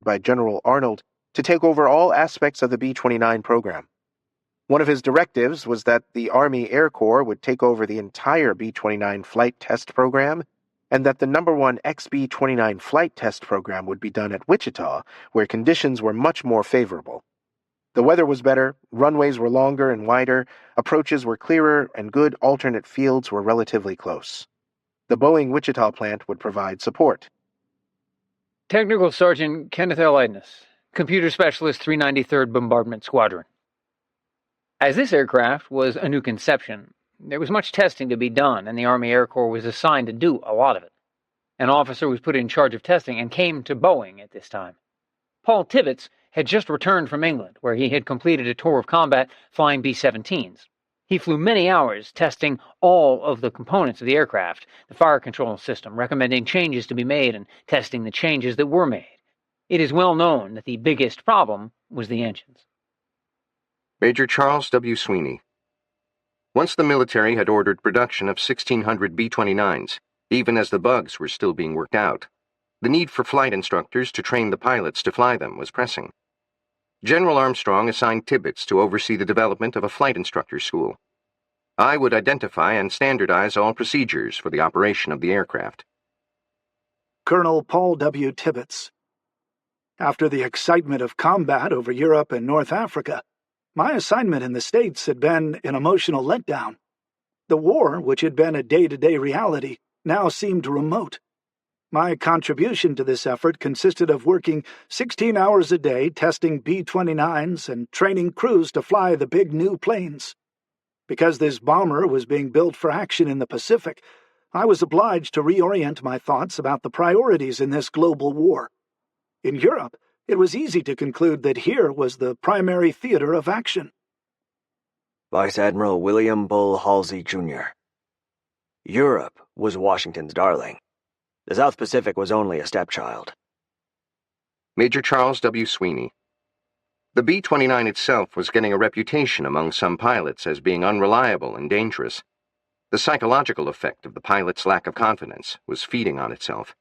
by General Arnold to take over all aspects of the B-29 program. One of his directives was that the Army Air Corps would take over the entire B-29 flight test program, and that the number 1 XB-29 flight test program would be done at Wichita, where conditions were much more favorable. The weather was better, runways were longer and wider, approaches were clearer, and good alternate fields were relatively close. The Boeing Wichita plant would provide support. Technical Sergeant Kenneth L. Edness, Computer Specialist 393rd Bombardment Squadron. As this aircraft was a new conception, there was much testing to be done, and the Army Air Corps was assigned to do a lot of it. An officer was put in charge of testing and came to Boeing at this time. Paul Tibbets had just returned from England, where he had completed a tour of combat flying B-17s. He flew many hours testing all of the components of the aircraft, the fire control system, recommending changes to be made and testing the changes that were made. It is well known that the biggest problem was the engines. Major Charles W. Sweeney. Once the military had ordered production of 1,600 B-29s, even as the bugs were still being worked out, the need for flight instructors to train the pilots to fly them was pressing. General Armstrong assigned Tibbets to oversee the development of a flight instructor school. I would identify and standardize all procedures for the operation of the aircraft. Colonel Paul W. Tibbets. After the excitement of combat over Europe and North Africa, my assignment in the States had been an emotional letdown. The war, which had been a day-to-day reality, now seemed remote. My contribution to this effort consisted of working 16 hours a day testing B-29s and training crews to fly the big new planes. Because this bomber was being built for action in the Pacific, I was obliged to reorient my thoughts about the priorities in this global war. In Europe, it was easy to conclude that here was the primary theater of action. Vice Admiral William Bull Halsey, Jr. Europe was Washington's darling. The South Pacific was only a stepchild. Major Charles W. Sweeney. The B-29 itself was getting a reputation among some pilots as being unreliable and dangerous. The psychological effect of the pilot's lack of confidence was feeding on itself.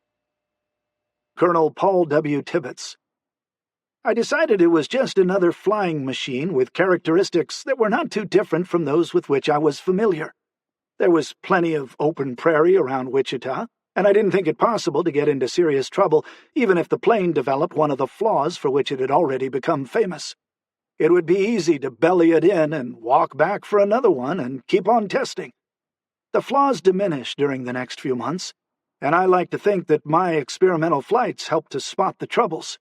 Colonel Paul W. Tibbets. I decided it was just another flying machine with characteristics that were not too different from those with which I was familiar. There was plenty of open prairie around Wichita, and I didn't think it possible to get into serious trouble even if the plane developed one of the flaws for which it had already become famous. It would be easy to belly it in and walk back for another one and keep on testing. The flaws diminished during the next few months, and I like to think that my experimental flights helped to spot the troubles.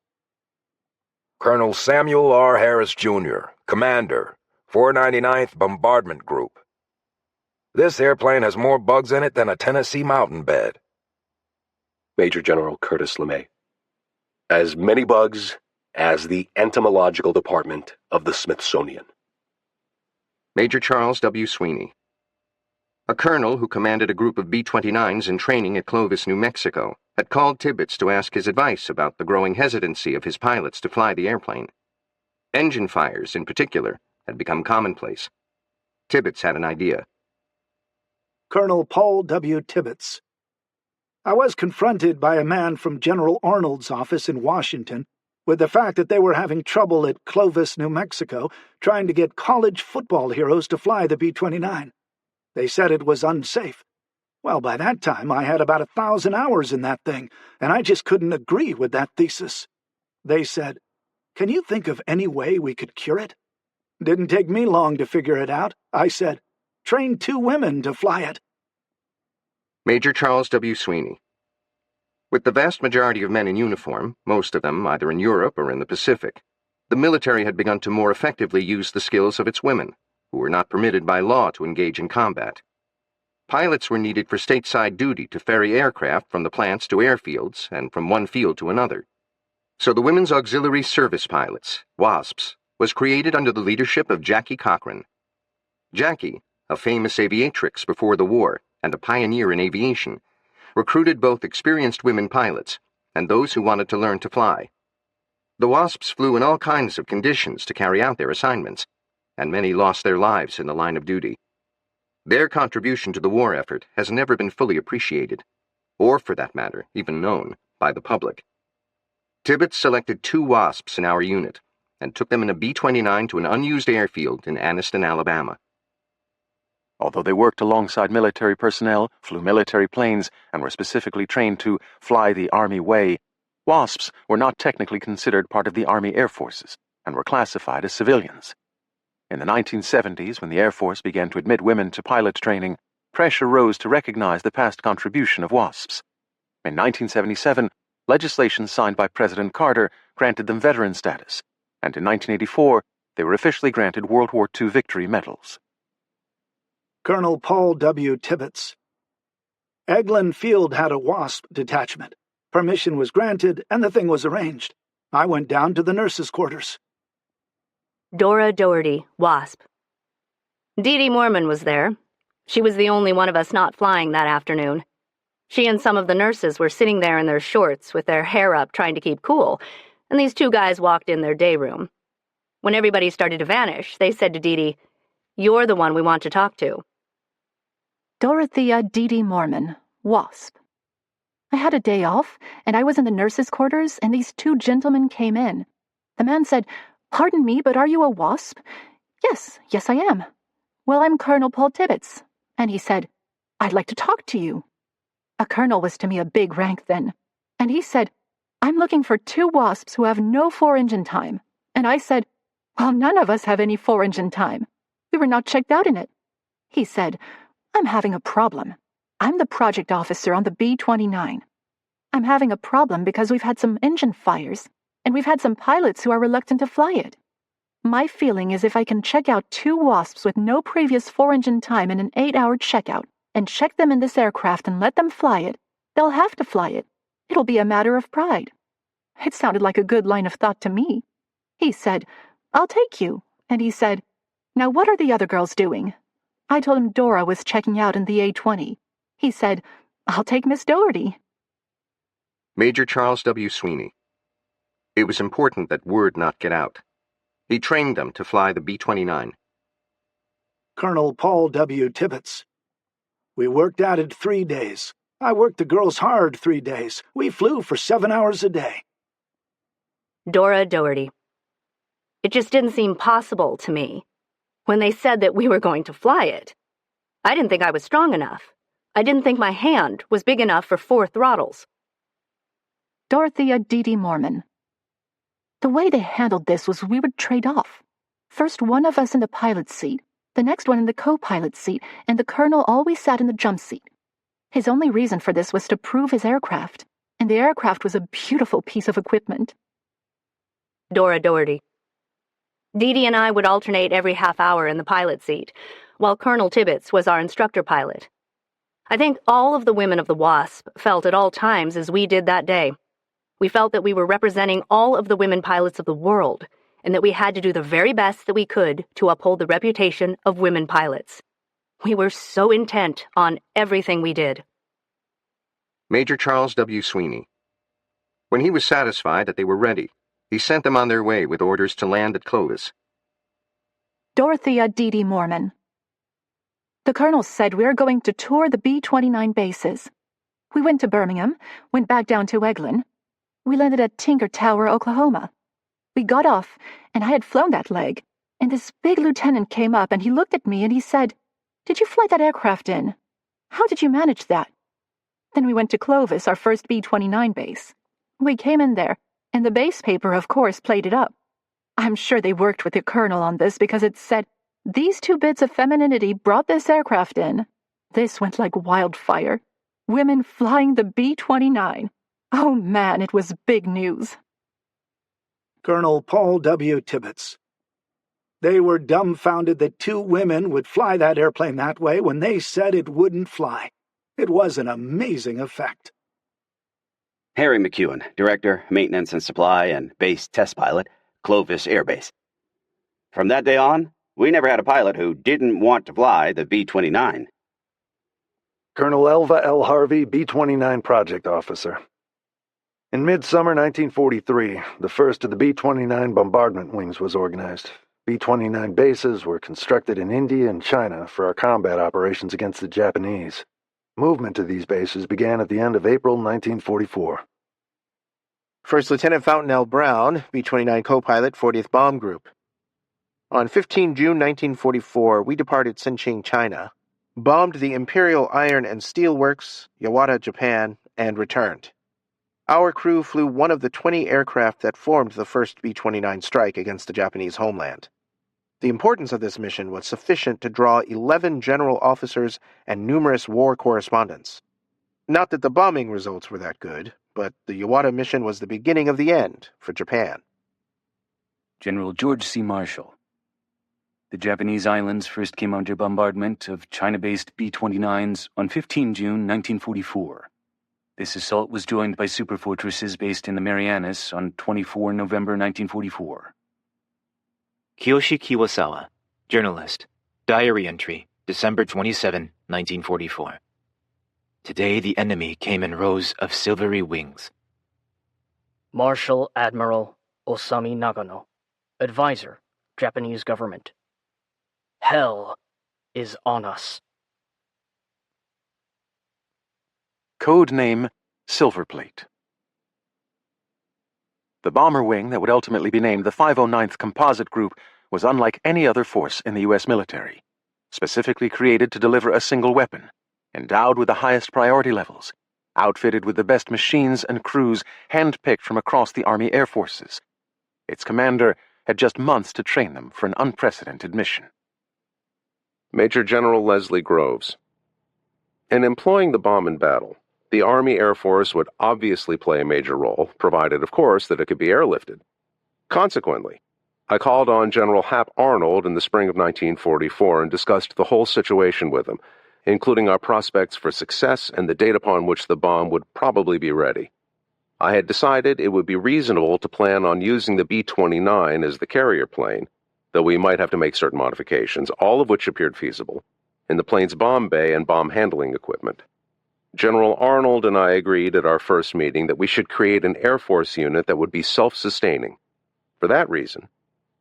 Colonel Samuel R. Harris, Jr., Commander, 499th Bombardment Group. This airplane has more bugs in it than a Tennessee mountain bed. Major General Curtis LeMay. As many bugs as the entomological department of the Smithsonian. Major Charles W. Sweeney. A colonel who commanded a group of B-29s in training at Clovis, New Mexico, had called Tibbets to ask his advice about the growing hesitancy of his pilots to fly the airplane. Engine fires, in particular, had become commonplace. Tibbets had an idea. Colonel Paul W. Tibbets. I was confronted by a man from General Arnold's office in Washington with the fact that they were having trouble at Clovis, New Mexico, trying to get college football heroes to fly the B-29. They said it was unsafe. Well, by that time, I had about 1,000 hours in that thing, and I just couldn't agree with that thesis. They said, "Can you think of any way we could cure it?" Didn't take me long to figure it out. I said, "Train 2 women to fly it." Major Charles W. Sweeney. With the vast majority of men in uniform, most of them either in Europe or in the Pacific, the military had begun to more effectively use the skills of its women, who were not permitted by law to engage in combat. Pilots were needed for stateside duty to ferry aircraft from the plants to airfields and from one field to another. So the Women's Auxiliary Service Pilots, WASPs, was created under the leadership of Jackie Cochran. Jackie, a famous aviatrix before the war and a pioneer in aviation, recruited both experienced women pilots and those who wanted to learn to fly. The WASPs flew in all kinds of conditions to carry out their assignments, and many lost their lives in the line of duty. Their contribution to the war effort has never been fully appreciated, or for that matter, even known, by the public. Tibbets selected 2 Wasps in our unit and took them in a B-29 to an unused airfield in Anniston, Alabama. Although they worked alongside military personnel, flew military planes, and were specifically trained to fly the Army way, WASPs were not technically considered part of the Army Air Forces and were classified as civilians. In the 1970s, when the Air Force began to admit women to pilot training, pressure rose to recognize the past contribution of WASPs. In 1977, legislation signed by President Carter granted them veteran status, and in 1984, they were officially granted World War II victory medals. Colonel Paul W. Tibbets. Eglin Field had a WASP detachment. Permission was granted, and the thing was arranged. I went down to the nurses' quarters. Dora Doherty, WASP. Dee Dee Mormon was there. She was the only one of us not flying that afternoon. She and some of the nurses were sitting there in their shorts with their hair up trying to keep cool, and these 2 guys walked in their day room. When everybody started to vanish, they said to Dee Dee, "You're the one we want to talk to." Dorothea Dee Dee Mormon, WASP. I had a day off, and I was in the nurses' quarters, and these 2 gentlemen came in. The man said, "Pardon me, but are you a WASP?" Yes, I am." "Well, I'm Colonel Paul Tibbets." And he said, "I'd like to talk to you." A colonel was to me a big rank then. And he said, "I'm looking for 2 WASPs who have no 4-engine time." And I said, "Well, none of us have any 4-engine time. We were not checked out in it." He said, "I'm having a problem. I'm the project officer on the B-29. I'm having a problem because we've had some engine fires, and we've had some pilots who are reluctant to fly it. My feeling is if I can check out 2 WASPs with no previous 4-engine time in an 8-hour checkout, and check them in this aircraft and let them fly it, they'll have to fly it. It'll be a matter of pride." It sounded like a good line of thought to me. He said, "I'll take you." And he said, "Now what are the other girls doing?" I told him Dora was checking out in the A-20. He said, "I'll take Miss Doherty." Major Charles W. Sweeney. It was important that word not get out. He trained them to fly the B-29. Colonel Paul W. Tibbets. We worked at it 3 days. I worked the girls hard 3 days. We flew for 7 hours a day. Dora Doherty. It just didn't seem possible to me. When they said that we were going to fly it, I didn't think I was strong enough. I didn't think my hand was big enough for 4 throttles. Dorothea Dee Dee Mormon. The way they handled this was we would trade off. First one of us in the pilot's seat, the next one in the co-pilot's seat, and the colonel always sat in the jump seat. His only reason for this was to prove his aircraft, and the aircraft was a beautiful piece of equipment. Dora Doherty. Dee Dee and I would alternate every half hour in the pilot seat, while Colonel Tibbets was our instructor pilot. I think all of the women of the WASP felt at all times as we did that day. We felt that we were representing all of the women pilots of the world, and that we had to do the very best that we could to uphold the reputation of women pilots. We were so intent on everything we did. Major Charles W. Sweeney. When he was satisfied that they were ready, he sent them on their way with orders to land at Clovis. Dorothea Dee Dee Mormon. The colonel said we are going to tour the B-29 bases. We went to Birmingham, went back down to Eglin. We landed at Tinker Tower, Oklahoma. We got off, and I had flown that leg, and this big lieutenant came up and he looked at me and he said, "Did you fly that aircraft in? How did you manage that?" Then we went to Clovis, our first B-29 base. We came in there, and the base paper, of course, played it up. I'm sure they worked with the colonel on this because it said, "These 2 bits of femininity brought this aircraft in." This went like wildfire. Women flying the B-29. Oh man, it was big news. Colonel Paul W. Tibbets. They were dumbfounded that 2 women would fly that airplane that way when they said it wouldn't fly. It was an amazing effect. Harry McEwen, Director, Maintenance and Supply and Base Test Pilot, Clovis Air Base. From that day on, we never had a pilot who didn't want to fly the B-29. Colonel Elva L. Harvey, B-29 Project Officer. In midsummer 1943, the first of the B-29 bombardment wings was organized. B-29 bases were constructed in India and China for our combat operations against the Japanese. Movement to these bases began at the end of April 1944. First Lieutenant Fountain L. Brown, B-29 co-pilot, 40th Bomb Group. On 15 June 1944, we departed Sinqing, China, bombed the Imperial Iron and Steel Works, Yawata, Japan, and returned. Our crew flew one of the 20 aircraft that formed the first B-29 strike against the Japanese homeland. The importance of this mission was sufficient to draw 11 general officers and numerous war correspondents. Not that the bombing results were that good, but the Yawata mission was the beginning of the end for Japan. General George C. Marshall. The Japanese islands first came under bombardment of China-based B-29s on 15 June 1944. This assault was joined by superfortresses based in the Marianas on 24 November 1944. Kiyoshi Kiwasawa, journalist. Diary entry, December 27, 1944. Today the enemy came in rows of silvery wings. Marshal Admiral Osami Nagano, advisor, Japanese government. Hell is on us. Code name Silverplate. The bomber wing that would ultimately be named the 509th Composite Group was unlike any other force in the U.S. military, specifically created to deliver a single weapon, endowed with the highest priority levels, outfitted with the best machines and crews hand-picked from across the Army Air Forces. Its commander had just months to train them for an unprecedented mission. Major General Leslie Groves. In employing the bomb in battle, the Army Air Force would obviously play a major role, provided, of course, that it could be airlifted. Consequently, I called on General Hap Arnold in the spring of 1944 and discussed the whole situation with him, including our prospects for success and the date upon which the bomb would probably be ready. I had decided it would be reasonable to plan on using the B-29 as the carrier plane, though we might have to make certain modifications, all of which appeared feasible, in the plane's bomb bay and bomb handling equipment. General Arnold and I agreed at our first meeting that we should create an Air Force unit that would be self-sustaining. For that reason,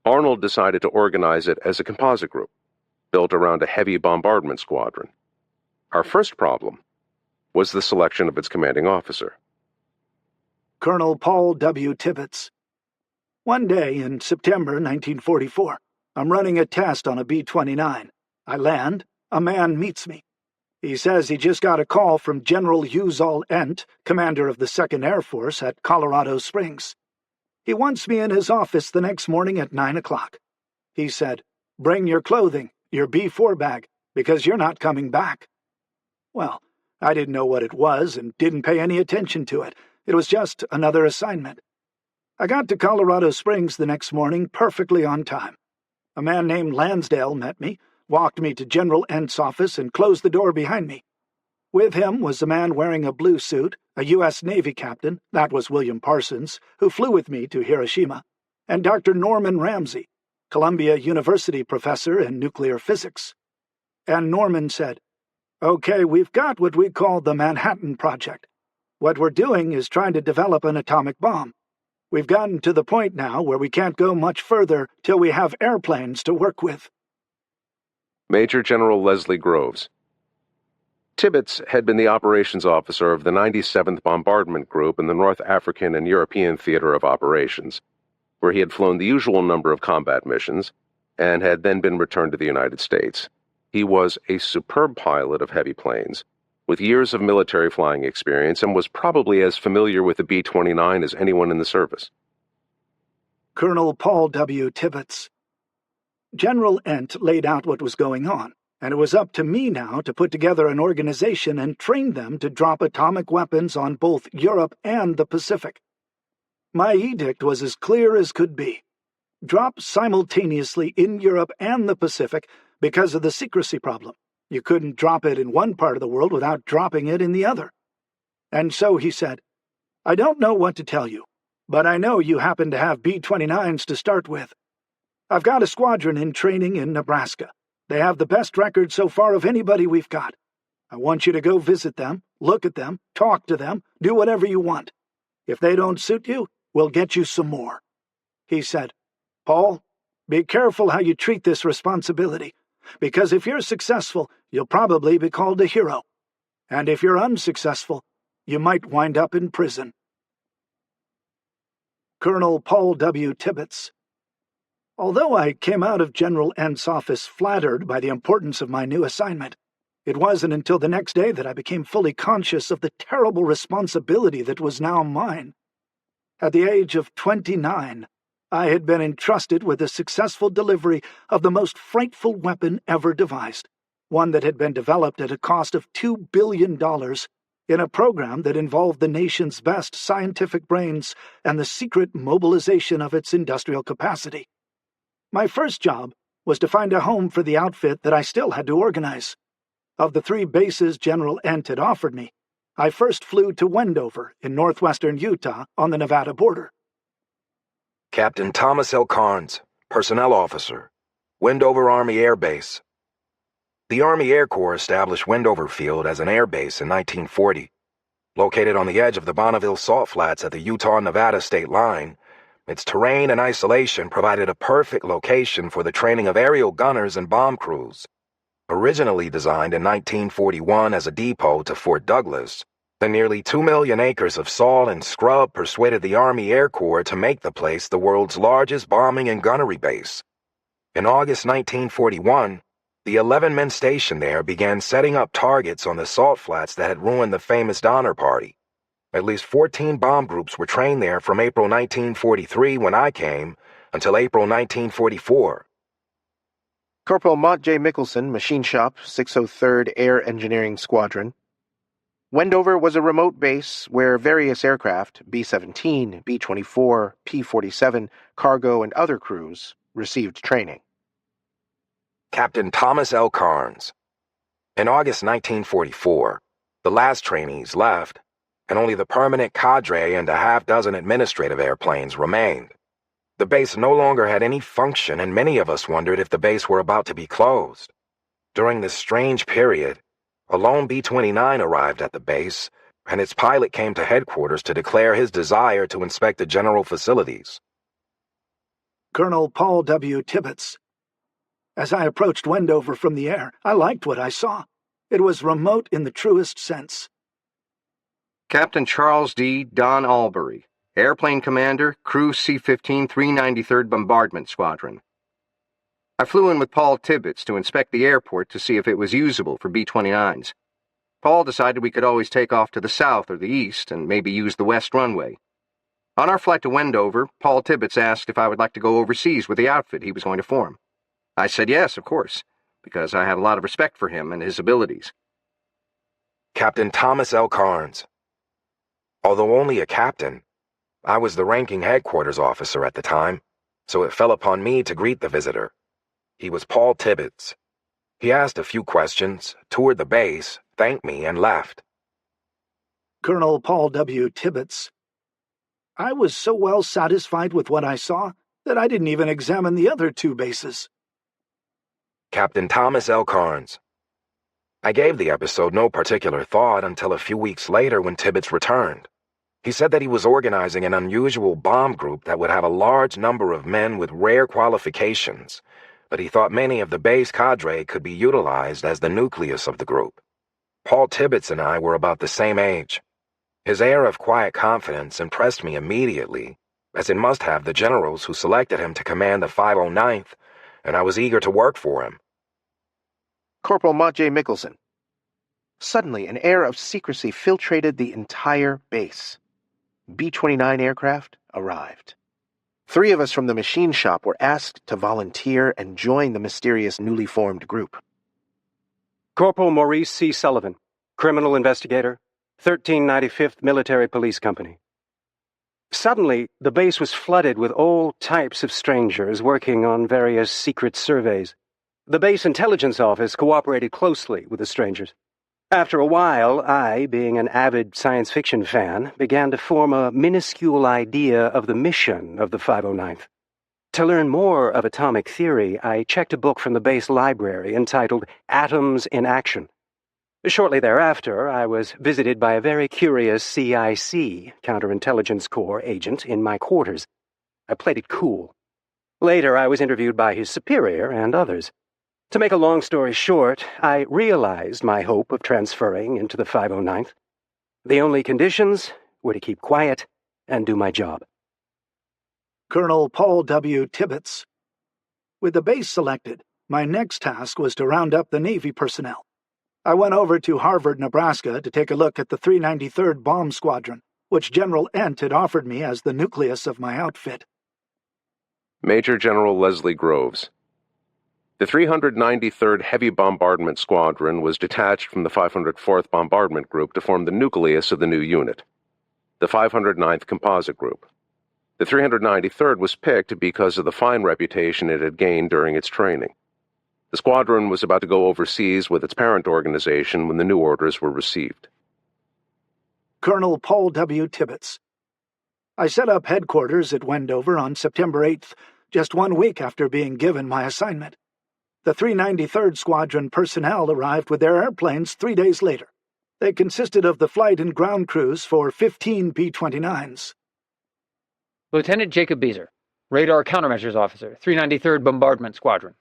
Arnold decided to organize it as a composite group, built around a heavy bombardment squadron. Our first problem was the selection of its commanding officer. Colonel Paul W. Tibbets. One day in September 1944, I'm running a test on a B-29. I land, a man meets me. He says he just got a call from General Yuzal Ent, commander of the 2nd Air Force at Colorado Springs. He wants me in his office the next morning at 9 o'clock. He said, "Bring your clothing, your B-4 bag, because you're not coming back." Well, I didn't know what it was and didn't pay any attention to it. It was just another assignment. I got to Colorado Springs the next morning perfectly on time. A man named Lansdale met me, walked me to General Ent's office, and closed the door behind me. With him was a man wearing a blue suit, a U.S. Navy captain, that was William Parsons, who flew with me to Hiroshima, and Dr. Norman Ramsey, Columbia University professor in nuclear physics. And Norman said, "Okay, we've got what we call the Manhattan Project. What we're doing is trying to develop an atomic bomb. We've gotten to the point now where we can't go much further till we have airplanes to work with." Major General Leslie Groves. Tibbets had been the operations officer of the 97th Bombardment Group in the North African and European Theater of Operations, where he had flown the usual number of combat missions and had then been returned to the United States. He was a superb pilot of heavy planes, with years of military flying experience, and was probably as familiar with the B-29 as anyone in the service. Colonel Paul W. Tibbets. General Ent laid out what was going on, and it was up to me now to put together an organization and train them to drop atomic weapons on both Europe and the Pacific. My edict was as clear as could be. Drop simultaneously in Europe and the Pacific because of the secrecy problem. You couldn't drop it in one part of the world without dropping it in the other. And so he said, "I don't know what to tell you, but I know you happen to have B-29s to start with. I've got a squadron in training in Nebraska. They have the best record so far of anybody we've got. I want you to go visit them, look at them, talk to them, do whatever you want. If they don't suit you, we'll get you some more." He said, "Paul, be careful how you treat this responsibility, because if you're successful, you'll probably be called a hero. And if you're unsuccessful, you might wind up in prison." Colonel Paul W. Tibbets. Although I came out of General N's office flattered by the importance of my new assignment, it wasn't until the next day that I became fully conscious of the terrible responsibility that was now mine. At the age of 29, I had been entrusted with the successful delivery of the most frightful weapon ever devised, one that had been developed at a cost of $2 billion in a program that involved the nation's best scientific brains and the secret mobilization of its industrial capacity. My first job was to find a home for the outfit that I still had to organize. Of the 3 bases General Ent had offered me, I first flew to Wendover in northwestern Utah on the Nevada border. Captain Thomas L. Carnes, Personnel Officer, Wendover Army Air Base. The Army Air Corps established Wendover Field as an air base in 1940. Located on the edge of the Bonneville Salt Flats at the Utah-Nevada state line, its terrain and isolation provided a perfect location for the training of aerial gunners and bomb crews. Originally designed in 1941 as a depot to Fort Douglas, the nearly 2 million acres of salt and scrub persuaded the Army Air Corps to make the place the world's largest bombing and gunnery base. In August 1941, the 11 men stationed there began setting up targets on the salt flats that had ruined the famous Donner Party. At least 14 bomb groups were trained there from April 1943, when I came, until April 1944. Corporal Mott J. Mickelson, Machine Shop, 603rd Air Engineering Squadron. Wendover was a remote base where various aircraft, B-17, B-24, P-47, cargo, and other crews received training. Captain Thomas L. Carnes. In August 1944, the last trainees left, and only the permanent cadre and a half-dozen administrative airplanes remained. The base no longer had any function, and many of us wondered if the base were about to be closed. During this strange period, a lone B-29 arrived at the base, and its pilot came to headquarters to declare his desire to inspect the general facilities. Colonel Paul W. Tibbets. As I approached Wendover from the air, I liked what I saw. It was remote in the truest sense. Captain Charles D. Don Albury, Airplane Commander, Crew C-15 393rd Bombardment Squadron. I flew in with Paul Tibbets to inspect the airport to see if it was usable for B-29s. Paul decided we could always take off to the south or the east and maybe use the west runway. On our flight to Wendover, Paul Tibbets asked if I would like to go overseas with the outfit he was going to form. I said yes, of course, because I had a lot of respect for him and his abilities. Captain Thomas L. Carnes. Although only a captain, I was the ranking headquarters officer at the time, so it fell upon me to greet the visitor. He was Paul Tibbets. He asked a few questions, toured the base, thanked me, and left. Colonel Paul W. Tibbets. I was so well satisfied with what I saw that I didn't even examine the other 2 bases. Captain Thomas L. Carnes. I gave the episode no particular thought until a few weeks later when Tibbets returned. He said that he was organizing an unusual bomb group that would have a large number of men with rare qualifications, but he thought many of the base cadre could be utilized as the nucleus of the group. Paul Tibbets and I were about the same age. His air of quiet confidence impressed me immediately, as it must have the generals who selected him to command the 509th, and I was eager to work for him. Corporal Mott J. Mickelson. Suddenly, an air of secrecy filtrated the entire base. B-29 aircraft arrived. 3 of us from the machine shop were asked to volunteer and join the mysterious newly formed group. Corporal Maurice C. Sullivan, criminal investigator, 1395th Military Police Company. Suddenly, the base was flooded with all types of strangers working on various secret surveys. The base intelligence office cooperated closely with the strangers. After a while, I, being an avid science fiction fan, began to form a minuscule idea of the mission of the 509th. To learn more of atomic theory, I checked a book from the base library entitled Atoms in Action. Shortly thereafter, I was visited by a very curious CIC, Counterintelligence Corps agent, in my quarters. I played it cool. Later, I was interviewed by his superior and others. To make a long story short, I realized my hope of transferring into the 509th. The only conditions were to keep quiet and do my job. Colonel Paul W. Tibbets. With the base selected, my next task was to round up the Navy personnel. I went over to Harvard, Nebraska to take a look at the 393rd Bomb Squadron, which General Ent had offered me as the nucleus of my outfit. Major General Leslie Groves. The 393rd Heavy Bombardment Squadron was detached from the 504th Bombardment Group to form the nucleus of the new unit, the 509th Composite Group. The 393rd was picked because of the fine reputation it had gained during its training. The squadron was about to go overseas with its parent organization when the new orders were received. Colonel Paul W. Tibbets. I set up headquarters at Wendover on September 8th, just 1 week after being given my assignment. The 393rd Squadron personnel arrived with their airplanes 3 days later. They consisted of the flight and ground crews for 15 B-29s. Lieutenant Jacob Beezer, Radar Countermeasures Officer, 393rd Bombardment Squadron.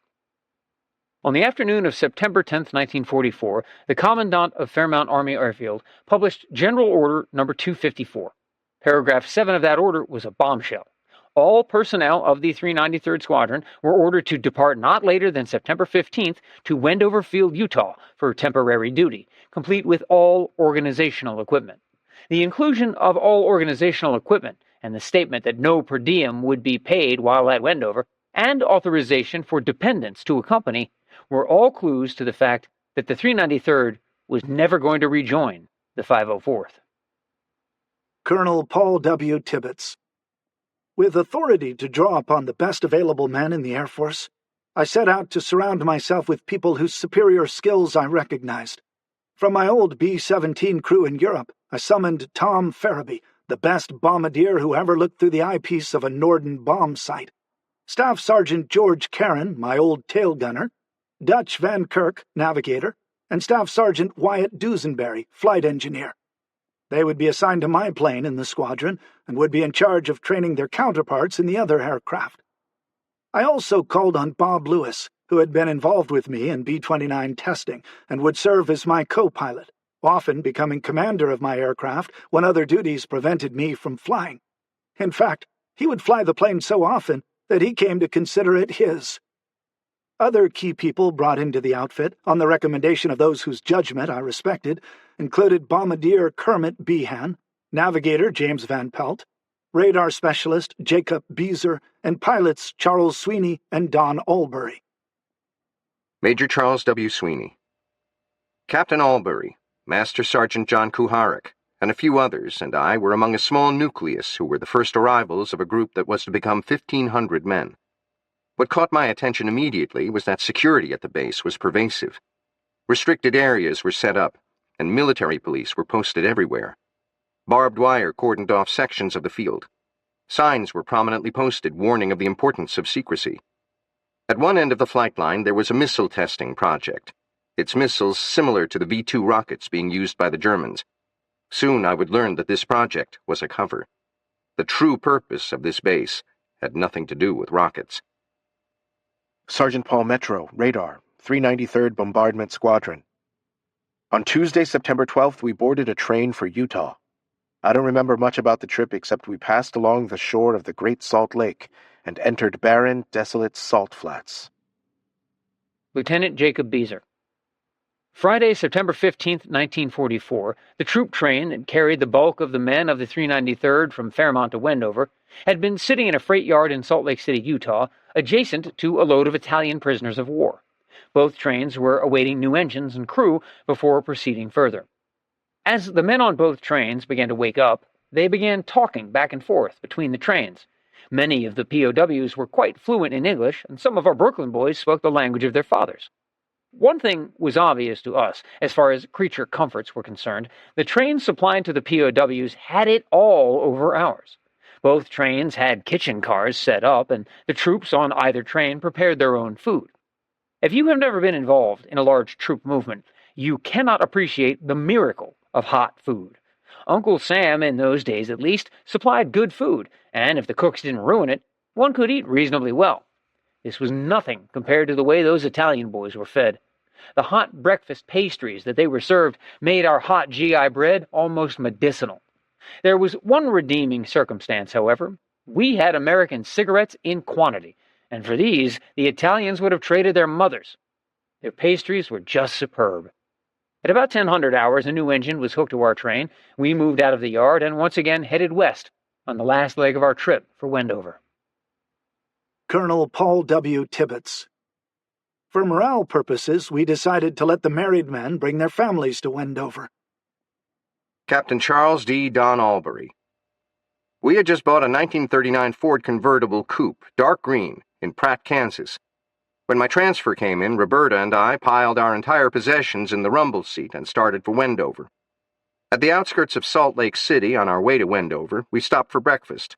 On the afternoon of September 10, 1944, the Commandant of Fairmount Army Airfield published General Order No. 254. Paragraph 7 of that order was a bombshell. All personnel of the 393rd Squadron were ordered to depart not later than September 15th to Wendover Field, Utah, for temporary duty, complete with all organizational equipment. The inclusion of all organizational equipment and the statement that no per diem would be paid while at Wendover, and authorization for dependents to accompany, were all clues to the fact that the 393rd was never going to rejoin the 504th. Colonel Paul W. Tibbets. With authority to draw upon the best available men in the Air Force, I set out to surround myself with people whose superior skills I recognized. From my old B-17 crew in Europe, I summoned Tom Farabee, the best bombardier who ever looked through the eyepiece of a Norden bomb sight. Staff Sergeant George Caron, my old tail gunner, Dutch Van Kirk, navigator, and Staff Sergeant Wyatt Dusenberry, flight engineer. They would be assigned to my plane in the squadron and would be in charge of training their counterparts in the other aircraft. I also called on Bob Lewis, who had been involved with me in B-29 testing and would serve as my co-pilot, often becoming commander of my aircraft when other duties prevented me from flying. In fact, he would fly the plane so often that he came to consider it his. Other key people brought into the outfit, on the recommendation of those whose judgment I respected, included Bombardier Kermit Behan, navigator James Van Pelt, radar specialist Jacob Beezer, and pilots Charles Sweeney and Don Albury. Major Charles W. Sweeney. Captain Albury, Master Sergeant John Kuharek, and a few others and I were among a small nucleus who were the first arrivals of a group that was to become 1,500 men. What caught my attention immediately was that security at the base was pervasive. Restricted areas were set up, and military police were posted everywhere. Barbed wire cordoned off sections of the field. Signs were prominently posted warning of the importance of secrecy. At one end of the flight line there was a missile testing project, its missiles similar to the V-2 rockets being used by the Germans. Soon I would learn that this project was a cover. The true purpose of this base had nothing to do with rockets. Sergeant Paul Metro, Radar, 393rd Bombardment Squadron. On Tuesday, September 12th, we boarded a train for Utah. I don't remember much about the trip except we passed along the shore of the Great Salt Lake and entered barren, desolate salt flats. Lieutenant Jacob Beezer. Friday, September 15th, 1944, the troop train that carried the bulk of the men of the 393rd from Fairmont to Wendover had been sitting in a freight yard in Salt Lake City, Utah, adjacent to a load of Italian prisoners of war. Both trains were awaiting new engines and crew before proceeding further. As the men on both trains began to wake up, they began talking back and forth between the trains. Many of the POWs were quite fluent in English, and some of our Brooklyn boys spoke the language of their fathers. One thing was obvious to us, as far as creature comforts were concerned. The trains supplied to the POWs had it all over ours. Both trains had kitchen cars set up, and the troops on either train prepared their own food. If you have never been involved in a large troop movement, you cannot appreciate the miracle of hot food. Uncle Sam, in those days at least, supplied good food, and if the cooks didn't ruin it, one could eat reasonably well. This was nothing compared to the way those Italian boys were fed. The hot breakfast pastries that they were served made our hot GI bread almost medicinal. There was one redeeming circumstance, however. We had American cigarettes in quantity, and for these, the Italians would have traded their mothers. Their pastries were just superb. At about 1000 hours, a new engine was hooked to our train. We moved out of the yard and once again headed west on the last leg of our trip for Wendover. Colonel Paul W. Tibbets. For morale purposes, we decided to let the married men bring their families to Wendover. Captain Charles D. Don Albury. We had just bought a 1939 Ford convertible coupe, dark green, in Pratt, Kansas. When my transfer came in, Roberta and I piled our entire possessions in the rumble seat and started for Wendover. At the outskirts of Salt Lake City, on our way to Wendover, we stopped for breakfast.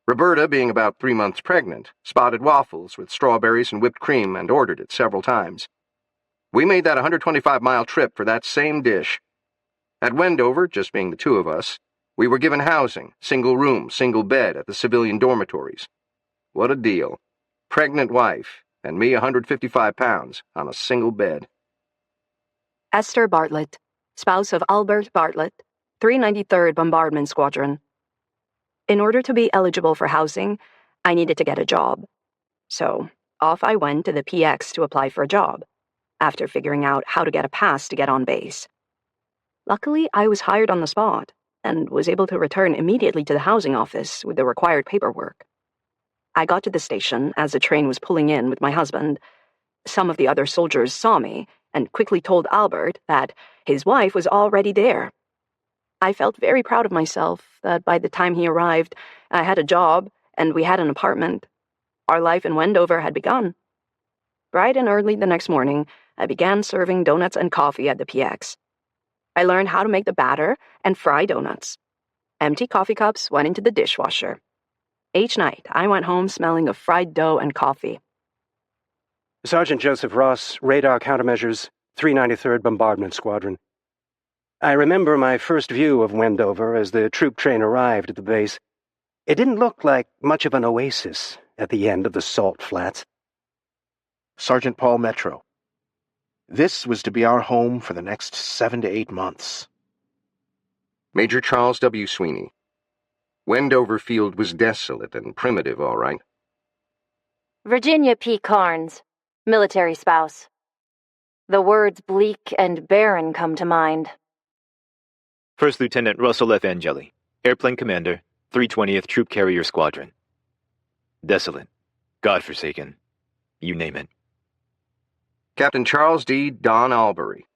Roberta, being about 3 months pregnant, spotted waffles with strawberries and whipped cream and ordered it several times. We made that 125-mile trip for that same dish. At Wendover, just being the two of us, we were given housing, single room, single bed at the civilian dormitories. What a deal. Pregnant wife, and me 155 pounds, on a single bed. Esther Bartlett, spouse of Albert Bartlett, 393rd Bombardment Squadron. In order to be eligible for housing, I needed to get a job. So, off I went to the PX to apply for a job, after figuring out how to get a pass to get on base. Luckily, I was hired on the spot, and was able to return immediately to the housing office with the required paperwork. I got to the station as the train was pulling in with my husband. Some of the other soldiers saw me and quickly told Albert that his wife was already there. I felt very proud of myself that by the time he arrived, I had a job and we had an apartment. Our life in Wendover had begun. Bright and early the next morning, I began serving donuts and coffee at the PX. I learned how to make the batter and fry donuts. Empty coffee cups went into the dishwasher. Each night, I went home smelling of fried dough and coffee. Sergeant Joseph Ross, Radar Countermeasures, 393rd Bombardment Squadron. I remember my first view of Wendover as the troop train arrived at the base. It didn't look like much of an oasis at the end of the salt flats. Sergeant Paul Metro. This was to be our home for the next 7 to 8 months. Major Charles W. Sweeney. Wendover Field was desolate and primitive, all right. Virginia P. Carnes, military spouse. The words bleak and barren come to mind. First Lieutenant Russell F. Angeli, Airplane Commander, 320th Troop Carrier Squadron. Desolate, godforsaken, you name it. Captain Charles D. Don Albury.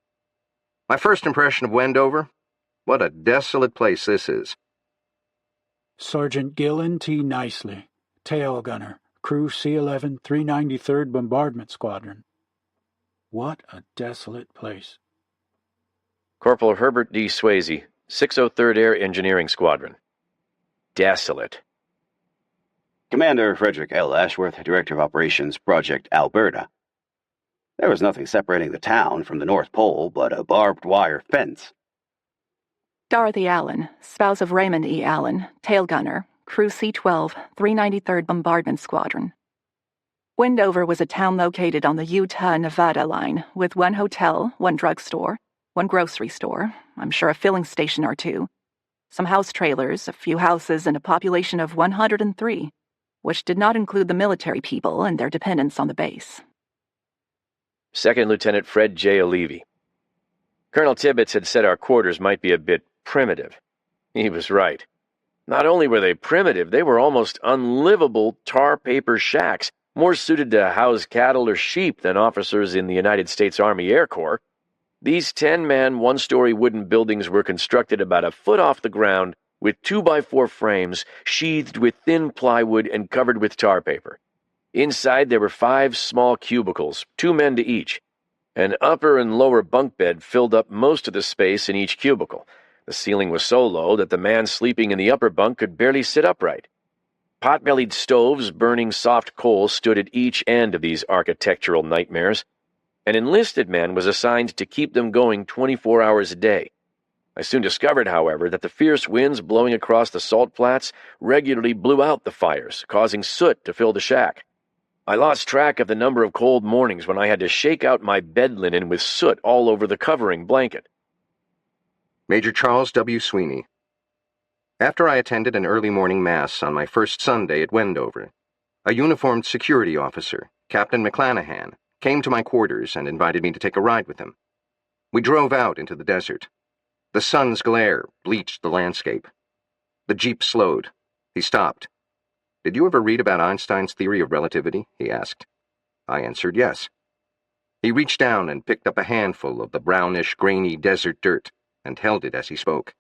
My first impression of Wendover? What a desolate place this is. Sergeant Gillen T. Nicely, tail gunner, Crew C-11, 393rd Bombardment Squadron. What a desolate place. Corporal Herbert D. Swayze, 603rd Air Engineering Squadron. Desolate. Commander Frederick L. Ashworth, Director of Operations, Project Alberta. There was nothing separating the town from the North Pole but a barbed wire fence. Dorothy Allen, spouse of Raymond E. Allen, tail gunner, Crew C-12, 393rd Bombardment Squadron. Wendover was a town located on the Utah-Nevada line, with one hotel, one drugstore, one grocery store, I'm sure a filling station or two, some house trailers, a few houses, and a population of 103, which did not include the military people and their dependents on the base. Second Lieutenant Fred J. O'Leary. Colonel Tibbets had said our quarters might be a bit primitive. He was right. Not only were they primitive, they were almost unlivable tar paper shacks, more suited to house cattle or sheep than officers in the United States Army Air Corps. These 10-man, one-story wooden buildings were constructed about a foot off the ground with 2x4 frames sheathed with thin plywood and covered with tar paper. Inside there were 5 small cubicles, 2 men to each. An upper and lower bunk bed filled up most of the space in each cubicle. The ceiling was so low that the man sleeping in the upper bunk could barely sit upright. Pot-bellied stoves burning soft coal stood at each end of these architectural nightmares. An enlisted man was assigned to keep them going 24 hours a day. I soon discovered, however, that the fierce winds blowing across the salt flats regularly blew out the fires, causing soot to fill the shack. I lost track of the number of cold mornings when I had to shake out my bed linen with soot all over the covering blanket. Major Charles W. Sweeney. After I attended an early morning mass on my first Sunday at Wendover, a uniformed security officer, Captain McClanahan, came to my quarters and invited me to take a ride with him. We drove out into the desert. The sun's glare bleached the landscape. The jeep slowed. He stopped. "Did you ever read about Einstein's theory of relativity?" he asked. I answered yes. He reached down and picked up a handful of the brownish, grainy desert dirt and held it as he spoke.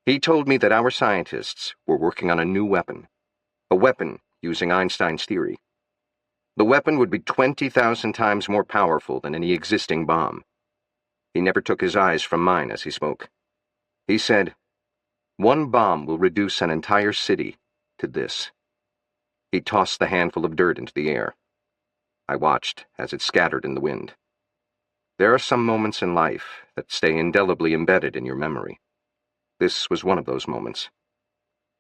He told me that our scientists were working on a new weapon, a weapon using Einstein's theory. The weapon would be 20,000 times more powerful than any existing bomb. He never took his eyes from mine as he spoke. He said, "One bomb will reduce an entire city to this." He tossed the handful of dirt into the air. I watched as it scattered in the wind. There are some moments in life that stay indelibly embedded in your memory. This was one of those moments.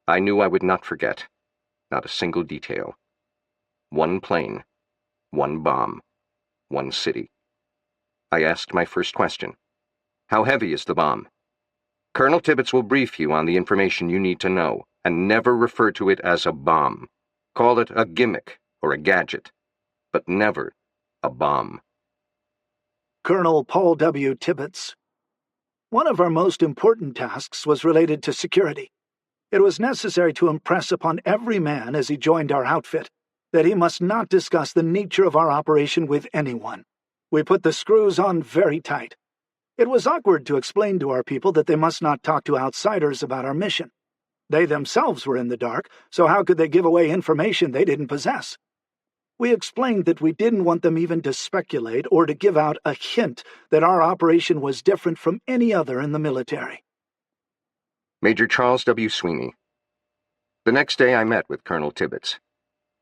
I knew I would not forget, not a single detail. One plane, one bomb, one city. I asked my first question. "How heavy is the bomb?" "Colonel Tibbets will brief you on the information you need to know, and never refer to it as a bomb. Call it a gimmick or a gadget, but never a bomb." Colonel Paul W. Tibbets. One of our most important tasks was related to security. It was necessary to impress upon every man as he joined our outfit that he must not discuss the nature of our operation with anyone. We put the screws on very tight. It was awkward to explain to our people that they must not talk to outsiders about our mission. They themselves were in the dark, so how could they give away information they didn't possess? We explained that we didn't want them even to speculate or to give out a hint that our operation was different from any other in the military. Major Charles W. Sweeney. The next day I met with Colonel Tibbets.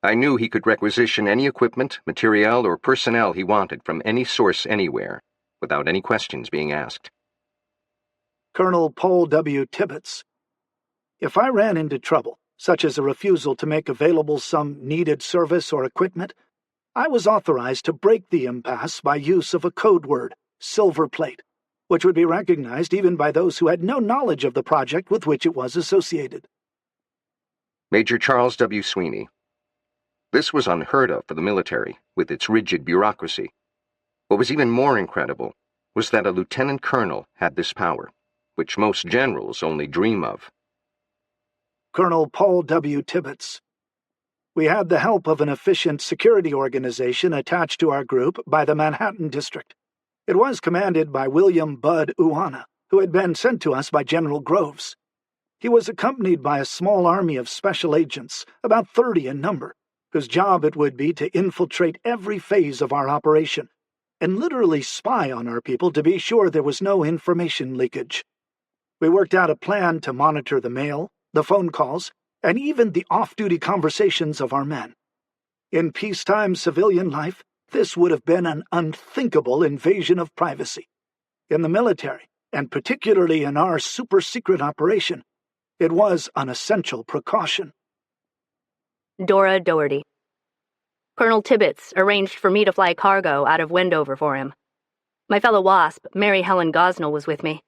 I knew he could requisition any equipment, materiel, or personnel he wanted from any source anywhere, without any questions being asked. Colonel Paul W. Tibbets. If I ran into trouble, such as a refusal to make available some needed service or equipment, I was authorized to break the impasse by use of a code word, silver plate, which would be recognized even by those who had no knowledge of the project with which it was associated. Major Charles W. Sweeney. This was unheard of for the military, with its rigid bureaucracy. What was even more incredible was that a lieutenant colonel had this power, which most generals only dream of. Colonel Paul W. Tibbets. We had the help of an efficient security organization attached to our group by the Manhattan District. It was commanded by William Bud Uana, who had been sent to us by General Groves. He was accompanied by a small army of special agents, about 30 in number, whose job it would be to infiltrate every phase of our operation and literally spy on our people to be sure there was no information leakage. We worked out a plan to monitor the mail, the phone calls, and even the off-duty conversations of our men. In peacetime civilian life, this would have been an unthinkable invasion of privacy. In the military, and particularly in our super-secret operation, it was an essential precaution. Dora Doherty. Colonel Tibbets arranged for me to fly cargo out of Wendover for him. My fellow WASP, Mary Helen Gosnell, was with me.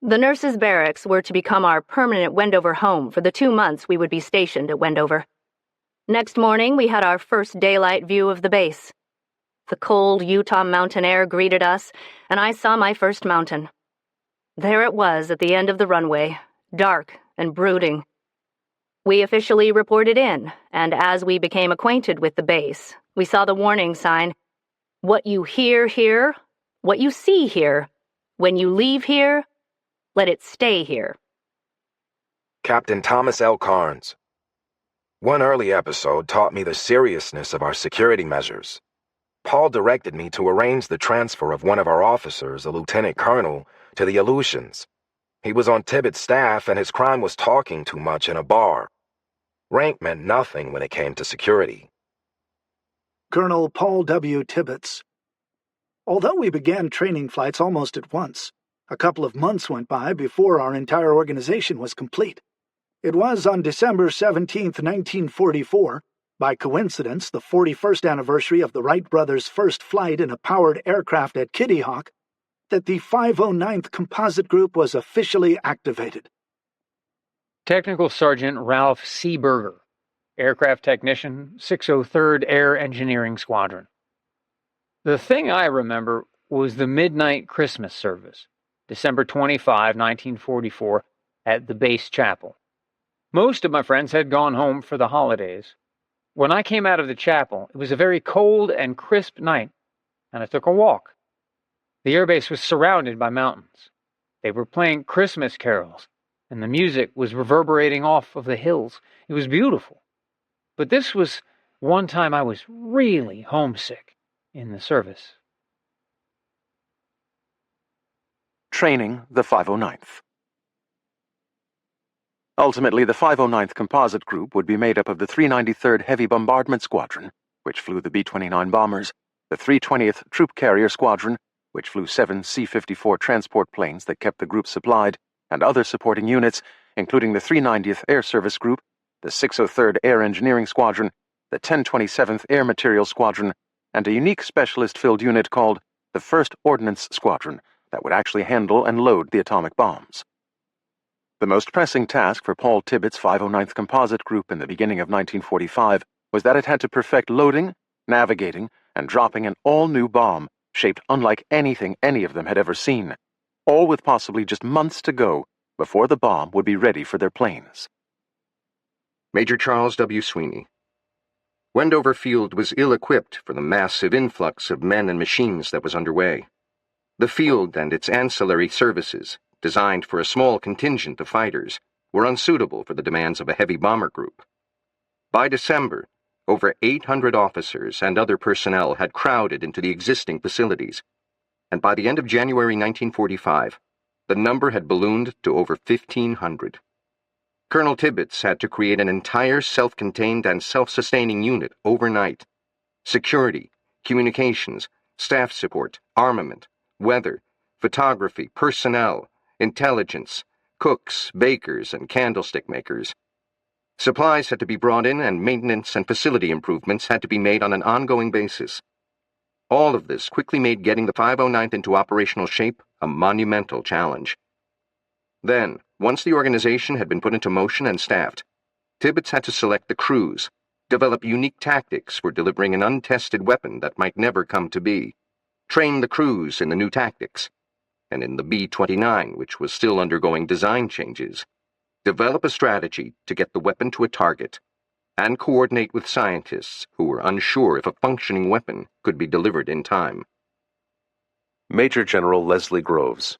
The nurses' barracks were to become our permanent Wendover home for the 2 months we would be stationed at Wendover. Next morning, we had our first daylight view of the base. The cold Utah mountain air greeted us, and I saw my first mountain. There it was at the end of the runway, dark and brooding. We officially reported in, and as we became acquainted with the base, we saw the warning sign, "What you hear here, what you see here, when you leave here, let it stay here." Captain Thomas L. Carnes. One early episode taught me the seriousness of our security measures. Paul directed me to arrange the transfer of one of our officers, a lieutenant colonel, to the Aleutians. He was on Tibbets' staff, and his crime was talking too much in a bar. Rank meant nothing when it came to security. Colonel Paul W. Tibbets. Although we began training flights almost at once, a couple of months went by before our entire organization was complete. It was on December 17, 1944, by coincidence the 41st anniversary of the Wright brothers' first flight in a powered aircraft at Kitty Hawk, that the 509th Composite Group was officially activated. Technical Sergeant Ralph C. Berger, aircraft technician, 603rd Air Engineering Squadron. The thing I remember was the midnight Christmas service, December 25, 1944, at the base chapel. Most of my friends had gone home for the holidays. When I came out of the chapel, it was a very cold and crisp night, and I took a walk. The airbase was surrounded by mountains. They were playing Christmas carols, and the music was reverberating off of the hills. It was beautiful. But this was one time I was really homesick in the service. Training the 509th. Ultimately, the 509th Composite Group would be made up of the 393rd Heavy Bombardment Squadron, which flew the B-29 bombers, the 320th Troop Carrier Squadron, which flew 7 C-54 transport planes that kept the group supplied, and other supporting units, including the 390th Air Service Group, the 603rd Air Engineering Squadron, the 1027th Air Material Squadron, and a unique specialist-filled unit called the 1st Ordnance Squadron that would actually handle and load the atomic bombs. The most pressing task for Paul Tibbets' 509th Composite Group in the beginning of 1945 was that it had to perfect loading, navigating, and dropping an all-new bomb shaped unlike anything any of them had ever seen, all with possibly just months to go before the bomb would be ready for their planes. Major Charles W. Sweeney. Wendover Field was ill-equipped for the massive influx of men and machines that was underway. The field and its ancillary services, designed for a small contingent of fighters, were unsuitable for the demands of a heavy bomber group. By December, over 800 officers and other personnel had crowded into the existing facilities, and by the end of January 1945, the number had ballooned to over 1,500. Colonel Tibbets had to create an entire self-contained and self-sustaining unit overnight. Security, communications, staff support, armament, weather, photography, personnel, intelligence, cooks, bakers, and candlestick makers. Supplies had to be brought in, and maintenance and facility improvements had to be made on an ongoing basis. All of this quickly made getting the 509th into operational shape a monumental challenge. Then, once the organization had been put into motion and staffed, Tibbets had to select the crews, develop unique tactics for delivering an untested weapon that might never come to be, train the crews in the new tactics, and in the B-29, which was still undergoing design changes, develop a strategy to get the weapon to a target, and coordinate with scientists who were unsure if a functioning weapon could be delivered in time. Major General Leslie Groves.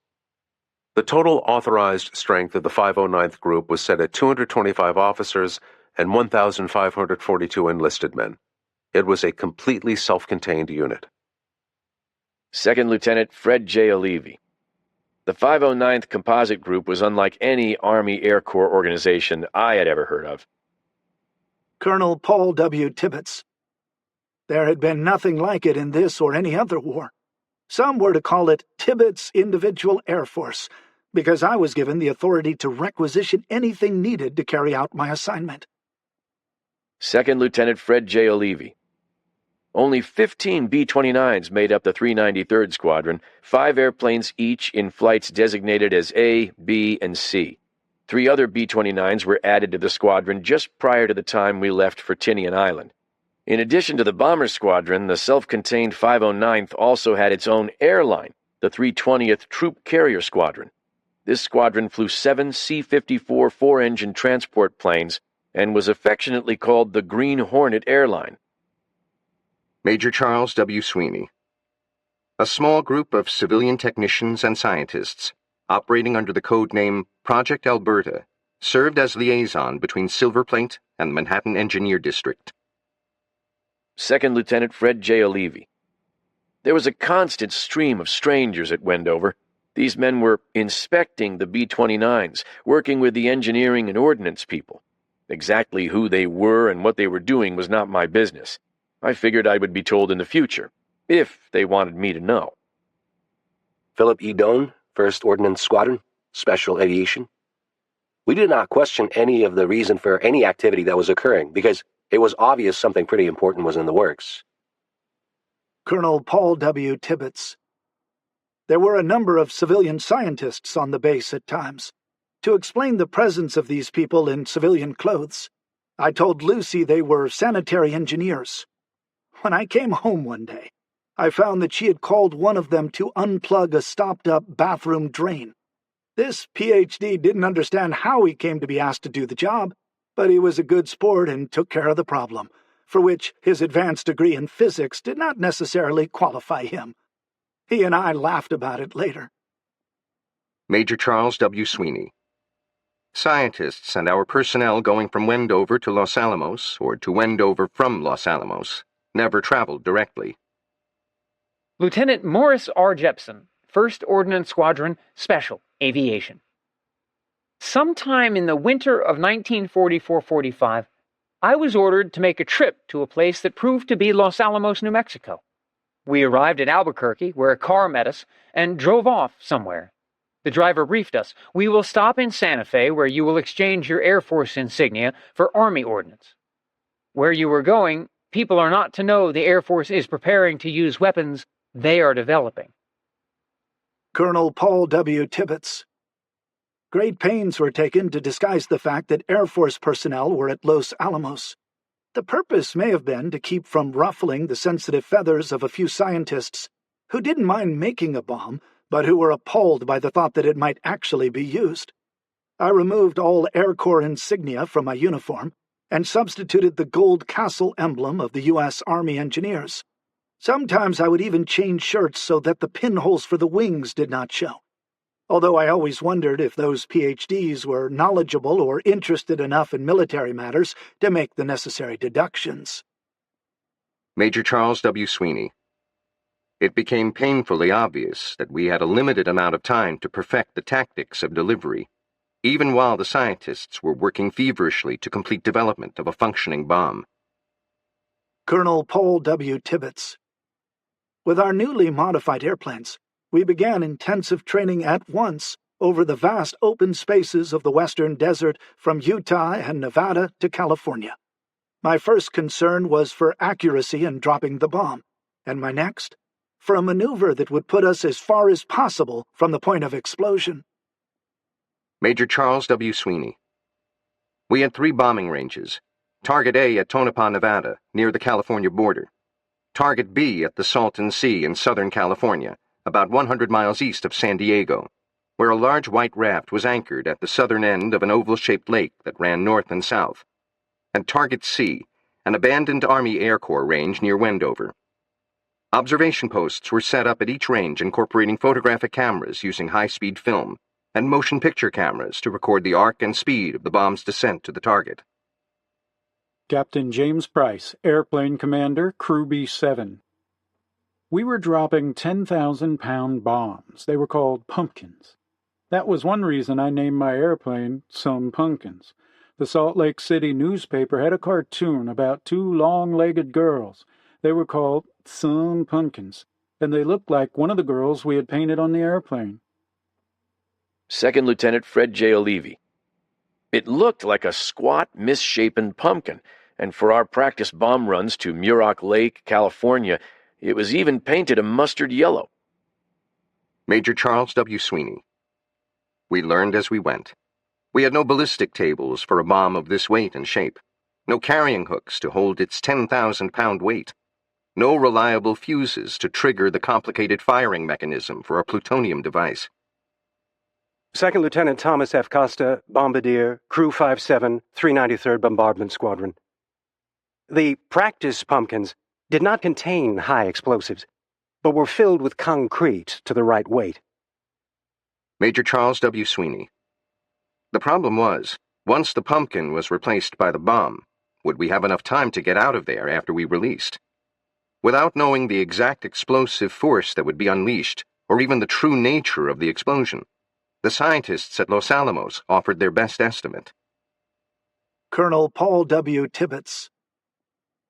The total authorized strength of the 509th Group was set at 225 officers and 1,542 enlisted men. It was a completely self-contained unit. Second Lieutenant Fred J. O'Leary. The 509th Composite Group was unlike any Army Air Corps organization I had ever heard of. Colonel Paul W. Tibbets. There had been nothing like it in this or any other war. Some were to call it Tibbets' Individual Air Force, because I was given the authority to requisition anything needed to carry out my assignment. Second Lieutenant Fred J. O'Leary. Only 15 B-29s made up the 393rd Squadron, 5 airplanes each in flights designated as A, B, and C. 3 other B-29s were added to the squadron just prior to the time we left for Tinian Island. In addition to the bomber squadron, the self-contained 509th also had its own airline, the 320th Troop Carrier Squadron. This squadron flew 7 C-54 four-engine transport planes and was affectionately called the Green Hornet Airline. Major Charles W. Sweeney. A small group of civilian technicians and scientists, operating under the code name Project Alberta, served as liaison between Silver Plate and the Manhattan Engineer District. Second Lieutenant Fred J. O'Leary. There was a constant stream of strangers at Wendover. These men were inspecting the B-29s, working with the engineering and ordnance people. Exactly who they were and what they were doing was not my business. I figured I would be told in the future, if they wanted me to know. Philip E. Doan, 1st Ordnance Squadron, Special Aviation. We did not question any of the reason for any activity that was occurring, because it was obvious something pretty important was in the works. Colonel Paul W. Tibbets. There were a number of civilian scientists on the base at times. To explain the presence of these people in civilian clothes, I told Lucy they were sanitary engineers. When I came home one day, I found that she had called one of them to unplug a stopped-up bathroom drain. This PhD didn't understand how he came to be asked to do the job, but he was a good sport and took care of the problem, for which his advanced degree in physics did not necessarily qualify him. He and I laughed about it later. Major Charles W. Sweeney. Scientists and our personnel going from Wendover to Los Alamos, or to Wendover from Los Alamos, never traveled directly. Lieutenant Morris R. Jepson, 1st Ordnance Squadron, Special Aviation. Sometime in the winter of 1944-45, I was ordered to make a trip to a place that proved to be Los Alamos, New Mexico. We arrived at Albuquerque, where a car met us, and drove off somewhere. The driver briefed us, "We will stop in Santa Fe, where you will exchange your Air Force insignia for Army ordnance. Where you are going, people are not to know the Air Force is preparing to use weapons they are developing." Colonel Paul W. Tibbets. Great pains were taken to disguise the fact that Air Force personnel were at Los Alamos. The purpose may have been to keep from ruffling the sensitive feathers of a few scientists who didn't mind making a bomb, but who were appalled by the thought that it might actually be used. I removed all Air Corps insignia from my uniform and substituted the gold castle emblem of the U.S. Army Engineers. Sometimes I would even change shirts so that the pinholes for the wings did not show. Although I always wondered if those PhDs were knowledgeable or interested enough in military matters to make the necessary deductions. Major Charles W. Sweeney. It became painfully obvious that we had a limited amount of time to perfect the tactics of delivery, even while the scientists were working feverishly to complete development of a functioning bomb. Colonel Paul W. Tibbets. With our newly modified airplanes, we began intensive training at once over the vast open spaces of the western desert from Utah and Nevada to California. My first concern was for accuracy in dropping the bomb, and my next, for a maneuver that would put us as far as possible from the point of explosion. Major Charles W. Sweeney. We had 3 bombing ranges. Target A at Tonopah, Nevada, near the California border. Target B at the Salton Sea in Southern California, about 100 miles east of San Diego, where a large white raft was anchored at the southern end of an oval-shaped lake that ran north and south. And Target C, an abandoned Army Air Corps range near Wendover. Observation posts were set up at each range incorporating photographic cameras using high-speed film and motion picture cameras to record the arc and speed of the bomb's descent to the target. Captain James Price, Airplane Commander, Crew B-7. We were dropping 10,000-pound bombs. They were called pumpkins. That was one reason I named my airplane Some Pumpkins. The Salt Lake City newspaper had a cartoon about 2 long-legged girls. They were called Some Pumpkins, and they looked like one of the girls we had painted on the airplane. 2nd Lieutenant Fred J. O'Leary. It looked like a squat, misshapen pumpkin, and for our practice bomb runs to Muroc Lake, California, it was even painted a mustard yellow. Major Charles W. Sweeney. We learned as we went. We had no ballistic tables for a bomb of this weight and shape, no carrying hooks to hold its 10,000-pound weight, no reliable fuses to trigger the complicated firing mechanism for a plutonium device. 2nd Lieutenant Thomas F. Costa, Bombardier, Crew 57, 393rd Bombardment Squadron. The practice pumpkins did not contain high explosives, but were filled with concrete to the right weight. Major Charles W. Sweeney. The problem was, once the pumpkin was replaced by the bomb, would we have enough time to get out of there after we released? Without knowing the exact explosive force that would be unleashed, or even the true nature of the explosion, the scientists at Los Alamos offered their best estimate. Colonel Paul W. Tibbets.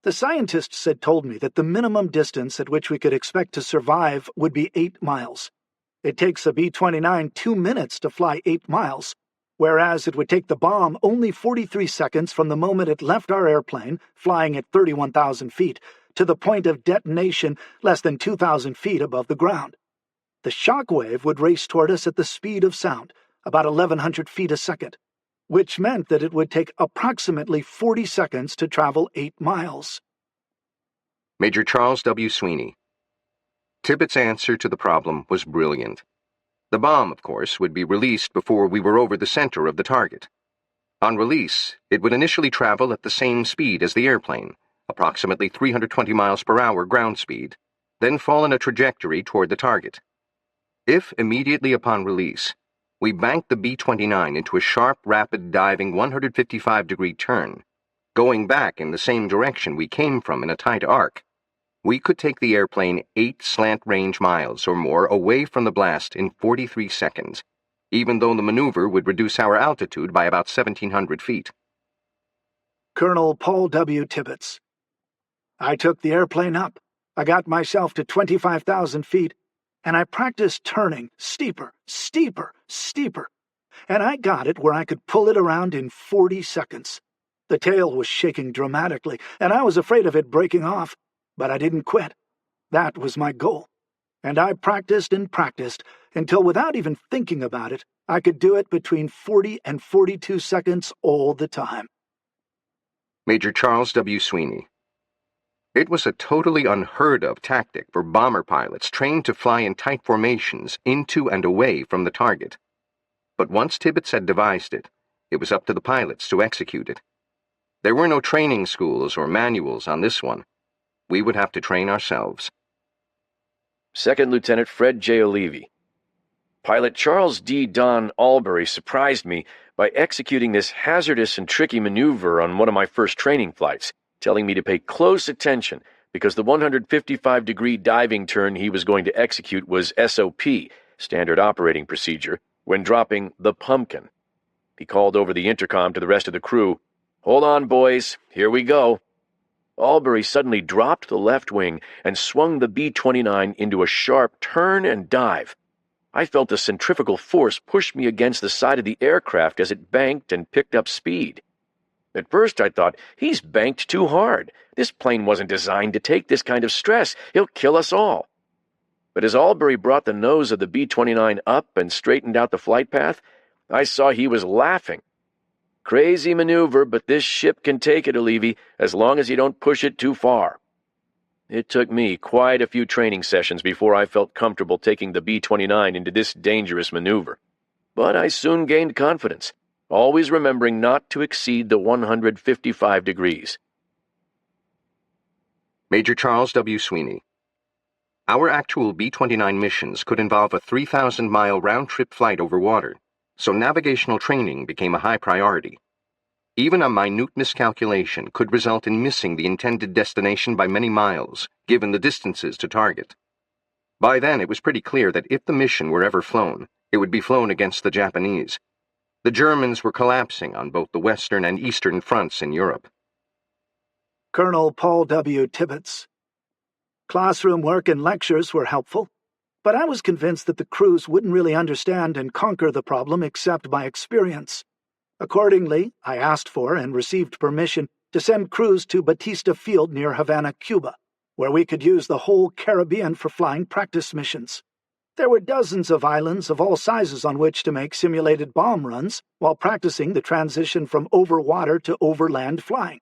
The scientists had told me that the minimum distance at which we could expect to survive would be 8 miles. It takes a B-29 2 minutes to fly 8 miles, whereas it would take the bomb only 43 seconds from the moment it left our airplane, flying at 31,000 feet, to the point of detonation less than 2,000 feet above the ground. The shock wave would race toward us at the speed of sound, about 1,100 feet a second, which meant that it would take approximately 40 seconds to travel 8 miles. Major Charles W. Sweeney. Tibbetts' answer to the problem was brilliant. The bomb, of course, would be released before we were over the center of the target. On release, it would initially travel at the same speed as the airplane, approximately 320 miles per hour ground speed, then fall in a trajectory toward the target. If, immediately upon release, we banked the B-29 into a sharp, rapid, diving 155-degree turn, going back in the same direction we came from in a tight arc, we could take the airplane 8 slant-range miles or more away from the blast in 43 seconds, even though the maneuver would reduce our altitude by about 1,700 feet. Colonel Paul W. Tibbetts. I took the airplane up. I got myself to 25,000 feet, and I practiced turning steeper, steeper, steeper, and I got it where I could pull it around in 40 seconds. The tail was shaking dramatically, and I was afraid of it breaking off, but I didn't quit. That was my goal. And I practiced and practiced until, without even thinking about it, I could do it between 40 and 42 seconds all the time. Major Charles W. Sweeney. It was a totally unheard-of tactic for bomber pilots trained to fly in tight formations into and away from the target. But once Tibbetts had devised it, it was up to the pilots to execute it. There were no training schools or manuals on this one. We would have to train ourselves. Second Lieutenant Fred J. O'Leary. Pilot Charles D. Don Albury surprised me by executing this hazardous and tricky maneuver on one of my first training flights, telling me to pay close attention because the 155-degree diving turn he was going to execute was SOP, Standard Operating Procedure, when dropping the pumpkin. He called over the intercom to the rest of the crew, "Hold on, boys, here we go." Albury suddenly dropped the left wing and swung the B-29 into a sharp turn and dive. I felt a centrifugal force push me against the side of the aircraft as it banked and picked up speed. At first I thought, he's banked too hard. This plane wasn't designed to take this kind of stress. He'll kill us all. But as Albury brought the nose of the B-29 up and straightened out the flight path, I saw he was laughing. Crazy maneuver, but this ship can take it, O'Leary, as long as you don't push it too far. It took me quite a few training sessions before I felt comfortable taking the B-29 into this dangerous maneuver. But I soon gained confidence, always remembering not to exceed the 155 degrees. Major Charles W. Sweeney. Our actual B-29 missions could involve a 3,000-mile round-trip flight over water, so navigational training became a high priority. Even a minute miscalculation could result in missing the intended destination by many miles, given the distances to target. By then, it was pretty clear that if the mission were ever flown, it would be flown against the Japanese. The Germans were collapsing on both the western and eastern fronts in Europe. Colonel Paul W. Tibbetts. Classroom work and lectures were helpful, but I was convinced that the crews wouldn't really understand and conquer the problem except by experience. Accordingly, I asked for and received permission to send crews to Batista Field near Havana, Cuba, where we could use the whole Caribbean for flying practice missions. There were dozens of islands of all sizes on which to make simulated bomb runs while practicing the transition from over-water to overland flying.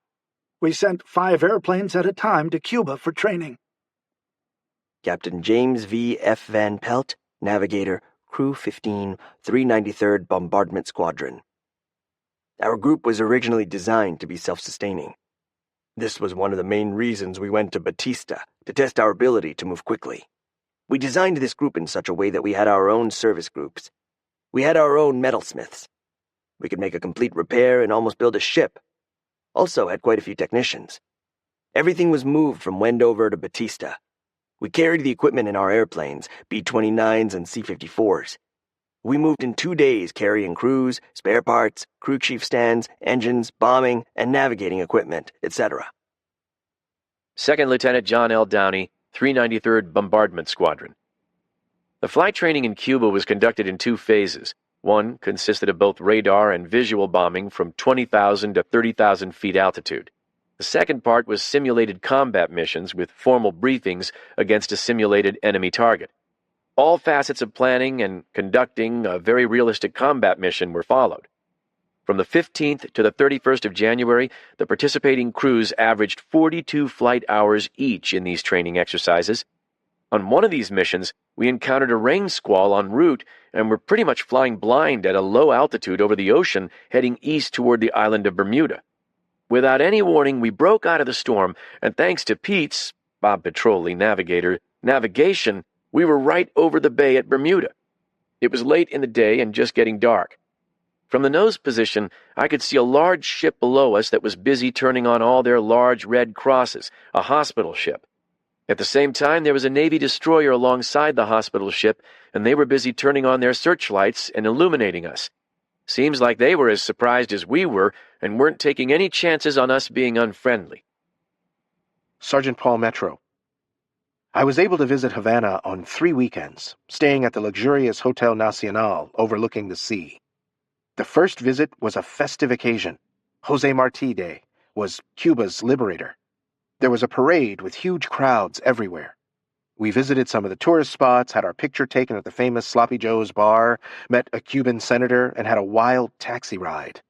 We sent 5 airplanes at a time to Cuba for training. Captain James V. F. Van Pelt, Navigator, Crew 15, 393rd Bombardment Squadron. Our group was originally designed to be self-sustaining. This was one of the main reasons we went to Batista, to test our ability to move quickly. We designed this group in such a way that we had our own service groups. We had our own metalsmiths. We could make a complete repair and almost build a ship. Also had quite a few technicians. Everything was moved from Wendover to Batista. We carried the equipment in our airplanes, B-29s and C-54s. We moved in 2 days carrying crews, spare parts, crew chief stands, engines, bombing, and navigating equipment, etc. Second Lieutenant John L. Downey, 393rd Bombardment Squadron. The flight training in Cuba was conducted in 2 phases. One consisted of both radar and visual bombing from 20,000 to 30,000 feet altitude. The second part was simulated combat missions with formal briefings against a simulated enemy target. All facets of planning and conducting a very realistic combat mission were followed. From the 15th to the 31st of January, the participating crews averaged 42 flight hours each in these training exercises. On one of these missions, we encountered a rain squall en route and were pretty much flying blind at a low altitude over the ocean, heading east toward the island of Bermuda. Without any warning, we broke out of the storm, and thanks to Pete's, Bob Petroli, navigator, navigation, we were right over the bay at Bermuda. It was late in the day and just getting dark. From the nose position, I could see a large ship below us that was busy turning on all their large red crosses, a hospital ship. At the same time, there was a Navy destroyer alongside the hospital ship, and they were busy turning on their searchlights and illuminating us. Seems like they were as surprised as we were and weren't taking any chances on us being unfriendly. Sergeant Paul Metro. I was able to visit Havana on 3 weekends, staying at the luxurious Hotel Nacional overlooking the sea. The first visit was a festive occasion. Jose Marti Day was Cuba's liberator. There was a parade with huge crowds everywhere. We visited some of the tourist spots, had our picture taken at the famous Sloppy Joe's bar, met a Cuban senator, and had a wild taxi ride.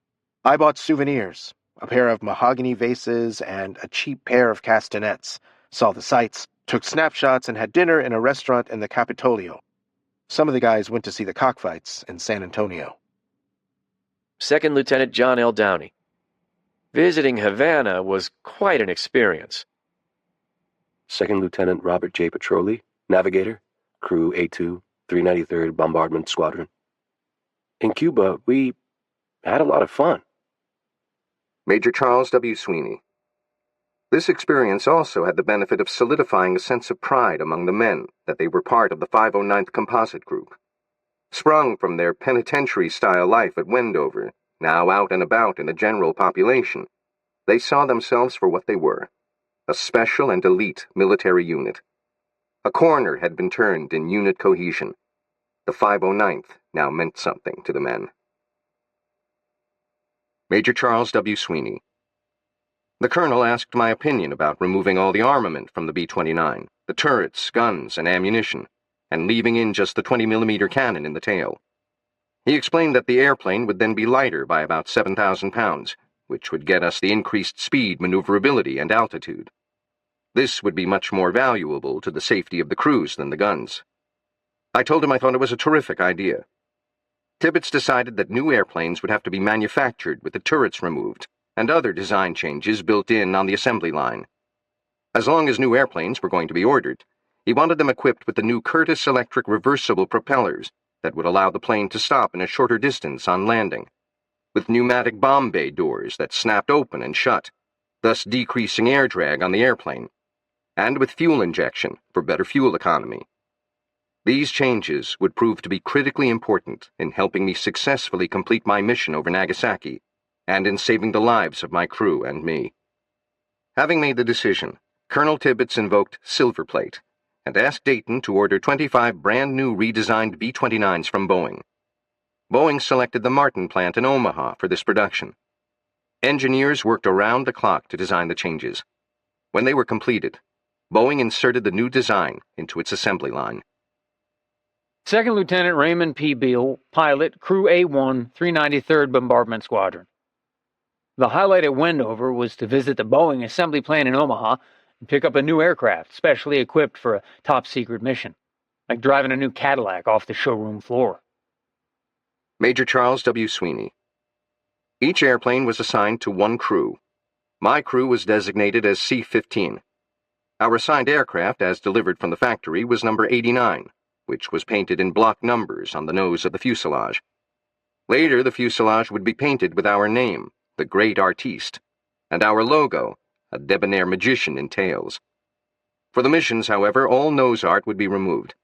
I bought souvenirs, a pair of mahogany vases and a cheap pair of castanets, saw the sights, took snapshots, and had dinner in a restaurant in the Capitolio. Some of the guys went to see the cockfights in San Antonio. Second Lieutenant John L. Downey. Visiting Havana was quite an experience. Second Lieutenant Robert J. Petroli, navigator, crew A2, 393rd Bombardment Squadron. In Cuba, we had a lot of fun. Major Charles W. Sweeney. This experience also had the benefit of solidifying a sense of pride among the men that they were part of the 509th Composite Group. Sprung from their penitentiary-style life at Wendover, now out and about in the general population, they saw themselves for what they were, a special and elite military unit. A corner had been turned in unit cohesion. The 509th now meant something to the men. Major Charles W. Sweeney. The colonel asked my opinion about removing all the armament from the B-29, the turrets, guns, and ammunition, and leaving in just the 20mm cannon in the tail. He explained that the airplane would then be lighter by about 7,000 pounds, which would get us the increased speed, maneuverability, and altitude. This would be much more valuable to the safety of the crews than the guns. I told him I thought it was a terrific idea. Tibbets decided that new airplanes would have to be manufactured with the turrets removed, and other design changes built in on the assembly line. As long as new airplanes were going to be ordered, he wanted them equipped with the new Curtiss electric reversible propellers that would allow the plane to stop in a shorter distance on landing, with pneumatic bomb bay doors that snapped open and shut, thus decreasing air drag on the airplane, and with fuel injection for better fuel economy. These changes would prove to be critically important in helping me successfully complete my mission over Nagasaki, and in saving the lives of my crew and me. Having made the decision, Colonel Tibbets invoked Silver Plate and asked Dayton to order 25 brand-new redesigned B-29s from Boeing. Boeing selected the Martin plant in Omaha for this production. Engineers worked around the clock to design the changes. When they were completed, Boeing inserted the new design into its assembly line. Second Lieutenant Raymond P. Beale, pilot, Crew A1, 393rd Bombardment Squadron. The highlight at Wendover was to visit the Boeing assembly plant in Omaha and pick up a new aircraft specially equipped for a top-secret mission, like driving a new Cadillac off the showroom floor. Major Charles W. Sweeney. Each airplane was assigned to one crew. My crew was designated as C-15. Our assigned aircraft, as delivered from the factory, was number 89, which was painted in block numbers on the nose of the fuselage. Later, the fuselage would be painted with our name, the Great Artiste, and our logo, a debonair magician in tails. For the missions, however, all nose art would be removed.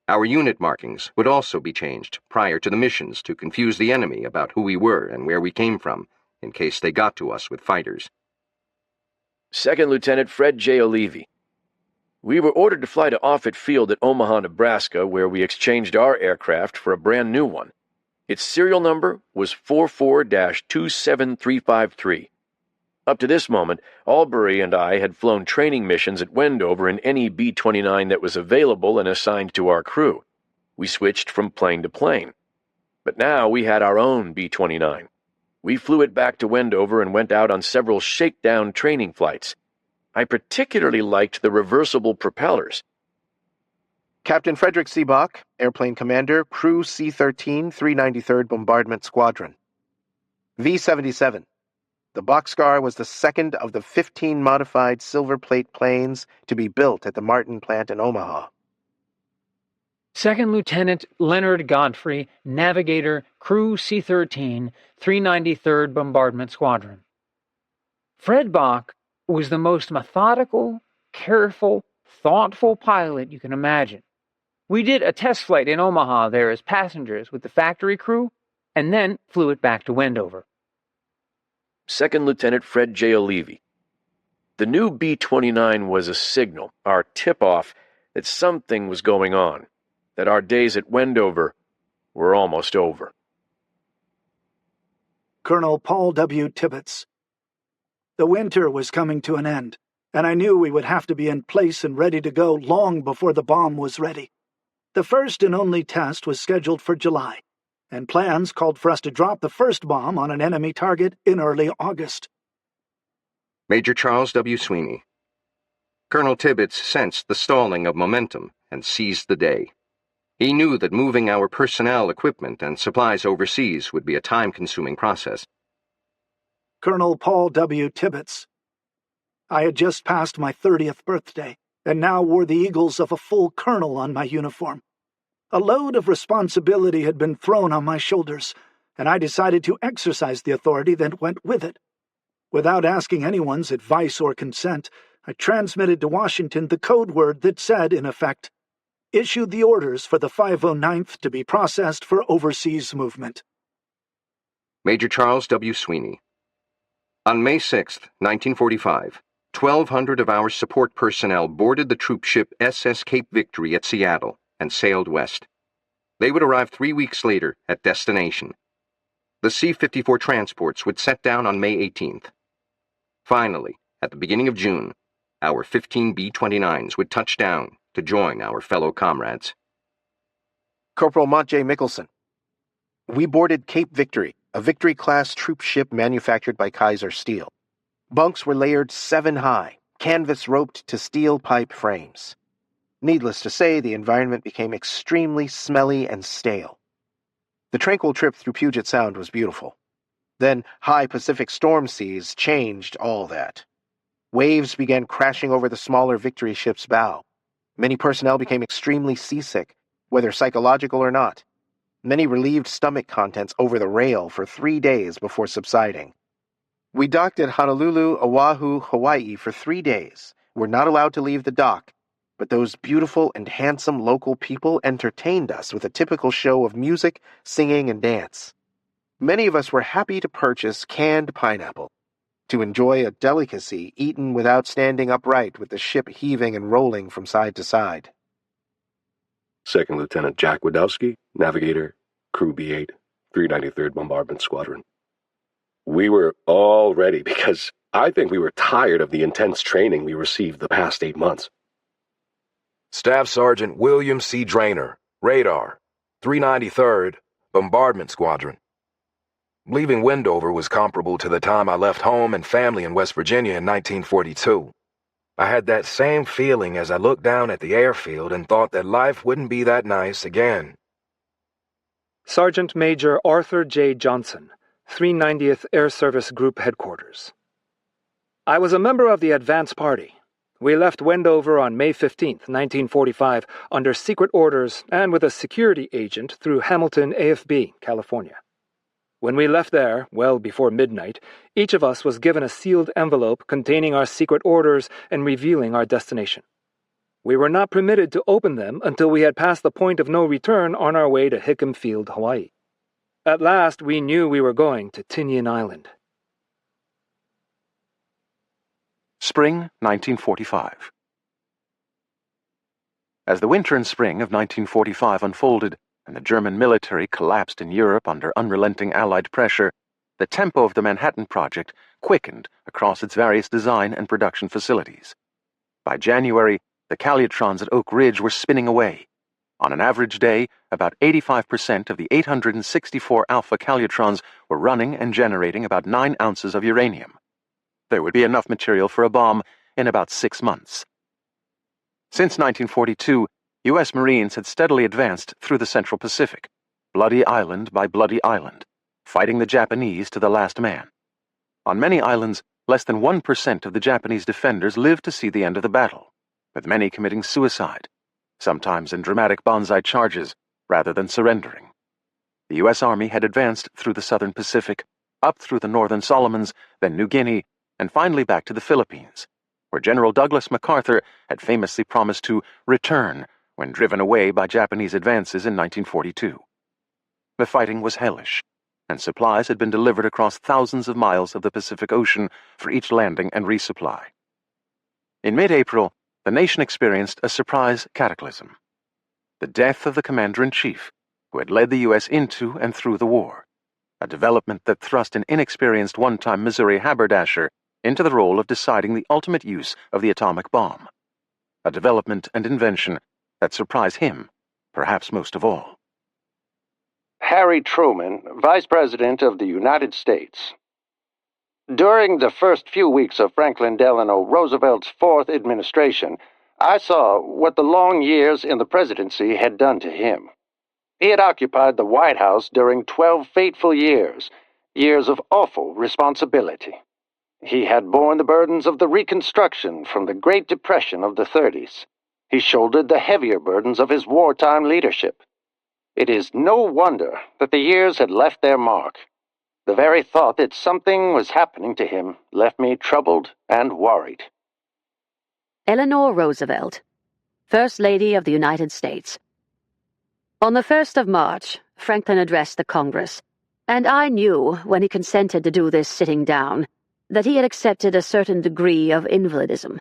Our unit markings would also be changed prior to the missions to confuse the enemy about who we were and where we came from, in case they got to us with fighters. Second Lieutenant Fred J. O'Leary. We were ordered to fly to Offutt Field at Omaha, Nebraska, where we exchanged our aircraft for a brand new one. Its serial number was 44-27353. Up to this moment, Albury and I had flown training missions at Wendover in any B-29 that was available and assigned to our crew. We switched from plane to plane. But now we had our own B-29. We flew it back to Wendover and went out on several shakedown training flights. I particularly liked the reversible propellers. Captain Frederick C. Bach, Airplane Commander, Crew C-13, 393rd Bombardment Squadron. V-77. The Boxcar was the second of the 15 modified silver plate planes to be built at the Martin plant in Omaha. Second Lieutenant Leonard Godfrey, Navigator, Crew C-13, 393rd Bombardment Squadron. Fred Bach was the most methodical, careful, thoughtful pilot you can imagine. We did a test flight in Omaha there as passengers with the factory crew, and then flew it back to Wendover. Second Lieutenant Fred J. O'Leary. The new B-29 was a signal, our tip-off, that something was going on, that our days at Wendover were almost over. Colonel Paul W. Tibbets. The winter was coming to an end, and I knew we would have to be in place and ready to go long before the bomb was ready. The first and only test was scheduled for July, and plans called for us to drop the first bomb on an enemy target in early August. Major Charles W. Sweeney. Colonel Tibbets sensed the stalling of momentum and seized the day. He knew that moving our personnel, equipment, and supplies overseas would be a time-consuming process. Colonel Paul W. Tibbets. I had just passed my 30th birthday, and now wore the eagles of a full colonel on my uniform. A load of responsibility had been thrown on my shoulders, and I decided to exercise the authority that went with it. Without asking anyone's advice or consent, I transmitted to Washington the code word that said, in effect, "Issue the orders for the 509th to be processed for overseas movement." Major Charles W. Sweeney. On May 6, 1945, 1,200 of our support personnel boarded the troop ship SS Cape Victory at Seattle and sailed west. They would arrive 3 weeks later at destination. The C-54 transports would set down on May 18th. Finally, at the beginning of June, our 15 B-29s would touch down to join our fellow comrades. Corporal Mont J. Mickelson. We boarded Cape Victory, a Victory-class troop ship manufactured by Kaiser Steel. Bunks were layered 7 high, canvas roped to steel pipe frames. Needless to say, the environment became extremely smelly and stale. The tranquil trip through Puget Sound was beautiful. Then high Pacific storm seas changed all that. Waves began crashing over the smaller Victory ship's bow. Many personnel became extremely seasick, whether psychological or not. Many relieved stomach contents over the rail for 3 days before subsiding. We docked at Honolulu, Oahu, Hawaii for 3 days. We're not allowed to leave the dock, but those beautiful and handsome local people entertained us with a typical show of music, singing, and dance. Many of us were happy to purchase canned pineapple, to enjoy a delicacy eaten without standing upright with the ship heaving and rolling from side to side. Second Lieutenant Jack Wadowski, Navigator, Crew B-8, 393rd Bombardment Squadron. We were all ready because I think we were tired of the intense training we received the past 8 months. Staff Sergeant William C. Drainer, Radar, 393rd Bombardment Squadron. Leaving Wendover was comparable to the time I left home and family in West Virginia in 1942. I had that same feeling as I looked down at the airfield and thought that life wouldn't be that nice again. Sergeant Major Arthur J. Johnson, 390th Air Service Group Headquarters. I was a member of the advance party. We left Wendover on May 15, 1945, under secret orders and with a security agent through Hamilton, AFB, California. When we left there, well before midnight, each of us was given a sealed envelope containing our secret orders and revealing our destination. We were not permitted to open them until we had passed the point of no return on our way to Hickam Field, Hawaii. At last, we knew we were going to Tinian Island. Spring 1945. As the winter and spring of 1945 unfolded, and the German military collapsed in Europe under unrelenting Allied pressure, the tempo of the Manhattan Project quickened across its various design and production facilities. By January, the Calutrons at Oak Ridge were spinning away. On an average day, about 85% of the 864 alpha calutrons were running and generating about 9 ounces of uranium. There would be enough material for a bomb in about 6 months. Since 1942, U.S. Marines had steadily advanced through the Central Pacific, bloody island by bloody island, fighting the Japanese to the last man. On many islands, less than 1% of the Japanese defenders lived to see the end of the battle, with many committing suicide, sometimes in dramatic banzai charges rather than surrendering. The U.S. Army had advanced through the southern Pacific, up through the northern Solomons, then New Guinea, and finally back to the Philippines, where General Douglas MacArthur had famously promised to return when driven away by Japanese advances in 1942. The fighting was hellish, and supplies had been delivered across thousands of miles of the Pacific Ocean for each landing and resupply. In mid-April, the nation experienced a surprise cataclysm: the death of the commander-in-chief, who had led the U.S. into and through the war, a development that thrust an inexperienced one-time Missouri haberdasher into the role of deciding the ultimate use of the atomic bomb, a development and invention that surprised him, perhaps most of all. Harry Truman, Vice President of the United States. During the first few weeks of Franklin Delano Roosevelt's fourth administration, I saw what the long years in the presidency had done to him. He had occupied the White House during 12 fateful years, years of awful responsibility. He had borne the burdens of the Reconstruction from the Great Depression of the 30s. He shouldered the heavier burdens of his wartime leadership. It is no wonder that the years had left their mark. The very thought that something was happening to him left me troubled and worried. Eleanor Roosevelt, First Lady of the United States. On the 1st of March, Franklin addressed the Congress, and I knew, when he consented to do this sitting down, that he had accepted a certain degree of invalidism.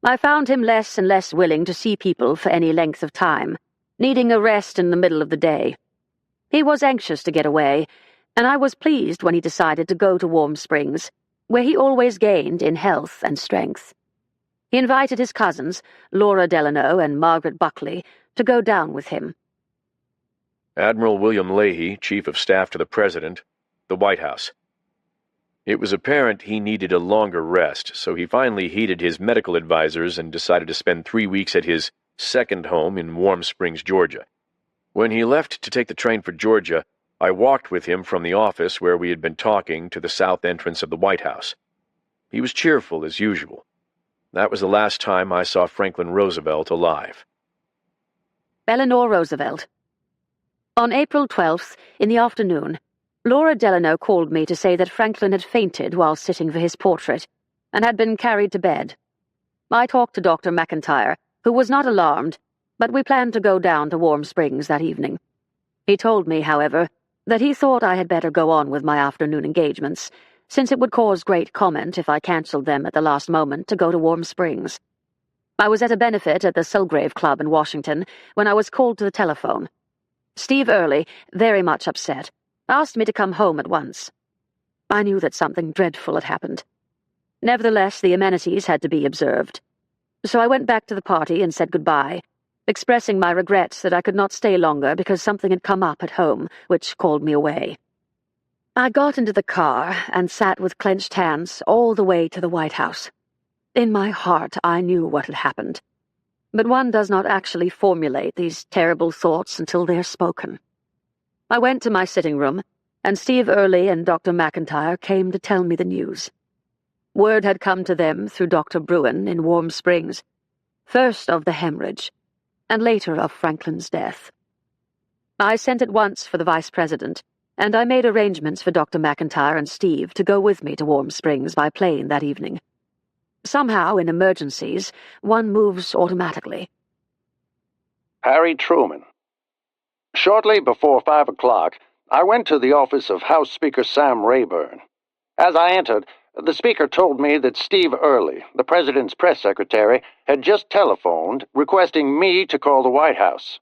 I found him less and less willing to see people for any length of time, needing a rest in the middle of the day. He was anxious to get away, and I was pleased when he decided to go to Warm Springs, where he always gained in health and strength. He invited his cousins, Laura Delano and Margaret Buckley, to go down with him. Admiral William Leahy, Chief of Staff to the President, the White House. It was apparent he needed a longer rest, so he finally heeded his medical advisors and decided to spend 3 weeks at his second home in Warm Springs, Georgia. When he left to take the train for Georgia, I walked with him from the office where we had been talking to the south entrance of the White House. He was cheerful as usual. That was the last time I saw Franklin Roosevelt alive. Eleanor Roosevelt. On April 12th, in the afternoon, Laura Delano called me to say that Franklin had fainted while sitting for his portrait and had been carried to bed. I talked to Dr. McIntyre, who was not alarmed, but we planned to go down to Warm Springs that evening. He told me, however, that he thought I had better go on with my afternoon engagements, since it would cause great comment if I cancelled them at the last moment to go to Warm Springs. I was at a benefit at the Sulgrave Club in Washington when I was called to the telephone. Steve Early, very much upset, asked me to come home at once. I knew that something dreadful had happened. Nevertheless, the amenities had to be observed. So I went back to the party and said goodbye, expressing my regrets that I could not stay longer because something had come up at home which called me away. I got into the car and sat with clenched hands all the way to the White House. In my heart, I knew what had happened. But one does not actually formulate these terrible thoughts until they are spoken. I went to my sitting room, and Steve Early and Dr. McIntyre came to tell me the news. Word had come to them through Dr. Bruin in Warm Springs, first of the hemorrhage, and later of Franklin's death. I sent at once for the Vice President, and I made arrangements for Dr. McIntyre and Steve to go with me to Warm Springs by plane that evening. Somehow, in emergencies, one moves automatically. Harry Truman. Shortly before 5 o'clock, I went to the office of House Speaker Sam Rayburn. As I entered, the Speaker told me that Steve Early, the President's press secretary, had just telephoned requesting me to call the White House.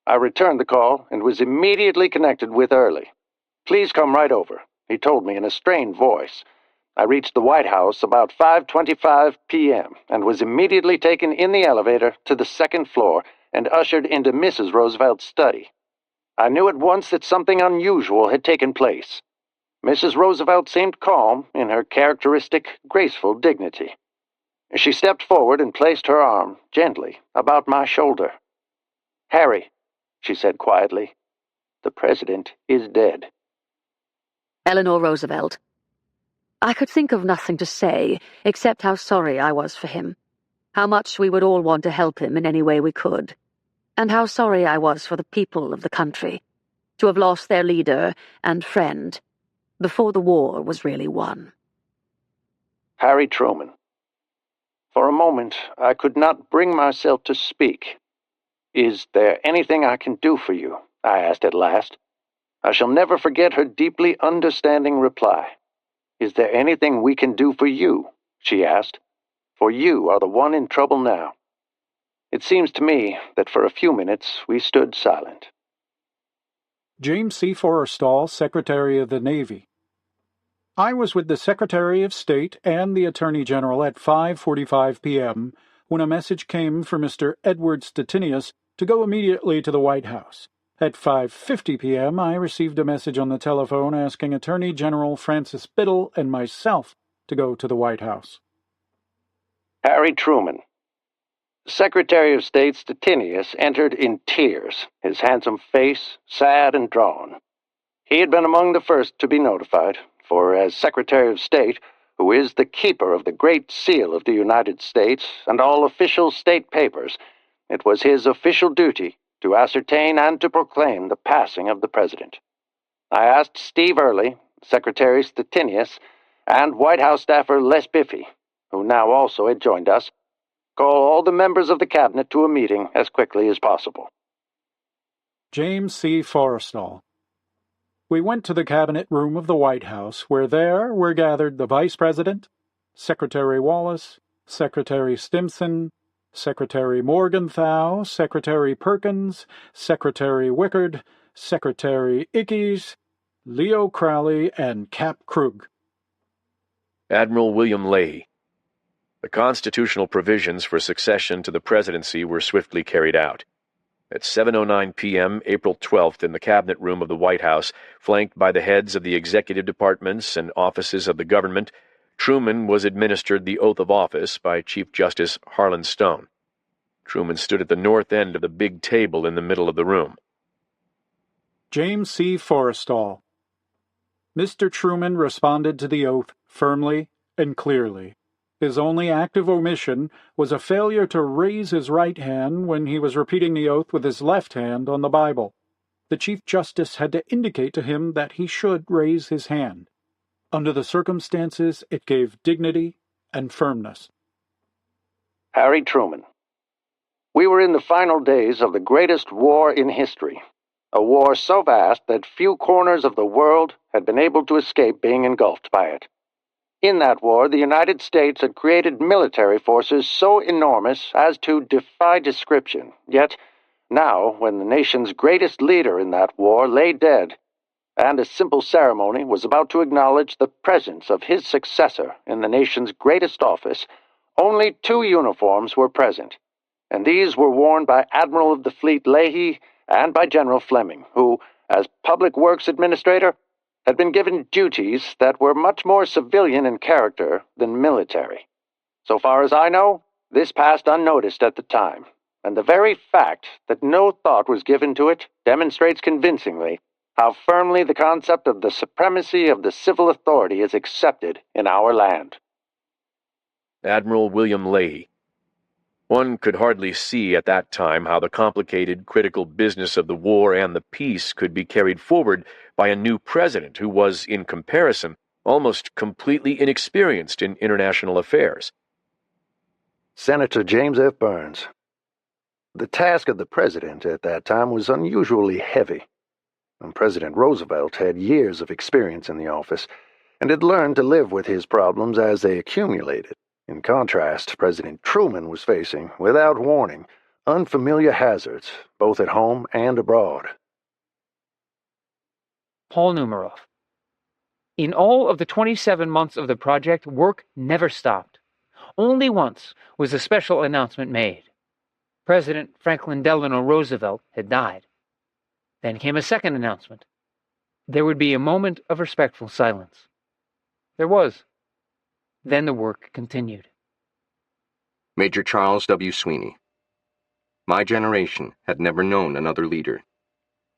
I returned the call and was immediately connected with Early. "Please come right over," he told me in a strained voice. I reached the White House about 5:25 p.m. and was immediately taken in the elevator to the second floor and ushered into Mrs. Roosevelt's study. I knew at once that something unusual had taken place. Mrs. Roosevelt seemed calm in her characteristic, graceful dignity. She stepped forward and placed her arm, gently, about my shoulder. "Harry," she said quietly, "the President is dead." Eleanor Roosevelt. I could think of nothing to say except how sorry I was for him, how much we would all want to help him in any way we could, and how sorry I was for the people of the country, to have lost their leader and friend before the war was really won. Harry Truman. For a moment, I could not bring myself to speak. "Is there anything I can do for you?" I asked at last. I shall never forget her deeply understanding reply. "Is there anything we can do for you?" she asked. "For you are the one in trouble now." It seems to me that for a few minutes we stood silent. James C. Forrestal, Secretary of the Navy. I was with the Secretary of State and the Attorney General at 5:45 p.m. when a message came for Mr. Edward Stettinius to go immediately to the White House. At 5:50 p.m., I received a message on the telephone asking Attorney General Francis Biddle and myself to go to the White House. Harry Truman. Secretary of State Stettinius entered in tears, his handsome face sad and drawn. He had been among the first to be notified, for as Secretary of State, who is the keeper of the Great Seal of the United States and all official state papers, it was his official duty to ascertain and to proclaim the passing of the President. I asked Steve Early, Secretary Stettinius, and White House staffer Les Biffy, who now also had joined us, call all the members of the Cabinet to a meeting as quickly as possible. James C. Forrestal. We went to the Cabinet Room of the White House, where there were gathered the Vice President, Secretary Wallace, Secretary Stimson, Secretary Morgenthau, Secretary Perkins, Secretary Wickard, Secretary Ickes, Leo Crowley, and Cap Krug. Admiral William Leahy. The constitutional provisions for succession to the presidency were swiftly carried out. At 7:09 p.m., April 12th, in the Cabinet Room of the White House, flanked by the heads of the executive departments and offices of the government, Truman was administered the oath of office by Chief Justice Harlan Stone. Truman stood at the north end of the big table in the middle of the room. James C. Forrestal. Mr. Truman responded to the oath firmly and clearly. His only act of omission was a failure to raise his right hand when he was repeating the oath with his left hand on the Bible. The Chief Justice had to indicate to him that he should raise his hand. Under the circumstances, it gave dignity and firmness. Harry Truman. We were in the final days of the greatest war in history, a war so vast that few corners of the world had been able to escape being engulfed by it. In that war, the United States had created military forces so enormous as to defy description. Yet, now, when the nation's greatest leader in that war lay dead, and a simple ceremony was about to acknowledge the presence of his successor in the nation's greatest office, only 2 uniforms were present, and these were worn by Admiral of the Fleet Leahy and by General Fleming, who, as Public Works Administrator, had been given duties that were much more civilian in character than military. So far as I know, this passed unnoticed at the time, and the very fact that no thought was given to it demonstrates convincingly how firmly the concept of the supremacy of the civil authority is accepted in our land. Admiral William Leahy. One could hardly see at that time how the complicated, critical business of the war and the peace could be carried forward by a new president who was, in comparison, almost completely inexperienced in international affairs. Senator James F. Burns. The task of the president at that time was unusually heavy. And President Roosevelt had years of experience in the office and had learned to live with his problems as they accumulated. In contrast, President Truman was facing, without warning, unfamiliar hazards, both at home and abroad. Paul Numeroff. In all of the 27 months of the project, work never stopped. Only once was a special announcement made. President Franklin Delano Roosevelt had died. Then came a second announcement. There would be a moment of respectful silence. There was. Then the work continued. Major Charles W. Sweeney. My generation had never known another leader.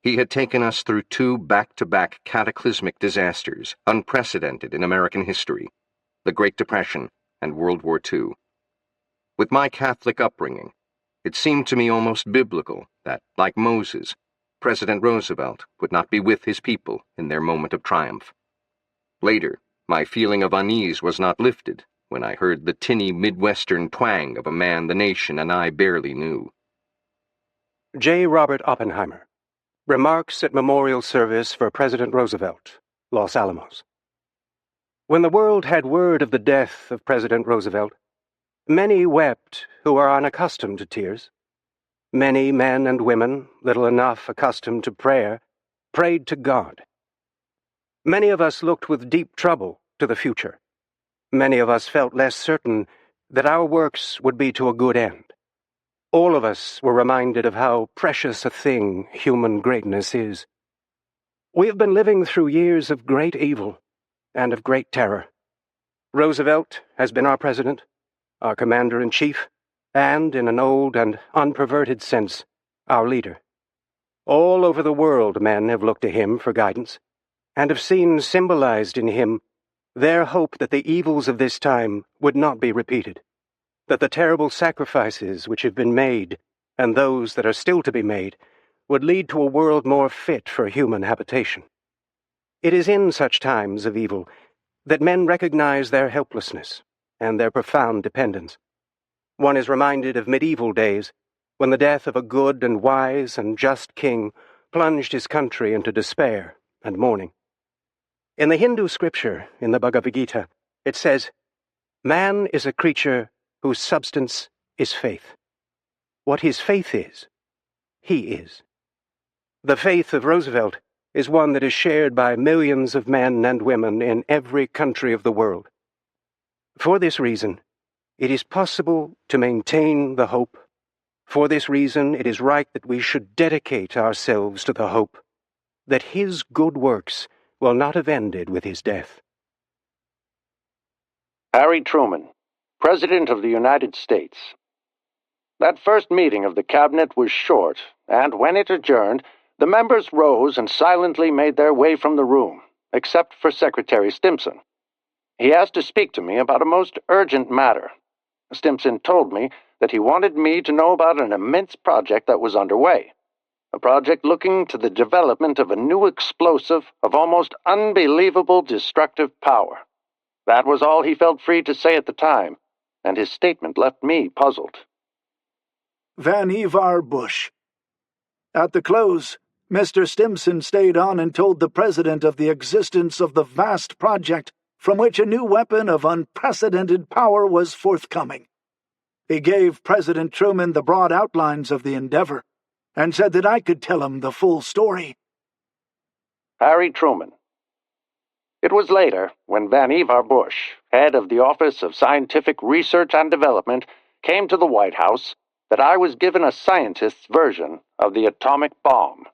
He had taken us through two back-to-back cataclysmic disasters, unprecedented in American history, the Great Depression and World War II. With my Catholic upbringing, it seemed to me almost biblical that, like Moses, President Roosevelt would not be with his people in their moment of triumph. Later, my feeling of unease was not lifted when I heard the tinny Midwestern twang of a man the nation and I barely knew. J. Robert Oppenheimer. Remarks at Memorial Service for President Roosevelt, Los Alamos. When the world had word of the death of President Roosevelt, many wept who are unaccustomed to tears. Many men and women, little enough accustomed to prayer, prayed to God. Many of us looked with deep trouble to the future. Many of us felt less certain that our works would be to a good end. All of us were reminded of how precious a thing human greatness is. We have been living through years of great evil and of great terror. Roosevelt has been our president, our commander-in-chief, and, in an old and unperverted sense, our leader. All over the world men have looked to him for guidance, and have seen symbolized in him their hope that the evils of this time would not be repeated, that the terrible sacrifices which have been made, and those that are still to be made, would lead to a world more fit for human habitation. It is in such times of evil that men recognize their helplessness and their profound dependence. One is reminded of medieval days, when the death of a good and wise and just king plunged his country into despair and mourning. In the Hindu scripture, in the Bhagavad Gita, it says, "Man is a creature whose substance is faith. What his faith is, he is." The faith of Roosevelt is one that is shared by millions of men and women in every country of the world. For this reason, it is possible to maintain the hope. For this reason, it is right that we should dedicate ourselves to the hope that his good works will not have ended with his death. Harry Truman, President of the United States. That first meeting of the Cabinet was short, and when it adjourned, the members rose and silently made their way from the room, except for Secretary Stimson. He asked to speak to me about a most urgent matter. Stimson told me that he wanted me to know about an immense project that was underway, a project looking to the development of a new explosive of almost unbelievable destructive power. That was all he felt free to say at the time, and his statement left me puzzled. Vannevar Bush. At the close, Mr. Stimson stayed on and told the President of the existence of the vast project from which a new weapon of unprecedented power was forthcoming. He gave President Truman the broad outlines of the endeavor, and said that I could tell him the full story. Harry Truman. It was later, when Vannevar Bush, head of the Office of Scientific Research and Development, came to the White House, that I was given a scientist's version of the atomic bomb.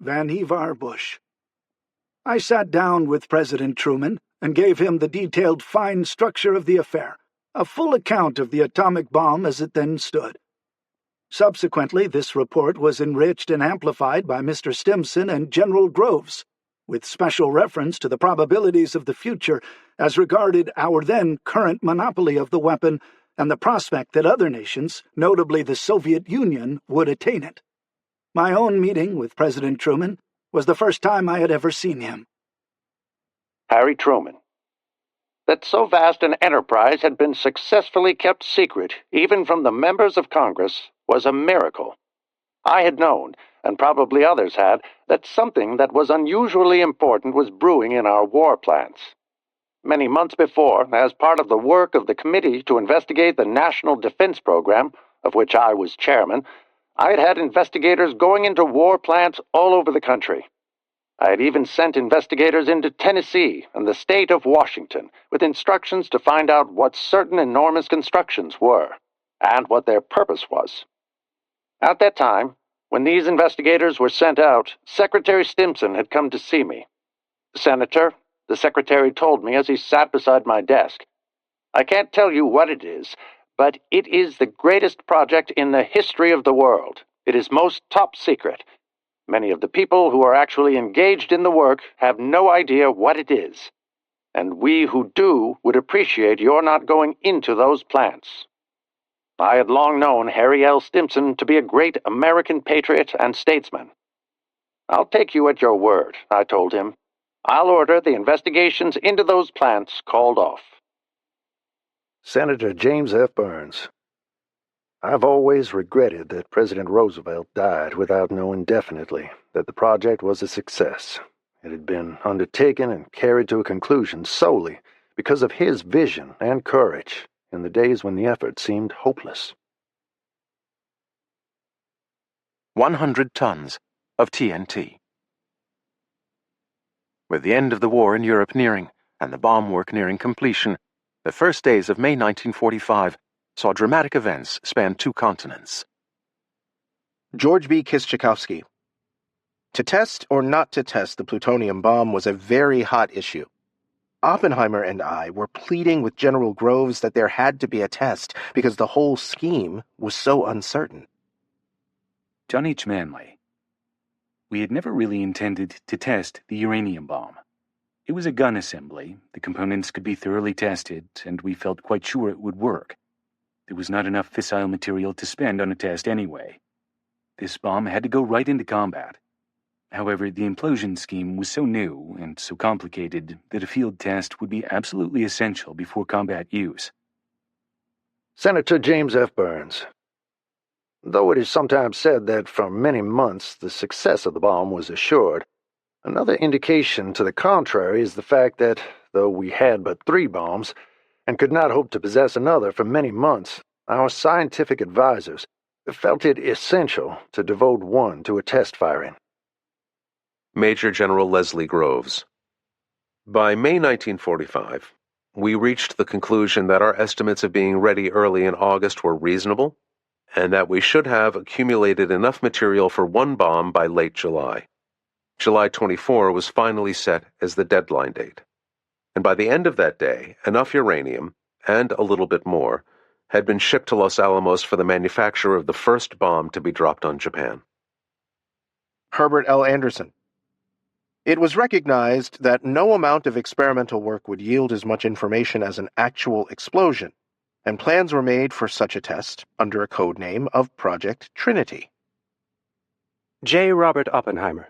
Vannevar Bush. I sat down with President Truman and gave him the detailed fine structure of the affair, a full account of the atomic bomb as it then stood. Subsequently, this report was enriched and amplified by Mr. Stimson and General Groves, with special reference to the probabilities of the future as regarded our then current monopoly of the weapon and the prospect that other nations, notably the Soviet Union, would attain it. My own meeting with President Truman was the first time I had ever seen him. Harry Truman. That so vast an enterprise had been successfully kept secret, even from the members of Congress, was a miracle. I had known, and probably others had, that something that was unusually important was brewing in our war plans. Many months before, as part of the work of the committee to investigate the National Defense Program, of which I was chairman, I had had investigators going into war plants all over the country. I had even sent investigators into Tennessee and the state of Washington with instructions to find out what certain enormous constructions were. and what their purpose was. At that time, when these investigators were sent out, Secretary Stimson had come to see me. "Senator," the secretary told me as he sat beside my desk, "I can't tell you what it is, but it is the greatest project in the history of the world. It is most top secret. Many of the people who are actually engaged in the work have no idea what it is. And we who do would appreciate your not going into those plants." I had long known Harry L. Stimson to be a great American patriot and statesman. "I'll take you at your word," I told him. "I'll order the investigations into those plants called off." Senator James F. Burns. I've always regretted that President Roosevelt died without knowing definitely that the project was a success. It had been undertaken and carried to a conclusion solely because of his vision and courage in the days when the effort seemed hopeless. 100 tons of TNT. With the end of the war in Europe nearing and the bomb work nearing completion, the first days of May 1945 saw dramatic events span 2 continents. George B. Kiszczykowski. To test or not to test the plutonium bomb was a very hot issue. Oppenheimer and I were pleading with General Groves that there had to be a test because the whole scheme was so uncertain. John H. Manley. We had never really intended to test the uranium bomb. It was a gun assembly, the components could be thoroughly tested, and we felt quite sure it would work. There was not enough fissile material to spend on a test anyway. This bomb had to go right into combat. However, the implosion scheme was so new and so complicated that a field test would be absolutely essential before combat use. Senator James F. Burns. Though it is sometimes said that for many months the success of the bomb was assured, another indication to the contrary is the fact that, though we had but 3 bombs, and could not hope to possess another for many months, our scientific advisors felt it essential to devote one to a test firing. Major General Leslie Groves. By May 1945, we reached the conclusion that our estimates of being ready early in August were reasonable, and that we should have accumulated enough material for 1 bomb by late July. July 24 was finally set as the deadline date, and by the end of that day, enough uranium, and a little bit more, had been shipped to Los Alamos for the manufacture of the first bomb to be dropped on Japan. Herbert L. Anderson. It was recognized that no amount of experimental work would yield as much information as an actual explosion, and plans were made for such a test under a code name of Project Trinity. J. Robert Oppenheimer.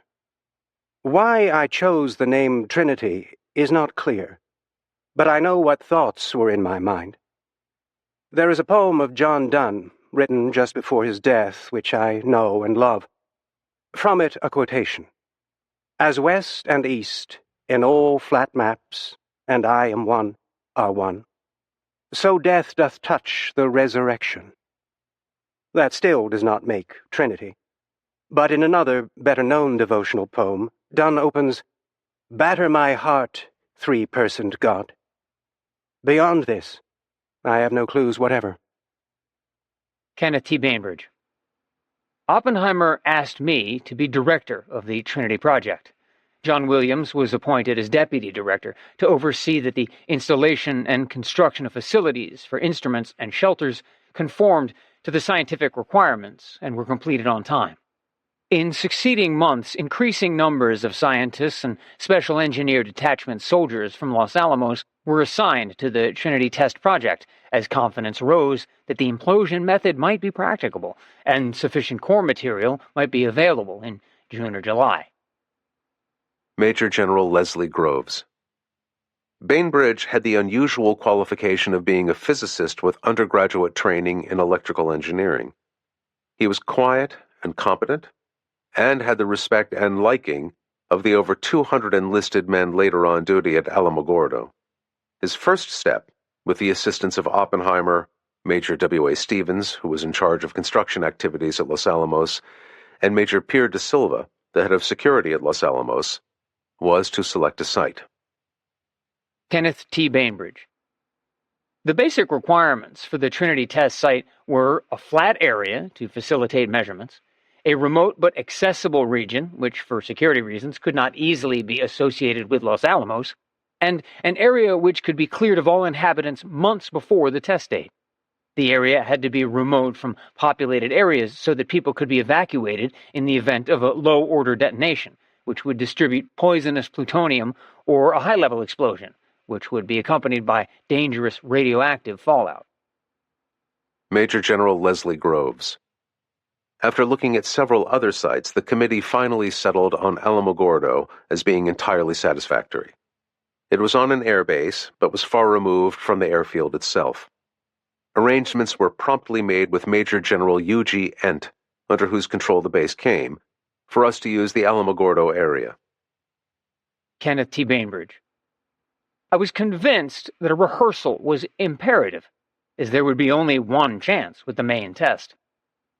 Why I chose the name Trinity is not clear, but I know what thoughts were in my mind. There is a poem of John Donne, written just before his death, which I know and love. From it a quotation. "As west and east, in all flat maps, and I am one, are one, so death doth touch the resurrection." That still does not make Trinity. But in another, better-known devotional poem, Donne opens, "Batter my heart, 3-personed God." Beyond this, I have no clues whatever. Kenneth T. Bainbridge. Oppenheimer asked me to be director of the Trinity Project. John Williams was appointed as deputy director to oversee that the installation and construction of facilities for instruments and shelters conformed to the scientific requirements and were completed on time. In succeeding months, increasing numbers of scientists and special engineer detachment soldiers from Los Alamos were assigned to the Trinity Test Project as confidence rose that the implosion method might be practicable and sufficient core material might be available in June or July. Major General Leslie Groves. Bainbridge had the unusual qualification of being a physicist with undergraduate training in electrical engineering. He was quiet and competent, and had the respect and liking of the over 200 enlisted men later on duty at Alamogordo. His first step, with the assistance of Oppenheimer, Major W.A. Stevens, who was in charge of construction activities at Los Alamos, and Major Pierre de Silva, the head of security at Los Alamos, was to select a site. Kenneth T. Bainbridge. The basic requirements for the Trinity test site were a flat area to facilitate measurements, a remote but accessible region, which for security reasons could not easily be associated with Los Alamos, and an area which could be cleared of all inhabitants months before the test date. The area had to be remote from populated areas so that people could be evacuated in the event of a low-order detonation, which would distribute poisonous plutonium, or a high-level explosion, which would be accompanied by dangerous radioactive fallout. Major General Leslie Groves. After looking at several other sites, the committee finally settled on Alamogordo as being entirely satisfactory. It was on an airbase, but was far removed from the airfield itself. Arrangements were promptly made with Major General U.G. Ent, under whose control the base came, for us to use the Alamogordo area. Kenneth T. Bainbridge. I was convinced that a rehearsal was imperative, as there would be only one chance with the main test.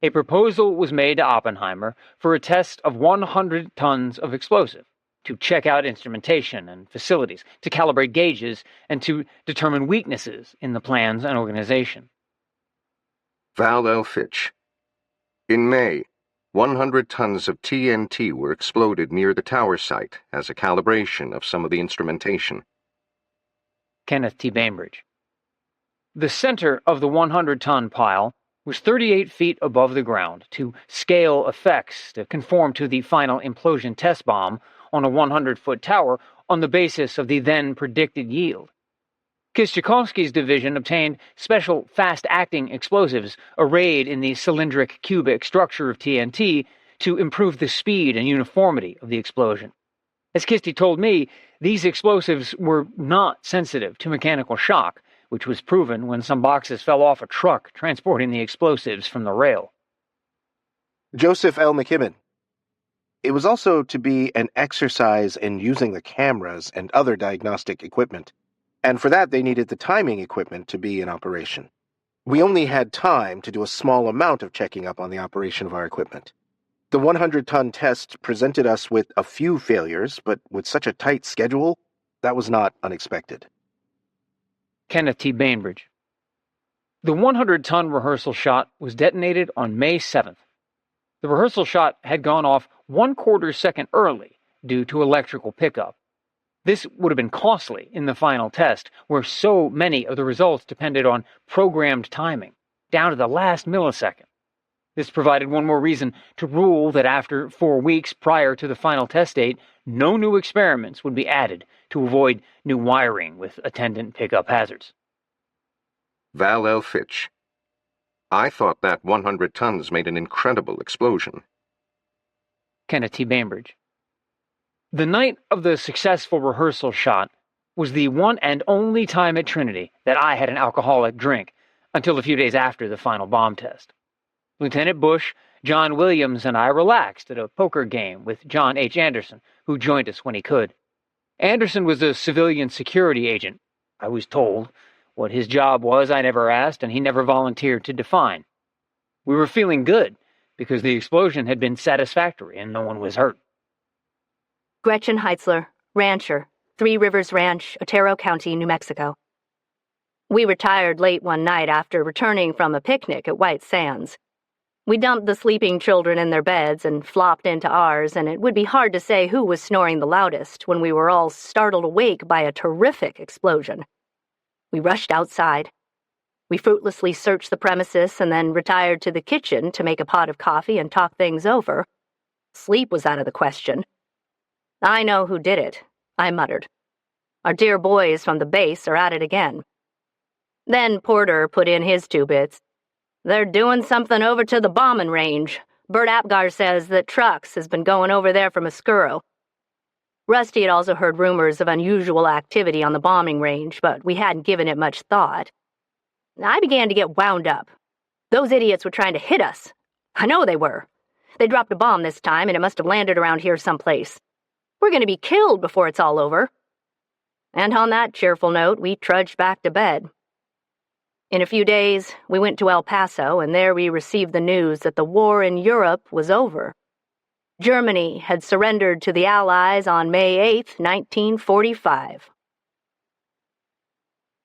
A proposal was made to Oppenheimer for a test of 100 tons of explosive, to check out instrumentation and facilities, to calibrate gauges, and to determine weaknesses in the plans and organization. Val L. Fitch. In May, 100 tons of TNT were exploded near the tower site as a calibration of some of the instrumentation. Kenneth T. Bainbridge. The center of the 100-ton pile was 38 feet above the ground to scale effects to conform to the final implosion test bomb on a 100-foot tower on the basis of the then predicted yield. Kistyakovsky's division obtained special fast-acting explosives arrayed in the cylindric cubic structure of TNT to improve the speed and uniformity of the explosion. As Kisty told me, these explosives were not sensitive to mechanical shock, which was proven when some boxes fell off a truck transporting the explosives from the rail. Joseph L. McKibben. It was also to be an exercise in using the cameras and other diagnostic equipment, and for that they needed the timing equipment to be in operation. We only had time to do a small amount of checking up on the operation of our equipment. The 100-ton test presented us with a few failures, but with such a tight schedule, that was not unexpected. Kenneth T. Bainbridge. The 100-ton rehearsal shot was detonated on May 7th. The rehearsal shot had gone off 1/4 second early due to electrical pickup. This would have been costly in the final test, where so many of the results depended on programmed timing, down to the last millisecond. This provided one more reason to rule that after 4 weeks prior to the final test date, no new experiments would be added to avoid new wiring with attendant pickup hazards. Val L. Fitch. I thought that 100 tons made an incredible explosion. Kenneth T. Bainbridge. The night of the successful rehearsal shot was the one and only time at Trinity that I had an alcoholic drink, until a few days after the final bomb test. Lieutenant Bush, John Williams, and I relaxed at a poker game with John H. Anderson, who joined us when he could. Anderson was a civilian security agent, I was told. What his job was I never asked, and he never volunteered to define. We were feeling good, because the explosion had been satisfactory and no one was hurt. Gretchen Heitzler, rancher, 3 Rivers Ranch, Otero County, New Mexico. We retired late one night after returning from a picnic at White Sands. We dumped the sleeping children in their beds and flopped into ours, and it would be hard to say who was snoring the loudest when we were all startled awake by a terrific explosion. We rushed outside. We fruitlessly searched the premises and then retired to the kitchen to make a pot of coffee and talk things over. Sleep was out of the question. "I know who did it," I muttered. "Our dear boys from the base are at it again." Then Porter put in his 2 bits. "They're doing something over to the bombing range. Bert Apgar says that Trucks has been going over there from Oscuro." Rusty had also heard rumors of unusual activity on the bombing range, but we hadn't given it much thought. I began to get wound up. Those idiots were trying to hit us. I know they were. They dropped a bomb this time, and it must have landed around here someplace. We're going to be killed before it's all over. And on that cheerful note, we trudged back to bed. In a few days, we went to El Paso, and there we received the news that the war in Europe was over. Germany had surrendered to the Allies on May 8, 1945.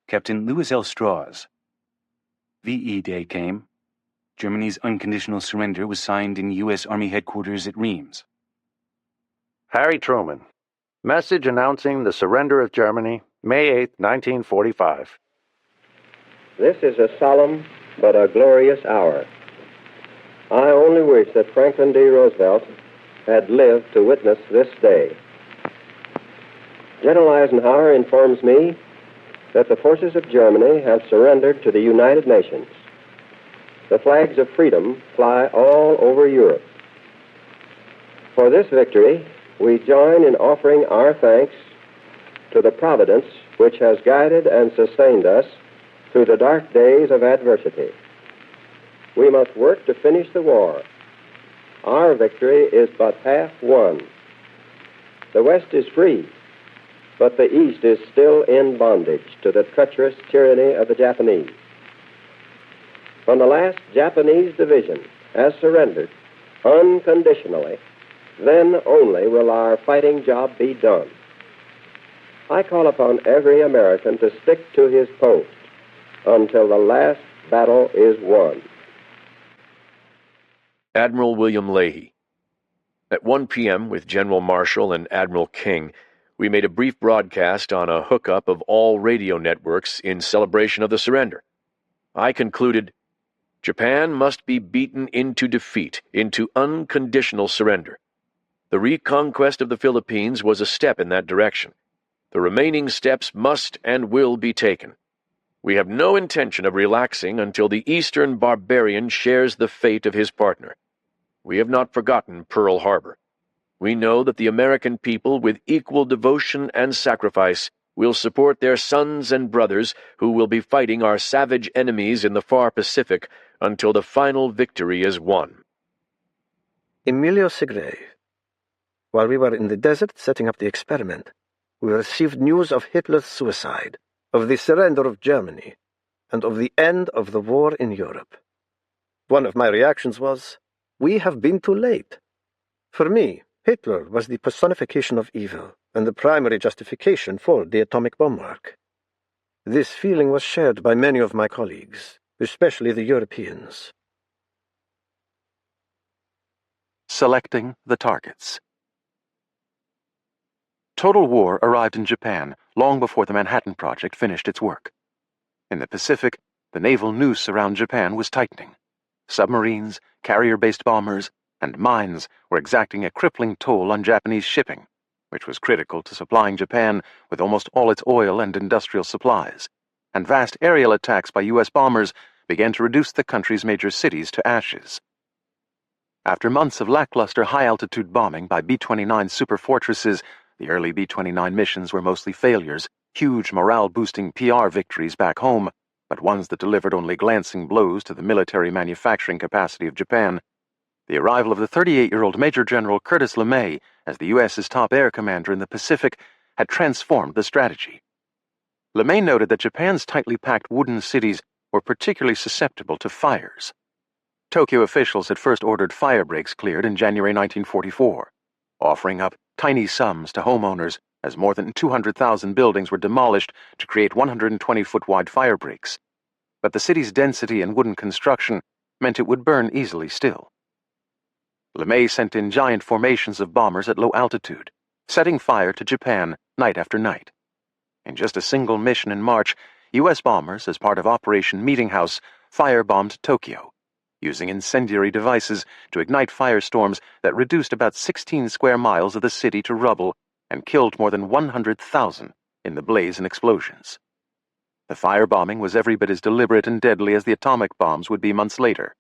Captain Louis L. Strauss. VE Day came. Germany's unconditional surrender was signed in U.S. Army headquarters at Reims. Harry Truman. Message announcing the surrender of Germany, May 8, 1945. This is a solemn but a glorious hour. I only wish that Franklin D. Roosevelt had lived to witness this day. General Eisenhower informs me that the forces of Germany have surrendered to the United Nations. The flags of freedom fly all over Europe. For this victory, we join in offering our thanks to the Providence which has guided and sustained us through the dark days of adversity. We must work to finish the war. Our victory is but half won. The West is free, but the East is still in bondage to the treacherous tyranny of the Japanese. When the last Japanese division has surrendered unconditionally, then only will our fighting job be done. I call upon every American to stick to his post until the last battle is won. Admiral William Leahy. At 1 p.m. with General Marshall and Admiral King, we made a brief broadcast on a hookup of all radio networks in celebration of the surrender. I concluded, Japan must be beaten into defeat, into unconditional surrender. The reconquest of the Philippines was a step in that direction. The remaining steps must and will be taken. We have no intention of relaxing until the Eastern barbarian shares the fate of his partner. We have not forgotten Pearl Harbor. We know that the American people, with equal devotion and sacrifice, will support their sons and brothers who will be fighting our savage enemies in the far Pacific until the final victory is won. Emilio Segrave. While we were in the desert setting up the experiment, we received news of Hitler's suicide, of the surrender of Germany, and of the end of the war in Europe. One of my reactions was, we have been too late. For me, Hitler was the personification of evil and the primary justification for the atomic bomb work. This feeling was shared by many of my colleagues, especially the Europeans. Selecting the targets. Total war arrived in Japan long before the Manhattan Project finished its work. In the Pacific, the naval noose around Japan was tightening. Submarines, carrier-based bombers, and mines were exacting a crippling toll on Japanese shipping, which was critical to supplying Japan with almost all its oil and industrial supplies, and vast aerial attacks by U.S. bombers began to reduce the country's major cities to ashes. After months of lackluster high-altitude bombing by B-29 superfortresses, the early B-29 missions were mostly failures, huge morale-boosting PR victories back home, but ones that delivered only glancing blows to the military manufacturing capacity of Japan. The arrival of the 38-year-old Major General Curtis LeMay as the U.S.'s top air commander in the Pacific had transformed the strategy. LeMay noted that Japan's tightly packed wooden cities were particularly susceptible to fires. Tokyo officials had first ordered fire breaks cleared in January 1944, offering up tiny sums to homeowners as more than 200,000 buildings were demolished to create 120-foot-wide fire breaks. But the city's density and wooden construction meant it would burn easily still. LeMay sent in giant formations of bombers at low altitude, setting fire to Japan night after night. In just a single mission in March, U.S. bombers, as part of Operation Meeting House, firebombed Tokyo, using incendiary devices to ignite firestorms that reduced about 16 square miles of the city to rubble and killed more than 100,000 in the blaze and explosions. The firebombing was every bit as deliberate and deadly as the atomic bombs would be months later.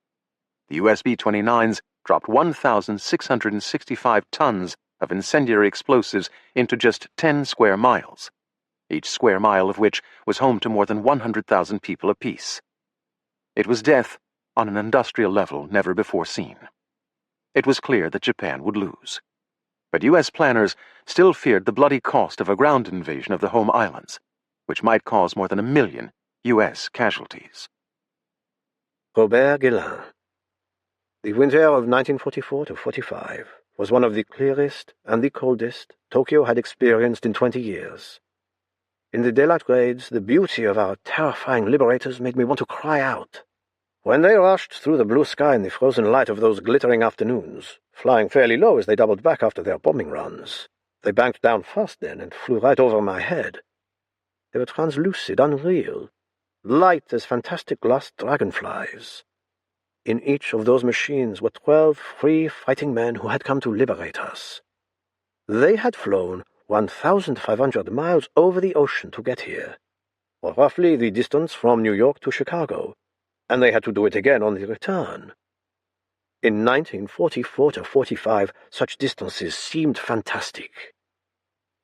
The U.S. B-29s dropped 1,665 tons of incendiary explosives into just 10 square miles, each square mile of which was home to more than 100,000 people apiece. It was death on an industrial level never before seen. It was clear that Japan would lose. But U.S. planners still feared the bloody cost of a ground invasion of the home islands, which might cause more than 1 million U.S. casualties. Robert Guérin. The winter of 1944 to 45 was one of the clearest and the coldest Tokyo had experienced in 20 years. In the daylight raids, the beauty of our terrifying liberators made me want to cry out. When they rushed through the blue sky in the frozen light of those glittering afternoons, flying fairly low as they doubled back after their bombing runs, they banked down fast then and flew right over my head. They were translucid, unreal, light as fantastic glass dragonflies. In each of those machines were 12 free fighting men who had come to liberate us. They had flown 1,500 miles over the ocean to get here, or roughly the distance from New York to Chicago, and they had to do it again on the return. In 1944 to 45, such distances seemed fantastic.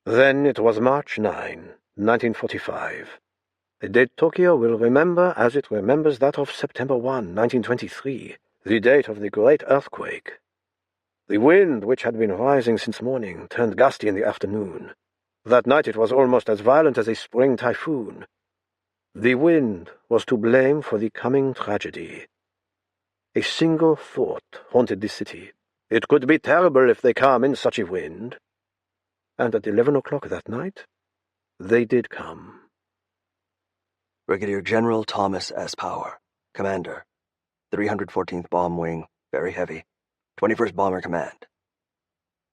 Then it was March 9, 1945. A date Tokyo will remember as it remembers that of September 1, 1923, the date of the great earthquake. The wind, which had been rising since morning, turned gusty in the afternoon. That night it was almost as violent as a spring typhoon. The wind was to blame for the coming tragedy. A single thought haunted the city. It could be terrible if they come in such a wind. And at 11 o'clock that night, they did come. Brigadier General Thomas S. Power, Commander, 314th Bomb Wing, very heavy, 21st Bomber Command.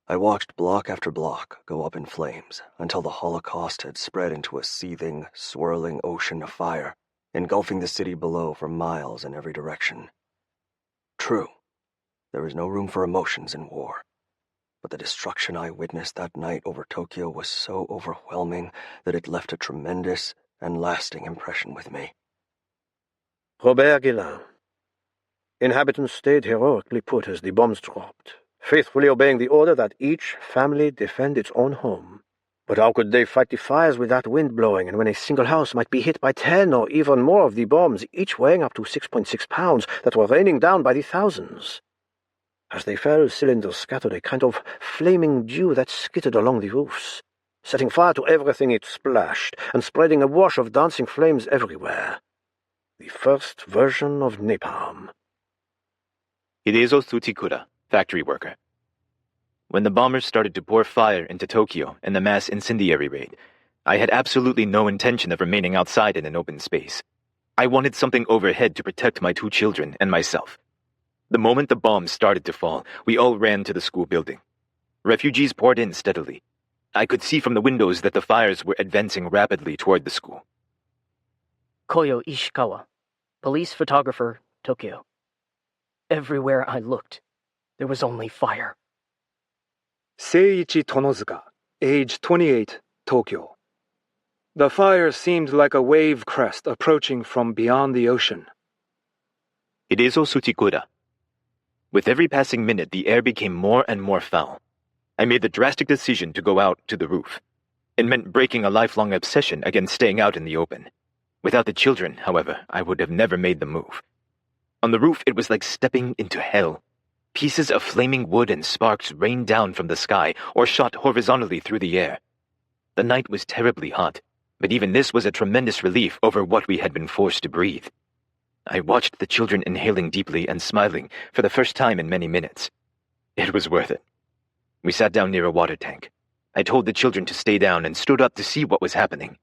I watched block after block go up in flames until the Holocaust had spread into a seething, swirling ocean of fire, engulfing the city below for miles in every direction. True, there is no room for emotions in war, but the destruction I witnessed that night over Tokyo was so overwhelming that it left a tremendous and lasting impression with me. Robert Guillain. Inhabitants stayed heroically put as the bombs dropped, faithfully obeying the order that each family defend its own home. But how could they fight the fires with that wind blowing, and when a single house might be hit by 10 or even more of the bombs, each weighing up to 6.6 pounds, that were raining down by the thousands? As they fell, cylinders scattered a kind of flaming dew that skittered along the roofs, setting fire to everything it splashed, and spreading a wash of dancing flames everywhere. The first version of napalm. Hidezo Tsuchikura, factory worker. When the bombers started to pour fire into Tokyo in the mass incendiary raid, I had absolutely no intention of remaining outside in an open space. I wanted something overhead to protect my 2 children and myself. The moment the bombs started to fall, we all ran to the school building. Refugees poured in steadily. I could see from the windows that the fires were advancing rapidly toward the school. Koyo Ishikawa, police photographer, Tokyo. Everywhere I looked, there was only fire. Seiichi Tonozuka, age 28, Tokyo. The fire seemed like a wave crest approaching from beyond the ocean. Hidezo Tsuchikura. With every passing minute, the air became more and more foul. I made the drastic decision to go out to the roof. It meant breaking a lifelong obsession against staying out in the open. Without the children, however, I would have never made the move. On the roof, it was like stepping into hell. Pieces of flaming wood and sparks rained down from the sky or shot horizontally through the air. The night was terribly hot, but even this was a tremendous relief over what we had been forced to breathe. I watched the children inhaling deeply and smiling for the first time in many minutes. It was worth it. We sat down near a water tank. I told the children to stay down and stood up to see what was happening.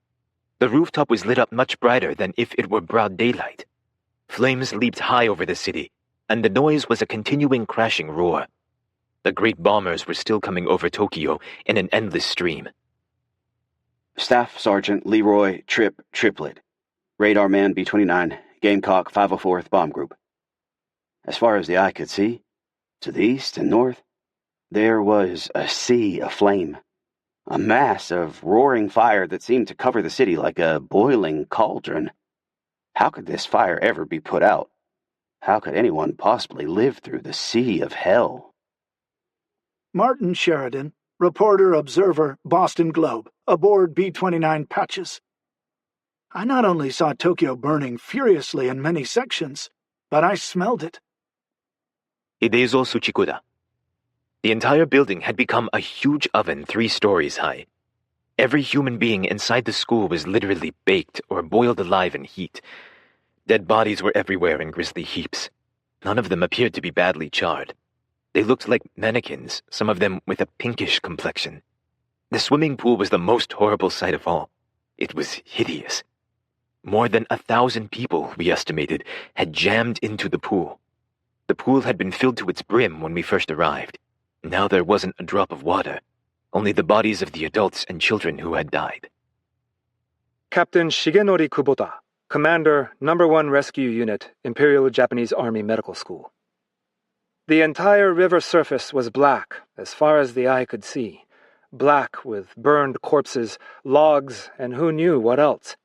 The rooftop was lit up much brighter than if it were broad daylight. Flames leaped high over the city, and the noise was a continuing crashing roar. The great bombers were still coming over Tokyo in an endless stream. Staff Sergeant Leroy Triplet, Radar Man B-29, Gamecock 504th Bomb Group. As far as the eye could see, to the east and north, there was a sea of flame. A mass of roaring fire that seemed to cover the city like a boiling cauldron. How could this fire ever be put out? How could anyone possibly live through the sea of hell? Martin Sheridan, reporter, observer, Boston Globe, aboard B-29 Patches. I not only saw Tokyo burning furiously in many sections, but I smelled it. Hidezo Tsuchikura. The entire building had become a huge oven 3 stories high. Every human being inside the school was literally baked or boiled alive in heat. Dead bodies were everywhere in grisly heaps. None of them appeared to be badly charred. They looked like mannequins, some of them with a pinkish complexion. The swimming pool was the most horrible sight of all. It was hideous. More than 1,000 people, we estimated, had jammed into the pool. The pool had been filled to its brim when we first arrived. Now there wasn't a drop of water, only the bodies of the adults and children who had died. Captain Shigenori Kubota, Commander, No. 1 Rescue Unit, Imperial Japanese Army Medical School. The entire river surface was black, as far as the eye could see. Black with burned corpses, logs, and who knew what else.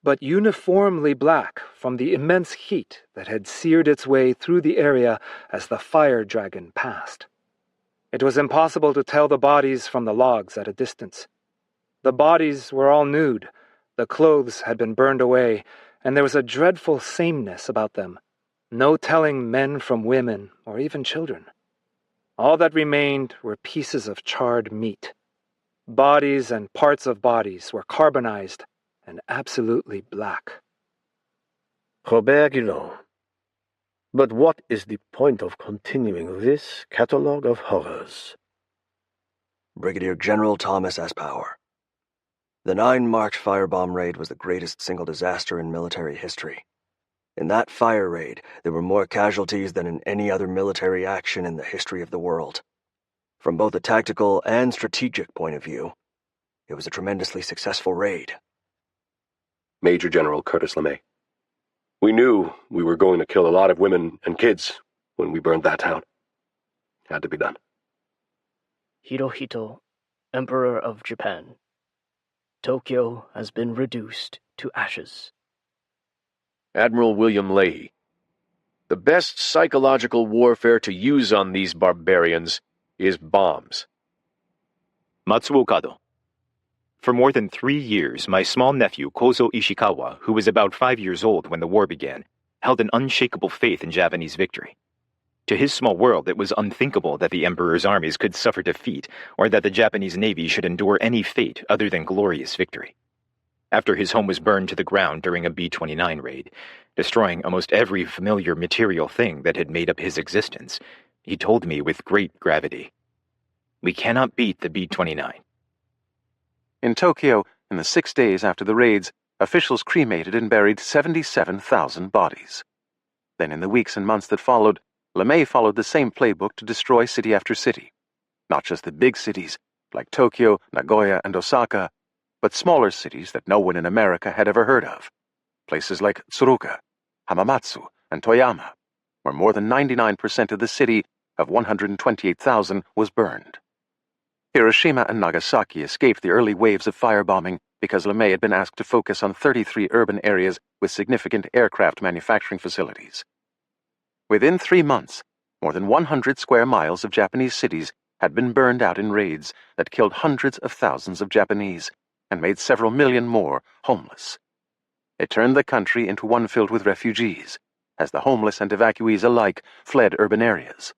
But uniformly black from the immense heat that had seared its way through the area as the fire dragon passed. It was impossible to tell the bodies from the logs at a distance. The bodies were all nude, the clothes had been burned away, and there was a dreadful sameness about them. No telling men from women or even children. All that remained were pieces of charred meat. Bodies and parts of bodies were carbonized and absolutely black. Robert Guillon. But what is the point of continuing this catalogue of horrors? Brigadier General Thomas S. Power. The 9 March firebomb raid was the greatest single disaster in military history. In that fire raid, there were more casualties than in any other military action in the history of the world. From both a tactical and strategic point of view, it was a tremendously successful raid. Major General Curtis LeMay. We knew we were going to kill a lot of women and kids when we burned that town. Had to be done. Hirohito, Emperor of Japan. Tokyo has been reduced to ashes. Admiral William Leahy. The best psychological warfare to use on these barbarians is bombs. Matsuo Kado. For more than 3 years, my small nephew Kozo Ishikawa, who was about 5 years old when the war began, held an unshakable faith in Japanese victory. To his small world, it was unthinkable that the Emperor's armies could suffer defeat, or that the Japanese Navy should endure any fate other than glorious victory. After his home was burned to the ground during a B-29 raid, destroying almost every familiar material thing that had made up his existence, he told me with great gravity, "We cannot beat the B-29. In Tokyo, in the 6 days after the raids, officials cremated and buried 77,000 bodies. Then in the weeks and months that followed, LeMay followed the same playbook to destroy city after city. Not just the big cities, like Tokyo, Nagoya, and Osaka, but smaller cities that no one in America had ever heard of. Places like Tsuruga, Hamamatsu, and Toyama, where more than 99% of the city of 128,000 was burned. Hiroshima and Nagasaki escaped the early waves of firebombing because LeMay had been asked to focus on 33 urban areas with significant aircraft manufacturing facilities. Within 3 months, more than 100 square miles of Japanese cities had been burned out in raids that killed hundreds of thousands of Japanese and made several million more homeless. It turned the country into one filled with refugees, as the homeless and evacuees alike fled urban areas.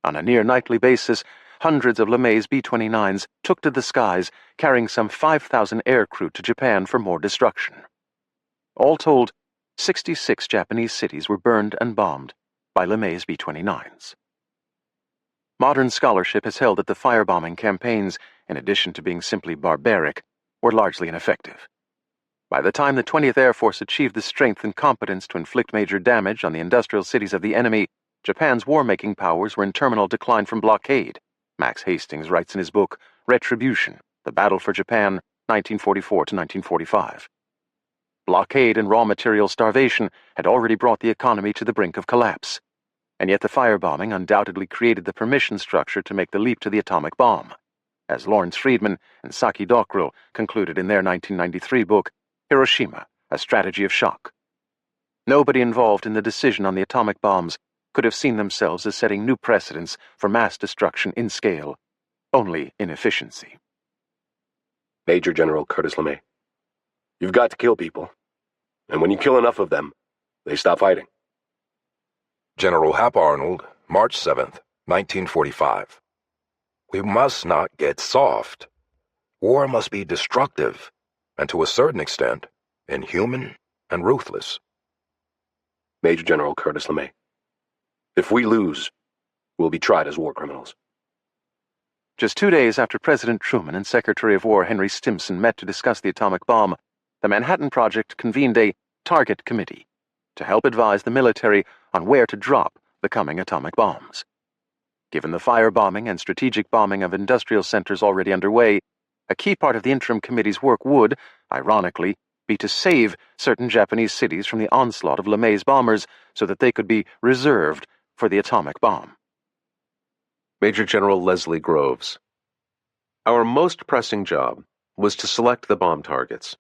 On a near-nightly basis, hundreds of LeMay's B-29s took to the skies, carrying some 5,000 aircrew to Japan for more destruction. All told, 66 Japanese cities were burned and bombed by LeMay's B-29s. Modern scholarship has held that the firebombing campaigns, in addition to being simply barbaric, were largely ineffective. By the time the 20th Air Force achieved the strength and competence to inflict major damage on the industrial cities of the enemy, Japan's war-making powers were in terminal decline from blockade. Max Hastings writes in his book, Retribution, The Battle for Japan, 1944 to 1945. Blockade and raw material starvation had already brought the economy to the brink of collapse, and yet the firebombing undoubtedly created the permission structure to make the leap to the atomic bomb. As Lawrence Friedman and Saki Dockrell concluded in their 1993 book, Hiroshima, A Strategy of Shock. Nobody involved in the decision on the atomic bombs could have seen themselves as setting new precedents for mass destruction in scale, only in efficiency. Major General Curtis LeMay. You've got to kill people, and when you kill enough of them, they stop fighting. General Hap Arnold, March 7th, 1945. We must not get soft. War must be destructive, and to a certain extent, inhuman and ruthless. Major General Curtis LeMay. If we lose, we'll be tried as war criminals. Just 2 days after President Truman and Secretary of War Henry Stimson met to discuss the atomic bomb, the Manhattan Project convened a target committee to help advise the military on where to drop the coming atomic bombs. Given the firebombing and strategic bombing of industrial centers already underway, a key part of the interim committee's work would, ironically, be to save certain Japanese cities from the onslaught of LeMay's bombers so that they could be reserved for the atomic bomb. Major General Leslie Groves. Our most pressing job was to select the bomb targets.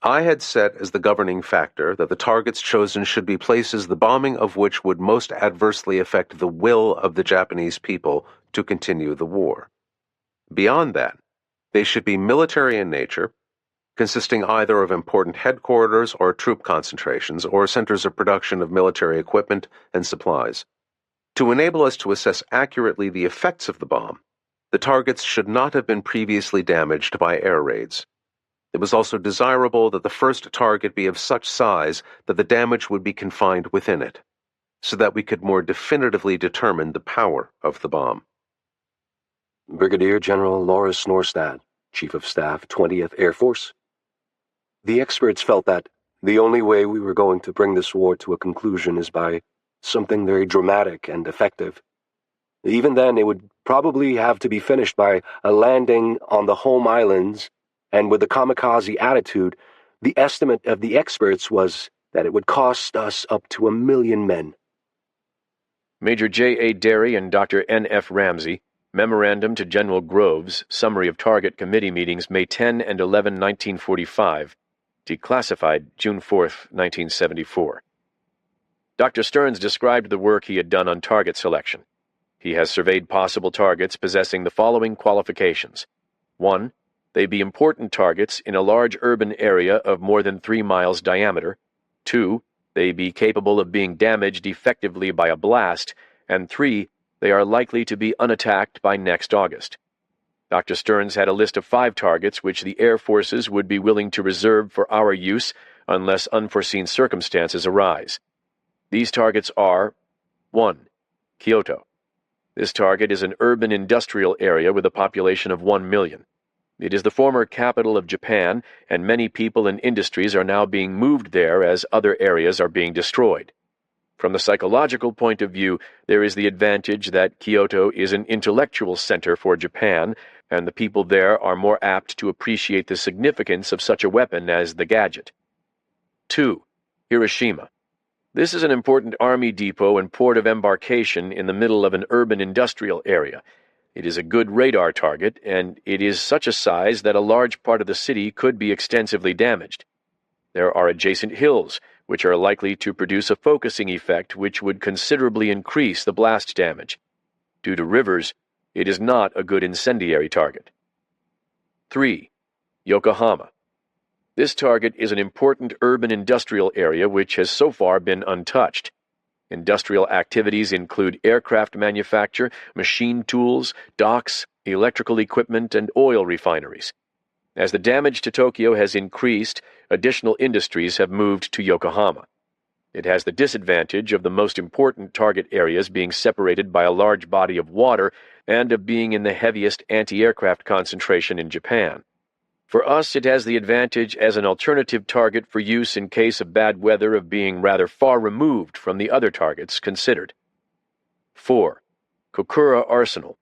I had set as the governing factor that the targets chosen should be places the bombing of which would most adversely affect the will of the Japanese people to continue the war. Beyond that, they should be military in nature, consisting either of important headquarters or troop concentrations or centers of production of military equipment and supplies. To enable us to assess accurately the effects of the bomb, the targets should not have been previously damaged by air raids. It was also desirable that the first target be of such size that the damage would be confined within it, so that we could more definitively determine the power of the bomb. Brigadier General Lawrence Norstad, Chief of Staff, 20th Air Force. The experts felt that the only way we were going to bring this war to a conclusion is by something very dramatic and effective. Even then, it would probably have to be finished by a landing on the home islands, and with the kamikaze attitude, the estimate of the experts was that it would cost us up to 1 million men. Major J.A. Derry and Dr. N.F. Ramsey, Memorandum to General Groves, Summary of Target Committee Meetings, May 10 and 11, 1945, declassified June 4, 1974. Dr. Stearns described the work he had done on target selection. He has surveyed possible targets possessing the following qualifications. 1. They be important targets in a large urban area of more than 3 miles diameter. 2. They be capable of being damaged effectively by a blast. And 3. They are likely to be unattacked by next August. Dr. Stearns had a list of 5 targets which the Air Forces would be willing to reserve for our use unless unforeseen circumstances arise. These targets are 1. Kyoto. This target is an urban industrial area with a population of 1 million. It is the former capital of Japan, and many people and industries are now being moved there as other areas are being destroyed. From the psychological point of view, there is the advantage that Kyoto is an intellectual center for Japan, and the people there are more apt to appreciate the significance of such a weapon as the gadget. 2. Hiroshima. This is an important army depot and port of embarkation in the middle of an urban industrial area. It is a good radar target, and it is such a size that a large part of the city could be extensively damaged. There are adjacent hills, which are likely to produce a focusing effect which would considerably increase the blast damage. Due to rivers, it is not a good incendiary target. 3. Yokohama. This target is an important urban industrial area which has so far been untouched. Industrial activities include aircraft manufacture, machine tools, docks, electrical equipment, and oil refineries. As the damage to Tokyo has increased, additional industries have moved to Yokohama. It has the disadvantage of the most important target areas being separated by a large body of water and of being in the heaviest anti-aircraft concentration in Japan. For us, it has the advantage as an alternative target for use in case of bad weather of being rather far removed from the other targets considered. 4. Kokura Arsenal.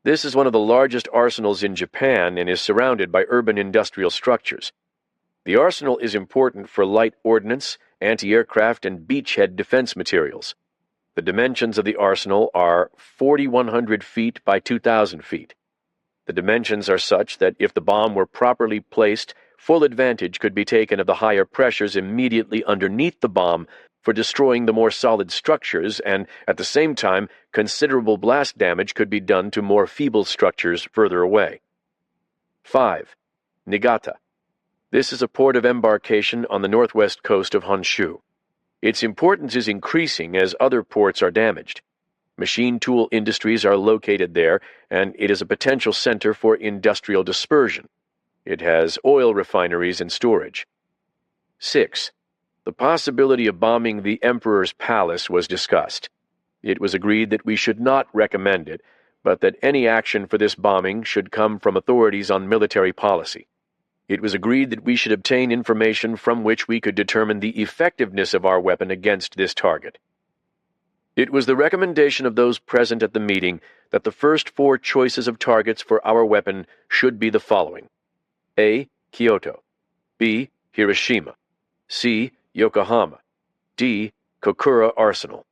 This is one of the largest arsenals in Japan and is surrounded by urban industrial structures. The arsenal is important for light ordnance, anti-aircraft, and beachhead defense materials. The dimensions of the arsenal are 4,100 feet by 2,000 feet. The dimensions are such that if the bomb were properly placed, full advantage could be taken of the higher pressures immediately underneath the bomb for destroying the more solid structures, and, at the same time, considerable blast damage could be done to more feeble structures further away. 5. Niigata. This is a port of embarkation on the northwest coast of Honshu. Its importance is increasing as other ports are damaged. Machine tool industries are located there, and it is a potential center for industrial dispersion. It has oil refineries and storage. 6. The possibility of bombing the Emperor's palace was discussed. It was agreed that we should not recommend it, but that any action for this bombing should come from authorities on military policy. it was agreed that we should obtain information from which we could determine the effectiveness of our weapon against this target. It was the recommendation of those present at the meeting that the first 4 choices of targets for our weapon should be the following: A. Kyoto, B. Hiroshima, C. Yokohama, D. Kokura Arsenal.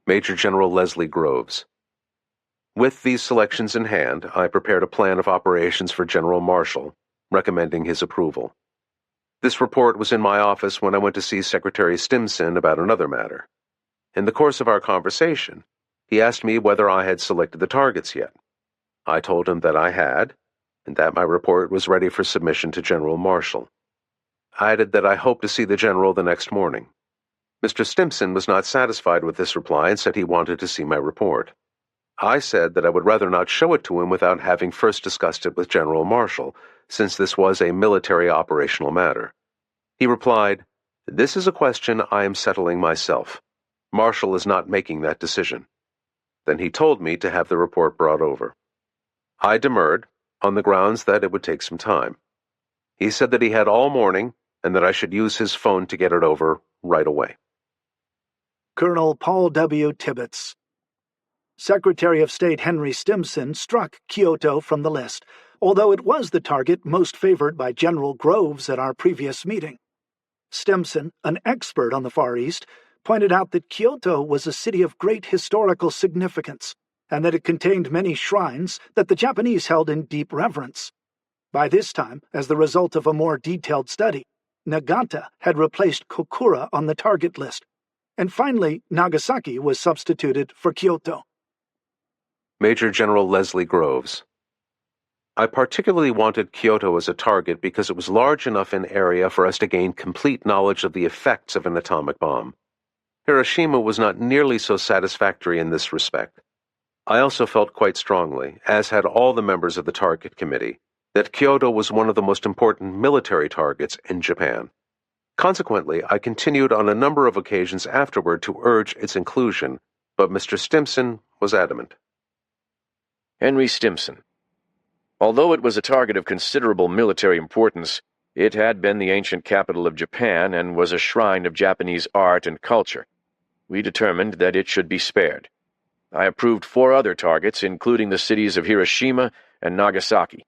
Major General Leslie Groves. With these selections in hand, I prepared a plan of operations for General Marshall, recommending his approval. This report was in my office when I went to see Secretary Stimson about another matter. In the course of our conversation, he asked me whether I had selected the targets yet. I told him that I had, and that my report was ready for submission to General Marshall. I added that I hoped to see the General the next morning. Mr. Stimson was not satisfied with this reply and said he wanted to see my report. I said that I would rather not show it to him without having first discussed it with General Marshall, since this was a military operational matter. He replied, "This is a question I am settling myself. Marshall is not making that decision." Then he told me to have the report brought over. I demurred, on the grounds that it would take some time. He said that he had all morning, and that I should use his phone to get it over right away. Colonel Paul W. Tibbets. Secretary of State Henry Stimson struck Kyoto from the list, although it was the target most favored by General Groves at our previous meeting. Stimson, an expert on the Far East, pointed out that Kyoto was a city of great historical significance, and that it contained many shrines that the Japanese held in deep reverence. By this time, as the result of a more detailed study, Nagata had replaced Kokura on the target list, and finally Nagasaki was substituted for Kyoto. Major General Leslie Groves. I particularly wanted Kyoto as a target because it was large enough in area for us to gain complete knowledge of the effects of an atomic bomb. Hiroshima was not nearly so satisfactory in this respect. I also felt quite strongly, as had all the members of the target committee, that Kyoto was one of the most important military targets in Japan. Consequently, I continued on a number of occasions afterward to urge its inclusion, but Mr. Stimson was adamant. Henry Stimson. Although it was a target of considerable military importance, it had been the ancient capital of Japan and was a shrine of Japanese art and culture. We determined that it should be spared. I approved 4 other targets, including the cities of Hiroshima and Nagasaki.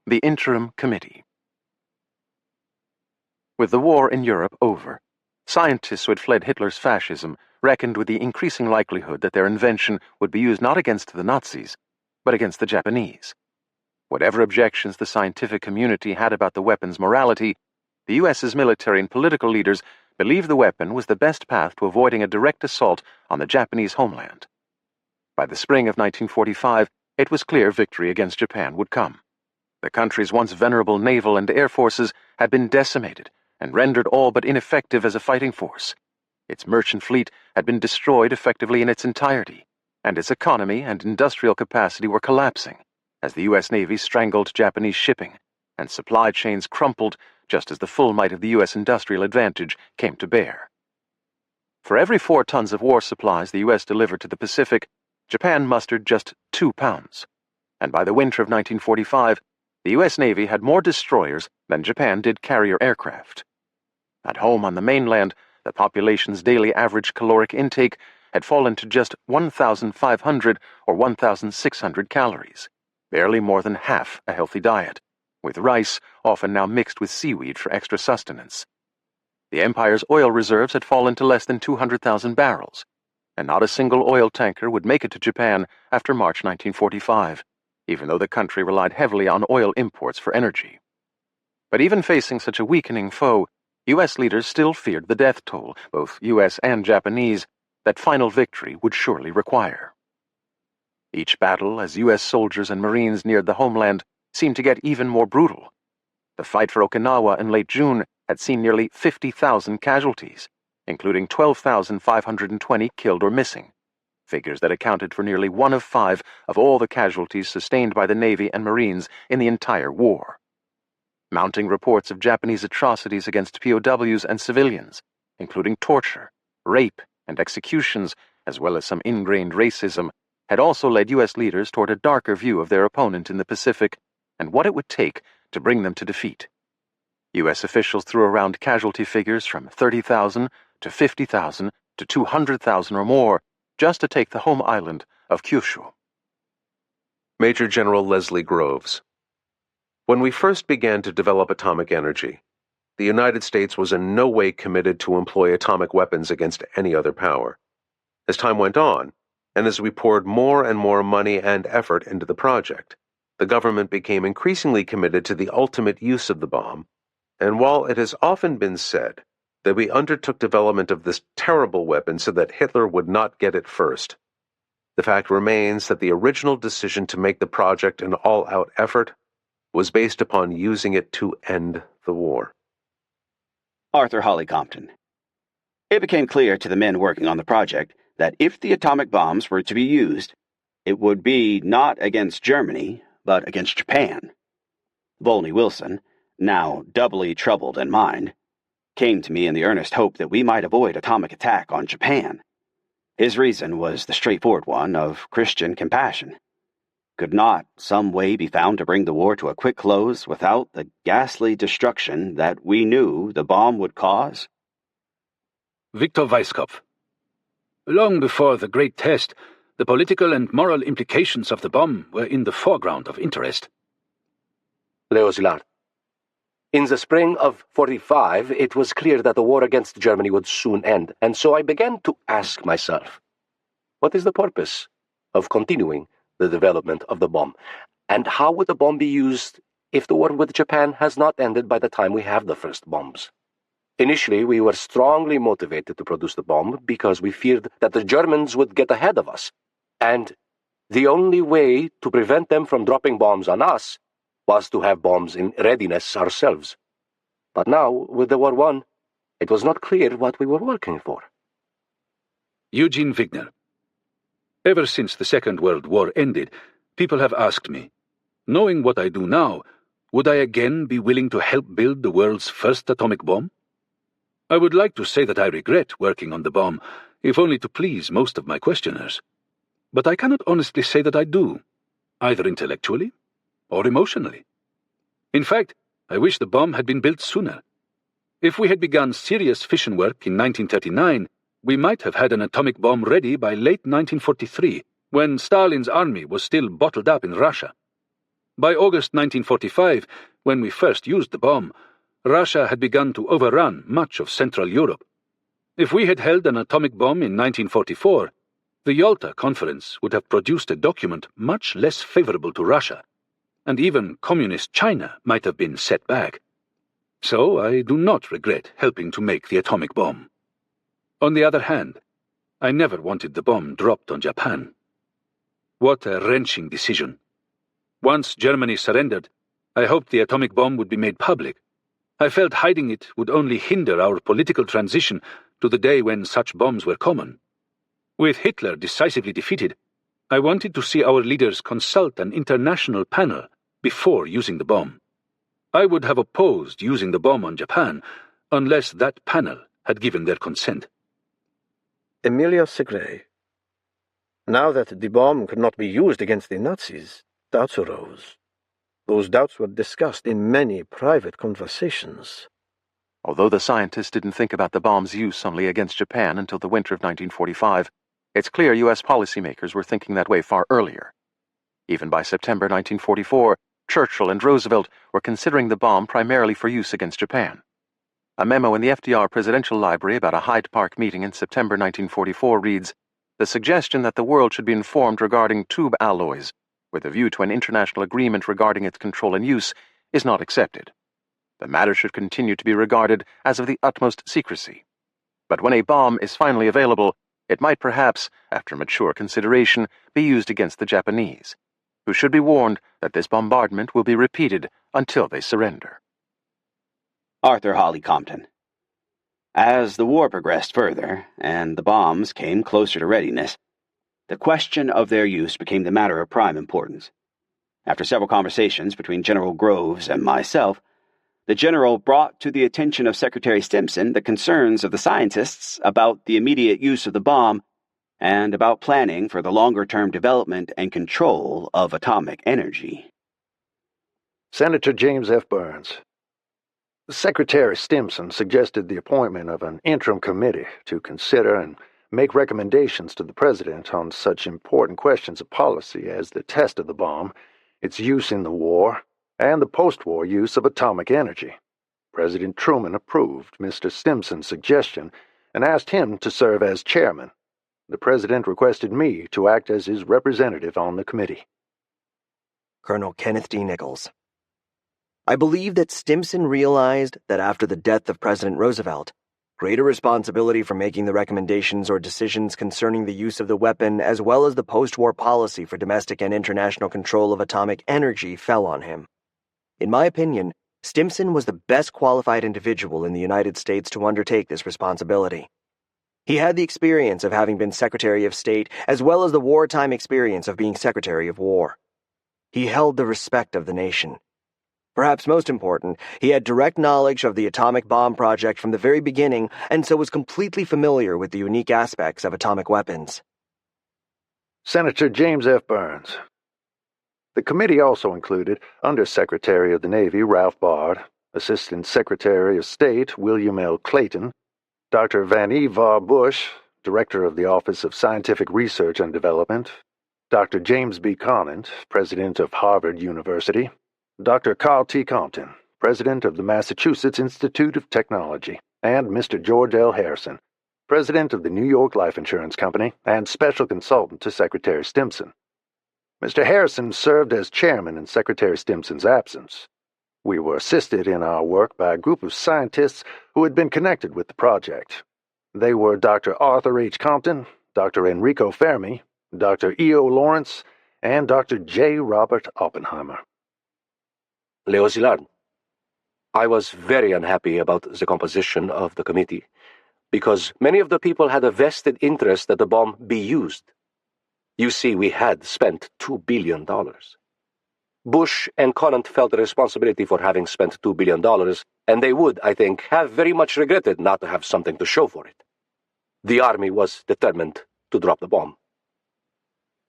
The Interim Committee. With the war in Europe over, scientists who had fled Hitler's fascism reckoned with the increasing likelihood that their invention would be used not against the Nazis, but against the Japanese. Whatever objections the scientific community had about the weapon's morality, the U.S.'s military and political leaders believed the weapon was the best path to avoiding a direct assault on the Japanese homeland. By the spring of 1945, it was clear victory against Japan would come. The country's once venerable naval and air forces had been decimated and rendered all but ineffective as a fighting force. Its merchant fleet had been destroyed effectively in its entirety, and its economy and industrial capacity were collapsing as the U.S. Navy strangled Japanese shipping, and supply chains crumpled just as the full might of the U.S. industrial advantage came to bear. For every 4 tons of war supplies the U.S. delivered to the Pacific, Japan mustered just 2 pounds, and by the winter of 1945, the U.S. Navy had more destroyers than Japan did carrier aircraft. At home on the mainland, the population's daily average caloric intake had fallen to just 1,500 or 1,600 calories, barely more than half a healthy diet, with rice often now mixed with seaweed for extra sustenance. The empire's oil reserves had fallen to less than 200,000 barrels, and not a single oil tanker would make it to Japan after March 1945, even though the country relied heavily on oil imports for energy. But even facing such a weakening foe, U.S. leaders still feared the death toll, both U.S. and Japanese, that final victory would surely require. Each battle, as U.S. soldiers and Marines neared the homeland, seemed to get even more brutal. The fight for Okinawa in late June had seen nearly 50,000 casualties, including 12,520 killed or missing, figures that accounted for nearly 1 of 5 of all the casualties sustained by the Navy and Marines in the entire war. Mounting reports of Japanese atrocities against POWs and civilians, including torture, rape, and executions, as well as some ingrained racism, had also led U.S. leaders toward a darker view of their opponent in the Pacific and what it would take to bring them to defeat. U.S. officials threw around casualty figures from 30,000 to 50,000 to 200,000 or more just to take the home island of Kyushu. Major General Leslie Groves. When we first began to develop atomic energy, the United States was in no way committed to employ atomic weapons against any other power. As time went on, and as we poured more and more money and effort into the project, the government became increasingly committed to the ultimate use of the bomb, and while it has often been said that we undertook development of this terrible weapon so that Hitler would not get it first, the fact remains that the original decision to make the project an all-out effort was based upon using it to end the war. Arthur Holly Compton. It became clear to the men working on the project that if the atomic bombs were to be used, it would be not against Germany, but against Japan. Volney Wilson, now doubly troubled in mind, came to me in the earnest hope that we might avoid atomic attack on Japan. His reason was the straightforward one of Christian compassion. Could not some way be found to bring the war to a quick close without the ghastly destruction that we knew the bomb would cause? Victor Weisskopf. Long before the Great Test, the political and moral implications of the bomb were in the foreground of interest. Leo Szilard. In the spring of 45, it was clear that the war against Germany would soon end, and so I began to ask myself, what is the purpose of continuing the development of the bomb, and how would the bomb be used if the war with Japan has not ended by the time we have the first bombs? Initially, we were strongly motivated to produce the bomb because we feared that the Germans would get ahead of us, and the only way to prevent them from dropping bombs on us was to have bombs in readiness ourselves. But now, with the war won, it was not clear what we were working for. Eugene Wigner. Ever since the Second World War ended, people have asked me, knowing what I do now, would I again be willing to help build the world's first atomic bomb? I would like to say that I regret working on the bomb, if only to please most of my questioners. But I cannot honestly say that I do, either intellectually or emotionally. In fact, I wish the bomb had been built sooner. If we had begun serious fission work in 1939, we might have had an atomic bomb ready by late 1943, when Stalin's army was still bottled up in Russia. By August 1945, when we first used the bomb, Russia had begun to overrun much of Central Europe. If we had held an atomic bomb in 1944, the Yalta Conference would have produced a document much less favorable to Russia, and even Communist China might have been set back. So I do not regret helping to make the atomic bomb. On the other hand, I never wanted the bomb dropped on Japan. What a wrenching decision. Once Germany surrendered, I hoped the atomic bomb would be made public. I felt hiding it would only hinder our political transition to the day when such bombs were common. With Hitler decisively defeated, I wanted to see our leaders consult an international panel before using the bomb. I would have opposed using the bomb on Japan unless that panel had given their consent. Emilio Segre. Now that the bomb could not be used against the Nazis, doubts arose. Those doubts were discussed in many private conversations. Although the scientists didn't think about the bomb's use only against Japan until the winter of 1945, it's clear U.S. policymakers were thinking that way far earlier. Even by September 1944, Churchill and Roosevelt were considering the bomb primarily for use against Japan. A memo in the FDR Presidential Library about a Hyde Park meeting in September 1944 reads, "The suggestion that the world should be informed regarding tube alloys, with a view to an international agreement regarding its control and use, is not accepted. The matter should continue to be regarded as of the utmost secrecy. But when a bomb is finally available, it might perhaps, after mature consideration, be used against the Japanese, who should be warned that this bombardment will be repeated until they surrender." Arthur Holly Compton. As the war progressed further, and the bombs came closer to readiness, the question of their use became the matter of prime importance. After several conversations between General Groves and myself, the General brought to the attention of Secretary Stimson the concerns of the scientists about the immediate use of the bomb and about planning for the longer-term development and control of atomic energy. Senator James F. Burns. Secretary Stimson suggested the appointment of an interim committee to consider and make recommendations to the President on such important questions of policy as the test of the bomb, its use in the war, and the post-war use of atomic energy. President Truman approved Mr. Stimson's suggestion and asked him to serve as chairman. The President requested me to act as his representative on the committee. Colonel Kenneth D. Nichols. I believe that Stimson realized that after the death of President Roosevelt, greater responsibility for making the recommendations or decisions concerning the use of the weapon as well as the post-war policy for domestic and international control of atomic energy fell on him. In my opinion, Stimson was the best qualified individual in the United States to undertake this responsibility. He had the experience of having been Secretary of State as well as the wartime experience of being Secretary of War. He held the respect of the nation. Perhaps most important, he had direct knowledge of the atomic bomb project from the very beginning and so was completely familiar with the unique aspects of atomic weapons. Senator James F. Burns. The committee also included Undersecretary of the Navy Ralph Bard, Assistant Secretary of State William L. Clayton, Dr. Vannevar Bush, Director of the Office of Scientific Research and Development, Dr. James B. Conant, President of Harvard University, Dr. Carl T. Compton, President of the Massachusetts Institute of Technology, and Mr. George L. Harrison, President of the New York Life Insurance Company and Special Consultant to Secretary Stimson. Mr. Harrison served as chairman in Secretary Stimson's absence. We were assisted in our work by a group of scientists who had been connected with the project. They were Dr. Arthur H. Compton, Dr. Enrico Fermi, Dr. E.O. Lawrence, and Dr. J. Robert Oppenheimer. Leo Szilard. I was very unhappy about the composition of the committee, because many of the people had a vested interest that the bomb be used. You see, we had spent $2 billion. Bush and Conant felt the responsibility for having spent $2 billion, and they would, I think, have very much regretted not to have something to show for it. The Army was determined to drop the bomb.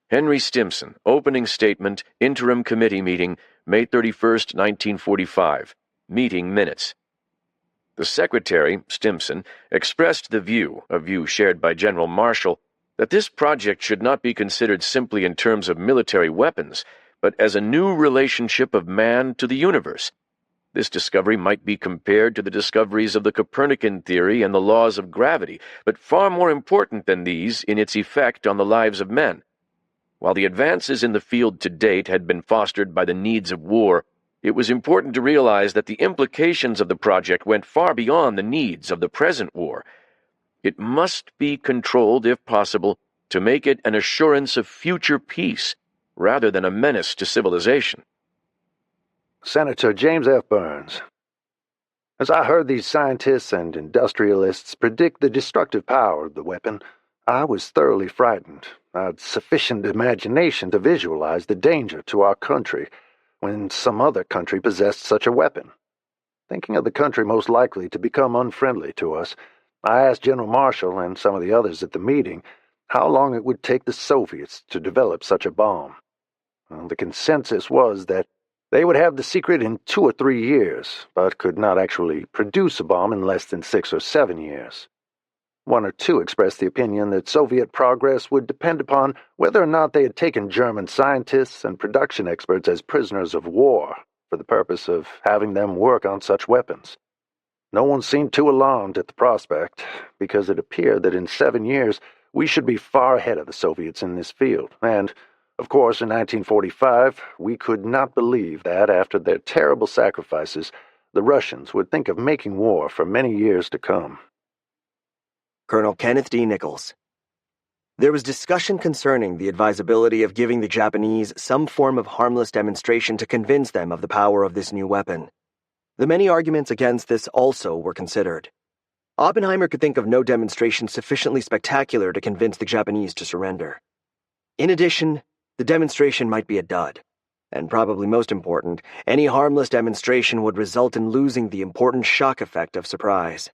Henry Stimson, Opening Statement, Interim Committee Meeting, May 31st, 1945. Meeting Minutes. The Secretary, Stimson, expressed the view, a view shared by General Marshall, that this project should not be considered simply in terms of military weapons, but as a new relationship of man to the universe. This discovery might be compared to the discoveries of the Copernican theory and the laws of gravity, but far more important than these in its effect on the lives of men. While the advances in the field to date had been fostered by the needs of war, it was important to realize that the implications of the project went far beyond the needs of the present war. It must be controlled, if possible, to make it an assurance of future peace, rather than a menace to civilization. Senator James F. Burns. As I heard these scientists and industrialists predict the destructive power of the weapon, I was thoroughly frightened. I had sufficient imagination to visualize the danger to our country when some other country possessed such a weapon. Thinking of the country most likely to become unfriendly to us, I asked General Marshall and some of the others at the meeting how long it would take the Soviets to develop such a bomb. Well, the consensus was that they would have the secret in 2 or 3 years, but could not actually produce a bomb in less than 6 or 7 years. 1 or 2 expressed the opinion that Soviet progress would depend upon whether or not they had taken German scientists and production experts as prisoners of war for the purpose of having them work on such weapons. No one seemed too alarmed at the prospect, because it appeared that in 7 years we should be far ahead of the Soviets in this field, and, of course, in 1945, we could not believe that, after their terrible sacrifices, the Russians would think of making war for many years to come. Colonel Kenneth D. Nichols. There was discussion concerning the advisability of giving the Japanese some form of harmless demonstration to convince them of the power of this new weapon. The many arguments against this also were considered. Oppenheimer could think of no demonstration sufficiently spectacular to convince the Japanese to surrender. In addition, the demonstration might be a dud, and probably most important, any harmless demonstration would result in losing the important shock effect of surprise.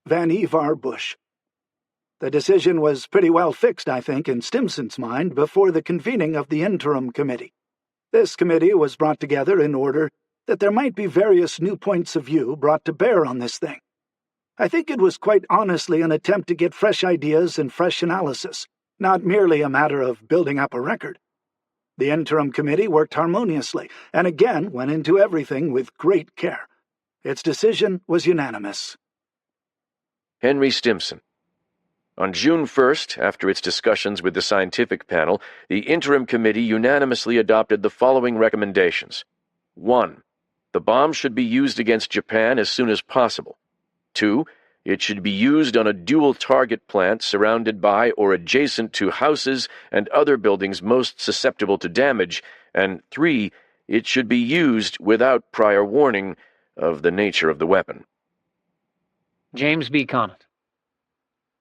Vannevar Bush. The decision was pretty well fixed, I think, in Stimson's mind before the convening of the interim committee. This committee was brought together in order that there might be various new points of view brought to bear on this thing. I think it was quite honestly an attempt to get fresh ideas and fresh analysis, not merely a matter of building up a record. The interim committee worked harmoniously, and again went into everything with great care. Its decision was unanimous. Henry Stimson. On June 1st, after its discussions with the scientific panel, the interim committee unanimously adopted the following recommendations. 1. The bomb should be used against Japan as soon as possible. 2. It should be used on a dual-target plant surrounded by or adjacent to houses and other buildings most susceptible to damage. And 3. It should be used without prior warning of the nature of the weapon. James B. Conant.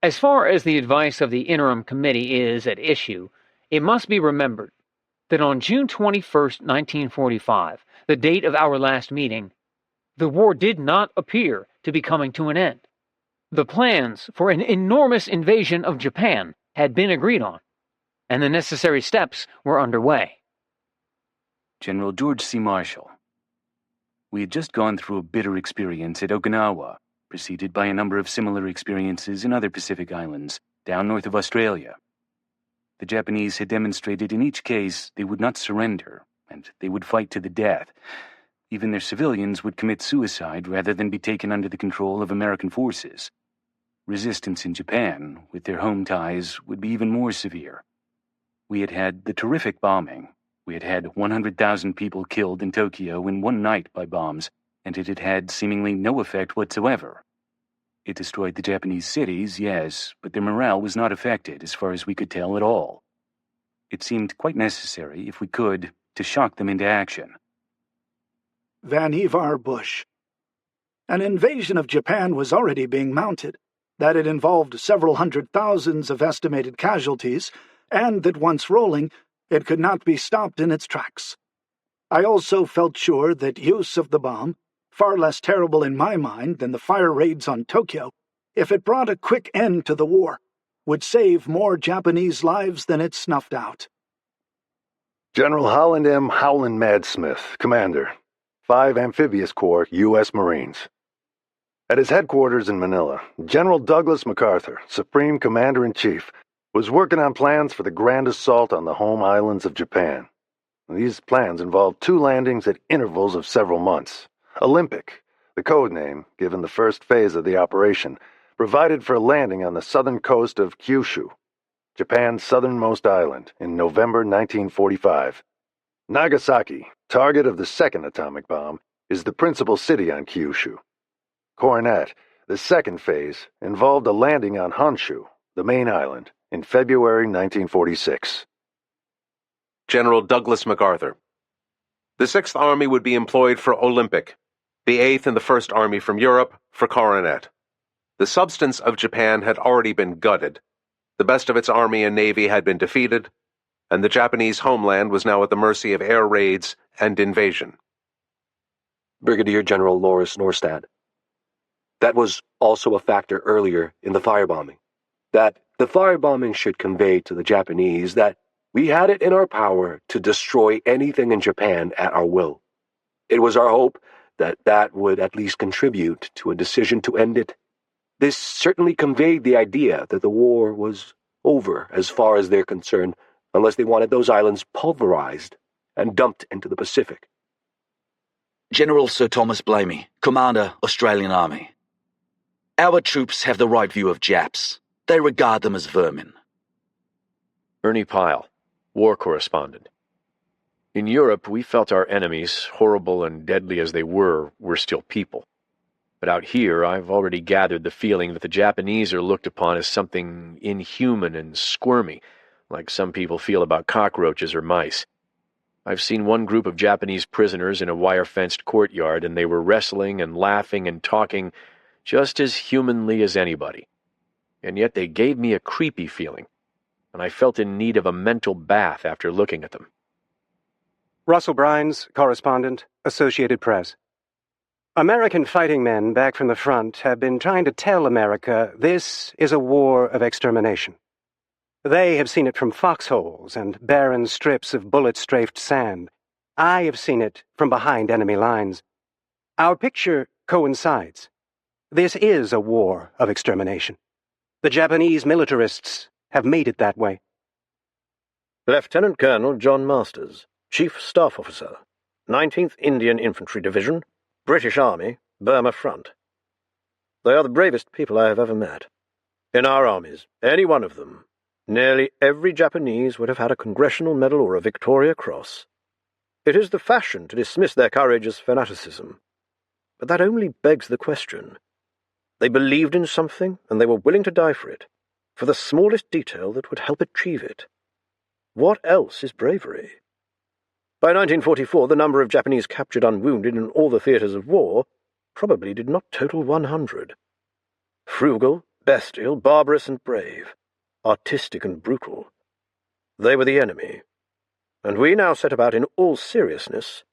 As far as the advice of the interim committee is at issue, it must be remembered that on June 21, 1945, the date of our last meeting, the war did not appear to be coming to an end. The plans for an enormous invasion of Japan had been agreed on, and the necessary steps were underway. General George C. Marshall. We had just gone through a bitter experience at Okinawa, preceded by a number of similar experiences in other Pacific islands, down north of Australia. The Japanese had demonstrated in each case they would not surrender, and they would fight to the death. Even their civilians would commit suicide rather than be taken under the control of American forces. Resistance in Japan, with their home ties, would be even more severe. We had had the terrific bombing. We had had 100,000 people killed in Tokyo in one night by bombs, and it had had seemingly no effect whatsoever. It destroyed the Japanese cities, yes, but their morale was not affected, as far as we could tell, at all. It seemed quite necessary, if we could, to shock them into action. Vannevar Bush. An invasion of Japan was already being mounted, that it involved several hundred thousands of estimated casualties, and that once rolling, it could not be stopped in its tracks. I also felt sure that use of the bomb, far less terrible in my mind than the fire raids on Tokyo, if it brought a quick end to the war, would save more Japanese lives than it snuffed out. General Holland M. Howland Madsmith, Commander, 5 Amphibious Corps, U.S. Marines. At his headquarters in Manila, General Douglas MacArthur, Supreme Commander-in-Chief, was working on plans for the grand assault on the home islands of Japan. These plans involved 2 landings at intervals of several months. Olympic, the code name given the first phase of the operation, provided for a landing on the southern coast of Kyushu, Japan's southernmost island, in November 1945. Nagasaki, target of the second atomic bomb, is the principal city on Kyushu. Coronet, the second phase, involved a landing on Honshu, the main island, in February 1946. General Douglas MacArthur. The 6th Army would be employed for Olympic, the 8th and the 1st Army from Europe for Coronet. The substance of Japan had already been gutted. The best of its army and navy had been defeated, and the Japanese homeland was now at the mercy of air raids and invasion. Brigadier General Loris Norstad. That was also a factor earlier in the firebombing. That the firebombing should convey to the Japanese that we had it in our power to destroy anything in Japan at our will. It was our hope that that would at least contribute to a decision to end it. This certainly conveyed the idea that the war was over as far as they're concerned, unless they wanted those islands pulverized and dumped into the Pacific. General Sir Thomas Blamey, Commander, Australian Army. Our troops have the right view of Japs. They regard them as vermin. Ernie Pyle, War Correspondent. In Europe, we felt our enemies, horrible and deadly as they were still people. But out here, I've already gathered the feeling that the Japanese are looked upon as something inhuman and squirmy, like some people feel about cockroaches or mice. I've seen one group of Japanese prisoners in a wire-fenced courtyard, and they were wrestling and laughing and talking just as humanly as anybody. And yet they gave me a creepy feeling, and I felt in need of a mental bath after looking at them. Russell Brines, Correspondent, Associated Press. American fighting men back from the front have been trying to tell America this is a war of extermination. They have seen it from foxholes and barren strips of bullet-strafed sand. I have seen it from behind enemy lines. Our picture coincides. This is a war of extermination. The Japanese militarists have made it that way. Lieutenant Colonel John Masters, Chief Staff Officer, 19th Indian Infantry Division, British Army, Burma Front. They are the bravest people I have ever met. In our armies, any one of them, nearly every Japanese would have had a Congressional Medal or a Victoria Cross. It is the fashion to dismiss their courage as fanaticism. But that only begs the question. They believed in something, and they were willing to die for it, for the smallest detail that would help achieve it. What else is bravery? By 1944, the number of Japanese captured unwounded in all the theatres of war probably did not total 100. Frugal, bestial, barbarous and brave, artistic and brutal. They were the enemy, and we now set about in all seriousness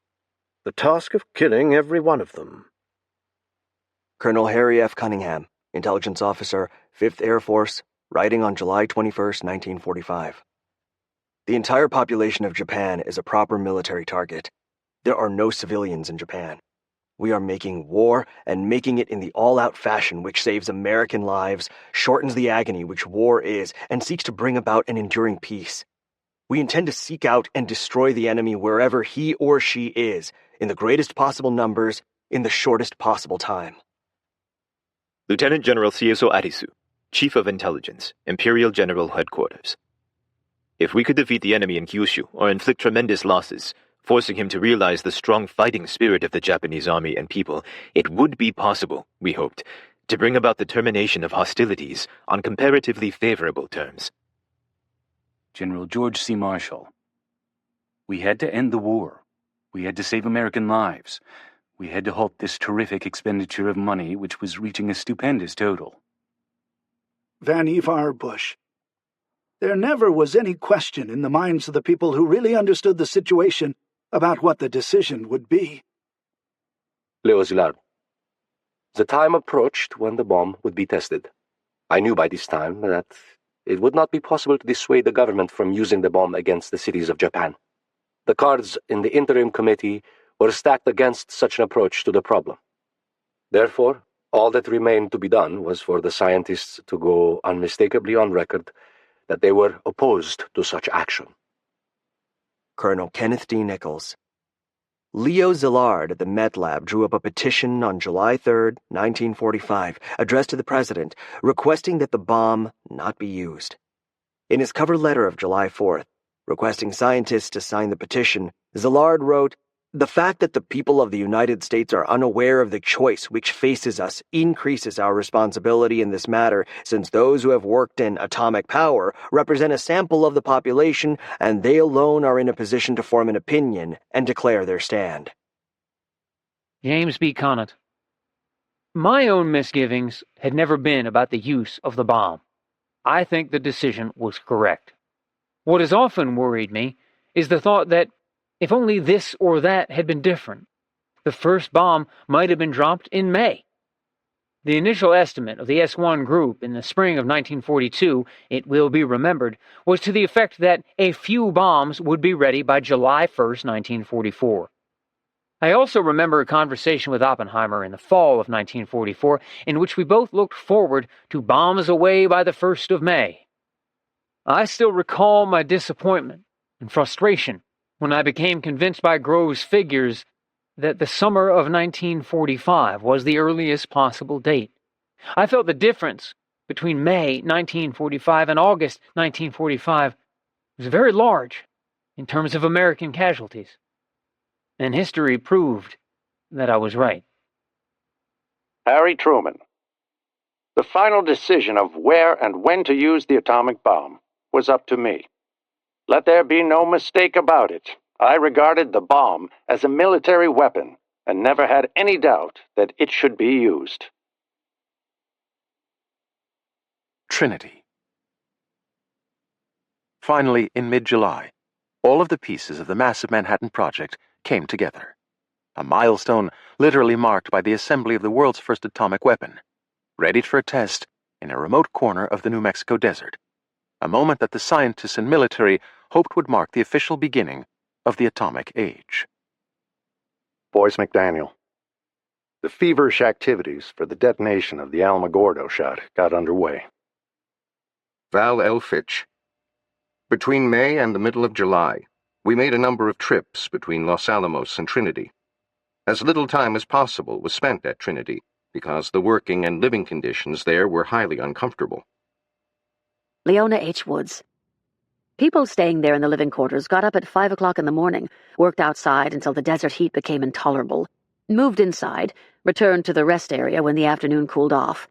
the task of killing every one of them. Colonel Harry F. Cunningham, Intelligence Officer, 5th Air Force, writing on July 21, 1945. The entire population of Japan is a proper military target. There are no civilians in Japan. We are making war, and making it in the all-out fashion which saves American lives, shortens the agony which war is, and seeks to bring about an enduring peace. We intend to seek out and destroy the enemy wherever he or she is, in the greatest possible numbers, in the shortest possible time. Lieutenant General Sieso Arisu, Chief of Intelligence, Imperial General Headquarters. If we could defeat the enemy in Kyushu or inflict tremendous losses, forcing him to realize the strong fighting spirit of the Japanese army and people, it would be possible, we hoped, to bring about the termination of hostilities on comparatively favorable terms. General George C. Marshall. We had to end the war. We had to save American lives. We had to halt this terrific expenditure of money, which was reaching a stupendous total. Van Ivar Bush. There never was any question in the minds of the people who really understood the situation about what the decision would be. Leo Szilard. The time approached when the bomb would be tested. I knew by this time that it would not be possible to dissuade the government from using the bomb against the cities of Japan. The cards in the interim committee were stacked against such an approach to the problem. Therefore, all that remained to be done was for the scientists to go unmistakably on record that they were opposed to such action. Colonel Kenneth D. Nichols. Leo Szilard at the Met Lab drew up a petition on July 3, 1945, addressed to the President, requesting that the bomb not be used. In his cover letter of July 4th, requesting scientists to sign the petition, Szilard wrote, "The fact that the people of the United States are unaware of the choice which faces us increases our responsibility in this matter, since those who have worked in atomic power represent a sample of the population, and they alone are in a position to form an opinion and declare their stand." James B. Conant. My own misgivings had never been about the use of the bomb. I think the decision was correct. What has often worried me is the thought that if only this or that had been different, the first bomb might have been dropped in May. The initial estimate of the S-1 group in the spring of 1942, it will be remembered, was to the effect that a few bombs would be ready by July 1st, 1944. I also remember a conversation with Oppenheimer in the fall of 1944 in which we both looked forward to bombs away by the 1st of May. I still recall my disappointment and frustration when I became convinced by Grove's figures that the summer of 1945 was the earliest possible date. I felt the difference between May 1945 and August 1945 was very large in terms of American casualties. And history proved that I was right. Harry Truman. The final decision of where and when to use the atomic bomb was up to me. Let there be no mistake about it. I regarded the bomb as a military weapon and never had any doubt that it should be used. Trinity. Finally, in mid-July, all of the pieces of the massive Manhattan Project came together. a milestone literally marked by the assembly of the world's first atomic weapon, ready for a test in a remote corner of the New Mexico desert, a moment that the scientists and military hoped would mark the official beginning of the atomic age. Boyce McDaniel. The feverish activities for the detonation of the Alamogordo shot got underway. Val L. Fitch. Between May and the middle of July, we made a number of trips between Los Alamos and Trinity. As little time as possible was spent at Trinity, because the working and living conditions there were highly uncomfortable. Leona H. Woods. People staying there in the living quarters got up at 5 o'clock in the morning, worked outside until the desert heat became intolerable, moved inside, returned to the rest area when the afternoon cooled off,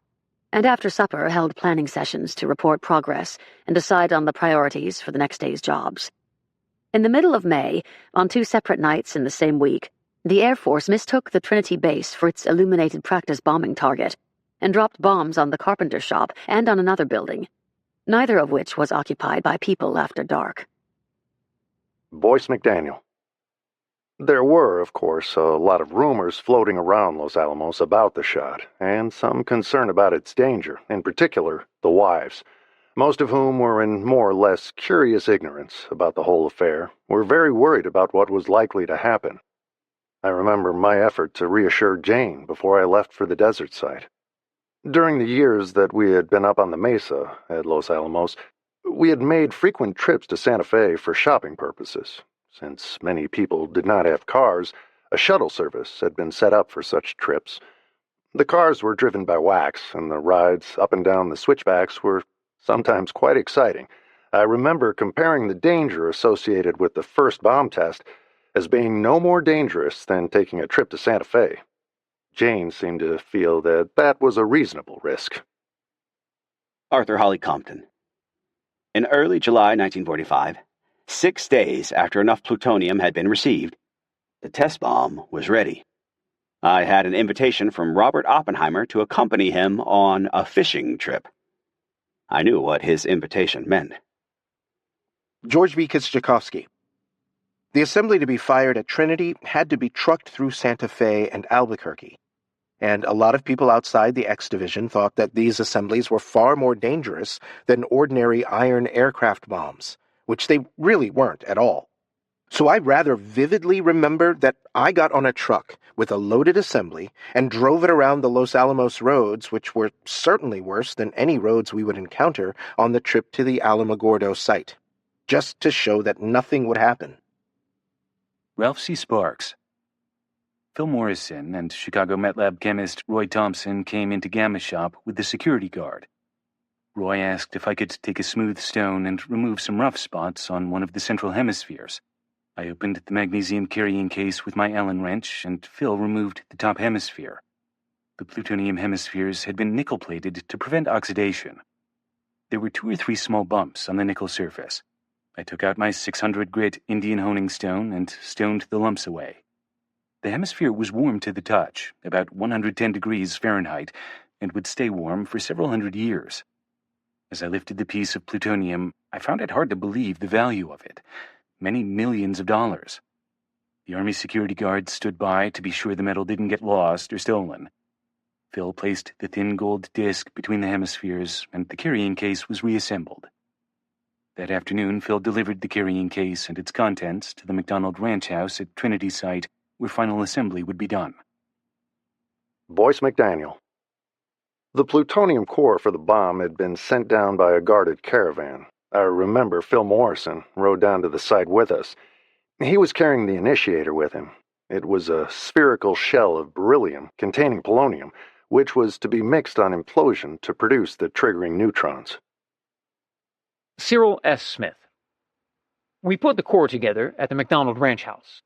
and after supper held planning sessions to report progress and decide on the priorities for the next day's jobs. In the middle of May, on 2 separate nights in the same week, the Air Force mistook the Trinity base for its illuminated practice bombing target and dropped bombs on the carpenter shop and on another building, neither of which was occupied by people after dark. Boyce McDaniel. There were, of course, a lot of rumors floating around Los Alamos about the shot, and some concern about its danger, in particular, the wives, most of whom were in more or less curious ignorance about the whole affair, were very worried about what was likely to happen. I remember my effort to reassure Jane before I left for the desert site. During the years that we had been up on the mesa at Los Alamos, we had made frequent trips to Santa Fe for shopping purposes. Since many people did not have cars, a shuttle service had been set up for such trips. The cars were driven by wax, and the rides up and down the switchbacks were sometimes quite exciting. I remember comparing the danger associated with the first bomb test as being no more dangerous than taking a trip to Santa Fe. Jane seemed to feel that that was a reasonable risk. Arthur Holly Compton. In early July 1945, 6 days after enough plutonium had been received, the test bomb was ready. I had an invitation from Robert Oppenheimer to accompany him on a fishing trip. I knew what his invitation meant. George B. Kistchakowski. The assembly to be fired at Trinity had to be trucked through Santa Fe and Albuquerque, and a lot of people outside the X Division thought that these assemblies were far more dangerous than ordinary iron aircraft bombs, which they really weren't at all. So I rather vividly remember that I got on a truck with a loaded assembly and drove it around the Los Alamos roads, which were certainly worse than any roads we would encounter on the trip to the Alamogordo site, just to show that nothing would happen. Ralph C. Sparks. Phil Morrison and Chicago MetLab chemist Roy Thompson came into Gamma's shop with the security guard. Roy asked if I could take a smooth stone and remove some rough spots on one of the central hemispheres. I opened the magnesium carrying case with my Allen wrench, and Phil removed the top hemisphere. The plutonium hemispheres had been nickel-plated to prevent oxidation. There were 2 or 3 small bumps on the nickel surface. I took out my 600 grit Indian honing stone and stoned the lumps away. The hemisphere was warm to the touch, about 110 degrees Fahrenheit, and would stay warm for several hundred years. As I lifted the piece of plutonium, I found it hard to believe the value of it. Many millions of dollars. The Army security guards stood by to be sure the metal didn't get lost or stolen. Phil placed the thin gold disc between the hemispheres, and the carrying case was reassembled. That afternoon, Phil delivered the carrying case and its contents to the McDonald Ranch House at Trinity site, where final assembly would be done. Boyce McDaniel. The plutonium core for the bomb had been sent down by a guarded caravan. I remember Phil Morrison rode down to the site with us. He was carrying the initiator with him. It was a spherical shell of beryllium containing polonium, which was to be mixed on implosion to produce the triggering neutrons. Cyril S. Smith. We put the core together at the McDonald Ranch House.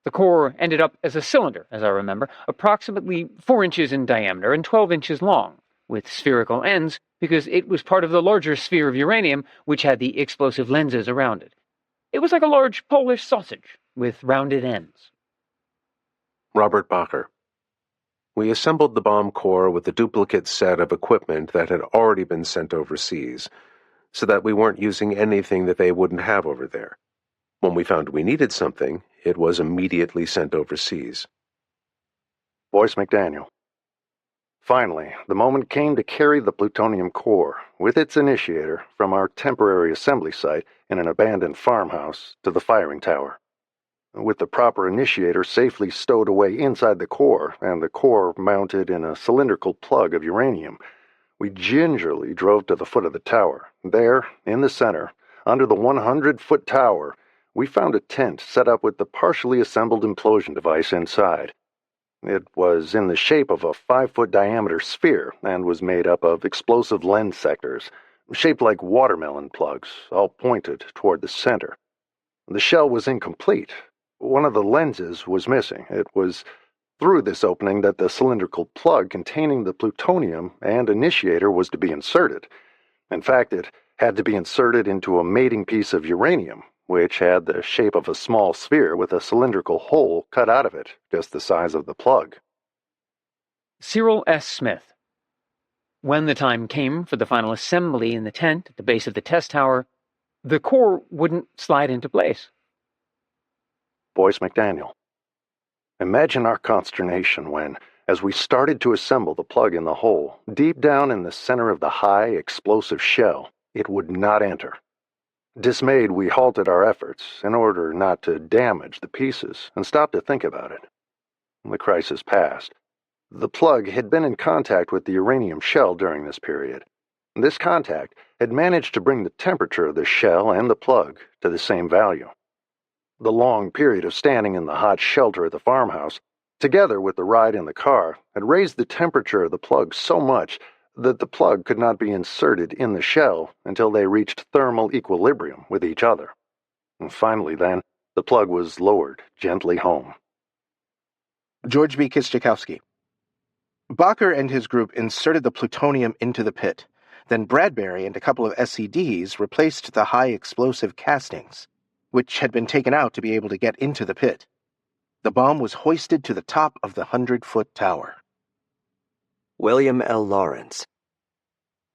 The core ended up as a cylinder, as I remember, approximately 4 inches in diameter and 12 inches long, with spherical ends because it was part of the larger sphere of uranium which had the explosive lenses around it. It was like a large Polish sausage with rounded ends. Robert Bacher. We assembled the bomb core with a duplicate set of equipment that had already been sent overseas, so that we weren't using anything that they wouldn't have over there. When we found we needed something, it was immediately sent overseas. Boyce McDaniel. Finally, the moment came to carry the plutonium core, with its initiator, from our temporary assembly site in an abandoned farmhouse to the firing tower. With the proper initiator safely stowed away inside the core and the core mounted in a cylindrical plug of uranium, we gingerly drove to the foot of the tower. There, in the center, under the 100-foot tower, we found a tent set up with the partially assembled implosion device inside. It was in the shape of a 5-foot diameter sphere and was made up of explosive lens sectors, shaped like watermelon plugs, all pointed toward the center. The shell was incomplete. One of the lenses was missing. It was through this opening that the cylindrical plug containing the plutonium and initiator was to be inserted. In fact, it had to be inserted into a mating piece of uranium, which had the shape of a small sphere with a cylindrical hole cut out of it, just the size of the plug. Cyril S. Smith. When the time came for the final assembly in the tent at the base of the test tower, the core wouldn't slide into place. Boyce McDaniel. Imagine our consternation when, as we started to assemble the plug in the hole, deep down in the center of the high, explosive shell, it would not enter. Dismayed, we halted our efforts in order not to damage the pieces and stopped to think about it. The crisis passed. The plug had been in contact with the uranium shell during this period. This contact had managed to bring the temperature of the shell and the plug to the same value. The long period of standing in the hot shelter at the farmhouse, together with the ride in the car, had raised the temperature of the plug so much that the plug could not be inserted in the shell until they reached thermal equilibrium with each other. And finally, then, the plug was lowered gently home. George B. Kiszczakowski. Bacher and his group inserted the plutonium into the pit. Then Bradbury and a couple of SCDs replaced the high explosive castings, which had been taken out to be able to get into the pit. The bomb was hoisted to the top of the 100-foot tower. William L. Lawrence.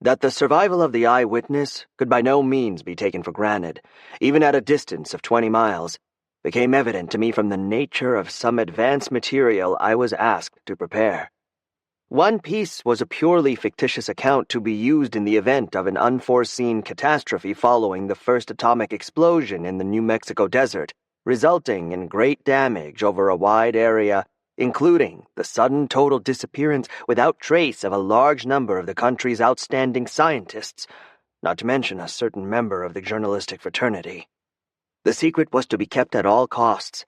That the survival of the eyewitness could by no means be taken for granted, even at a distance of 20 miles, became evident to me from the nature of some advanced material I was asked to prepare. One piece was a purely fictitious account to be used in the event of an unforeseen catastrophe following the first atomic explosion in the New Mexico desert, resulting in great damage over a wide area, including the sudden total disappearance without trace of a large number of the country's outstanding scientists, not to mention a certain member of the journalistic fraternity. The secret was to be kept at all costs,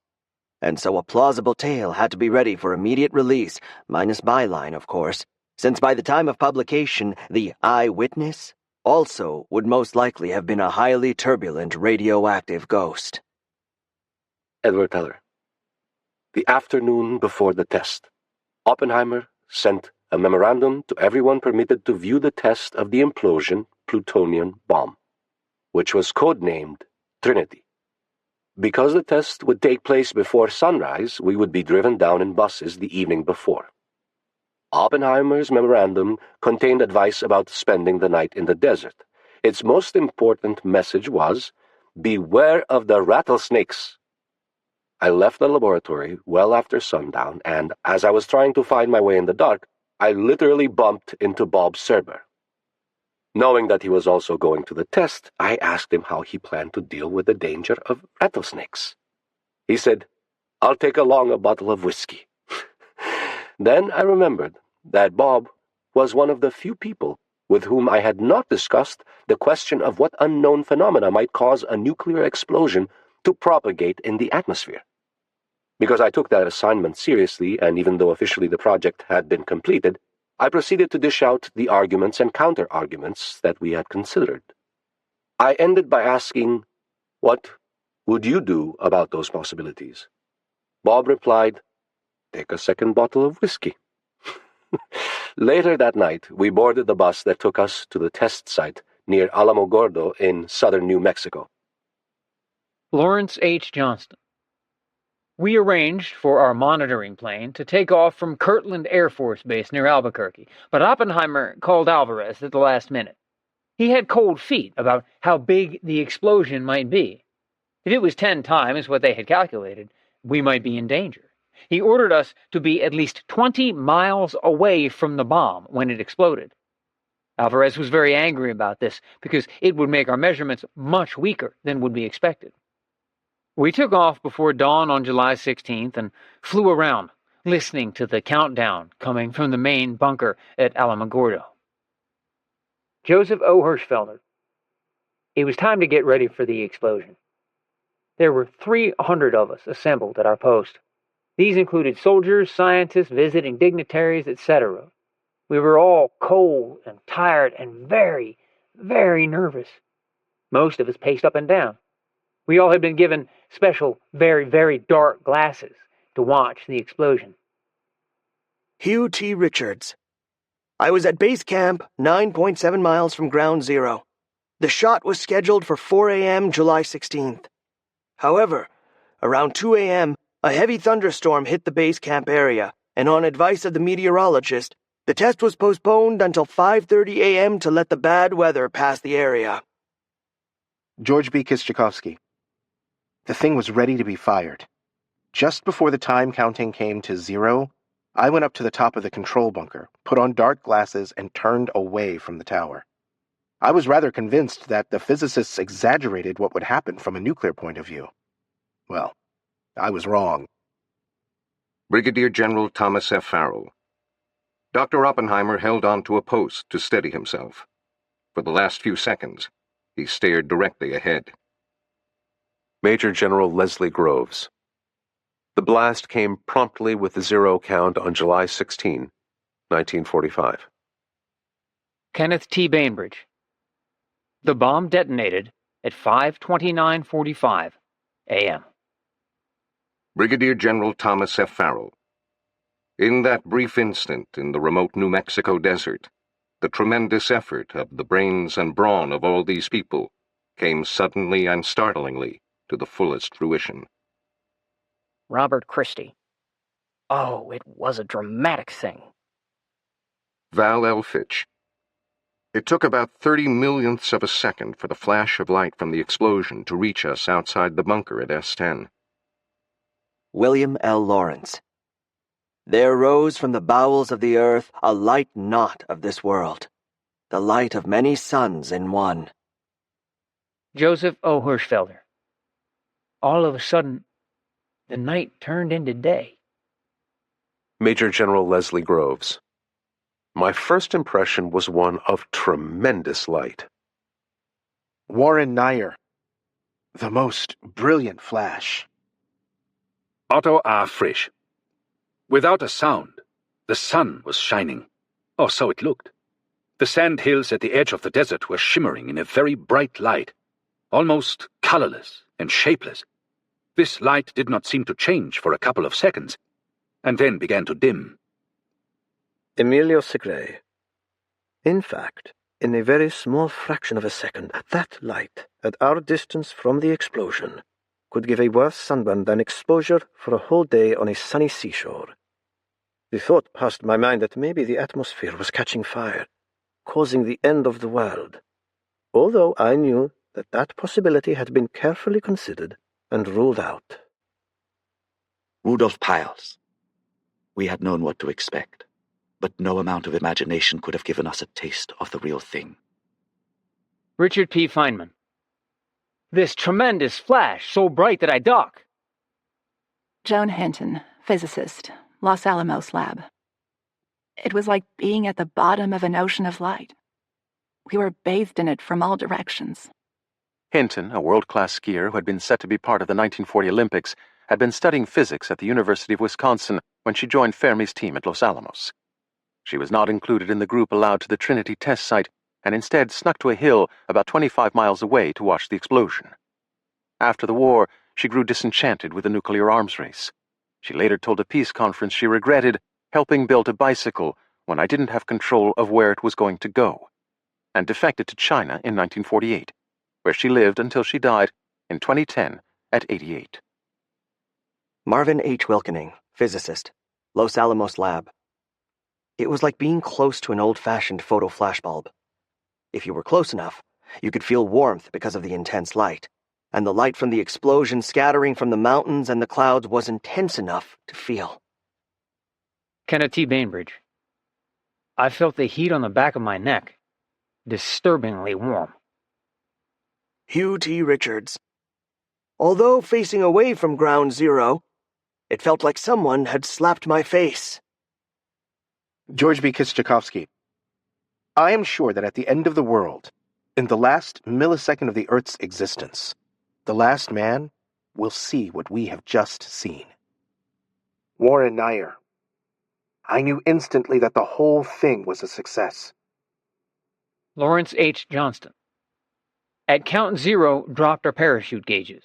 and so a plausible tale had to be ready for immediate release, minus byline, of course, since by the time of publication, the eyewitness also would most likely have been a highly turbulent radioactive ghost. Edward Teller. The afternoon before the test, Oppenheimer sent a memorandum to everyone permitted to view the test of the implosion plutonium bomb, which was codenamed Trinity. Because the test would take place before sunrise, we would be driven down in buses the evening before. Oppenheimer's memorandum contained advice about spending the night in the desert. Its most important message was, "Beware of the rattlesnakes." I left the laboratory well after sundown, and as I was trying to find my way in the dark, I literally bumped into Bob Serber. Knowing that he was also going to the test, I asked him how he planned to deal with the danger of rattlesnakes. He said, "I'll take along a bottle of whiskey." Then I remembered that Bob was one of the few people with whom I had not discussed the question of what unknown phenomena might cause a nuclear explosion to propagate in the atmosphere. Because I took that assignment seriously, and even though officially the project had been completed, I proceeded to dish out the arguments and counter-arguments that we had considered. I ended by asking, "What would you do about those possibilities?" Bob replied, "Take a second bottle of whiskey." Later that night, we boarded the bus that took us to the test site near Alamogordo in southern New Mexico. Lawrence H. Johnston. We arranged for our monitoring plane to take off from Kirtland Air Force Base near Albuquerque, but Oppenheimer called Alvarez at the last minute. He had cold feet about how big the explosion might be. If it was 10 times what they had calculated, we might be in danger. He ordered us to be at least 20 miles away from the bomb when it exploded. Alvarez was very angry about this because it would make our measurements much weaker than would be expected. We took off before dawn on July 16th and flew around, listening to the countdown coming from the main bunker at Alamogordo. Joseph O. Hirschfelder. It was time to get ready for the explosion. There were 300 of us assembled at our post. These included soldiers, scientists, visiting dignitaries, etc. We were all cold and tired and very, very nervous. Most of us paced up and down. We all had been given special, very, very dark glasses to watch the explosion. Hugh T. Richards. I was at base camp, 9.7 miles from ground zero. The shot was scheduled for 4 a.m. July 16th. However, around 2 a.m., a heavy thunderstorm hit the base camp area, and on advice of the meteorologist, the test was postponed until 5:30 a.m. to let the bad weather pass the area. George B. Kistchakowski. The thing was ready to be fired. Just before the time counting came to 0, I went up to the top of the control bunker, put on dark glasses, and turned away from the tower. I was rather convinced that the physicists exaggerated what would happen from a nuclear point of view. Well, I was wrong. Brigadier General Thomas F. Farrell. Dr. Oppenheimer held on to a post to steady himself. For the last few seconds, he stared directly ahead. Major General Leslie Groves. The blast came promptly with the 0 count on July 16, 1945. Kenneth T. Bainbridge. The bomb detonated at 5:29:45 a.m. Brigadier General Thomas F. Farrell. In that brief instant in the remote New Mexico desert, the tremendous effort of the brains and brawn of all these people came suddenly and startlingly to the fullest fruition. Robert Christie. Oh, it was a dramatic thing. Val L. Fitch. It took about 30 millionths of a second for the flash of light from the explosion to reach us outside the bunker at S-10. William L. Lawrence. There rose from the bowels of the earth a light not of this world, the light of many suns in one. Joseph O. Hirschfelder. All of a sudden, the night turned into day. Major General Leslie Groves. My first impression was one of tremendous light. Warren Nyer. The most brilliant flash. Otto R. Frisch. Without a sound, the sun was shining. Or so it looked. The sand hills at the edge of the desert were shimmering in a very bright light, almost colorless and shapeless. This light did not seem to change for a couple of seconds, and then began to dim. Emilio Segre. In fact, in a very small fraction of a second, that light, at our distance from the explosion, could give a worse sunburn than exposure for a whole day on a sunny seashore. The thought passed my mind that maybe the atmosphere was catching fire, causing the end of the world, although I knew that that possibility had been carefully considered and ruled out. Rudolf Piles. We had known what to expect, but no amount of imagination could have given us a taste of the real thing. Richard P. Feynman. This tremendous flash, so bright that I duck. Joan Hinton, physicist, Los Alamos Lab. It was like being at the bottom of an ocean of light. We were bathed in it from all directions. Hinton, a world-class skier who had been set to be part of the 1940 Olympics, had been studying physics at the University of Wisconsin when she joined Fermi's team at Los Alamos. She was not included in the group allowed to the Trinity test site and instead snuck to a hill about 25 miles away to watch the explosion. After the war, she grew disenchanted with the nuclear arms race. She later told a peace conference she regretted helping build a bicycle when I didn't have control of where it was going to go, and defected to China in 1948, where she lived until she died in 2010 at 88. Marvin H. Wilkening, physicist, Los Alamos Lab. It was like being close to an old-fashioned photo flashbulb. If you were close enough, you could feel warmth because of the intense light, and the light from the explosion scattering from the mountains and the clouds was intense enough to feel. Kenneth T. Bainbridge. I felt the heat on the back of my neck, disturbingly warm. Hugh T. Richards. Although facing away from Ground Zero, it felt like someone had slapped my face. George B. Kistchakowski. I am sure that at the end of the world, in the last millisecond of the Earth's existence, the last man will see what we have just seen. Warren Nair. I knew instantly that the whole thing was a success. Lawrence H. Johnston. At count 0, dropped our parachute gauges.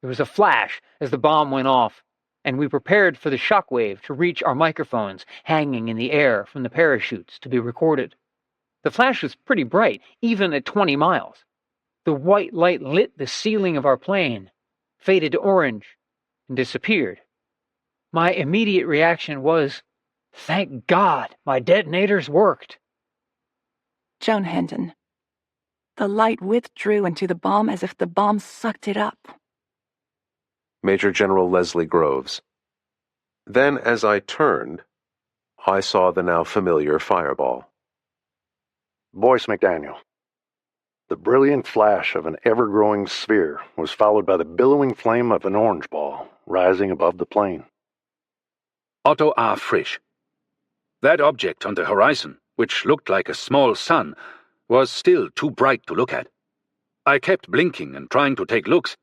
There was a flash as the bomb went off, and we prepared for the shockwave to reach our microphones hanging in the air from the parachutes to be recorded. The flash was pretty bright, even at 20 miles. The white light lit the ceiling of our plane, faded to orange, and disappeared. My immediate reaction was, "Thank God my detonators worked." Joan Hendon. The light withdrew into the bomb as if the bomb sucked it up. Major General Leslie Groves. Then, as I turned, I saw the now familiar fireball. Boyce McDaniel. The brilliant flash of an ever-growing sphere was followed by the billowing flame of an orange ball rising above the plane. Otto R. Frisch. That object on the horizon, which looked like a small sun, was still too bright to look at. I kept blinking and trying to take looks,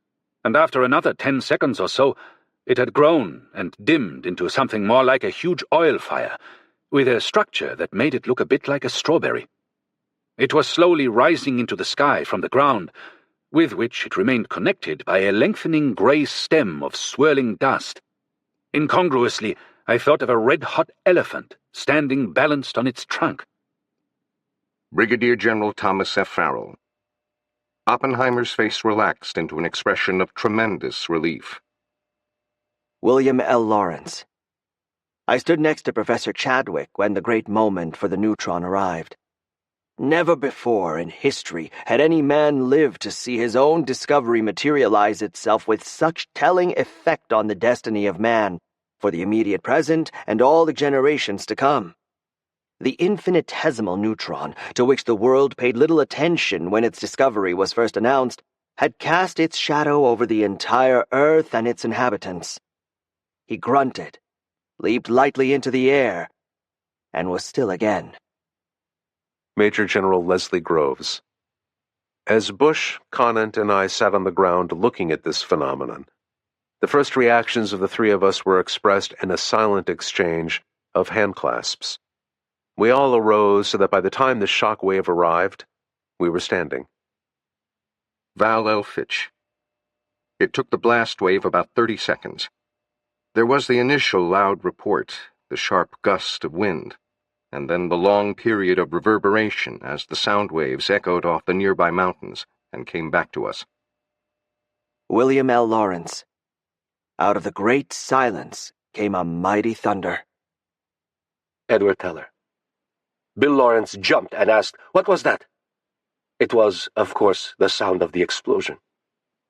and after another 10 seconds or so, it had grown and dimmed into something more like a huge oil fire, with a structure that made it look a bit like a strawberry. It was slowly rising into the sky from the ground, with which it remained connected by a lengthening grey stem of swirling dust. Incongruously, I thought of a red-hot elephant standing balanced on its trunk. Brigadier General Thomas F. Farrell. Oppenheimer's face relaxed into an expression of tremendous relief. William L. Lawrence. I stood next to Professor Chadwick when the great moment for the neutron arrived. Never before in history had any man lived to see his own discovery materialize itself with such telling effect on the destiny of man, for the immediate present and all the generations to come. The infinitesimal neutron, to which the world paid little attention when its discovery was first announced, had cast its shadow over the entire Earth and its inhabitants. He grunted, leaped lightly into the air, and was still again. Major General Leslie Groves. As Bush, Conant, and I sat on the ground looking at this phenomenon, the first reactions of the three of us were expressed in a silent exchange of handclasps. We all arose so that by the time the shock wave arrived, we were standing. Val L. Fitch. It took the blast wave about 30 seconds. There was the initial loud report, the sharp gust of wind, and then the long period of reverberation as the sound waves echoed off the nearby mountains and came back to us. William L. Lawrence. Out of the great silence came a mighty thunder. Edward Teller. Bill Lawrence jumped and asked, "What was that?" It was, of course, the sound of the explosion.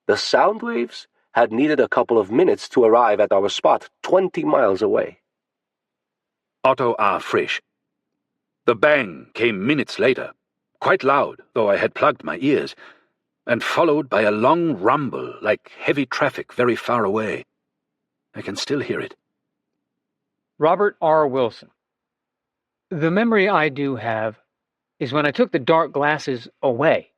The sound waves had needed a couple of minutes to arrive at our spot 20 miles away. Otto R. Frisch. The bang came minutes later, quite loud, though I had plugged my ears, and followed by a long rumble like heavy traffic very far away. I can still hear it. Robert R. Wilson. The memory I do have is when I took the dark glasses away,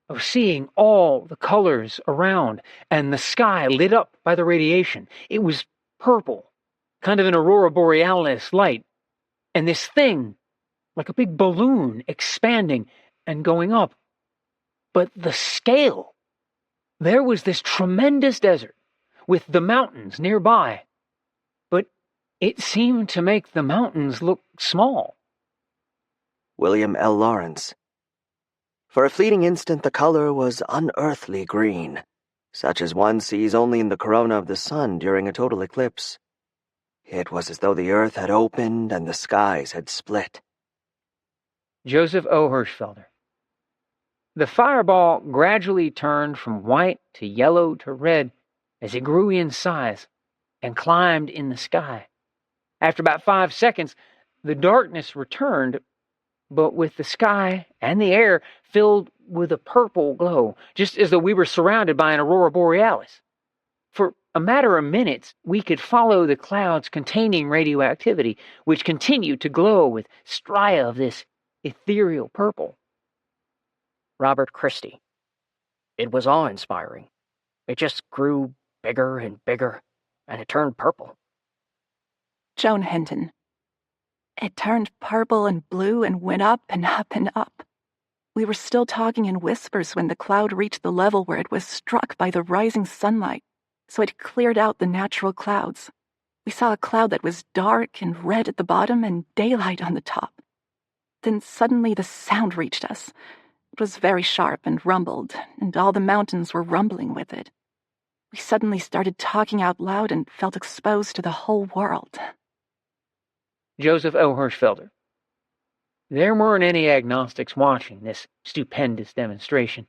of seeing all the colors around and the sky lit up by the radiation. It was purple, kind of an aurora borealis light, and this thing, like a big balloon, expanding and going up. But the scale, there was this tremendous desert with the mountains nearby, but it seemed to make the mountains look small. William L. Lawrence. For a fleeting instant the color was unearthly green, such as one sees only in the corona of the sun during a total eclipse. It was as though the earth had opened and the skies had split. Joseph O. Hirschfelder. The fireball gradually turned from white to yellow to red as it grew in size and climbed in the sky. After about 5 seconds, the darkness returned, but with the sky and the air filled with a purple glow, just as though we were surrounded by an aurora borealis. For a matter of minutes, we could follow the clouds containing radioactivity, which continued to glow with stria of this ethereal purple. Robert Christie. It was awe-inspiring. It just grew bigger and bigger, and it turned purple. Joan Hinton. It turned purple and blue and went up and up and up. We were still talking in whispers when the cloud reached the level where it was struck by the rising sunlight, so it cleared out the natural clouds. We saw a cloud that was dark and red at the bottom and daylight on the top. Then suddenly the sound reached us. It was very sharp and rumbled, and all the mountains were rumbling with it. We suddenly started talking out loud and felt exposed to the whole world. Joseph O. Hirschfelder. There weren't any agnostics watching this stupendous demonstration.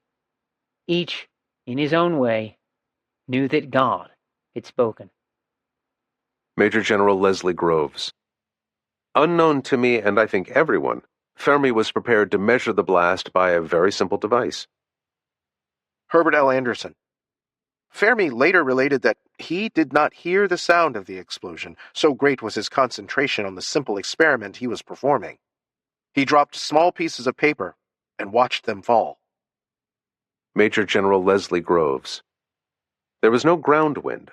Each, in his own way, knew that God had spoken. Major General Leslie Groves. Unknown to me, and I think everyone, Fermi was prepared to measure the blast by a very simple device. Herbert L. Anderson. Fermi later related that he did not hear the sound of the explosion, so great was his concentration on the simple experiment he was performing. He dropped small pieces of paper and watched them fall. Major General Leslie Groves. There was no ground wind,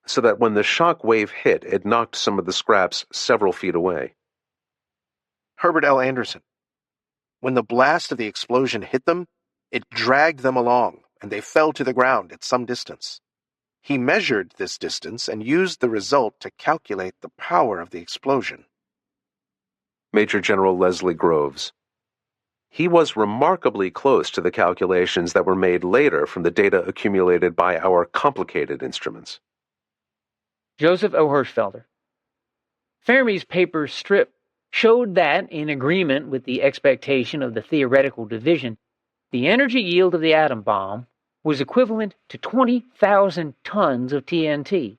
so that when the shock wave hit, it knocked some of the scraps several feet away. Herbert L. Anderson. When the blast of the explosion hit them, it dragged them along, and they fell to the ground at some distance. He measured this distance and used the result to calculate the power of the explosion. Major General Leslie Groves. He was remarkably close to the calculations that were made later from the data accumulated by our complicated instruments. Joseph O. Hirschfelder. Fermi's paper strip showed that, in agreement with the expectation of the theoretical division, the energy yield of the atom bomb was equivalent to 20,000 tons of TNT.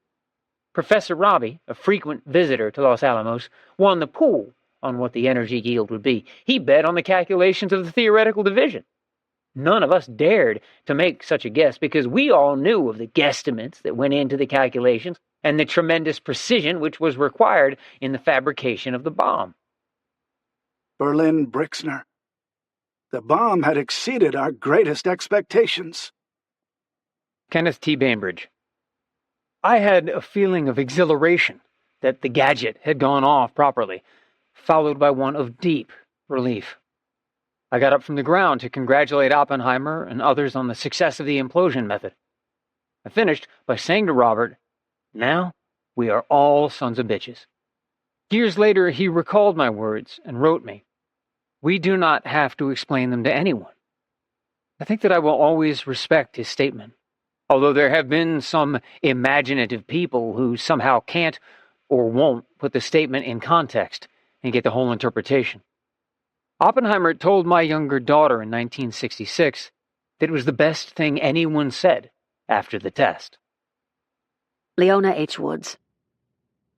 Professor Robbie, a frequent visitor to Los Alamos, won the pool on what the energy yield would be. He bet on the calculations of the theoretical division. None of us dared to make such a guess because we all knew of the guesstimates that went into the calculations and the tremendous precision which was required in the fabrication of the bomb. Berlin Brixner. The bomb had exceeded our greatest expectations. Kenneth T. Bainbridge. I had a feeling of exhilaration that the gadget had gone off properly, followed by one of deep relief. I got up from the ground to congratulate Oppenheimer and others on the success of the implosion method. I finished by saying to Robert, "Now we are all sons of bitches." Years later, he recalled my words and wrote me, "We do not have to explain them to anyone." I think that I will always respect his statement, although there have been some imaginative people who somehow can't or won't put the statement in context and get the whole interpretation. Oppenheimer told my younger daughter in 1966 that it was the best thing anyone said after the test. Leona H. Woods.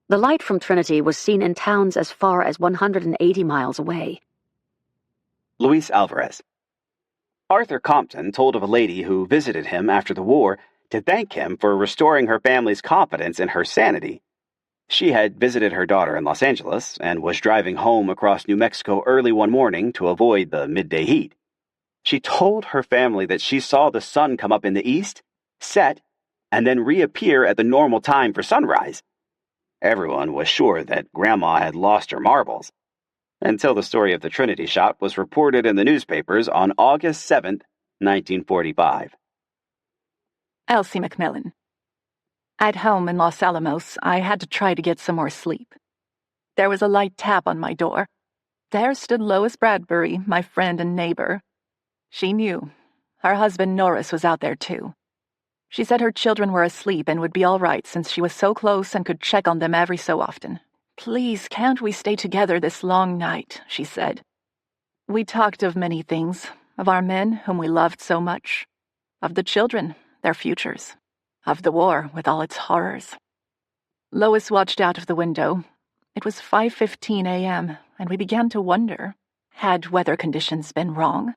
The light from Trinity was seen in towns as far as 180 miles away. Luis Alvarez. Arthur Compton told of a lady who visited him after the war to thank him for restoring her family's confidence in her sanity. She had visited her daughter in Los Angeles and was driving home across New Mexico early one morning to avoid the midday heat. She told her family that she saw the sun come up in the east, set, and then reappear at the normal time for sunrise. Everyone was sure that Grandma had lost her marbles, until the story of the Trinity shot was reported in the newspapers on August 7th, 1945. Elsie McMillan. At home in Los Alamos, I had to try to get some more sleep. There was a light tap on my door. There stood Lois Bradbury, my friend and neighbor. She knew. Her husband Norris was out there too. She said her children were asleep and would be all right since she was so close and could check on them every so often. "Please, can't we stay together this long night?" she said. We talked of many things, of our men whom we loved so much, of the children, their futures, of the war with all its horrors. Lois watched out of the window. It was 5:15 a.m., and we began to wonder, had weather conditions been wrong?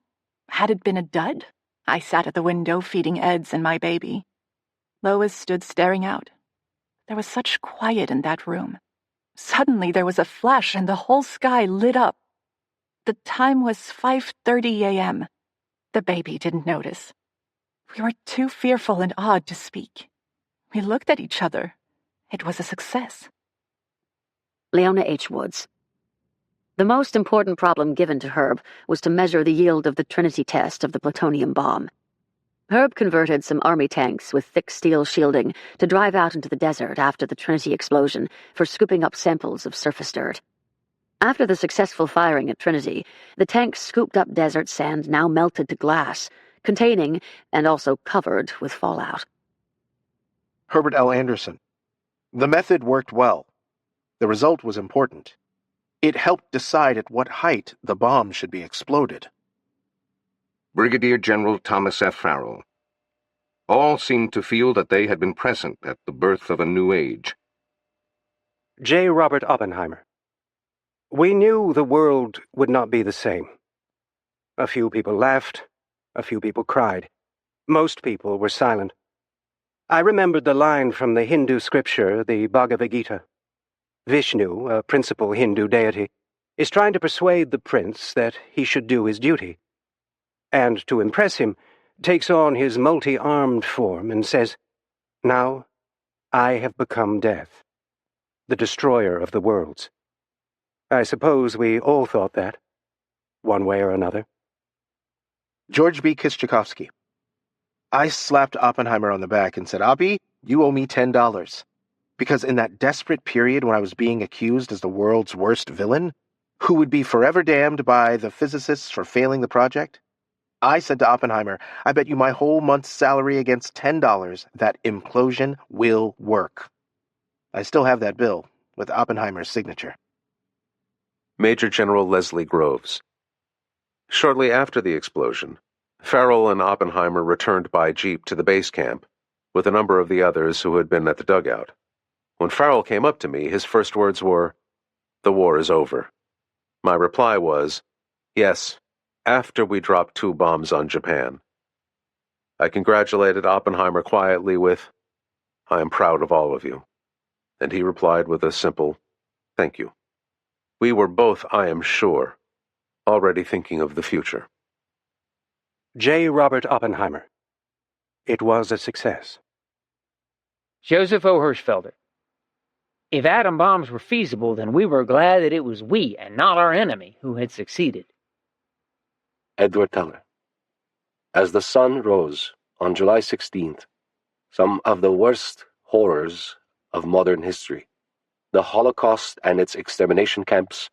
Had it been a dud? I sat at the window feeding Eds and my baby. Lois stood staring out. There was such quiet in that room. Suddenly there was a flash and the whole sky lit up. The time was 5:30 a.m. The baby didn't notice. We were too fearful and awed to speak. We looked at each other. It was a success. Leona H. Woods. The most important problem given to Herb was to measure the yield of the Trinity test of the plutonium bomb. Herb converted some army tanks with thick steel shielding to drive out into the desert after the Trinity explosion for scooping up samples of surface dirt. After the successful firing at Trinity, the tanks scooped up desert sand now melted to glass, containing and also covered with fallout. Herbert L. Anderson. The method worked well. The result was important. It helped decide at what height the bomb should be exploded. Brigadier General Thomas F. Farrell. All seemed to feel that they had been present at the birth of a new age. J. Robert Oppenheimer. We knew the world would not be the same. A few people laughed, a few people cried. Most people were silent. I remembered the line from the Hindu scripture, the Bhagavad Gita. Vishnu, a principal Hindu deity, is trying to persuade the prince that he should do his duty. And to impress him, takes on his multi-armed form and says, "Now I have become death, the destroyer of the worlds." I suppose we all thought that, one way or another. George B. Kistchakowski. I slapped Oppenheimer on the back and said, "Oppie, you owe me $10. Because in that desperate period when I was being accused as the world's worst villain, who would be forever damned by the physicists for failing the project, I said to Oppenheimer, I bet you my whole month's salary against $10 that implosion will work." I still have that bill with Oppenheimer's signature. Major General Leslie Groves. Shortly after the explosion, Farrell and Oppenheimer returned by jeep to the base camp, with a number of the others who had been at the dugout. When Farrell came up to me, his first words were, "The war is over." My reply was, "Yes, after we dropped 2 bombs on Japan." I congratulated Oppenheimer quietly with, "I am proud of all of you." And he replied with a simple, "Thank you." We were both, I am sure, already thinking of the future. J. Robert Oppenheimer. It was a success. Joseph O. Hirschfelder. If atom bombs were feasible, then we were glad that it was we and not our enemy who had succeeded. Edward Teller. As the sun rose on July 16th, some of the worst horrors of modern history, the Holocaust and its extermination camps,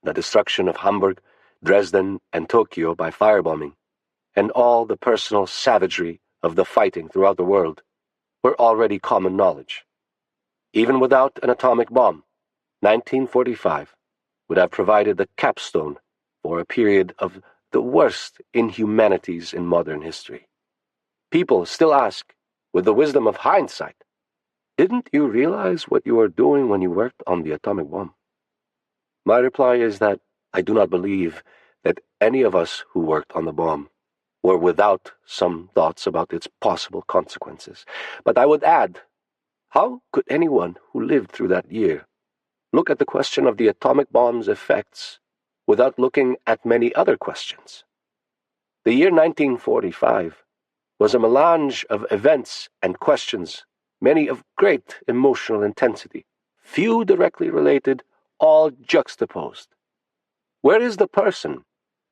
the destruction of Hamburg, Dresden, and Tokyo by firebombing, and all the personal savagery of the fighting throughout the world, were already common knowledge. Even without an atomic bomb, 1945 would have provided the capstone for a period of the worst inhumanities in modern history. People still ask, with the wisdom of hindsight, didn't you realize what you were doing when you worked on the atomic bomb? My reply is that I do not believe that any of us who worked on the bomb were without some thoughts about its possible consequences. But I would add, how could anyone who lived through that year look at the question of the atomic bomb's effects without looking at many other questions? The year 1945 was a melange of events and questions, many of great emotional intensity, few directly related, all juxtaposed. Where is the person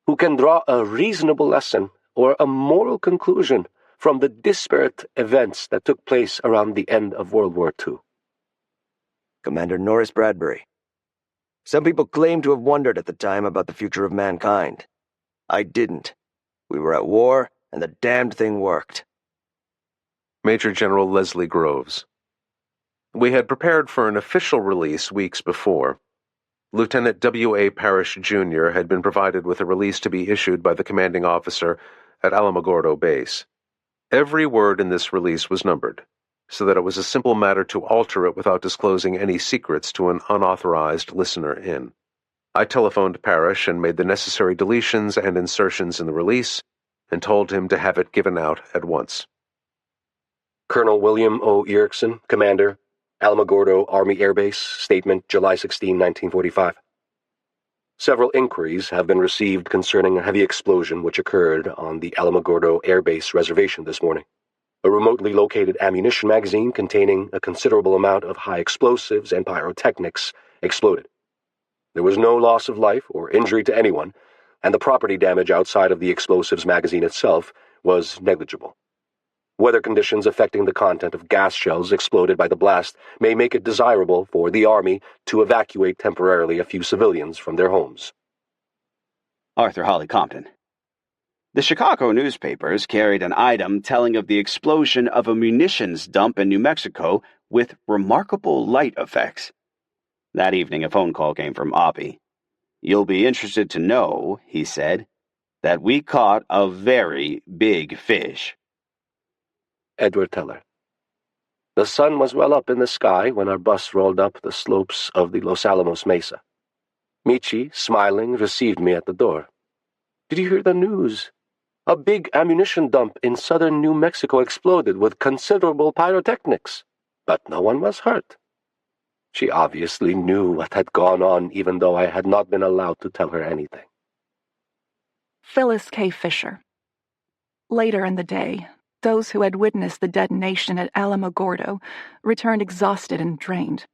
who can draw a reasonable lesson or a moral conclusion from the disparate events that took place around the end of World War II? Commander Norris Bradbury. Some people claim to have wondered at the time about the future of mankind. I didn't. We were at war, and the damned thing worked. Major General Leslie Groves. We had prepared for an official release weeks before. Lieutenant W.A. Parrish, Jr. had been provided with a release to be issued by the commanding officer at Alamogordo Base. Every word in this release was numbered, so that it was a simple matter to alter it without disclosing any secrets to an unauthorized listener in. I telephoned Parrish and made the necessary deletions and insertions in the release, and told him to have it given out at once. Colonel William O. Erickson, Commander, Alamogordo Army Air Base, Statement, July 16, 1945. Several inquiries have been received concerning a heavy explosion which occurred on the Alamogordo Air Base reservation this morning. A remotely located ammunition magazine containing a considerable amount of high explosives and pyrotechnics exploded. There was no loss of life or injury to anyone, and the property damage outside of the explosives magazine itself was negligible. Weather conditions affecting the content of gas shells exploded by the blast may make it desirable for the Army to evacuate temporarily a few civilians from their homes. Arthur Holly Compton. The Chicago newspapers carried an item telling of the explosion of a munitions dump in New Mexico with remarkable light effects. That evening, a phone call came from Oppie. "You'll be interested to know," he said, "that we caught a very big fish." Edward Teller. The sun was well up in the sky when our bus rolled up the slopes of the Los Alamos Mesa. Michi, smiling, received me at the door. "Did you hear the news? A big ammunition dump in southern New Mexico exploded with considerable pyrotechnics, but no one was hurt." She obviously knew what had gone on, even though I had not been allowed to tell her anything. Phyllis K. Fisher. Later in the day, those who had witnessed the detonation at Alamogordo returned exhausted and drained.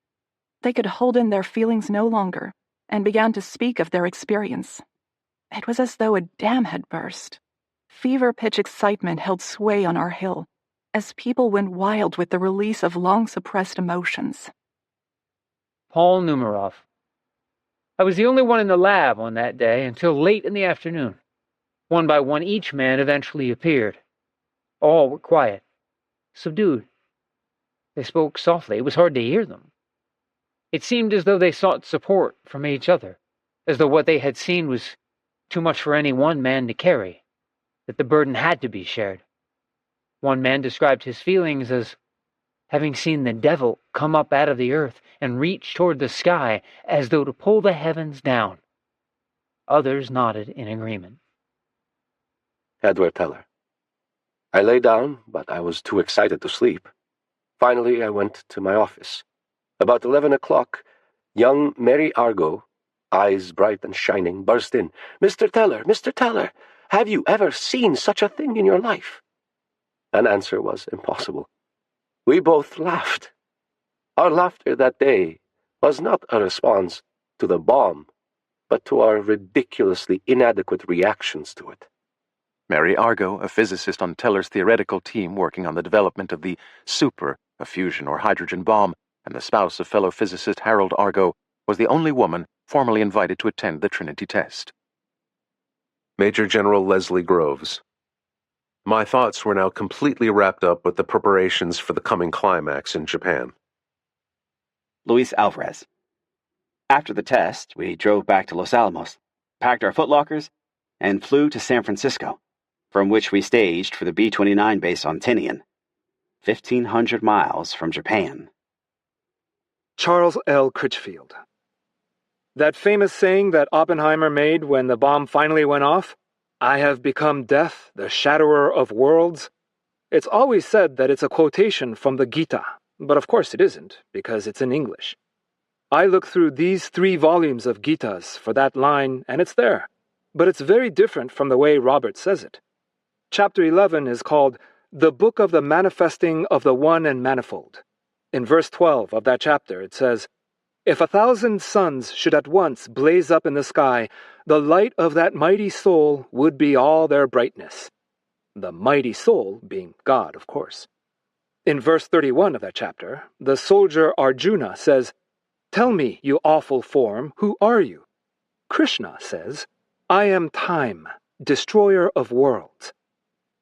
They could hold in their feelings no longer and began to speak of their experience. It was as though a dam had burst. Fever-pitch excitement held sway on our hill as people went wild with the release of long-suppressed emotions. Paul Numeroff. I was the only one in the lab on that day until late in the afternoon. One by one each man eventually appeared. All were quiet, subdued. They spoke softly. It was hard to hear them. It seemed as though they sought support from each other, as though what they had seen was too much for any one man to carry, that the burden had to be shared. One man described his feelings as having seen the devil come up out of the earth and reach toward the sky as though to pull the heavens down. Others nodded in agreement. Edward Teller. I lay down, but I was too excited to sleep. Finally, I went to my office. About 11 o'clock, young Mary Argo, eyes bright and shining, burst in. Mr. Teller, have you ever seen such a thing in your life?" An answer was impossible. We both laughed. Our laughter that day was not a response to the bomb, but to our ridiculously inadequate reactions to it. Mary Argo, a physicist on Teller's theoretical team working on the development of the super, a fusion or hydrogen bomb, and the spouse of fellow physicist Harold Argo, was the only woman formally invited to attend the Trinity test. Major General Leslie Groves. My thoughts were now completely wrapped up with the preparations for the coming climax in Japan. Luis Alvarez. After the test, we drove back to Los Alamos, packed our footlockers, and flew to San Francisco, from which we staged for the B-29 base on Tinian, 1,500 miles from Japan. Charles L. Critchfield. That famous saying that Oppenheimer made when the bomb finally went off, "I have become death, the shatterer of worlds." It's always said that it's a quotation from the Gita, but of course it isn't, because it's in English. I looked through these 3 volumes of Gitas for that line, and it's there, but it's very different from the way Robert says it. Chapter 11 is called The Book of the Manifesting of the One and Manifold. In verse 12 of that chapter it says, "If 1,000 suns should at once blaze up in the sky, the light of that mighty soul would be all their brightness." The mighty soul being God, of course. In verse 31 of that chapter, the soldier Arjuna says, "Tell me, you awful form, who are you?" Krishna says, "I am time, destroyer of worlds."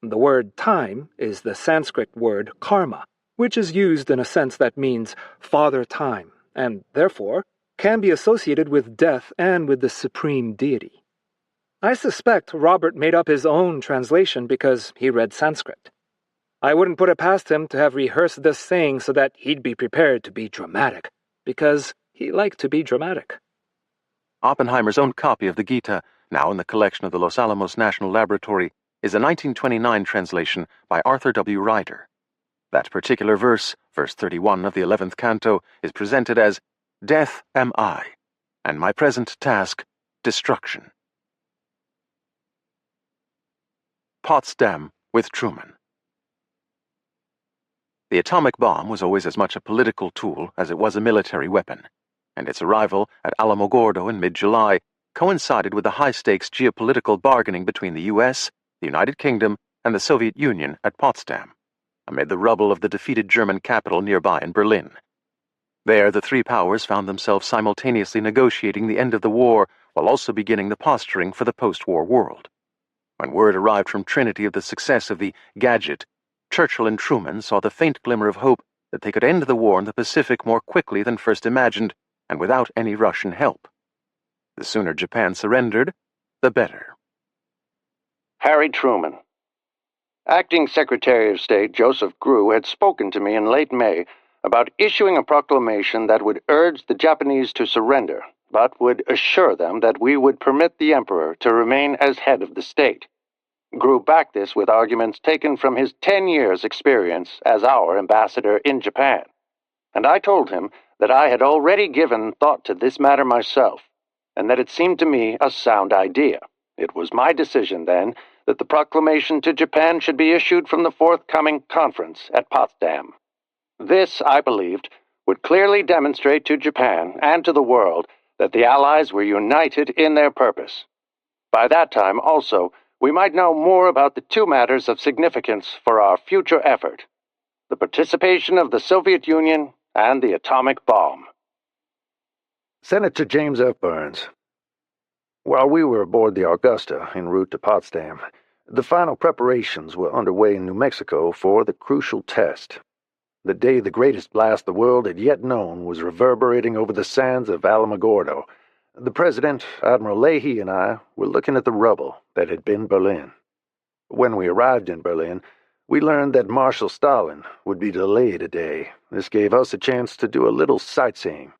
The word time is the Sanskrit word karma, which is used in a sense that means father time, and therefore can be associated with death and with the supreme deity. I suspect Robert made up his own translation because he read Sanskrit. I wouldn't put it past him to have rehearsed this saying so that he'd be prepared to be dramatic, because he liked to be dramatic. Oppenheimer's own copy of the Gita, now in the collection of the Los Alamos National Laboratory, is a 1929 translation by Arthur W. Ryder. That particular verse, verse 31 of the 11th canto, is presented as, "Death am I, and my present task, destruction." Potsdam with Truman. The atomic bomb was always as much a political tool as it was a military weapon, and its arrival at Alamogordo in mid-July coincided with the high-stakes geopolitical bargaining between the U.S., the United Kingdom, and the Soviet Union at Potsdam, amid the rubble of the defeated German capital nearby in Berlin. There, the three powers found themselves simultaneously negotiating the end of the war while also beginning the posturing for the post-war world. When word arrived from Trinity of the success of the Gadget, Churchill and Truman saw the faint glimmer of hope that they could end the war in the Pacific more quickly than first imagined and without any Russian help. The sooner Japan surrendered, the better. Harry Truman. Acting Secretary of State Joseph Grew had spoken to me in late May about issuing a proclamation that would urge the Japanese to surrender, but would assure them that we would permit the Emperor to remain as head of the state. Grew backed this with arguments taken from his 10 years' experience as our ambassador in Japan, and I told him that I had already given thought to this matter myself, and that it seemed to me a sound idea. It was my decision, then, that the proclamation to Japan should be issued from the forthcoming conference at Potsdam. This, I believed, would clearly demonstrate to Japan and to the world that the Allies were united in their purpose. By that time, also, we might know more about the two matters of significance for our future effort: the participation of the Soviet Union and the atomic bomb. Senator James F. Burns. While we were aboard the Augusta en route to Potsdam, the final preparations were underway in New Mexico for the crucial test. The day the greatest blast the world had yet known was reverberating over the sands of Alamogordo. The President, Admiral Leahy, and I were looking at the rubble that had been Berlin. When we arrived in Berlin, we learned that Marshal Stalin would be delayed a day. This gave us a chance to do a little sightseeing.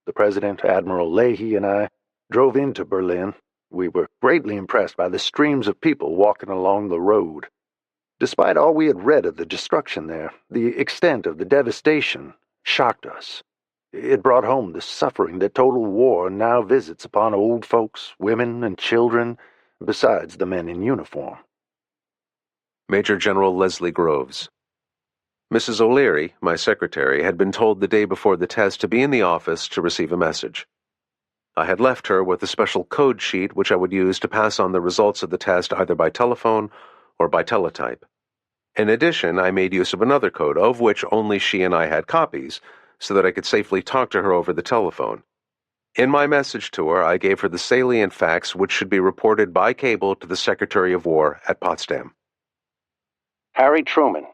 The President, Admiral Leahy, and I drove into Berlin. We were greatly impressed by the streams of people walking along the road. Despite all we had read of the destruction there, the extent of the devastation shocked us. It brought home the suffering that total war now visits upon old folks, women, and children, besides the men in uniform. Major General Leslie Groves. Mrs. O'Leary, my secretary, had been told the day before the test to be in the office to receive a message. I had left her with a special code sheet which I would use to pass on the results of the test either by telephone or by teletype. In addition, I made use of another code, of which only she and I had copies, so that I could safely talk to her over the telephone. In my message to her, I gave her the salient facts which should be reported by cable to the Secretary of War at Potsdam. Harry Truman.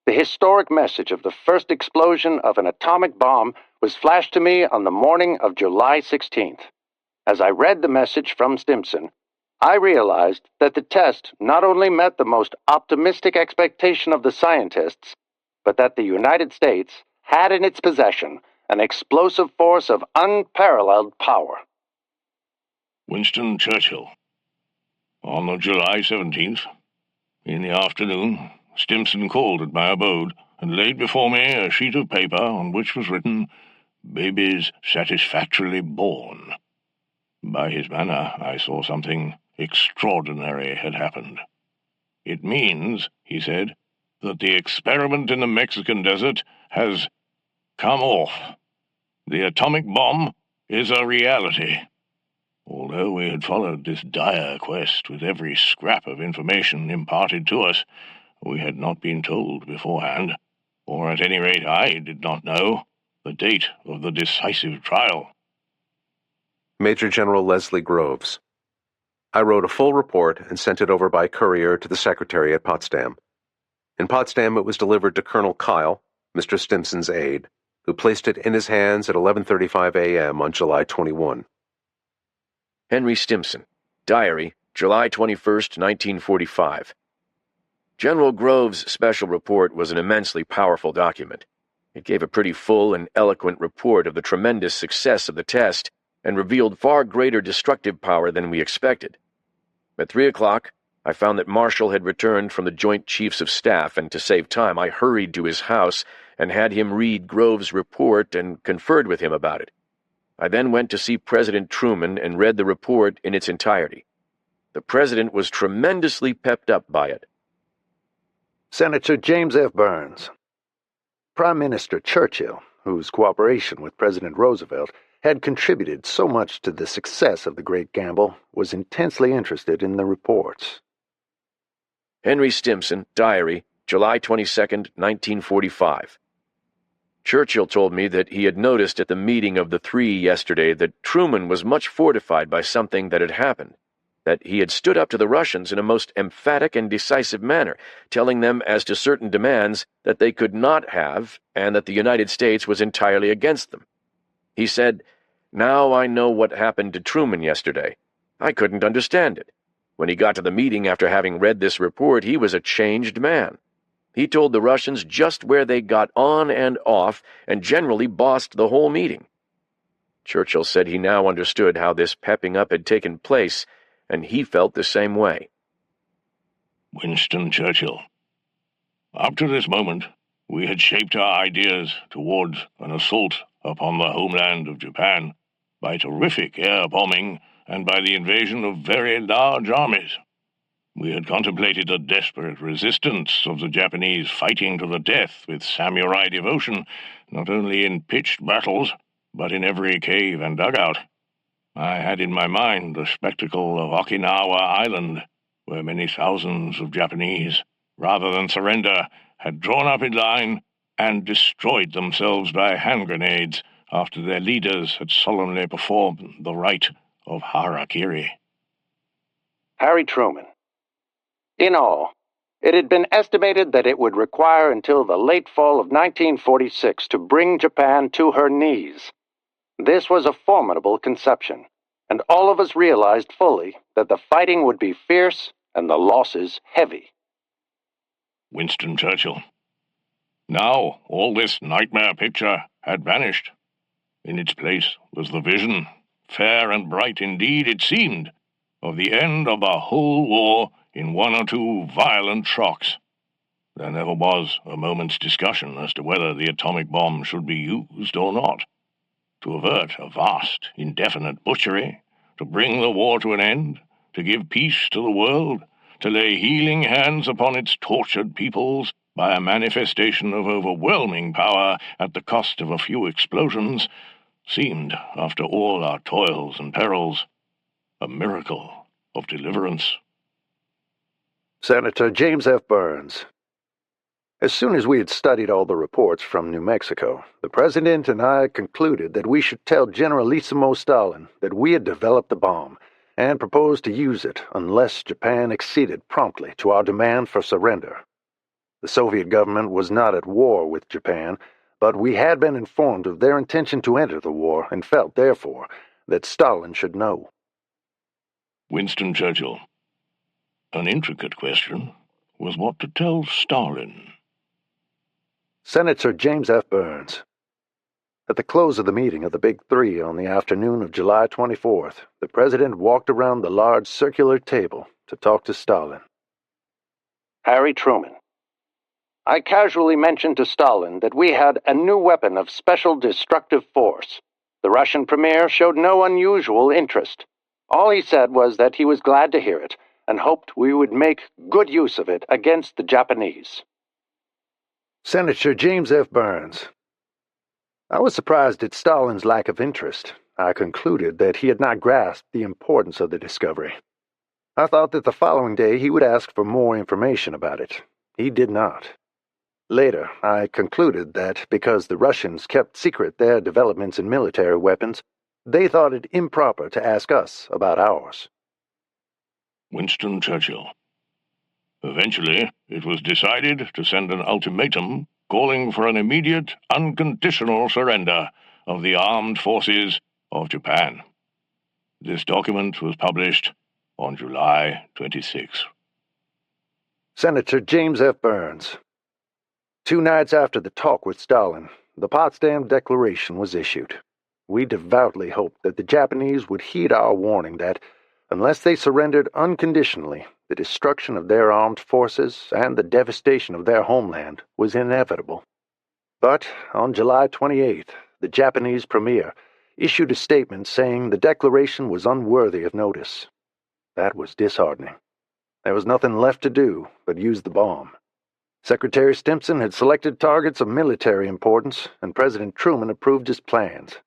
The historic message of the first explosion of an atomic bomb was flashed to me on the morning of July 16th. As I read the message from Stimson, I realized that the test not only met the most optimistic expectation of the scientists, but that the United States had in its possession an explosive force of unparalleled power. Winston Churchill. On July 17th, in the afternoon, Stimson called at my abode and laid before me a sheet of paper on which was written, "Babies satisfactorily born." By his manner, I saw something extraordinary had happened. "It means," he said, "that the experiment in the Mexican desert has come off. The atomic bomb is a reality." Although we had followed this dire quest with every scrap of information imparted to us, we had not been told beforehand, or at any rate I did not know, the date of the decisive trial. Major General Leslie Groves. I wrote a full report and sent it over by courier to the Secretary at Potsdam. In Potsdam it was delivered to Colonel Kyle, Mr. Stimson's aide, who placed it in his hands at 11:35 a.m. on July 21. Henry Stimson, Diary, July 21st, 1945. General Groves' special report was an immensely powerful document. It gave a pretty full and eloquent report of the tremendous success of the test and revealed far greater destructive power than we expected. At 3 o'clock, I found that Marshall had returned from the Joint Chiefs of Staff, and to save time, I hurried to his house and had him read Groves' report and conferred with him about it. I then went to see President Truman and read the report in its entirety. The President was tremendously pepped up by it. Senator James F. Burns. Prime Minister Churchill, whose cooperation with President Roosevelt had contributed so much to the success of the Great Gamble, was intensely interested in the reports. Henry Stimson, Diary, July 22nd, 1945. Churchill told me that he had noticed at the meeting of the three yesterday that Truman was much fortified by something that had happened, that he had stood up to the Russians in a most emphatic and decisive manner, telling them as to certain demands that they could not have, and that the United States was entirely against them. He said, "Now I know what happened to Truman yesterday. I couldn't understand it. When he got to the meeting after having read this report, he was a changed man. He told the Russians just where they got on and off, and generally bossed the whole meeting." Churchill said he now understood how this pepping up had taken place, and he felt the same way. Winston Churchill. Up to this moment, we had shaped our ideas towards an assault upon the homeland of Japan by terrific air bombing and by the invasion of very large armies. We had contemplated a desperate resistance of the Japanese fighting to the death with samurai devotion, not only in pitched battles, but in every cave and dugout. I had in my mind the spectacle of Okinawa Island, where many thousands of Japanese, rather than surrender, had drawn up in line and destroyed themselves by hand grenades after their leaders had solemnly performed the rite of harakiri. Harry Truman. In all, it had been estimated that it would require until the late fall of 1946 to bring Japan to her knees. This was a formidable conception, and all of us realized fully that the fighting would be fierce and the losses heavy. Winston Churchill. Now all this nightmare picture had vanished. In its place was the vision, fair and bright indeed it seemed, of the end of the whole war in one or two violent shocks. There never was a moment's discussion as to whether the atomic bomb should be used or not. To avert a vast, indefinite butchery, to bring the war to an end, to give peace to the world, to lay healing hands upon its tortured peoples by a manifestation of overwhelming power at the cost of a few explosions, seemed, after all our toils and perils, a miracle of deliverance. Senator James F. Burns. As soon as we had studied all the reports from New Mexico, the President and I concluded that we should tell Generalissimo Stalin that we had developed the bomb and proposed to use it unless Japan acceded promptly to our demand for surrender. The Soviet government was not at war with Japan, but we had been informed of their intention to enter the war and felt, therefore, that Stalin should know. Winston Churchill. An intricate question was what to tell Stalin. Senator James F. Burns. At the close of the meeting of the Big Three on the afternoon of July 24th, the President walked around the large circular table to talk to Stalin. Harry Truman. I casually mentioned to Stalin that we had a new weapon of special destructive force. The Russian premier showed no unusual interest. All he said was that he was glad to hear it and hoped we would make good use of it against the Japanese. Senator James F. Burns. I was surprised at Stalin's lack of interest. I concluded that he had not grasped the importance of the discovery. I thought that the following day he would ask for more information about it. He did not. Later, I concluded that because the Russians kept secret their developments in military weapons, they thought it improper to ask us about ours. Winston Churchill. Eventually, it was decided to send an ultimatum calling for an immediate, unconditional surrender of the armed forces of Japan. This document was published on July 26. Senator James F. Burns. 2 nights after the talk with Stalin, the Potsdam Declaration was issued. We devoutly hoped that the Japanese would heed our warning that, unless they surrendered unconditionally, the destruction of their armed forces and the devastation of their homeland was inevitable. But on July 28th, the Japanese premier issued a statement saying the declaration was unworthy of notice. That was disheartening. There was nothing left to do but use the bomb. Secretary Stimson had selected targets of military importance, and President Truman approved his plans.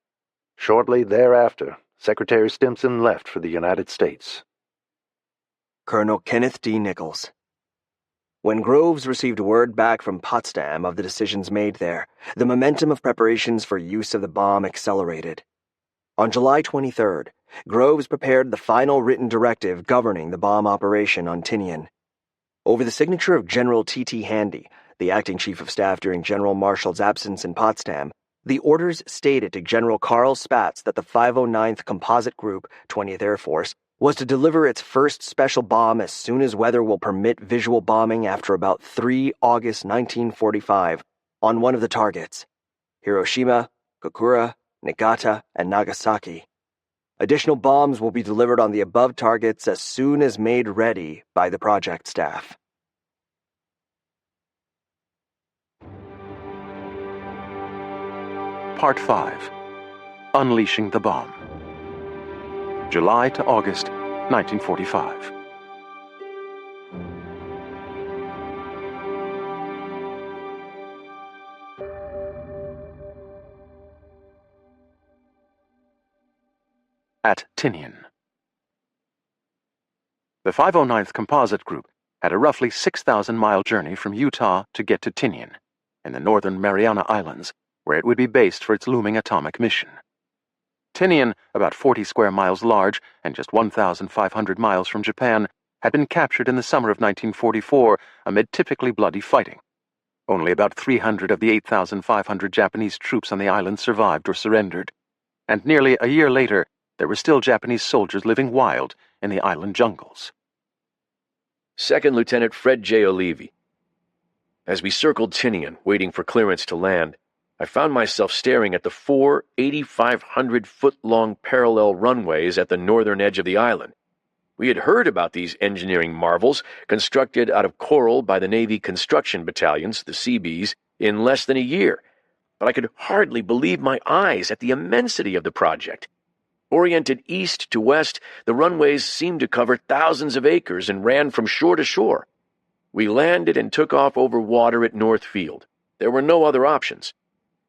Shortly thereafter, Secretary Stimson left for the United States. Colonel Kenneth D. Nichols. When Groves received word back from Potsdam of the decisions made there, the momentum of preparations for use of the bomb accelerated. On July 23rd, Groves prepared the final written directive governing the bomb operation on Tinian. Over the signature of General T.T. Handy, the acting chief of staff during General Marshall's absence in Potsdam, the orders stated to General Carl Spaatz that the 509th Composite Group, 20th Air Force, was to deliver its first special bomb as soon as weather will permit visual bombing after about 3 August 1945 on one of the targets, Hiroshima, Kokura, Niigata, and Nagasaki. Additional bombs will be delivered on the above targets as soon as made ready by the project staff. Part 5. Unleashing the Bomb. July to August 1945. At Tinian. The 509th Composite Group had a roughly 6,000-mile journey from Utah to get to Tinian, in the northern Mariana Islands, where it would be based for its looming atomic mission. Tinian, about 40 square miles large and just 1,500 miles from Japan, had been captured in the summer of 1944 amid typically bloody fighting. Only about 300 of the 8,500 Japanese troops on the island survived or surrendered, and nearly a year later, there were still Japanese soldiers living wild in the island jungles. Second Lieutenant Fred J. O'Leary. As we circled Tinian, waiting for clearance to land, I found myself staring at the 4 8,500-foot-long parallel runways at the northern edge of the island. We had heard about these engineering marvels, constructed out of coral by the Navy construction battalions, the Seabees, in less than a year, but I could hardly believe my eyes at the immensity of the project. Oriented east to west, the runways seemed to cover thousands of acres and ran from shore to shore. We landed and took off over water at North Field. There were no other options.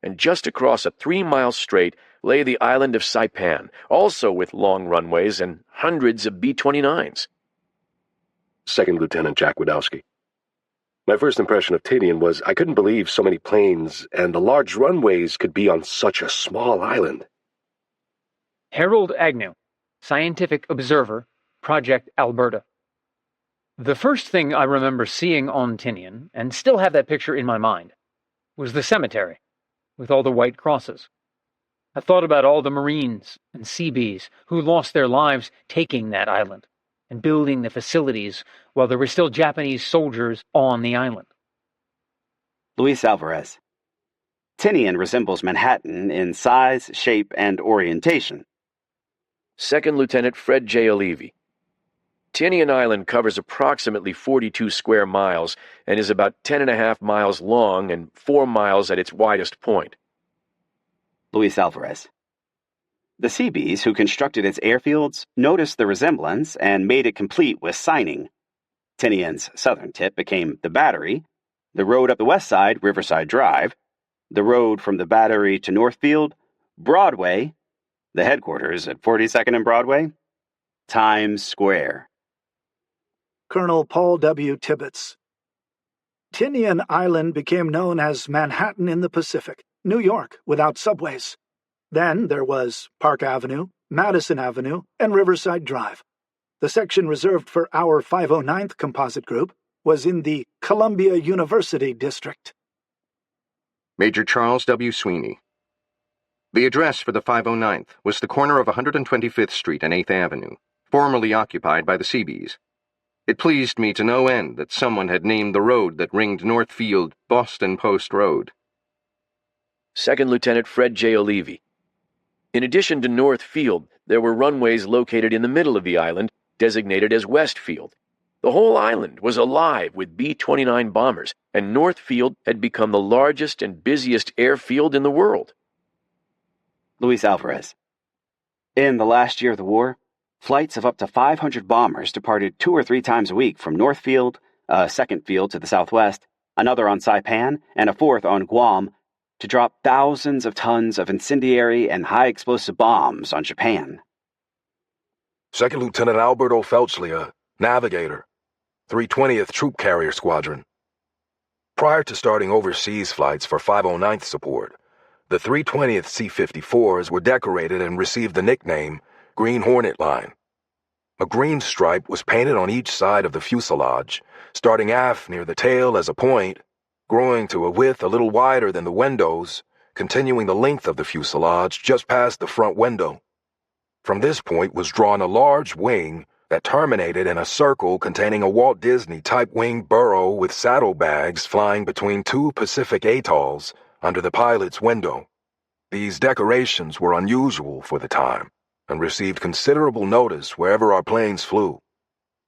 And just across a 3-mile strait lay the island of Saipan, also with long runways and hundreds of B-29s. Second Lieutenant Jack Wadowski. My first impression of Tinian was I couldn't believe so many planes and the large runways could be on such a small island. Harold Agnew, Scientific Observer, Project Alberta. The first thing I remember seeing on Tinian, and still have that picture in my mind, was the cemetery, with all the white crosses. I thought about all the Marines and Seabees who lost their lives taking that island and building the facilities while there were still Japanese soldiers on the island. Luis Alvarez. Tinian resembles Manhattan in size, shape, and orientation. Second Lieutenant Fred J. O'Leary. Tinian Island covers approximately 42 square miles and is about 10.5 miles long and 4 miles at its widest point. Luis Alvarez. The Seabees who constructed its airfields noticed the resemblance and made it complete with signing. Tinian's southern tip became the Battery, the road up the west side, Riverside Drive, the road from the Battery to Northfield, Broadway, the headquarters at 42nd and Broadway, Times Square. Colonel Paul W. Tibbets. Tinian Island became known as Manhattan in the Pacific, New York, without subways. Then there was Park Avenue, Madison Avenue, and Riverside Drive. The section reserved for our 509th Composite Group was in the Columbia University district. Major Charles W. Sweeney. The address for the 509th was the corner of 125th Street and 8th Avenue, formerly occupied by the Seabees. It pleased me to no end that someone had named the road that ringed Northfield Boston Post Road. Second Lieutenant Fred J. O'Leary. In addition to Northfield, there were runways located in the middle of the island, designated as Westfield. The whole island was alive with B-29 bombers, and Northfield had become the largest and busiest airfield in the world. Luis Alvarez. In the last year of the war, flights of up to 500 bombers departed 2 or 3 times a week from Northfield, a second field to the southwest, another on Saipan, and a fourth on Guam, to drop thousands of tons of incendiary and high-explosive bombs on Japan. Second Lieutenant Alberto Felchlia, Navigator, 320th Troop Carrier Squadron. Prior to starting overseas flights for 509th support, the 320th C-54s were decorated and received the nickname Green Hornet Line. A green stripe was painted on each side of the fuselage, starting aft near the tail as a point, growing to a width a little wider than the windows, continuing the length of the fuselage just past the front window. From this point was drawn a large wing that terminated in a circle containing a Walt Disney-type winged burrow with saddlebags flying between 2 Pacific atolls under the pilot's window. These decorations were unusual for the time and received considerable notice wherever our planes flew.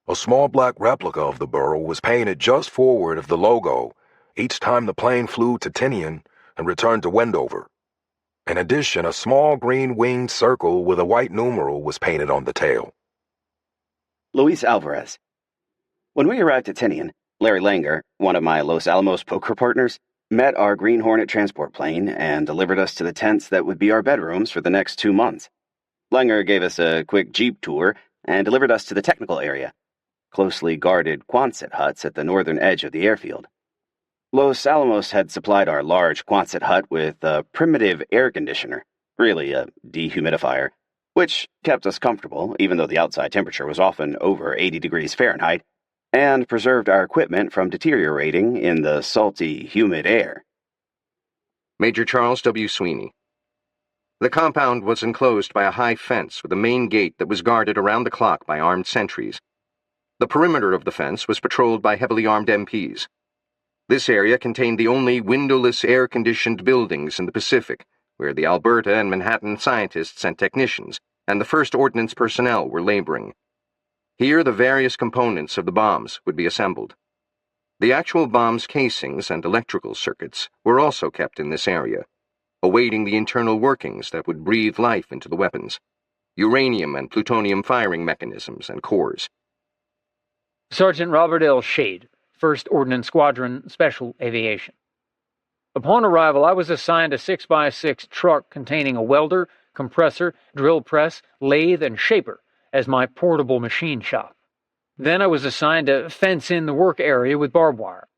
A small black replica of the burrow was painted just forward of the logo each time the plane flew to Tinian and returned to Wendover. In addition, a small green winged circle with a white numeral was painted on the tail. Luis Alvarez. When we arrived at Tinian, Larry Langer, one of my Los Alamos poker partners, met our Green Hornet transport plane and delivered us to the tents that would be our bedrooms for the next 2 months. Langer gave us a quick jeep tour and delivered us to the technical area, closely guarded Quonset huts at the northern edge of the airfield. Los Alamos had supplied our large Quonset hut with a primitive air conditioner, really a dehumidifier, which kept us comfortable even though the outside temperature was often over 80 degrees Fahrenheit, and preserved our equipment from deteriorating in the salty, humid air. Major Charles W. Sweeney. The compound was enclosed by a high fence with a main gate that was guarded around the clock by armed sentries. The perimeter of the fence was patrolled by heavily armed MPs. This area contained the only windowless air-conditioned buildings in the Pacific, where the Alberta and Manhattan scientists and technicians and the First Ordnance personnel were laboring. Here the various components of the bombs would be assembled. The actual bombs' casings and electrical circuits were also kept in this area, awaiting the internal workings that would breathe life into the weapons, uranium and plutonium firing mechanisms and cores. Sergeant Robert L. Shade, 1st Ordnance Squadron, Special Aviation. Upon arrival, I was assigned a 6x6 truck containing a welder, compressor, drill press, lathe, and shaper as my portable machine shop. Then I was assigned to fence in the work area with barbed wire.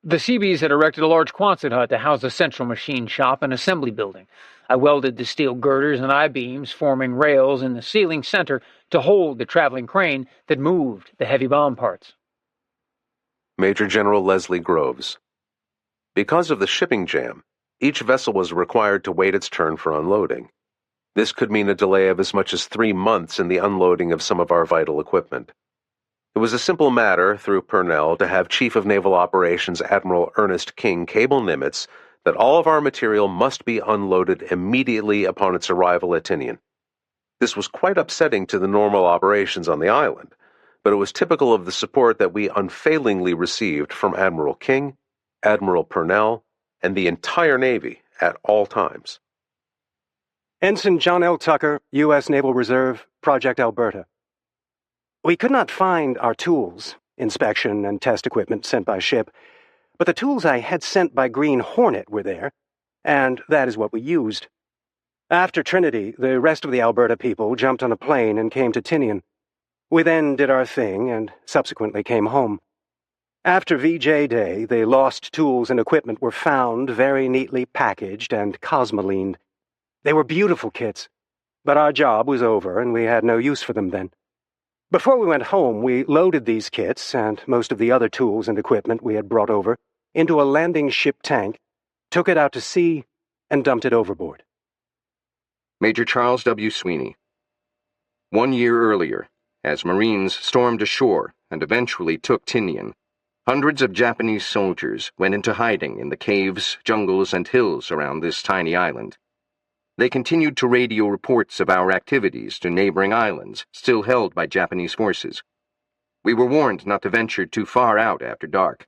The Seabees had erected a large Quonset hut to house a central machine shop and assembly building. I welded the steel girders and I-beams forming rails in the ceiling center to hold the traveling crane that moved the heavy bomb parts. Major General Leslie Groves. Because of the shipping jam, each vessel was required to wait its turn for unloading. This could mean a delay of as much as 3 months in the unloading of some of our vital equipment. It was a simple matter, through Purnell, to have Chief of Naval Operations Admiral Ernest King cable Nimitz that all of our material must be unloaded immediately upon its arrival at Tinian. This was quite upsetting to the normal operations on the island, but it was typical of the support that we unfailingly received from Admiral King, Admiral Purnell, and the entire Navy at all times. Ensign John L. Tucker, U.S. Naval Reserve, Project Alberta. We could not find our tools, inspection and test equipment sent by ship, but the tools I had sent by Green Hornet were there, and that is what we used. After Trinity, the rest of the Alberta people jumped on a plane and came to Tinian. We then did our thing and subsequently came home. After VJ Day, the lost tools and equipment were found very neatly packaged and cosmolined. They were beautiful kits, but our job was over and we had no use for them then. Before we went home, we loaded these kits and most of the other tools and equipment we had brought over into a landing ship tank, took it out to sea, and dumped it overboard. Major Charles W. Sweeney. 1 year earlier, as Marines stormed ashore and eventually took Tinian, hundreds of Japanese soldiers went into hiding in the caves, jungles, and hills around this tiny island. They continued to radio reports of our activities to neighboring islands still held by Japanese forces. We were warned not to venture too far out after dark.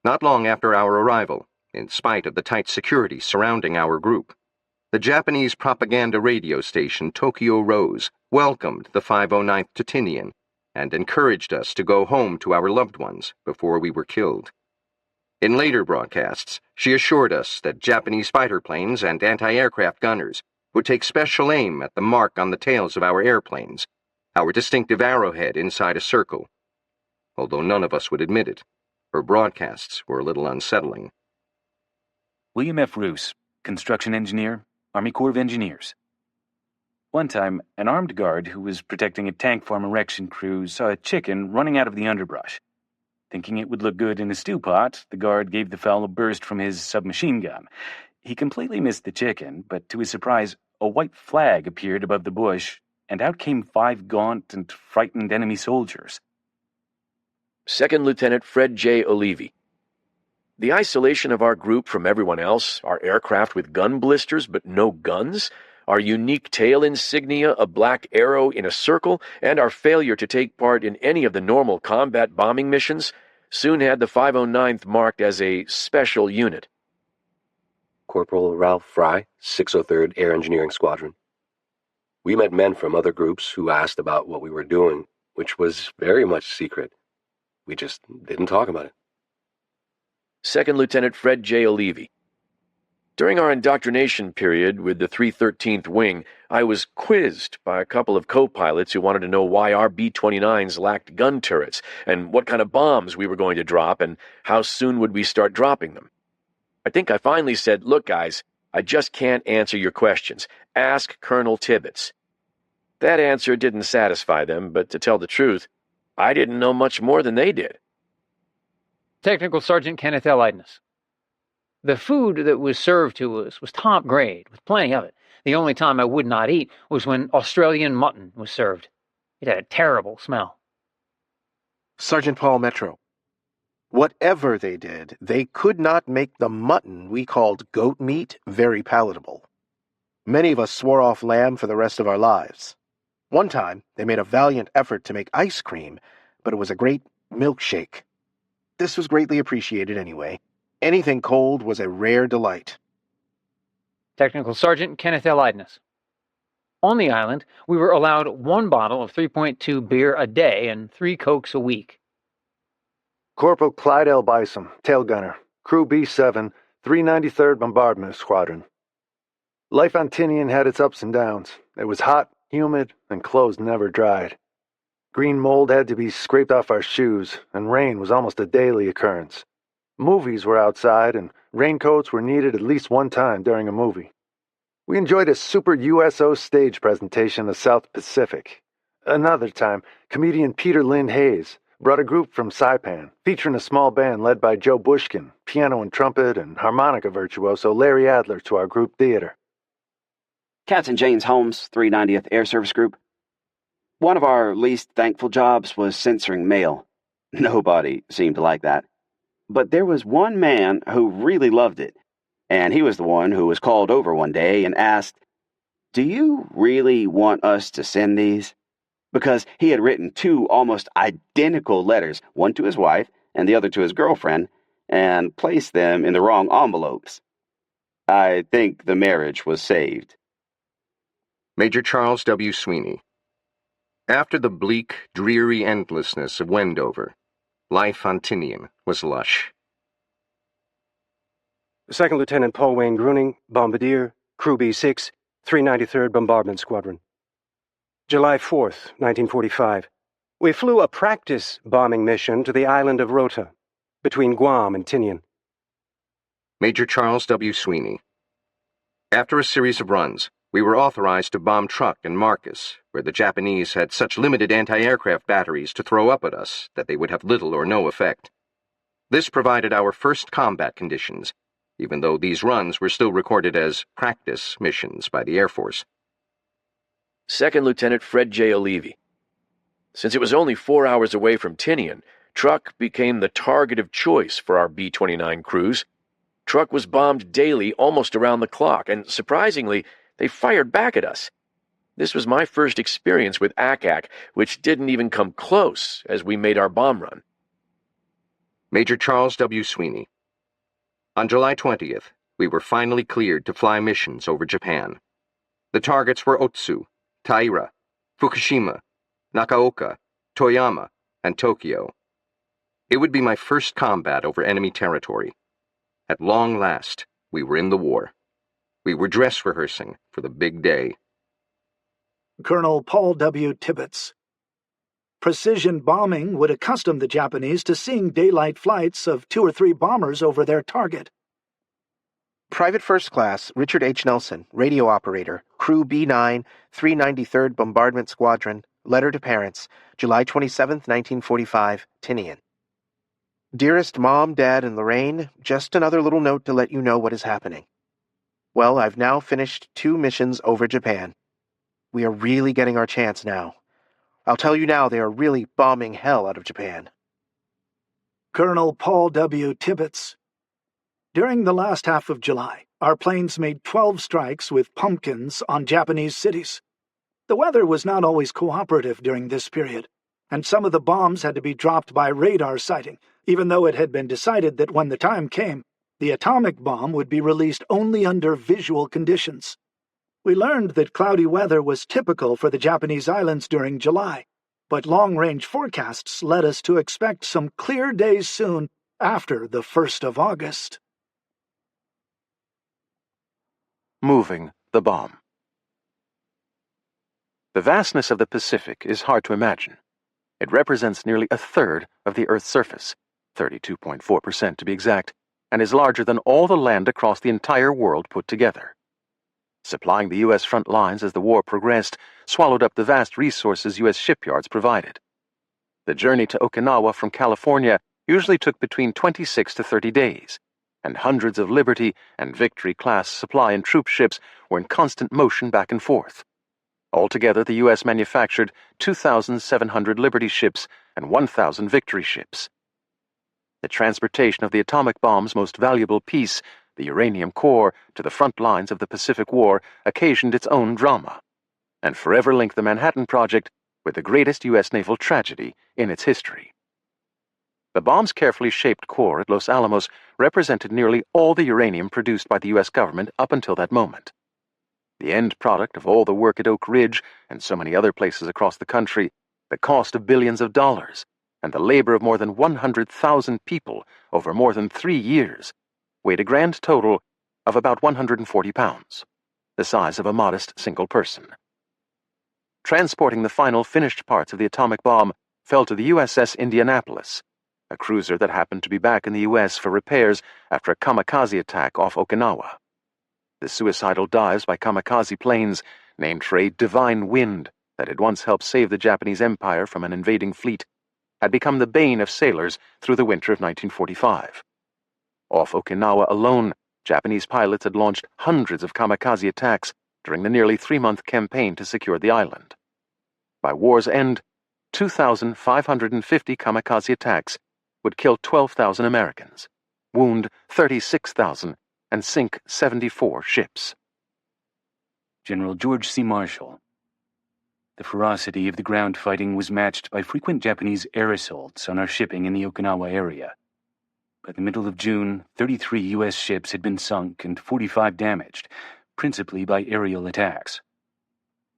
Not long after our arrival, in spite of the tight security surrounding our group, the Japanese propaganda radio station Tokyo Rose welcomed the 509th to Tinian and encouraged us to go home to our loved ones before we were killed. In later broadcasts, she assured us that Japanese fighter planes and anti-aircraft gunners would take special aim at the mark on the tails of our airplanes, our distinctive arrowhead inside a circle. Although none of us would admit it, her broadcasts were a little unsettling. William F. Roos, construction engineer, Army Corps of Engineers. One time, an armed guard who was protecting a tank farm erection crew saw a chicken running out of the underbrush. Thinking it would look good in a stew pot, the guard gave the fowl a burst from his submachine gun. He completely missed the chicken, but to his surprise, a white flag appeared above the bush, and out came 5 gaunt and frightened enemy soldiers. Second Lieutenant Fred J. Olivi. The isolation of our group from everyone else, our aircraft with gun blisters but no guns, our unique tail insignia, a black arrow in a circle, and our failure to take part in any of the normal combat bombing missions soon had the 509th marked as a special unit. Corporal Ralph Fry, 603rd Air Engineering Squadron. We met men from other groups who asked about what we were doing, which was very much secret. We just didn't talk about it. Second Lieutenant Fred J. Olivi. During our indoctrination period with the 313th Wing, I was quizzed by a couple of co-pilots who wanted to know why our B-29s lacked gun turrets, and what kind of bombs we were going to drop, and how soon would we start dropping them. I think I finally said, "Look, guys, I just can't answer your questions. Ask Colonel Tibbets." That answer didn't satisfy them, but to tell the truth, I didn't know much more than they did. Technical Sergeant Kenneth L. Idness. The food that was served to us was top grade, with plenty of it. The only time I would not eat was when Australian mutton was served. It had a terrible smell. Sergeant Paul Metro. Whatever they did, they could not make the mutton we called goat meat very palatable. Many of us swore off lamb for the rest of our lives. One time, they made a valiant effort to make ice cream, but it was a great milkshake. This was greatly appreciated anyway. Anything cold was a rare delight. Technical Sergeant Kenneth L. Idness. On the island, we were allowed 1 bottle of 3.2 beer a day and 3 Cokes a week. Corporal Clyde L. Bison, tail gunner, Crew B7, 393rd Bombardment Squadron. Life on Tinian had its ups and downs. It was hot, humid, and clothes never dried. Green mold had to be scraped off our shoes, and rain was almost a daily occurrence. Movies were outside, and raincoats were needed at least one time during a movie. We enjoyed a super USO stage presentation of South Pacific. Another time, comedian Peter Lynn Hayes brought a group from Saipan, featuring a small band led by Joe Bushkin, piano and trumpet, and harmonica virtuoso Larry Adler to our group theater. Captain James Holmes, 390th Air Service Group. One of our least thankful jobs was censoring mail. Nobody seemed to like that. But there was one man who really loved it, and he was the one who was called over one day and asked, "Do you really want us to send these?" Because he had written 2 almost identical letters, one to his wife and the other to his girlfriend, and placed them in the wrong envelopes. I think the marriage was saved. Major Charles W. Sweeney. After the bleak, dreary endlessness of Wendover, life on Tinian was lush. Second Lieutenant Paul Wayne Gruning, Bombardier, Crew B6, 393rd Bombardment Squadron. July 4th, 1945. We flew a practice bombing mission to the island of Rota, between Guam and Tinian. Major Charles W. Sweeney. After a series of runs, We were authorized to bomb Truk and Marcus, where the Japanese had such limited anti-aircraft batteries to throw up at us that they would have little or no effect. This provided our first combat conditions, even though these runs were still recorded as practice missions by the Air Force. Second Lieutenant Fred J. O'Leary. Since it was only 4 hours away from Tinian, Truk became the target of choice for our B-29 crews. Truk was bombed daily almost around the clock, and surprisingly, they fired back at us. This was my first experience with ACAC, which didn't even come close as we made our bomb run. Major Charles W. Sweeney. On July 20th, we were finally cleared to fly missions over Japan. The targets were Otsu, Taira, Fukushima, Nakaoka, Toyama, and Tokyo. It would be my first combat over enemy territory. At long last, we were in the war. We were dress rehearsing for the big day. Colonel Paul W. Tibbets. Precision bombing would accustom the Japanese to seeing daylight flights of 2 or 3 bombers over their target. Private First Class Richard H. Nelson, radio operator, Crew B9, 393rd Bombardment Squadron, letter to parents, July 27, 1945, Tinian. Dearest Mom, Dad, and Lorraine, just another little note to let you know what is happening. Well, I've now finished 2 missions over Japan. We are really getting our chance now. I'll tell you now, they are really bombing hell out of Japan. Colonel Paul W. Tibbets. During the last half of July, our planes made 12 strikes with pumpkins on Japanese cities. The weather was not always cooperative during this period, and some of the bombs had to be dropped by radar sighting, even though it had been decided that when the time came, the atomic bomb would be released only under visual conditions. We learned that cloudy weather was typical for the Japanese islands during July, but long-range forecasts led us to expect some clear days soon after the 1st of August. Moving the bomb. The vastness of the Pacific is hard to imagine. It represents nearly a third of the Earth's surface, 32.4% to be exact, and is larger than all the land across the entire world put together. Supplying the U.S. front lines as the war progressed swallowed up the vast resources U.S. shipyards provided. The journey to Okinawa from California usually took between 26 to 30 days, and hundreds of Liberty and Victory-class supply and troop ships were in constant motion back and forth. Altogether, the U.S. manufactured 2,700 Liberty ships and 1,000 Victory ships. The transportation of the atomic bomb's most valuable piece, the uranium core, to the front lines of the Pacific War occasioned its own drama, and forever linked the Manhattan Project with the greatest U.S. naval tragedy in its history. The bomb's carefully shaped core at Los Alamos represented nearly all the uranium produced by the U.S. government up until that moment. The end product of all the work at Oak Ridge and so many other places across the country, the cost of billions of dollars, and the labor of more than 100,000 people over more than 3 years, weighed a grand total of about 140 pounds, the size of a modest single person. Transporting the final finished parts of the atomic bomb fell to the USS Indianapolis, a cruiser that happened to be back in the U.S. for repairs after a kamikaze attack off Okinawa. The suicidal dives by kamikaze planes, named for a divine wind that had once helped save the Japanese Empire from an invading fleet, had become the bane of sailors through the winter of 1945. Off Okinawa alone, Japanese pilots had launched hundreds of kamikaze attacks during the nearly 3-month campaign to secure the island. By war's end, 2,550 kamikaze attacks would kill 12,000 Americans, wound 36,000, and sink 74 ships. General George C. Marshall. The ferocity of the ground fighting was matched by frequent Japanese air assaults on our shipping in the Okinawa area. By the middle of June, 33 U.S. ships had been sunk and 45 damaged, principally by aerial attacks.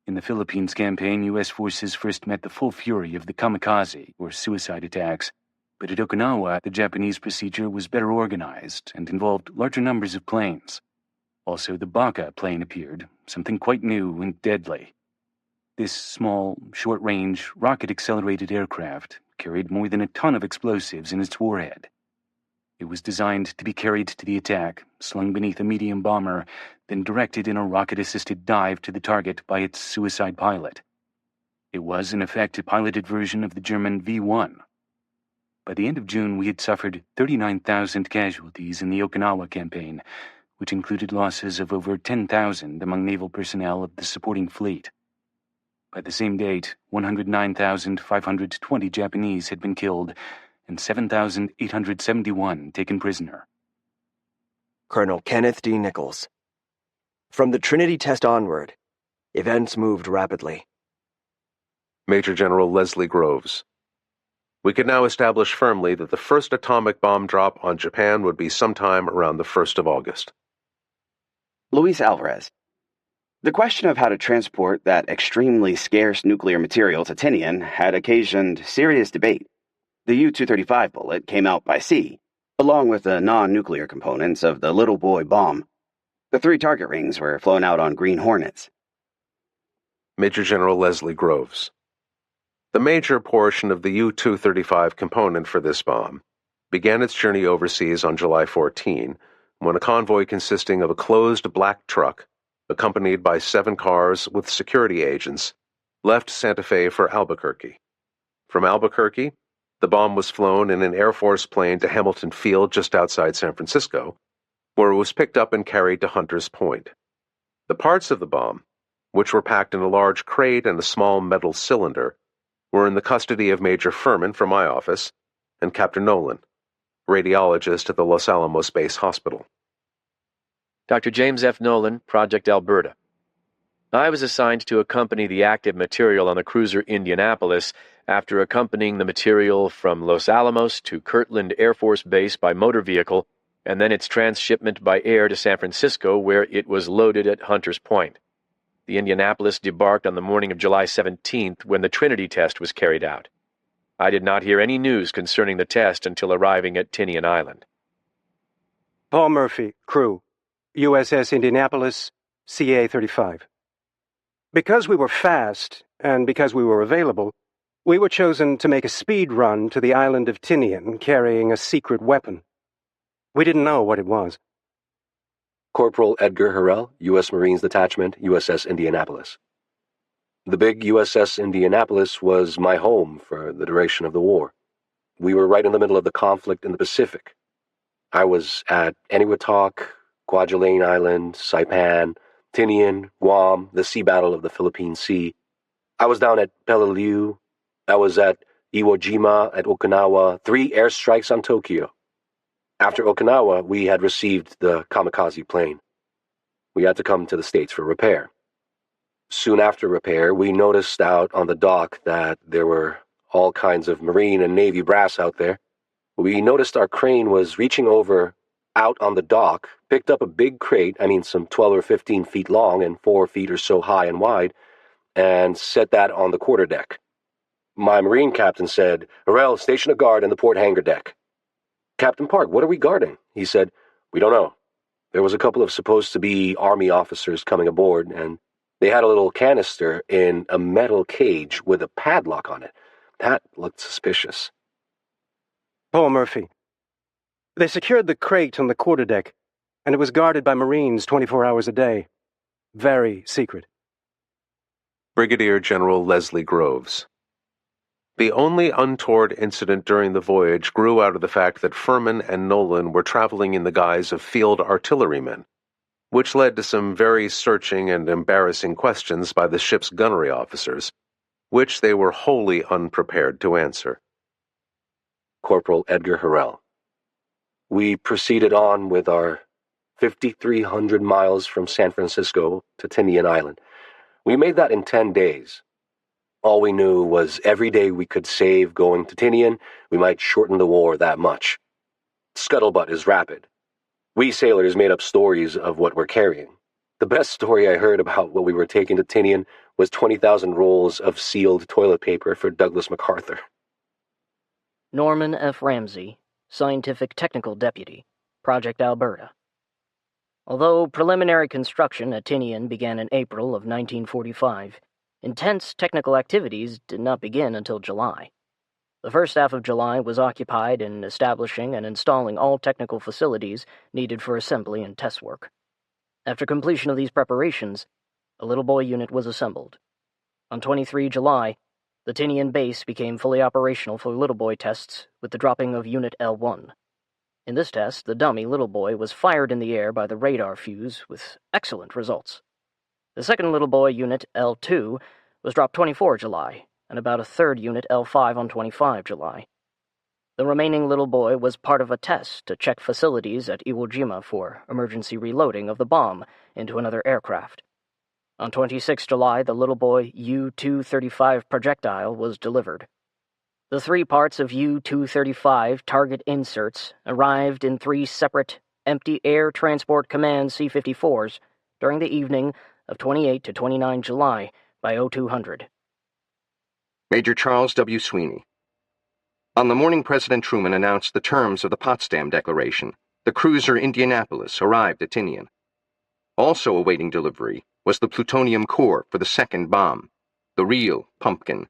In the Philippines campaign, U.S. forces first met the full fury of the kamikaze, or suicide attacks, but at Okinawa, the Japanese procedure was better organized and involved larger numbers of planes. Also, the Baka plane appeared, something quite new and deadly. This small, short-range, rocket-accelerated aircraft carried more than a ton of explosives in its warhead. It was designed to be carried to the attack, slung beneath a medium bomber, then directed in a rocket-assisted dive to the target by its suicide pilot. It was, in effect, a piloted version of the German V-1. By the end of June, we had suffered 39,000 casualties in the Okinawa campaign, which included losses of over 10,000 among naval personnel of the supporting fleet. By the same date, 109,520 Japanese had been killed and 7,871 taken prisoner. Colonel Kenneth D. Nichols. From the Trinity test onward, events moved rapidly. Major General Leslie Groves. We could now establish firmly that the first atomic bomb drop on Japan would be sometime around the 1st of August. Luis Alvarez. The question of how to transport that extremely scarce nuclear material to Tinian had occasioned serious debate. The U-235 bullet came out by sea, along with the non-nuclear components of the Little Boy bomb. The 3 target rings were flown out on Green Hornets. Major General Leslie Groves. The major portion of the U-235 component for this bomb began its journey overseas on July 14, when a convoy consisting of a closed black truck, accompanied by 7 cars with security agents, left Santa Fe for Albuquerque. From Albuquerque, the bomb was flown in an Air Force plane to Hamilton Field just outside San Francisco, where it was picked up and carried to Hunters Point. The parts of the bomb, which were packed in a large crate and a small metal cylinder, were in the custody of Major Furman from my office and Captain Nolan, radiologist at the Los Alamos Base Hospital. Dr. James F. Nolan, Project Alberta. I was assigned to accompany the active material on the cruiser Indianapolis after accompanying the material from Los Alamos to Kirtland Air Force Base by motor vehicle and then its transshipment by air to San Francisco, where it was loaded at Hunters Point. The Indianapolis debarked on the morning of July 17th when the Trinity test was carried out. I did not hear any news concerning the test until arriving at Tinian Island. Paul Murphy, crew, USS Indianapolis, CA-35. Because we were fast, and because we were available, we were chosen to make a speed run to the island of Tinian carrying a secret weapon. We didn't know what it was. Corporal Edgar Harrell, U.S. Marines Detachment, USS Indianapolis. The big USS Indianapolis was my home for the duration of the war. We were right in the middle of the conflict in the Pacific. I was at Eniwetok, Kwajalein Island, Saipan, Tinian, Guam, the sea battle of the Philippine Sea. I was down at Peleliu. I was at Iwo Jima, at Okinawa, 3 airstrikes on Tokyo. After Okinawa, we had received the kamikaze plane. We had to come to the States for repair. Soon after repair, we noticed out on the dock that there were all kinds of Marine and Navy brass out there. We noticed our crane was reaching over out on the dock, picked up a big crate, some 12 or 15 feet long and 4 feet or so high and wide, and set that on the quarterdeck. My Marine captain said, "Harrell, station a guard in the port hangar deck." "Captain Park, what are we guarding?" He said, "We don't know. There was a couple of supposed-to-be Army officers coming aboard, and they had a little canister in a metal cage with a padlock on it. That looked suspicious." Paul Murphy. They secured the crate on the quarterdeck, and it was guarded by Marines 24 hours a day. Very secret. Brigadier General Leslie Groves. The only untoward incident during the voyage grew out of the fact that Furman and Nolan were traveling in the guise of field artillerymen, which led to some very searching and embarrassing questions by the ship's gunnery officers, which they were wholly unprepared to answer. Corporal Edgar Harrell. We proceeded on with our 5,300 miles from San Francisco to Tinian Island. We made that in 10 days. All we knew was every day we could save going to Tinian, we might shorten the war that much. Scuttlebutt is rapid. We sailors made up stories of what we're carrying. The best story I heard about what we were taking to Tinian was 20,000 rolls of sealed toilet paper for Douglas MacArthur. Norman F. Ramsey, Scientific Technical Deputy, Project Alberta. Although preliminary construction at Tinian began in April of 1945, intense technical activities did not begin until July. The first half of July was occupied in establishing and installing all technical facilities needed for assembly and test work. After completion of these preparations, a Little Boy unit was assembled. On 23 July, the Tinian base became fully operational for Little Boy tests with the dropping of Unit L1. In this test, the dummy Little Boy was fired in the air by the radar fuse with excellent results. The second Little Boy unit, L2, was dropped 24 July, and about a third unit, L5, on 25 July. The remaining Little Boy was part of a test to check facilities at Iwo Jima for emergency reloading of the bomb into another aircraft. On 26 July, the Little Boy U-235 projectile was delivered. The 3 parts of U-235 target inserts arrived in 3 separate empty Air Transport Command C-54s during the evening of 28 to 29 July by 0200. Major Charles W. Sweeney. On the morning President Truman announced the terms of the Potsdam Declaration, the cruiser Indianapolis arrived at Tinian. Also awaiting delivery was the plutonium core for the second bomb, the real Pumpkin.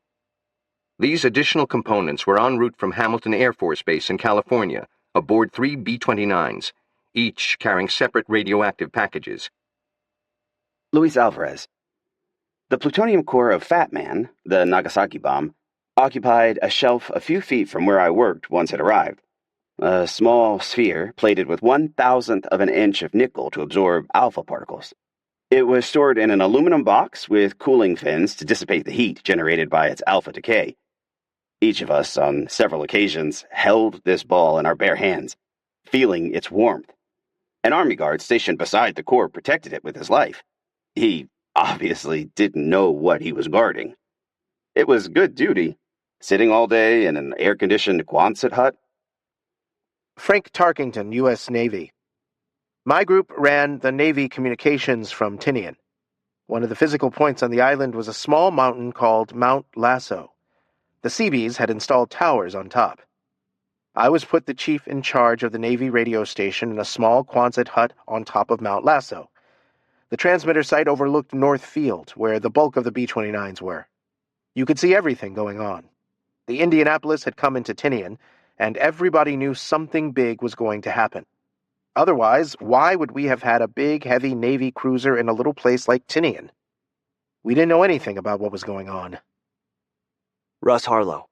These additional components were en route from Hamilton Air Force Base in California aboard 3 B-29s, each carrying separate radioactive packages. Luis Alvarez. The plutonium core of Fat Man, the Nagasaki bomb, occupied a shelf a few feet from where I worked once it arrived. A small sphere plated with 1/1000th of an inch of nickel to absorb alpha particles. It was stored in an aluminum box with cooling fins to dissipate the heat generated by its alpha decay. Each of us, on several occasions, held this ball in our bare hands, feeling its warmth. An army guard stationed beside the core protected it with his life. He obviously didn't know what he was guarding. It was good duty, sitting all day in an air-conditioned Quonset hut. Frank Tarkington, U.S. Navy. My group ran the Navy communications from Tinian. One of the physical points on the island was a small mountain called Mount Lasso. The Seabees had installed towers on top. I was put the chief in charge of the Navy radio station in a small Quonset hut on top of Mount Lasso. The transmitter site overlooked North Field, where the bulk of the B-29s were. You could see everything going on. The Indianapolis had come into Tinian, and everybody knew something big was going to happen. Otherwise, why would we have had a big, heavy Navy cruiser in a little place like Tinian? We didn't know anything about what was going on. Russ Harlow,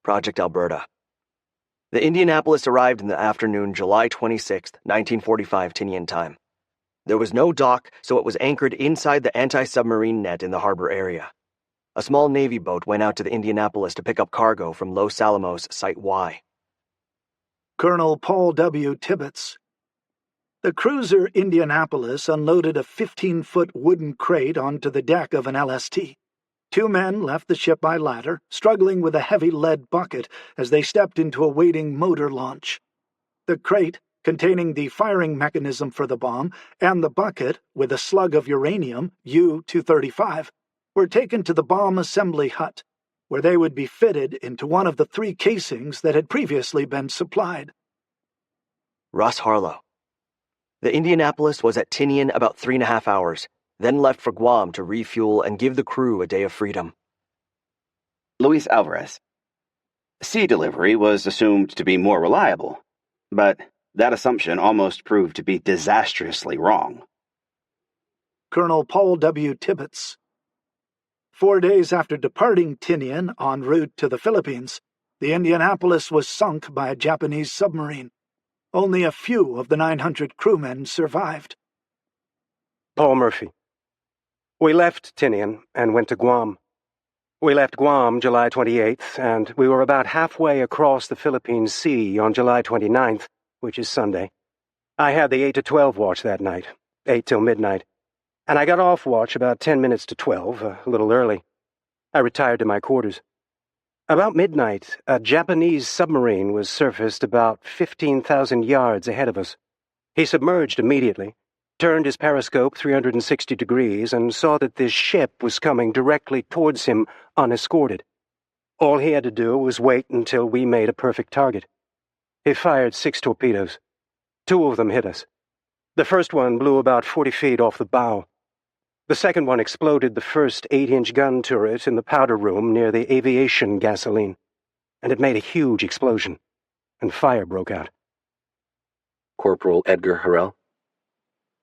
Project Alberta. The Indianapolis arrived in the afternoon, July 26, 1945 Tinian time. There was no dock, so it was anchored inside the anti-submarine net in the harbor area. A small Navy boat went out to the Indianapolis to pick up cargo from Los Alamos Site Y. Colonel Paul W. Tibbets. The cruiser Indianapolis unloaded a 15-foot wooden crate onto the deck of an LST. 2 men left the ship by ladder, struggling with a heavy lead bucket as they stepped into a waiting motor launch. The crate, containing the firing mechanism for the bomb, and the bucket, with a slug of uranium, U-235, were taken to the bomb assembly hut, where they would be fitted into one of the 3 casings that had previously been supplied. Russ Harlow. The Indianapolis was at Tinian about 3.5 hours, then left for Guam to refuel and give the crew a day of freedom. Luis Alvarez. Sea delivery was assumed to be more reliable, but that assumption almost proved to be disastrously wrong. Colonel Paul W. Tibbets. 4 days after departing Tinian en route to the Philippines, the Indianapolis was sunk by a Japanese submarine. Only a few of the 900 crewmen survived. Paul Murphy. We left Tinian and went to Guam. We left Guam July 28th, and we were about halfway across the Philippine Sea on July 29th, which is Sunday. I had the 8 to 12 watch that night, 8 till midnight, and I got off watch about 10 minutes to 12, a little early. I retired to my quarters. About midnight, a Japanese submarine was surfaced about 15,000 yards ahead of us. He submerged immediately, turned his periscope 360 degrees, and saw that this ship was coming directly towards him unescorted. All he had to do was wait until we made a perfect target. He fired 6 torpedoes. 2 of them hit us. The first one blew about 40 feet off the bow. The second one exploded the first 8-inch gun turret in the powder room near the aviation gasoline. and it made a huge explosion, and fire broke out. Corporal Edgar Harrell.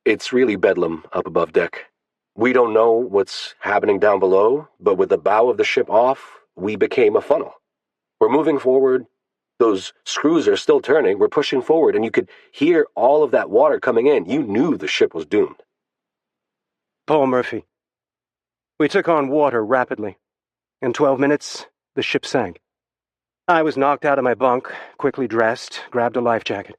It's really bedlam up above deck. We don't know what's happening down below, but with the bow of the ship off, we became a funnel. We're moving forward. Those screws are still turning. We're pushing forward, and you could hear all of that water coming in. You knew the ship was doomed. Paul Murphy. We took on water rapidly. In 12 minutes, the ship sank. I was knocked out of my bunk, quickly dressed, grabbed a life jacket.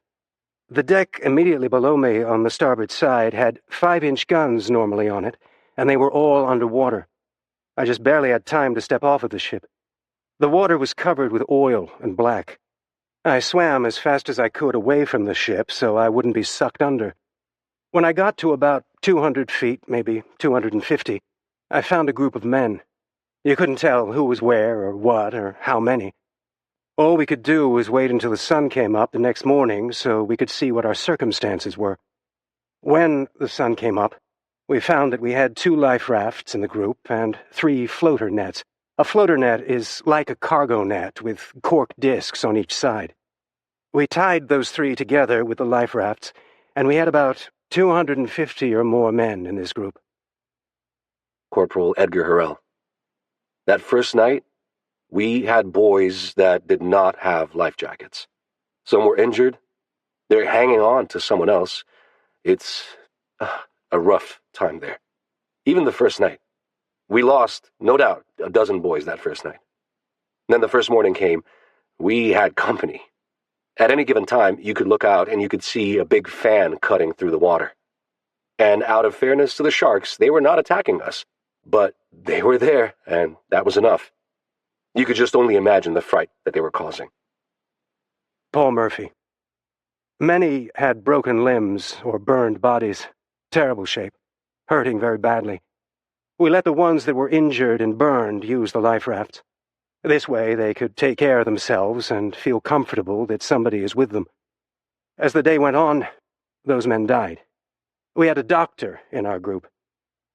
The deck immediately below me on the starboard side had 5-inch guns normally on it, and they were all underwater. I just barely had time to step off of the ship. The water was covered with oil and black. I swam as fast as I could away from the ship so I wouldn't be sucked under. When I got to about 200 feet, maybe 250, I found a group of men. You couldn't tell who was where or what or how many. All we could do was wait until the sun came up the next morning so we could see what our circumstances were. When the sun came up, we found that we had 2 life rafts in the group and 3 floater nets. A floater net is like a cargo net with cork discs on each side. We tied those 3 together with the life rafts, and we had about 250 or more men in this group. Corporal Edgar Harrell. That first night, we had boys that did not have life jackets. Some were injured. They're hanging on to someone else. It's a rough time there. Even the first night. We lost, no doubt, a dozen boys that first night. Then the first morning came. We had company. At any given time, you could look out and you could see a big fan cutting through the water. And out of fairness to the sharks, they were not attacking us. But they were there, and that was enough. You could just only imagine the fright that they were causing. Paul Murphy. Many had broken limbs or burned bodies. Terrible shape. Hurting very badly. We let the ones that were injured and burned use the life rafts. This way they could take care of themselves and feel comfortable that somebody is with them. As the day went on, those men died. We had a doctor in our group.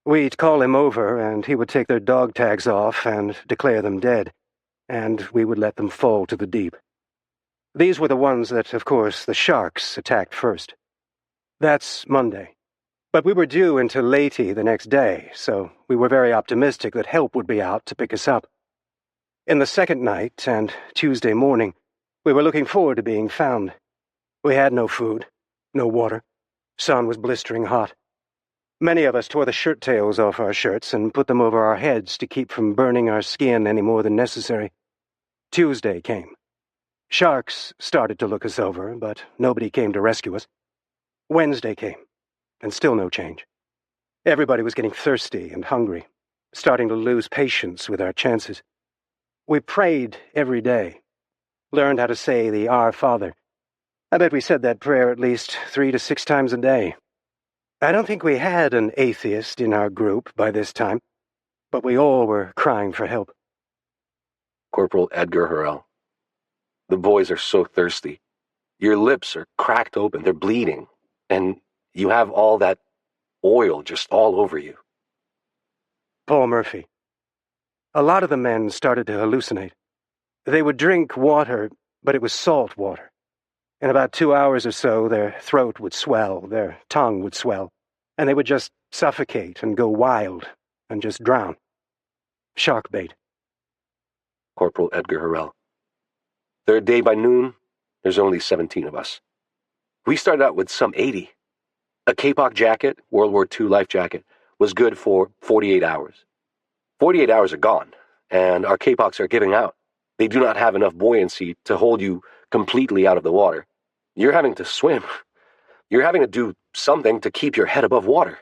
We'd call him over, and he would take their dog tags off and declare them dead, and we would let them fall to the deep. These were the ones that, of course, the sharks attacked first. That's Monday. But we were due into Leyte the next day, so we were very optimistic that help would be out to pick us up. In the second night and Tuesday morning, we were looking forward to being found. We had no food, no water. Sun was blistering hot. Many of us tore the shirt tails off our shirts and put them over our heads to keep from burning our skin any more than necessary. Tuesday came. Sharks started to look us over, but nobody came to rescue us. Wednesday came, and still no change. Everybody was getting thirsty and hungry, starting to lose patience with our chances. We prayed every day, learned how to say the Our Father. I bet we said that prayer at least 3 to 6 times a day. I don't think we had an atheist in our group by this time, but we all were crying for help. Corporal Edgar Harrell. The boys are so thirsty. Your lips are cracked open, they're bleeding, and you have all that oil just all over you. Paul Murphy. A lot of the men started to hallucinate. They would drink water, but it was salt water. In about 2 hours or so, their throat would swell, their tongue would swell, and they would just suffocate and go wild and just drown. Shark bait. Corporal Edgar Harrell. Third day by noon, there's only 17 of us. We started out with some 80. A Kapok jacket, World War II life jacket, was good for 48 hours. 48 hours are gone, and our Kapoks are giving out. They do not have enough buoyancy to hold you completely out of the water. You're having to swim. You're having to do something to keep your head above water.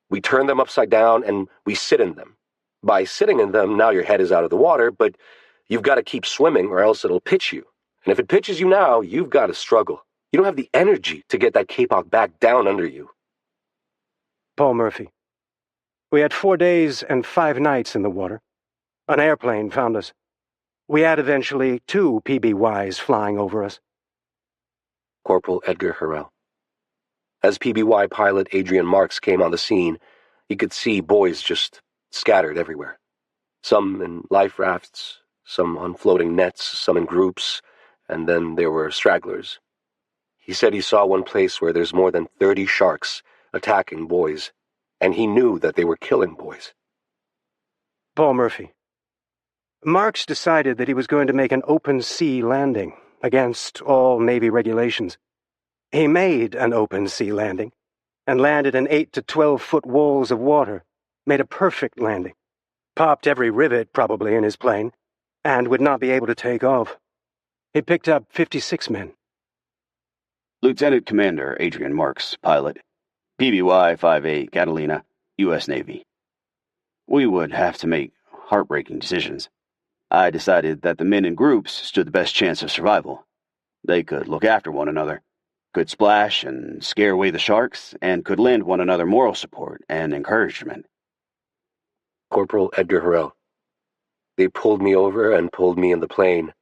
We turn them upside down and we sit in them. By sitting in them, now your head is out of the water, but you've got to keep swimming or else it'll pitch you. And if it pitches you now, you've got to struggle. You don't have the energy to get that Kapok back down under you. Paul Murphy. We had 4 days and 5 nights in the water. An airplane found us. We had eventually 2 PBYs flying over us. Corporal Edgar Harrell. As PBY pilot Adrian Marks came on the scene, he could see boys just scattered everywhere. Some in life rafts, some on floating nets, some in groups, and then there were stragglers. He said he saw one place where there's more than 30 sharks attacking boys, and he knew that they were killing boys. Paul Murphy. Marks decided that he was going to make an open-sea landing, against all Navy regulations. He made an open-sea landing, and landed in 8 to 12-foot walls of water, made a perfect landing, popped every rivet probably in his plane, and would not be able to take off. He picked up 56 men. Lieutenant Commander Adrian Marks, pilot, PBY 58 Catalina, U.S. Navy. We would have to make heartbreaking decisions. I decided that the men in groups stood the best chance of survival. They could look after one another, could splash and scare away the sharks, and could lend one another moral support and encouragement. Corporal Edgar Harrell. They pulled me over and pulled me in the plane,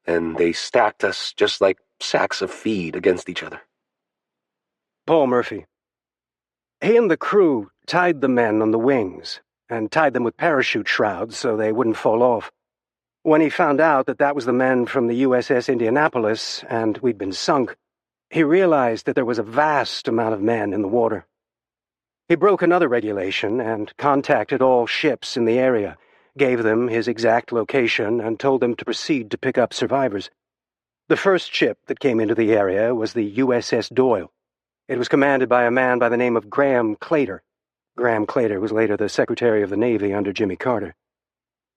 and they stacked us just like sacks of feed against each other. Paul Murphy. He and the crew tied the men on the wings, and tied them with parachute shrouds so they wouldn't fall off. When he found out that that was the men from the USS Indianapolis, and we'd been sunk, he realized that there was a vast amount of men in the water. He broke another regulation and contacted all ships in the area, gave them his exact location, and told them to proceed to pick up survivors. The first ship that came into the area was the USS Doyle. It was commanded by a man by the name of Graham Claytor. Graham Claytor was later the Secretary of the Navy under Jimmy Carter.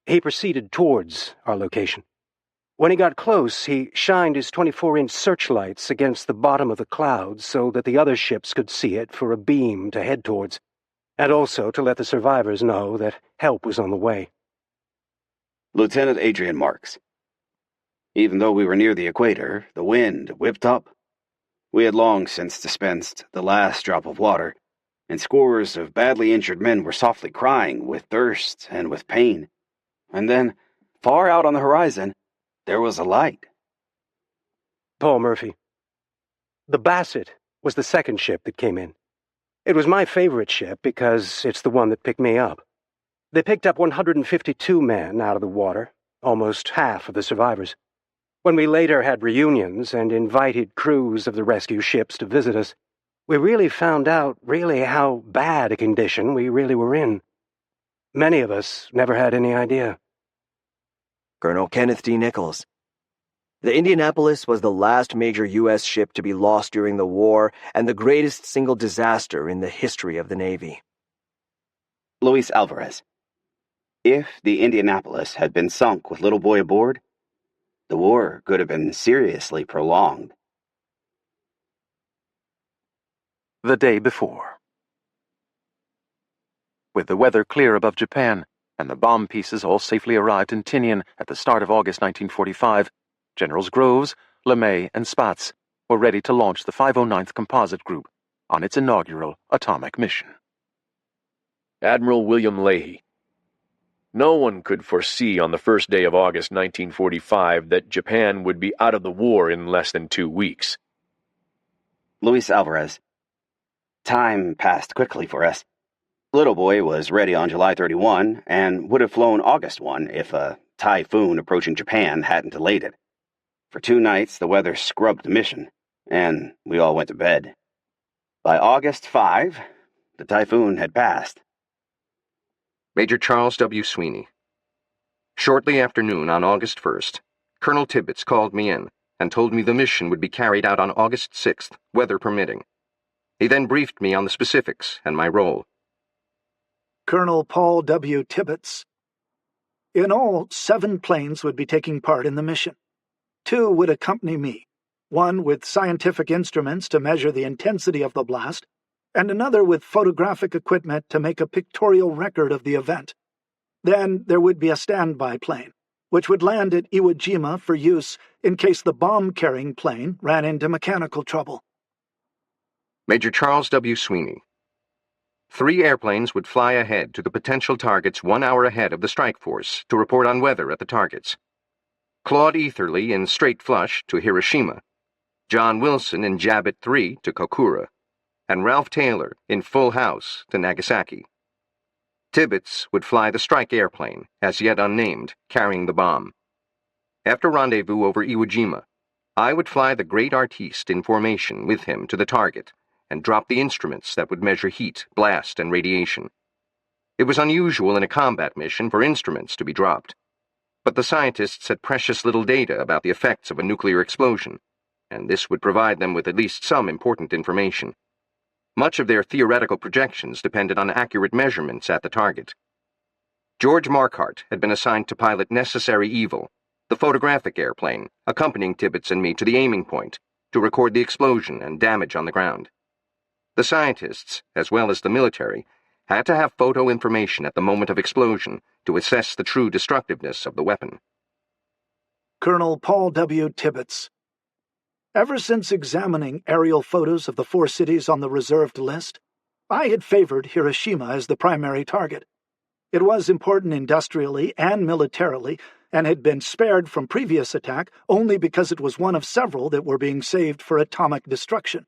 He proceeded towards our location. When he got close, he shined his 24-inch searchlights against the bottom of the clouds so that the other ships could see it for a beam to head towards, and also to let the survivors know that help was on the way. Lieutenant Adrian Marks. Even though we were near the equator, the wind whipped up. We had long since dispensed the last drop of water, and scores of badly injured men were softly crying with thirst and with pain. And then, far out on the horizon, there was a light. Paul Murphy. The Bassett was the second ship that came in. It was my favorite ship because it's the one that picked me up. They picked up 152 men out of the water, almost half of the survivors. When we later had reunions and invited crews of the rescue ships to visit us, we really found out how bad a condition we really were in. Many of us never had any idea. Colonel Kenneth D. Nichols. The Indianapolis was the last major U.S. ship to be lost during the war and the greatest single disaster in the history of the Navy. Luis Alvarez. If the Indianapolis had been sunk with little boy aboard, the war could have been seriously prolonged. The day before. With the weather clear above Japan, and the bomb pieces all safely arrived in Tinian at the start of August 1945, Generals Groves, LeMay, and Spatz were ready to launch the 509th Composite Group on its inaugural atomic mission. Admiral William Leahy. No one could foresee on the first day of August 1945 that Japan would be out of the war in less than 2 weeks. Luis Alvarez. Time passed quickly for us. Little Boy was ready on July 31 and would have flown August 1 if a typhoon approaching Japan hadn't delayed it. For 2 nights, the weather scrubbed the mission, and we all went to bed. By August 5, the typhoon had passed. Major Charles W. Sweeney. Shortly after noon on August 1st, Colonel Tibbets called me in and told me the mission would be carried out on August 6th, weather permitting. He then briefed me on the specifics and my role. Colonel Paul W. Tibbets. In all, 7 planes would be taking part in the mission. 2 would accompany me, one with scientific instruments to measure the intensity of the blast, and another with photographic equipment to make a pictorial record of the event. Then there would be a standby plane, which would land at Iwo Jima for use in case the bomb-carrying plane ran into mechanical trouble. Major Charles W. Sweeney. 3 airplanes would fly ahead to the potential targets 1 hour ahead of the strike force to report on weather at the targets. Claude Etherly in straight flush to Hiroshima, John Wilson in Jabbet 3 to Kokura, and Ralph Taylor in full house to Nagasaki. Tibbets would fly the strike airplane, as yet unnamed, carrying the bomb. After rendezvous over Iwo Jima, I would fly the great artiste in formation with him to the target and drop the instruments that would measure heat, blast, and radiation. It was unusual in a combat mission for instruments to be dropped, but the scientists had precious little data about the effects of a nuclear explosion, and this would provide them with at least some important information. Much of their theoretical projections depended on accurate measurements at the target. George Marquardt had been assigned to pilot Necessary Evil, the photographic airplane, accompanying Tibbets and me to the aiming point to record the explosion and damage on the ground. The scientists, as well as the military, had to have photo information at the moment of explosion to assess the true destructiveness of the weapon. Colonel Paul W. Tibbets. Ever since examining aerial photos of the 4 cities on the reserved list, I had favored Hiroshima as the primary target. It was important industrially and militarily, and had been spared from previous attack only because it was one of several that were being saved for atomic destruction.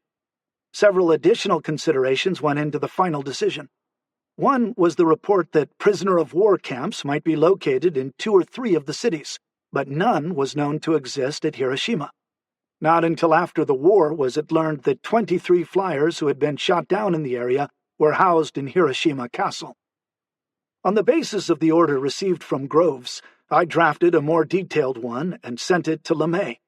Several additional considerations went into the final decision. One was the report that prisoner-of-war camps might be located in 2 or 3 of the cities, but none was known to exist at Hiroshima. Not until after the war was it learned that 23 flyers who had been shot down in the area were housed in Hiroshima Castle. On the basis of the order received from Groves, I drafted a more detailed one and sent it to LeMay.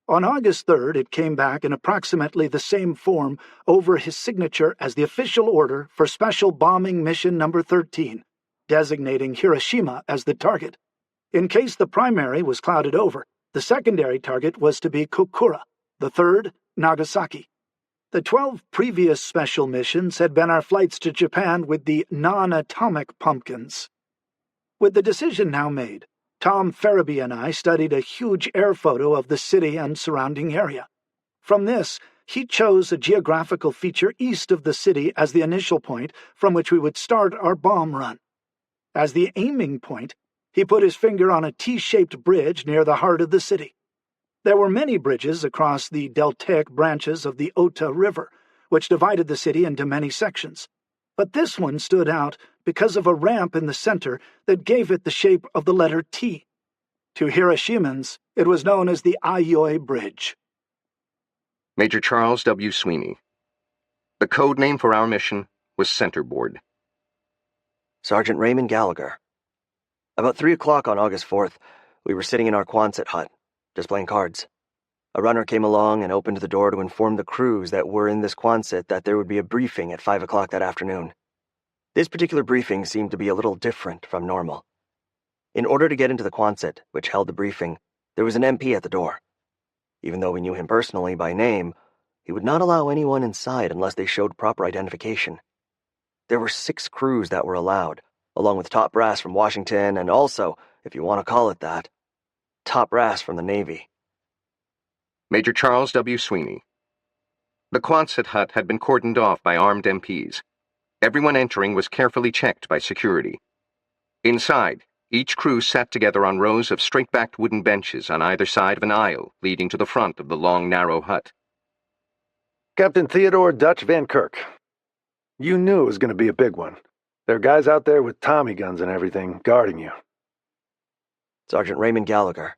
On August 3rd, it came back in approximately the same form over his signature as the official order for Special Bombing Mission No. 13, designating Hiroshima as the target. In case the primary was clouded over, the secondary target was to be Kokura, the third, Nagasaki. The 12 previous special missions had been our flights to Japan with the non-atomic pumpkins. With the decision now made, Tom Farabee and I studied a huge air photo of the city and surrounding area. From this, he chose a geographical feature east of the city as the initial point from which we would start our bomb run. As the aiming point, he put his finger on a T-shaped bridge near the heart of the city. There were many bridges across the deltaic branches of the Ota River, which divided the city into many sections. But this one stood out because of a ramp in the center that gave it the shape of the letter T. To Hiroshimans, it was known as the Aioi Bridge. Major Charles W. Sweeney. The code name for our mission was Centerboard. Sergeant Raymond Gallagher. About 3 o'clock on August 4th, we were sitting in our Quonset hut, just playing cards. A runner came along and opened the door to inform the crews that were in this Quonset that there would be a briefing at 5 o'clock that afternoon. This particular briefing seemed to be a little different from normal. In order to get into the Quonset, which held the briefing, there was an MP at the door. Even though we knew him personally by name, he would not allow anyone inside unless they showed proper identification. There were 6 crews that were allowed, along with top brass from Washington and also, if you want to call it that, top brass from the Navy. Major Charles W. Sweeney. The Quonset hut had been cordoned off by armed MPs. Everyone entering was carefully checked by security. Inside, each crew sat together on rows of straight-backed wooden benches on either side of an aisle leading to the front of the long, narrow hut. Captain Theodore Dutch Van Kirk. You knew it was going to be a big one. There are guys out there with Tommy guns and everything guarding you. Sergeant Raymond Gallagher.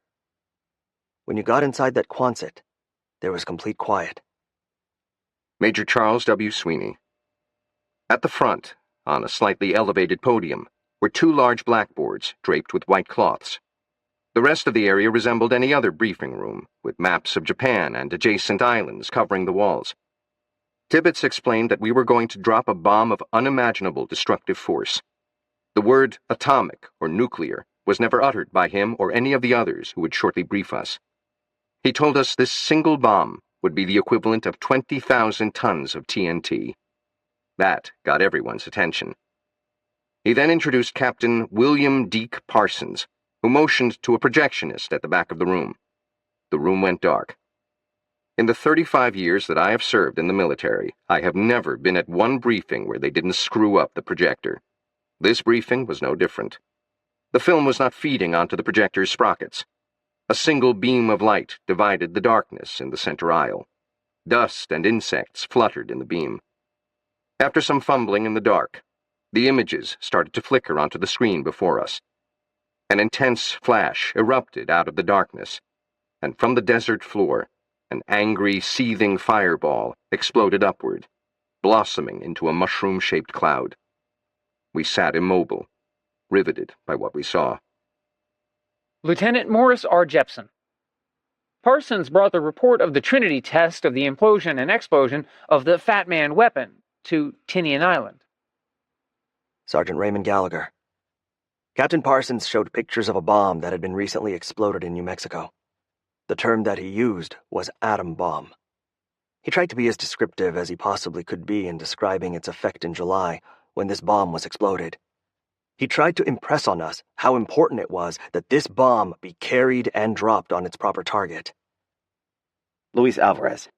When you got inside that Quonset, there was complete quiet. Major Charles W. Sweeney. At the front, on a slightly elevated podium, were 2 large blackboards draped with white cloths. The rest of the area resembled any other briefing room, with maps of Japan and adjacent islands covering the walls. Tibbets explained that we were going to drop a bomb of unimaginable destructive force. The word atomic or nuclear was never uttered by him or any of the others who would shortly brief us. He told us this single bomb would be the equivalent of 20,000 tons of TNT. That got everyone's attention. He then introduced Captain William Deke Parsons, who motioned to a projectionist at the back of the room. The room went dark. In the 35 years that I have served in the military, I have never been at one briefing where they didn't screw up the projector. This briefing was no different. The film was not feeding onto the projector's sprockets. A single beam of light divided the darkness in the center aisle. Dust and insects fluttered in the beam. After some fumbling in the dark, the images started to flicker onto the screen before us. An intense flash erupted out of the darkness, and from the desert floor, an angry, seething fireball exploded upward, blossoming into a mushroom-shaped cloud. We sat immobile, riveted by what we saw. Lieutenant Morris R. Jepson. Parsons brought the report of the Trinity test of the implosion and explosion of the Fat Man weapon to Tinian Island. Sergeant Raymond Gallagher. Captain Parsons showed pictures of a bomb that had been recently exploded in New Mexico. The term that he used was atom bomb. He tried to be as descriptive as he possibly could be in describing its effect in July when this bomb was exploded. He tried to impress on us how important it was that this bomb be carried and dropped on its proper target. Luis Alvarez.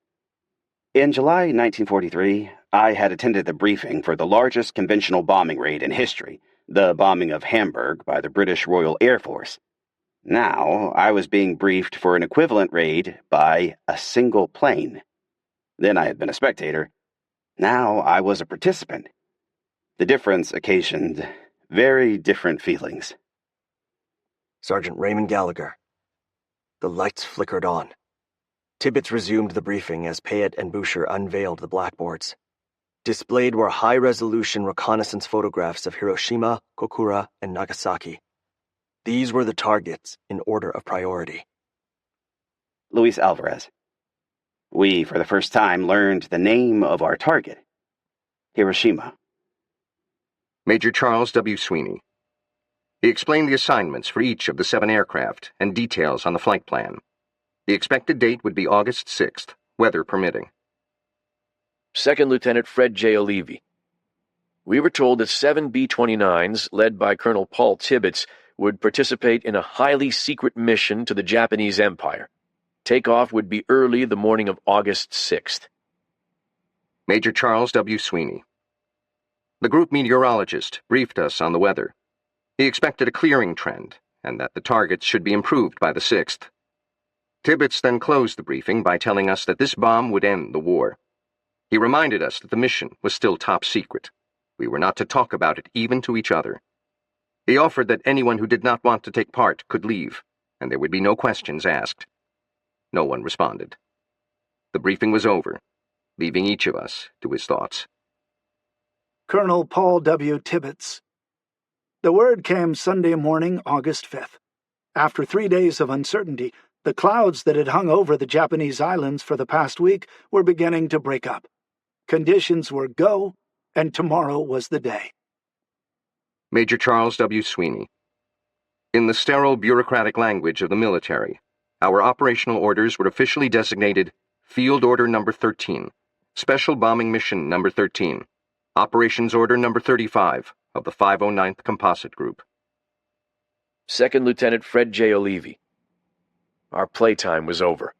In July 1943, I had attended the briefing for the largest conventional bombing raid in history, the bombing of Hamburg by the British Royal Air Force. Now, I was being briefed for an equivalent raid by a single plane. Then I had been a spectator. Now I was a participant. The difference occasioned very different feelings. Sergeant Raymond Gallagher. The lights flickered on. Tibbets resumed the briefing as Payette and Boucher unveiled the blackboards. Displayed were high-resolution reconnaissance photographs of Hiroshima, Kokura, and Nagasaki. These were the targets in order of priority. Luis Alvarez. We, for the first time, learned the name of our target. Hiroshima. Major Charles W. Sweeney. He explained the assignments for each of the 7 aircraft and details on the flight plan. The expected date would be August 6th, weather permitting. Second Lieutenant Fred J. O'Leary. We were told that 7 B-29s, led by Colonel Paul Tibbets, would participate in a highly secret mission to the Japanese Empire. Takeoff would be early the morning of August 6th. Major Charles W. Sweeney. The group meteorologist briefed us on the weather. He expected a clearing trend, and that the targets should be improved by the 6th. Tibbets then closed the briefing by telling us that this bomb would end the war. He reminded us that the mission was still top secret. We were not to talk about it even to each other. He offered that anyone who did not want to take part could leave, and there would be no questions asked. No one responded. The briefing was over, leaving each of us to his thoughts. Colonel Paul W. Tibbets. The word came Sunday morning, August 5th. After 3 days of uncertainty, the clouds that had hung over the Japanese islands for the past week were beginning to break up. Conditions were go, and tomorrow was the day. Major Charles W. Sweeney. In the sterile bureaucratic language of the military, our operational orders were officially designated Field Order Number 13, Special Bombing Mission Number 13, Operations Order Number 35 of the 509th Composite Group. Second Lieutenant Fred J. O'Leary. Our playtime was over.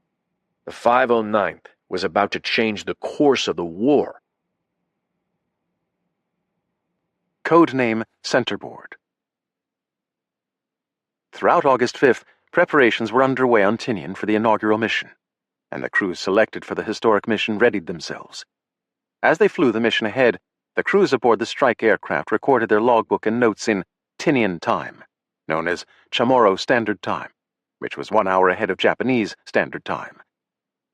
The 509th was about to change the course of the war. Codename Centerboard. Throughout August 5th, preparations were underway on Tinian for the inaugural mission, and the crews selected for the historic mission readied themselves. As they flew the mission ahead, the crews aboard the strike aircraft recorded their logbook and notes in Tinian time, known as Chamorro Standard Time, which was 1 hour ahead of Japanese Standard Time.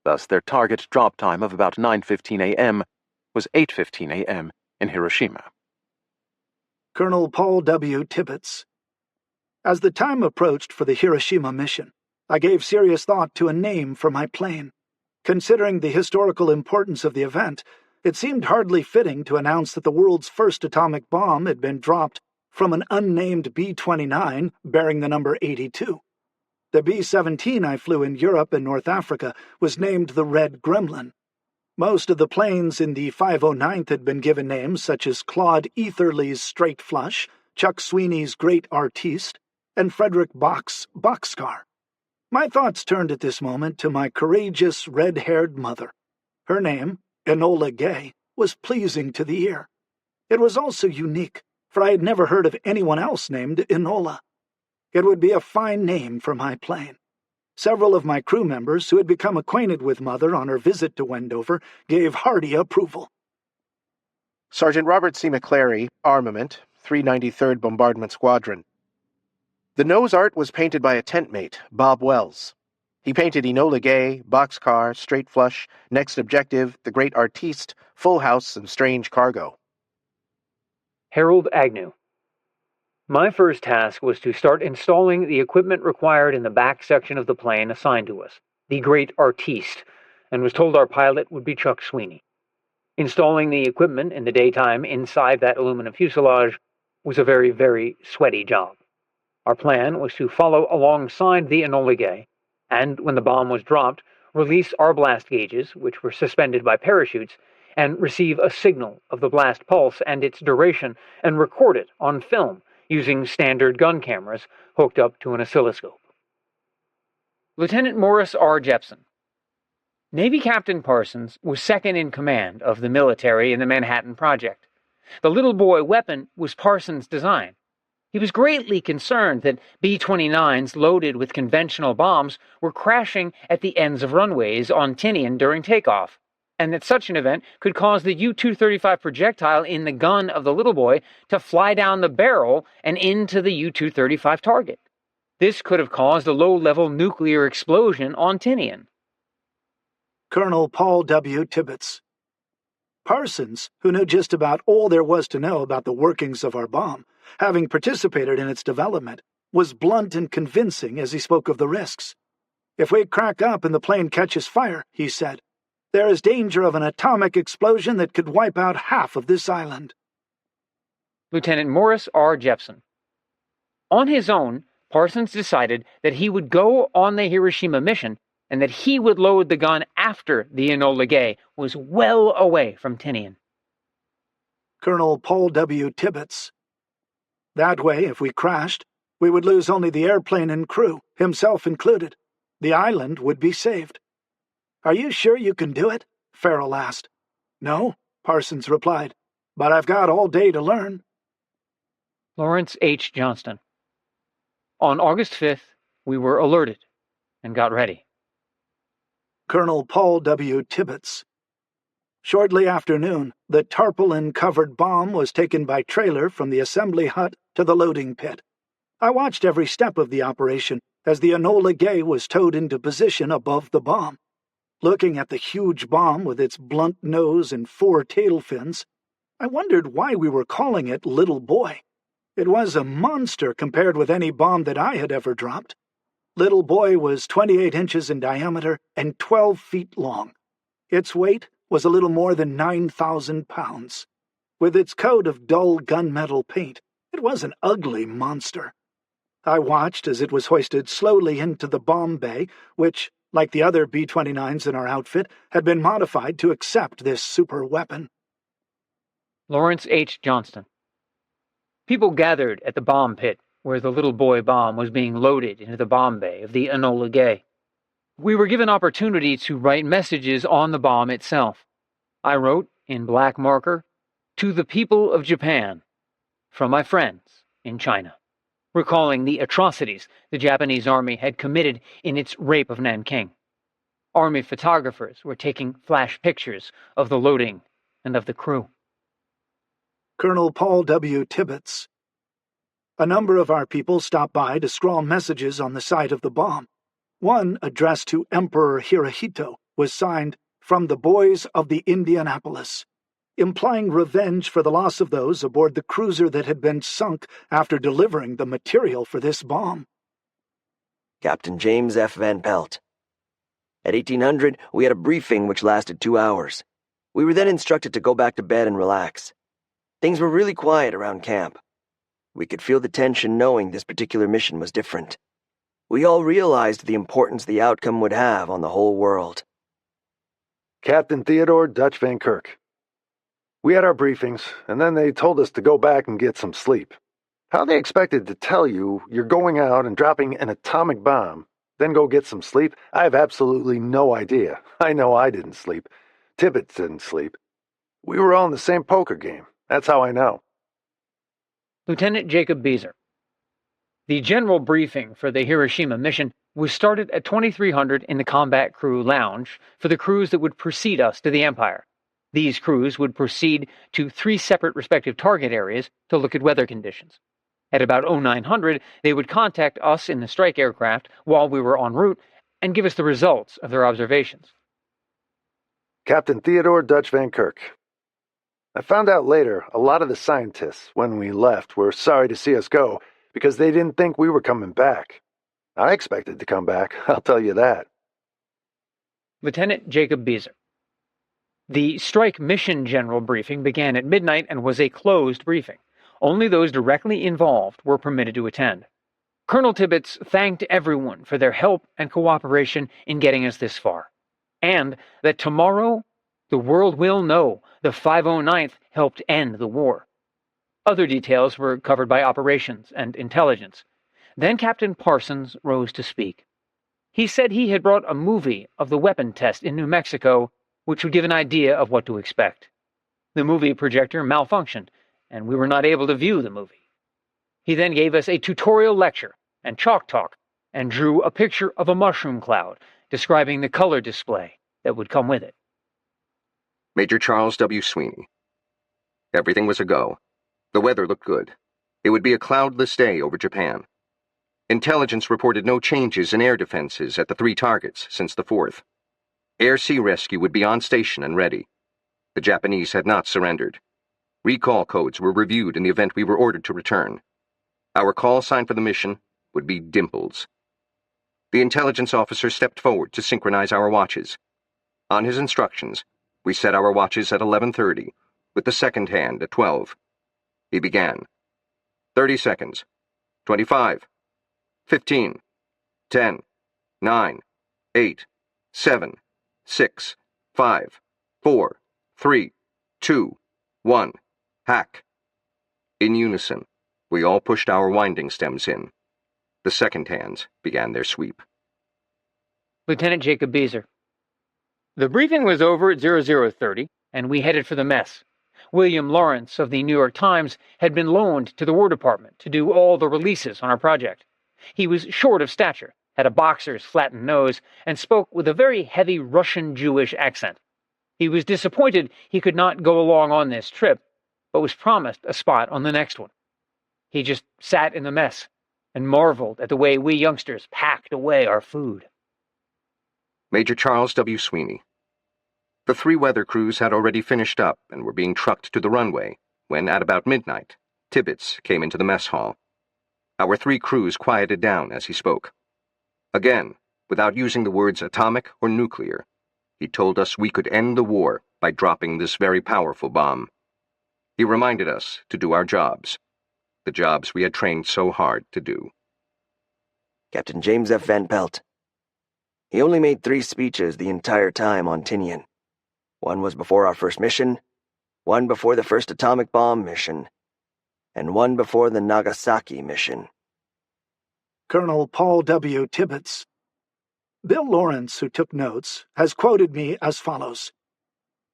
Thus, their target drop time of about 9:15 a.m. was 8:15 a.m. in Hiroshima. Colonel Paul W. Tibbets. As the time approached for the Hiroshima mission, I gave serious thought to a name for my plane. Considering the historical importance of the event, it seemed hardly fitting to announce that the world's first atomic bomb had been dropped from an unnamed B-29 bearing the number 82. The B-17 I flew in Europe and North Africa was named the Red Gremlin. Most of the planes in the 509th had been given names such as Claude Etherly's Straight Flush, Chuck Sweeney's Great Artiste, and Frederick Bach's Boxcar. My thoughts turned at this moment to my courageous red-haired mother. Her name, Enola Gay, was pleasing to the ear. It was also unique, for I had never heard of anyone else named Enola. It would be a fine name for my plane. Several of my crew members who had become acquainted with Mother on her visit to Wendover gave hearty approval. Sergeant Robert C. McClary, Armament, 393rd Bombardment Squadron. The nose art was painted by a tent mate, Bob Wells. He painted Enola Gay, Boxcar, Straight Flush, Next Objective, The Great Artiste, Full House, and Strange Cargo. Harold Agnew. My first task was to start installing the equipment required in the back section of the plane assigned to us, the Great Artiste, and was told our pilot would be Chuck Sweeney. Installing the equipment in the daytime inside that aluminum fuselage was a very, very sweaty job. Our plan was to follow alongside the Enola Gay, and when the bomb was dropped, release our blast gauges, which were suspended by parachutes, and receive a signal of the blast pulse and its duration, and record it on film using standard gun cameras hooked up to an oscilloscope. Lieutenant Morris R. Jepson. Navy Captain Parsons was second in command of the military in the Manhattan Project. The little boy weapon was Parsons' design. He was greatly concerned that B-29s loaded with conventional bombs were crashing at the ends of runways on Tinian during takeoff, and that such an event could cause the U-235 projectile in the gun of the little boy to fly down the barrel and into the U-235 target. This could have caused a low-level nuclear explosion on Tinian. Colonel Paul W. Tibbets. Parsons, who knew just about all there was to know about the workings of our bomb, having participated in its development, was blunt and convincing as he spoke of the risks. "If we crack up and the plane catches fire," he said, "there is danger of an atomic explosion that could wipe out half of this island." Lieutenant Morris R. Jepson. On his own, Parsons decided that he would go on the Hiroshima mission and that he would load the gun after the Enola Gay was well away from Tinian. Colonel Paul W. Tibbets. That way, if we crashed, we would lose only the airplane and crew, himself included. The island would be saved. "Are you sure you can do it?" Farrell asked. "No," Parsons replied, "but I've got all day to learn." Lawrence H. Johnston. On August 5th, we were alerted and got ready. Colonel Paul W. Tibbets. Shortly after noon, the tarpaulin-covered bomb was taken by trailer from the assembly hut to the loading pit. I watched every step of the operation as the Enola Gay was towed into position above the bomb. Looking at the huge bomb with its blunt nose and 4 tail fins, I wondered why we were calling it Little Boy. It was a monster compared with any bomb that I had ever dropped. Little Boy was 28 inches in diameter and 12 feet long. Its weight was a little more than 9,000 pounds. With its coat of dull gunmetal paint, it was an ugly monster. I watched as it was hoisted slowly into the bomb bay, which, like the other B-29s in our outfit, had been modified to accept this super weapon. Lawrence H. Johnston. People gathered at the bomb pit where the Little Boy bomb was being loaded into the bomb bay of the Enola Gay. We were given opportunity to write messages on the bomb itself. I wrote, in black marker, "To the people of Japan, from my friends in China," recalling the atrocities the Japanese army had committed in its rape of Nanking. Army photographers were taking flash pictures of the loading and of the crew. Colonel Paul W. Tibbets. A number of our people stopped by to scrawl messages on the side of the bomb. One, addressed to Emperor Hirohito, was signed, "From the Boys of the Indianapolis," implying revenge for the loss of those aboard the cruiser that had been sunk after delivering the material for this bomb. Captain James F. Van Pelt. At 1800, we had a briefing which lasted 2 hours. We were then instructed to go back to bed and relax. Things were really quiet around camp. We could feel the tension knowing this particular mission was different. We all realized the importance the outcome would have on the whole world. Captain Theodore Dutch Van Kirk. We had our briefings, and then they told us to go back and get some sleep. How they expected to tell you you're going out and dropping an atomic bomb, then go get some sleep, I have absolutely no idea. I know I didn't sleep. Tibbets didn't sleep. We were all in the same poker game. That's how I know. Lieutenant Jacob Beezer. The general briefing for the Hiroshima mission was started at 2300 in the combat crew lounge for the crews that would precede us to the Empire. These crews would proceed to 3 separate respective target areas to look at weather conditions. At about 0900, they would contact us in the strike aircraft while we were en route and give us the results of their observations. Captain Theodore Dutch Van Kirk. I found out later a lot of the scientists, when we left, were sorry to see us go because they didn't think we were coming back. I expected to come back, I'll tell you that. Lieutenant Jacob Beezer. The strike mission general briefing began at midnight and was a closed briefing. Only those directly involved were permitted to attend. Colonel Tibbets thanked everyone for their help and cooperation in getting us this far, and that tomorrow the world will know the 509th helped end the war. Other details were covered by operations and intelligence. Then Captain Parsons rose to speak. He said he had brought a movie of the weapon test in New Mexico, which would give an idea of what to expect. The movie projector malfunctioned, and we were not able to view the movie. He then gave us a tutorial lecture and chalk talk, and drew a picture of a mushroom cloud, describing the color display that would come with it. Major Charles W. Sweeney. Everything was a go. The weather looked good. It would be a cloudless day over Japan. Intelligence reported no changes in air defenses at the 3 targets since the 4th. Air-sea rescue would be on station and ready. The Japanese had not surrendered. Recall codes were reviewed in the event we were ordered to return. Our call sign for the mission would be Dimples. The intelligence officer stepped forward to synchronize our watches. On his instructions, we set our watches at 11:30, with the second hand at 12. He began. 30 seconds. 25. 15. 10. 9. 8. 7. 6. 5. 4. 3. 2. 1. Hack. In unison, we all pushed our winding stems in. The second hands began their sweep. Lieutenant Jacob Beezer. The briefing was over at 0030, and we headed for the mess. William Lawrence of the New York Times had been loaned to the War Department to do all the releases on our project. He was short of stature, had a boxer's flattened nose, and spoke with a very heavy Russian Jewish accent. He was disappointed he could not go along on this trip, but was promised a spot on the next one. He just sat in the mess and marveled at the way we youngsters packed away our food. Major Charles W. Sweeney. The 3 weather crews had already finished up and were being trucked to the runway when, at about midnight, Tibbets came into the mess hall. Our 3 crews quieted down as he spoke. Again, without using the words atomic or nuclear, he told us we could end the war by dropping this very powerful bomb. He reminded us to do our jobs, the jobs we had trained so hard to do. Captain James F. Van Pelt. He only made 3 speeches the entire time on Tinian. One was before our first mission, one before the first atomic bomb mission, and one before the Nagasaki mission. Colonel Paul W. Tibbets. Bill Lawrence, who took notes, has quoted me as follows.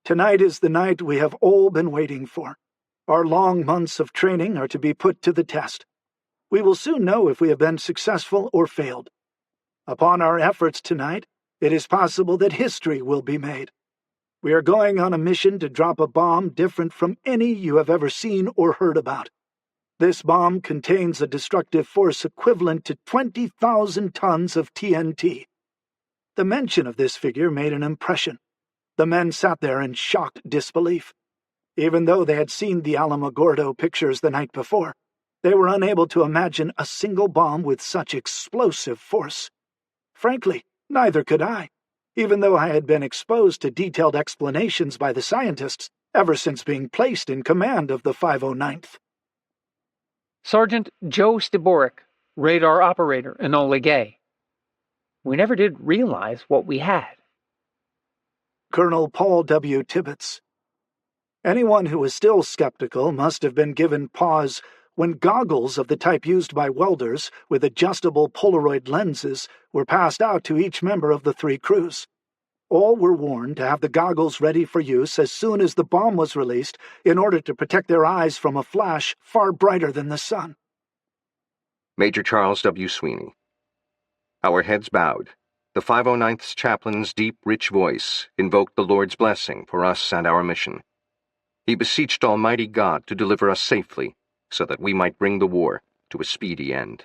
Tonight is the night we have all been waiting for. Our long months of training are to be put to the test. We will soon know if we have been successful or failed. Upon our efforts tonight, it is possible that history will be made. We are going on a mission to drop a bomb different from any you have ever seen or heard about. This bomb contains a destructive force equivalent to 20,000 tons of TNT. The mention of this figure made an impression. The men sat there in shocked disbelief. Even though they had seen the Alamogordo pictures the night before, they were unable to imagine a single bomb with such explosive force. Frankly, neither could I, even though I had been exposed to detailed explanations by the scientists ever since being placed in command of the 509th. Sergeant Joe Stiborik, radar operator, Enola Gay. We never did realize what we had. Colonel Paul W. Tibbets. Anyone who was still skeptical must have been given pause when goggles of the type used by welders with adjustable Polaroid lenses were passed out to each member of the 3 crews. All were warned to have the goggles ready for use as soon as the bomb was released in order to protect their eyes from a flash far brighter than the sun. Major Charles W. Sweeney. Our heads bowed. The 509th's chaplain's deep, rich voice invoked the Lord's blessing for us and our mission. He beseeched Almighty God to deliver us safely so that we might bring the war to a speedy end.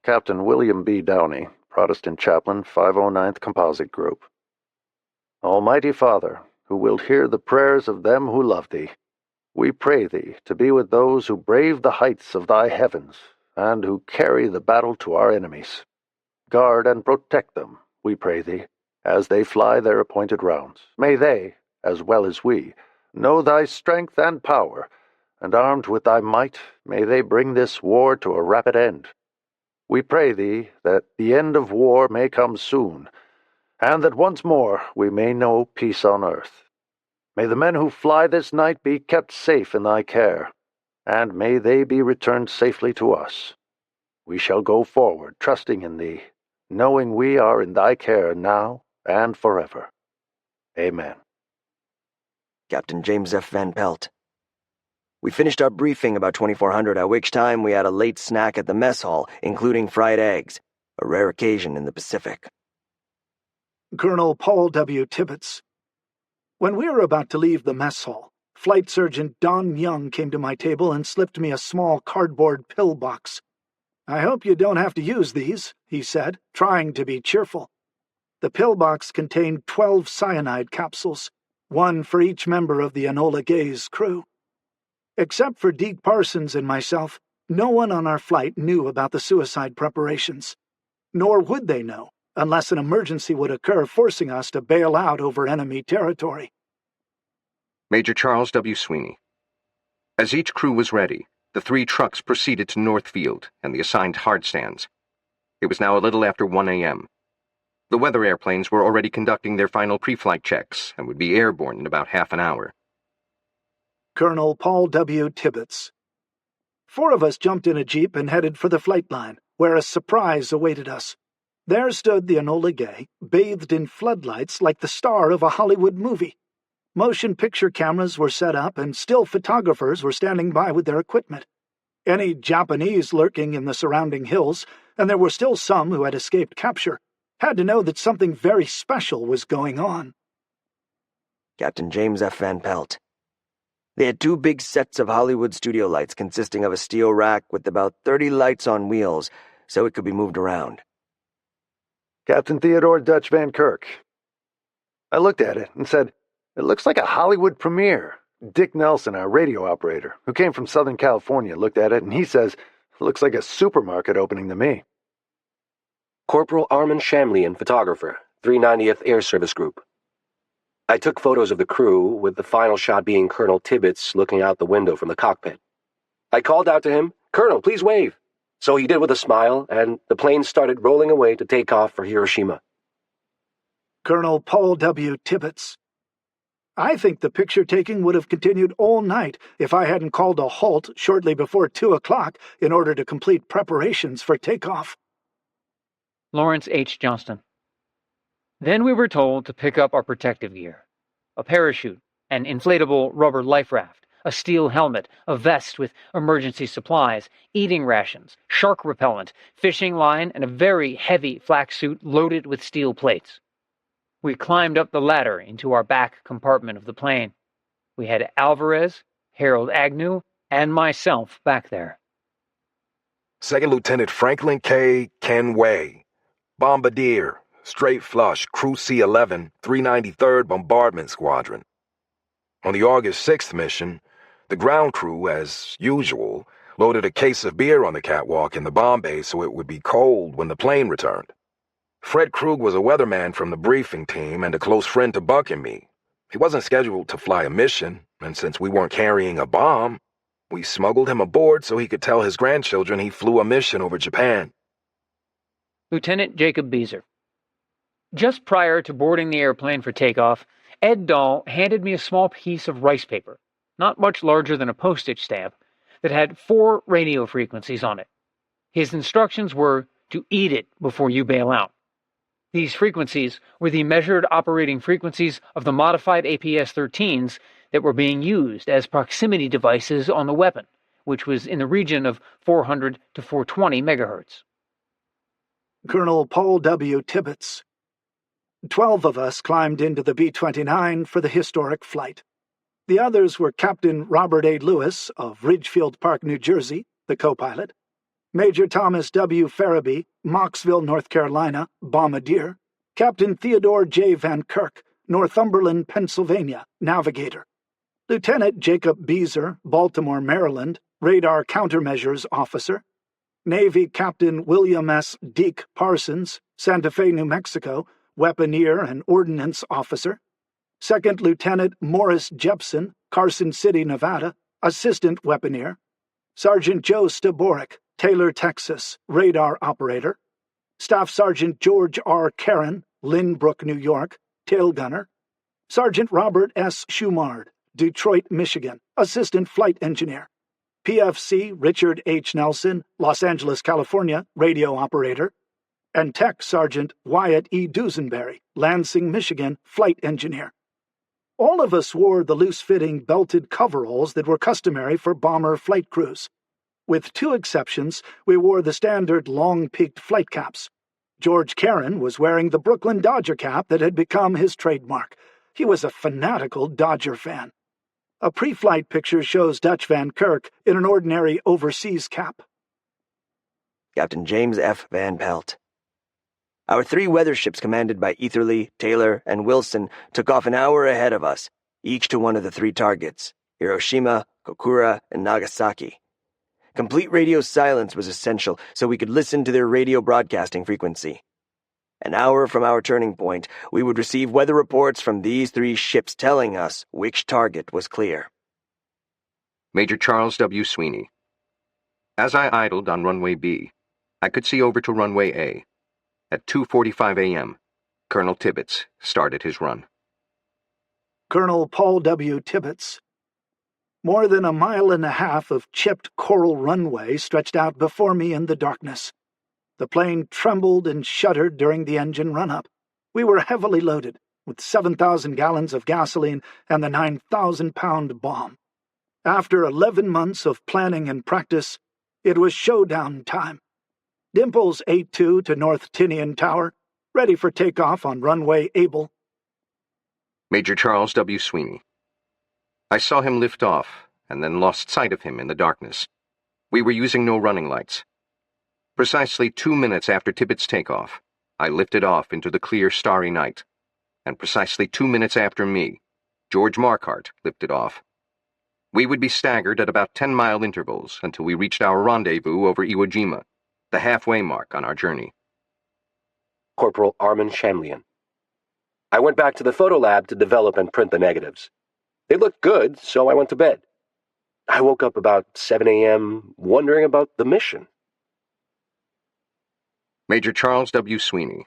Captain William B. Downey, Protestant Chaplain, 509th Composite Group. Almighty Father, who wilt hear the prayers of them who love thee, we pray thee to be with those who brave the heights of thy heavens, and who carry the battle to our enemies. Guard and protect them, we pray thee, as they fly their appointed rounds. May they, as well as we, know thy strength and power, and armed with thy might, may they bring this war to a rapid end. We pray thee that the end of war may come soon, and that once more we may know peace on earth. May the men who fly this night be kept safe in thy care, and may they be returned safely to us. We shall go forward, trusting in thee, knowing we are in thy care now and forever. Amen. Captain James F. Van Pelt. We finished our briefing about 2400, at which time we had a late snack at the mess hall, including fried eggs, a rare occasion in the Pacific. Colonel Paul W. Tibbets. When we were about to leave the mess hall, Flight Surgeon Don Young came to my table and slipped me a small cardboard pill box. "I hope you don't have to use these," he said, trying to be cheerful. The pill box contained 12 cyanide capsules, one for each member of the Enola Gay's crew. Except for Deke Parsons and myself, no one on our flight knew about the suicide preparations. Nor would they know, unless an emergency would occur forcing us to bail out over enemy territory. Major Charles W. Sweeney. As each crew was ready, the 3 trucks proceeded to Northfield and the assigned hard stands. It was now a little after 1 a.m. The weather airplanes were already conducting their final pre-flight checks and would be airborne in about half an hour. Colonel Paul W. Tibbets. 4 of us jumped in a jeep and headed for the flight line, where a surprise awaited us. There stood the Enola Gay, bathed in floodlights like the star of a Hollywood movie. Motion picture cameras were set up, and still photographers were standing by with their equipment. Any Japanese lurking in the surrounding hills, and there were still some who had escaped capture, had to know that something very special was going on. Captain James F. Van Pelt. They had 2 big sets of Hollywood studio lights consisting of a steel rack with about 30 lights on wheels, so it could be moved around. Captain Theodore Dutch Van Kirk. I looked at it and said, "It looks like a Hollywood premiere." Dick Nelson, our radio operator, who came from Southern California, looked at it and he says, "It looks like a supermarket opening to me." Corporal Armin Shamlian, photographer, 390th Air Service Group. I took photos of the crew, with the final shot being Colonel Tibbets looking out the window from the cockpit. I called out to him, "Colonel, please wave." So he did with a smile, and the plane started rolling away to take off for Hiroshima. Colonel Paul W. Tibbets. I think the picture-taking would have continued all night if I hadn't called a halt shortly before 2 o'clock in order to complete preparations for takeoff. Lawrence H. Johnston. Then we were told to pick up our protective gear: a parachute, an inflatable rubber life raft, a steel helmet, a vest with emergency supplies, eating rations, shark repellent, fishing line, and a very heavy flak suit loaded with steel plates. We climbed up the ladder into our back compartment of the plane. We had Alvarez, Harold Agnew, and myself back there. Second Lieutenant Franklin K. Kenway, Bombardier, Straight Flush, Crew C-11, 393rd Bombardment Squadron. On the August 6th mission, the ground crew, as usual, loaded a case of beer on the catwalk in the bomb bay so it would be cold when the plane returned. Fred Krug was a weatherman from the briefing team and a close friend to Buck and me. He wasn't scheduled to fly a mission, and since we weren't carrying a bomb, we smuggled him aboard so he could tell his grandchildren he flew a mission over Japan. Lieutenant Jacob Beezer. Just prior to boarding the airplane for takeoff, Ed Dahl handed me a small piece of rice paper, not much larger than a postage stamp, that had 4 radio frequencies on it. His instructions were to eat it before you bail out. These frequencies were the measured operating frequencies of the modified APS-13s that were being used as proximity devices on the weapon, which was in the region of 400 to 420 megahertz. Colonel Paul W. Tibbets. 12 of us climbed into the B-29 for the historic flight. The others were Captain Robert A. Lewis of Ridgefield Park, New Jersey, the co-pilot. Major Thomas W. Farabee, Mocksville, North Carolina, bombardier. Captain Theodore J. Van Kirk, Northumberland, Pennsylvania, navigator. Lieutenant Jacob Beezer, Baltimore, Maryland, radar countermeasures officer. Navy Captain William S. Deke Parsons, Santa Fe, New Mexico, weaponeer and ordnance officer. Second Lieutenant Morris Jepson, Carson City, Nevada, assistant weaponeer. Sergeant Joe Staborek, Taylor, Texas, radar operator. Staff Sergeant George R. Caron, Lynbrook, New York, tail gunner. Sergeant Robert S. Schumard, Detroit, Michigan, assistant flight engineer. PFC Richard H. Nelson, Los Angeles, California, radio operator. And Tech Sergeant Wyatt E. Dusenberry, Lansing, Michigan, flight engineer. All of us wore the loose-fitting belted coveralls that were customary for bomber flight crews. With two exceptions, we wore the standard long-peaked flight caps. George Caron was wearing the Brooklyn Dodger cap that had become his trademark. He was a fanatical Dodger fan. A pre-flight picture shows Dutch Van Kirk in an ordinary overseas cap. Captain James F. Van Pelt. Our three weather ships commanded by Etherly, Taylor, and Wilson took off an hour ahead of us, each to one of the three targets, Hiroshima, Kokura, and Nagasaki. Complete radio silence was essential so we could listen to their radio broadcasting frequency. An hour from our turning point, we would receive weather reports from these three ships telling us which target was clear. Major Charles W. Sweeney. As I idled on runway B, I could see over to runway A. At 2:45 a.m., Colonel Tibbets started his run. Colonel Paul W. Tibbets. More than a mile and a half of chipped coral runway stretched out before me in the darkness. The plane trembled and shuddered during the engine run-up. We were heavily loaded, with 7,000 gallons of gasoline and the 9,000-pound bomb. After 11 months of planning and practice, it was showdown time. Dimples 82 to North Tinian Tower, ready for takeoff on runway Able. Major Charles W. Sweeney. I saw him lift off, and then lost sight of him in the darkness. We were using no running lights. Precisely 2 minutes after Tibbets' takeoff, I lifted off into the clear, starry night. And precisely 2 minutes after me, George Marquardt lifted off. We would be staggered at about 10-mile intervals until we reached our rendezvous over Iwo Jima, the halfway mark on our journey. Corporal Armin Shamlian. I went back to the photo lab to develop and print the negatives. They looked good, so I went to bed. I woke up about 7 a.m. wondering about the mission. Major Charles W. Sweeney.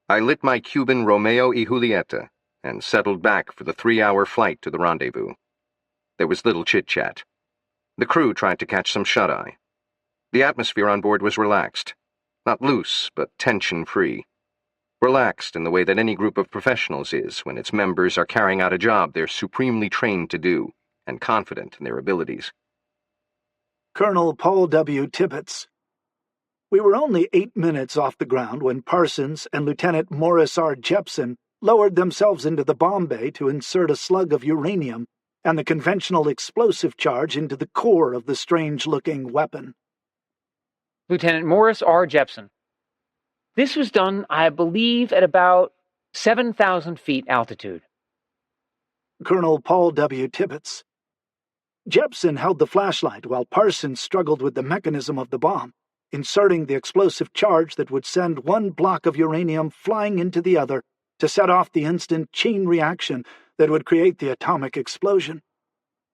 I lit my Cuban Romeo y Julieta and settled back for the 3-hour flight to the rendezvous. There was little chit-chat. The crew tried to catch some shut-eye. The atmosphere on board was relaxed. Not loose, but tension-free. Relaxed in the way that any group of professionals is when its members are carrying out a job they're supremely trained to do and confident in their abilities. Colonel Paul W. Tibbets. We were only 8 minutes off the ground when Parsons and Lieutenant Morris R. Jepson lowered themselves into the bomb bay to insert a slug of uranium and the conventional explosive charge into the core of the strange-looking weapon. Lieutenant Morris R. Jepson. This was done, I believe, at about 7,000 feet altitude. Colonel Paul W. Tibbets. Jepson held the flashlight while Parsons struggled with the mechanism of the bomb, inserting the explosive charge that would send one block of uranium flying into the other to set off the instant chain reaction that would create the atomic explosion.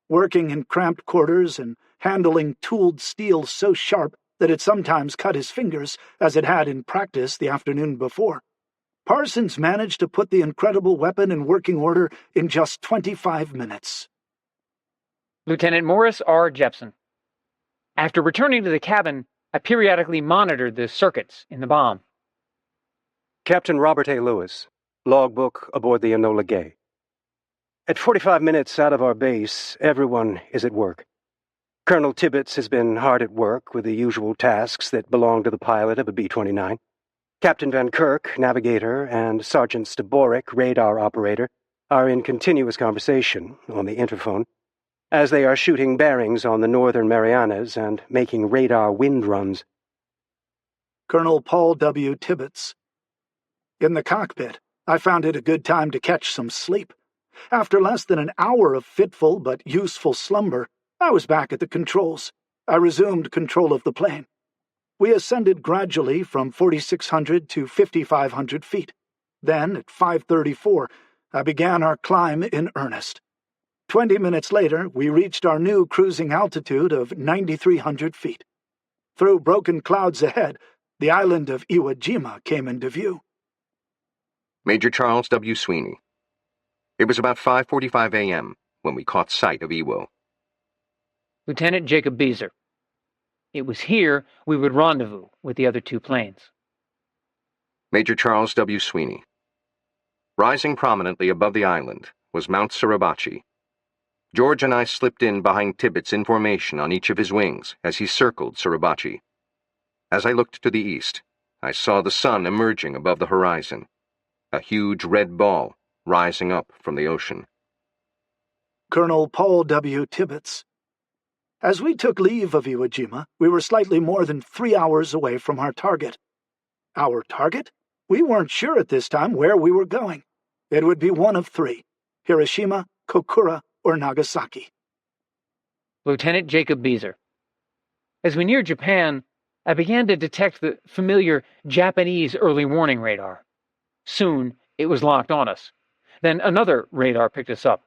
Working in cramped quarters and handling tooled steel so sharp that it sometimes cut his fingers, as it had in practice the afternoon before, Parsons managed to put the incredible weapon in working order in just 25 minutes. Lieutenant Morris R. Jepson. After returning to the cabin, I periodically monitored the circuits in the bomb. Captain Robert A. Lewis, logbook aboard the Enola Gay. At 45 minutes out of our base, everyone is at work. Colonel Tibbets has been hard at work with the usual tasks that belong to the pilot of a B-29. Captain Van Kirk, navigator, and Sergeant Staborek, radar operator, are in continuous conversation on the interphone. as they are shooting bearings on the northern Marianas and making radar wind runs. Colonel Paul W. Tibbets. In the cockpit, I found it a good time to catch some sleep. After less than an hour of fitful but useful slumber, I was back at the controls. I resumed control of the plane. We ascended gradually from 4,600 to 5,500 feet. Then, at 5:34, I began our climb in earnest. 20 minutes later, we reached our new cruising altitude of 9,300 feet. Through broken clouds ahead, the island of Iwo Jima came into view. Major Charles W. Sweeney. It was about 5:45 a.m. when we caught sight of Iwo. Lieutenant Jacob Beezer. It was here we would rendezvous with the other two planes. Major Charles W. Sweeney. Rising prominently above the island was Mount Suribachi. George and I slipped in behind Tibbets in formation on each of his wings as he circled Suribachi. As I looked to the east, I saw the sun emerging above the horizon, a huge red ball rising up from the ocean. Colonel Paul W. Tibbets. As we took leave of Iwo Jima, we were slightly more than 3 hours away from our target. Our target? We weren't sure at this time where we were going. It would be one of three: Hiroshima, Kokura, or Nagasaki. Lieutenant Jacob Beezer. As we neared Japan, I began to detect the familiar Japanese early warning radar. Soon, it was locked on us. Then another radar picked us up.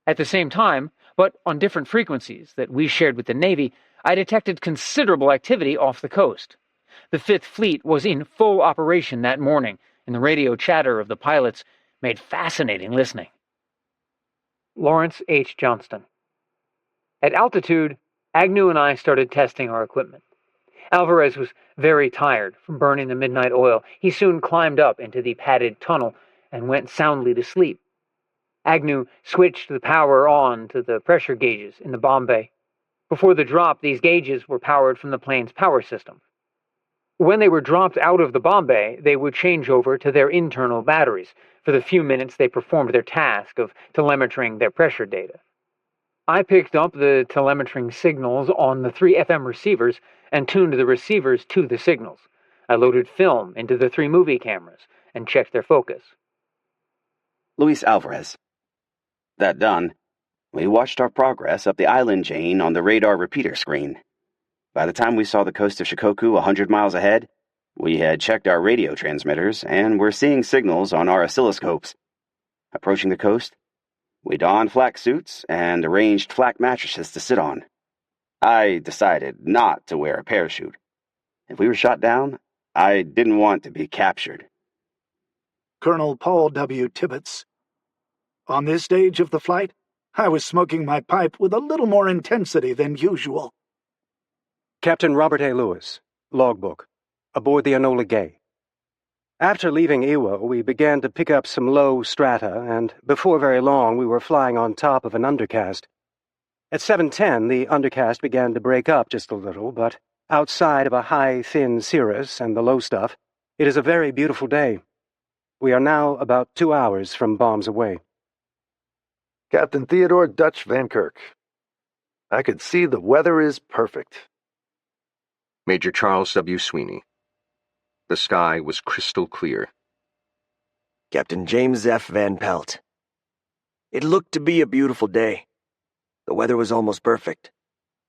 At the same time, but on different frequencies that we shared with the Navy, I detected considerable activity off the coast. The Fifth Fleet was in full operation that morning, and the radio chatter of the pilots made fascinating listening. Lawrence H. Johnston. At altitude, Agnew and I started testing our equipment. Alvarez was very tired from burning the midnight oil. He soon climbed up into the padded tunnel and went soundly to sleep. Agnew switched the power on to the pressure gauges in the bomb bay. Before the drop, these gauges were powered from the plane's power system. When they were dropped out of the bomb bay, they would change over to their internal batteries for the few minutes they performed their task of telemetering their pressure data. I picked up the telemetering signals on the 3 FM receivers and tuned the receivers to the signals. I loaded film into the 3 movie cameras and checked their focus. Luis Alvarez. That done, we watched our progress up the island chain on the radar repeater screen. By the time we saw the coast of Shikoku 100 miles ahead, we had checked our radio transmitters and were seeing signals on our oscilloscopes. Approaching the coast, we donned flak suits and arranged flak mattresses to sit on. I decided not to wear a parachute. If we were shot down, I didn't want to be captured. Colonel Paul W. Tibbets. On this stage of the flight, I was smoking my pipe with a little more intensity than usual. Captain Robert A. Lewis, logbook, aboard the Enola Gay. After leaving Iwo, we began to pick up some low strata, and before very long we were flying on top of an undercast. At 7:10, the undercast began to break up just a little, but outside of a high, thin cirrus and the low stuff, it is a very beautiful day. We are now about 2 hours from bombs away. Captain Theodore Dutch Van Kirk. I could see the weather is perfect. Major Charles W. Sweeney. The sky was crystal clear. Captain James F. Van Pelt. It looked to be a beautiful day. The weather was almost perfect.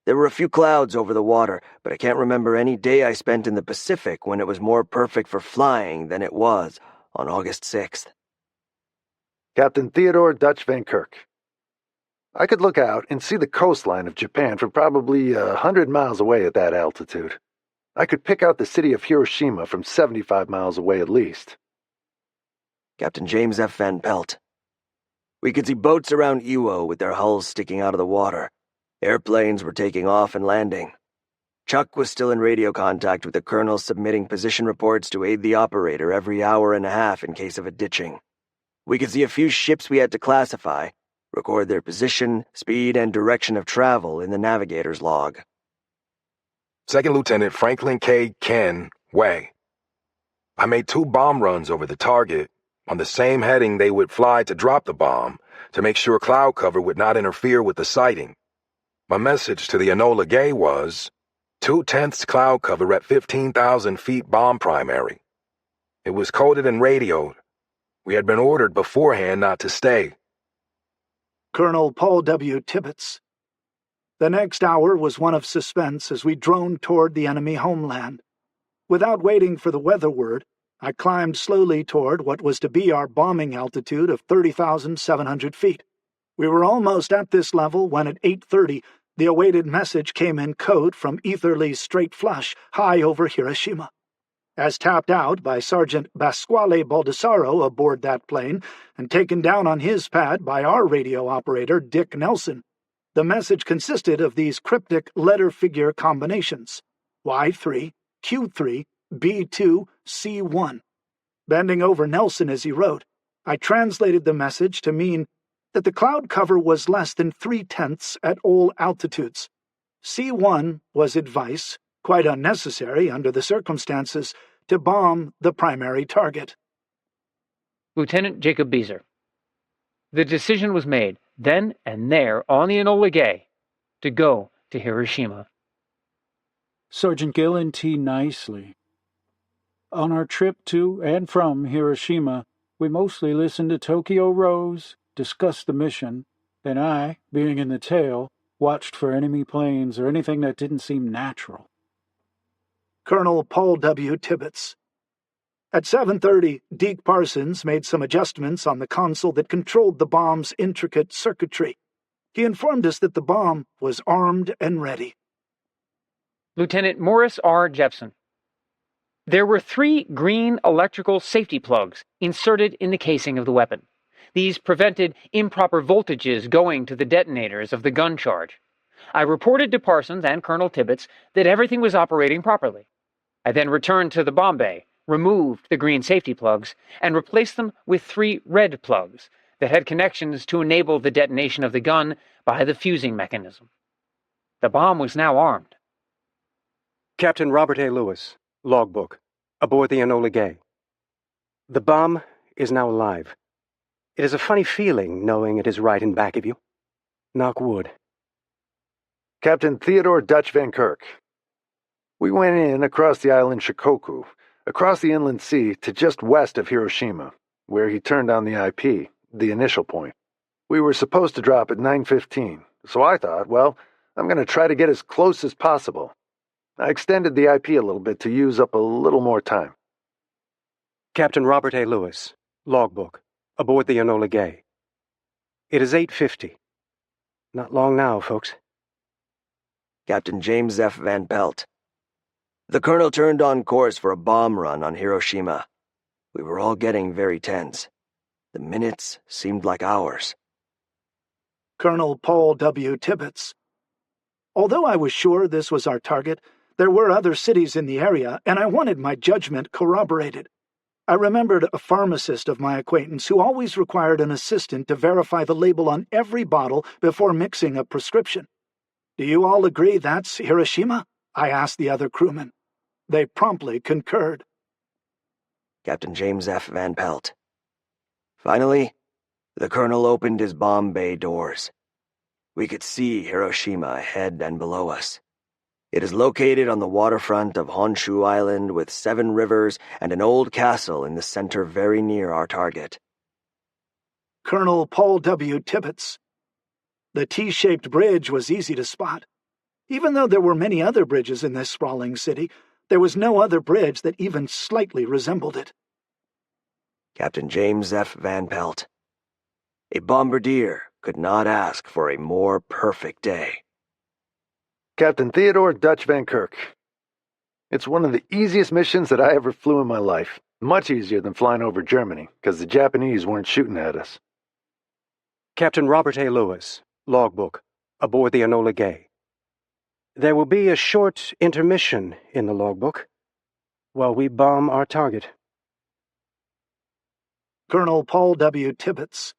There were a few clouds over the water, but I can't remember any day I spent in the Pacific when it was more perfect for flying than it was on August 6th. Captain Theodore Dutch Van Kirk. I could look out and see the coastline of Japan from probably 100 miles away at that altitude. I could pick out the city of Hiroshima from 75 miles away at least. Captain James F. Van Pelt. We could see boats around Iwo with their hulls sticking out of the water. Airplanes were taking off and landing. Chuck was still in radio contact with the colonel, submitting position reports to aid the operator every hour and a half in case of a ditching. We could see a few ships we had to classify, record their position, speed, and direction of travel in the navigator's log. Second Lieutenant Franklin K. Ken Way. I made 2 bomb runs over the target on the same heading they would fly to drop the bomb to make sure cloud cover would not interfere with the sighting My message to the Enola Gay was 2/10 cloud cover at 15,000 feet bomb primary. It was coded and radioed. We had been ordered beforehand not to stay. Colonel Paul W. Tibbets. The next hour was one of suspense as we droned toward the enemy homeland. Without waiting for the weather word, I climbed slowly toward what was to be our bombing altitude of 30,700 feet. We were almost at this level when at 8:30 the awaited message came in code from Etherly's Straight Flush high over Hiroshima. As tapped out by Sergeant Pasquale Baldessaro aboard that plane and taken down on his pad by our radio operator Dick Nelson, the message consisted of these cryptic letter-figure combinations: Y3, Q3, B2, C1. Bending over Nelson as he wrote, I translated the message to mean that the cloud cover was less than 3/10 at all altitudes. C1 was advice, quite unnecessary under the circumstances, to bomb the primary target. Lieutenant Jacob Beezer. The decision was made, then and there, on the Enola Gay, to go to Hiroshima. Sergeant Gillen T. Nicely. On our trip to and from Hiroshima, we mostly listened to Tokyo Rose, discussed the mission, and I, being in the tail, watched for enemy planes or anything that didn't seem natural. Colonel Paul W. Tibbets. At 7:30, Deke Parsons made some adjustments on the console that controlled the bomb's intricate circuitry. He informed us that the bomb was armed and ready. Lieutenant Morris R. Jepson. There were 3 green electrical safety plugs inserted in the casing of the weapon. These prevented improper voltages going to the detonators of the gun charge. I reported to Parsons and Colonel Tibbets that everything was operating properly. I then returned to the bomb bay, removed the green safety plugs, and replaced them with 3 red plugs that had connections to enable the detonation of the gun by the fusing mechanism. The bomb was now armed. Captain Robert A. Lewis, logbook, aboard the Enola Gay. The bomb is now alive. It is a funny feeling knowing it is right in back of you. Knock wood. Captain Theodore Dutch Van Kirk. We went in across the island Shikoku, across the inland sea to just west of Hiroshima, where he turned on the IP, the initial point. We were supposed to drop at 9:15, so I thought, well, I'm going to try to get as close as possible. I extended the IP a little bit to use up a little more time. Captain Robert A. Lewis, logbook, aboard the Enola Gay. It is 8:50. Not long now, folks. Captain James F. Van Pelt. The colonel turned on course for a bomb run on Hiroshima. We were all getting very tense. The minutes seemed like hours. Colonel Paul W. Tibbets. Although I was sure this was our target, there were other cities in the area, and I wanted my judgment corroborated. I remembered a pharmacist of my acquaintance who always required an assistant to verify the label on every bottle before mixing a prescription. Do you all agree that's Hiroshima? I asked the other crewmen. They promptly concurred. Captain James F. Van Pelt. Finally, the colonel opened his bomb bay doors. We could see Hiroshima ahead and below us. It is located on the waterfront of Honshu Island with 7 rivers and an old castle in the center very near our target. Colonel Paul W. Tibbets. The T-shaped bridge was easy to spot. Even though there were many other bridges in this sprawling city, there was no other bridge that even slightly resembled it. Captain James F. Van Pelt. A bombardier could not ask for a more perfect day. Captain Theodore Dutch Van Kirk. It's one of the easiest missions that I ever flew in my life. Much easier than flying over Germany, because the Japanese weren't shooting at us. Captain Robert A. Lewis, logbook, aboard the Enola Gay. There will be a short intermission in the logbook while we bomb our target. Colonel Paul W. Tibbets.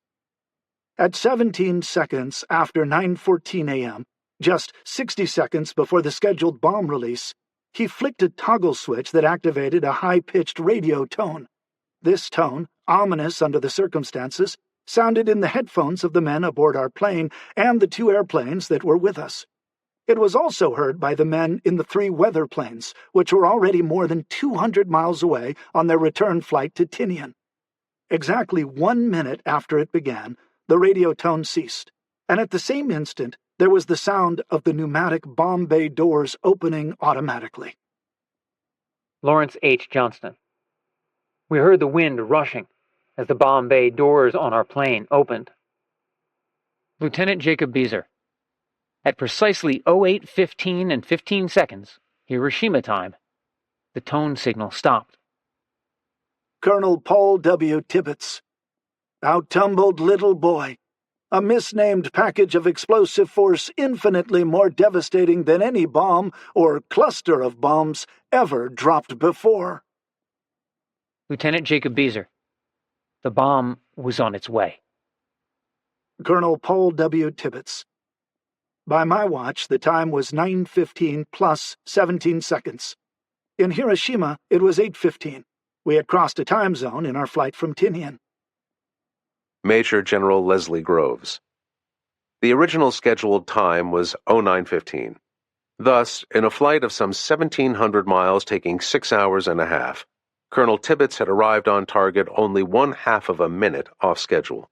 At 17 seconds after 9:14 a.m., just 60 seconds before the scheduled bomb release, he flicked a toggle switch that activated a high-pitched radio tone. This tone, ominous under the circumstances, sounded in the headphones of the men aboard our plane and the 2 airplanes that were with us. It was also heard by the men in the 3 weather planes, which were already more than 200 miles away on their return flight to Tinian. Exactly 1 minute after it began, the radio tone ceased, and at the same instant there was the sound of the pneumatic bomb bay doors opening automatically. Lawrence H. Johnston. We heard the wind rushing as the bomb bay doors on our plane opened. Lieutenant Jacob Beezer. At precisely 08:15 and 15 seconds, Hiroshima time, the tone signal stopped. Colonel Paul W. Tibbets. Out tumbled little boy. A misnamed package of explosive force infinitely more devastating than any bomb or cluster of bombs ever dropped before. Lieutenant Jacob Beezer. The bomb was on its way. Colonel Paul W. Tibbets. By my watch, the time was 9:15 plus 17 seconds. In Hiroshima, it was 8:15. We had crossed a time zone in our flight from Tinian. Major General Leslie Groves. The original scheduled time was 09:15. Thus, in a flight of some 1,700 miles taking 6 hours and a half, Colonel Tibbets had arrived on target only 1/2 of a minute off schedule.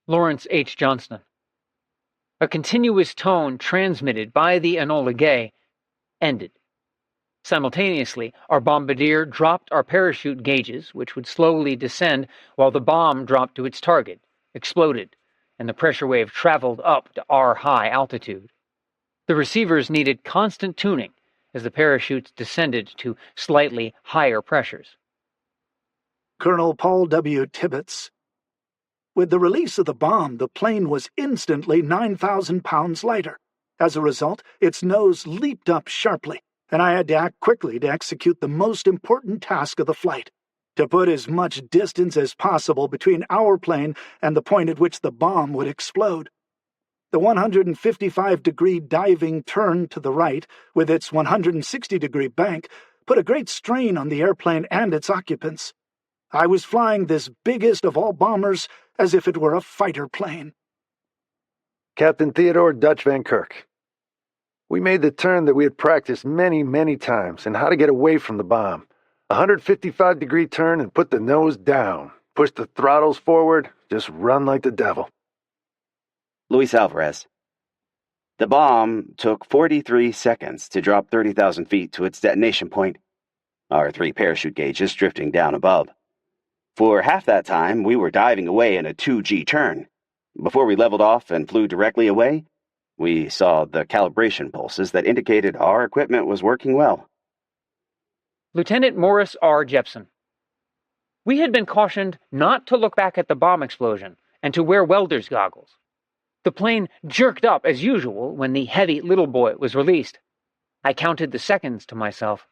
Lawrence H. Johnston. A continuous tone transmitted by the Enola Gay ended. Simultaneously, our bombardier dropped our parachute gauges, which would slowly descend while the bomb dropped to its target, exploded, and the pressure wave traveled up to our high altitude. The receivers needed constant tuning as the parachutes descended to slightly higher pressures. Colonel Paul W. Tibbets. With the release of the bomb, the plane was instantly 9,000 pounds lighter. As a result, its nose leaped up sharply, and I had to act quickly to execute the most important task of the flight, to put as much distance as possible between our plane and the point at which the bomb would explode. The 155-degree diving turn to the right, with its 160-degree bank, put a great strain on the airplane and its occupants. I was flying this biggest of all bombers as if it were a fighter plane. Captain Theodore Dutch Van Kirk. We made the turn that we had practiced many, many times and how to get away from the bomb. 155-degree turn and put the nose down. Push the throttles forward, just run like the devil. Luis Alvarez. The bomb took 43 seconds to drop 30,000 feet to its detonation point, our 3 parachute gauges drifting down above. For half that time, we were diving away in a 2G turn. Before we leveled off and flew directly away, we saw the calibration pulses that indicated our equipment was working well. Lieutenant Morris R. Jepson. We had been cautioned not to look back at the bomb explosion and to wear welder's goggles. The plane jerked up as usual when the heavy little boy was released. I counted the seconds to myself.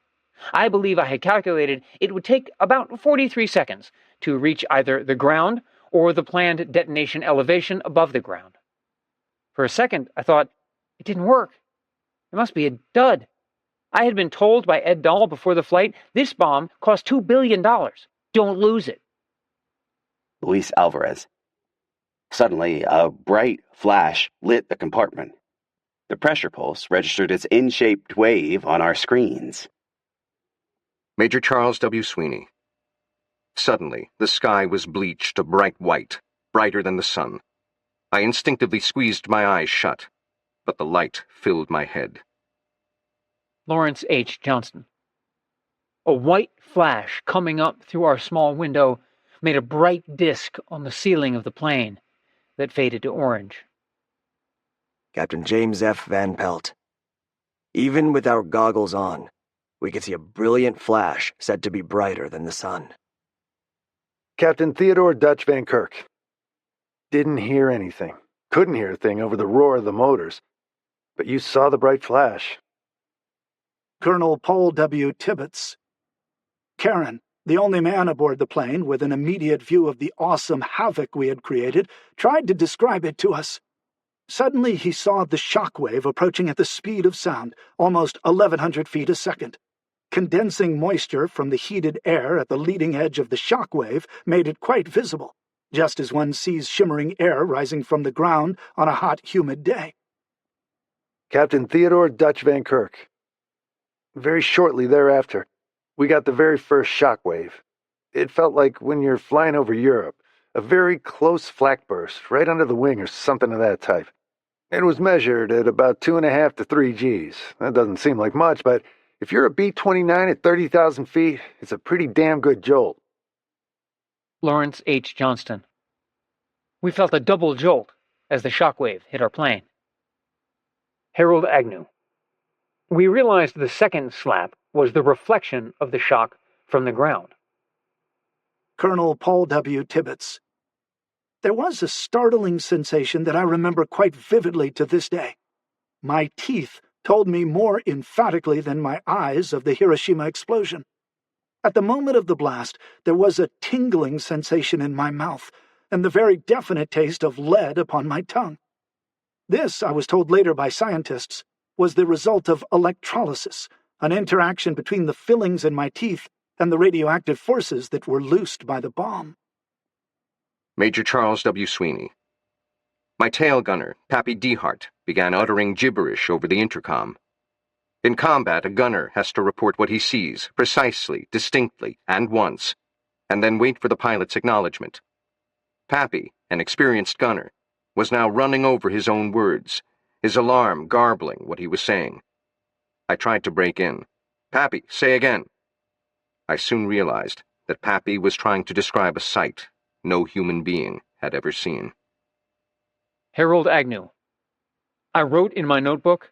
I believe I had calculated it would take about 43 seconds to reach either the ground or the planned detonation elevation above the ground. For a second, I thought, it didn't work. It must be a dud. I had been told by Ed Dahl before the flight, this bomb cost $2 billion. Don't lose it. Luis Alvarez. Suddenly, a bright flash lit the compartment. The pressure pulse registered its in-shaped wave on our screens. Major Charles W. Sweeney. Suddenly, the sky was bleached a bright white, brighter than the sun. I instinctively squeezed my eyes shut, but the light filled my head. Lawrence H. Johnston. A white flash coming up through our small window made a bright disk on the ceiling of the plane that faded to orange. Captain James F. Van Pelt. Even with our goggles on, we could see a brilliant flash said to be brighter than the sun. Captain Theodore Dutch Van Kirk. Didn't hear anything. Couldn't hear a thing over the roar of the motors. But you saw the bright flash. Colonel Paul W. Tibbets. Karen, the only man aboard the plane with an immediate view of the awesome havoc we had created, tried to describe it to us. Suddenly he saw the shock wave approaching at the speed of sound, almost 1,100 feet a second. Condensing moisture from the heated air at the leading edge of the shock wave made it quite visible, just as one sees shimmering air rising from the ground on a hot, humid day. Captain Theodore Dutch Van Kirk. Very shortly thereafter, we got the very first shock wave. It felt like when you're flying over Europe, a very close flak burst right under the wing or something of that type. It was measured at about 2.5 to 3 Gs. That doesn't seem like much, but if you're a B-29 at 30,000 feet, it's a pretty damn good jolt. Lawrence H. Johnston. We felt a double jolt as the shockwave hit our plane. Harold Agnew. We realized the second slap was the reflection of the shock from the ground. Colonel Paul W. Tibbets. There was a startling sensation that I remember quite vividly to this day. My teeth told me more emphatically than my eyes of the Hiroshima explosion. At the moment of the blast, there was a tingling sensation in my mouth, and the very definite taste of lead upon my tongue. This, I was told later by scientists, was the result of electrolysis, an interaction between the fillings in my teeth and the radioactive forces that were loosed by the bomb. Major Charles W. Sweeney. My tail gunner, Pappy Dehart, began uttering gibberish over the intercom. In combat, a gunner has to report what he sees, precisely, distinctly, and once, and then wait for the pilot's acknowledgement. Pappy, an experienced gunner, was now running over his own words, his alarm garbling what he was saying. I tried to break in. "Pappy, say again." I soon realized that Pappy was trying to describe a sight no human being had ever seen. Harold Agnew. I wrote in my notebook,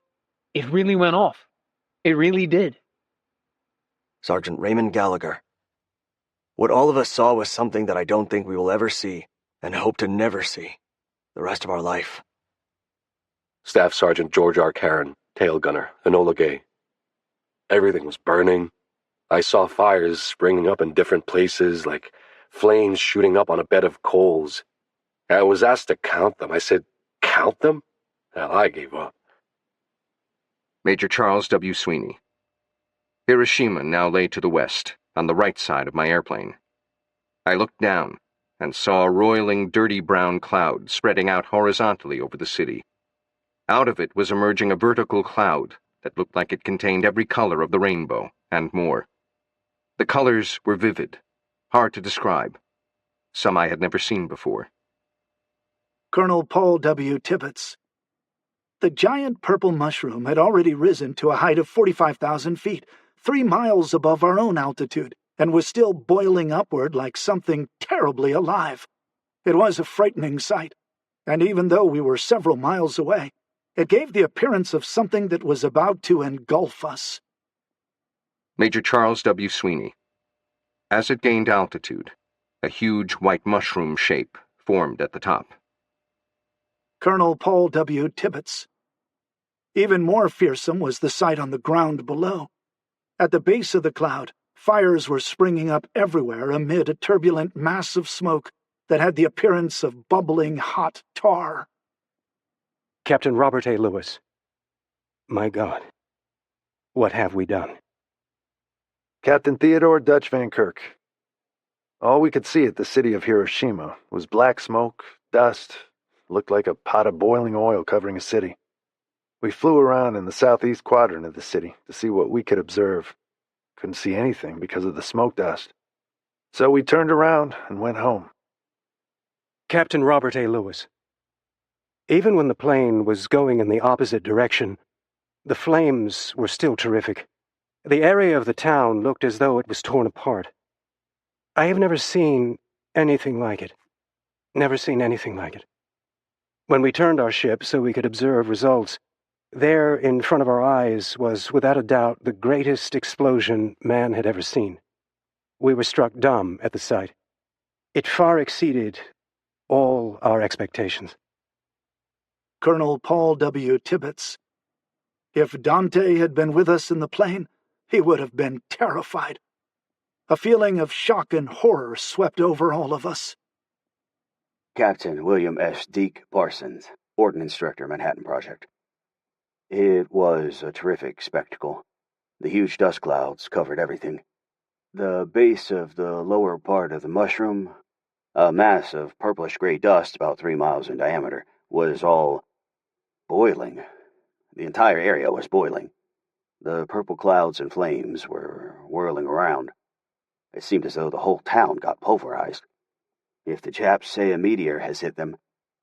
"It really went off. It really did." Sergeant Raymond Gallagher. What all of us saw was something that I don't think we will ever see, and hope to never see, the rest of our life. Staff Sergeant George R. Caron, tail gunner, Enola Gay. Everything was burning. I saw fires springing up in different places, like flames shooting up on a bed of coals. I was asked to count them. I said, "Count them?" Hell, I gave up. Major Charles W. Sweeney. Hiroshima now lay to the west, on the right side of my airplane. I looked down and saw a roiling, dirty brown cloud spreading out horizontally over the city. Out of it was emerging a vertical cloud that looked like it contained every color of the rainbow, and more. The colors were vivid, hard to describe. Some I had never seen before. Colonel Paul W. Tibbets. The giant purple mushroom had already risen to a height of 45,000 feet, 3 miles above our own altitude, and was still boiling upward like something terribly alive. It was a frightening sight, and even though we were several miles away, it gave the appearance of something that was about to engulf us. Major Charles W. Sweeney. As it gained altitude, a huge white mushroom shape formed at the top. Colonel Paul W. Tibbets. Even more fearsome was the sight on the ground below. At the base of the cloud, fires were springing up everywhere amid a turbulent mass of smoke that had the appearance of bubbling hot tar. Captain Robert A. Lewis. My God, what have we done? Captain Theodore Dutch Van Kirk. All we could see at the city of Hiroshima was black smoke, dust, looked like a pot of boiling oil covering a city. We flew around in the southeast quadrant of the city to see what we could observe. Couldn't see anything because of the smoke dust. So we turned around and went home. Captain Robert A. Lewis. Even when the plane was going in the opposite direction, the flames were still terrific. The area of the town looked as though it was torn apart. I have never seen anything like it. Never seen anything like it. When we turned our ship so we could observe results, there in front of our eyes was without a doubt the greatest explosion man had ever seen. We were struck dumb at the sight. It far exceeded all our expectations. Colonel Paul W. Tibbets. If Dante had been with us in the plane, he would have been terrified. A feeling of shock and horror swept over all of us. Captain William S. Deke Parsons, Ordnance Director, Manhattan Project. It was a terrific spectacle. The huge dust clouds covered everything. The base of the lower part of the mushroom, a mass of purplish-gray dust about 3 miles in diameter, was all boiling. The entire area was boiling. The purple clouds and flames were whirling around. It seemed as though the whole town got pulverized. If the Japs say a meteor has hit them,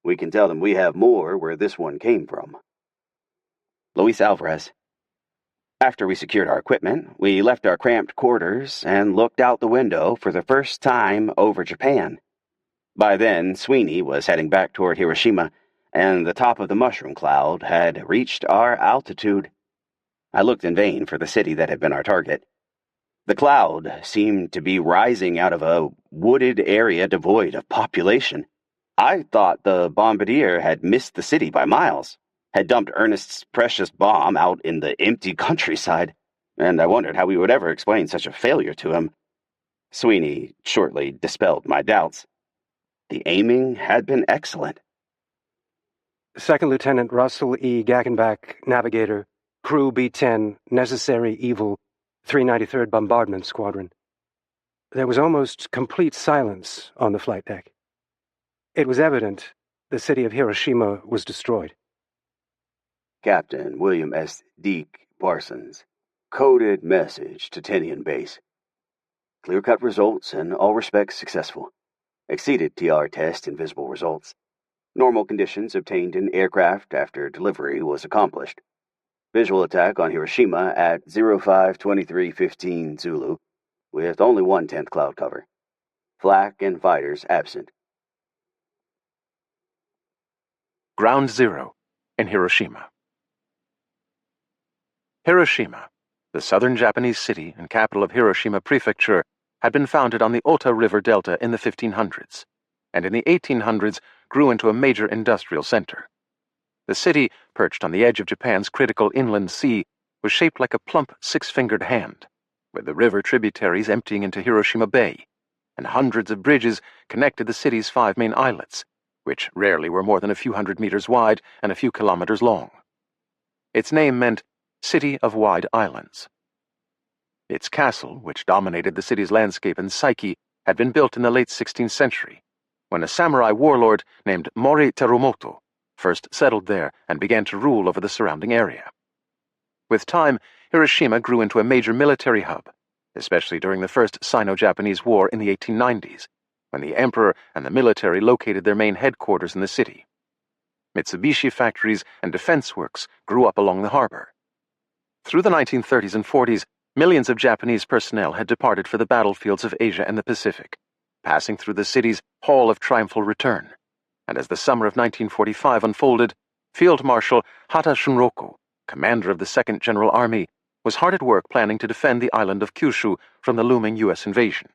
we can tell them we have more where this one came from. Luis Alvarez. After we secured our equipment, we left our cramped quarters and looked out the window for the first time over Japan. By then, Sweeney was heading back toward Hiroshima, and the top of the mushroom cloud had reached our altitude. I looked in vain for the city that had been our target. The cloud seemed to be rising out of a wooded area devoid of population. I thought the bombardier had missed the city by miles, had dumped Ernest's precious bomb out in the empty countryside, and I wondered how we would ever explain such a failure to him. Sweeney shortly dispelled my doubts. The aiming had been excellent. Second Lieutenant Russell E. Gackenbach, Navigator, Crew B-10, Necessary Evil, 393rd Bombardment Squadron. There was almost complete silence on the flight deck. It was evident the city of Hiroshima was destroyed. Captain William S. Deke Parsons. Coded message to Tinian Base. Clear-cut results, in all respects successful. Exceeded TR test and visible results. Normal conditions obtained in aircraft after delivery was accomplished. Visual attack on Hiroshima at 05:23:15 Zulu, with only 1/10 cloud cover. Flak and fighters absent. Ground Zero in Hiroshima. Hiroshima, the southern Japanese city and capital of Hiroshima Prefecture, had been founded on the Ota River Delta in the 1500s, and in the 1800s grew into a major industrial center. The city, perched on the edge of Japan's critical inland sea, was shaped like a plump six-fingered hand, with the river tributaries emptying into Hiroshima Bay, and hundreds of bridges connected the city's 5 main islets, which rarely were more than a few hundred meters wide and a few kilometers long. Its name meant City of Wide Islands. Its castle, which dominated the city's landscape and psyche, had been built in the late 16th century, when a samurai warlord named Mori Terumoto first settled there and began to rule over the surrounding area. With time, Hiroshima grew into a major military hub, especially during the First Sino-Japanese War in the 1890s, when the emperor and the military located their main headquarters in the city. Mitsubishi factories and defense works grew up along the harbor. Through the 1930s and 40s, millions of Japanese personnel had departed for the battlefields of Asia and the Pacific, passing through the city's Hall of Triumphal Return. And as the summer of 1945 unfolded, Field Marshal Hata Shunroku, commander of the 2nd General Army, was hard at work planning to defend the island of Kyushu from the looming U.S. invasion.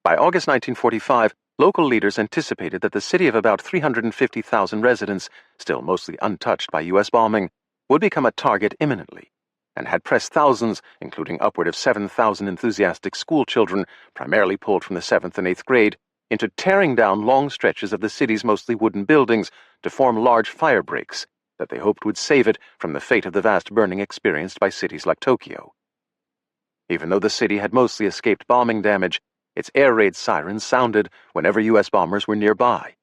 By August 1945, local leaders anticipated that the city of about 350,000 residents, still mostly untouched by U.S. bombing, would become a target imminently, and had pressed thousands, including upward of 7,000 enthusiastic schoolchildren, primarily pulled from the 7th and 8th grade, into tearing down long stretches of the city's mostly wooden buildings to form large fire breaks that they hoped would save it from the fate of the vast burning experienced by cities like Tokyo. Even though the city had mostly escaped bombing damage, its air raid sirens sounded whenever U.S. bombers were nearby.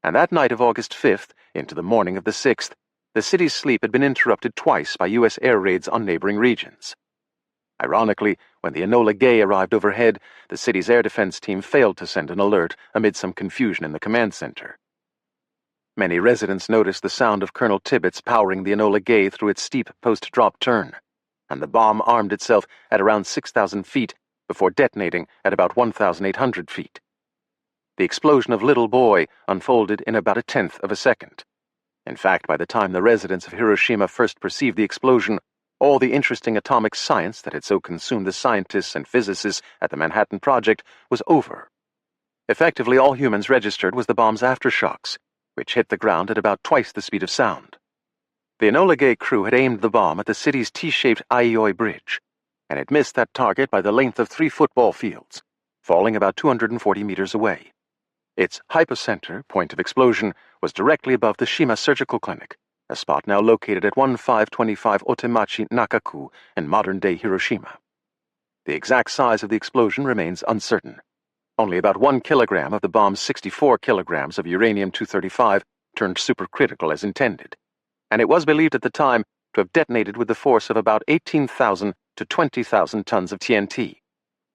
And that night of August 5th, into the morning of the 6th, the city's sleep had been interrupted twice by U.S. air raids on neighboring regions. Ironically, when the Enola Gay arrived overhead, the city's air defense team failed to send an alert amid some confusion in the command center. Many residents noticed the sound of Colonel Tibbets powering the Enola Gay through its steep post-drop turn, and the bomb armed itself at around 6,000 feet before detonating at about 1,800 feet. The explosion of Little Boy unfolded in about 1/10 of a second. In fact, by the time the residents of Hiroshima first perceived the explosion, all the interesting atomic science that had so consumed the scientists and physicists at the Manhattan Project was over. Effectively, all humans registered was the bomb's aftershocks, which hit the ground at about twice the speed of sound. The Enola Gay crew had aimed the bomb at the city's T-shaped Aioi Bridge, and it missed that target by the length of 3 football fields, falling about 240 meters away. Its hypocenter, point of explosion, was directly above the Shima Surgical Clinic, a spot now located at 1525 Otemachi Nakaku in modern-day Hiroshima. The exact size of the explosion remains uncertain. Only about 1 kilogram of the bomb's 64 kilograms of uranium-235 turned supercritical as intended, and it was believed at the time to have detonated with the force of about 18,000 to 20,000 tons of TNT.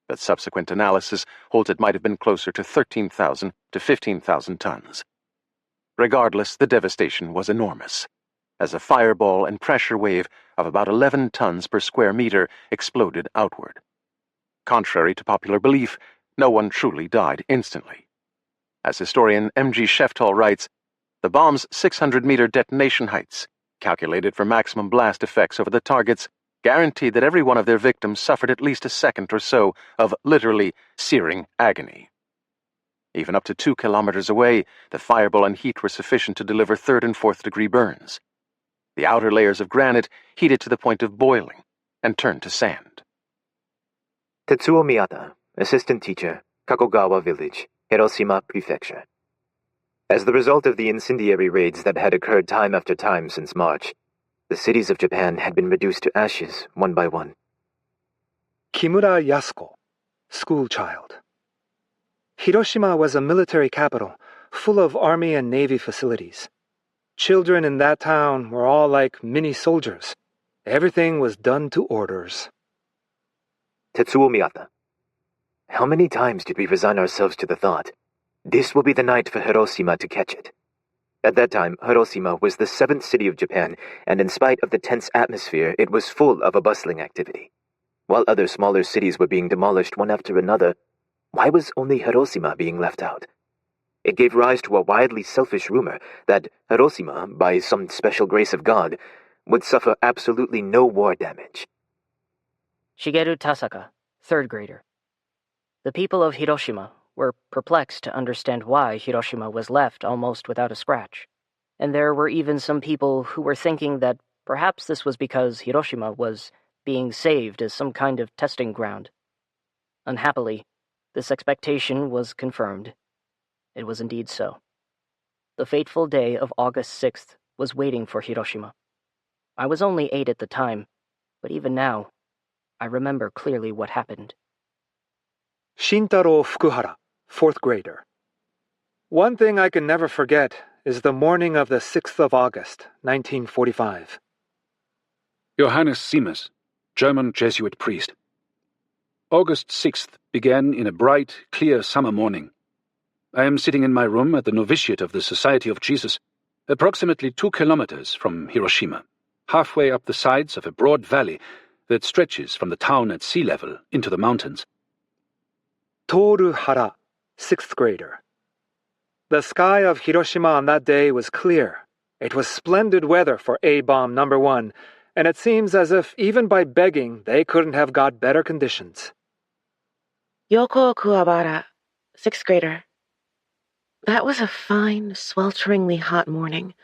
But subsequent analysis holds it might have been closer to 13,000 to 15,000 tons. Regardless, the devastation was enormous, as a fireball and pressure wave of about 11 tons per square meter exploded outward. Contrary to popular belief, no one truly died instantly. As historian M.G. Sheftall writes, the bomb's 600-meter detonation heights, calculated for maximum blast effects over the targets, guaranteed that every one of their victims suffered at least a second or so of literally searing agony. Even up to 2 kilometers away, the fireball and heat were sufficient to deliver 3rd and 4th degree burns. The outer layers of granite heated to the point of boiling and turned to sand. Tetsuo Miyata, assistant teacher, Kakogawa Village, Hiroshima Prefecture. As the result of the incendiary raids that had occurred time after time since March, the cities of Japan had been reduced to ashes one by one. Kimura Yasuko, schoolchild. Hiroshima was a military capital, full of army and navy facilities. Children in that town were all like mini soldiers. Everything was done to orders. Tetsuo Miyata. How many times did we resign ourselves to the thought, this will be the night for Hiroshima to catch it? At that time, Hiroshima was the 7th city of Japan, and in spite of the tense atmosphere, it was full of a bustling activity. While other smaller cities were being demolished one after another, why was only Hiroshima being left out? It gave rise to a widely selfish rumor that Hiroshima, by some special grace of God, would suffer absolutely no war damage. Shigeru Tasaka, 3rd grader. The people of Hiroshima were perplexed to understand why Hiroshima was left almost without a scratch, and there were even some people who were thinking that perhaps this was because Hiroshima was being saved as some kind of testing ground. Unhappily, this expectation was confirmed. It was indeed so. The fateful day of August 6th was waiting for Hiroshima. I was only 8 at the time, but even now, I remember clearly what happened. Shintaro Fukuhara, 4th grader. One thing I can never forget is the morning of the 6th of August, 1945. Johannes Siemens, German Jesuit priest. August 6th began in a bright, clear summer morning. I am sitting in my room at the novitiate of the Society of Jesus, approximately 2 kilometers from Hiroshima, halfway up the sides of a broad valley that stretches from the town at sea level into the mountains. Toru Hara, 6th grader. The sky of Hiroshima on that day was clear. It was splendid weather for A-bomb number 1, and it seems as if even by begging they couldn't have got better conditions. Yoko Kuwabara, 6th grader. That was a fine, swelteringly hot morning.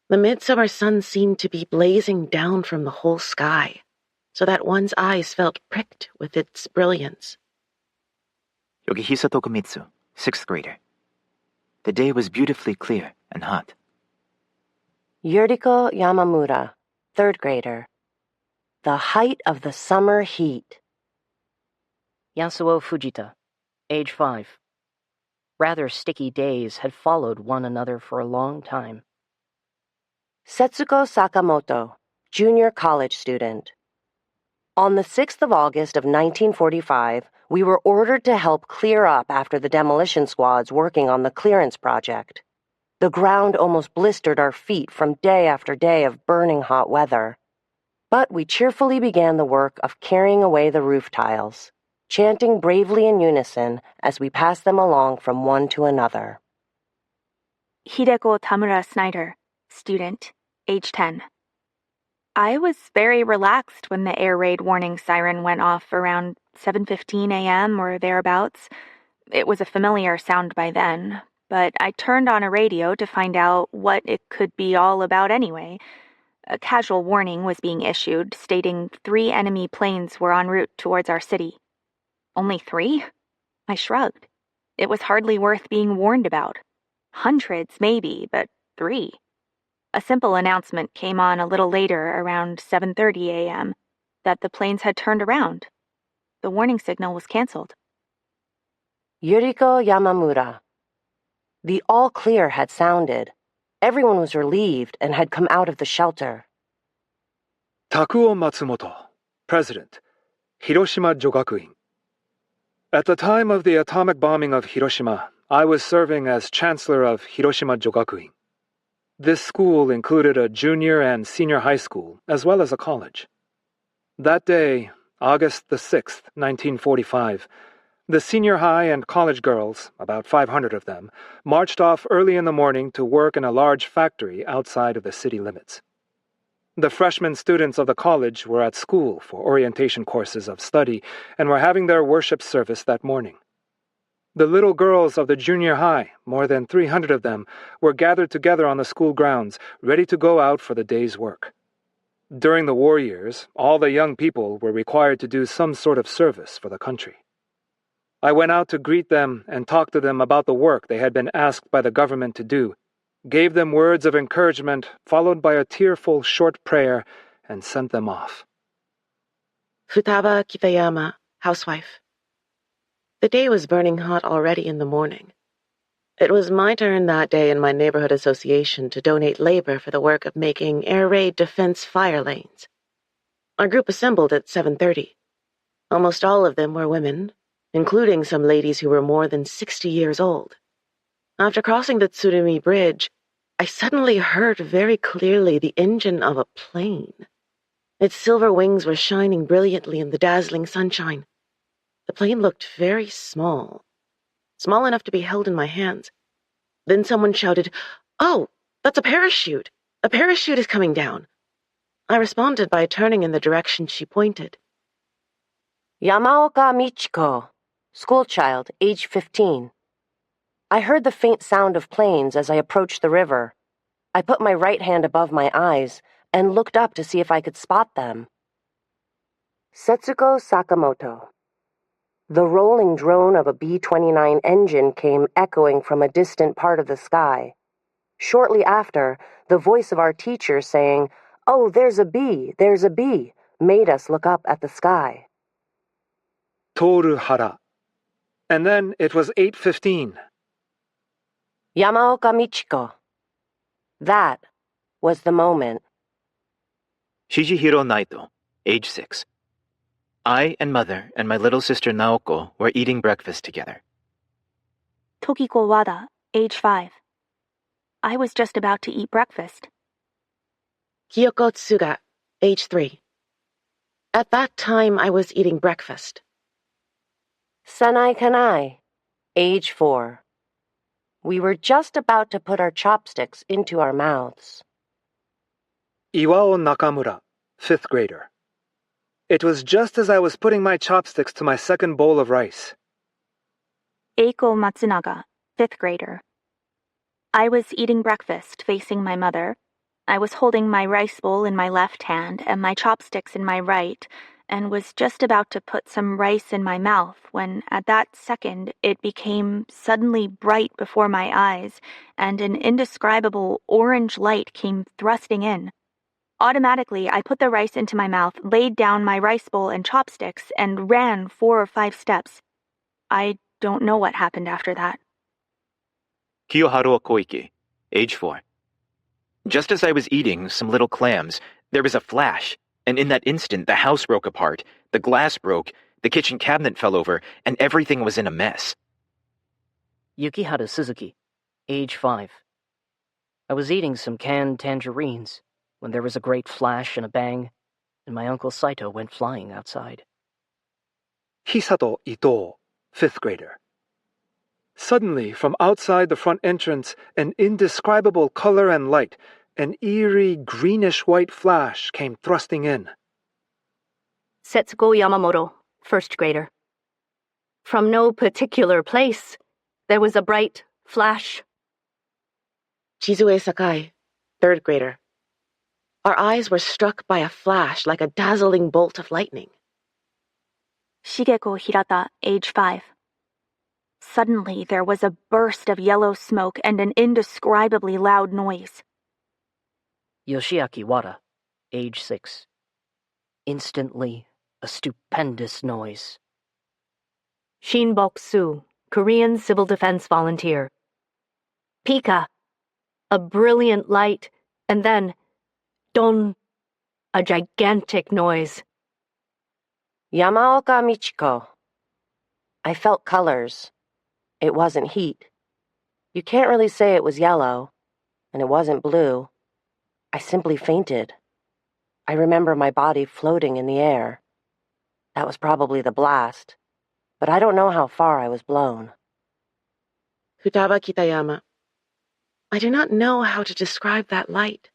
The midsummer sun seemed to be blazing down from the whole sky, so that one's eyes felt pricked with its brilliance. Yogihisa Tokumitsu, 6th grader. The day was beautifully clear and hot. Yuriko Yamamura, 3rd grader. The height of the summer heat. Yasuo Fujita, age 5. Rather sticky days had followed one another for a long time. Setsuko Sakamoto, junior college student. On the 6th of August of 1945, we were ordered to help clear up after the demolition squads working on the clearance project. The ground almost blistered our feet from day after day of burning hot weather. But we cheerfully began the work of carrying away the roof tiles, chanting bravely in unison as we passed them along from one to another. Hideko Tamura Snyder, student, age 10. I was very relaxed when the air raid warning siren went off around 7:15 a.m. or thereabouts. It was a familiar sound by then, but I turned on a radio to find out what it could be all about anyway. A casual warning was being issued stating 3 enemy planes were en route towards our city. Only 3? I shrugged. It was hardly worth being warned about. Hundreds, maybe, but 3. A simple announcement came on a little later, around 7:30 a.m., that the planes had turned around. The warning signal was canceled. Yuriko Yamamura. The all clear had sounded, Everyone was relieved and had come out of the shelter. Takuo Matsumoto, President, Hiroshima Jogakuin. At the time of the atomic bombing of Hiroshima, I was serving as Chancellor of Hiroshima Jogakuin. This school included a junior and senior high school, as well as a college. That day, August the 6th, 1945, the senior high and college girls, about 500 of them, marched off early in the morning to work in a large factory outside of the city limits. The freshman students of the college were at school for orientation courses of study and were having their worship service that morning. The little girls of the junior high, more than 300 of them, were gathered together on the school grounds, ready to go out for the day's work. During the war years, all the young people were required to do some sort of service for the country. I went out to greet them and talk to them about the work they had been asked by the government to do, gave them words of encouragement, followed by a tearful short prayer, and sent them off. Futaba Kitayama, housewife. The day was burning hot already in the morning. It was my turn that day in my neighborhood association to donate labor for the work of making air raid defense fire lanes. Our group assembled at 7:30. Almost all of them were women, including some ladies who were more than 60 years old. After crossing the Tsurumi Bridge, I suddenly heard very clearly the engine of a plane. Its silver wings were shining brilliantly in the dazzling sunshine. The plane looked very small enough to be held in my hands. Then someone shouted, "Oh, that's a parachute! A parachute is coming down!" I responded by turning in the direction she pointed. Yamaoka Michiko, schoolchild, age 15. I heard the faint sound of planes as I approached the river. I put my right hand above my eyes and looked up to see if I could spot them. Setsuko Sakamoto. The rolling drone of a B-29 engine came echoing from a distant part of the sky. Shortly after, the voice of our teacher saying, "Oh, there's a bee, made us look up at the sky. Toru Hara. And then it was 8:15. Yamaoka Michiko. That was the moment. Shijihiro Naito, age 6. I and mother and my little sister Naoko were eating breakfast together. Tokiko Wada, age 5. I was just about to eat breakfast. Kyoko Tsuga, age 3. At that time, I was eating breakfast. Sanai Kanai, age 4. We were just about to put our chopsticks into our mouths. Iwao Nakamura, 5th grader. It was just as I was putting my chopsticks to my second bowl of rice. Eiko Matsunaga, 5th grader. I was eating breakfast facing my mother. I was holding my rice bowl in my left hand and my chopsticks in my right, and was just about to put some rice in my mouth when, at that second, it became suddenly bright before my eyes, and an indescribable orange light came thrusting in. Automatically, I put the rice into my mouth, laid down my rice bowl and chopsticks, and ran 4 or 5 steps. I don't know what happened after that. Kiyoharu Koike, age 4. Just as I was eating some little clams, there was a flash, and in that instant the house broke apart, the glass broke, the kitchen cabinet fell over, and everything was in a mess. Yukihara Suzuki, age 5. I was eating some canned tangerines when there was a great flash and a bang, and my Uncle Saito went flying outside. Hisato Ito, 5th grader. Suddenly, from outside the front entrance, an indescribable color and light, an eerie greenish-white flash came thrusting in. Setsuko Yamamoto, 1st grader. From no particular place, there was a bright flash. Chizue Sakai, 3rd grader. Our eyes were struck by a flash like a dazzling bolt of lightning. Shigeko Hirata, age 5. Suddenly, there was a burst of yellow smoke and an indescribably loud noise. Yoshiaki Wada, age 6. Instantly, a stupendous noise. Shin Bok-soo, Korean Civil Defense Volunteer. Pika. A brilliant light, and then, don, a gigantic noise. Yamaoka Michiko. I felt colors. It wasn't heat. You can't really say it was yellow, and it wasn't blue. I simply fainted. I remember my body floating in the air. That was probably the blast, but I don't know how far I was blown. Futaba Kitayama. I do not know how to describe that light.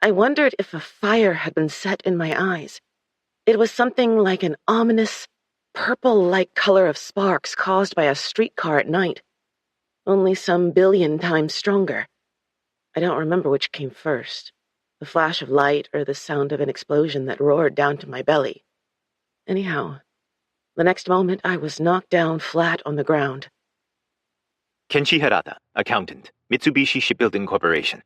I wondered if a fire had been set in my eyes. It was something like an ominous, purple-like color of sparks caused by a streetcar at night, only some billion times stronger. I don't remember which came first, the flash of light or the sound of an explosion that roared down to my belly. Anyhow, the next moment I was knocked down flat on the ground. Kenshi Harada, accountant, Mitsubishi Shipbuilding Corporation.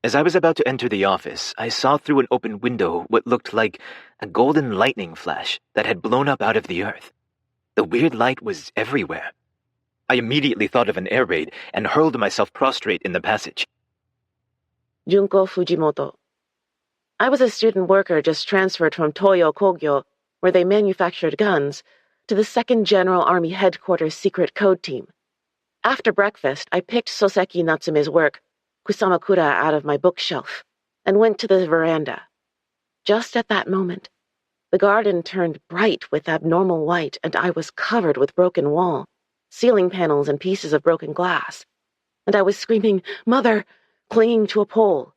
As I was about to enter the office, I saw through an open window what looked like a golden lightning flash that had blown up out of the earth. The weird light was everywhere. I immediately thought of an air raid and hurled myself prostrate in the passage. Junko Fujimoto. I was a student worker just transferred from Toyo Kogyo, where they manufactured guns, to the 2nd General Army Headquarters Secret Code Team. After breakfast, I picked Soseki Natsume's work, Kusamakura, out of my bookshelf, and went to the veranda. Just at that moment, the garden turned bright with abnormal white, and I was covered with broken wall, ceiling panels, and pieces of broken glass. And I was screaming, "Mother!" clinging to a pole.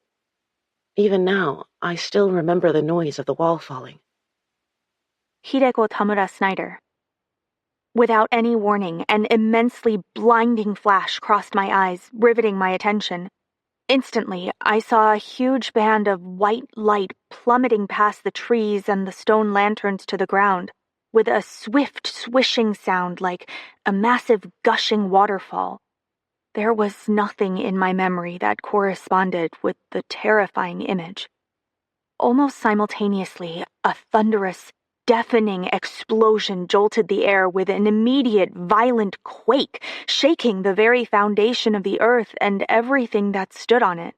Even now, I still remember the noise of the wall falling. Hideko Tamura Snyder. Without any warning, an immensely blinding flash crossed my eyes, riveting my attention. Instantly, I saw a huge band of white light plummeting past the trees and the stone lanterns to the ground, with a swift swishing sound like a massive gushing waterfall. There was nothing in my memory that corresponded with the terrifying image. Almost simultaneously, a thunderous, deafening explosion jolted the air with an immediate, violent quake, shaking the very foundation of the earth and everything that stood on it.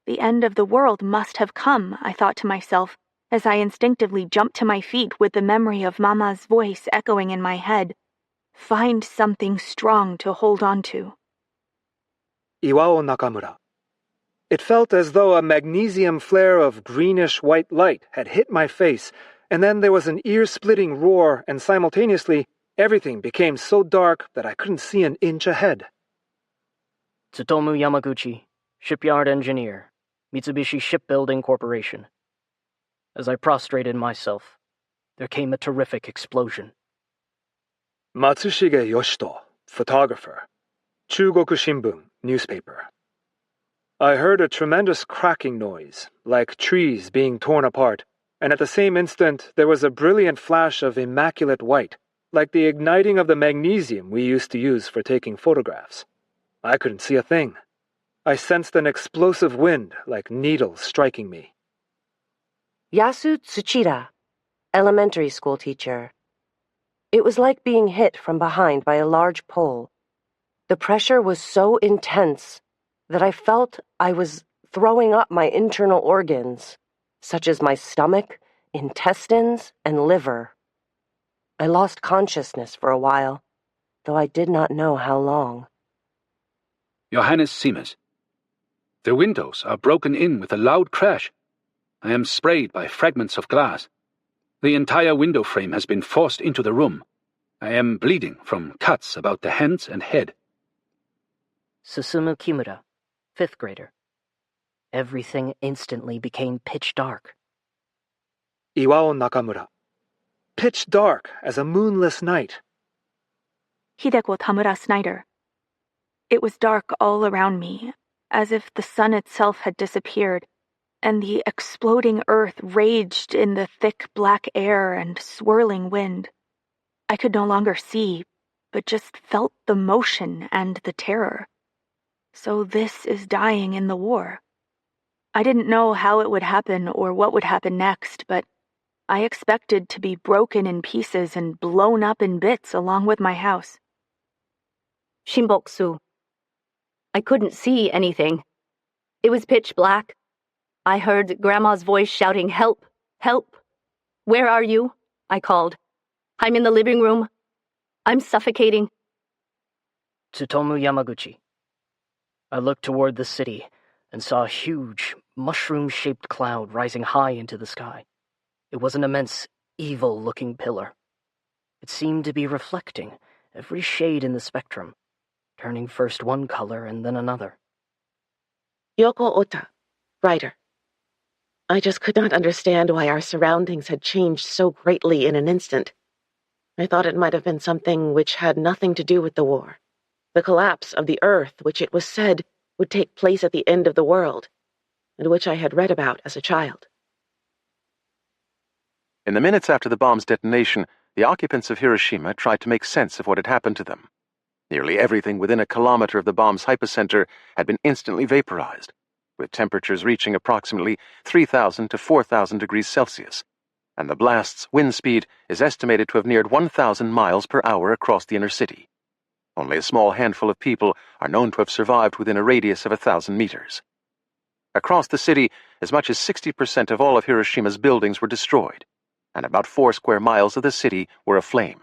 The end of the world must have come, I thought to myself, as I instinctively jumped to my feet with the memory of Mama's voice echoing in my head. Find something strong to hold on to. Iwao Nakamura. It felt as though a magnesium flare of greenish-white light had hit my face, and then there was an ear-splitting roar, and simultaneously, everything became so dark that I couldn't see an inch ahead. Tsutomu Yamaguchi, shipyard engineer, Mitsubishi Shipbuilding Corporation. As I prostrated myself, there came a terrific explosion. Matsushige Yoshito, photographer. Chugoku Shimbun, newspaper. I heard a tremendous cracking noise, like trees being torn apart, and at the same instant there was a brilliant flash of immaculate white, like the igniting of the magnesium we used to use for taking photographs. I couldn't see a thing. I sensed an explosive wind, like needles striking me. Yasu Tsuchida, elementary school teacher. It was like being hit from behind by a large pole. The pressure was so intense that I felt I was throwing up my internal organs, such as my stomach, intestines, and liver. I lost consciousness for a while, though I did not know how long. Johannes Siemens. The windows are broken in with a loud crash. I am sprayed by fragments of glass. The entire window frame has been forced into the room. I am bleeding from cuts about the hands and head. Susumu Kimura, 5th grader. Everything instantly became pitch dark. Iwao Nakamura. Pitch dark as a moonless night. Hideko Tamura Snyder. It was dark all around me, as if the sun itself had disappeared, and the exploding earth raged in the thick black air and swirling wind. I could no longer see, but just felt the motion and the terror. So this is dying in the war. I didn't know how it would happen or what would happen next, but I expected to be broken in pieces and blown up in bits along with my house. Shinboksu. I couldn't see anything. It was pitch black. I heard Grandma's voice shouting, "Help! Help! Where are you?" I called. "I'm in the living room. I'm suffocating." Tsutomu Yamaguchi. I looked toward the city and saw a huge, mushroom-shaped cloud rising high into the sky. It was an immense, evil-looking pillar. It seemed to be reflecting every shade in the spectrum, turning first one color and then another. Yoko Ota, writer. I just could not understand why our surroundings had changed so greatly in an instant. I thought it might have been something which had nothing to do with the war. The collapse of the earth, which it was said would take place at the end of the world, and which I had read about as a child. In the minutes after the bomb's detonation, the occupants of Hiroshima tried to make sense of what had happened to them. Nearly everything within a kilometer of the bomb's hypocenter had been instantly vaporized, with temperatures reaching approximately 3,000 to 4,000 degrees Celsius, and the blast's wind speed is estimated to have neared 1,000 miles per hour across the inner city. Only a small handful of people are known to have survived within a radius of 1,000 meters. Across the city, as much as 60% of all of Hiroshima's buildings were destroyed, and about 4 square miles of the city were aflame.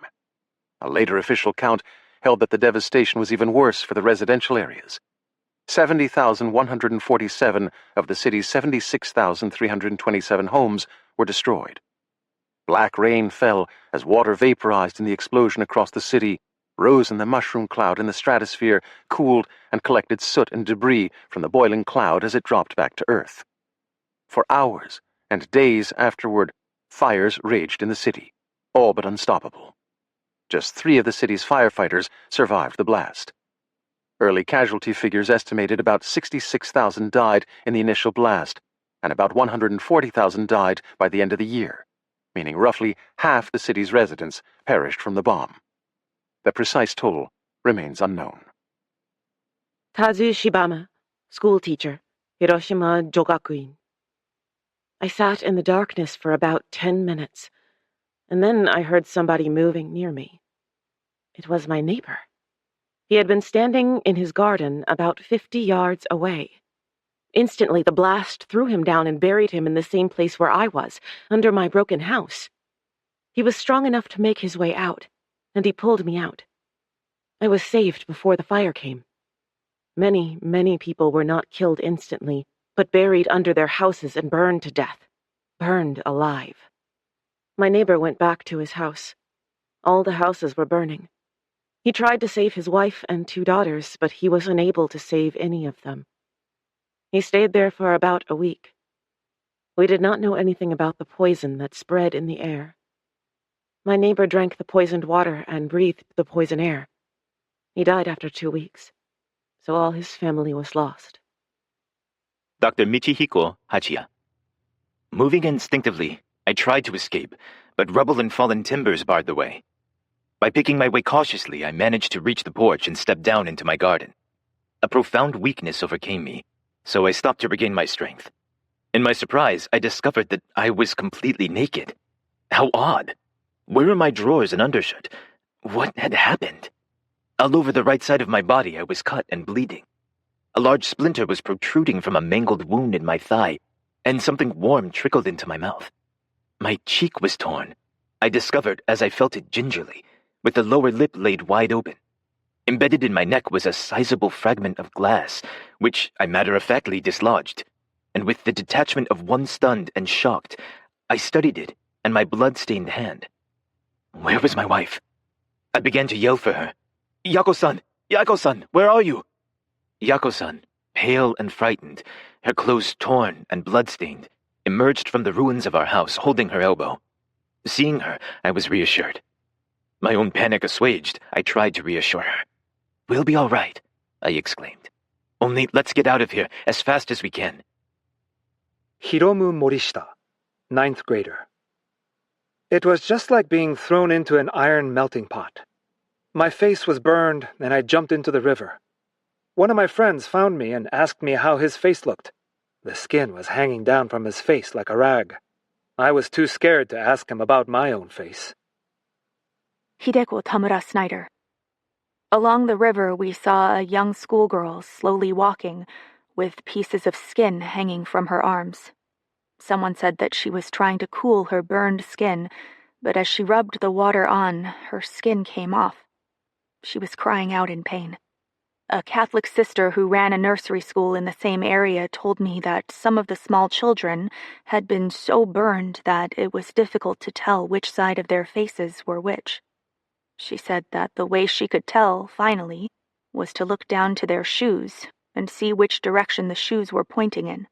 A later official count held that the devastation was even worse for the residential areas. 70,147 of the city's 76,327 homes were destroyed. Black rain fell as water vaporized in the explosion across the city, rose in the mushroom cloud in the stratosphere, cooled, and collected soot and debris from the boiling cloud as it dropped back to Earth. For hours and days afterward, fires raged in the city, all but unstoppable. Just 3 of the city's firefighters survived the blast. Early casualty figures estimated about 66,000 died in the initial blast, and about 140,000 died by the end of the year, meaning roughly half the city's residents perished from the bomb. The precise toll remains unknown. Kazu Shibama, schoolteacher, Hiroshima Jogakuin. I sat in the darkness for about 10 minutes, and then I heard somebody moving near me. It was my neighbor. He had been standing in his garden about 50 yards away. Instantly, the blast threw him down and buried him in the same place where I was, under my broken house. He was strong enough to make his way out, and he pulled me out. I was saved before the fire came. Many, many people were not killed instantly, but buried under their houses and burned to death, burned alive. My neighbor went back to his house. All the houses were burning. He tried to save his wife and 2 daughters, but he was unable to save any of them. He stayed there for about a week. We did not know anything about the poison that spread in the air. My neighbor drank the poisoned water and breathed the poison air. He died after 2 weeks, so all his family was lost. Dr. Michihiko Hachiya. Moving instinctively, I tried to escape, but rubble and fallen timbers barred the way. By picking my way cautiously, I managed to reach the porch and step down into my garden. A profound weakness overcame me, so I stopped to regain my strength. In my surprise, I discovered that I was completely naked. How odd. Where were my drawers and undershirt? What had happened? All over the right side of my body, I was cut and bleeding. A large splinter was protruding from a mangled wound in my thigh, and something warm trickled into my mouth. My cheek was torn, I discovered as I felt it gingerly, with the lower lip laid wide open. Embedded in my neck was a sizable fragment of glass, which I matter-of-factly dislodged, and with the detachment of one stunned and shocked, I studied it and my blood-stained hand. Where was my wife? I began to yell for her. "Yako-san! Yako-san! Where are you?" Yako-san, pale and frightened, her clothes torn and blood-stained, emerged from the ruins of our house, holding her elbow. Seeing her, I was reassured. My own panic assuaged, I tried to reassure her. "We'll be all right," I exclaimed. "Only let's get out of here as fast as we can." Hiromu Morishita, 9th grader. It was just like being thrown into an iron melting pot. My face was burned, and I jumped into the river. One of my friends found me and asked me how his face looked. The skin was hanging down from his face like a rag. I was too scared to ask him about my own face. Hideko Tamura Snyder. Along the river, we saw a young schoolgirl slowly walking, with pieces of skin hanging from her arms. Someone said that she was trying to cool her burned skin, but as she rubbed the water on, her skin came off. She was crying out in pain. A Catholic sister who ran a nursery school in the same area told me that some of the small children had been so burned that it was difficult to tell which side of their faces were which. She said that the way she could tell, finally, was to look down to their shoes and see which direction the shoes were pointing in.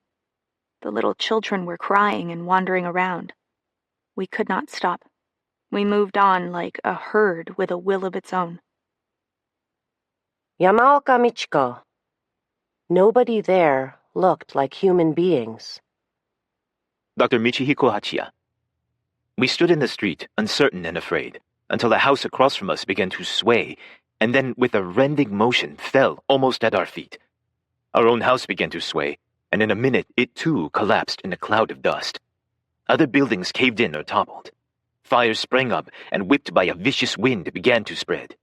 The little children were crying and wandering around. We could not stop. We moved on like a herd with a will of its own. Yamaoka Michiko. Nobody there looked like human beings. Dr. Michihiko Hachiya. We stood in the street, uncertain and afraid, until a house across from us began to sway, and then with a rending motion fell almost at our feet. Our own house began to sway, and in a minute it too collapsed in a cloud of dust. Other buildings caved in or toppled. Fires sprang up, and whipped by a vicious wind began to spread.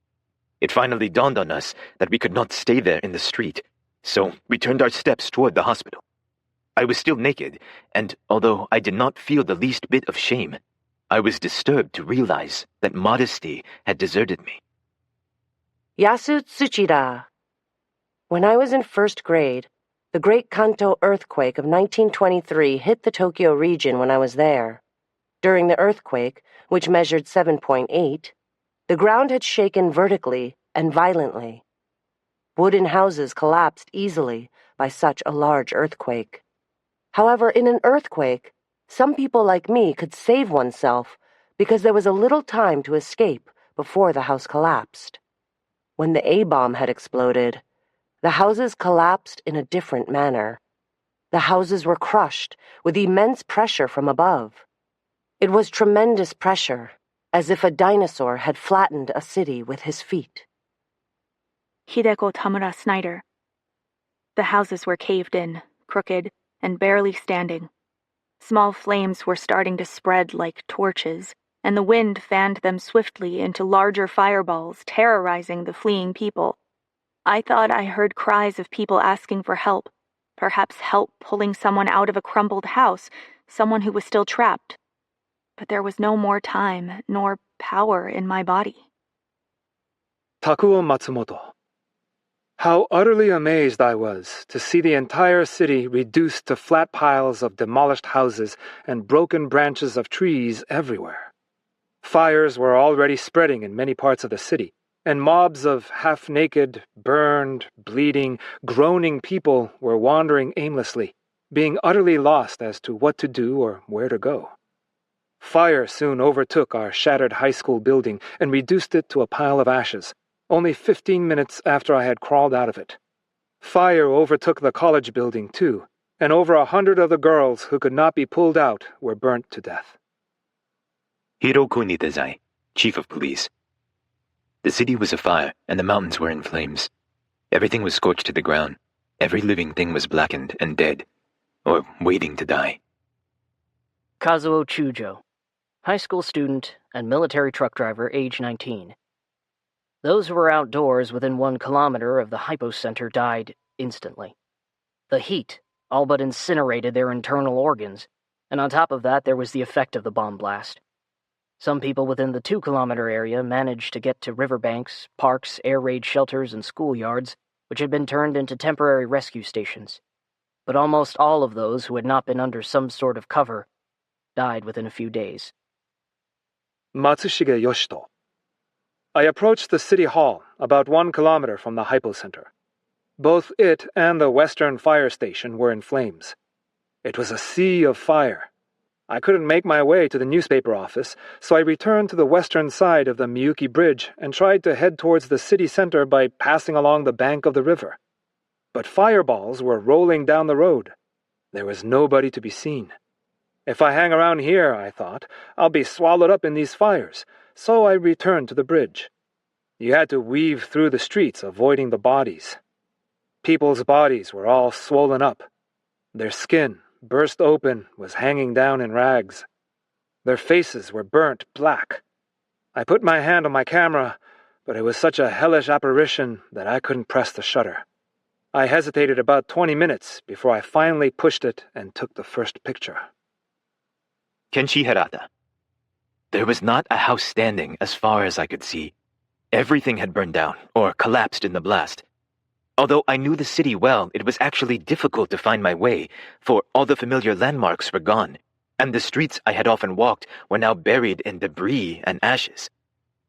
It finally dawned on us that we could not stay there in the street, so we turned our steps toward the hospital. I was still naked, and although I did not feel the least bit of shame, I was disturbed to realize that modesty had deserted me. Yasu Tsuchida. When I was in first grade, the Great Kanto earthquake of 1923 hit the Tokyo region when I was there. During the earthquake, which measured 7.8, the ground had shaken vertically and violently. Wooden houses collapsed easily by such a large earthquake. However, in an earthquake, some people like me could save oneself because there was a little time to escape before the house collapsed. When the A-bomb had exploded, the houses collapsed in a different manner. The houses were crushed with immense pressure from above. It was tremendous pressure, as if a dinosaur had flattened a city with his feet. Hideko Tamura Snyder. The houses were caved in, crooked, and barely standing. Small flames were starting to spread like torches, and the wind fanned them swiftly into larger fireballs, terrorizing the fleeing people. I thought I heard cries of people asking for help, perhaps help pulling someone out of a crumbled house, someone who was still trapped. But there was no more time nor power in my body. Takuo Matsumoto. How utterly amazed I was to see the entire city reduced to flat piles of demolished houses and broken branches of trees everywhere. Fires were already spreading in many parts of the city, and mobs of half-naked, burned, bleeding, groaning people were wandering aimlessly, being utterly lost as to what to do or where to go. Fire soon overtook our shattered high school building and reduced it to a pile of ashes, only 15 minutes after I had crawled out of it. Fire overtook the college building, too, and over 100 of the girls who could not be pulled out were burnt to death. Hirokuni Dazai, Chief of Police. The city was afire, and the mountains were in flames. Everything was scorched to the ground. Every living thing was blackened and dead, or waiting to die. Kazuo Chujo, high school student and military truck driver, age 19. Those who were outdoors within 1 kilometer of the hypocenter died instantly. The heat all but incinerated their internal organs, and on top of that there was the effect of the bomb blast. Some people within the 2-kilometer area managed to get to riverbanks, parks, air raid shelters, and schoolyards, which had been turned into temporary rescue stations. But almost all of those who had not been under some sort of cover died within a few days. Matsushige Yoshito. I approached the city hall, about 1 kilometer from the hypocenter. Both it and the western fire station were in flames. It was a sea of fire. I couldn't make my way to the newspaper office, so I returned to the western side of the Miyuki Bridge and tried to head towards the city center by passing along the bank of the river. But fireballs were rolling down the road. There was nobody to be seen. If I hang around here, I thought, I'll be swallowed up in these fires, so I returned to the bridge. You had to weave through the streets, avoiding the bodies. People's bodies were all swollen up. Their skin, burst open, was hanging down in rags. Their faces were burnt black. I put my hand on my camera, but it was such a hellish apparition that I couldn't press the shutter. I hesitated about 20 minutes before I finally pushed it and took the first picture. Kenshi Hirata. There was not a house standing as far as I could see. Everything had burned down or collapsed in the blast. Although I knew the city well, it was actually difficult to find my way, for all the familiar landmarks were gone, and the streets I had often walked were now buried in debris and ashes.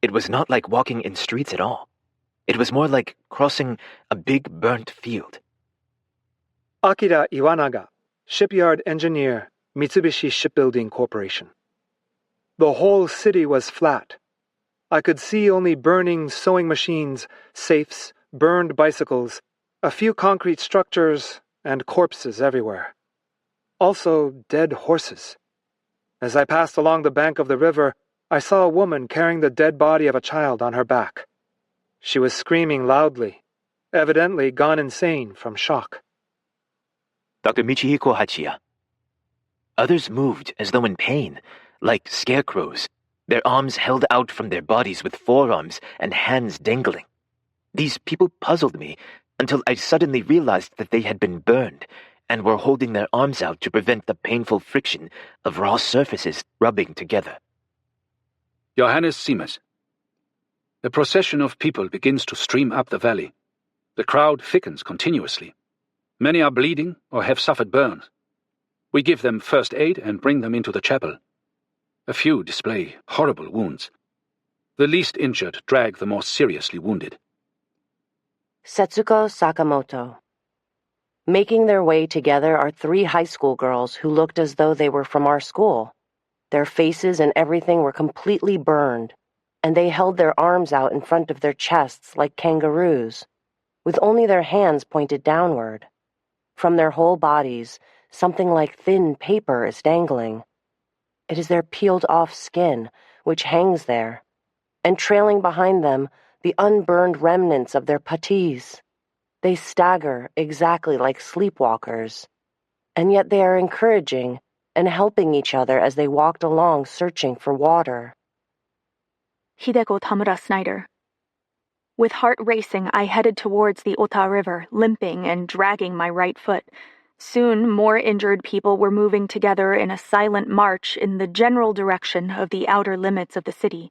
It was not like walking in streets at all. It was more like crossing a big burnt field. Akira Iwanaga, shipyard engineer, Mitsubishi Shipbuilding Corporation. The whole city was flat. I could see only burning sewing machines, safes, burned bicycles, a few concrete structures, and corpses everywhere. Also, dead horses. As I passed along the bank of the river, I saw a woman carrying the dead body of a child on her back. She was screaming loudly, evidently gone insane from shock. Dr. Michihiko Hachiya. Others moved as though in pain, like scarecrows, their arms held out from their bodies with forearms and hands dangling. These people puzzled me until I suddenly realized that they had been burned and were holding their arms out to prevent the painful friction of raw surfaces rubbing together. Johannes Siemens. The procession of people begins to stream up the valley. The crowd thickens continuously. Many are bleeding or have suffered burns. We give them first aid and bring them into the chapel. A few display horrible wounds. The least injured drag the more seriously wounded. Setsuko Sakamoto. Making their way together are 3 high school girls who looked as though they were from our school. Their faces and everything were completely burned, and they held their arms out in front of their chests like kangaroos, with only their hands pointed downward. From their whole bodies, something like thin paper is dangling. It is their peeled-off skin, which hangs there, and trailing behind them, the unburned remnants of their puttees. They stagger exactly like sleepwalkers, and yet they are encouraging and helping each other as they walked along searching for water. Hideko Tamura Snyder. With heart racing, I headed towards the Ota River, limping and dragging my right foot. Soon, more injured people were moving together in a silent march in the general direction of the outer limits of the city.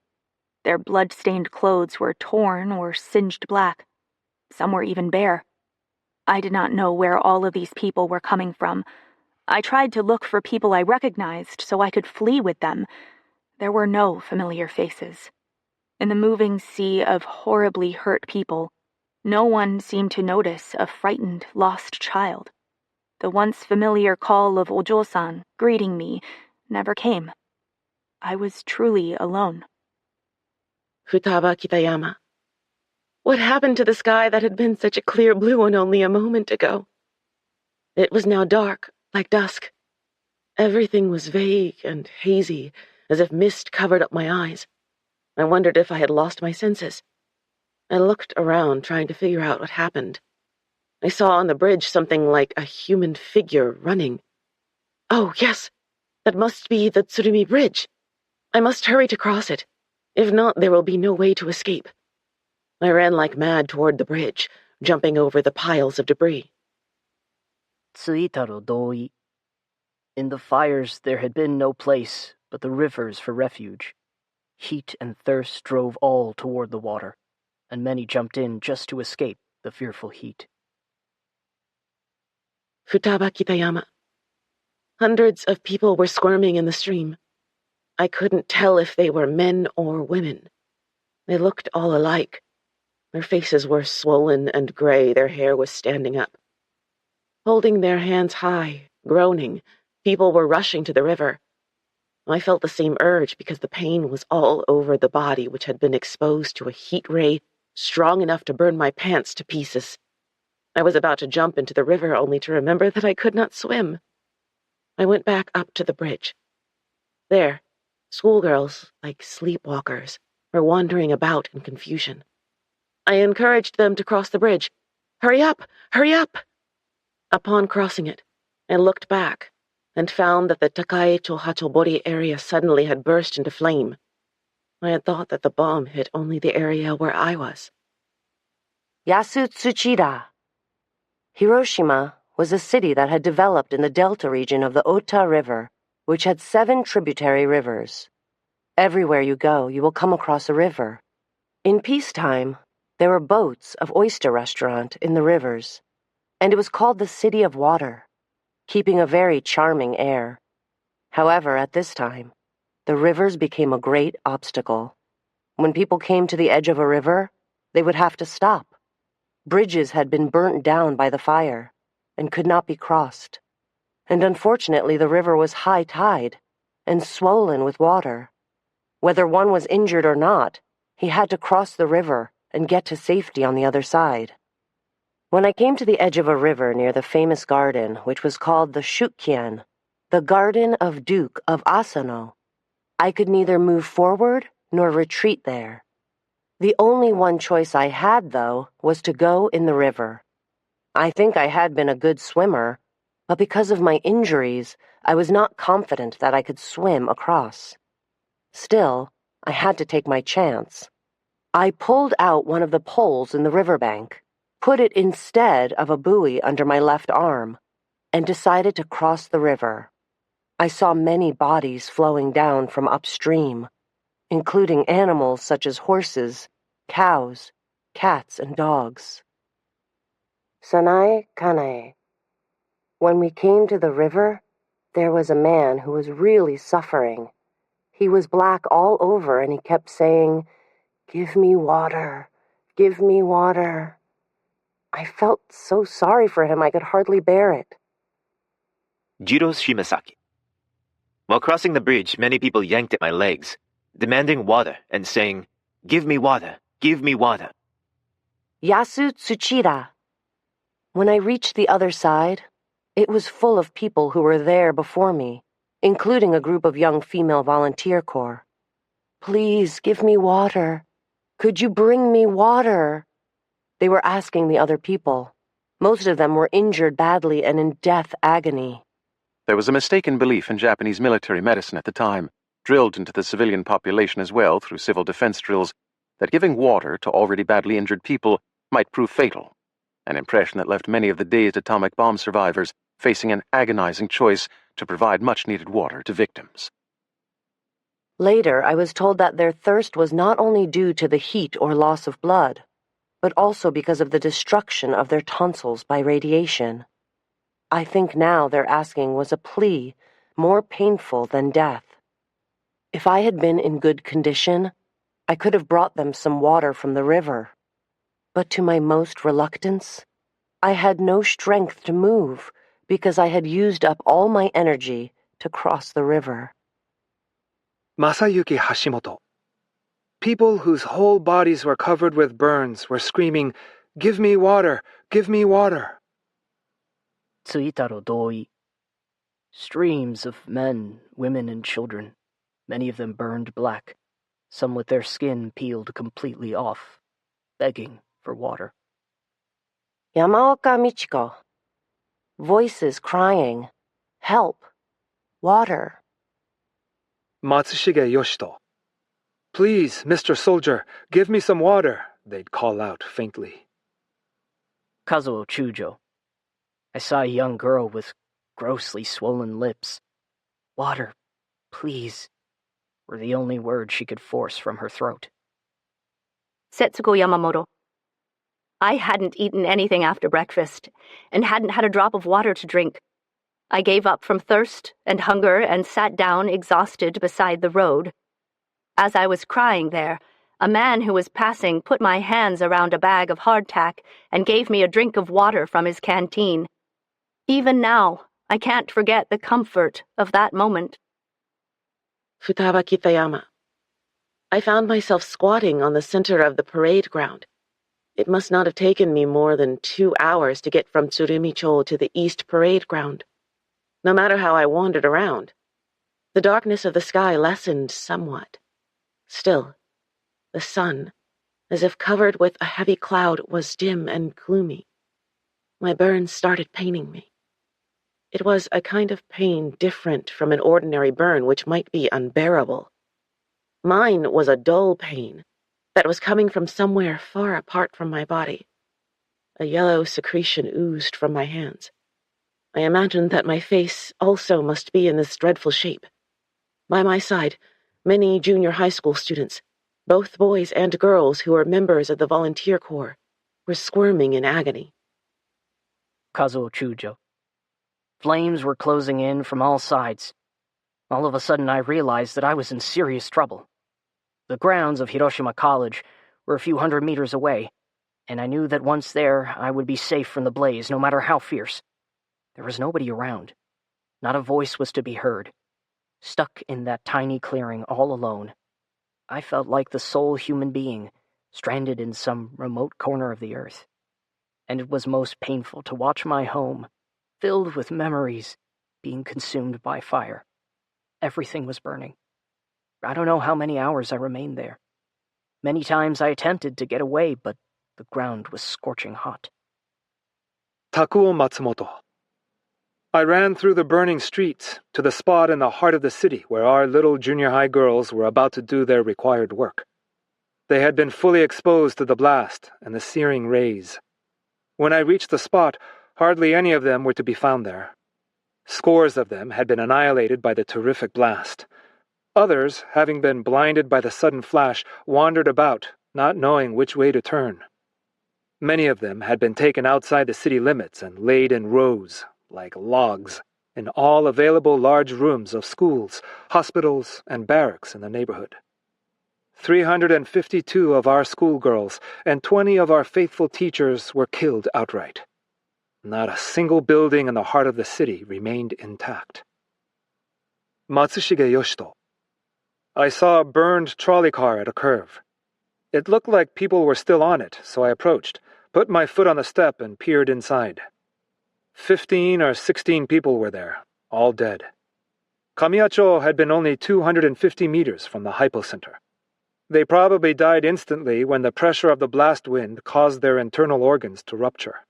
Their blood-stained clothes were torn or singed black. Some were even bare. I did not know where all of these people were coming from. I tried to look for people I recognized so I could flee with them. There were no familiar faces. In the moving sea of horribly hurt people, no one seemed to notice a frightened, lost child. The once familiar call of Ojo-san, greeting me, never came. I was truly alone. Futaba Kitayama. What happened to the sky that had been such a clear blue one only a moment ago? It was now dark, like dusk. Everything was vague and hazy, as if mist covered up my eyes. I wondered if I had lost my senses. I looked around, trying to figure out what happened. I saw on the bridge something like a human figure running. Oh, yes, that must be the Tsurumi Bridge. I must hurry to cross it. If not, there will be no way to escape. I ran like mad toward the bridge, jumping over the piles of debris. Tsuitaro Doi. In the fires there had been no place but the rivers for refuge. Heat and thirst drove all toward the water, and many jumped in just to escape the fearful heat. Futaba Kitayama. Hundreds of people were squirming in the stream. I couldn't tell if they were men or women. They looked all alike. Their faces were swollen and gray, their hair was standing up. Holding their hands high, groaning, people were rushing to the river. I felt the same urge because the pain was all over the body, which had been exposed to a heat ray strong enough to burn my pants to pieces. I was about to jump into the river only to remember that I could not swim. I went back up to the bridge. There, schoolgirls, like sleepwalkers, were wandering about in confusion. I encouraged them to cross the bridge. Hurry up! Hurry up! Upon crossing it, I looked back and found that the Takai to Hachobori area suddenly had burst into flame. I had thought that the bomb hit only the area where I was. Yasutsuchida. Hiroshima was a city that had developed in the delta region of the Ota River, which had 7 tributary rivers. Everywhere you go, you will come across a river. In peacetime, there were boats of oyster restaurant in the rivers, and it was called the City of Water, keeping a very charming air. However, at this time, the rivers became a great obstacle. When people came to the edge of a river, they would have to stop. Bridges had been burnt down by the fire and could not be crossed. And unfortunately, the river was high tide and swollen with water. Whether one was injured or not, he had to cross the river and get to safety on the other side. When I came to the edge of a river near the famous garden, which was called the Shukkien, the Garden of Duke of Asano, I could neither move forward nor retreat there. The only one choice I had, though, was to go in the river. I think I had been a good swimmer, but because of my injuries, I was not confident that I could swim across. Still, I had to take my chance. I pulled out one of the poles in the riverbank, put it instead of a buoy under my left arm, and decided to cross the river. I saw many bodies flowing down from upstream, including animals such as horses, cows, cats, and dogs. Sanae Kanae. When we came to the river, there was a man who was really suffering. He was black all over and he kept saying, "Give me water, give me water." I felt so sorry for him I could hardly bear it. Jiro Shimasaki. While crossing the bridge, many people yanked at my legs, demanding water and saying, "Give me water, give me water." Yasu Tsuchida. When I reached the other side, it was full of people who were there before me, including a group of young female volunteer corps. "Please give me water. Could you bring me water?" They were asking the other people. Most of them were injured badly and in death agony. There was a mistaken belief in Japanese military medicine at the time, drilled into the civilian population as well through civil defense drills, that giving water to already badly injured people might prove fatal, an impression that left many of the dazed atomic bomb survivors facing an agonizing choice to provide much-needed water to victims. Later, I was told that their thirst was not only due to the heat or loss of blood, but also because of the destruction of their tonsils by radiation. I think now their asking was a plea more painful than death. If I had been in good condition, I could have brought them some water from the river. But to my most reluctance, I had no strength to move because I had used up all my energy to cross the river. Masayuki Hashimoto. People whose whole bodies were covered with burns were screaming, "Give me water! Give me water!" Tsuitaro Doi. Streams of men, women, and children, many of them burned black, some with their skin peeled completely off, begging for water. Yamaoka Michiko. Voices crying, "Help! Water!" Matsushige Yoshito. "Please, Mr. Soldier, give me some water," they'd call out faintly. Kazuo Chujo. I saw a young girl with grossly swollen lips. "Water, please," were the only words she could force from her throat. Setsuko Yamamoto. I hadn't eaten anything after breakfast and hadn't had a drop of water to drink. I gave up from thirst and hunger and sat down exhausted beside the road. As I was crying there, a man who was passing put my hands around a bag of hardtack and gave me a drink of water from his canteen. Even now, I can't forget the comfort of that moment. Futaba Kitayama. I found myself squatting on the center of the parade ground. It must not have taken me more than 2 hours to get from Tsurumicho to the East Parade Ground. No matter how I wandered around, the darkness of the sky lessened somewhat. Still, the sun, as if covered with a heavy cloud, was dim and gloomy. My burns started paining me. It was a kind of pain different from an ordinary burn which might be unbearable. Mine was a dull pain that was coming from somewhere far apart from my body. A yellow secretion oozed from my hands. I imagined that my face also must be in this dreadful shape. By my side, many junior high school students, both boys and girls who were members of the volunteer corps, were squirming in agony. Kazuo Chujo. Flames were closing in from all sides. All of a sudden I realized that I was in serious trouble. The grounds of Hiroshima College were a few hundred meters away, and I knew that once there I would be safe from the blaze, no matter how fierce. There was nobody around. Not a voice was to be heard. Stuck in that tiny clearing all alone, I felt like the sole human being, stranded in some remote corner of the earth. And it was most painful to watch my home, filled with memories, being consumed by fire. Everything was burning. I don't know how many hours I remained there. Many times I attempted to get away, but the ground was scorching hot. Takuo Matsumoto. I ran through the burning streets to the spot in the heart of the city where our little junior high girls were about to do their required work. They had been fully exposed to the blast and the searing rays. When I reached the spot, hardly any of them were to be found there. Scores of them had been annihilated by the terrific blast. Others, having been blinded by the sudden flash, wandered about, not knowing which way to turn. Many of them had been taken outside the city limits and laid in rows, like logs, in all available large rooms of schools, hospitals, and barracks in the neighborhood. 352 of our schoolgirls and 20 of our faithful teachers were killed outright. Not a single building in the heart of the city remained intact. Matsushige Yoshito. I saw a burned trolley car at a curve. It looked like people were still on it, so I approached, put my foot on the step, and peered inside. 15 or 16 people were there, all dead. Kamiyacho had been only 250 meters from the hypocenter. They probably died instantly when the pressure of the blast wind caused their internal organs to rupture.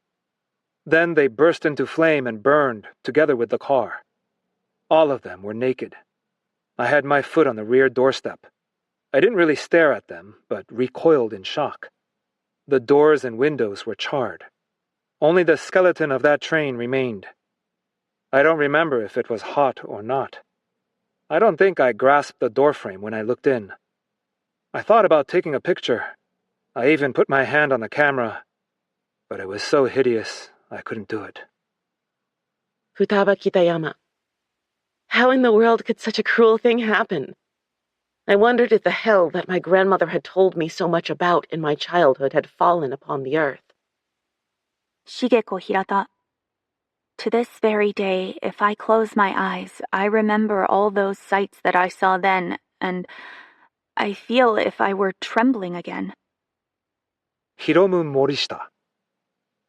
Then they burst into flame and burned, together with the car. All of them were naked. I had my foot on the rear doorstep. I didn't really stare at them, but recoiled in shock. The doors and windows were charred. Only the skeleton of that train remained. I don't remember if it was hot or not. I don't think I grasped the doorframe when I looked in. I thought about taking a picture. I even put my hand on the camera, but it was so hideous I couldn't do it. Futaba Kitayama. How in the world could such a cruel thing happen? I wondered if the hell that my grandmother had told me so much about in my childhood had fallen upon the earth. Shigeko Hirata. To this very day, if I close my eyes, I remember all those sights that I saw then, and I feel if I were trembling again. Hiromu Morishita.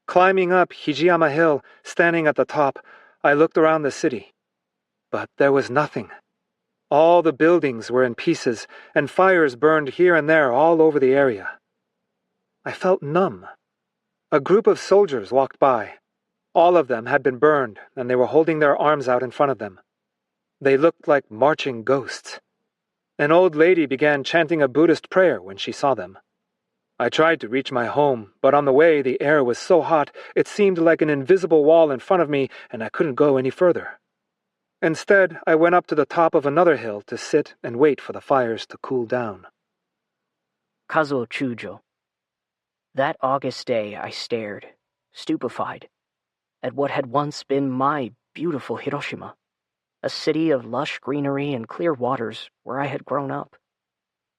Climbing up Hijiyama Hill, standing at the top, I looked around the city. But there was nothing. All the buildings were in pieces, and fires burned here and there all over the area. I felt numb. A group of soldiers walked by. All of them had been burned, and they were holding their arms out in front of them. They looked like marching ghosts. An old lady began chanting a Buddhist prayer when she saw them. I tried to reach my home, but on the way the air was so hot it seemed like an invisible wall in front of me, and I couldn't go any further. Instead, I went up to the top of another hill to sit and wait for the fires to cool down. Kazuo Chujo. That August day I stared, stupefied, at what had once been my beautiful Hiroshima, a city of lush greenery and clear waters where I had grown up.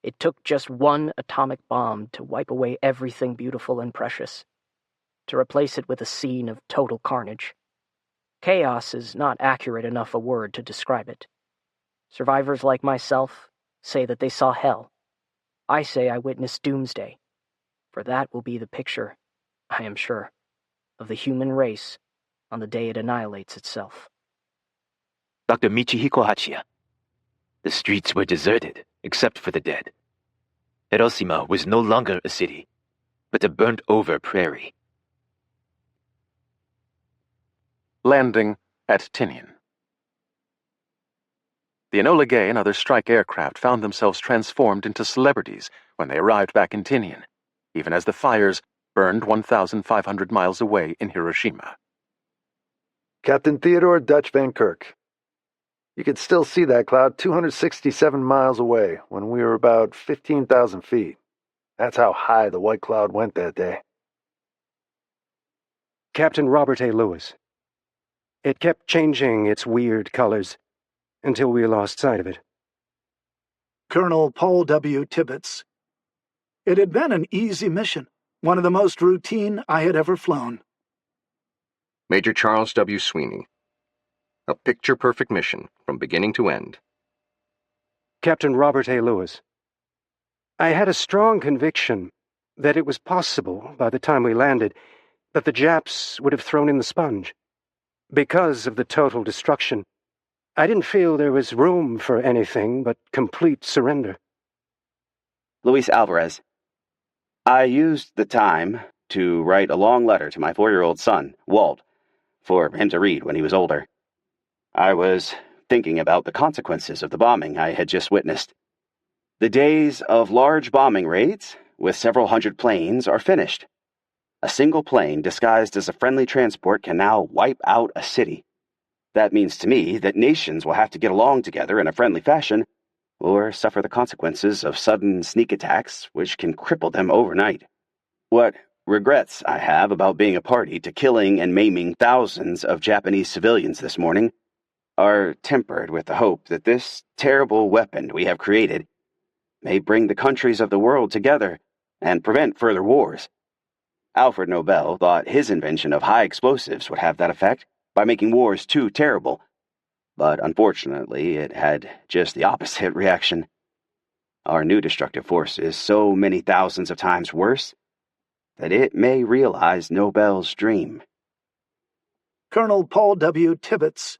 It took just one atomic bomb to wipe away everything beautiful and precious, to replace it with a scene of total carnage. Chaos is not accurate enough a word to describe it. Survivors like myself say that they saw hell. I say I witnessed doomsday, for that will be the picture, I am sure, of the human race on the day it annihilates itself. Dr. Michihiko Hachiya. The streets were deserted, except for the dead. Hiroshima was no longer a city, but a burnt-over prairie. Landing at Tinian. The Enola Gay and other strike aircraft found themselves transformed into celebrities when they arrived back in Tinian, even as the fires burned 1,500 miles away in Hiroshima. Captain Theodore Dutch Van Kirk. You could still see that cloud 267 miles away when we were about 15,000 feet. That's how high the white cloud went that day. Captain Robert A. Lewis. It kept changing its weird colors until we lost sight of it. Colonel Paul W. Tibbets. It had been an easy mission, one of the most routine I had ever flown. Major Charles W. Sweeney. A picture-perfect mission from beginning to end. Captain Robert A. Lewis. I had a strong conviction that it was possible, by the time we landed, that the Japs would have thrown in the sponge. Because of the total destruction, I didn't feel there was room for anything but complete surrender. Luis Alvarez. I used the time to write a long letter to my 4-year-old son, Walt, for him to read when he was older. I was thinking about the consequences of the bombing I had just witnessed. The days of large bombing raids, with several hundred planes, are finished. A single plane disguised as a friendly transport can now wipe out a city. That means to me that nations will have to get along together in a friendly fashion, or suffer the consequences of sudden sneak attacks which can cripple them overnight. What regrets I have about being a party to killing and maiming thousands of Japanese civilians this morning are tempered with the hope that this terrible weapon we have created may bring the countries of the world together and prevent further wars. Alfred Nobel thought his invention of high explosives would have that effect by making wars too terrible, but unfortunately it had just the opposite reaction. Our new destructive force is so many thousands of times worse that it may realize Nobel's dream. Colonel Paul W. Tibbets.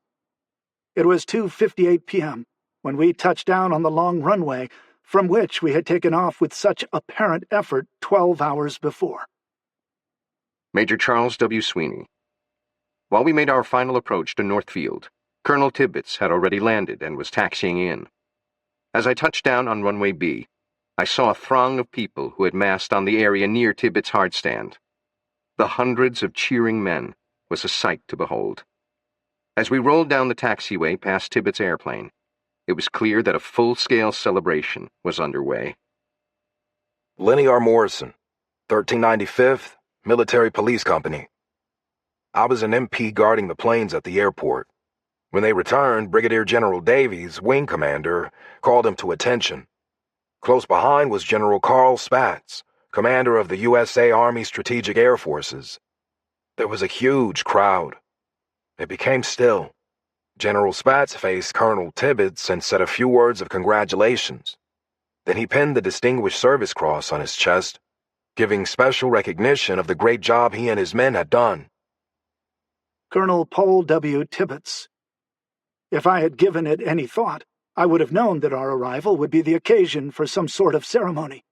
It was 2:58 p.m. when we touched down on the long runway from which we had taken off with such apparent effort 12 hours before. Major Charles W. Sweeney. While we made our final approach to Northfield, Colonel Tibbets had already landed and was taxiing in. As I touched down on runway B, I saw a throng of people who had massed on the area near Tibbets' hardstand. The hundreds of cheering men was a sight to behold. As we rolled down the taxiway past Tibbets' airplane, it was clear that a full-scale celebration was underway. Lenny R. Morrison, 1395th Military Police Company. I was an MP guarding the planes at the airport. When they returned, Brigadier General Davies, wing commander, called him to attention. Close behind was General Carl Spaatz, commander of the USA Army Strategic Air Forces. There was a huge crowd. It became still. General Spaatz faced Colonel Tibbets and said a few words of congratulations. Then he pinned the Distinguished Service Cross on his chest, giving special recognition of the great job he and his men had done. Colonel Paul W. Tibbets. If I had given it any thought, I would have known that our arrival would be the occasion for some sort of ceremony.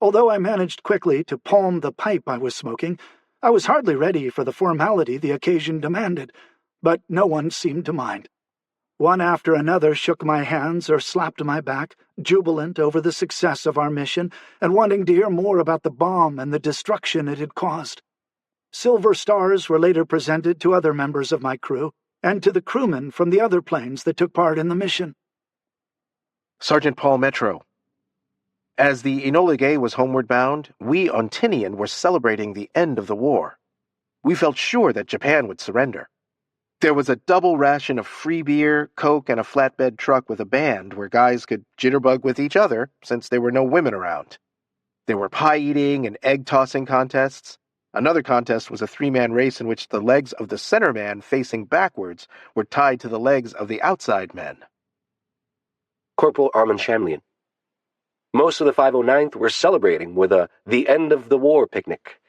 Although I managed quickly to palm the pipe I was smoking, I was hardly ready for the formality the occasion demanded, but no one seemed to mind. One after another shook my hands or slapped my back, jubilant over the success of our mission and wanting to hear more about the bomb and the destruction it had caused. Silver stars were later presented to other members of my crew and to the crewmen from the other planes that took part in the mission. Sergeant Paul Metro. As the Enola Gay was homeward bound, we on Tinian were celebrating the end of the war. We felt sure that Japan would surrender. There was a double ration of free beer, Coke, and a flatbed truck with a band where guys could jitterbug with each other since there were no women around. There were pie-eating and egg-tossing contests. Another contest was a 3-man race in which the legs of the center man facing backwards were tied to the legs of the outside men. Corporal Armand Shamlian. Most of the 509th were celebrating with a The End of the War picnic.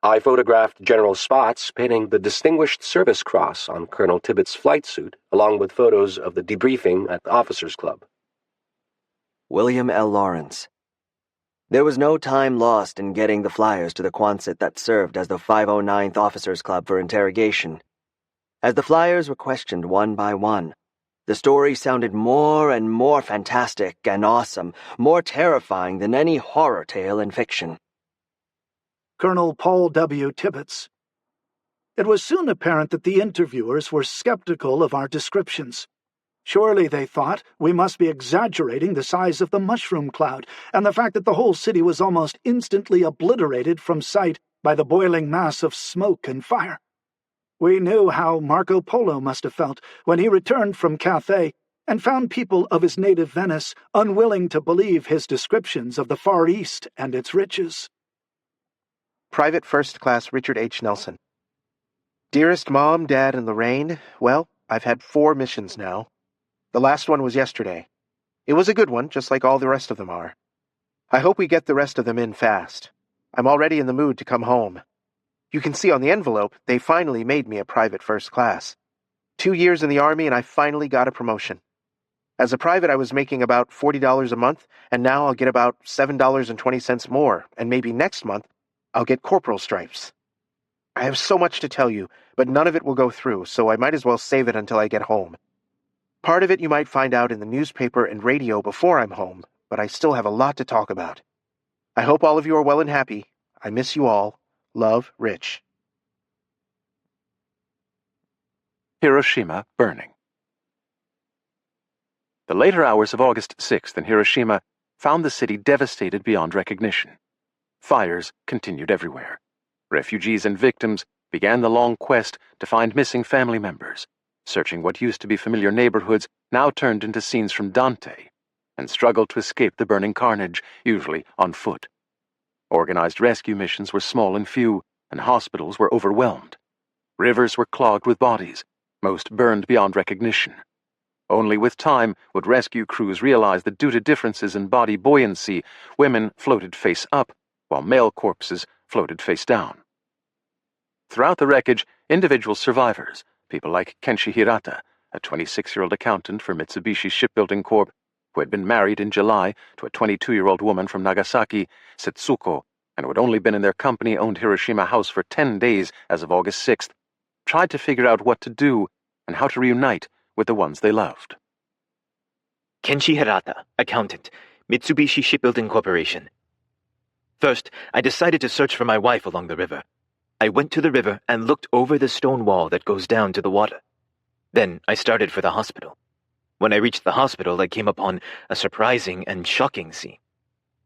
I photographed General Spaatz pinning the Distinguished Service Cross on Colonel Tibbets' flight suit, along with photos of the debriefing at the Officers' Club. William L. Lawrence. There was no time lost in getting the flyers to the Quonset that served as the 509th Officers' Club for interrogation. As the flyers were questioned one by one, The story sounded more and more fantastic and awesome, more terrifying than any horror tale in fiction. Colonel Paul W. Tibbets. It was soon apparent that the interviewers were skeptical of our descriptions. Surely, they thought, we must be exaggerating the size of the mushroom cloud and the fact that the whole city was almost instantly obliterated from sight by the boiling mass of smoke and fire. We knew how Marco Polo must have felt when he returned from Cathay and found people of his native Venice unwilling to believe his descriptions of the Far East and its riches. Private First Class Richard H. Nelson. Dearest Mom, Dad, and Lorraine, well, I've had 4 missions now. The last one was yesterday. It was a good one, just like all the rest of them are. I hope we get the rest of them in fast. I'm already in the mood to come home. You can see on the envelope, they finally made me a private first class. 2 years in the Army and I finally got a promotion. As a private, I was making about $40 a month, and now I'll get about $7.20 more, and maybe next month, I'll get corporal stripes. I have so much to tell you, but none of it will go through, so I might as well save it until I get home. Part of it you might find out in the newspaper and radio before I'm home, but I still have a lot to talk about. I hope all of you are well and happy. I miss you all. Love, Rich. Hiroshima burning. The later hours of August 6th in Hiroshima found the city devastated beyond recognition. Fires continued everywhere. Refugees and victims began the long quest to find missing family members, searching what used to be familiar neighborhoods now turned into scenes from Dante, and struggled to escape the burning carnage, usually on foot. Organized rescue missions were small and few, and hospitals were overwhelmed. Rivers were clogged with bodies, most burned beyond recognition. Only with time would rescue crews realize that due to differences in body buoyancy, women floated face up, while male corpses floated face down. Throughout the wreckage, individual survivors, people like Kenshi Hirata, a 26-year-old accountant for Mitsubishi Shipbuilding Corp., who had been married in July to a 22-year-old woman from Nagasaki, Setsuko, and who had only been in their company-owned Hiroshima house for 10 days as of August 6th, tried to figure out what to do and how to reunite with the ones they loved. Kenshi Hirata, accountant, Mitsubishi Shipbuilding Corporation. First, I decided to search for my wife along the river. I went to the river and looked over the stone wall that goes down to the water. Then I started for the hospital. When I reached the hospital, I came upon a surprising and shocking scene.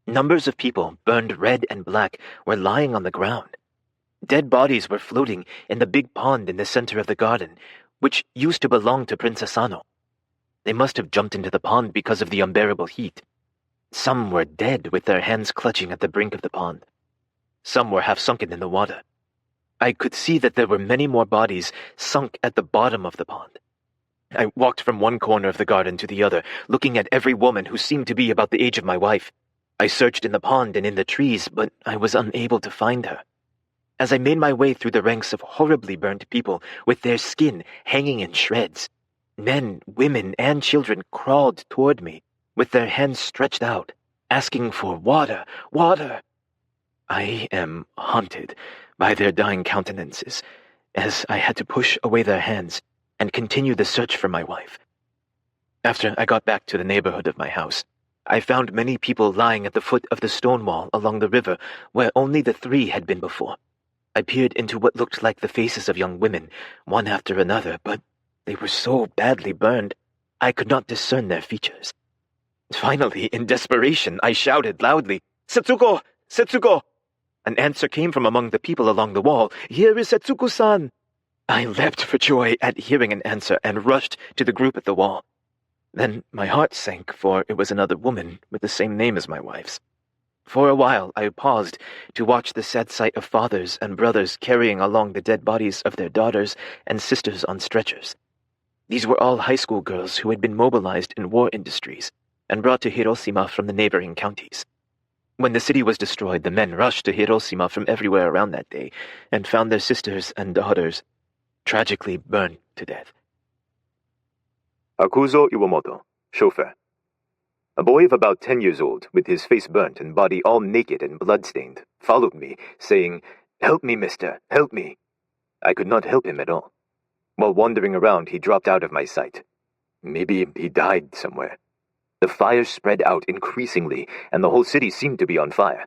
Numbers of people, burned red and black, were lying on the ground. Dead bodies were floating in the big pond in the center of the garden, which used to belong to Prince Asano. They must have jumped into the pond because of the unbearable heat. Some were dead with their hands clutching at the brink of the pond. Some were half sunken in the water. I could see that there were many more bodies sunk at the bottom of the pond. I walked from one corner of the garden to the other, looking at every woman who seemed to be about the age of my wife. I searched in the pond and in the trees, but I was unable to find her. As I made my way through the ranks of horribly burnt people with their skin hanging in shreds, men, women, and children crawled toward me with their hands stretched out, asking for water, water. I am haunted by their dying countenances, as I had to push away their hands and continue the search for my wife. After I got back to the neighborhood of my house, I found many people lying at the foot of the stone wall along the river where only the 3 had been before. I peered into what looked like the faces of young women, one after another, but they were so badly burned, I could not discern their features. Finally, in desperation, I shouted loudly, "Setsuko! Setsuko!" An answer came from among the people along the wall. "Here is Setsuko-san!" I leapt for joy at hearing an answer and rushed to the group at the wall. Then my heart sank, for it was another woman with the same name as my wife's. For a while I paused to watch the sad sight of fathers and brothers carrying along the dead bodies of their daughters and sisters on stretchers. These were all high school girls who had been mobilized in war industries and brought to Hiroshima from the neighboring counties. When the city was destroyed, the men rushed to Hiroshima from everywhere around that day and found their sisters and daughters tragically burned to death. Akuzo Iwamoto, chauffeur. A boy of about 10 years old, with his face burnt and body all naked and blood-stained, followed me, saying, "Help me, mister, help me." I could not help him at all. While wandering around, he dropped out of my sight. Maybe he died somewhere. The fire spread out increasingly, and the whole city seemed to be on fire.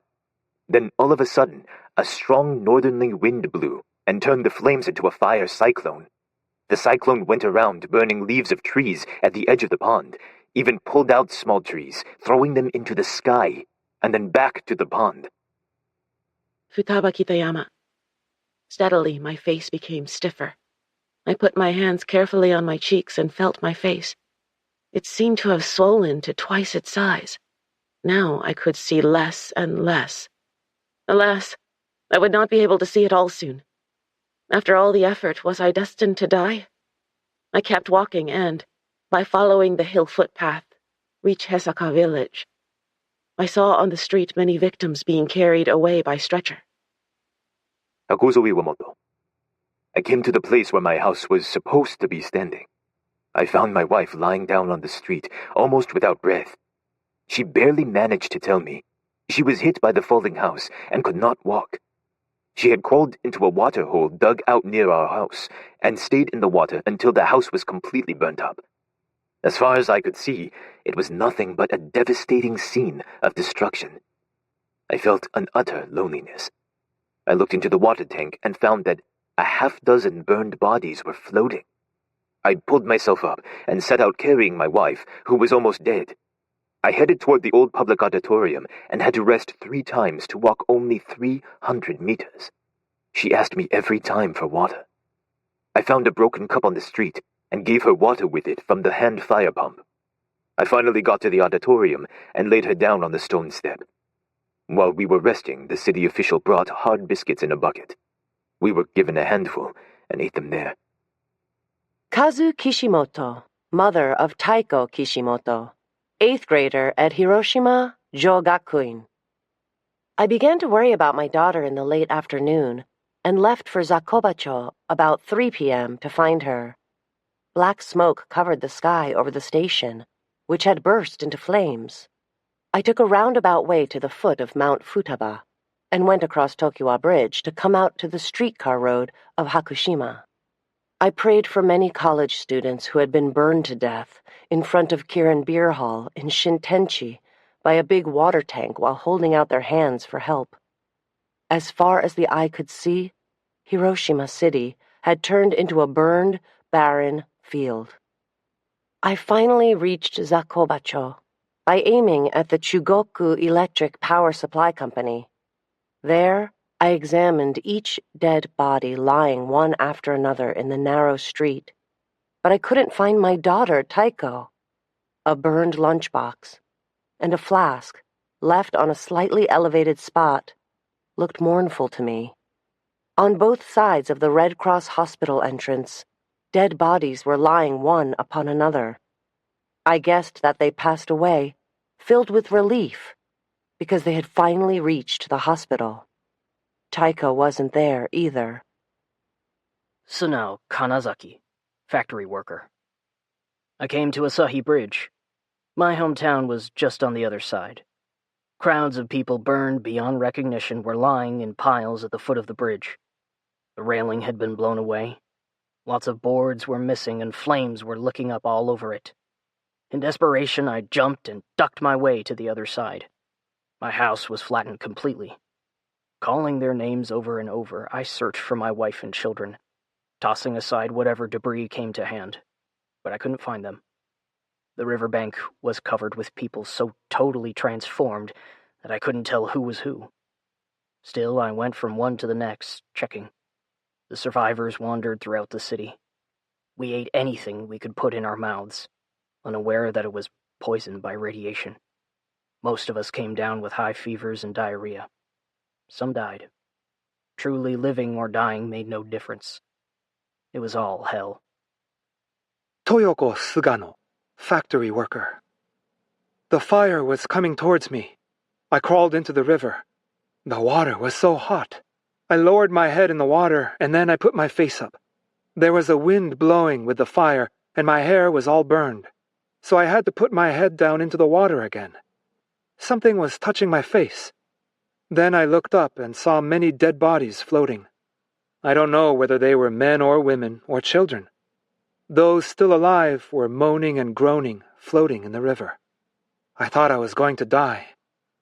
Then, all of a sudden, a strong northerly wind blew and turned the flames into a fire cyclone. The cyclone went around, burning leaves of trees at the edge of the pond, even pulled out small trees, throwing them into the sky, and then back to the pond. Futaba Kitayama. Steadily, my face became stiffer. I put my hands carefully on my cheeks and felt my face. It seemed to have swollen to twice its size. Now I could see less and less. Alas, I would not be able to see it all soon. After all the effort, was I destined to die? I kept walking and, by following the hill footpath, reached Hesaka village. I saw on the street many victims being carried away by stretcher. Hakuzo Iwamoto. I came to the place where my house was supposed to be standing. I found my wife lying down on the street, almost without breath. She barely managed to tell me. She was hit by the falling house and could not walk. She had crawled into a water hole dug out near our house and stayed in the water until the house was completely burnt up. As far as I could see, it was nothing but a devastating scene of destruction. I felt an utter loneliness. I looked into the water tank and found that a half-dozen burned bodies were floating. I pulled myself up and set out carrying my wife, who was almost dead. I headed toward the old public auditorium and had to rest 3 times to walk only 300 meters. She asked me every time for water. I found a broken cup on the street and gave her water with it from the hand fire pump. I finally got to the auditorium and laid her down on the stone step. While we were resting, the city official brought hard biscuits in a bucket. We were given a handful and ate them there. Kazu Kishimoto, mother of Taiko Kishimoto, 8th grader at Hiroshima Jogakuin. I began to worry about my daughter in the late afternoon and left for Zakobacho about 3 p.m. to find her. Black smoke covered the sky over the station, which had burst into flames. I took a roundabout way to the foot of Mount Futaba and went across Tokiwa Bridge to come out to the streetcar road of Hakushima. I prayed for many college students who had been burned to death in front of Kirin Beer Hall in Shintenchi by a big water tank while holding out their hands for help. As far as the eye could see, Hiroshima City had turned into a burned, barren field. I finally reached Zakobacho by aiming at the Chugoku Electric Power Supply Company. There, I examined each dead body lying one after another in the narrow street, but I couldn't find my daughter, Taiko. A burned lunchbox and a flask, left on a slightly elevated spot, looked mournful to me. On both sides of the Red Cross hospital entrance, dead bodies were lying one upon another. I guessed that they passed away, filled with relief, because they had finally reached the hospital. Taiko wasn't there either. Sunao Kanazaki, factory worker. I came to Asahi Bridge. My hometown was just on the other side. Crowds of people burned beyond recognition were lying in piles at the foot of the bridge. The railing had been blown away. Lots of boards were missing and flames were licking up all over it. In desperation, I jumped and ducked my way to the other side. My house was flattened completely. Calling their names over and over, I searched for my wife and children, tossing aside whatever debris came to hand, but I couldn't find them. The riverbank was covered with people so totally transformed that I couldn't tell who was who. Still, I went from one to the next, checking. The survivors wandered throughout the city. We ate anything we could put in our mouths, unaware that it was poisoned by radiation. Most of us came down with high fevers and diarrhea. Some died. Truly living or dying made no difference. It was all hell. Toyoko Sugano, factory worker. The fire was coming towards me. I crawled into the river. The water was so hot. I lowered my head in the water, and then I put my face up. There was a wind blowing with the fire, and my hair was all burned. So I had to put my head down into the water again. Something was touching my face. Then I looked up and saw many dead bodies floating. I don't know whether they were men or women or children. Those still alive were moaning and groaning, floating in the river. I thought I was going to die.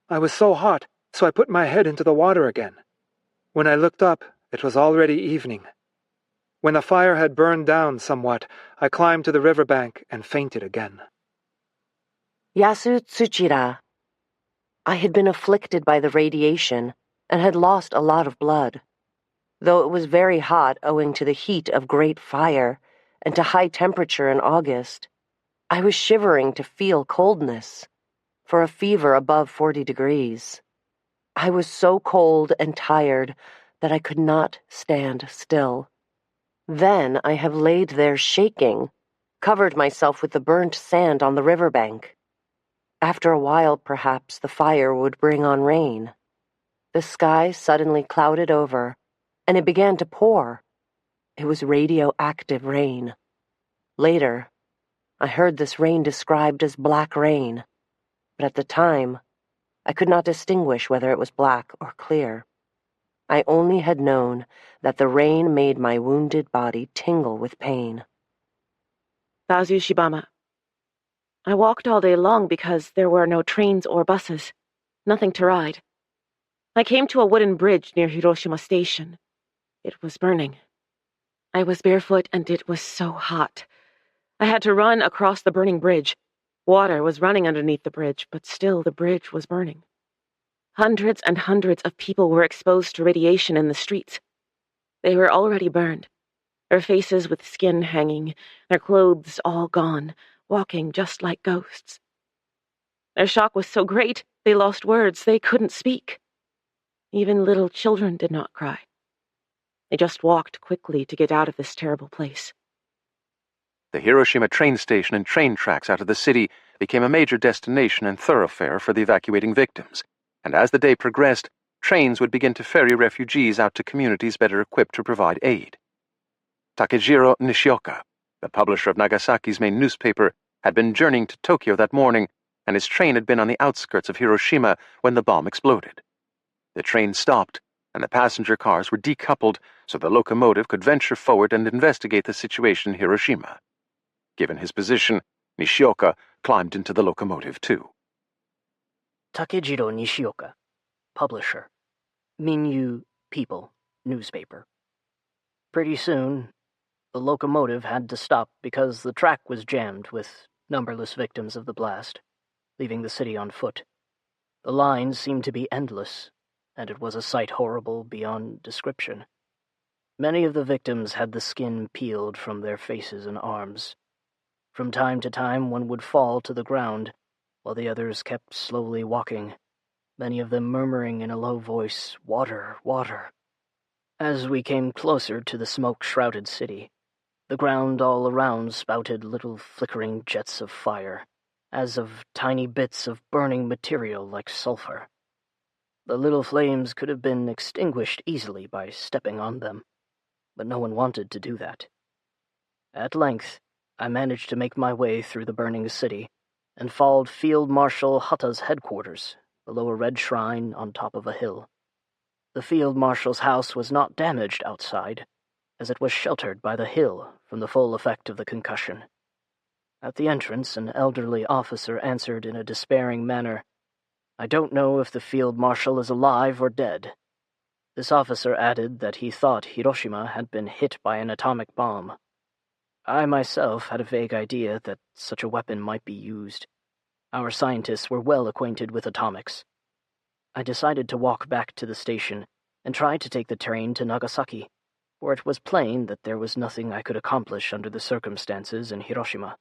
I was so hot, so I put my head into the water again. When I looked up, it was already evening. When the fire had burned down somewhat, I climbed to the riverbank and fainted again. Yasu Tsuchira. I had been afflicted by the radiation and had lost a lot of blood. Though it was very hot owing to the heat of great fire and to high temperature in August, I was shivering to feel coldness, for a fever above 40 degrees. I was so cold and tired that I could not stand still. Then I have laid there shaking, covered myself with the burnt sand on the riverbank. After a while, perhaps, the fire would bring on rain. The sky suddenly clouded over, and it began to pour. It was radioactive rain. Later, I heard this rain described as black rain, but at the time, I could not distinguish whether it was black or clear. I only had known that the rain made my wounded body tingle with pain. Bazu Shibama. I walked all day long because there were no trains or buses, nothing to ride. I came to a wooden bridge near Hiroshima Station. It was burning. I was barefoot and it was so hot. I had to run across the burning bridge. Water was running underneath the bridge, but still the bridge was burning. Hundreds and hundreds of people were exposed to radiation in the streets. They were already burned, their faces with skin hanging, their clothes all gone, walking just like ghosts. Their shock was so great, they lost words, they couldn't speak. Even little children did not cry. They just walked quickly to get out of this terrible place. The Hiroshima train station and train tracks out of the city became a major destination and thoroughfare for the evacuating victims, and as the day progressed, trains would begin to ferry refugees out to communities better equipped to provide aid. Takejiro Nishioka, the publisher of Nagasaki's main newspaper, had been journeying to Tokyo that morning, and his train had been on the outskirts of Hiroshima when the bomb exploded. The train stopped, and the passenger cars were decoupled so the locomotive could venture forward and investigate the situation in Hiroshima. Given his position, Nishioka climbed into the locomotive too. Takejiro Nishioka, publisher. Minyu People, newspaper. Pretty soon, the locomotive had to stop because the track was jammed with numberless victims of the blast, leaving the city on foot. The lines seemed to be endless, and it was a sight horrible beyond description. Many of the victims had the skin peeled from their faces and arms. From time to time, one would fall to the ground, while the others kept slowly walking, many of them murmuring in a low voice, "Water, water." As we came closer to the smoke-shrouded city, the ground all around spouted little flickering jets of fire, as of tiny bits of burning material like sulfur. The little flames could have been extinguished easily by stepping on them, but no one wanted to do that. At length, I managed to make my way through the burning city and followed Field Marshal Hata's headquarters, below a red shrine on top of a hill. The Field Marshal's house was not damaged outside, as it was sheltered by the hill from the full effect of the concussion. At the entrance, an elderly officer answered in a despairing manner, "I don't know if the Field Marshal is alive or dead." This officer added that he thought Hiroshima had been hit by an atomic bomb. I myself had a vague idea that such a weapon might be used. Our scientists were well acquainted with atomics. I decided to walk back to the station and try to take the train to Nagasaki, for it was plain that there was nothing I could accomplish under the circumstances in Hiroshima.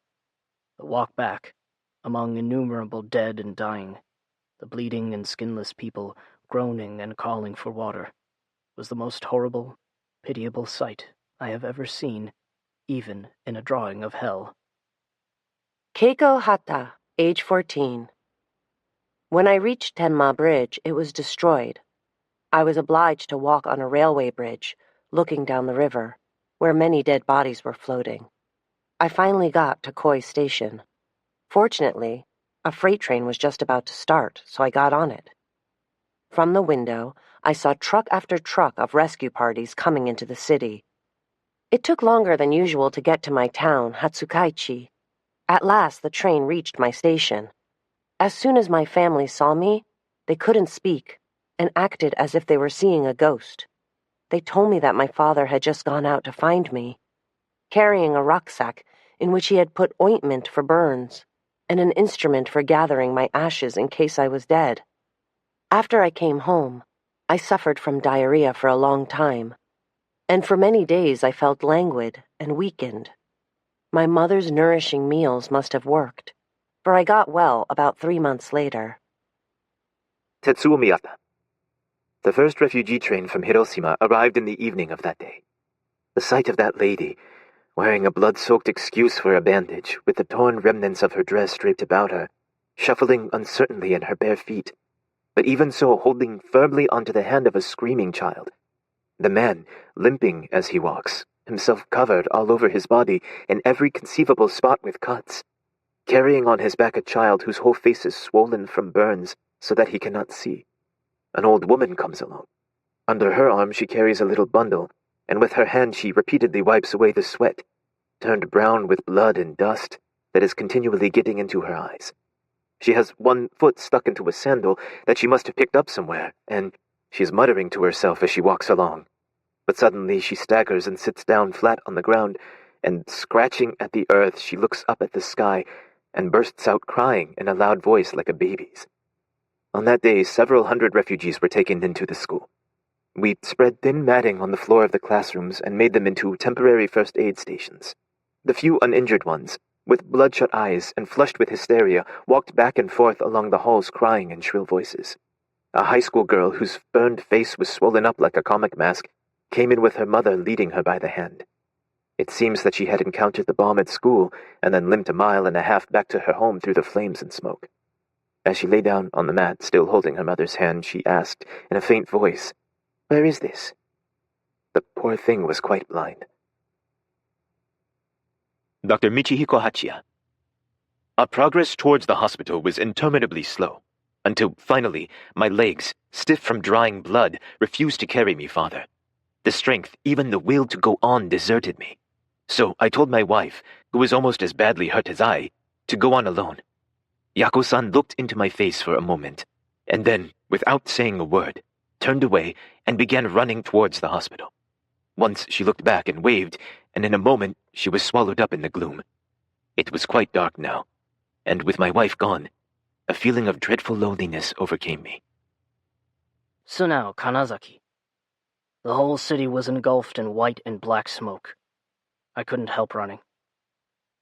The walk back, among innumerable dead and dying, the bleeding and skinless people groaning and calling for water, was the most horrible, pitiable sight I have ever seen, even in a drawing of hell. Keiko Hata, age 14. When I reached Tenma Bridge, it was destroyed. I was obliged to walk on a railway bridge, looking down the river, where many dead bodies were floating. I finally got to Koi Station. Fortunately, a freight train was just about to start, so I got on it. From the window, I saw truck after truck of rescue parties coming into the city. It took longer than usual to get to my town, Hatsukaichi. At last, the train reached my station. As soon as my family saw me, they couldn't speak and acted as if they were seeing a ghost. They told me that my father had just gone out to find me, carrying a rucksack in which he had put ointment for burns and an instrument for gathering my ashes in case I was dead. After I came home, I suffered from diarrhea for a long time, and for many days I felt languid and weakened. My mother's nourishing meals must have worked, for I got well about 3 months later. Tetsuo Miyata. The first refugee train from Hiroshima arrived in the evening of that day. The sight of that lady, wearing a blood-soaked excuse for a bandage, with the torn remnants of her dress draped about her, shuffling uncertainly in her bare feet, but even so holding firmly onto the hand of a screaming child. The man, limping as he walks, himself covered all over his body in every conceivable spot with cuts, carrying on his back a child whose whole face is swollen from burns so that he cannot see. An old woman comes along. Under her arm she carries a little bundle, and with her hand she repeatedly wipes away the sweat, turned brown with blood and dust, that is continually getting into her eyes. She has one foot stuck into a sandal that she must have picked up somewhere, and she is muttering to herself as she walks along. But suddenly she staggers and sits down flat on the ground, and scratching at the earth she looks up at the sky and bursts out crying in a loud voice like a baby's. On that day, several hundred refugees were taken into the school. We spread thin matting on the floor of the classrooms and made them into temporary first aid stations. The few uninjured ones, with bloodshot eyes and flushed with hysteria, walked back and forth along the halls crying in shrill voices. A high school girl whose burned face was swollen up like a comic mask came in with her mother leading her by the hand. It seems that she had encountered the bomb at school and then limped 1.5 miles back to her home through the flames and smoke. As she lay down on the mat, still holding her mother's hand, she asked, in a faint voice, "Where is this?" The poor thing was quite blind. Dr. Michihiko Hachiya. Our progress towards the hospital was interminably slow, until finally my legs, stiff from drying blood, refused to carry me farther. The strength, even the will to go on, deserted me. So I told my wife, who was almost as badly hurt as I, to go on alone. Yako-san looked into my face for a moment, and then, without saying a word, turned away and began running towards the hospital. Once she looked back and waved, and in a moment she was swallowed up in the gloom. It was quite dark now, and with my wife gone, a feeling of dreadful loneliness overcame me. So now, Kanazaki. The whole city was engulfed in white and black smoke. I couldn't help running.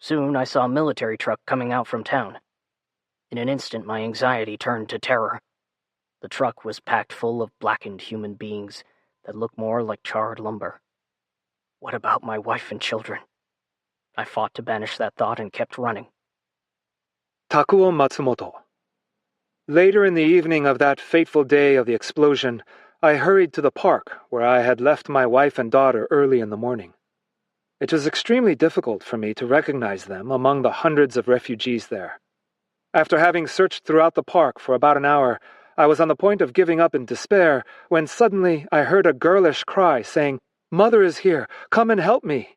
Soon I saw a military truck coming out from town. In an instant, my anxiety turned to terror. The truck was packed full of blackened human beings that looked more like charred lumber. What about my wife and children? I fought to banish that thought and kept running. Takuo Matsumoto. Later in the evening of that fateful day of the explosion, I hurried to the park where I had left my wife and daughter early in the morning. It was extremely difficult for me to recognize them among the hundreds of refugees there. After having searched throughout the park for about an hour, I was on the point of giving up in despair when suddenly I heard a girlish cry saying, "Mother is here, come and help me."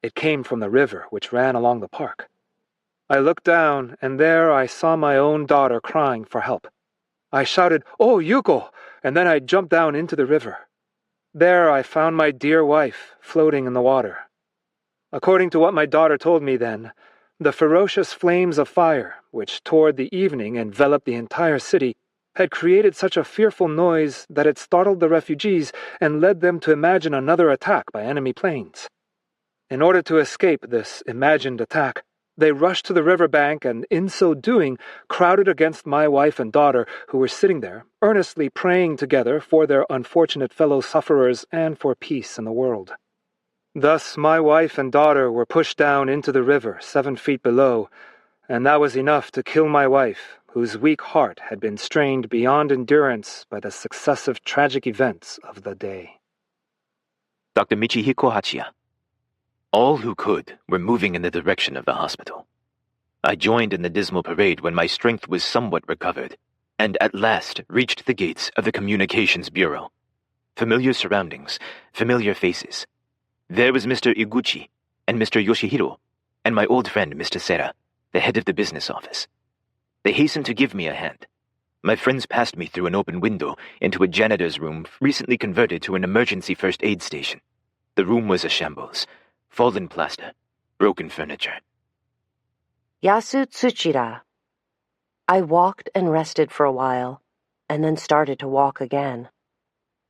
It came from the river which ran along the park. I looked down, and there I saw my own daughter crying for help. I shouted, "Oh, Yuko!" and then I jumped down into the river. There I found my dear wife floating in the water. According to what my daughter told me then, the ferocious flames of fire, which toward the evening enveloped the entire city, had created such a fearful noise that it startled the refugees and led them to imagine another attack by enemy planes. In order to escape this imagined attack, they rushed to the riverbank and, in so doing, crowded against my wife and daughter, who were sitting there, earnestly praying together for their unfortunate fellow sufferers and for peace in the world. Thus my wife and daughter were pushed down into the river 7 feet below, and that was enough to kill my wife, whose weak heart had been strained beyond endurance by the successive tragic events of the day. Dr. Michihiko Hachiya. All who could were moving in the direction of the hospital. I joined in the dismal parade when my strength was somewhat recovered, and at last reached the gates of the Communications Bureau. Familiar surroundings, familiar faces. There was Mr. Iguchi and Mr. Yoshihiro, and my old friend Mr. Sera, the head of the business office. They hastened to give me a hand. My friends passed me through an open window into a janitor's room recently converted to an emergency first aid station. The room was a shambles. Fallen plaster, broken furniture. Yasu Tsuchira. I walked and rested for a while, and then started to walk again.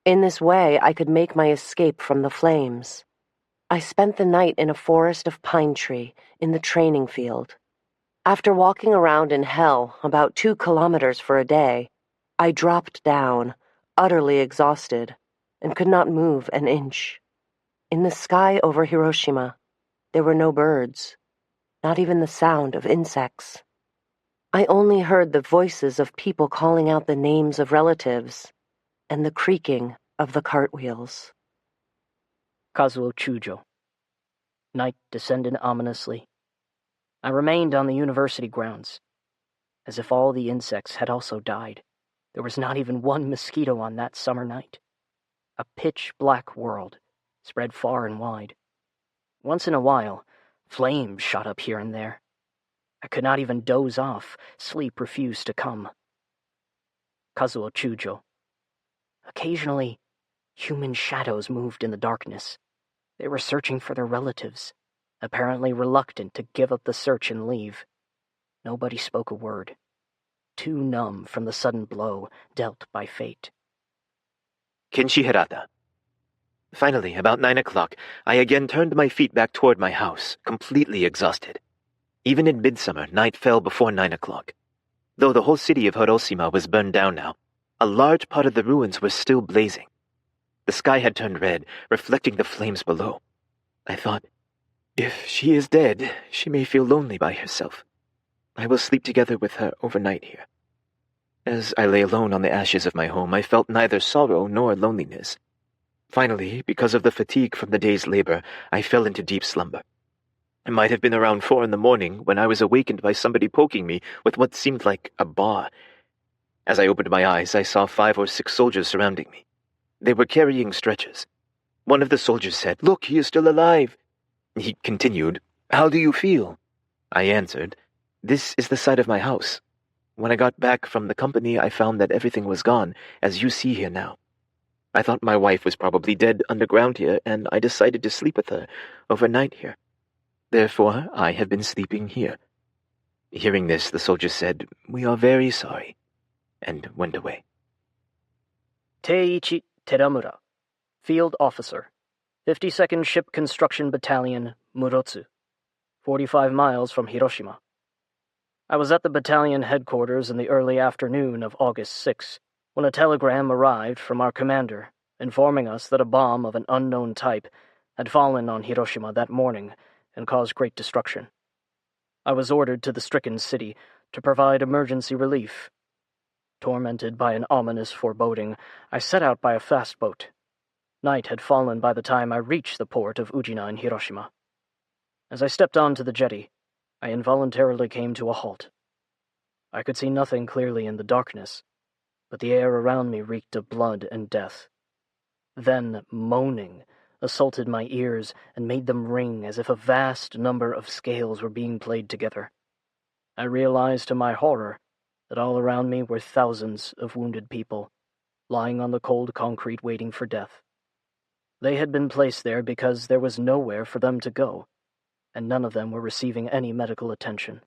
In this way, I could make my escape from the flames. I spent the night in a forest of pine tree in the training field. After walking around in hell about 2 kilometers for a day, I dropped down, utterly exhausted, and could not move an inch. In the sky over Hiroshima, there were no birds, not even the sound of insects. I only heard the voices of people calling out the names of relatives and the creaking of the cartwheels. Kazuo Chujo. Night descended ominously. I remained on the university grounds, as if all the insects had also died. There was not even one mosquito on that summer night. A pitch-black world, spread far and wide. Once in a while, flames shot up here and there. I could not even doze off. Sleep refused to come. Kazuo Chujo. Occasionally, human shadows moved in the darkness. They were searching for their relatives, apparently reluctant to give up the search and leave. Nobody spoke a word, too numb from the sudden blow dealt by fate. Kenshi Hirata. Finally, about 9 o'clock, I again turned my feet back toward my house, completely exhausted. Even in midsummer, night fell before 9 o'clock. Though the whole city of Hiroshima was burned down now, a large part of the ruins was still blazing. The sky had turned red, reflecting the flames below. I thought, if she is dead, she may feel lonely by herself. I will sleep together with her overnight here. As I lay alone on the ashes of my home, I felt neither sorrow nor loneliness. Finally, because of the fatigue from the day's labor, I fell into deep slumber. It might have been around 4 in the morning when I was awakened by somebody poking me with what seemed like a bar. As I opened my eyes, I saw 5 or 6 soldiers surrounding me. They were carrying stretchers. One of the soldiers said, "Look, he is still alive." He continued, "How do you feel?" I answered, "This is the site of my house. When I got back from the company, I found that everything was gone, as you see here now. I thought my wife was probably dead underground here, and I decided to sleep with her overnight here. Therefore, I have been sleeping here." Hearing this, the soldier said, "We are very sorry," and went away. Teiichi Teramura, Field Officer, 52nd Ship Construction Battalion, Murotsu, 45 miles from Hiroshima. I was at the battalion headquarters in the early afternoon of August 6, when a telegram arrived from our commander informing us that a bomb of an unknown type had fallen on Hiroshima that morning and caused great destruction. I was ordered to the stricken city to provide emergency relief. Tormented by an ominous foreboding, I set out by a fast boat. Night had fallen by the time I reached the port of Ujina in Hiroshima. As I stepped onto the jetty, I involuntarily came to a halt. I could see nothing clearly in the darkness, but the air around me reeked of blood and death. Then moaning assaulted my ears and made them ring as if a vast number of scales were being played together. I realized to my horror that all around me were thousands of wounded people, lying on the cold concrete waiting for death. They had been placed there because there was nowhere for them to go, and none of them were receiving any medical attention.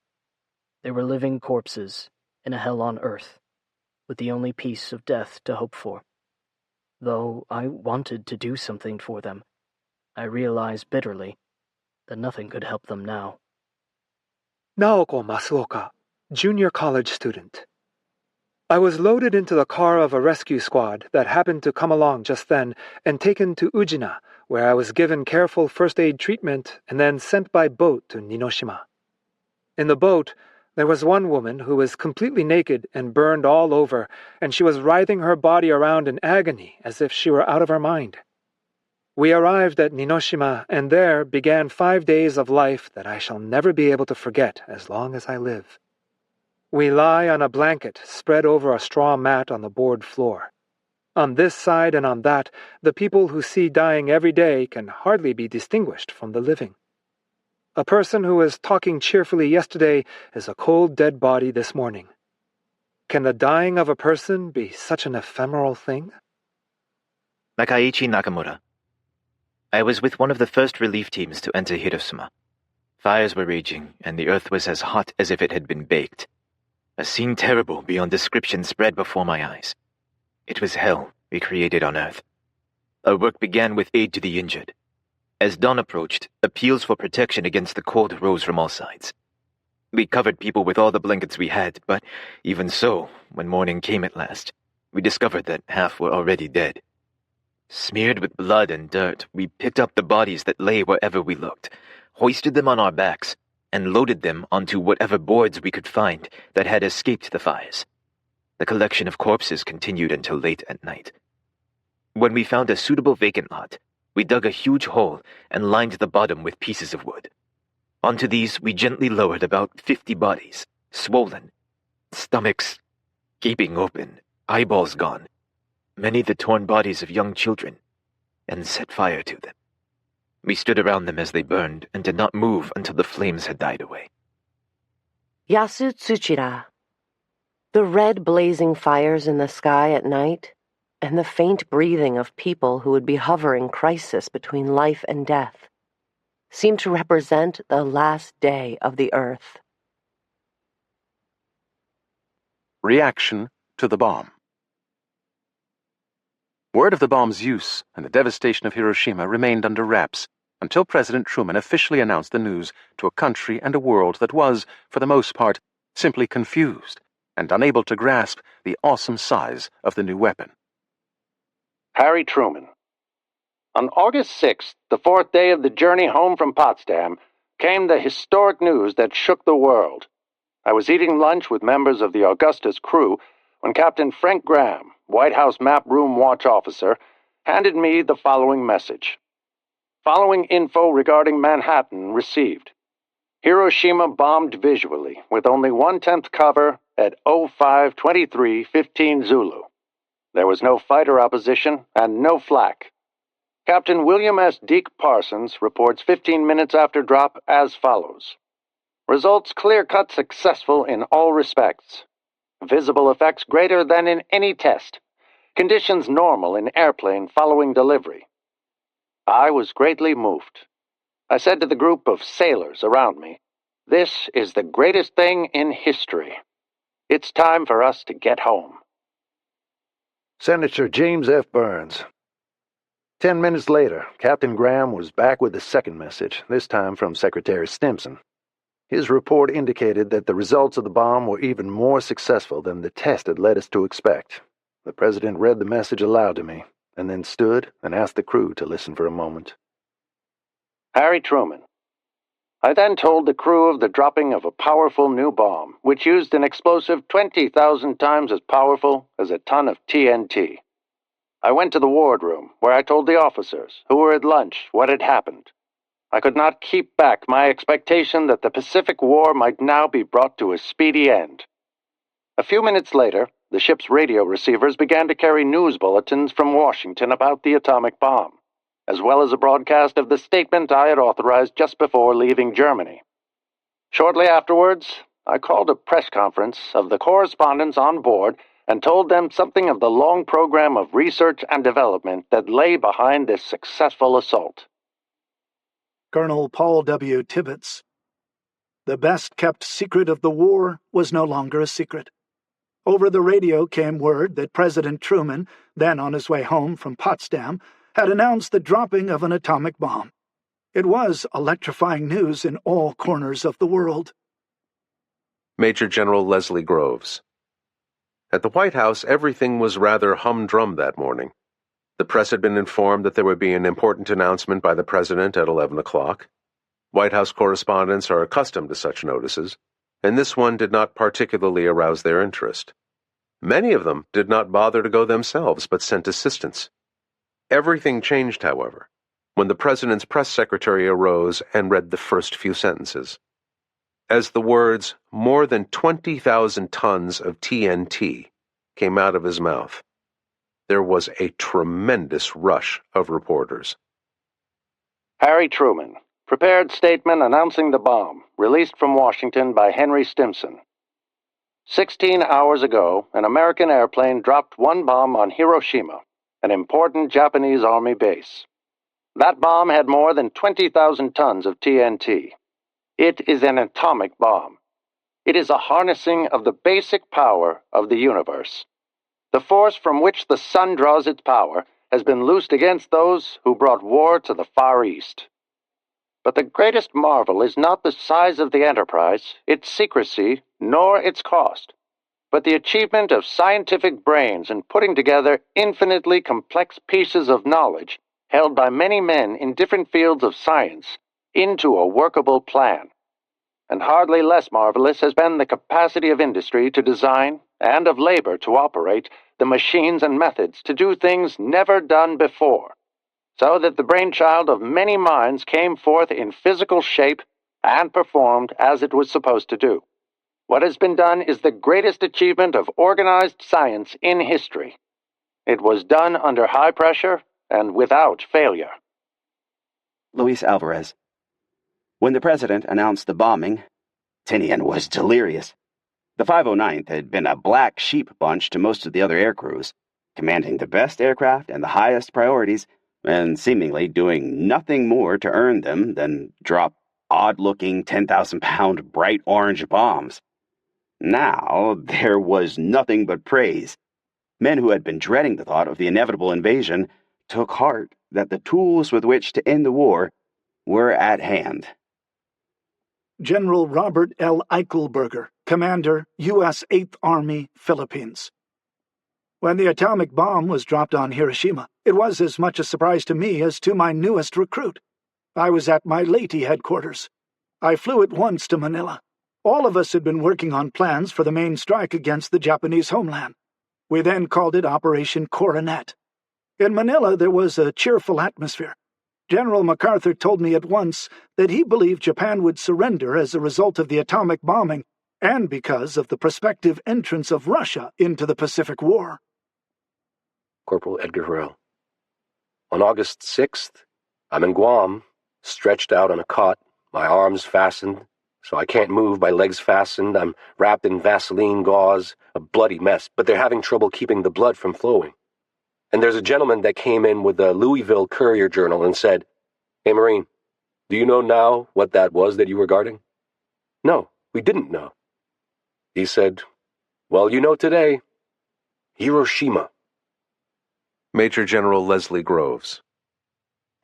They were living corpses in a hell on earth, with the only peace of death to hope for. Though I wanted to do something for them, I realized bitterly that nothing could help them now. Naoko Masuoka, junior college student. I was loaded into the car of a rescue squad that happened to come along just then and taken to Ujina, where I was given careful first aid treatment and then sent by boat to Ninoshima. In the boat, there was one woman who was completely naked and burned all over, and she was writhing her body around in agony as if she were out of her mind. We arrived at Ninoshima, and there began 5 days of life that I shall never be able to forget as long as I live. We lie on a blanket spread over a straw mat on the board floor. On this side and on that, the people who see dying every day can hardly be distinguished from the living. A person who was talking cheerfully yesterday is a cold, dead body this morning. Can the dying of a person be such an ephemeral thing? Nakaichi Nakamura. I was with one of the first relief teams to enter Hiroshima. Fires were raging, and the earth was as hot as if it had been baked. A scene terrible beyond description spread before my eyes. It was hell recreated on earth. Our work began with aid to the injured. As dawn approached, appeals for protection against the cold rose from all sides. We covered people with all the blankets we had, but even so, when morning came at last, we discovered that half were already dead. Smeared with blood and dirt, we picked up the bodies that lay wherever we looked, hoisted them on our backs, and loaded them onto whatever boards we could find that had escaped the fires. The collection of corpses continued until late at night. When we found a suitable vacant lot, we dug a huge hole and lined the bottom with pieces of wood. Onto these we gently lowered about 50 bodies, swollen, stomachs gaping open, eyeballs gone, many the torn bodies of young children, and set fire to them. We stood around them as they burned and did not move until the flames had died away. Yasu Tsuchira. The red blazing fires in the sky at night, and the faint breathing of people who would be hovering crisis between life and death, seem to represent the last day of the earth. Reaction to the bomb. Word of the bomb's use and the devastation of Hiroshima remained under wraps until President Truman officially announced the news to a country and a world that was, for the most part, simply confused and unable to grasp the awesome size of the new weapon. Harry Truman. On August 6th, the fourth day of the journey home from Potsdam, came the historic news that shook the world. I was eating lunch with members of the Augustus crew when Captain Frank Graham, White House Map Room Watch Officer, handed me the following message. Following info regarding Manhattan received. Hiroshima bombed visually with only 1/10 cover at 05:23:15 Zulu. There was no fighter opposition and no flak. Captain William S. Deke Parsons reports 15 minutes after drop as follows. Results clear-cut successful in all respects. Visible effects greater than in any test. Conditions normal in airplane following delivery. I was greatly moved. I said to the group of sailors around me, "This is the greatest thing in history. It's time for us to get home." Senator James F. Burns. 10 minutes later, Captain Graham was back with a second message, this time from Secretary Stimson. His report indicated that the results of the bomb were even more successful than the test had led us to expect. The President read the message aloud to me, and then stood and asked the crew to listen for a moment. Harry Truman. I then told the crew of the dropping of a powerful new bomb, which used an explosive 20,000 times as powerful as a ton of TNT. I went to the wardroom, where I told the officers, who were at lunch, what had happened. I could not keep back my expectation that the Pacific War might now be brought to a speedy end. A few minutes later, the ship's radio receivers began to carry news bulletins from Washington about the atomic bomb, as well as a broadcast of the statement I had authorized just before leaving Germany. Shortly afterwards, I called a press conference of the correspondents on board and told them something of the long program of research and development that lay behind this successful assault. Colonel Paul W. Tibbets. The best-kept secret of the war was no longer a secret. Over the radio came word that President Truman, then on his way home from Potsdam, had announced the dropping of an atomic bomb. It was electrifying news in all corners of the world. Major General Leslie Groves. At the White House, everything was rather humdrum that morning. The press had been informed that there would be an important announcement by the President at 11 o'clock. White House correspondents are accustomed to such notices, and this one did not particularly arouse their interest. Many of them did not bother to go themselves, but sent assistants. Everything changed, however, when the President's press secretary arose and read the first few sentences. As the words, "more than 20,000 tons of TNT," came out of his mouth, There was a tremendous rush of reporters. Harry Truman. Prepared statement announcing the bomb, released from Washington by Henry Stimson. 16 hours ago, an American airplane dropped one bomb on Hiroshima, an important Japanese Army base. That bomb had more than 20,000 tons of TNT. It is an atomic bomb. It is a harnessing of the basic power of the universe. The force from which the sun draws its power has been loosed against those who brought war to the Far East. But the greatest marvel is not the size of the enterprise, its secrecy, nor its cost, but the achievement of scientific brains in putting together infinitely complex pieces of knowledge held by many men in different fields of science into a workable plan. And hardly less marvelous has been the capacity of industry to design and of labor to operate the machines and methods to do things never done before, so that the brainchild of many minds came forth in physical shape and performed as it was supposed to do. What has been done is the greatest achievement of organized science in history. It was done under high pressure and without failure. Luis Alvarez. When the president announced the bombing, Tinian was delirious. The 509th had been a black sheep bunch to most of the other air crews, commanding the best aircraft and the highest priorities, and seemingly doing nothing more to earn them than drop odd-looking 10,000-pound bright orange bombs. Now there was nothing but praise. Men who had been dreading the thought of the inevitable invasion took heart that the tools with which to end the war were at hand. General Robert L. Eichelberger, Commander, U.S. 8th Army, Philippines. When the atomic bomb was dropped on Hiroshima, it was as much a surprise to me as to my newest recruit. I was at my Leyte headquarters. I flew at once to Manila. All of us had been working on plans for the main strike against the Japanese homeland. We then called it Operation Coronet. In Manila, there was a cheerful atmosphere. General MacArthur told me at once that he believed Japan would surrender as a result of the atomic bombing and because of the prospective entrance of Russia into the Pacific War. Corporal Edgar Harrell. On August 6th, I'm in Guam, stretched out on a cot, my arms fastened, so I can't move, my legs fastened, I'm wrapped in Vaseline gauze, a bloody mess, but they're having trouble keeping the blood from flowing. And there's a gentleman that came in with the Louisville Courier-Journal and said, "Hey, Marine, do you know now what that was that you were guarding?" "No, we didn't know." He said, "Well, you know today. Hiroshima." Major General Leslie Groves.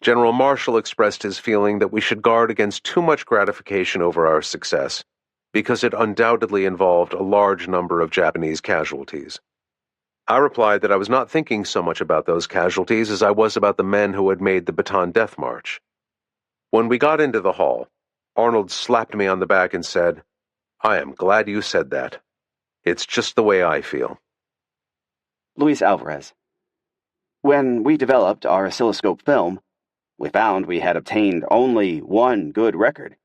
General Marshall expressed his feeling that we should guard against too much gratification over our success, because it undoubtedly involved a large number of Japanese casualties. I replied that I was not thinking so much about those casualties as I was about the men who had made the Bataan Death March. When we got into the hall, Arnold slapped me on the back and said, "I am glad you said that. It's just the way I feel." Luis Alvarez. When we developed our oscilloscope film, we found we had obtained only one good record,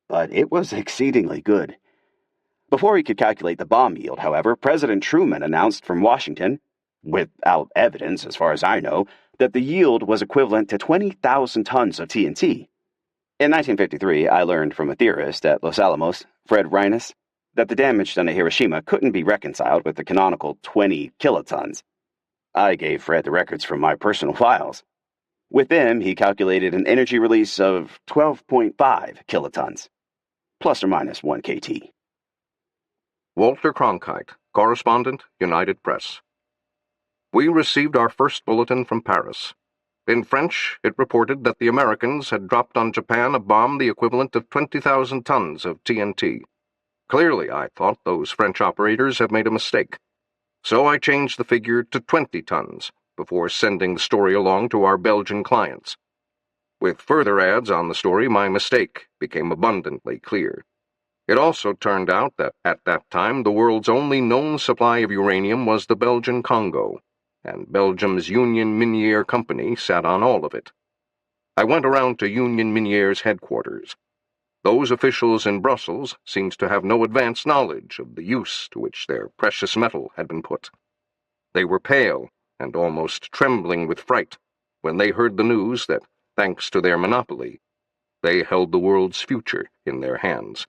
but it was exceedingly good. Before he could calculate the bomb yield, however, President Truman announced from Washington, without evidence as far as I know, that the yield was equivalent to 20,000 tons of TNT. In 1953, I learned from a theorist at Los Alamos, Fred Reines, that the damage done at Hiroshima couldn't be reconciled with the canonical 20 kilotons. I gave Fred the records from my personal files. With them, he calculated an energy release of 12.5 kilotons, plus or minus 1 kT. Walter Cronkite, Correspondent, United Press. We received our first bulletin from Paris. In French, it reported that the Americans had dropped on Japan a bomb the equivalent of 20,000 tons of TNT. Clearly, I thought, those French operators have made a mistake. So I changed the figure to 20 tons before sending the story along to our Belgian clients. With further ads on the story, my mistake became abundantly clear. It also turned out that at that time the world's only known supply of uranium was the Belgian Congo, and Belgium's Union Miniere Company sat on all of it. I went around to Union Miniere's headquarters. Those officials in Brussels seemed to have no advanced knowledge of the use to which their precious metal had been put. They were pale, and almost trembling with fright when they heard the news that, thanks to their monopoly, they held the world's future in their hands,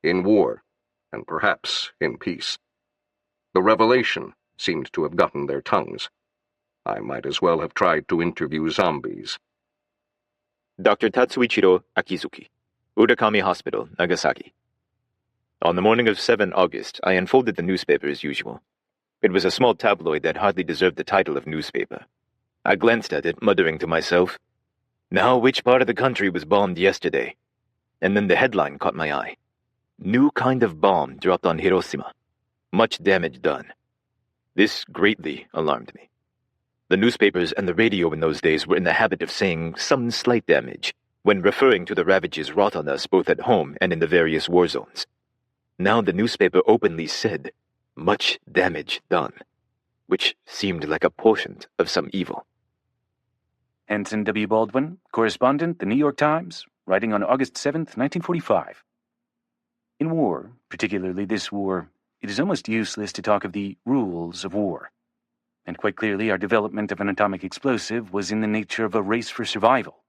in war, and perhaps in peace. The revelation seemed to have gotten their tongues. I might as well have tried to interview zombies. Dr. Tatsuichiro Akizuki, Urakami Hospital, Nagasaki. On the morning of 7 August, I unfolded the newspaper as usual. It was a small tabloid that hardly deserved the title of newspaper. I glanced at it, muttering to myself, "Now which part of the country was bombed yesterday?" And then the headline caught my eye. "New kind of bomb dropped on Hiroshima. Much damage done." This greatly alarmed me. The newspapers and the radio in those days were in the habit of saying some slight damage when referring to the ravages wrought on us both at home and in the various war zones. Now the newspaper openly said, "Much damage done," which seemed like a portent of some evil. Henson W. Baldwin, correspondent, The New York Times, writing on August 7th, 1945. In war, particularly this war, it is almost useless to talk of the rules of war. And quite clearly our development of an atomic explosive was in the nature of a race for survival.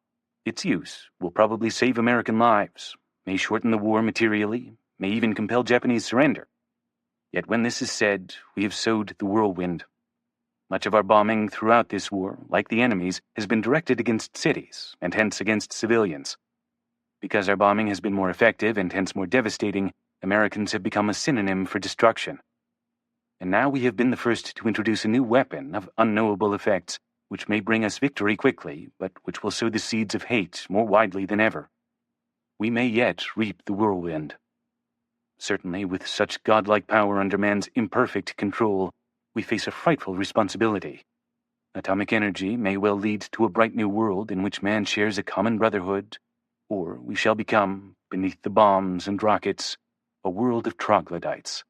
Its use will probably save American lives, may shorten the war materially, may even compel Japanese surrender. Yet when this is said, we have sowed the whirlwind. Much of our bombing throughout this war, like the enemy's, has been directed against cities, and hence against civilians. Because our bombing has been more effective and hence more devastating, Americans have become a synonym for destruction. And now we have been the first to introduce a new weapon of unknowable effects, which may bring us victory quickly, but which will sow the seeds of hate more widely than ever. We may yet reap the whirlwind. Certainly, with such godlike power under man's imperfect control, we face a frightful responsibility. Atomic energy may well lead to a bright new world in which man shares a common brotherhood, or we shall become, beneath the bombs and rockets, a world of troglodytes.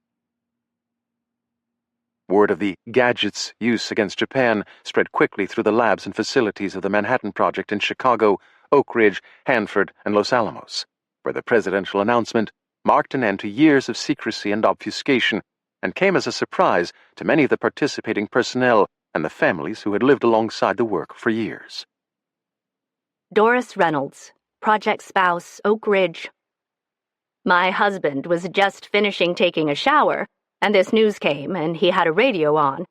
Word of the gadget's use against Japan spread quickly through the labs and facilities of the Manhattan Project in Chicago, Oak Ridge, Hanford, and Los Alamos, where the presidential announcement marked an end to years of secrecy and obfuscation and came as a surprise to many of the participating personnel and the families who had lived alongside the work for years. Doris Reynolds, project spouse, Oak Ridge. My husband was just finishing taking a shower, and this news came, and he had a radio on.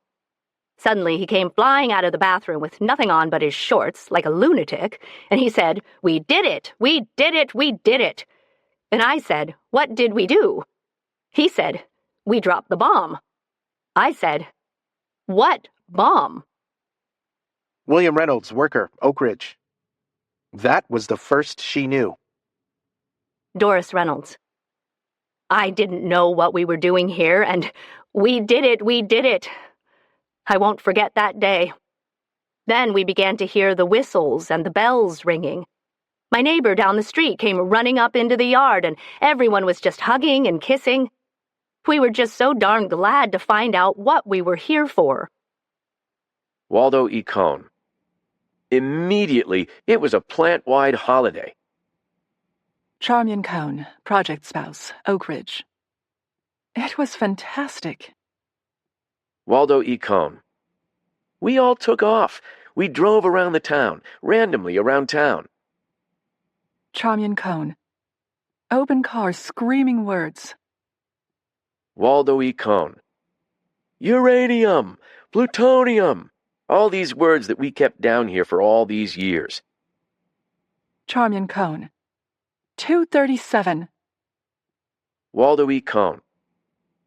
Suddenly he came flying out of the bathroom with nothing on but his shorts, like a lunatic, and he said, "We did it! We did it! We did it!" And I said, "What did we do?" He said, "We dropped the bomb." I said, "What bomb?" William Reynolds, worker, Oak Ridge. That was the first she knew. Doris Reynolds. I didn't know what we were doing here, and we did it, we did it. I won't forget that day. Then we began to hear the whistles and the bells ringing. My neighbor down the street came running up into the yard, and everyone was just hugging and kissing. We were just so darn glad to find out what we were here for. Waldo E. Cohn. Immediately, it was a plant-wide holiday. Charmian Cohn, project spouse, Oak Ridge. It was fantastic. Waldo E. Cohn. We all took off. We drove around the town, randomly around town. Charmian Cohn. Open car, screaming words. Waldo E. Cohn. Uranium! Plutonium! All these words that we kept down here for all these years. Charmian Cohn. 237. Waldo E. Cohn.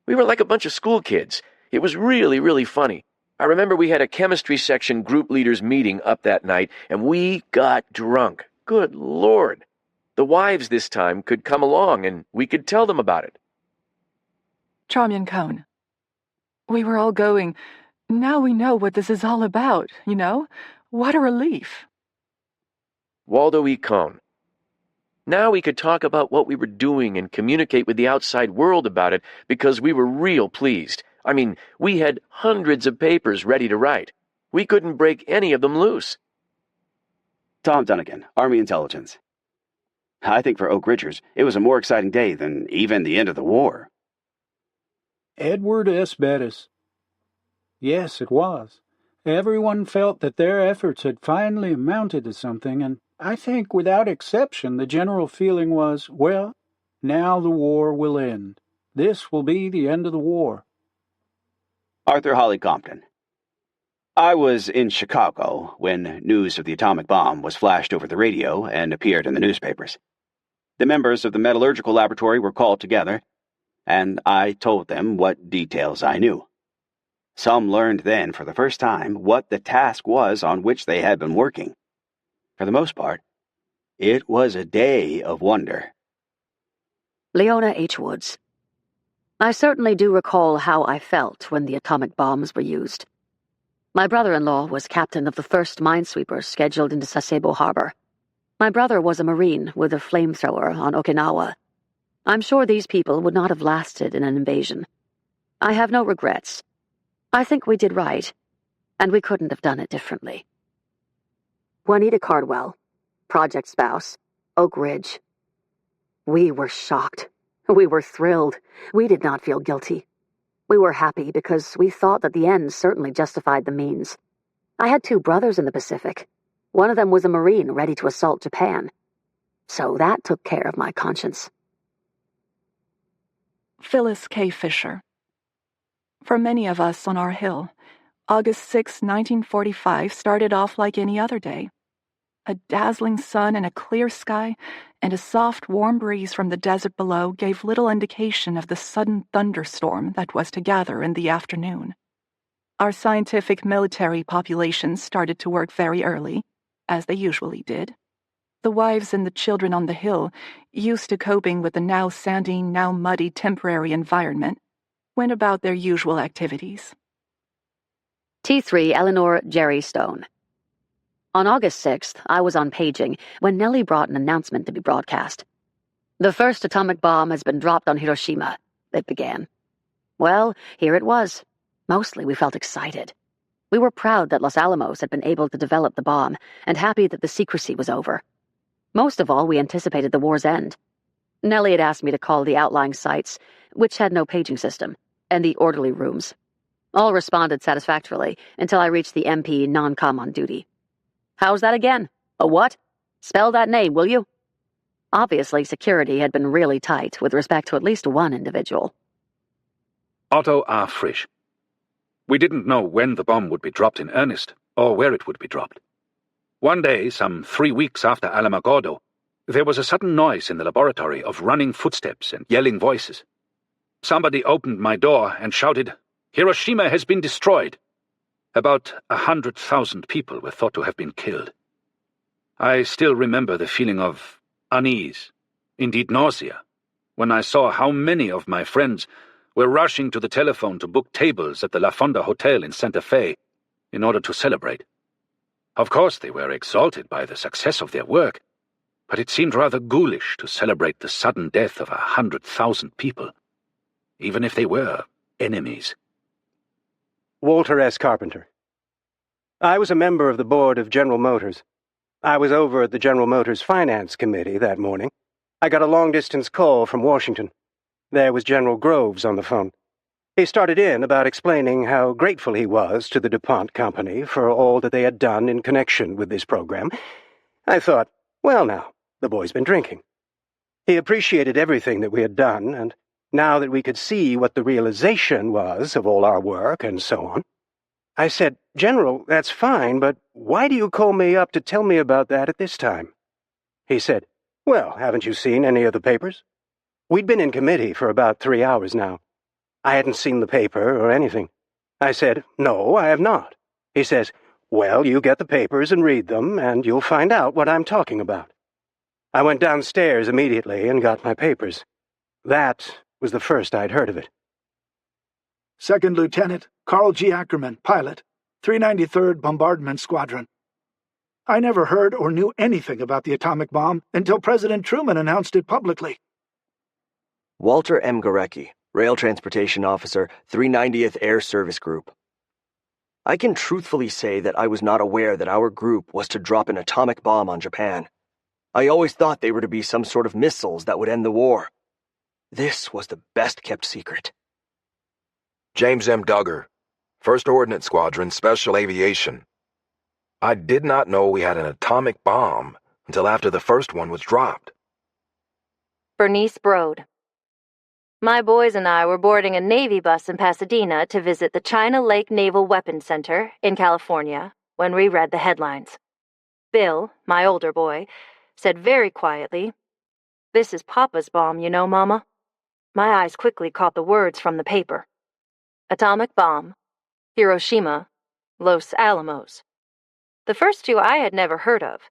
We were like a bunch of school kids. It was really, really funny. I remember we had a chemistry section group leaders meeting up that night, and we got drunk. Good Lord. The wives this time could come along, and we could tell them about it. Charmian Cohn. We were all going, now we know what this is all about, you know? What a relief. Waldo E. Cohn. Now we could talk about what we were doing and communicate with the outside world about it because we were real pleased. I mean, we had hundreds of papers ready to write. We couldn't break any of them loose. Tom Dunnigan, Army Intelligence. I think for Oak Ridgers, it was a more exciting day than even the end of the war. Edward S. Bettis. Yes, it was. Everyone felt that their efforts had finally amounted to something, and I think without exception the general feeling was, well, now the war will end. This will be the end of the war. Arthur Holly Compton. I was in Chicago when news of the atomic bomb was flashed over the radio and appeared in the newspapers. The members of the metallurgical laboratory were called together, and I told them what details I knew. Some learned then, for the first time, what the task was on which they had been working. For the most part, it was a day of wonder. Leona H. Woods. I certainly do recall how I felt when the atomic bombs were used. My brother-in-law was captain of the first minesweepers scheduled into Sasebo Harbor. My brother was a Marine with a flamethrower on Okinawa. I'm sure these people would not have lasted in an invasion. I have no regrets. I think we did right, and we couldn't have done it differently. Juanita Cardwell, project spouse, Oak Ridge. We were shocked. We were thrilled. We did not feel guilty. We were happy because we thought that the ends certainly justified the means. I had 2 brothers in the Pacific. One of them was a Marine ready to assault Japan. So that took care of my conscience. Phyllis K. Fisher. For many of us on our hill, August 6, 1945 started off like any other day. A dazzling sun and a clear sky and a soft, warm breeze from the desert below gave little indication of the sudden thunderstorm that was to gather in the afternoon. Our scientific military populations started to work very early, as they usually did. The wives and the children on the hill, used to coping with the now sandy, now muddy temporary environment, went about their usual activities. T3 Eleanor Jerry Stone. On August 6th, I was on paging when Nellie brought an announcement to be broadcast. The first atomic bomb has been dropped on Hiroshima, it began. Well, here it was. Mostly we felt excited. We were proud that Los Alamos had been able to develop the bomb and happy that the secrecy was over. Most of all, we anticipated the war's end. Nellie had asked me to call the outlying sites, which had no paging system, and the orderly rooms. All responded satisfactorily until I reached the MP non-com on duty. How's that again? A what? Spell that name, will you? Obviously, security had been really tight with respect to at least one individual. Otto R. Frisch. We didn't know when the bomb would be dropped in earnest, or where it would be dropped. One day, some 3 weeks after Alamogordo, there was a sudden noise in the laboratory of running footsteps and yelling voices. Somebody opened my door and shouted, "Hiroshima has been destroyed!" About 100,000 people were thought to have been killed. I still remember the feeling of unease, indeed nausea, when I saw how many of my friends were rushing to the telephone to book tables at the La Fonda Hotel in Santa Fe in order to celebrate. Of course, they were exalted by the success of their work, but it seemed rather ghoulish to celebrate the sudden death of 100,000 people, even if they were enemies. Walter S. Carpenter. I was a member of the board of General Motors. I was over at the General Motors Finance Committee that morning. I got a long-distance call from Washington. There was General Groves on the phone. He started in about explaining how grateful he was to the DuPont Company for all that they had done in connection with this program. I thought, well now, the boy's been drinking. He appreciated everything that we had done, and now that we could see what the realization was of all our work and so on, I said, "General, that's fine, but why do you call me up to tell me about that at this time?" He said, "Well, haven't you seen any of the papers?" We'd been in committee for about 3 hours now. I hadn't seen the paper or anything. I said, "No, I have not." He says, "Well, you get the papers and read them, and you'll find out what I'm talking about." I went downstairs immediately and got my papers. That was the first I'd heard of it. Second Lieutenant Carl G. Ackerman, pilot, 393rd Bombardment Squadron. I never heard or knew anything about the atomic bomb until President Truman announced it publicly. Walter M. Gorecki, Rail Transportation Officer, 390th Air Service Group. I can truthfully say that I was not aware that our group was to drop an atomic bomb on Japan. I always thought they were to be some sort of missiles that would end the war. This was the best-kept secret. James M. Duggar, 1st Ordnance Squadron, Special Aviation. I did not know we had an atomic bomb until after the first one was dropped. Bernice Broad. My boys and I were boarding a Navy bus in Pasadena to visit the China Lake Naval Weapons Center in California when we read the headlines. Bill, my older boy, said very quietly, "This is Papa's bomb, you know, Mama." My eyes quickly caught the words from the paper. Atomic bomb, Hiroshima, Los Alamos. The first two I had never heard of,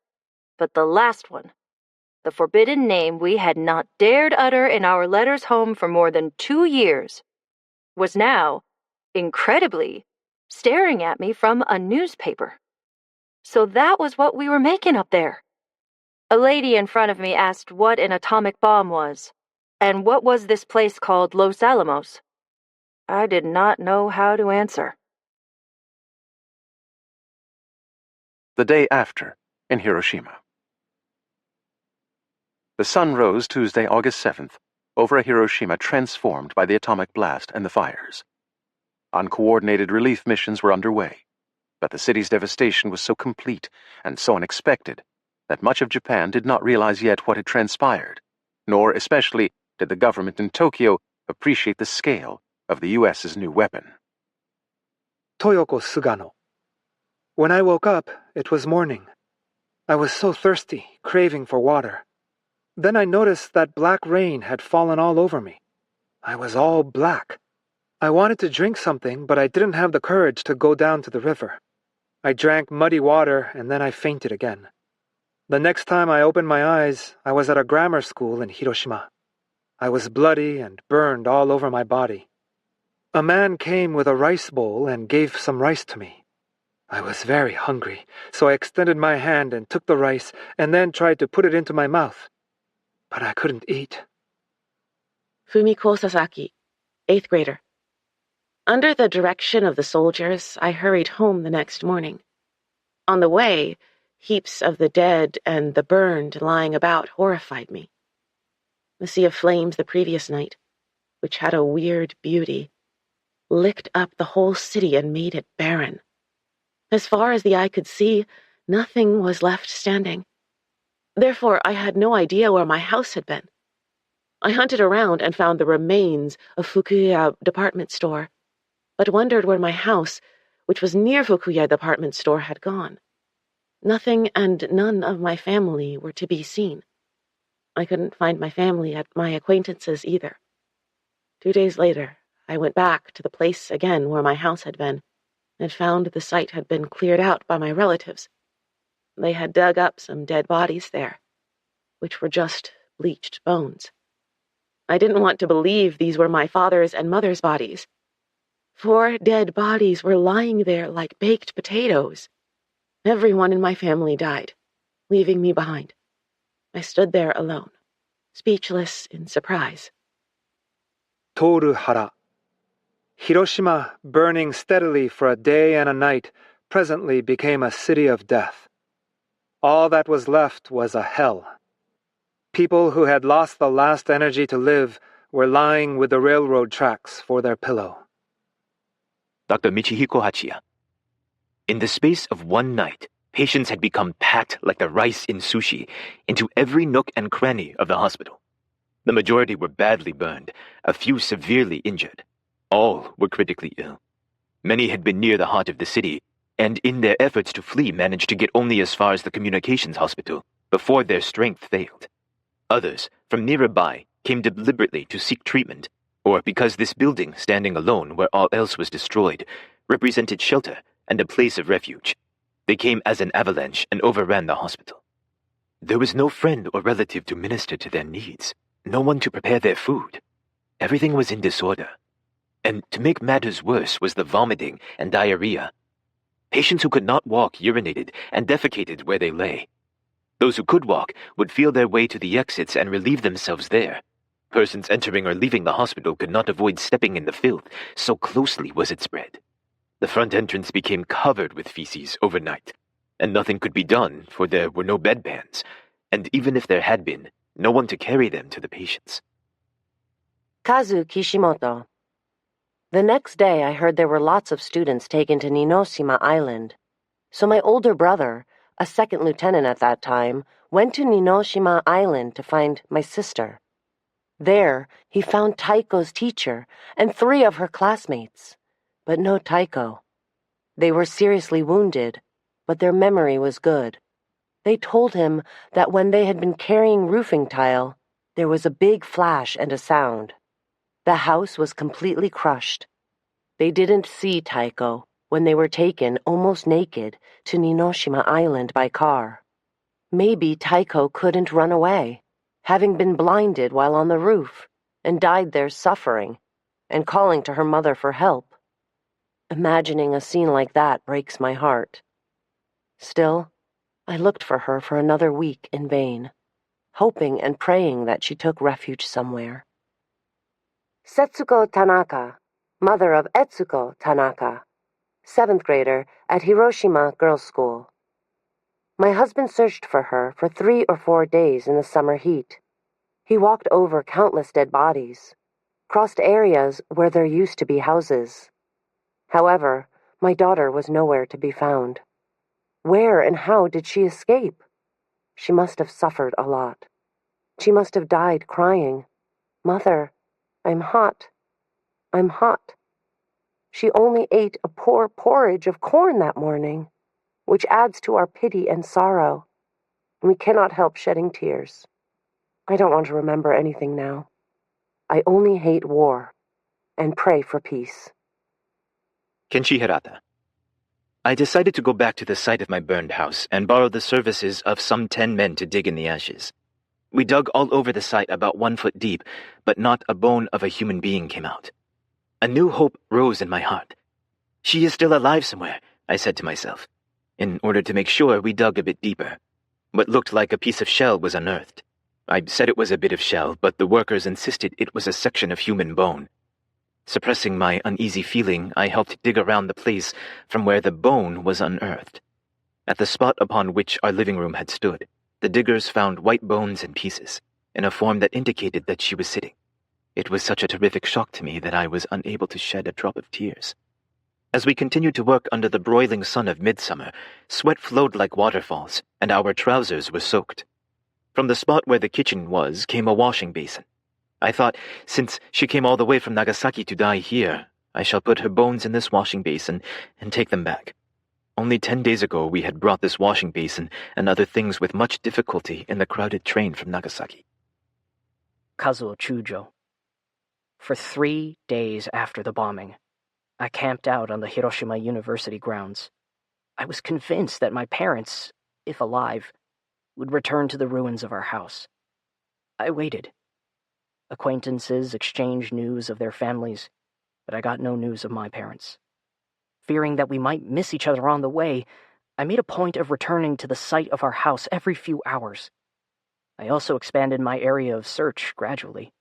but the last one, the forbidden name we had not dared utter in our letters home for more than 2 years, was now, incredibly, staring at me from a newspaper. So that was what we were making up there. A lady in front of me asked what an atomic bomb was, and what was this place called Los Alamos. I did not know how to answer. The day after, in Hiroshima. The sun rose Tuesday, August 7th, over a Hiroshima transformed by the atomic blast and the fires. Uncoordinated relief missions were underway, but the city's devastation was so complete and so unexpected that much of Japan did not realize yet what had transpired, nor especially did the government in Tokyo appreciate the scale of the U.S.'s new weapon. Toyoko Sugano. When I woke up, it was morning. I was so thirsty, craving for water. Then I noticed that black rain had fallen all over me. I was all black. I wanted to drink something, but I didn't have the courage to go down to the river. I drank muddy water, and then I fainted again. The next time I opened my eyes, I was at a grammar school in Hiroshima. I was bloody and burned all over my body. A man came with a rice bowl and gave some rice to me. I was very hungry, so I extended my hand and took the rice and then tried to put it into my mouth. But I couldn't eat. Fumiko Sasaki, 8th grader. Under the direction of the soldiers, I hurried home the next morning. On the way, heaps of the dead and the burned lying about horrified me. The sea of flames the previous night, which had a weird beauty, licked up the whole city and made it barren. As far as the eye could see, nothing was left standing. Therefore, I had no idea where my house had been. I hunted around and found the remains of Fukuya department store, but wondered where my house, which was near Fukuya department store, had gone. Nothing and none of my family were to be seen. I couldn't find my family at my acquaintances either. 2 days later, I went back to the place again where my house had been, and found the site had been cleared out by my relatives. They had dug up some dead bodies there, which were just bleached bones. I didn't want to believe these were my father's and mother's bodies. 4 dead bodies were lying there like baked potatoes. Everyone in my family died, leaving me behind. I stood there alone, speechless in surprise. Toru Hara. Hiroshima, burning steadily for a day and a night, presently became a city of death. All that was left was a hell. People who had lost the last energy to live were lying with the railroad tracks for their pillow. Dr. Michihiko Hachiya. In the space of one night, patients had become packed like the rice in sushi into every nook and cranny of the hospital. The majority were badly burned, a few severely injured. All were critically ill. Many had been near the heart of the city, and in their efforts to flee managed to get only as far as the communications hospital before their strength failed. Others, from nearby, came deliberately to seek treatment, or because this building, standing alone where all else was destroyed, represented shelter and a place of refuge. They came as an avalanche and overran the hospital. There was no friend or relative to minister to their needs, no one to prepare their food. Everything was in disorder. And to make matters worse was the vomiting and diarrhea. Patients who could not walk urinated and defecated where they lay. Those who could walk would feel their way to the exits and relieve themselves there. Persons entering or leaving the hospital could not avoid stepping in the filth, so closely was it spread. The front entrance became covered with feces overnight, and nothing could be done, for there were no bedpans, and even if there had been, no one to carry them to the patients. Kazu Kishimoto. The next day, I heard there were lots of students taken to Ninosima Island. So my older brother, a second lieutenant at that time, went to Ninosima Island to find my sister. There, he found Taiko's teacher and 3 of her classmates, but no Taiko. They were seriously wounded, but their memory was good. They told him that when they had been carrying roofing tile, there was a big flash and a sound. The house was completely crushed. They didn't see Taiko when they were taken almost naked to Ninosima Island by car. Maybe Taiko couldn't run away, having been blinded while on the roof, and died there suffering, and calling to her mother for help. Imagining a scene like that breaks my heart. Still, I looked for her for another week in vain, hoping and praying that she took refuge somewhere. Setsuko Tanaka, mother of Etsuko Tanaka, 7th grader at Hiroshima Girls' School. My husband searched for her for 3 or 4 days in the summer heat. He walked over countless dead bodies, crossed areas where there used to be houses. However, my daughter was nowhere to be found. Where and how did she escape? She must have suffered a lot. She must have died crying, "Mother, I'm hot. I'm hot." She only ate a poor porridge of corn that morning, which adds to our pity and sorrow, and we cannot help shedding tears. I don't want to remember anything now. I only hate war and pray for peace. Kenshi Hirata. I decided to go back to the site of my burned house and borrow the services of some 10 men to dig in the ashes. We dug all over the site about 1 foot deep, but not a bone of a human being came out. A new hope rose in my heart. She is still alive somewhere, I said to myself. In order to make sure, we dug a bit deeper. What looked like a piece of shell was unearthed. I said it was a bit of shell, but the workers insisted it was a section of human bone. Suppressing my uneasy feeling, I helped dig around the place from where the bone was unearthed. At the spot upon which our living room had stood, the diggers found white bones and pieces, in a form that indicated that she was sitting. It was such a terrific shock to me that I was unable to shed a drop of tears. As we continued to work under the broiling sun of midsummer, sweat flowed like waterfalls, and our trousers were soaked. From the spot where the kitchen was came a washing basin. I thought, since she came all the way from Nagasaki to die here, I shall put her bones in this washing basin and take them back. Only 10 days ago we had brought this washing basin and other things with much difficulty in the crowded train from Nagasaki. Kazuo Chujo. For 3 days after the bombing, I camped out on the Hiroshima University grounds. I was convinced that my parents, if alive, would return to the ruins of our house. I waited. Acquaintances exchanged news of their families, but I got no news of my parents. Fearing that we might miss each other on the way, I made a point of returning to the site of our house every few hours. I also expanded my area of search gradually.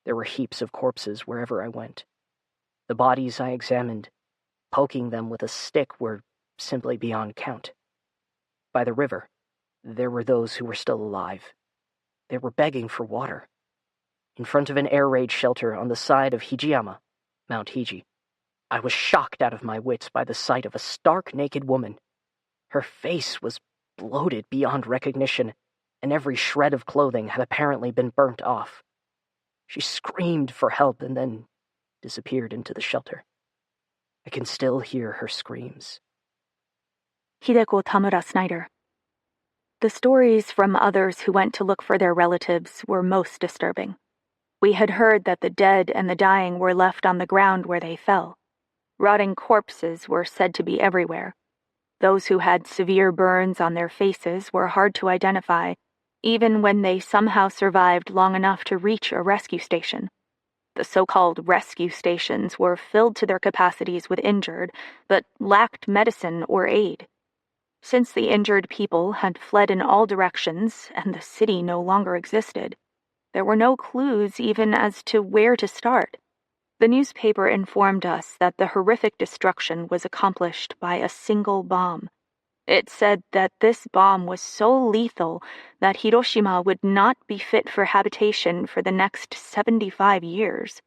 There were heaps of corpses wherever I went. The bodies I examined, poking them with a stick, were simply beyond count. By the river, there were those who were still alive. They were begging for water. In front of an air raid shelter on the side of Hijiyama, Mount Hiji, I was shocked out of my wits by the sight of a stark naked woman. Her face was bloated beyond recognition, and every shred of clothing had apparently been burnt off. She screamed for help and then disappeared into the shelter. I can still hear her screams. Hideko Tamura Snyder. The stories from others who went to look for their relatives were most disturbing. We had heard that the dead and the dying were left on the ground where they fell. Rotting corpses were said to be everywhere. Those who had severe burns on their faces were hard to identify, even when they somehow survived long enough to reach a rescue station. The so-called rescue stations were filled to their capacities with injured, but lacked medicine or aid. Since the injured people had fled in all directions and the city no longer existed, there were no clues even as to where to start. The newspaper informed us that the horrific destruction was accomplished by a single bomb. It said that this bomb was so lethal that Hiroshima would not be fit for habitation for the next 75 years.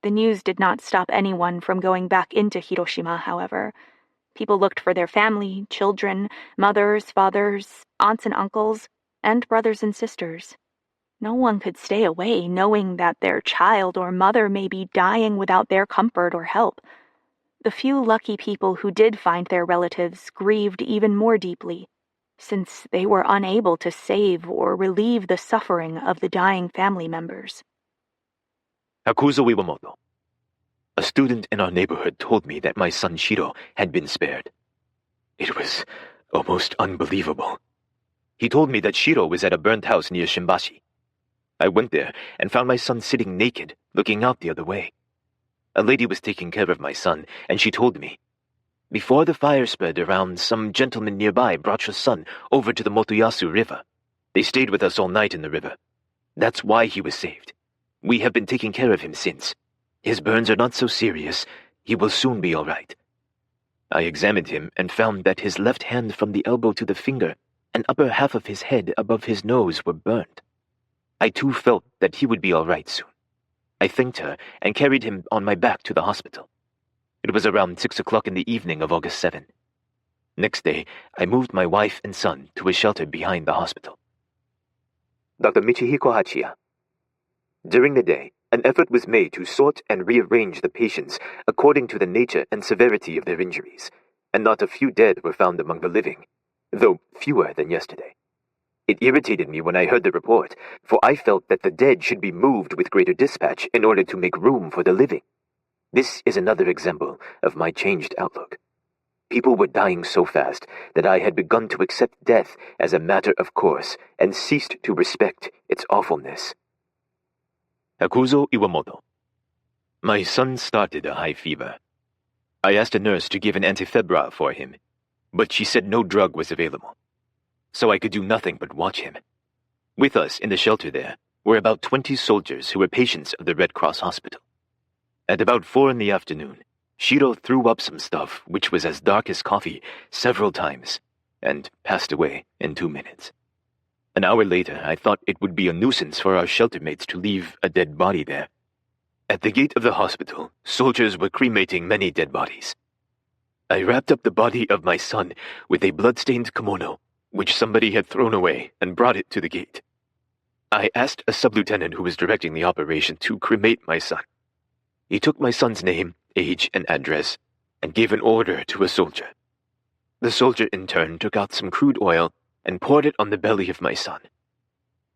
The news did not stop anyone from going back into Hiroshima, however. People looked for their family, children, mothers, fathers, aunts and uncles, and brothers and sisters. No one could stay away knowing that their child or mother may be dying without their comfort or help. The few lucky people who did find their relatives grieved even more deeply, since they were unable to save or relieve the suffering of the dying family members. Hakuzo Iwamoto. A student in our neighborhood told me that my son Shiro had been spared. It was almost unbelievable. He told me that Shiro was at a burnt house near Shimbashi. I went there and found my son sitting naked, looking out the other way. A lady was taking care of my son, and she told me, "Before the fire spread around, some gentleman nearby brought your son over to the Motoyasu River. They stayed with us all night in the river. That's why he was saved. We have been taking care of him since. His burns are not so serious. He will soon be all right." I examined him and found that his left hand from the elbow to the finger and upper half of his head above his nose were burned. I too felt that he would be all right soon. I thanked her and carried him on my back to the hospital. It was around 6 o'clock in the evening of August 7. Next day, I moved my wife and son to a shelter behind the hospital. Dr. Michihiko Hachiya. During the day, an effort was made to sort and rearrange the patients according to the nature and severity of their injuries, and not a few dead were found among the living, though fewer than yesterday. It irritated me when I heard the report, for I felt that the dead should be moved with greater dispatch in order to make room for the living. This is another example of my changed outlook. People were dying so fast that I had begun to accept death as a matter of course and ceased to respect its awfulness. Hakuzo Iwamoto. My son started a high fever. I asked a nurse to give an antifebrile for him, but she said no drug was available. So I could do nothing but watch him. With us in the shelter there were about 20 soldiers who were patients of the Red Cross Hospital. At about 4 in the afternoon, Shiro threw up some stuff which was as dark as coffee several times and passed away in 2 minutes. An hour later, I thought it would be a nuisance for our shelter mates to leave a dead body there. At the gate of the hospital, soldiers were cremating many dead bodies. I wrapped up the body of my son with a blood-stained kimono, which somebody had thrown away, and brought it to the gate. I asked a sub-lieutenant who was directing the operation to cremate my son. He took my son's name, age, and address, and gave an order to a soldier. The soldier in turn took out some crude oil and poured it on the belly of my son.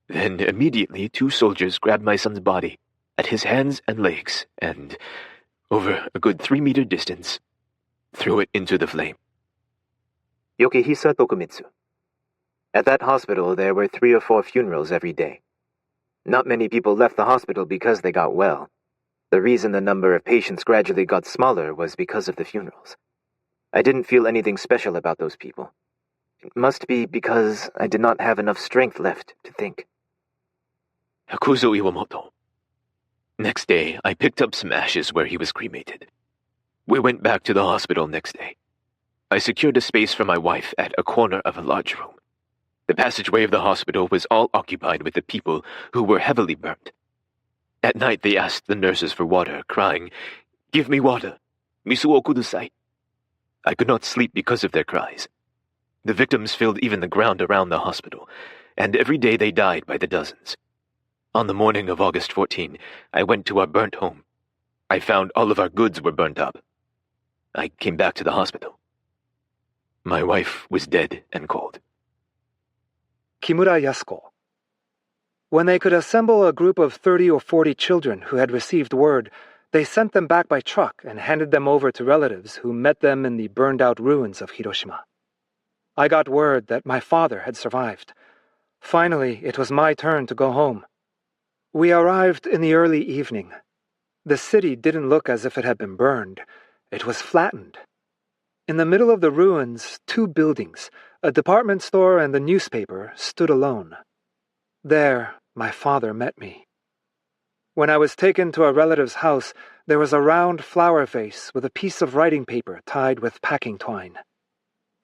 Then immediately 2 soldiers grabbed my son's body at his hands and legs and, over a good 3-meter distance, threw it into the flame. Yokihisa Tokumitsu. At that hospital, there were 3 or 4 funerals every day. Not many people left the hospital because they got well. The reason the number of patients gradually got smaller was because of the funerals. I didn't feel anything special about those people. It must be because I did not have enough strength left to think. Hakuzo Iwamoto. Next day, I picked up some ashes where he was cremated. We went back to the hospital next day. I secured a space for my wife at a corner of a large room. The passageway of the hospital was all occupied with the people who were heavily burnt. At night they asked the nurses for water, crying, "Give me water, misu o kudasai." I could not sleep because of their cries. The victims filled even the ground around the hospital, and every day they died by the dozens. On the morning of August 14, I went to our burnt home. I found all of our goods were burnt up. I came back to the hospital. My wife was dead and cold. Kimura Yasuko. When they could assemble a group of 30 or 40 children who had received word, they sent them back by truck and handed them over to relatives who met them in the burned-out ruins of Hiroshima. I got word that my father had survived. Finally, it was my turn to go home. We arrived in the early evening. The city didn't look as if it had been burned. It was flattened. In the middle of the ruins, 2 buildings, a department store and the newspaper, stood alone. There, my father met me. When I was taken to a relative's house, there was a round flower vase with a piece of writing paper tied with packing twine.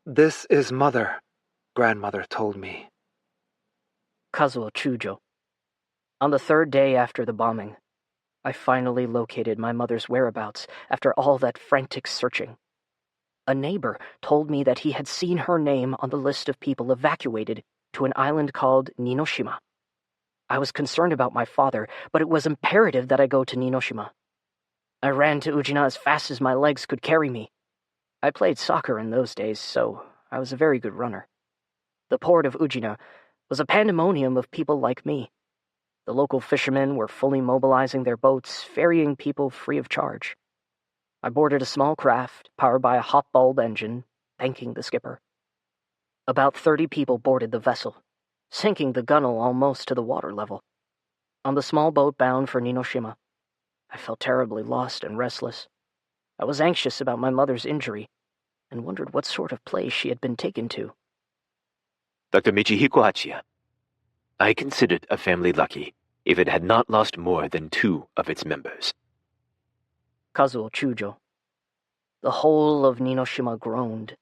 "This is Mother," grandmother told me. Kazuo Chujo. On the 3rd day after the bombing, I finally located my mother's whereabouts after all that frantic searching. A neighbor told me that he had seen her name on the list of people evacuated to an island called Ninoshima. I was concerned about my father, but it was imperative that I go to Ninoshima. I ran to Ujina as fast as my legs could carry me. I played soccer in those days, so I was a very good runner. The port of Ujina was a pandemonium of people like me. The local fishermen were fully mobilizing their boats, ferrying people free of charge. I boarded a small craft, powered by a hot bulb engine, thanking the skipper. About 30 people boarded the vessel, sinking the gunwale almost to the water level. On the small boat bound for Ninoshima, I felt terribly lost and restless. I was anxious about my mother's injury, and wondered what sort of place she had been taken to. Dr. Michihiko Hachiya, I considered a family lucky if it had not lost more than 2 of its members. Kazuo Chujo. The whole of Ninoshima groaned.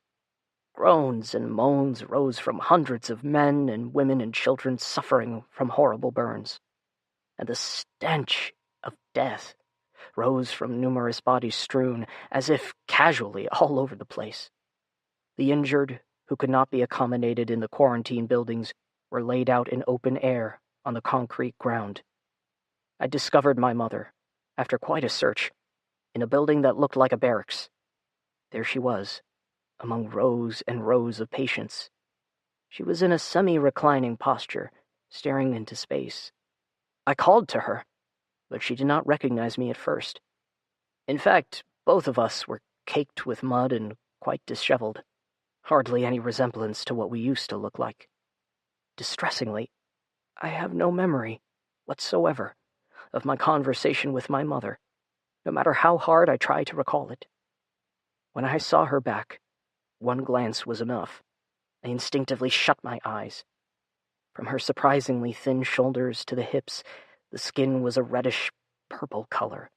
Groans and moans rose from hundreds of men and women and children suffering from horrible burns. And the stench of death rose from numerous bodies strewn, as if casually, all over the place. The injured, who could not be accommodated in the quarantine buildings, were laid out in open air on the concrete ground. I discovered my mother, after quite a search, in a building that looked like a barracks. There she was, among rows and rows of patients. She was in a semi-reclining posture, staring into space. I called to her, but she did not recognize me at first. In fact, both of us were caked with mud and quite disheveled, hardly any resemblance to what we used to look like. Distressingly, I have no memory whatsoever of my conversation with my mother, no matter how hard I try to recall it. When I saw her back, one glance was enough. I instinctively shut my eyes. From her surprisingly thin shoulders to the hips, the skin was a reddish-purple color,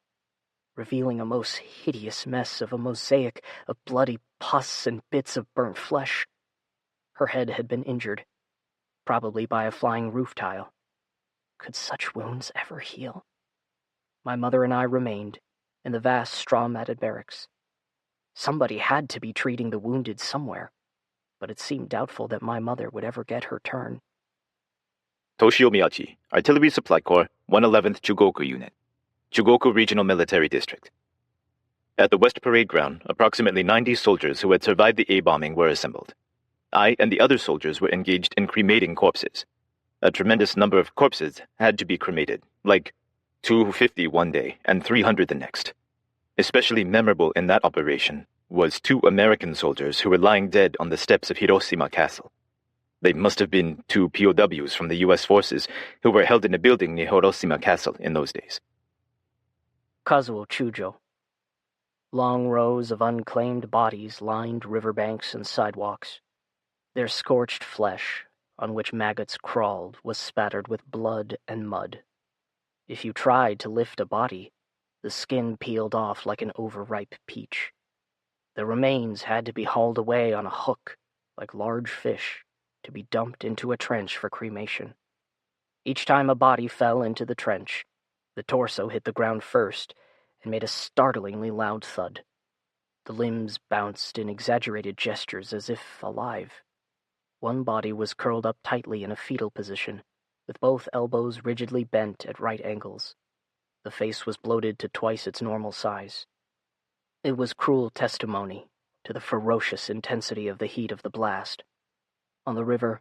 revealing a most hideous mess of a mosaic of bloody pus and bits of burnt flesh. Her head had been injured, probably by a flying roof tile. Could such wounds ever heal? My mother and I remained in the vast straw-matted barracks. Somebody had to be treating the wounded somewhere, but it seemed doubtful that my mother would ever get her turn. Toshio Miyachi, Artillery Supply Corps, 111th Chugoku Unit, Chugoku Regional Military District. At the West Parade Ground, approximately 90 soldiers who had survived the A-bombing were assembled. I and the other soldiers were engaged in cremating corpses. A tremendous number of corpses had to be cremated, like 250 one day and 300 the next. Especially memorable in that operation was 2 American soldiers who were lying dead on the steps of Hiroshima Castle. They must have been 2 POWs from the U.S. forces who were held in a building near Hiroshima Castle in those days. Kazuo Chujo. Long rows of unclaimed bodies lined riverbanks and sidewalks. Their scorched flesh, on which maggots crawled, was spattered with blood and mud. If you tried to lift a body, the skin peeled off like an overripe peach. The remains had to be hauled away on a hook, like large fish, to be dumped into a trench for cremation. Each time a body fell into the trench, the torso hit the ground first and made a startlingly loud thud. The limbs bounced in exaggerated gestures as if alive. One body was curled up tightly in a fetal position, with both elbows rigidly bent at right angles. The face was bloated to twice its normal size. It was cruel testimony to the ferocious intensity of the heat of the blast. On the river,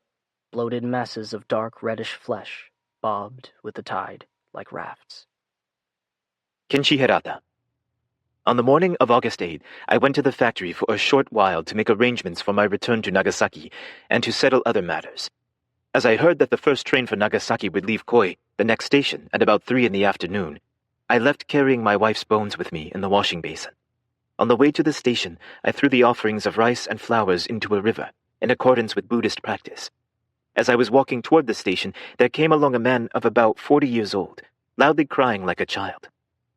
bloated masses of dark reddish flesh bobbed with the tide like rafts. Kenshi Hirata. On the morning of August 8, I went to the factory for a short while to make arrangements for my return to Nagasaki and to settle other matters. As I heard that the first train for Nagasaki would leave Koi, the next station, at about 3 in the afternoon, I left carrying my wife's bones with me in the washing basin. On the way to the station, I threw the offerings of rice and flowers into a river, in accordance with Buddhist practice. As I was walking toward the station, there came along a man of about 40 years old, loudly crying like a child.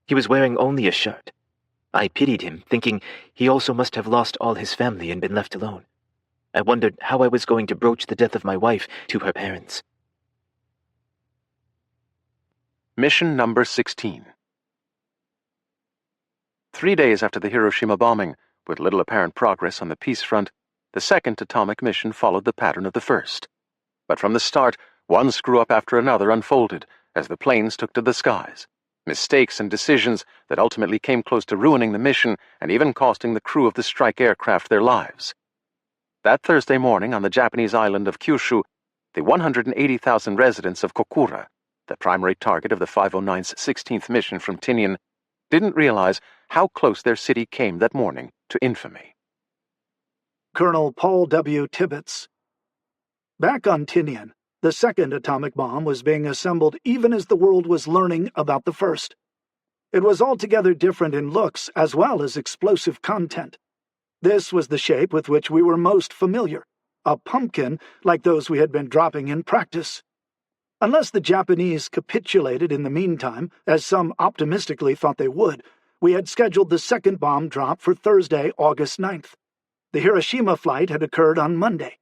He was wearing only a shirt. I pitied him, thinking he also must have lost all his family and been left alone. I wondered how I was going to broach the death of my wife to her parents. Mission number 16. 3 days after the Hiroshima bombing, with little apparent progress on the peace front, the second atomic mission followed the pattern of the first. But from the start, one screw-up after another unfolded as the planes took to the skies. Mistakes and decisions that ultimately came close to ruining the mission and even costing the crew of the strike aircraft their lives. That Thursday morning on the Japanese island of Kyushu, the 180,000 residents of Kokura, the primary target of the 509's 16th mission from Tinian, didn't realize how close their city came that morning to infamy. Colonel Paul W. Tibbets. Back on Tinian, the second atomic bomb was being assembled even as the world was learning about the first. It was altogether different in looks as well as explosive content. This was the shape with which we were most familiar, a pumpkin like those we had been dropping in practice. Unless the Japanese capitulated in the meantime, as some optimistically thought they would, we had scheduled the second bomb drop for Thursday, August 9th. The Hiroshima flight had occurred on Monday.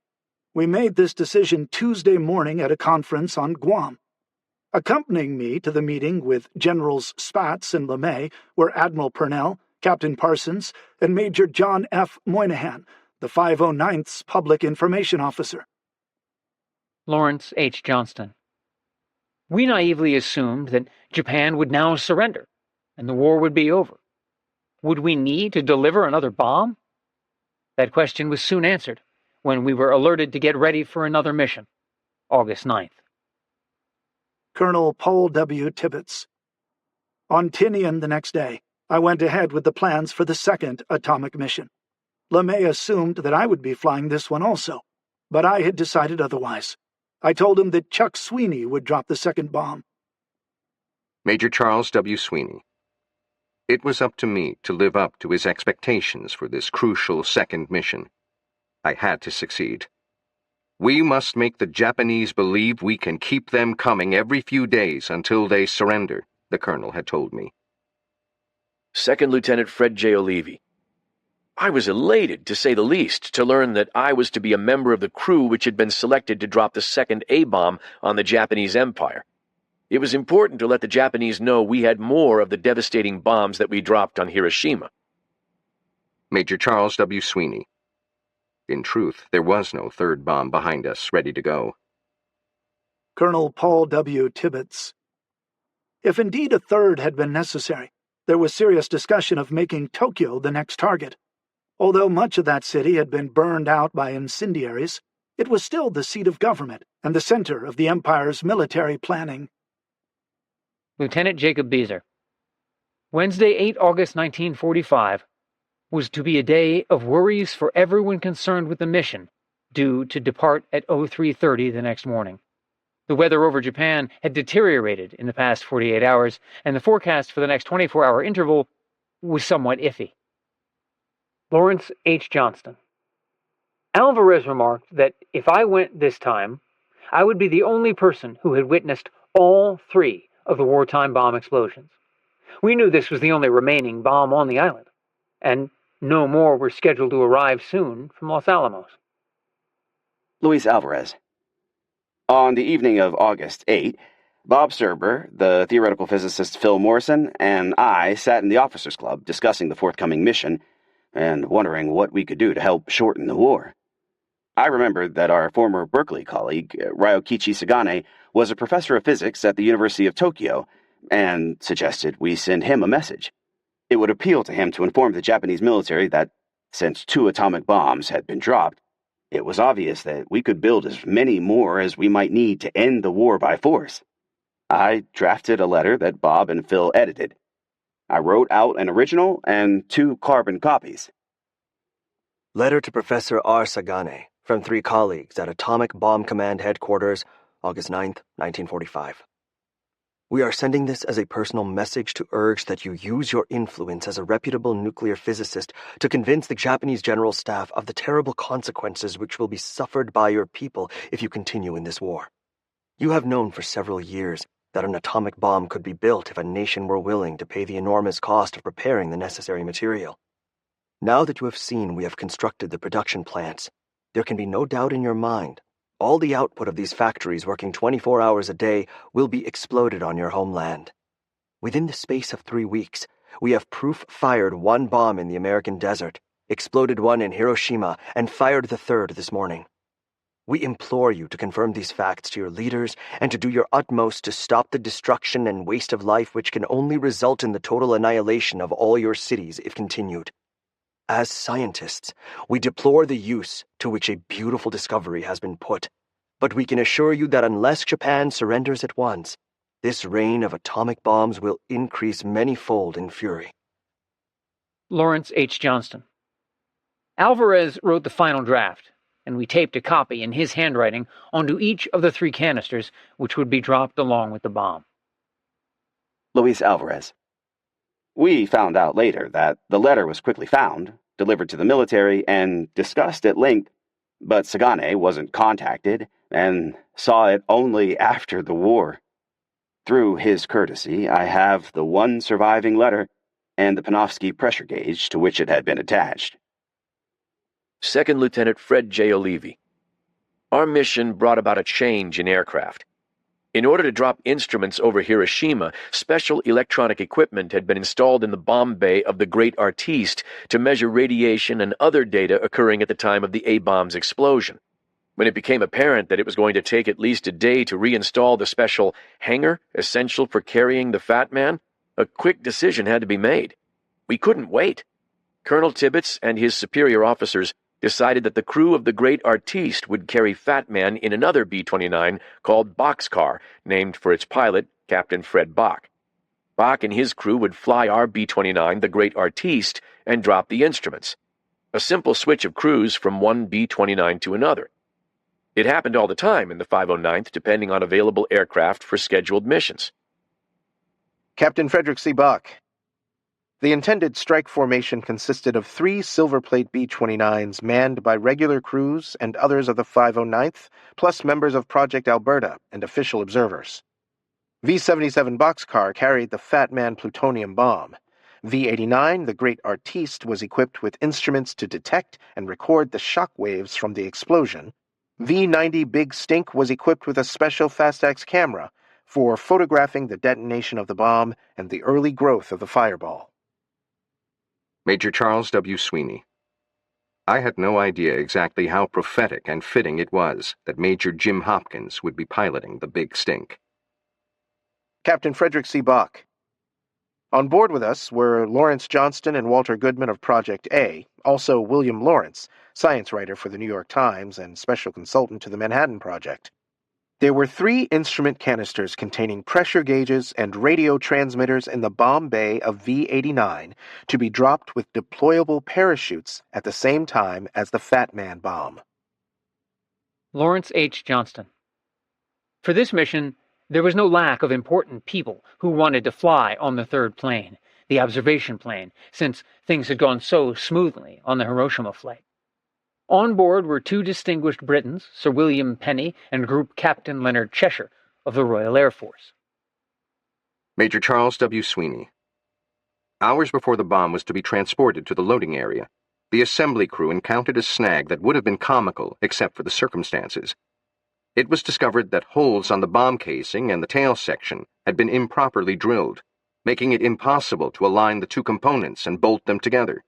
We made this decision Tuesday morning at a conference on Guam. Accompanying me to the meeting with Generals Spatz and LeMay were Admiral Purnell, Captain Parsons, and Major John F. Moynihan, the 509th's Public Information Officer. Lawrence H. Johnston. We naively assumed that Japan would now surrender, and the war would be over. Would we need to deliver another bomb? That question was soon answered when we were alerted to get ready for another mission, August 9th. Colonel Paul W. Tibbets. On Tinian the next day, I went ahead with the plans for the second atomic mission. LeMay assumed that I would be flying this one also, but I had decided otherwise. I told him that Chuck Sweeney would drop the second bomb. Major Charles W. Sweeney. It was up to me to live up to his expectations for this crucial second mission. I had to succeed. We must make the Japanese believe we can keep them coming every few days until they surrender, the colonel had told me. Second Lieutenant Fred J. O'Leary. I was elated, to say the least, to learn that I was to be a member of the crew which had been selected to drop the second A-bomb on the Japanese Empire. It was important to let the Japanese know we had more of the devastating bombs that we dropped on Hiroshima. Major Charles W. Sweeney. In truth, there was no third bomb behind us, ready to go. Colonel Paul W. Tibbets. If indeed a third had been necessary, there was serious discussion of making Tokyo the next target. Although much of that city had been burned out by incendiaries, it was still the seat of government and the center of the Empire's military planning. Lieutenant Jacob Beezer. Wednesday, 8 August 1945, was to be a day of worries for everyone concerned with the mission, due to depart at 03:30 the next morning. The weather over Japan had deteriorated in the past 48 hours, and the forecast for the next 24-hour interval was somewhat iffy. Lawrence H. Johnston. Alvarez remarked that if I went this time, I would be the only person who had witnessed all three of the wartime bomb explosions. We knew this was the only remaining bomb on the island, and no more were scheduled to arrive soon from Los Alamos. Luis Alvarez. On the evening of August 8, Bob Serber, the theoretical physicist Phil Morrison, and I sat in the officers' club discussing the forthcoming mission and wondering what we could do to help shorten the war. I remembered that our former Berkeley colleague, Ryokichi Sagane, was a professor of physics at the University of Tokyo, and suggested we send him a message. It would appeal to him to inform the Japanese military that, since 2 atomic bombs had been dropped, it was obvious that we could build as many more as we might need to end the war by force. I drafted a letter that Bob and Phil edited. I wrote out an original and 2 carbon copies. Letter to Professor R. Sagane from 3 colleagues at Atomic Bomb Command Headquarters, August 9th, 1945. We are sending this as a personal message to urge that you use your influence as a reputable nuclear physicist to convince the Japanese General Staff of the terrible consequences which will be suffered by your people if you continue in this war. You have known for several years that an atomic bomb could be built if a nation were willing to pay the enormous cost of preparing the necessary material. Now that you have seen we have constructed the production plants, there can be no doubt in your mind all the output of these factories working 24 hours a day will be exploded on your homeland. Within the space of 3 weeks, We have proof fired one bomb in the American desert, exploded one in Hiroshima, and fired the third this morning. We implore you to confirm these facts to your leaders and to do your utmost to stop the destruction and waste of life which can only result in the total annihilation of all your cities if continued. As scientists, we deplore the use to which a beautiful discovery has been put, but we can assure you that unless Japan surrenders at once, this rain of atomic bombs will increase many-fold in fury. Lawrence H. Johnston. Alvarez wrote the final draft, and we taped a copy in his handwriting onto each of the 3 canisters, which would be dropped along with the bomb. Luis Alvarez. We found out later that the letter was quickly found, delivered to the military, and discussed at length, but Sagane wasn't contacted and saw it only after the war. Through his courtesy, I have the one surviving letter and the Panofsky pressure gauge to which it had been attached. Second Lieutenant Fred J. O'Leary. Our mission brought about a change in aircraft. In order to drop instruments over Hiroshima, special electronic equipment had been installed in the bomb bay of the Great Artiste to measure radiation and other data occurring at the time of the A-bomb's explosion. When it became apparent that it was going to take at least a day to reinstall the special hangar essential for carrying the Fat Man, a quick decision had to be made. We couldn't wait. Colonel Tibbets and his superior officers decided that the crew of the Great Artiste would carry Fat Man in another B-29 called Boxcar, named for its pilot, Captain Fred Bach. Bach and his crew would fly our B-29, the Great Artiste, and drop the instruments. A simple switch of crews from one B-29 to another. It happened all the time in the 509th, depending on available aircraft for scheduled missions. Captain Frederick C. Bach. The intended strike formation consisted of 3 silverplate B-29s manned by regular crews and others of the 509th, plus members of Project Alberta and official observers. V-77 Boxcar carried the Fat Man plutonium bomb. V-89, the Great Artiste, was equipped with instruments to detect and record the shock waves from the explosion. V-90 Big Stink was equipped with a special Fastax camera for photographing the detonation of the bomb and the early growth of the fireball. Major Charles W. Sweeney. I had no idea exactly how prophetic and fitting it was that Major Jim Hopkins would be piloting the Big Stink. Captain Frederick C. Bach. On board with us were Lawrence Johnston and Walter Goodman of Project A, also William Lawrence, science writer for the New York Times and special consultant to the Manhattan Project. There were 3 instrument canisters containing pressure gauges and radio transmitters in the bomb bay of V-89 to be dropped with deployable parachutes at the same time as the Fat Man bomb. Lawrence H. Johnston. For this mission, there was no lack of important people who wanted to fly on the 3rd plane, the observation plane, since things had gone so smoothly on the Hiroshima flight. On board were 2 distinguished Britons, Sir William Penny and Group Captain Leonard Cheshire of the Royal Air Force. Major Charles W. Sweeney. Hours before the bomb was to be transported to the loading area, the assembly crew encountered a snag that would have been comical except for the circumstances. It was discovered that holes on the bomb casing and the tail section had been improperly drilled, making it impossible to align the 2 components and bolt them together.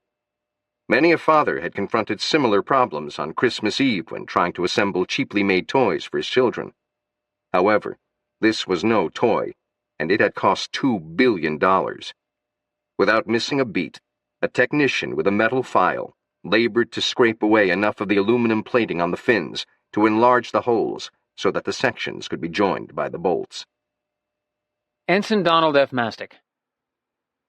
Many a father had confronted similar problems on Christmas Eve when trying to assemble cheaply made toys for his children. However, this was no toy, and it had cost $2 billion. Without missing a beat, a technician with a metal file labored to scrape away enough of the aluminum plating on the fins to enlarge the holes so that the sections could be joined by the bolts. Ensign Donald F. Mastick.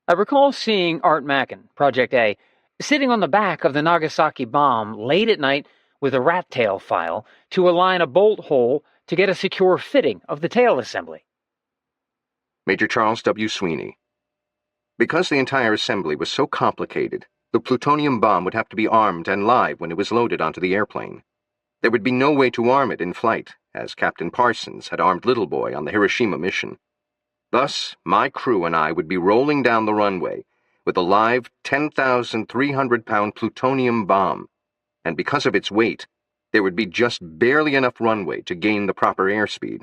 I recall seeing Art Mackin, Project A, sitting on the back of the Nagasaki bomb late at night with a rat tail file to align a bolt hole to get a secure fitting of the tail assembly. Major Charles W. Sweeney. Because the entire assembly was so complicated, the plutonium bomb would have to be armed and live when it was loaded onto the airplane. There would be no way to arm it in flight, as Captain Parsons had armed Little Boy on the Hiroshima mission. Thus, my crew and I would be rolling down the runway with a live 10,300-pound plutonium bomb, and because of its weight, there would be just barely enough runway to gain the proper airspeed.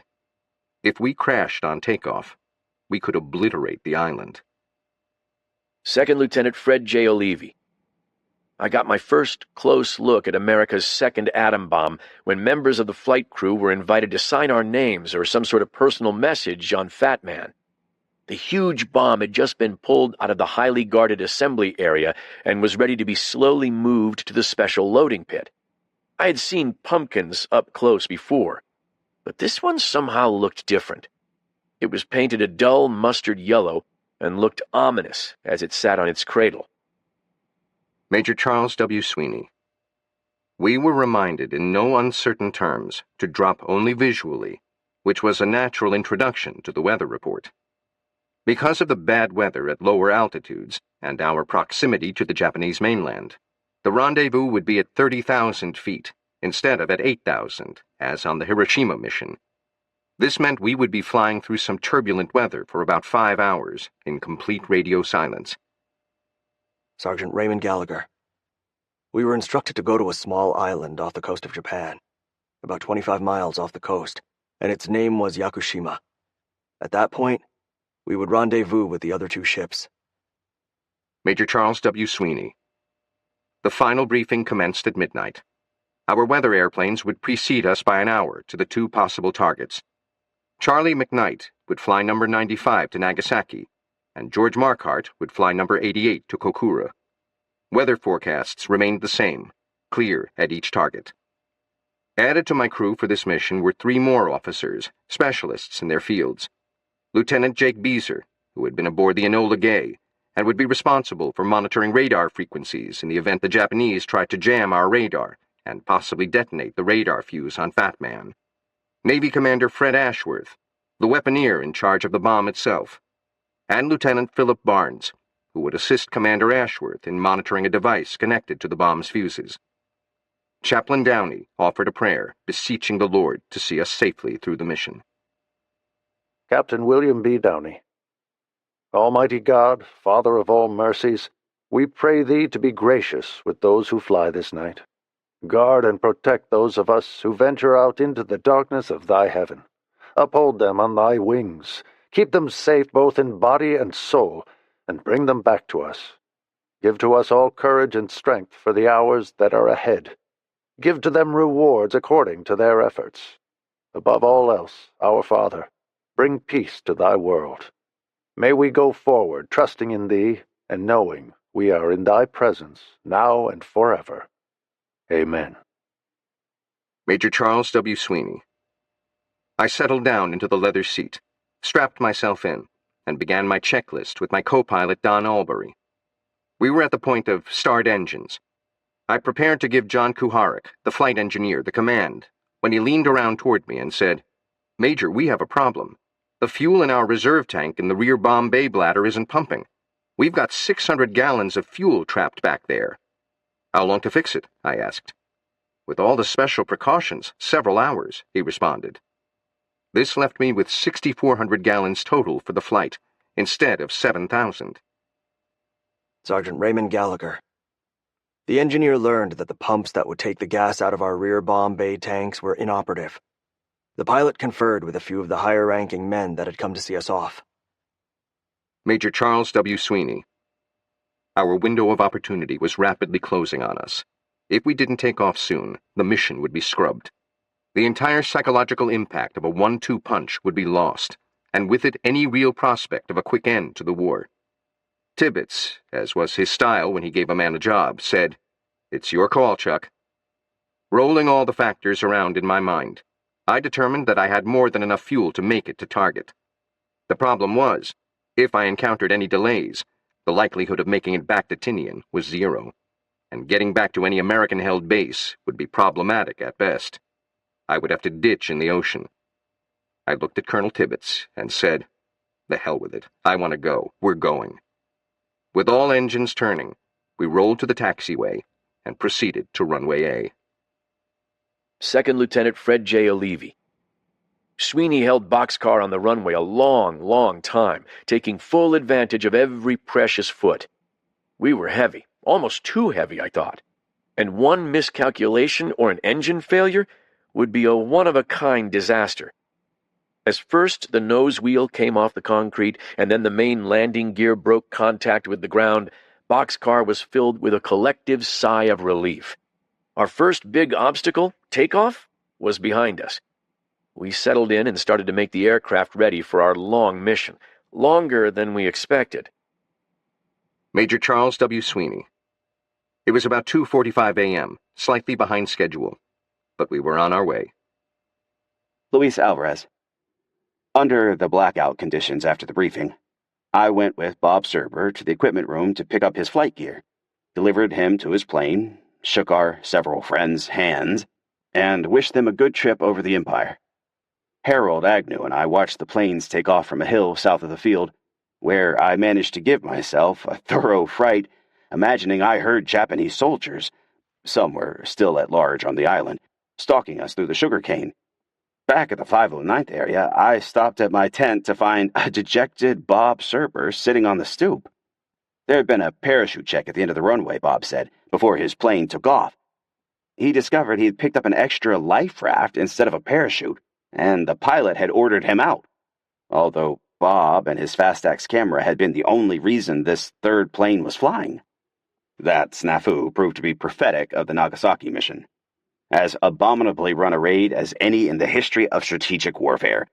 If we crashed on takeoff, we could obliterate the island. Second Lieutenant Fred J. O'Leary. I got my first close look at America's second atom bomb when members of the flight crew were invited to sign our names or some sort of personal message on Fat Man. The huge bomb had just been pulled out of the highly guarded assembly area and was ready to be slowly moved to the special loading pit. I had seen pumpkins up close before, but this one somehow looked different. It was painted a dull mustard yellow and looked ominous as it sat on its cradle. Major Charles W. Sweeney. We were reminded in no uncertain terms to drop only visually, which was a natural introduction to the weather report. Because of the bad weather at lower altitudes and our proximity to the Japanese mainland, the rendezvous would be at 30,000 feet instead of at 8,000, as on the Hiroshima mission. This meant we would be flying through some turbulent weather for about 5 hours in complete radio silence. Sergeant Raymond Gallagher. We were instructed to go to a small island off the coast of Japan, about 25 miles off the coast, and its name was Yakushima. At that point, we would rendezvous with the other two ships. Major Charles W. Sweeney. The final briefing commenced at midnight. Our weather airplanes would precede us by an hour to the two possible targets. Charlie McKnight would fly number 95 to Nagasaki, and George Marquardt would fly number 88 to Kokura. Weather forecasts remained the same, clear at each target. Added to my crew for this mission were 3 more officers, specialists in their fields. Lieutenant Jake Beezer, who had been aboard the Enola Gay, and would be responsible for monitoring radar frequencies in the event the Japanese tried to jam our radar and possibly detonate the radar fuse on Fat Man. Navy Commander Fred Ashworth, the weaponeer in charge of the bomb itself, and Lieutenant Philip Barnes, who would assist Commander Ashworth in monitoring a device connected to the bomb's fuses. Chaplain Downey offered a prayer, beseeching the Lord to see us safely through the mission. Captain William B. Downey. Almighty God, Father of all mercies, we pray Thee to be gracious with those who fly this night. Guard and protect those of us who venture out into the darkness of Thy heaven. Uphold them on Thy wings. Keep them safe both in body and soul, and bring them back to us. Give to us all courage and strength for the hours that are ahead. Give to them rewards according to their efforts. Above all else, our Father, bring peace to Thy world. May we go forward trusting in Thee and knowing we are in Thy presence now and forever. Amen. Major Charles W. Sweeney. I settled down into the leather seat, strapped myself in, and began my checklist with my co-pilot Don Albury. We were at the point of start engines. I prepared to give John Kuharik, the flight engineer, the command, when he leaned around toward me and said, "Major, we have a problem. The fuel in our reserve tank in the rear bomb bay bladder isn't pumping. We've got 600 gallons of fuel trapped back there." "How long to fix it?" I asked. "With all the special precautions, several hours," he responded. This left me with 6,400 gallons total for the flight, instead of 7,000. Sergeant Raymond Gallagher. The engineer learned that the pumps that would take the gas out of our rear bomb bay tanks were inoperative. The pilot conferred with a few of the higher-ranking men that had come to see us off. Major Charles W. Sweeney. Our window of opportunity was rapidly closing on us. If we didn't take off soon, the mission would be scrubbed. The entire psychological impact of a 1-2 punch would be lost, and with it any real prospect of a quick end to the war. Tibbets, as was his style when he gave a man a job, said, "It's your call, Chuck." Rolling all the factors around in my mind, I determined that I had more than enough fuel to make it to target. The problem was, if I encountered any delays, the likelihood of making it back to Tinian was 0, and getting back to any American-held base would be problematic at best. I would have to ditch in the ocean. I looked at Colonel Tibbets and said, "The hell with it. I want to go. We're going." With all engines turning, we rolled to the taxiway and proceeded to runway A. Second Lieutenant Fred J. O'Leary. Sweeney held boxcar on the runway a long time, taking full advantage of every precious foot. We were heavy, almost too heavy, I thought, and one miscalculation or an engine failure would be a one-of-a-kind disaster. As first the nose wheel came off the concrete and then the main landing gear broke contact with the ground, Boxcar was filled with a collective sigh of relief. Our first big obstacle, takeoff, was behind us. We settled in and started to make the aircraft ready for our long mission, longer than we expected. Major Charles W. Sweeney. It was about 2:45 a.m., slightly behind schedule, but we were on our way. Luis Alvarez. Under the blackout conditions after the briefing, I went with Bob Serber to the equipment room to pick up his flight gear, delivered him to his plane, shook our several friends' hands, and wished them a good trip over the Empire. Harold Agnew and I watched the planes take off from a hill south of the field, where I managed to give myself a thorough fright, imagining I heard Japanese soldiers, some were still at large on the island, stalking us through the sugarcane. Back at the 509th area, I stopped at my tent to find a dejected Bob Serber sitting on the stoop. There had been a parachute check at the end of the runway, Bob said, before his plane took off. He discovered he had picked up an extra life raft instead of a parachute, and the pilot had ordered him out, although Bob and his Fastax camera had been the only reason this third plane was flying. That snafu proved to be prophetic of the Nagasaki mission. As abominably run a raid as any in the history of strategic warfare.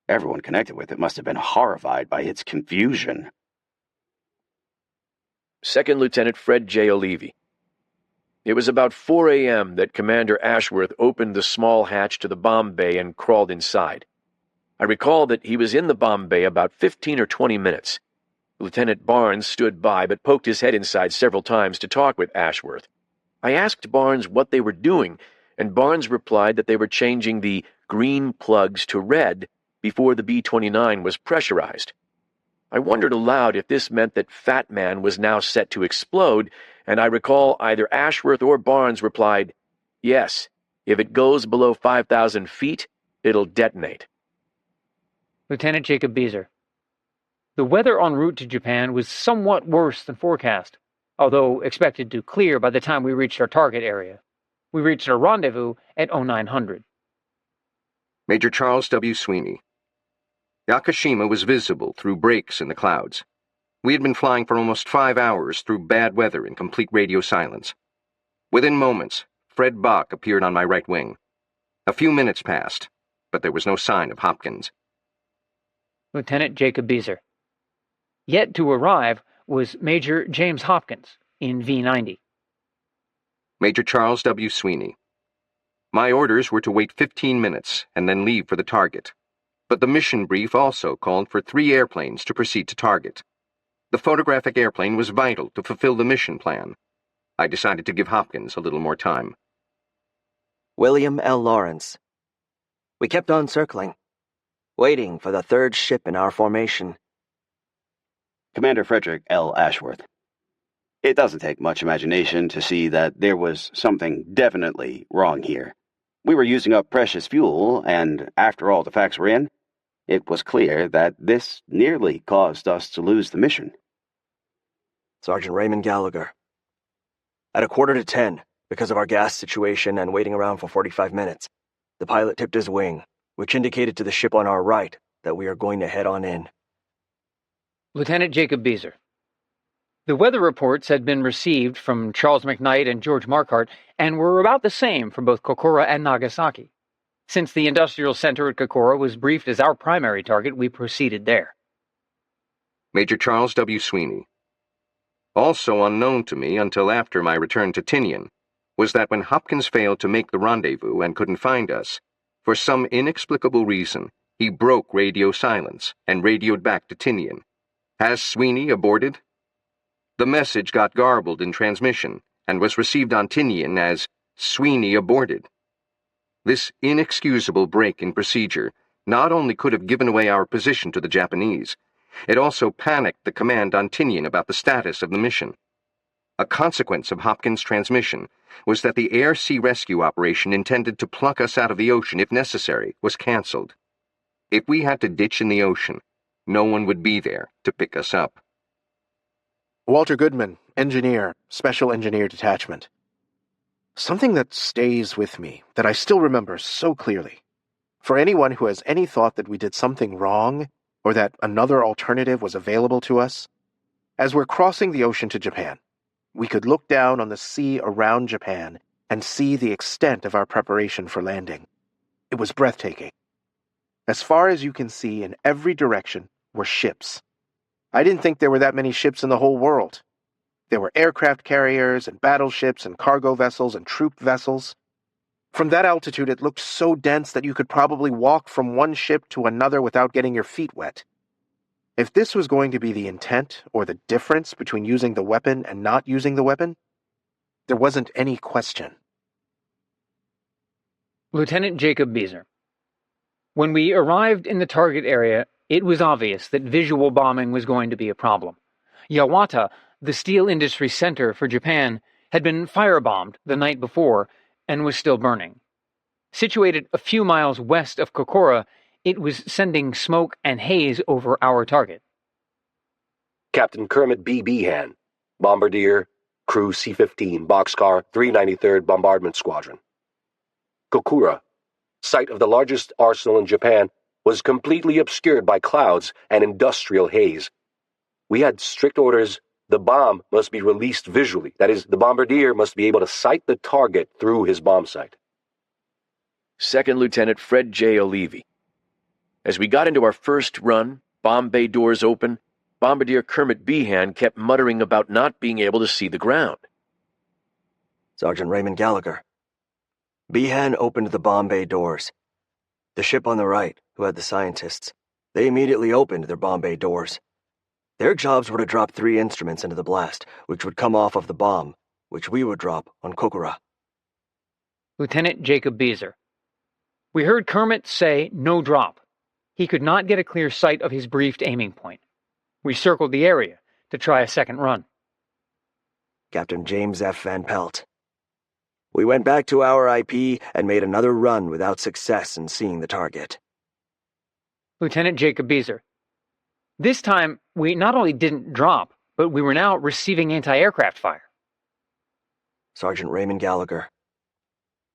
Everyone connected with it must have been horrified by its confusion. Second Lieutenant Fred J. O'Leary. It was about 4 a.m. that Commander Ashworth opened the small hatch to the bomb bay and crawled inside. I recall that he was in the bomb bay about 15 or 20 minutes. Lieutenant Barnes stood by but poked his head inside several times to talk with Ashworth. I asked Barnes what they were doing, and Barnes replied that they were changing the green plugs to red before the B-29 was pressurized. I wondered aloud if this meant that Fat Man was now set to explode, and I recall either Ashworth or Barnes replied, "Yes, if it goes below 5,000 feet, it'll detonate." Lieutenant Jacob Beezer. The weather en route to Japan was somewhat worse than forecast, although expected to clear by the time we reached our target area. We reached our rendezvous at 0900. Major Charles W. Sweeney. Yakushima was visible through breaks in the clouds. We had been flying for almost 5 hours through bad weather and complete radio silence. Within moments, Fred Bach appeared on my right wing. A few minutes passed, but there was no sign of Hopkins. Lieutenant Jacob Beezer. Yet to arrive was Major James Hopkins in V-90. Major Charles W. Sweeney. My orders were to wait 15 minutes and then leave for the target, but the mission brief also called for 3 airplanes to proceed to target. The photographic airplane was vital to fulfill the mission plan. I decided to give Hopkins a little more time. William L. Lawrence. We kept on circling, waiting for the third ship in our formation. Commander Frederick L. Ashworth. It doesn't take much imagination to see that there was something definitely wrong here. We were using up precious fuel, and after all the facts were in, it was clear that this nearly caused us to lose the mission. Sergeant Raymond Gallagher. At 9:45, because of our gas situation and waiting around for 45 minutes, the pilot tipped his wing, which indicated to the ship on our right that we are going to head on in. Lieutenant Jacob Beezer. The weather reports had been received from Charles McKnight and George Marquardt and were about the same from both Kokura and Nagasaki. Since the industrial center at Kokura was briefed as our primary target, we proceeded there. Major Charles W. Sweeney. Also unknown to me until after my return to Tinian was that when Hopkins failed to make the rendezvous and couldn't find us, for some inexplicable reason, he broke radio silence and radioed back to Tinian. Has Sweeney aborted? The message got garbled in transmission and was received on Tinian as Sweeney aborted. This inexcusable break in procedure not only could have given away our position to the Japanese, it also panicked the command on Tinian about the status of the mission. A consequence of Hopkins' transmission was that the air-sea rescue operation intended to pluck us out of the ocean if necessary was cancelled. If we had to ditch in the ocean, no one would be there to pick us up. Walter Goodman, engineer, Special Engineer Detachment. Something that stays with me, that I still remember so clearly. For anyone who has any thought that we did something wrong, or that another alternative was available to us, as we're crossing the ocean to Japan, we could look down on the sea around Japan and see the extent of our preparation for landing. It was breathtaking. As far as you can see in every direction were ships. I didn't think there were that many ships in the whole world. There were aircraft carriers and battleships and cargo vessels and troop vessels. From that altitude, it looked so dense that you could probably walk from one ship to another without getting your feet wet. If this was going to be the intent or the difference between using the weapon and not using the weapon, there wasn't any question. Lieutenant Jacob Beezer. When we arrived in the target area, it was obvious that visual bombing was going to be a problem. Yawata, the steel industry center for Japan, had been firebombed the night before and was still burning. Situated a few miles west of Kokura, it was sending smoke and haze over our target. Captain Kermit B. Behan, Bombardier, Crew C-15, Boxcar 393rd Bombardment Squadron. Kokura, site of the largest arsenal in Japan, was completely obscured by clouds and industrial haze. We had strict orders: the bomb must be released visually. That is, the bombardier must be able to sight the target through his bomb sight. Second Lieutenant Fred J. O'Leary. As we got into our first run, bomb bay doors open, Bombardier Kermit Behan kept muttering about not being able to see the ground. Sergeant Raymond Gallagher. Behan opened the bomb bay doors. The ship on the right, who had the scientists, they immediately opened their bomb bay doors. Their jobs were to drop 3 instruments into the blast, which would come off of the bomb, which we would drop on Kokura. Lieutenant Jacob Beezer. We heard Kermit say no drop. He could not get a clear sight of his briefed aiming point. We circled the area to try a second run. Captain James F. Van Pelt. We went back to our IP and made another run without success in seeing the target. Lieutenant Jacob Beezer. This time, we not only didn't drop, but we were now receiving anti-aircraft fire. Sergeant Raymond Gallagher.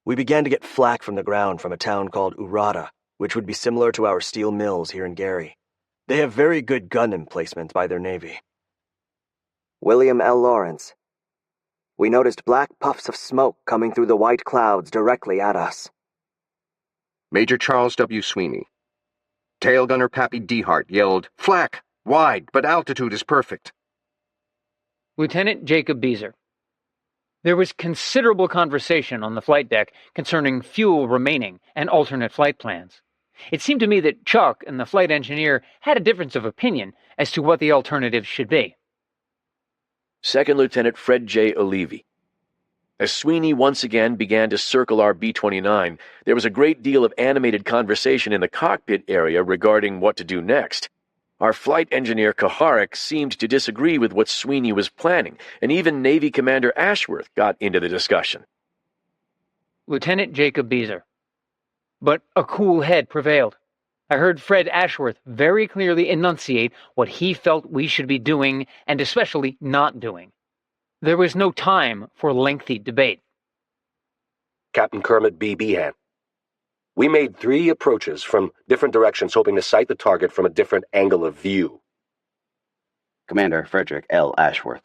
We began to get flak from the ground from a town called Urata, which would be similar to our steel mills here in Gary. They have very good gun emplacements by their Navy. William L. Lawrence. We noticed black puffs of smoke coming through the white clouds directly at us. Major Charles W. Sweeney. Tail Gunner Pappy Dehart yelled, "Flak! Wide, but altitude is perfect." Lieutenant Jacob Beezer. There was considerable conversation on the flight deck concerning fuel remaining and alternate flight plans. It seemed to me that Chuck and the flight engineer had a difference of opinion as to what the alternatives should be. Second Lieutenant Fred J. O'Leary. As Sweeney once again began to circle our B-29, there was a great deal of animated conversation in the cockpit area regarding what to do next. Our flight engineer Kaharik seemed to disagree with what Sweeney was planning, and even Navy Commander Ashworth got into the discussion. Lieutenant Jacob Beezer. But a cool head prevailed. I heard Fred Ashworth very clearly enunciate what he felt we should be doing and especially not doing. There was no time for lengthy debate. Captain Kermit B. Behan. We made 3 approaches from different directions, hoping to sight the target from a different angle of view. Commander Frederick L. Ashworth.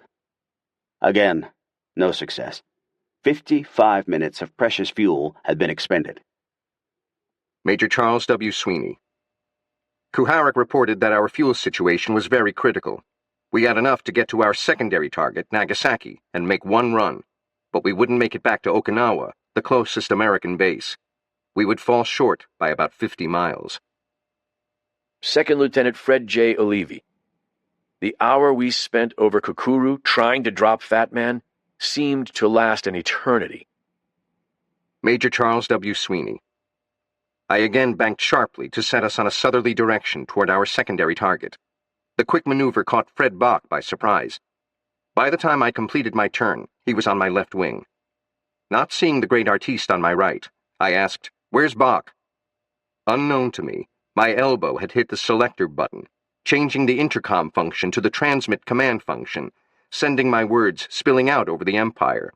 Again, no success. 55 minutes of precious fuel had been expended. Major Charles W. Sweeney. Kuharik reported that our fuel situation was very critical. We had enough to get to our secondary target, Nagasaki, and make 1 run, but we wouldn't make it back to Okinawa, the closest American base. We would fall short by about 50 miles. Second Lieutenant Fred J. O'Leary. The hour we spent over Kokuru trying to drop Fat Man seemed to last an eternity. Major Charles W. Sweeney. I again banked sharply to set us on a southerly direction toward our secondary target. The quick maneuver caught Fred Bach by surprise. By the time I completed my turn, he was on my left wing. Not seeing the great artiste on my right, I asked, "Where's Bach?" Unknown to me, my elbow had hit the selector button, changing the intercom function to the transmit command function, sending my words spilling out over the Empire.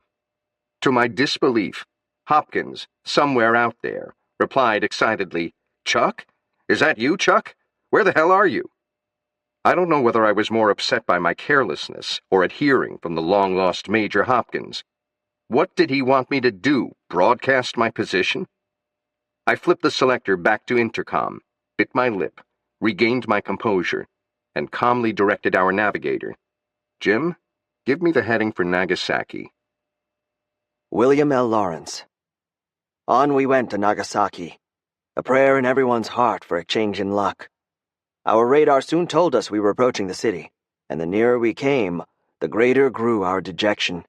To my disbelief, Hopkins, somewhere out there, replied excitedly, Chuck? Is that you, Chuck? Where the hell are you? I don't know whether I was more upset by my carelessness or at hearing from the long-lost Major Hopkins. What did he want me to do, broadcast my position? I flipped the selector back to intercom, bit my lip, regained my composure, and calmly directed our navigator. Jim, give me the heading for Nagasaki. William L. Lawrence. On we went to Nagasaki, a prayer in everyone's heart for a change in luck. Our radar soon told us we were approaching the city, and the nearer we came, the greater grew our dejection.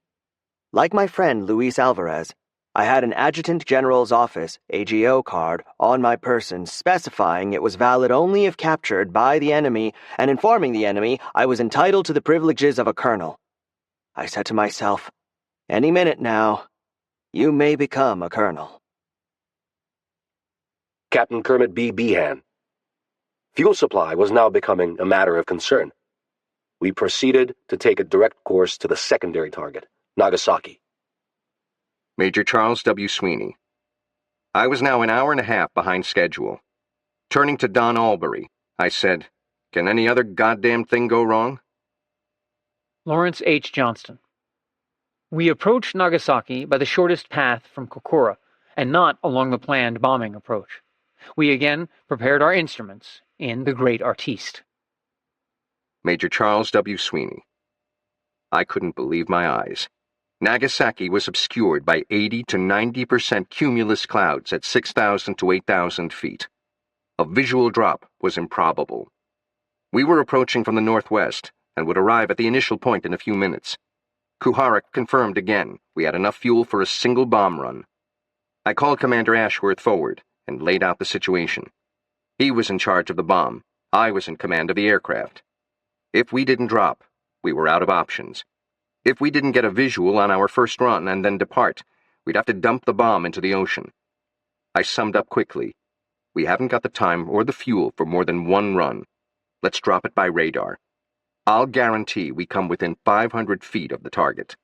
Like my friend Luis Alvarez, I had an Adjutant General's Office AGO card on my person specifying it was valid only if captured by the enemy and informing the enemy I was entitled to the privileges of a colonel. I said to myself, any minute now, you may become a colonel. Captain Kermit B. Behan. Fuel supply was now becoming a matter of concern. We proceeded to take a direct course to the secondary target, Nagasaki. Major Charles W. Sweeney. I was now an hour and a half behind schedule. Turning to Don Albury, I said, "Can any other goddamn thing go wrong?" Lawrence H. Johnston. We approached Nagasaki by the shortest path from Kokura, and not along the planned bombing approach. We again prepared our instruments in the Great Artiste. Major Charles W. Sweeney. I couldn't believe my eyes. Nagasaki was obscured by 80 to 90% cumulus clouds at 6,000 to 8,000 feet. A visual drop was improbable. We were approaching from the northwest and would arrive at the initial point in a few minutes. Kuharik confirmed again we had enough fuel for a single bomb run. I called Commander Ashworth forward and laid out the situation. He was in charge of the bomb. I was in command of the aircraft. If we didn't drop, we were out of options. If we didn't get a visual on our first run and then depart, we'd have to dump the bomb into the ocean. I summed up quickly. We haven't got the time or the fuel for more than one run. Let's drop it by radar. I'll guarantee we come within 500 feet of the target.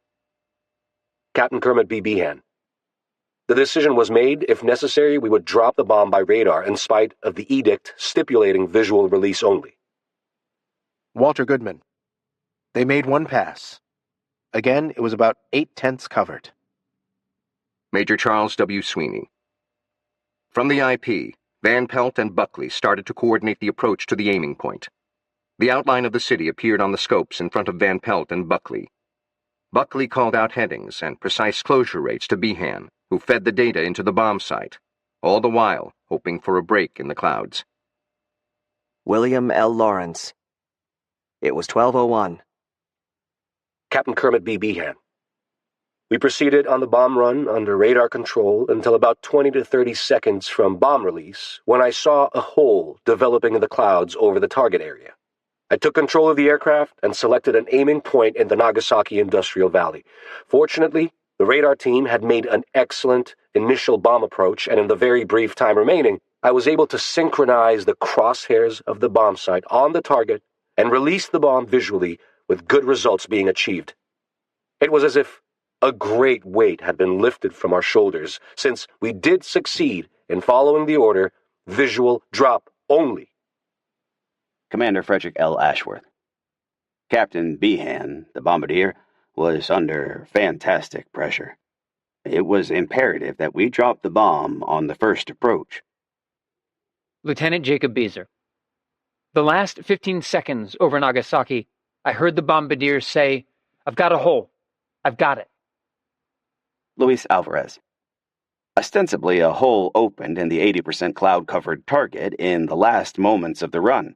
Captain Kermit B. Behan. The decision was made, if necessary, we would drop the bomb by radar in spite of the edict stipulating visual release only. Walter Goodman. They made one pass. Again, it was about 8/10 covered. Major Charles W. Sweeney. From the IP, Van Pelt and Buckley started to coordinate the approach to the aiming point. The outline of the city appeared on the scopes in front of Van Pelt and Buckley. Buckley called out headings and precise closure rates to Behan, who fed the data into the bomb site, all the while hoping for a break in the clouds. William L. Lawrence. It was 12:01. Captain Kermit B. Behan. We proceeded on the bomb run under radar control until about 20 to 30 seconds from bomb release, when I saw a hole developing in the clouds over the target area. I took control of the aircraft and selected an aiming point in the Nagasaki Industrial Valley. Fortunately, the radar team had made an excellent initial bomb approach, and in the very brief time remaining, I was able to synchronize the crosshairs of the bomb site on the target and release the bomb visually, with good results being achieved. It was as if a great weight had been lifted from our shoulders, since we did succeed in following the order, visual drop only. Commander Frederick L. Ashworth. Captain Behan, the bombardier, was under fantastic pressure. It was imperative that we drop the bomb on the first approach. Lieutenant Jacob Beezer. The last 15 seconds over Nagasaki, I heard the bombardier say, "I've got a hole. I've got it." Luis Alvarez. Ostensibly, a hole opened in the 80% cloud-covered target in the last moments of the run.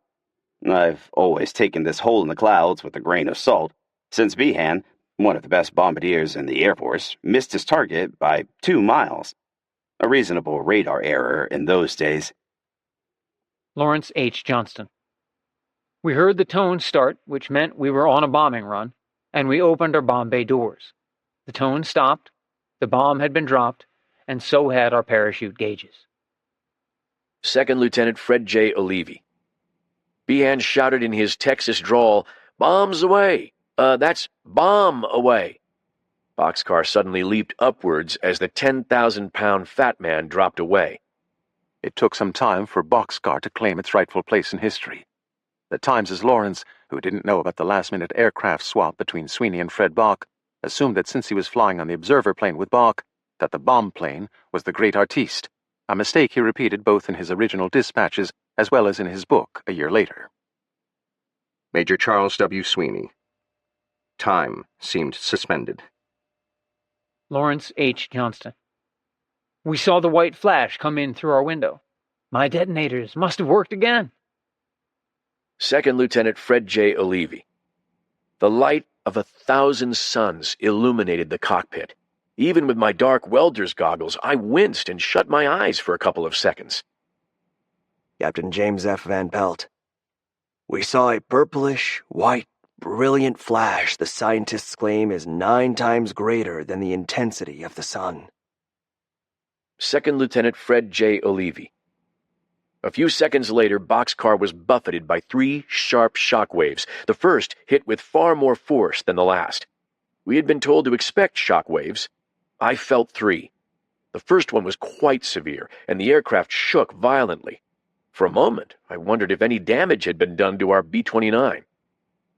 I've always taken this hole in the clouds with a grain of salt, since Behan, one of the best bombardiers in the Air Force, missed his target by 2 miles. A reasonable radar error in those days. Lawrence H. Johnston. We heard the tone start, which meant we were on a bombing run, and we opened our bomb bay doors. The tone stopped, the bomb had been dropped, and so had our parachute gauges. Second Lieutenant Fred J. Olivi. Behan shouted in his Texas drawl, "Bombs away! That's bomb away!" Boxcar suddenly leaped upwards as the 10,000-pound fat man dropped away. It took some time for Boxcar to claim its rightful place in history. The Times' Lawrence, who didn't know about the last-minute aircraft swap between Sweeney and Fred Bok, assumed that since he was flying on the observer plane with Bok, that the bomb plane was the great artiste, a mistake he repeated both in his original dispatches as well as in his book a year later. Major Charles W. Sweeney. Time seemed suspended. Lawrence H. Johnston. We saw the white flash come in through our window. My detonators must have worked again. Second Lieutenant Fred J. Olivi. The light of 1,000 suns illuminated the cockpit. Even with my dark welder's goggles, I winced and shut my eyes for a couple of seconds. Captain James F. Van Pelt. We saw a purplish, white, brilliant flash the scientists claim is 9 times greater than the intensity of the sun. Second Lieutenant Fred J. Olivi. A few seconds later, Boxcar was buffeted by 3 sharp shock waves. The first hit with far more force than the last. We had been told to expect shock waves. I felt 3. The first one was quite severe, and the aircraft shook violently. For a moment, I wondered if any damage had been done to our B-29.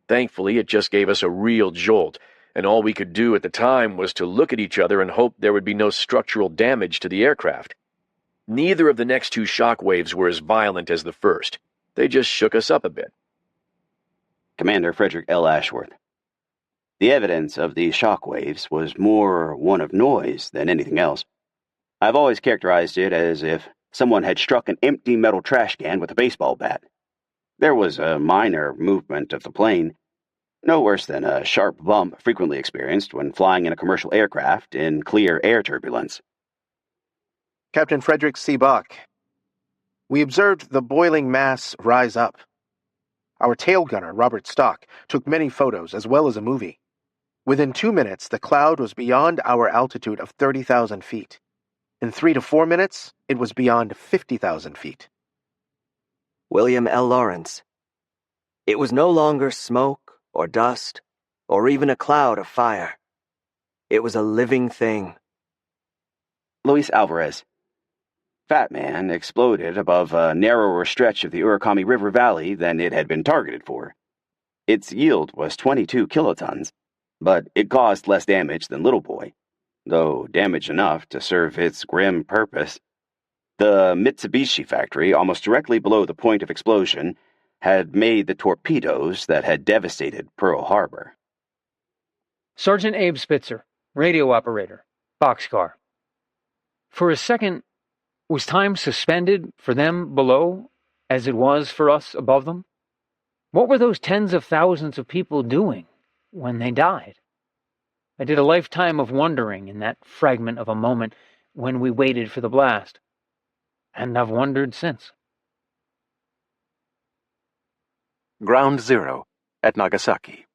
Thankfully, it just gave us a real jolt, and all we could do at the time was to look at each other and hope there would be no structural damage to the aircraft. Neither of the next 2 shock waves were as violent as the first. They just shook us up a bit. Commander Frederick L. Ashworth. The evidence of these shock waves was more one of noise than anything else. I've always characterized it as if someone had struck an empty metal trash can with a baseball bat. There was a minor movement of the plane, no worse than a sharp bump frequently experienced when flying in a commercial aircraft in clear air turbulence. Captain Frederick C. Bok. We observed the boiling mass rise up. Our tail gunner, Robert Stock, took many photos as well as a movie. Within 2 minutes, the cloud was beyond our altitude of 30,000 feet. In 3 to 4 minutes, it was beyond 50,000 feet. William L. Lawrence. It was no longer smoke or dust or even a cloud of fire. It was a living thing. Luis Alvarez. Fat Man exploded above a narrower stretch of the Urakami River Valley than it had been targeted for. Its yield was 22 kilotons, but it caused less damage than Little Boy, though damage enough to serve its grim purpose. The Mitsubishi factory, almost directly below the point of explosion, had made the torpedoes that had devastated Pearl Harbor. Sergeant Abe Spitzer, radio operator, Boxcar. For a second, was time suspended for them below as it was for us above them? What were those tens of thousands of people doing when they died? I did a lifetime of wondering in that fragment of a moment when we waited for the blast, and I've wondered since. Ground Zero at Nagasaki.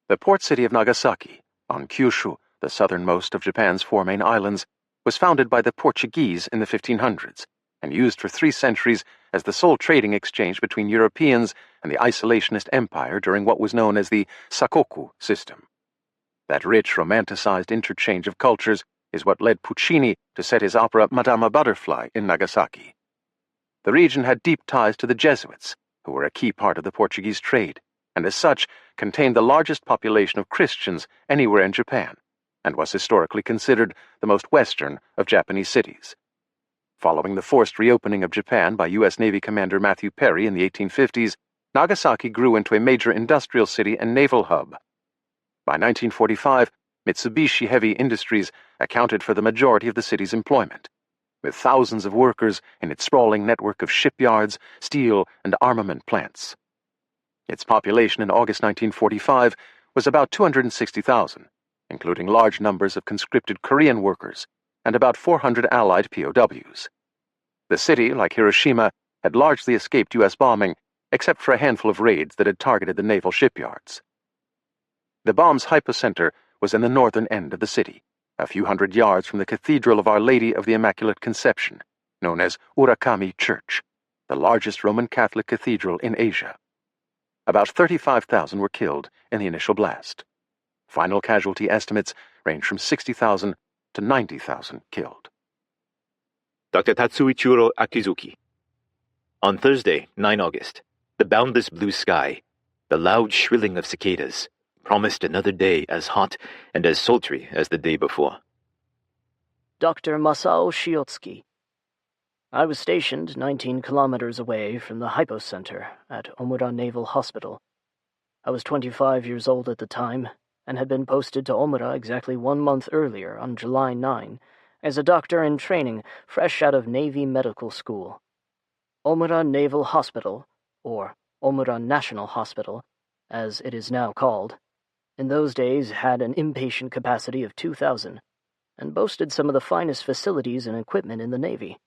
The port city of Nagasaki, on Kyushu, the southernmost of Japan's 4 main islands, was founded by the Portuguese in the 1500s and used for 3 centuries as the sole trading exchange between Europeans and the isolationist empire during what was known as the Sakoku system. That rich, romanticized interchange of cultures is what led Puccini to set his opera Madama Butterfly in Nagasaki. The region had deep ties to the Jesuits, who were a key part of the Portuguese trade, and as such contained the largest population of Christians anywhere in Japan, and was historically considered the most western of Japanese cities. Following the forced reopening of Japan by U.S. Navy Commander Matthew Perry in the 1850s, Nagasaki grew into a major industrial city and naval hub. By 1945, Mitsubishi Heavy Industries accounted for the majority of the city's employment, with thousands of workers in its sprawling network of shipyards, steel, and armament plants. Its population in August 1945 was about 260,000, including large numbers of conscripted Korean workers and about 400 Allied POWs. The city, like Hiroshima, had largely escaped U.S. bombing, except for a handful of raids that had targeted the naval shipyards. The bomb's hypocenter was in the northern end of the city, a few hundred yards from the Cathedral of Our Lady of the Immaculate Conception, known as Urakami Church, the largest Roman Catholic cathedral in Asia. About 35,000 were killed in the initial blast. Final casualty estimates range from 60,000 to 90,000 killed. Dr. Tatsuichiro Akizuki. On Thursday, 9 August, the boundless blue sky, the loud shrilling of cicadas, promised another day as hot and as sultry as the day before. Dr. Masao Shiotsuki. I was stationed 19 kilometers away from the hypocenter at Omura Naval Hospital. I was 25 years old at the time and had been posted to Omura exactly 1 month earlier on July 9 as a doctor in training fresh out of Navy Medical School. Omura Naval Hospital, or Omura National Hospital, as it is now called, in those days had an inpatient capacity of 2,000 and boasted some of the finest facilities and equipment in the Navy.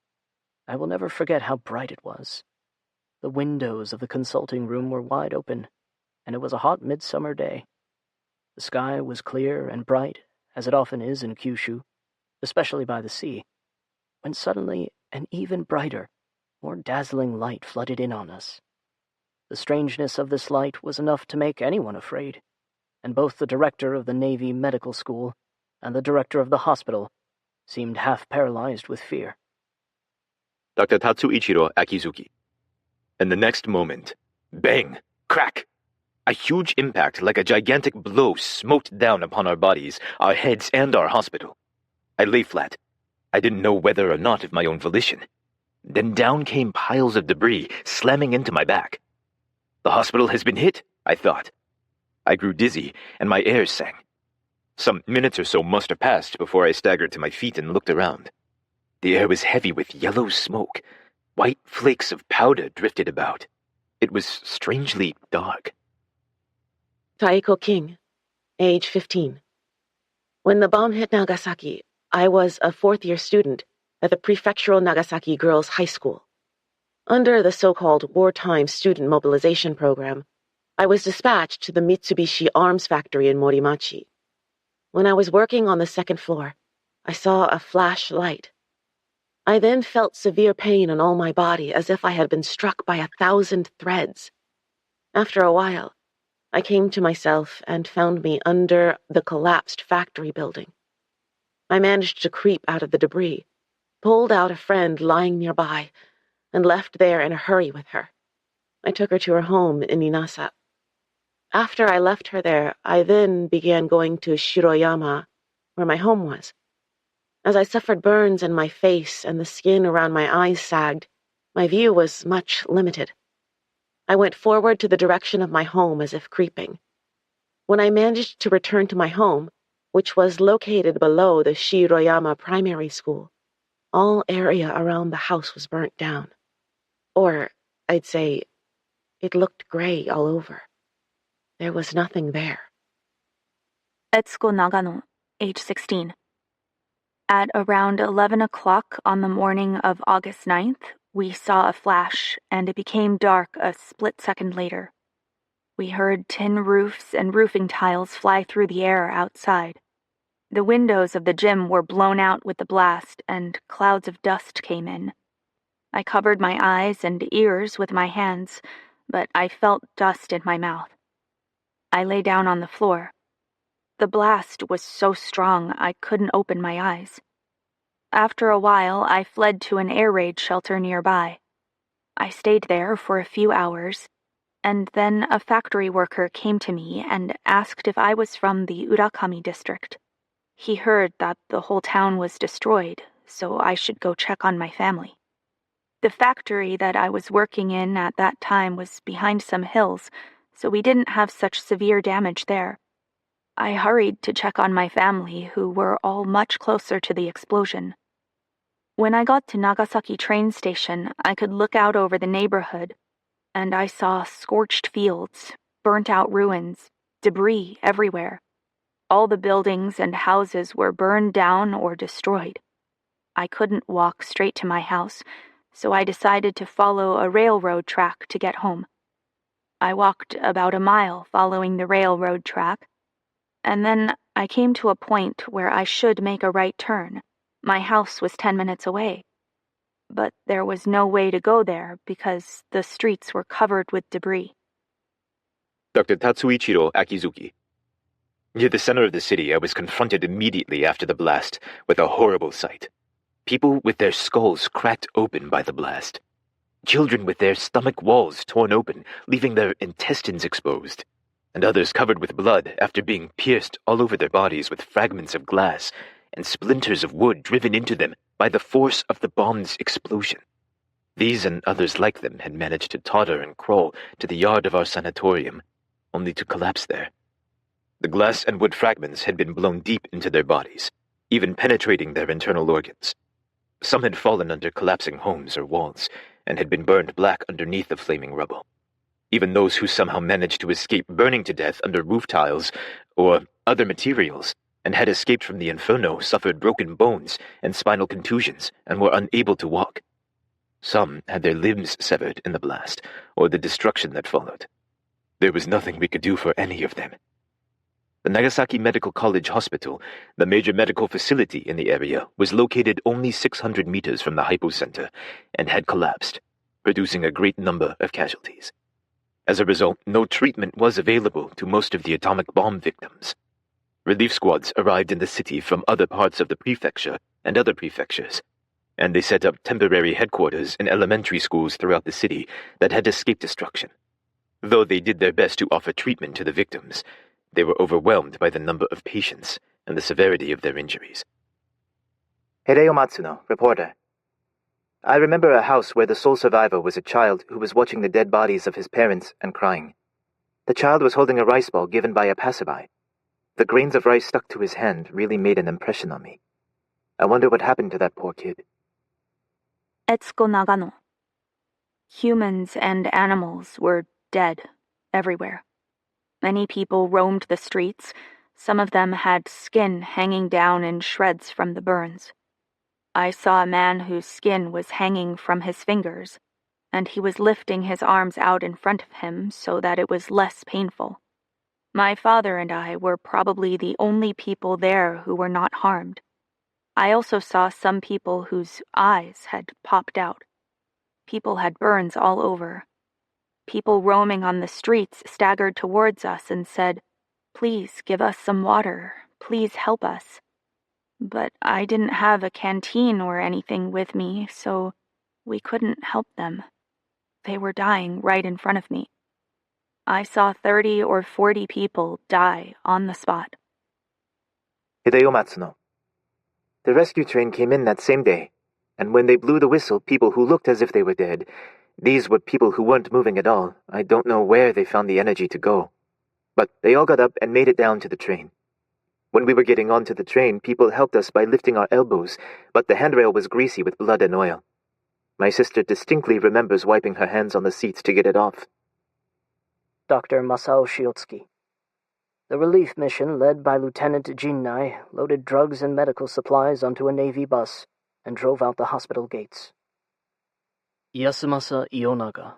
I will never forget how bright it was. The windows of the consulting room were wide open, and it was a hot midsummer day. The sky was clear and bright, as it often is in Kyushu, especially by the sea, when suddenly an even brighter, more dazzling light flooded in on us. The strangeness of this light was enough to make anyone afraid, and both the director of the Navy Medical School and the director of the hospital seemed half paralyzed with fear. Dr. Tatsuichiro Akizuki. In the next moment, bang, crack! A huge impact like a gigantic blow smote down upon our bodies, our heads, and our hospital. I lay flat. I didn't know whether or not of my own volition. Then down came piles of debris, slamming into my back. The hospital has been hit, I thought. I grew dizzy, and my air sang. Some minutes or so must have passed before I staggered to my feet and looked around. The air was heavy with yellow smoke. White flakes of powder drifted about. It was strangely dark. Taiko King, age 15. When the bomb hit Nagasaki, I was a fourth-year student at the Prefectural Nagasaki Girls' High School. Under the so-called wartime student mobilization program, I was dispatched to the Mitsubishi Arms factory in Morimachi. When I was working on the second floor, I saw a flash light. I then felt severe pain on all my body as if I had been struck by 1,000 threads. After a while, I came to myself and found me under the collapsed factory building. I managed to creep out of the debris, pulled out a friend lying nearby, and left there in a hurry with her. I took her to her home in Inasa. After I left her there, I then began going to Shiroyama, where my home was. As I suffered burns in my face and the skin around my eyes sagged, my view was much limited. I went forward to the direction of my home as if creeping. When I managed to return to my home, which was located below the Shiroyama Primary School, all area around the house was burnt down. Or, I'd say, it looked gray all over. There was nothing there. Etsuko Nagano, age 16. At around 11 o'clock on the morning of August 9th, we saw a flash, and it became dark a split second later. We heard tin roofs and roofing tiles fly through the air outside. The windows of the gym were blown out with the blast, and clouds of dust came in. I covered my eyes and ears with my hands, but I felt dust in my mouth. I lay down on the floor. The blast was so strong I couldn't open my eyes. After a while, I fled to an air raid shelter nearby. I stayed there for a few hours, and then a factory worker came to me and asked if I was from the Urakami district. He heard that the whole town was destroyed, so I should go check on my family. The factory that I was working in at that time was behind some hills, so we didn't have such severe damage there. I hurried to check on my family, who were all much closer to the explosion. When I got to Nagasaki train station, I could look out over the neighborhood, and I saw scorched fields, burnt-out ruins, debris everywhere. All the buildings and houses were burned down or destroyed. I couldn't walk straight to my house, so I decided to follow a railroad track to get home. I walked about a mile following the railroad track, and then I came to a point where I should make a right turn. My house was 10 minutes away. But there was no way to go there because the streets were covered with debris. Dr. Tatsuichiro Akizuki. Near the center of the city, I was confronted immediately after the blast with a horrible sight. People with their skulls cracked open by the blast. Children with their stomach walls torn open, leaving their intestines exposed. And others covered with blood after being pierced all over their bodies with fragments of glass and splinters of wood driven into them by the force of the bomb's explosion. These and others like them had managed to totter and crawl to the yard of our sanatorium, only to collapse there. The glass and wood fragments had been blown deep into their bodies, even penetrating their internal organs. Some had fallen under collapsing homes or walls, and had been burned black underneath the flaming rubble. Even those who somehow managed to escape burning to death under roof tiles or other materials, and had escaped from the inferno, suffered broken bones and spinal contusions, and were unable to walk. Some had their limbs severed in the blast, or the destruction that followed. There was nothing we could do for any of them. The Nagasaki Medical College Hospital, the major medical facility in the area, was located only 600 meters from the hypocenter and had collapsed, producing a great number of casualties. As a result, no treatment was available to most of the atomic bomb victims. Relief squads arrived in the city from other parts of the prefecture and other prefectures, and they set up temporary headquarters in elementary schools throughout the city that had escaped destruction. Though they did their best to offer treatment to the victims, they were overwhelmed by the number of patients and the severity of their injuries. Hideo Matsuno, reporter. I remember a house where the sole survivor was a child who was watching the dead bodies of his parents and crying. The child was holding a rice ball given by a passerby. The grains of rice stuck to his hand really made an impression on me. I wonder what happened to that poor kid. Etsuko Nagano. Humans and animals were dead everywhere. Many people roamed the streets. Some of them had skin hanging down in shreds from the burns. I saw a man whose skin was hanging from his fingers, and he was lifting his arms out in front of him so that it was less painful. My father and I were probably the only people there who were not harmed. I also saw some people whose eyes had popped out. People had burns all over. People roaming on the streets staggered towards us and said, "Please give us some water. Please help us." But I didn't have a canteen or anything with me, so we couldn't help them. They were dying right in front of me. I saw 30 or 40 people die on the spot. Hideo Matsuno. The rescue train came in that same day, and when they blew the whistle, people who looked as if they were dead, these were people who weren't moving at all. I don't know where they found the energy to go. But they all got up and made it down to the train. When we were getting onto the train, people helped us by lifting our elbows, but the handrail was greasy with blood and oil. My sister distinctly remembers wiping her hands on the seats to get it off. Dr. Masao Shiotsuki. The relief mission, led by Lieutenant Jinnai, loaded drugs and medical supplies onto a Navy bus and drove out the hospital gates. Yasumasa Ionaga,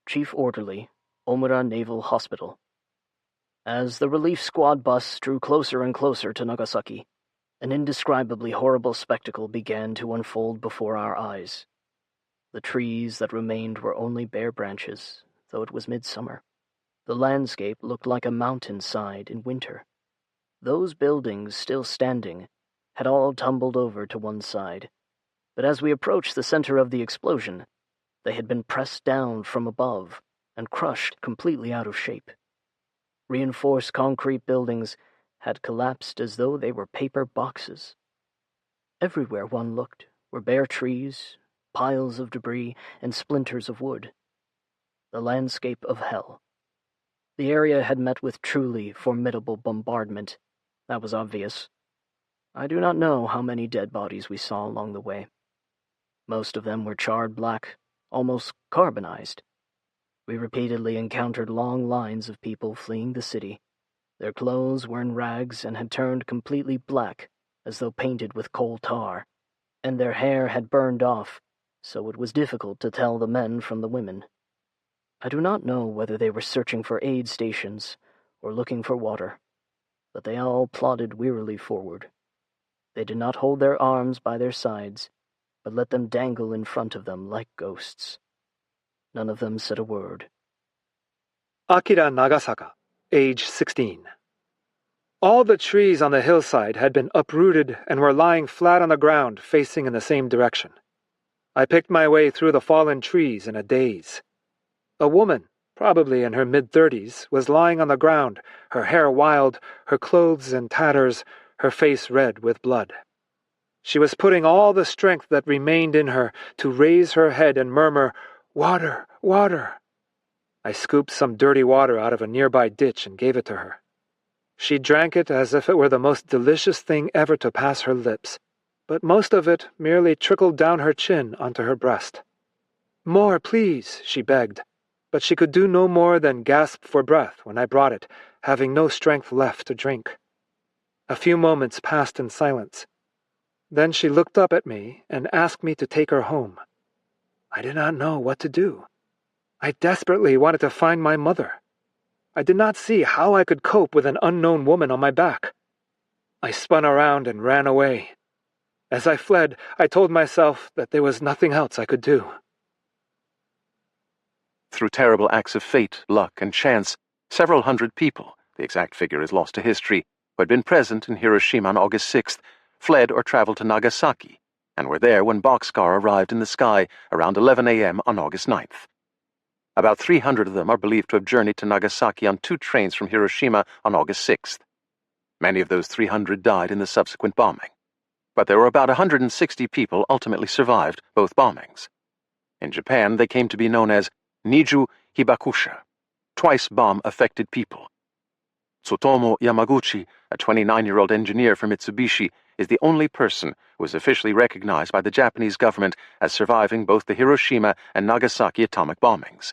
Chief Orderly, Omura Naval Hospital. As the relief squad bus drew closer and closer to Nagasaki, an indescribably horrible spectacle began to unfold before our eyes. The trees that remained were only bare branches, though it was midsummer. The landscape looked like a mountainside in winter. Those buildings, still standing, had all tumbled over to one side, but as we approached the center of the explosion, they had been pressed down from above and crushed completely out of shape. Reinforced concrete buildings had collapsed as though they were paper boxes. Everywhere one looked were bare trees, piles of debris, and splinters of wood. The landscape of hell. The area had met with truly formidable bombardment. That was obvious. I do not know how many dead bodies we saw along the way. Most of them were charred black, almost carbonized. We repeatedly encountered long lines of people fleeing the city. Their clothes were in rags and had turned completely black, as though painted with coal tar, and their hair had burned off, so it was difficult to tell the men from the women. I do not know whether they were searching for aid stations or looking for water, but they all plodded wearily forward. They did not hold their arms by their sides, but let them dangle in front of them like ghosts. None of them said a word. Akira Nagasaka, age 16. All the trees on the hillside had been uprooted and were lying flat on the ground, facing in the same direction. I picked my way through the fallen trees in a daze. A woman, probably in her mid-30s, was lying on the ground, her hair wild, her clothes in tatters, her face red with blood. She was putting all the strength that remained in her to raise her head and murmur, "Water, water." I scooped some dirty water out of a nearby ditch and gave it to her. She drank it as if it were the most delicious thing ever to pass her lips, but most of it merely trickled down her chin onto her breast. "More, please," she begged, but she could do no more than gasp for breath when I brought it, having no strength left to drink. A few moments passed in silence. Then she looked up at me and asked me to take her home. I did not know what to do. I desperately wanted to find my mother. I did not see how I could cope with an unknown woman on my back. I spun around and ran away. As I fled, I told myself that there was nothing else I could do. Through terrible acts of fate, luck, and chance, several hundred people, the exact figure is lost to history, who had been present in Hiroshima on August 6th, fled or traveled to Nagasaki, and were there when Boxcar arrived in the sky around 11 a.m. on August 9th. About 300 of them are believed to have journeyed to Nagasaki on 2 trains from Hiroshima on August 6th. Many of those 300 died in the subsequent bombing, but there were about 160 people ultimately survived both bombings. In Japan, they came to be known as Niju Hibakusha, twice bomb-affected people. Tsutomu Yamaguchi, a 29-year-old engineer for Mitsubishi, is the only person who is officially recognized by the Japanese government as surviving both the Hiroshima and Nagasaki atomic bombings.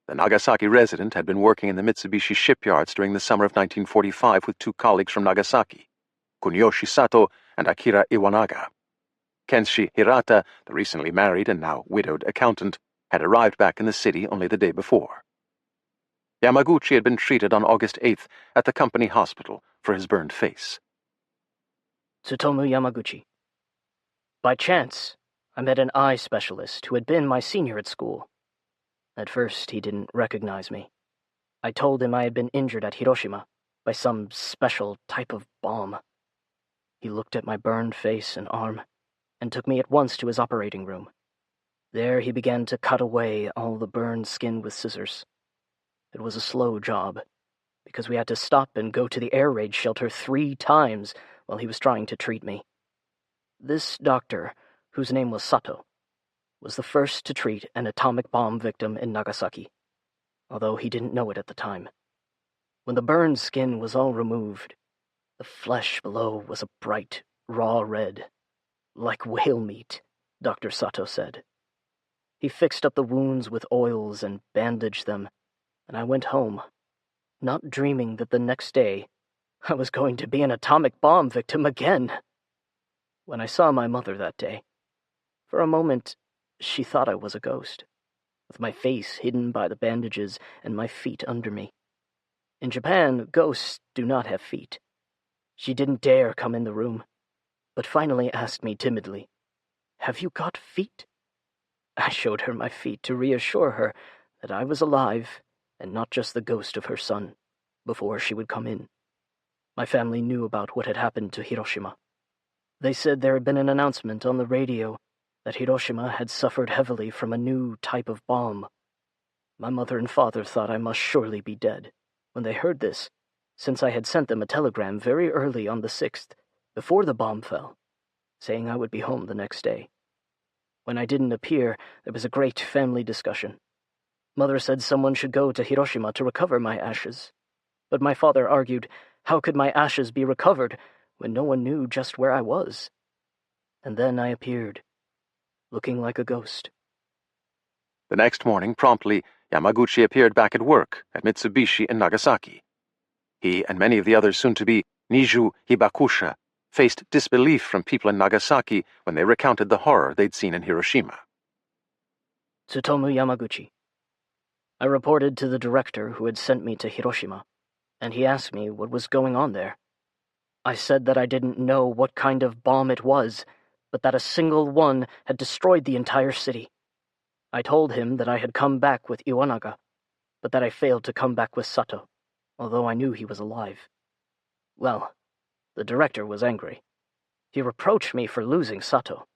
The Nagasaki resident had been working in the Mitsubishi shipyards during the summer of 1945 with 2 colleagues from Nagasaki, Kunyoshi Sato and Akira Iwanaga. Kenshi Hirata, the recently married and now widowed accountant, had arrived back in the city only the day before. Yamaguchi had been treated on August 8th at the company hospital for his burned face. Tsutomu Yamaguchi. By chance, I met an eye specialist who had been my senior at school. At first, he didn't recognize me. I told him I had been injured at Hiroshima by some special type of bomb. He looked at my burned face and arm and took me at once to his operating room. There he began to cut away all the burned skin with scissors. It was a slow job, because we had to stop and go to the air raid shelter 3 times while he was trying to treat me. This doctor, whose name was Sato, was the first to treat an atomic bomb victim in Nagasaki, although he didn't know it at the time. When the burned skin was all removed, the flesh below was a bright, raw red, like whale meat, Dr. Sato said. He fixed up the wounds with oils and bandaged them, and I went home, not dreaming that the next day I was going to be an atomic bomb victim again. When I saw my mother that day, for a moment she thought I was a ghost, with my face hidden by the bandages and my feet under me. In Japan, ghosts do not have feet. She didn't dare come in the room, but finally asked me timidly, "Have you got feet?" I showed her my feet to reassure her that I was alive and not just the ghost of her son, before she would come in. My family knew about what had happened to Hiroshima. They said there had been an announcement on the radio that Hiroshima had suffered heavily from a new type of bomb. My mother and father thought I must surely be dead when they heard this, since I had sent them a telegram very early on the 6th, before the bomb fell, saying I would be home the next day. When I didn't appear, there was a great family discussion. Mother said someone should go to Hiroshima to recover my ashes, but my father argued, how could my ashes be recovered when no one knew just where I was? And then I appeared, looking like a ghost. The next morning, promptly, Yamaguchi appeared back at work at Mitsubishi in Nagasaki. He and many of the others soon-to-be Niju Hibakusha faced disbelief from people in Nagasaki when they recounted the horror they'd seen in Hiroshima. Tsutomu Yamaguchi. I reported to the director who had sent me to Hiroshima, and he asked me what was going on there. I said that I didn't know what kind of bomb it was, but that a single one had destroyed the entire city. I told him that I had come back with Iwanaga, but that I failed to come back with Sato, although I knew he was alive. Well, the director was angry. He reproached me for losing Sato.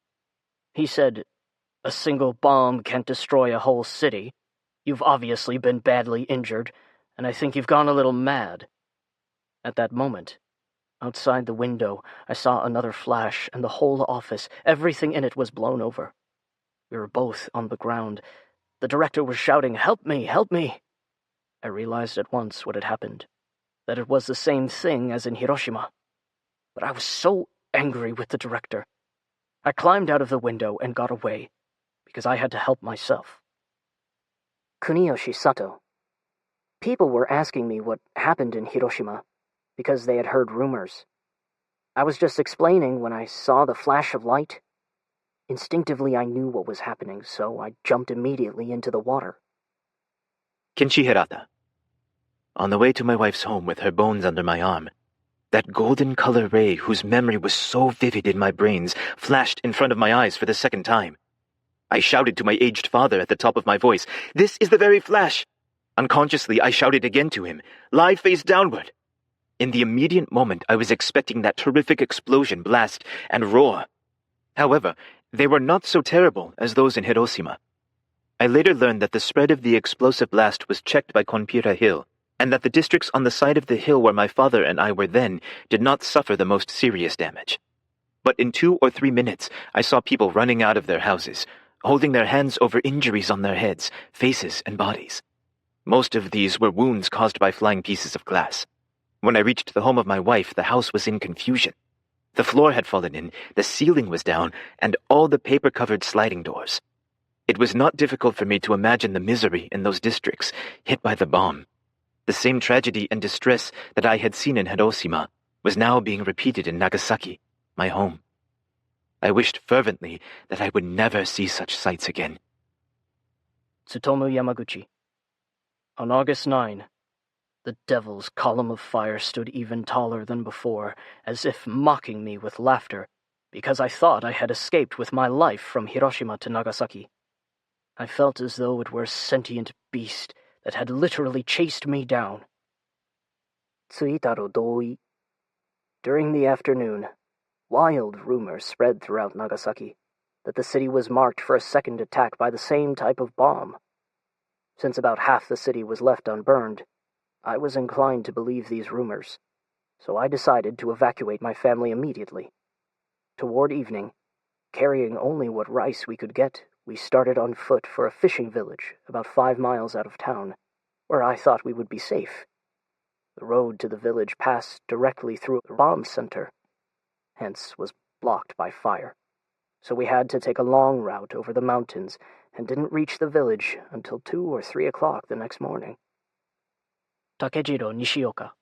He said, "A single bomb can't destroy a whole city. You've obviously been badly injured, and I think you've gone a little mad." At that moment, outside the window, I saw another flash, and the whole office, everything in it was blown over. We were both on the ground. The director was shouting, "Help me! Help me!" I realized at once what had happened, that it was the same thing as in Hiroshima. But I was so angry with the director. I climbed out of the window and got away, because I had to help myself. Kuniyoshi Sato. People were asking me what happened in Hiroshima, because they had heard rumors. I was just explaining when I saw the flash of light. Instinctively I knew what was happening, so I jumped immediately into the water. Kenshi Hirata. On the way to my wife's home with her bones under my arm, that golden color ray whose memory was so vivid in my brains flashed in front of my eyes for the second time. I shouted to my aged father at the top of my voice, "This is the very flash!" Unconsciously, I shouted again to him, "Lie face downward!" In the immediate moment, I was expecting that terrific explosion, blast, and roar. However, they were not so terrible as those in Hiroshima. I later learned that the spread of the explosive blast was checked by Konpira Hill, and that the districts on the side of the hill where my father and I were then did not suffer the most serious damage. But in 2 or 3 minutes, I saw people running out of their houses, holding their hands over injuries on their heads, faces, and bodies. Most of these were wounds caused by flying pieces of glass. When I reached the home of my wife, the house was in confusion. The floor had fallen in, the ceiling was down, and all the paper-covered sliding doors. It was not difficult for me to imagine the misery in those districts hit by the bomb. The same tragedy and distress that I had seen in Hiroshima was now being repeated in Nagasaki, my home. I wished fervently that I would never see such sights again. Tsutomu Yamaguchi. On August 9, the devil's column of fire stood even taller than before, as if mocking me with laughter, because I thought I had escaped with my life from Hiroshima to Nagasaki. I felt as though it were a sentient beast that had literally chased me down. Tsuitaro Doi. During the afternoon, wild rumors spread throughout Nagasaki that the city was marked for a second attack by the same type of bomb. Since about half the city was left unburned, I was inclined to believe these rumors, so I decided to evacuate my family immediately. Toward evening, carrying only what rice we could get, we started on foot for a fishing village about 5 miles out of town, where I thought we would be safe. The road to the village passed directly through a bomb center, hence was blocked by fire. So we had to take a long route over the mountains and didn't reach the village until 2 or 3 o'clock the next morning. Takejiro Nishioka.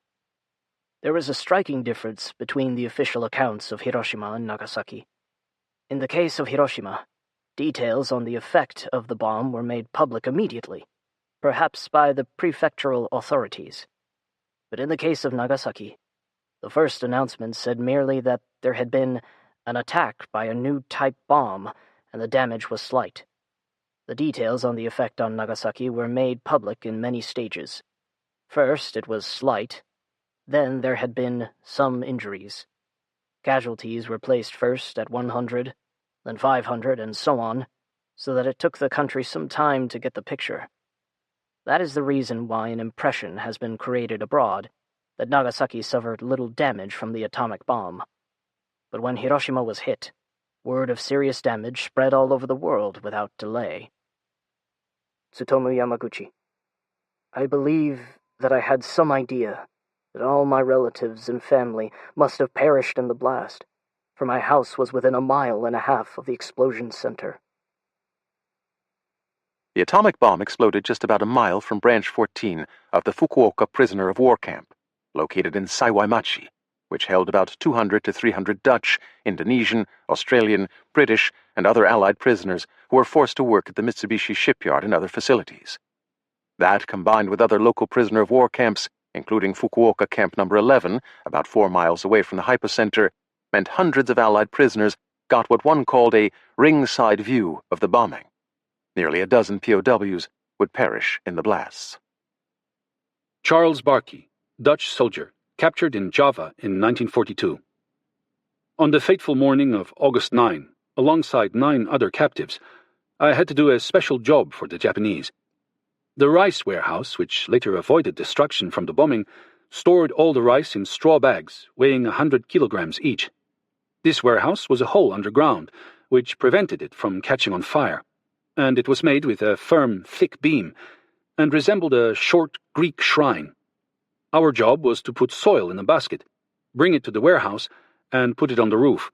There is a striking difference between the official accounts of Hiroshima and Nagasaki. In the case of Hiroshima, details on the effect of the bomb were made public immediately, perhaps by the prefectural authorities. But in the case of Nagasaki, the first announcement said merely that there had been an attack by a new type bomb and the damage was slight. The details on the effect on Nagasaki were made public in many stages. First, it was slight. Then there had been some injuries. Casualties were placed first at 100, then 500, and so on, so that it took the country some time to get the picture. That is the reason why an impression has been created abroad that Nagasaki suffered little damage from the atomic bomb. But when Hiroshima was hit, word of serious damage spread all over the world without delay. Tsutomu Yamaguchi. I believe that I had some idea that all my relatives and family must have perished in the blast, for my house was within 1.5 miles of the explosion center. The atomic bomb exploded just about a mile from Branch 14 of the Fukuoka prisoner of war camp, located in Saiwaimachi, which held about 200 to 300 Dutch, Indonesian, Australian, British, and other Allied prisoners who were forced to work at the Mitsubishi shipyard and other facilities. That, combined with other local prisoner of war camps, including Fukuoka Camp No. 11, about 4 miles away from the hypocenter, meant hundreds of Allied prisoners got what one called a ringside view of the bombing. Nearly a dozen POWs would perish in the blasts. Charles Barkey, Dutch soldier, captured in Java in 1942. On the fateful morning of August 9, alongside 9 other captives, I had to do a special job for the Japanese. The rice warehouse, which later avoided destruction from the bombing, stored all the rice in straw bags weighing 100 kilograms each. This warehouse was a hole underground, which prevented it from catching on fire, and it was made with a firm, thick beam, and resembled a short Greek shrine. Our job was to put soil in a basket, bring it to the warehouse, and put it on the roof.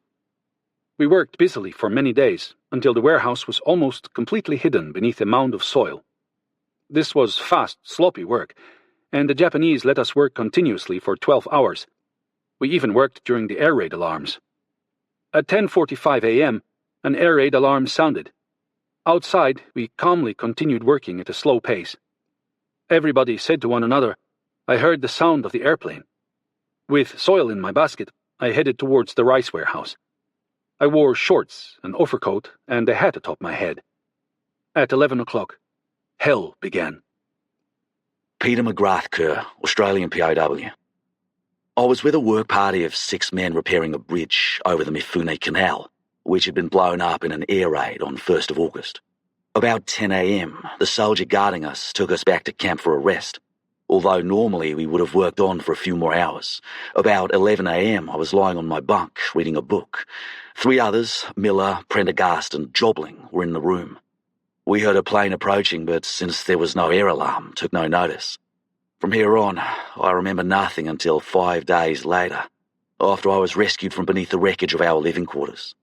We worked busily for many days, until the warehouse was almost completely hidden beneath a mound of soil. This was fast, sloppy work, and the Japanese let us work continuously for 12 hours. We even worked during the air raid alarms. At 10:45 a.m., an air raid alarm sounded. Outside, we calmly continued working at a slow pace. Everybody said to one another, "I heard the sound of the airplane." With soil in my basket, I headed towards the rice warehouse. I wore shorts, an overcoat, and a hat atop my head. At 11 o'clock, hell began. Peter McGrath Kerr, Australian POW. I was with a work party of 6 men repairing a bridge over the Mifune Canal, which had been blown up in an air raid on 1st of August. About 10 a.m., the soldier guarding us took us back to camp for a rest, although normally we would have worked on for a few more hours. About 11 a.m., I was lying on my bunk, reading a book. 3 others, Miller, Prendergast and Jobling, were in the room. We heard a plane approaching, but since there was no air alarm, took no notice. From here on, I remember nothing until 5 days later, after I was rescued from beneath the wreckage of our living quarters.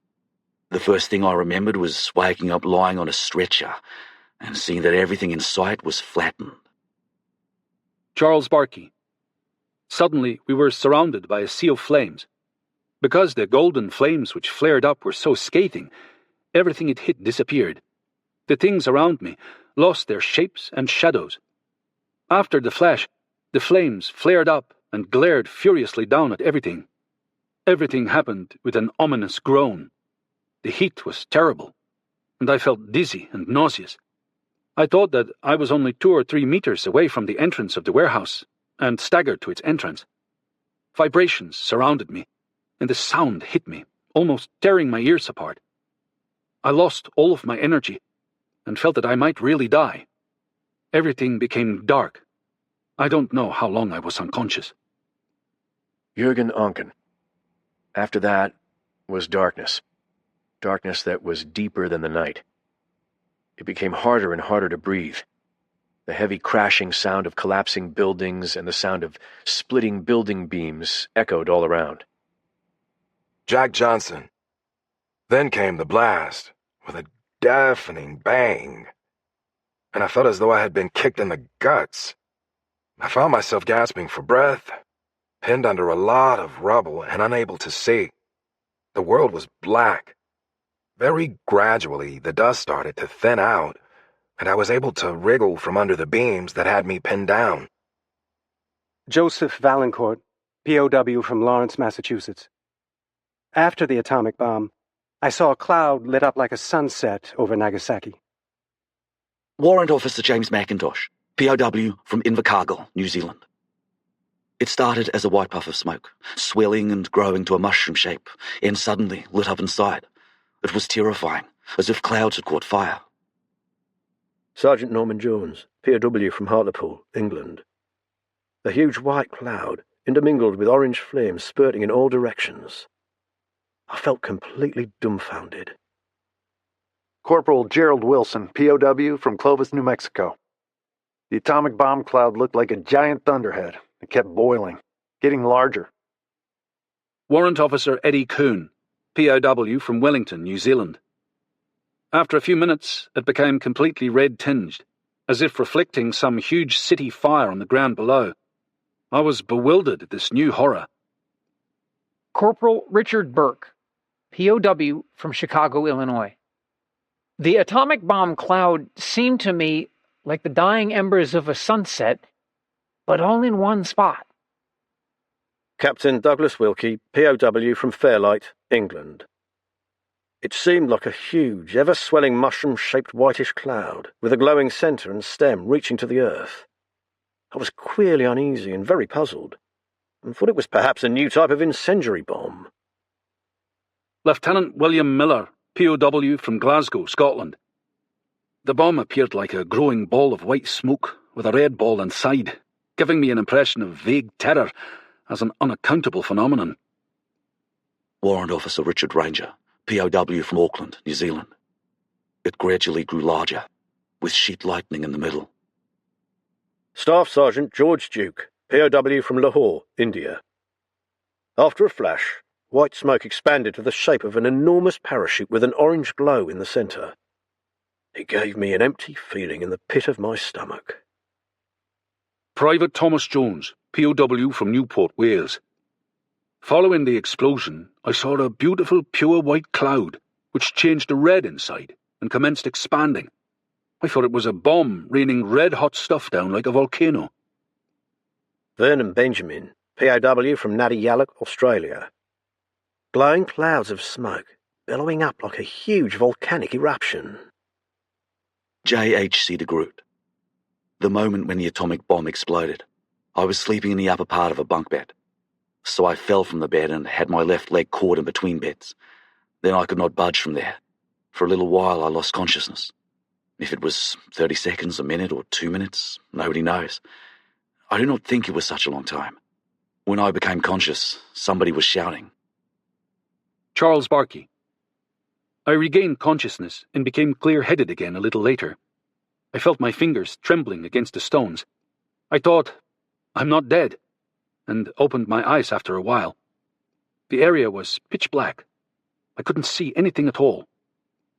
The first thing I remembered was waking up lying on a stretcher and seeing that everything in sight was flattened. Charles Barkey. Suddenly, we were surrounded by a sea of flames. Because the golden flames which flared up were so scathing, everything it hit disappeared. The things around me lost their shapes and shadows. After the flash, the flames flared up and glared furiously down at everything. Everything happened with an ominous groan. The heat was terrible, and I felt dizzy and nauseous. I thought that I was only 2 or 3 meters away from the entrance of the warehouse, and staggered to its entrance. Vibrations surrounded me, and the sound hit me, almost tearing my ears apart. I lost all of my energy, and felt that I might really die. Everything became dark. I don't know how long I was unconscious. Jürgen Onken. After that was darkness. Darkness that was deeper than the night. It became harder and harder to breathe. The heavy crashing sound of collapsing buildings and the sound of splitting building beams echoed all around. Jack Johnson. Then came the blast, with a deafening bang, and I felt as though I had been kicked in the guts. I found myself gasping for breath, pinned under a lot of rubble and unable to see. The world was black. Very gradually, the dust started to thin out, and I was able to wriggle from under the beams that had me pinned down. Joseph Valancourt, POW from Lawrence, Massachusetts. After the atomic bomb, I saw a cloud lit up like a sunset over Nagasaki. Warrant Officer James McIntosh, POW from Invercargill, New Zealand. It started as a white puff of smoke, swelling and growing to a mushroom shape, and suddenly lit up inside. It was terrifying, as if clouds had caught fire. Sergeant Norman Jones, POW from Hartlepool, England. A huge white cloud, intermingled with orange flames spurting in all directions. I felt completely dumbfounded. Corporal Gerald Wilson, POW from Clovis, New Mexico. The atomic bomb cloud looked like a giant thunderhead. It kept boiling, getting larger. Warrant Officer Eddie Kuhn, POW from Wellington, New Zealand. After a few minutes, it became completely red-tinged, as if reflecting some huge city fire on the ground below. I was bewildered at this new horror. Corporal Richard Burke, POW from Chicago, Illinois. The atomic bomb cloud seemed to me like the dying embers of a sunset, but all in one spot. Captain Douglas Wilkie, POW from Fairlight, England. It seemed like a huge, ever-swelling mushroom-shaped whitish cloud, with a glowing centre and stem reaching to the earth. I was queerly uneasy and very puzzled. and thought it was perhaps a new type of incendiary bomb. Lieutenant William Miller, POW from Glasgow, Scotland. The bomb appeared like a growing ball of white smoke with a red ball inside, giving me an impression of vague terror as an unaccountable phenomenon. Warrant Officer Richard Ranger, POW from Auckland, New Zealand. It gradually grew larger, with sheet lightning in the middle. Staff Sergeant George Duke, POW from Lahore, India. After a flash, white smoke expanded to the shape of an enormous parachute with an orange glow in the centre. It gave me an empty feeling in the pit of my stomach. Private Thomas Jones, POW from Newport, Wales. Following the explosion, I saw a beautiful pure white cloud, which changed to red inside and commenced expanding. I thought it was a bomb raining red-hot stuff down like a volcano. Vernon Benjamin, POW from Nadi Australia. Glowing clouds of smoke, billowing up like a huge volcanic eruption. J.H.C. de Groot. The moment when the atomic bomb exploded, I was sleeping in the upper part of a bunk bed. So I fell from the bed and had my left leg caught in between beds. Then I could not budge from there. For a little while I lost consciousness. If it was 30 seconds, a minute, or 2 minutes, nobody knows. I do not think it was such a long time. When I became conscious, somebody was shouting. Charles Barkey. I regained consciousness and became clear-headed again a little later. I felt my fingers trembling against the stones. I thought, I'm not dead, and opened my eyes after a while. The area was pitch black. I couldn't see anything at all.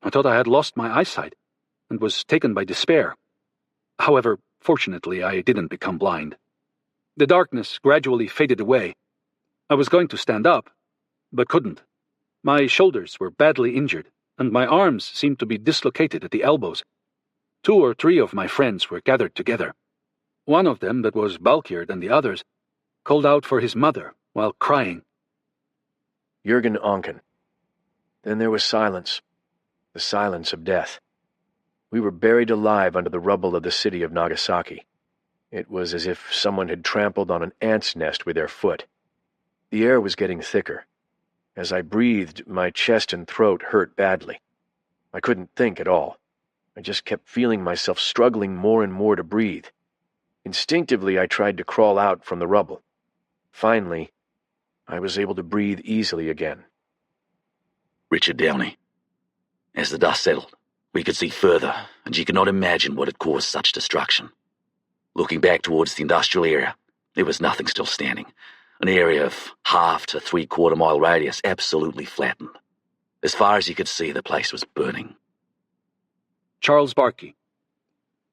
I thought I had lost my eyesight and was taken by despair. However, fortunately, I didn't become blind. The darkness gradually faded away. I was going to stand up, but couldn't. My shoulders were badly injured, and my arms seemed to be dislocated at the elbows. 2 or 3 of my friends were gathered together. One of them, that was bulkier than the others, called out for his mother while crying. Jürgen Onken. Then there was silence, the silence of death. We were buried alive under the rubble of the city of Nagasaki. It was as if someone had trampled on an ant's nest with their foot. The air was getting thicker. As I breathed, my chest and throat hurt badly. I couldn't think at all. I just kept feeling myself struggling more and more to breathe. Instinctively, I tried to crawl out from the rubble. Finally, I was able to breathe easily again. Richard Downey. As the dust settled, we could see further, and you could not imagine what had caused such destruction. Looking back towards the industrial area, there was nothing still standing. An area of 1/2 to 3/4 mile radius absolutely flattened. As far as you could see, the place was burning. Charles Barkey.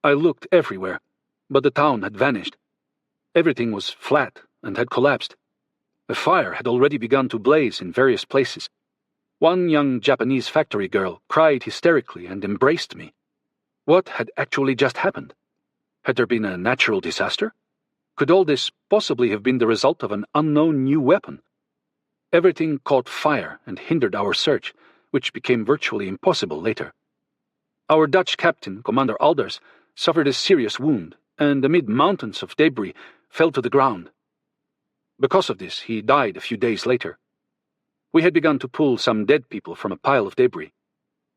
I looked everywhere, but the town had vanished. Everything was flat and had collapsed. A fire had already begun to blaze in various places. One young Japanese factory girl cried hysterically and embraced me. What had actually just happened? Had there been a natural disaster? Could all this possibly have been the result of an unknown new weapon? Everything caught fire and hindered our search, which became virtually impossible later. Our Dutch captain, Commander Alders, suffered a serious wound, and amid mountains of debris, fell to the ground. Because of this, he died a few days later. We had begun to pull some dead people from a pile of debris.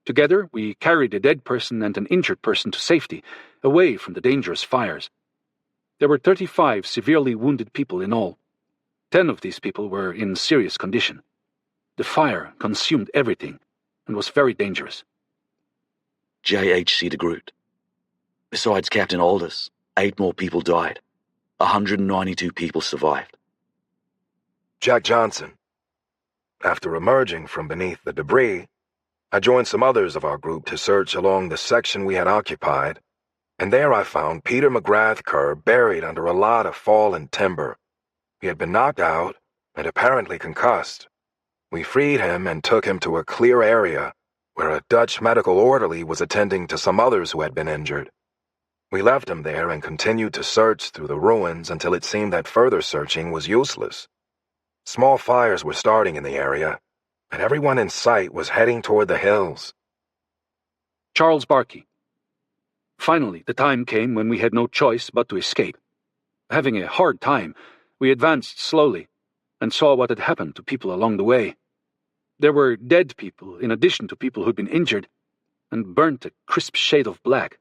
Together, we carried a dead person and an injured person to safety, away from the dangerous fires. There were 35 severely wounded people in all. 10 of these people were in serious condition. The fire consumed everything and was very dangerous. J.H.C. de Groot. Besides Captain Alders, 8 more people died. 192 people survived. Jack Johnson. After emerging from beneath the debris, I joined some others of our group to search along the section we had occupied, and there I found Peter McGrath Kerr buried under a lot of fallen timber. He had been knocked out and apparently concussed. We freed him and took him to a clear area where a Dutch medical orderly was attending to some others who had been injured. We left him there and continued to search through the ruins until it seemed that further searching was useless. Small fires were starting in the area, and everyone in sight was heading toward the hills. Charles Barkey. Finally, the time came when we had no choice but to escape. Having a hard time, We advanced slowly and saw what had happened to people along the way. There were dead people in addition to people who'd been injured and burnt a crisp shade of black.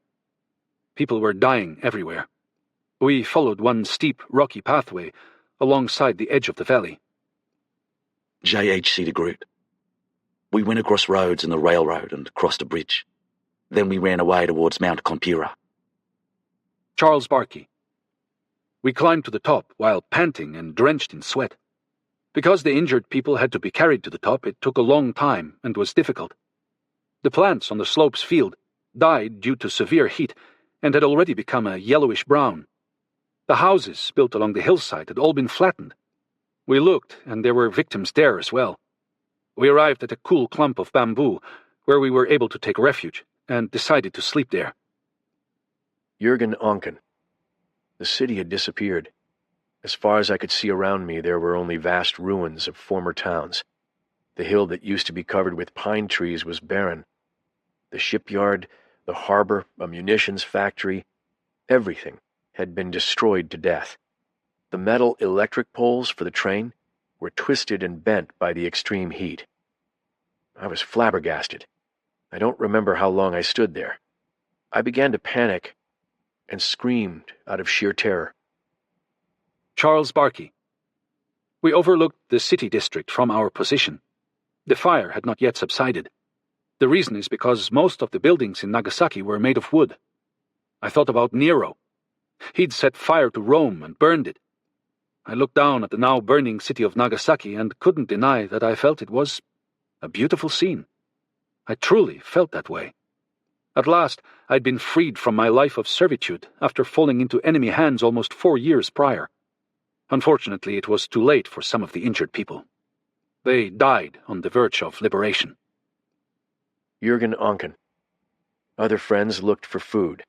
People were dying everywhere. We followed one steep, rocky pathway alongside the edge of the valley. JHC to Groot. We went across roads and the railroad and crossed a bridge. Then we ran away towards Mount Compira. Charles Barkey. We climbed to the top while panting and drenched in sweat. Because the injured people had to be carried to the top, it took a long time and was difficult. The plants on the slope's field died due to severe heat and had already become a yellowish-brown. The houses built along the hillside had all been flattened. We looked, and there were victims there as well. We arrived at a cool clump of bamboo, where we were able to take refuge, and decided to sleep there. Jürgen Onken. The city had disappeared. As far as I could see around me, there were only vast ruins of former towns. The hill that used to be covered with pine trees was barren. The shipyard, the harbor, a munitions factory, everything had been destroyed to death. The metal electric poles for the train were twisted and bent by the extreme heat. I was flabbergasted. I don't remember how long I stood there. I began to panic and screamed out of sheer terror. Charles Barkey. We overlooked the city district from our position. The fire had not yet subsided. The reason is because most of the buildings in Nagasaki were made of wood. I thought about Nero. He'd set fire to Rome and burned it. I looked down at the now burning city of Nagasaki and couldn't deny that I felt it was a beautiful scene. I truly felt that way. At last, I'd been freed from my life of servitude after falling into enemy hands almost 4 years prior. Unfortunately, it was too late for some of the injured people. They died on the verge of liberation. Jürgen Onken. Other friends looked for food.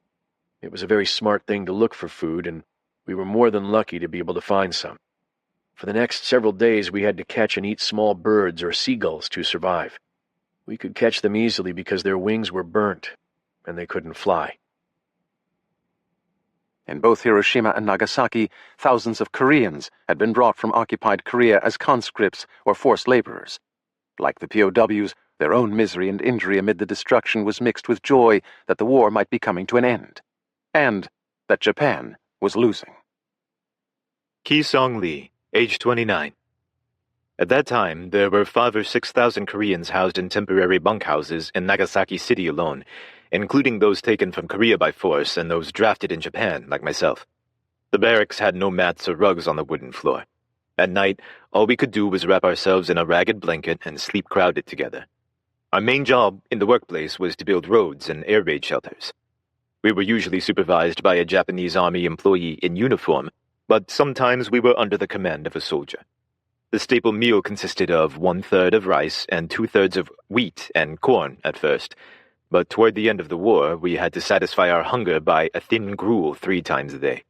It was a very smart thing to look for food, and we were more than lucky to be able to find some. For the next several days, we had to catch and eat small birds or seagulls to survive. We could catch them easily because their wings were burnt, and they couldn't fly. In both Hiroshima and Nagasaki, thousands of Koreans had been brought from occupied Korea as conscripts or forced laborers. Like the POWs, their own misery and injury amid the destruction was mixed with joy that the war might be coming to an end, and that Japan was losing. Ki-song Lee, age 29. At that time, there were 5,000 or 6,000 Koreans housed in temporary bunkhouses in Nagasaki City alone, including those taken from Korea by force and those drafted in Japan, like myself. The barracks had no mats or rugs on the wooden floor. At night, all we could do was wrap ourselves in a ragged blanket and sleep crowded together. Our main job in the workplace was to build roads and air raid shelters. We were usually supervised by a Japanese army employee in uniform, but sometimes we were under the command of a soldier. The staple meal consisted of 1/3 of rice and 2/3 of wheat and corn at first, but toward the end of the war, we had to satisfy our hunger by a thin gruel 3 times a day.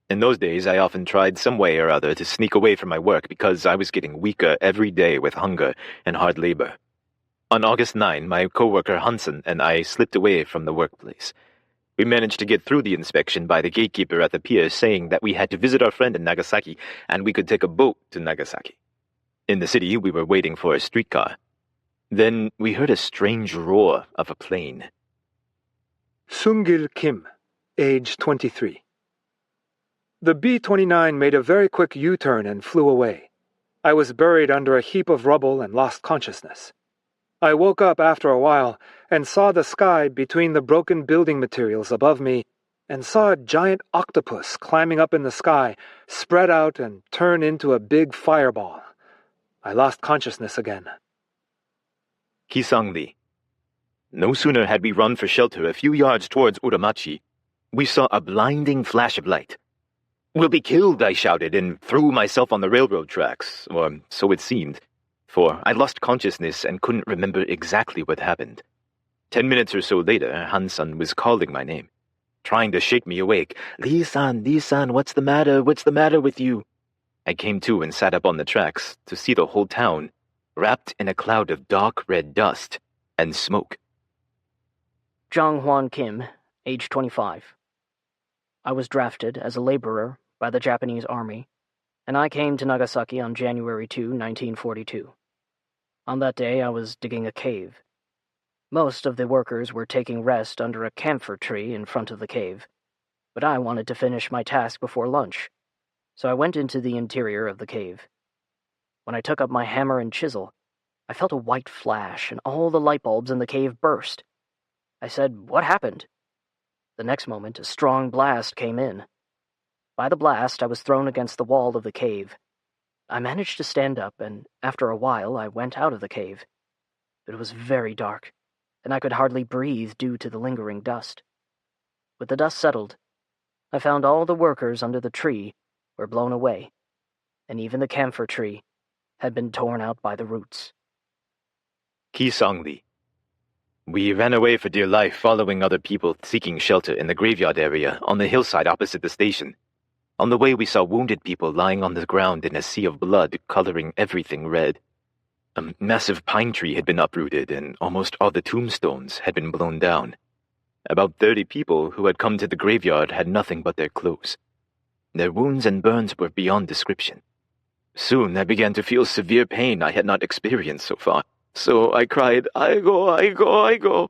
In those days, I often tried some way or other to sneak away from my work because I was getting weaker every day with hunger and hard labor. On August 9, my coworker Hansen and I slipped away from the workplace. We managed to get through the inspection by the gatekeeper at the pier saying that we had to visit our friend in Nagasaki and we could take a boat to Nagasaki. In the city, we were waiting for a streetcar. Then we heard a strange roar of a plane. Sung-gil Kim, age 23. The B-29 made a very quick U-turn and flew away. I was buried under a heap of rubble and lost consciousness. I woke up after a while and saw the sky between the broken building materials above me and saw a giant octopus climbing up in the sky, spread out and turn into a big fireball. I lost consciousness again. Ki-song Lee. No sooner had we run for shelter a few yards towards Uramachi, we saw a blinding flash of light. "We'll be killed," I shouted, and threw myself on the railroad tracks, or so it seemed, for I lost consciousness and couldn't remember exactly what happened. 10 minutes or so later, Hansan was calling my name, trying to shake me awake. Lee-san, Lee-san, what's the matter? What's the matter with you?" I came to and sat up on the tracks to see the whole town wrapped in a cloud of dark red dust and smoke. Jong Hwan Kim, age 25. I was drafted as a laborer by the Japanese army and I came to Nagasaki on January 2, 1942. On that day, I was digging a cave. Most of the workers were taking rest under a camphor tree in front of the cave, but I wanted to finish my task before lunch, so I went into the interior of the cave. When I took up my hammer and chisel, I felt a white flash and all the light bulbs in the cave burst. I said, "What happened?" The next moment, a strong blast came in. By the blast, I was thrown against the wall of the cave. I managed to stand up, and after a while, I went out of the cave. It was very dark, and I could hardly breathe due to the lingering dust. With the dust settled, I found all the workers under the tree were blown away, and even the camphor tree had been torn out by the roots. Ki Song-li. We ran away for dear life following other people seeking shelter in the graveyard area on the hillside opposite the station. On the way we saw wounded people lying on the ground in a sea of blood coloring everything red. A massive pine tree had been uprooted and almost all the tombstones had been blown down. About 30 people who had come to the graveyard had nothing but their clothes. Their wounds and burns were beyond description. Soon I began to feel severe pain I had not experienced so far, so I cried, "Aigo, aigo, aigo."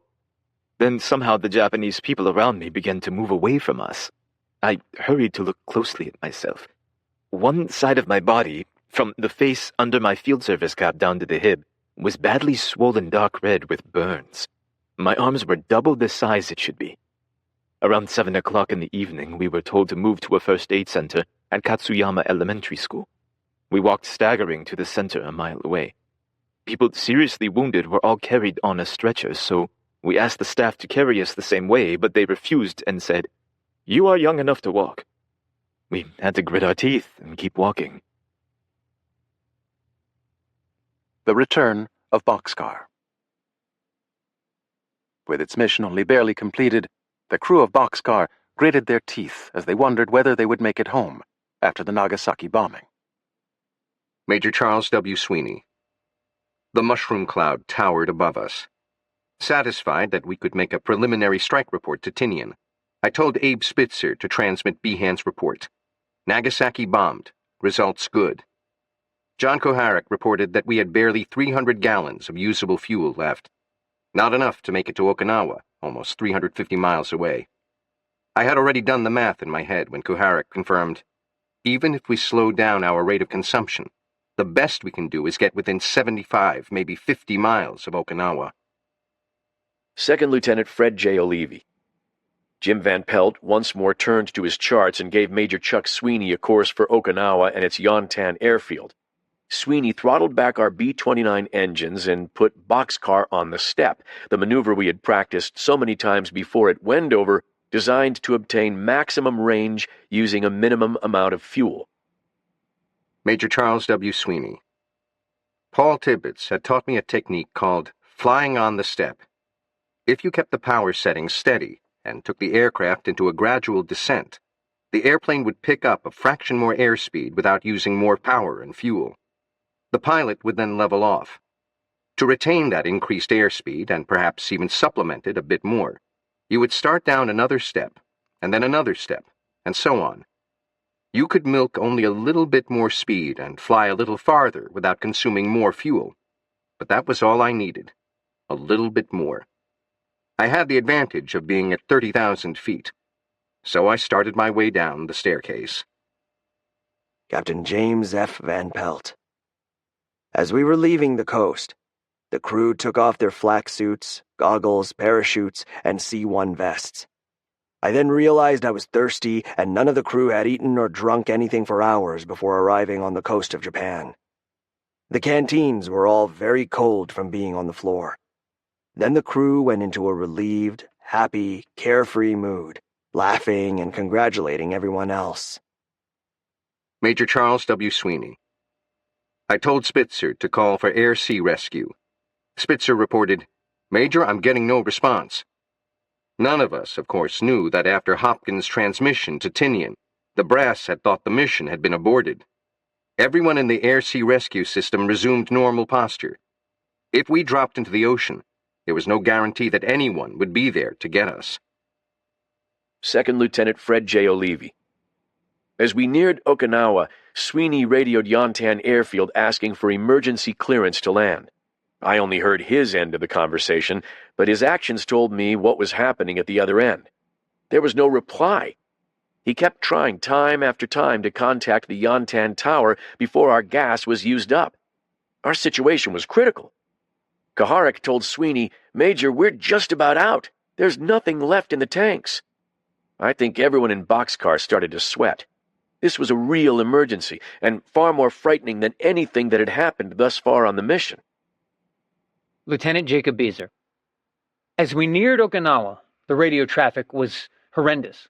Then somehow the Japanese people around me began to move away from us. I hurried to look closely at myself. One side of my body, from the face under my field service cap down to the hip, was badly swollen dark red with burns. My arms were double the size it should be. Around 7 o'clock in the evening, we were told to move to a first aid center at Katsuyama Elementary School. We walked staggering to the center a mile away. People seriously wounded were all carried on a stretcher, so we asked the staff to carry us the same way, but they refused and said, "You are young enough to walk." We had to grit our teeth and keep walking. The return of Boxcar. With its mission only barely completed, the crew of Boxcar gritted their teeth as they wondered whether they would make it home after the Nagasaki bombing. Major Charles W. Sweeney. The mushroom cloud towered above us. Satisfied that we could make a preliminary strike report to Tinian, I told Abe Spitzer to transmit Behan's report. Nagasaki bombed. Results good. John Koharik reported that we had barely 300 gallons of usable fuel left. Not enough to make it to Okinawa, almost 350 miles away. I had already done the math in my head when Koharik confirmed, even if we slow down our rate of consumption, the best we can do is get within 75, maybe 50 miles of Okinawa. Second Lieutenant Fred J. O'Leary. Jim Van Pelt once more turned to his charts and gave Major Chuck Sweeney a course for Okinawa and its Yontan airfield. Sweeney throttled back our B-29 engines and put Boxcar on the step, the maneuver we had practiced so many times before at Wendover, designed to obtain maximum range using a minimum amount of fuel. Major Charles W. Sweeney. Paul Tibbets had taught me a technique called flying on the step. If you kept the power settings steady and took the aircraft into a gradual descent, the airplane would pick up a fraction more airspeed without using more power and fuel. The pilot would then level off. To retain that increased airspeed and perhaps even supplement it a bit more, you would start down another step, and then another step, and so on. You could milk only a little bit more speed and fly a little farther without consuming more fuel. But that was all I needed. A little bit more. I had the advantage of being at 30,000 feet. So I started my way down the staircase. Captain James F. Van Pelt. As we were leaving the coast, the crew took off their flak suits, goggles, parachutes, and C-1 vests. I then realized I was thirsty, and none of the crew had eaten or drunk anything for hours before arriving on the coast of Japan. The canteens were all very cold from being on the floor. Then the crew went into a relieved, happy, carefree mood, laughing and congratulating everyone else. Major Charles W. Sweeney. I told Spitzer to call for air-sea rescue. Spitzer reported, "Major, I'm getting no response." None of us, of course, knew that after Hopkins' transmission to Tinian, the brass had thought the mission had been aborted. Everyone in the air-sea rescue system resumed normal posture. If we dropped into the ocean, there was no guarantee that anyone would be there to get us. Second Lieutenant Fred J. O'Leary. As we neared Okinawa, Sweeney radioed Yontan Airfield asking for emergency clearance to land. I only heard his end of the conversation, but his actions told me what was happening at the other end. There was no reply. He kept trying time after time to contact the Yontan Tower before our gas was used up. Our situation was critical. Kaharik told Sweeney, "Major, we're just about out. There's nothing left in the tanks." I think everyone in Boxcar started to sweat. This was a real emergency, and far more frightening than anything that had happened thus far on the mission. Lieutenant Jacob Beezer. As we neared Okinawa, the radio traffic was horrendous.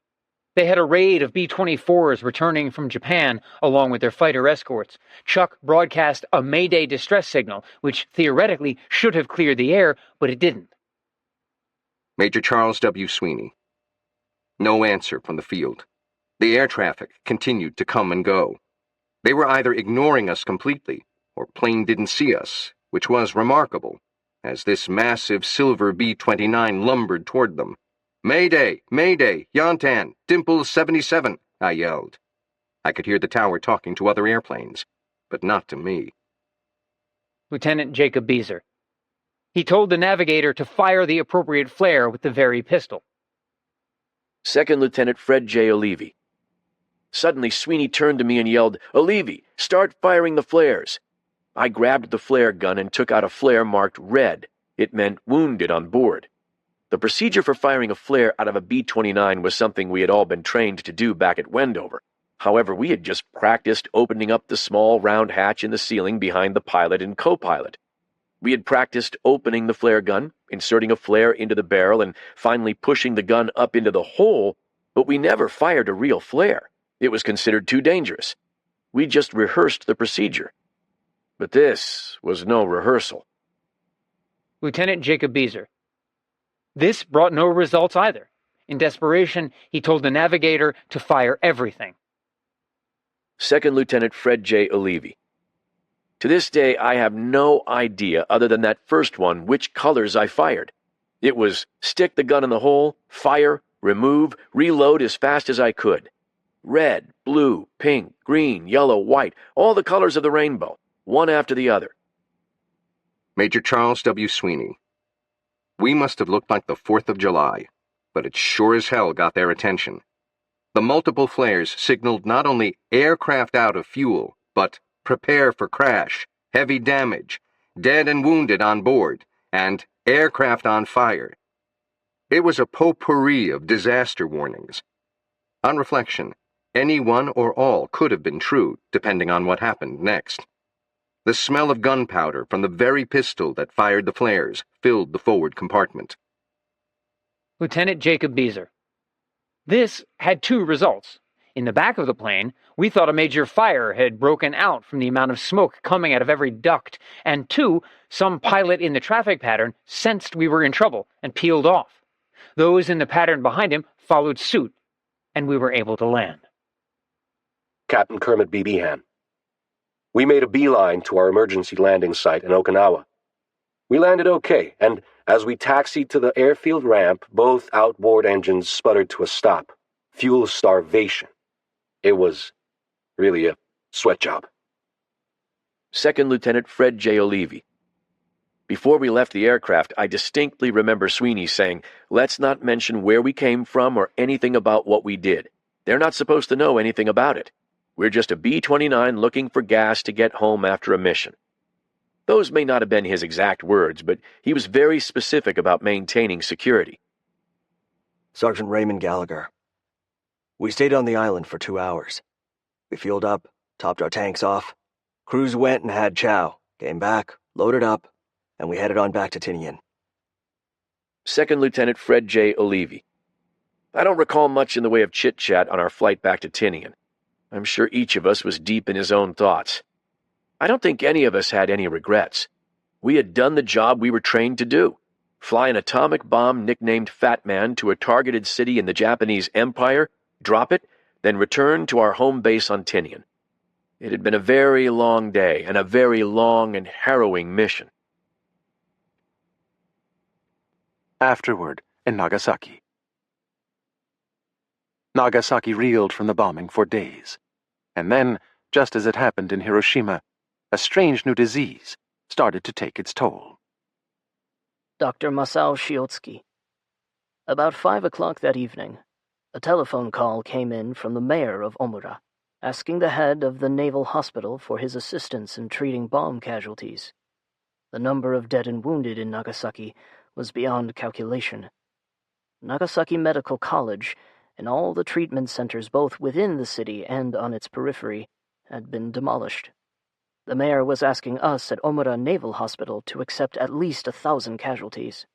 They had a raid of B-24s returning from Japan along with their fighter escorts. Chuck broadcast a Mayday distress signal, which theoretically should have cleared the air, but it didn't. Major Charles W. Sweeney. No answer from the field. The air traffic continued to come and go. They were either ignoring us completely, or plain didn't see us, which was remarkable, as this massive silver B-29 lumbered toward them. "Mayday! Mayday! Yontan! Dimples 77! I yelled. I could hear the tower talking to other airplanes, but not to me. Lieutenant Jacob Beezer. He told the navigator to fire the appropriate flare with the very pistol. Second Lieutenant Fred J. O'Leary. Suddenly, Sweeney turned to me and yelled, "O'Leary, start firing the flares." I grabbed the flare gun and took out a flare marked red. It meant wounded on board. The procedure for firing a flare out of a B-29 was something we had all been trained to do back at Wendover. However, we had just practiced opening up the small round hatch in the ceiling behind the pilot and co-pilot. We had practiced opening the flare gun, inserting a flare into the barrel, and finally pushing the gun up into the hole, but we never fired a real flare. It was considered too dangerous. We just rehearsed the procedure. But this was no rehearsal. Lieutenant Jacob Beezer. This brought no results either. In desperation, he told the navigator to fire everything. Second Lieutenant Fred J. O'Leary. To this day, I have no idea, other than that first one, which colors I fired. It was stick the gun in the hole, fire, remove, reload as fast as I could. Red, blue, pink, green, yellow, white, all the colors of the rainbow, one after the other. Major Charles W. Sweeney. We must have looked like the 4th of July, but it sure as hell got their attention. The multiple flares signaled not only aircraft out of fuel, but prepare for crash, heavy damage, dead and wounded on board, and aircraft on fire. It was a potpourri of disaster warnings. On reflection, any one or all could have been true, depending on what happened next. The smell of gunpowder from the very pistol that fired the flares filled the forward compartment. Lieutenant Jacob Beezer. This had two results. In the back of the plane, we thought a major fire had broken out from the amount of smoke coming out of every duct, and two, some pilot in the traffic pattern sensed we were in trouble and peeled off. Those in the pattern behind him followed suit, and we were able to land. Captain Kermit B. Behan. We made a beeline to our emergency landing site in Okinawa. We landed okay, and as we taxied to the airfield ramp, both outboard engines sputtered to a stop. Fuel starvation. It was really a sweat job. Second Lieutenant Fred J. O'Leary. Before we left the aircraft, I distinctly remember Sweeney saying, "Let's not mention where we came from or anything about what we did. They're not supposed to know anything about it. We're just a B-29 looking for gas to get home after a mission." Those may not have been his exact words, but he was very specific about maintaining security. Sergeant Raymond Gallagher. We stayed on the island for 2 hours. We fueled up, topped our tanks off. Crews went and had chow, came back, loaded up, and we headed on back to Tinian. Second Lieutenant Fred J. O'Leary. I don't recall much in the way of chit-chat on our flight back to Tinian. I'm sure each of us was deep in his own thoughts. I don't think any of us had any regrets. We had done the job we were trained to do. Fly an atomic bomb nicknamed Fat Man to a targeted city in the Japanese Empire, drop it, then return to our home base on Tinian. It had been a very long day and a very long and harrowing mission. Afterward, in Nagasaki. Nagasaki reeled from the bombing for days. And then, just as it happened in Hiroshima, a strange new disease started to take its toll. Dr. Masao Shiotsuki. About 5 o'clock that evening, a telephone call came in from the mayor of Omura, asking the head of the naval hospital for his assistance in treating bomb casualties. The number of dead and wounded in Nagasaki was beyond calculation. Nagasaki Medical College and all the treatment centers both within the city and on its periphery had been demolished. The mayor was asking us at Omura Naval Hospital to accept at least 1,000 casualties.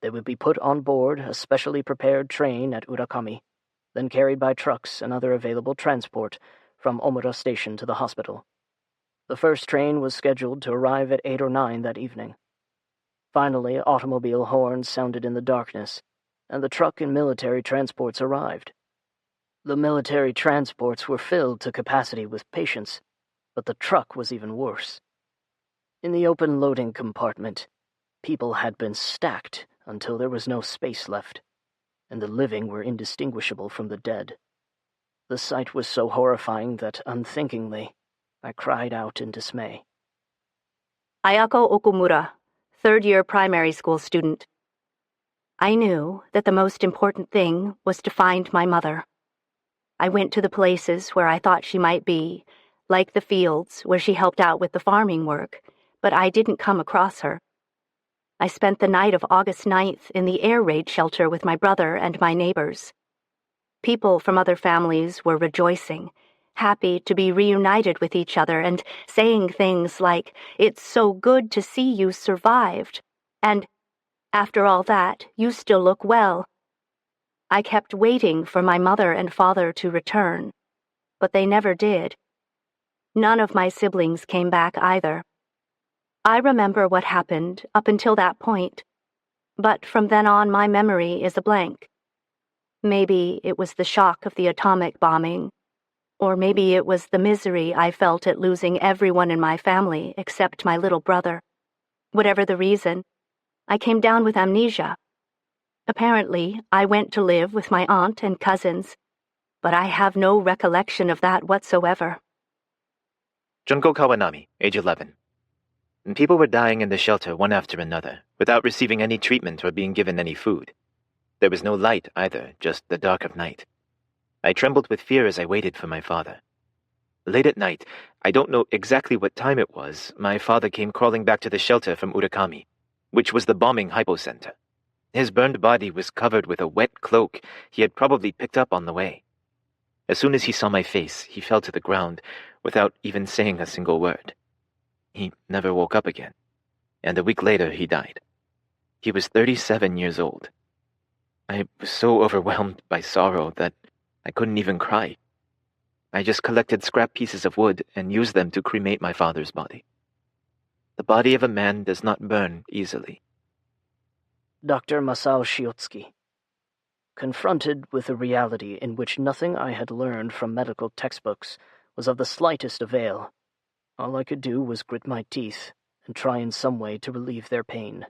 They would be put on board a specially prepared train at Urakami, then carried by trucks and other available transport from Omura Station to the hospital. The first train was scheduled to arrive at 8 or 9 that evening. Finally, automobile horns sounded in the darkness, and the truck and military transports arrived. The military transports were filled to capacity with patients, but the truck was even worse. In the open loading compartment, people had been stacked until there was no space left, and the living were indistinguishable from the dead. The sight was so horrifying that, unthinkingly, I cried out in dismay. Ayako Okumura, third-year primary school student. I knew that the most important thing was to find my mother. I went to the places where I thought she might be, like the fields where she helped out with the farming work, but I didn't come across her. I spent the night of August 9th in the air raid shelter with my brother and my neighbors. People from other families were rejoicing, happy to be reunited with each other and saying things like, "It's so good to see you survived," and, "After all that, you still look well." I kept waiting for my mother and father to return, but they never did. None of my siblings came back either. I remember what happened up until that point, but from then on my memory is a blank. Maybe it was the shock of the atomic bombing, or maybe it was the misery I felt at losing everyone in my family except my little brother. Whatever the reason, I came down with amnesia. Apparently, I went to live with my aunt and cousins, but I have no recollection of that whatsoever. Junko Kawanami, age 11. People were dying in the shelter one after another, without receiving any treatment or being given any food. There was no light either, just the dark of night. I trembled with fear as I waited for my father. Late at night, I don't know exactly what time it was, my father came crawling back to the shelter from Urakami, which was the bombing hypocenter. His burned body was covered with a wet cloak he had probably picked up on the way. As soon as he saw my face, he fell to the ground without even saying a single word. He never woke up again, and a week later he died. He was 37 years old. I was so overwhelmed by sorrow that I couldn't even cry. I just collected scrap pieces of wood and used them to cremate my father's body. The body of a man does not burn easily. Dr. Masao Shiotsuki. Confronted with a reality in which nothing I had learned from medical textbooks was of the slightest avail, all I could do was grit my teeth and try in some way to relieve their pain.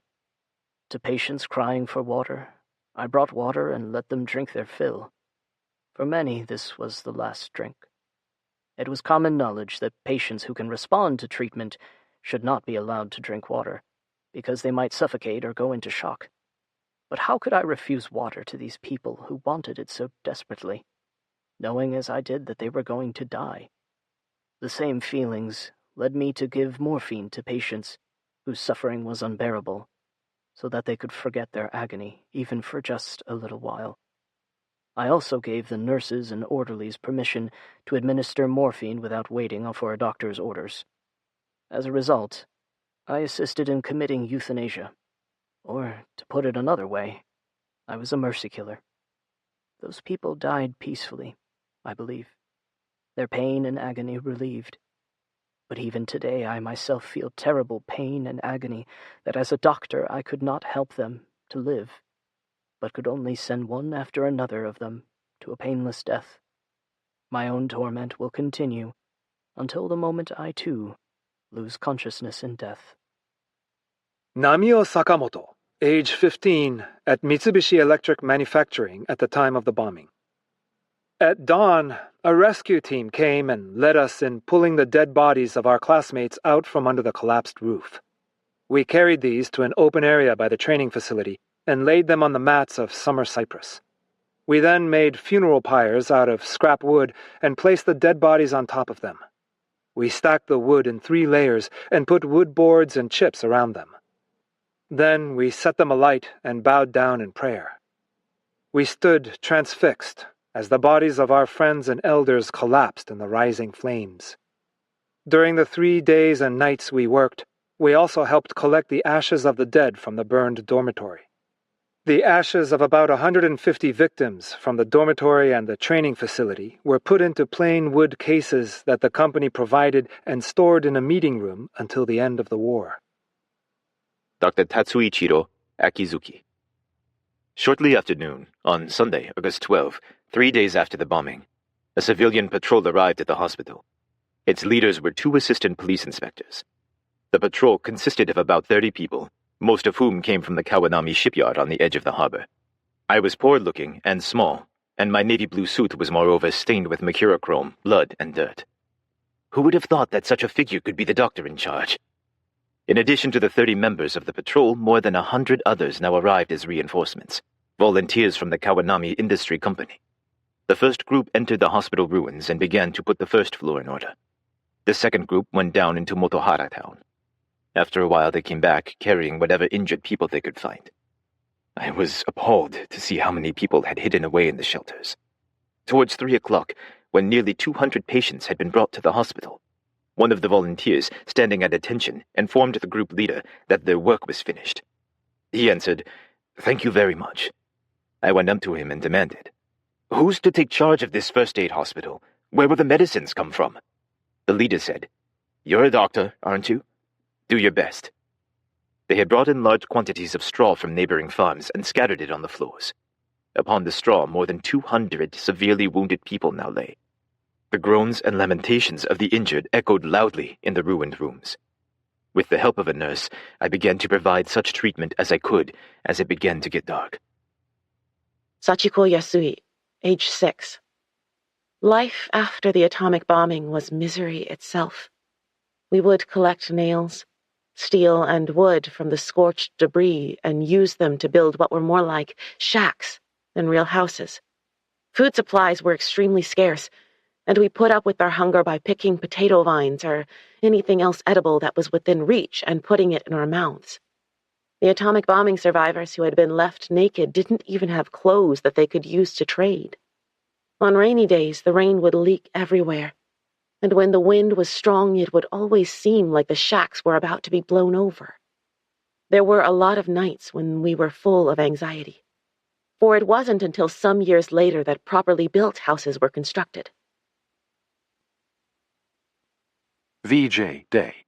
To patients crying for water, I brought water and let them drink their fill. For many, this was the last drink. It was common knowledge that patients who can respond to treatment should not be allowed to drink water, because they might suffocate or go into shock. But how could I refuse water to these people who wanted it so desperately, knowing as I did that they were going to die? The same feelings led me to give morphine to patients whose suffering was unbearable, so that they could forget their agony, even for just a little while. I also gave the nurses and orderlies permission to administer morphine without waiting for a doctor's orders. As a result, I assisted in committing euthanasia. Or, to put it another way, I was a mercy killer. Those people died peacefully, I believe, their pain and agony relieved. But even today I myself feel terrible pain and agony that as a doctor I could not help them to live, but could only send one after another of them to a painless death. My own torment will continue until the moment I, too, lose consciousness in death. Namio Sakamoto, age 15, at Mitsubishi Electric Manufacturing at the time of the bombing. At dawn, a rescue team came and led us in pulling the dead bodies of our classmates out from under the collapsed roof. We carried these to an open area by the training facility and laid them on the mats of summer cypress. We then made funeral pyres out of scrap wood and placed the dead bodies on top of them. We stacked the wood in 3 layers and put wood boards and chips around them. Then we set them alight and bowed down in prayer. We stood transfixed as the bodies of our friends and elders collapsed in the rising flames. During the 3 days and nights we worked, we also helped collect the ashes of the dead from the burned dormitory. The ashes of about 150 victims from the dormitory and the training facility were put into plain wood cases that the company provided and stored in a meeting room until the end of the war. Dr. Tatsuichiro Akizuki. Shortly after noon, on Sunday, August 12, 3 days after the bombing, a civilian patrol arrived at the hospital. Its leaders were 2 assistant police inspectors. The patrol consisted of about 30 people, most of whom came from the Kawanami shipyard on the edge of the harbor. I was poor-looking and small, and my navy blue suit was moreover stained with mercurochrome, blood, and dirt. Who would have thought that such a figure could be the doctor in charge? In addition to the 30 members of the patrol, more than 100 others now arrived as reinforcements, volunteers from the Kawanami Industry Company. The first group entered the hospital ruins and began to put the first floor in order. The second group went down into Motohara town. After a while, they came back, carrying whatever injured people they could find. I was appalled to see how many people had hidden away in the shelters. Towards 3 o'clock, when nearly 200 patients had been brought to the hospital, one of the volunteers, standing at attention, informed the group leader that their work was finished. He answered, "Thank you very much." I went up to him and demanded, "Who's to take charge of this first aid hospital? Where will the medicines come from?" The leader said, "You're a doctor, aren't you? Do your best." They had brought in large quantities of straw from neighboring farms and scattered it on the floors. Upon the straw, more than 200 severely wounded people now lay. The groans and lamentations of the injured echoed loudly in the ruined rooms. With the help of a nurse, I began to provide such treatment as I could as it began to get dark. Sachiko Yasui, age 6. Life after the atomic bombing was misery itself. We would collect nails, steel, and wood from the scorched debris and use them to build what were more like shacks than real houses. Food supplies were extremely scarce, and we put up with our hunger by picking potato vines or anything else edible that was within reach and putting it in our mouths. The atomic bombing survivors who had been left naked didn't even have clothes that they could use to trade. On rainy days, the rain would leak everywhere, and when the wind was strong, it would always seem like the shacks were about to be blown over. There were a lot of nights when we were full of anxiety, for it wasn't until some years later that properly built houses were constructed. VJ Day.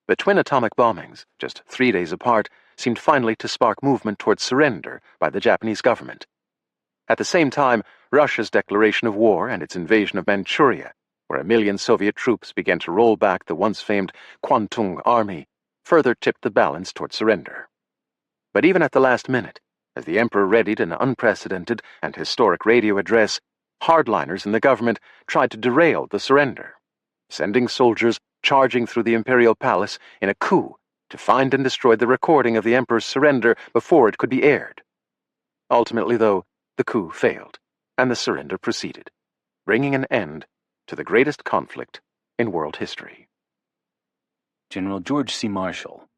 The twin atomic bombings, just 3 days apart, seemed finally to spark movement towards surrender by the Japanese government. At the same time, Russia's declaration of war and its invasion of Manchuria, where 1 million Soviet troops began to roll back the once-famed Kwantung Army, further tipped the balance toward surrender. But even at the last minute, as the Emperor readied an unprecedented and historic radio address, hardliners in the government tried to derail the surrender, sending soldiers charging through the imperial palace in a coup to find and destroy the recording of the Emperor's surrender before it could be aired. Ultimately, though, the coup failed, and the surrender proceeded, bringing an end to the greatest conflict in world history. General George C. Marshall.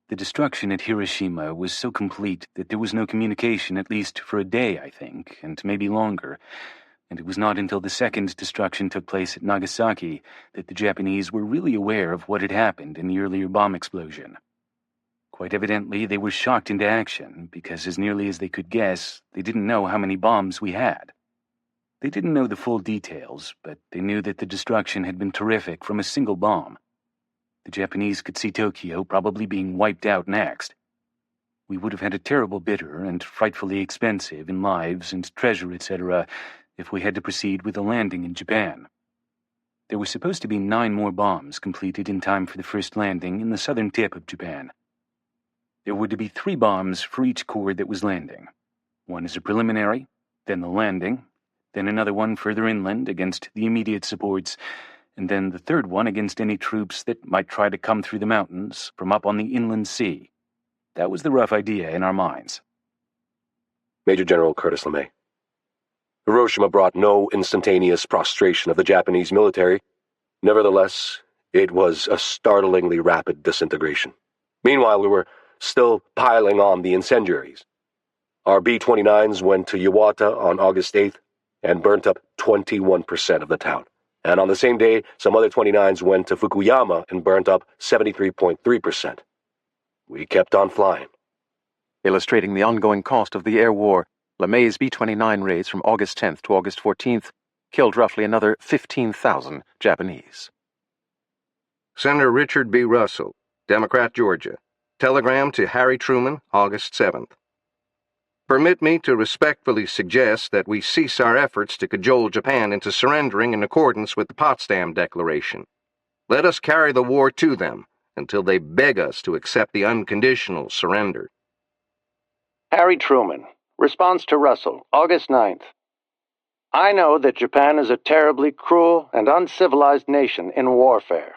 The destruction at Hiroshima was so complete that there was no communication, at least for a day, I think, and maybe longer, and it was not until the second destruction took place at Nagasaki that the Japanese were really aware of what had happened in the earlier bomb explosion. Quite evidently, they were shocked into action, because as nearly as they could guess, they didn't know how many bombs we had. They didn't know the full details, but they knew that the destruction had been terrific from a single bomb. The Japanese could see Tokyo probably being wiped out next. We would have had a terrible bitter and frightfully expensive in lives and treasure, etc., if we had to proceed with a landing in Japan. There were supposed to be 9 more bombs completed in time for the first landing in the southern tip of Japan. There were to be 3 bombs for each corps that was landing. 1 as a preliminary, then the landing, then another one further inland against the immediate supports, and then the third one against any troops that might try to come through the mountains from up on the inland sea. That was the rough idea in our minds. Major General Curtis LeMay. Hiroshima brought no instantaneous prostration of the Japanese military. Nevertheless, it was a startlingly rapid disintegration. Meanwhile, we were still piling on the incendiaries. Our B-29s went to Iwata on August 8th and burnt up 21% of the town. And on the same day, some other 29s went to Fukuyama and burnt up 73.3%. We kept on flying. Illustrating the ongoing cost of the air war, LeMay's B-29 raids from August 10th to August 14th killed roughly another 15,000 Japanese. Senator Richard B. Russell, Democrat, Georgia. Telegram to Harry Truman, August 7th. Permit me to respectfully suggest that we cease our efforts to cajole Japan into surrendering in accordance with the Potsdam Declaration. Let us carry the war to them until they beg us to accept the unconditional surrender. Harry Truman, response to Russell, August 9th. I know that Japan is a terribly cruel and uncivilized nation in warfare,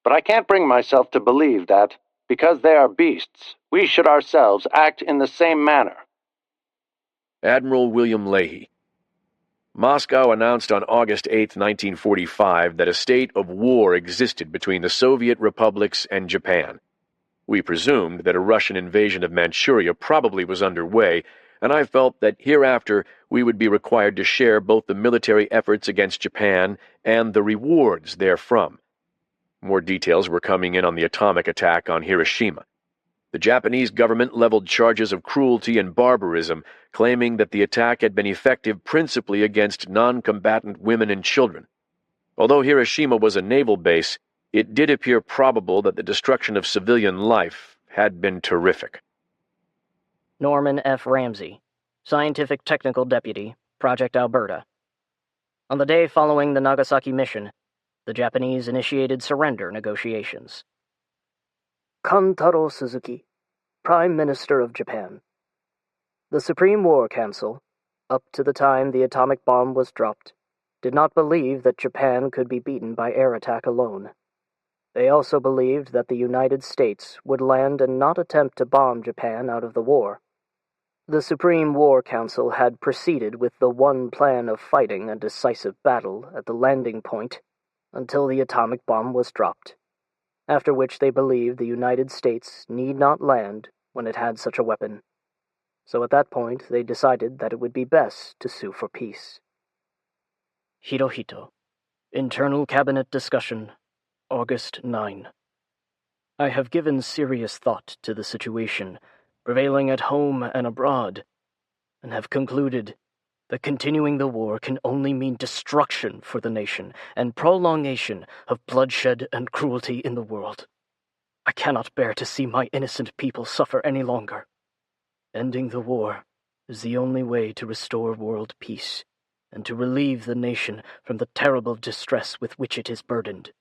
but I can't bring myself to believe that, because they are beasts, we should ourselves act in the same manner. Admiral William Leahy. Moscow announced on August 8, 1945, that a state of war existed between the Soviet republics and Japan. We presumed that a Russian invasion of Manchuria probably was underway, and I felt that hereafter we would be required to share both the military efforts against Japan and the rewards therefrom. More details were coming in on the atomic attack on Hiroshima. The Japanese government leveled charges of cruelty and barbarism, claiming that the attack had been effective principally against non-combatant women and children. Although Hiroshima was a naval base, it did appear probable that the destruction of civilian life had been terrific. Norman F. Ramsey, Scientific Technical Deputy, Project Alberta. On the day following the Nagasaki mission, the Japanese initiated surrender negotiations. Kantaro Suzuki, Prime Minister of Japan. The Supreme War Council, up to the time the atomic bomb was dropped, did not believe that Japan could be beaten by air attack alone. They also believed that the United States would land and not attempt to bomb Japan out of the war. The Supreme War Council had proceeded with the one plan of fighting a decisive battle at the landing point until the atomic bomb was dropped, after which they believed the United States need not land when it had such a weapon. So at that point they decided that it would be best to sue for peace. Hirohito, Internal Cabinet Discussion, August 9. I have given serious thought to the situation prevailing at home and abroad, and have concluded that continuing the war can only mean destruction for the nation and prolongation of bloodshed and cruelty in the world. I cannot bear to see my innocent people suffer any longer. Ending the war is the only way to restore world peace and to relieve the nation from the terrible distress with which it is burdened.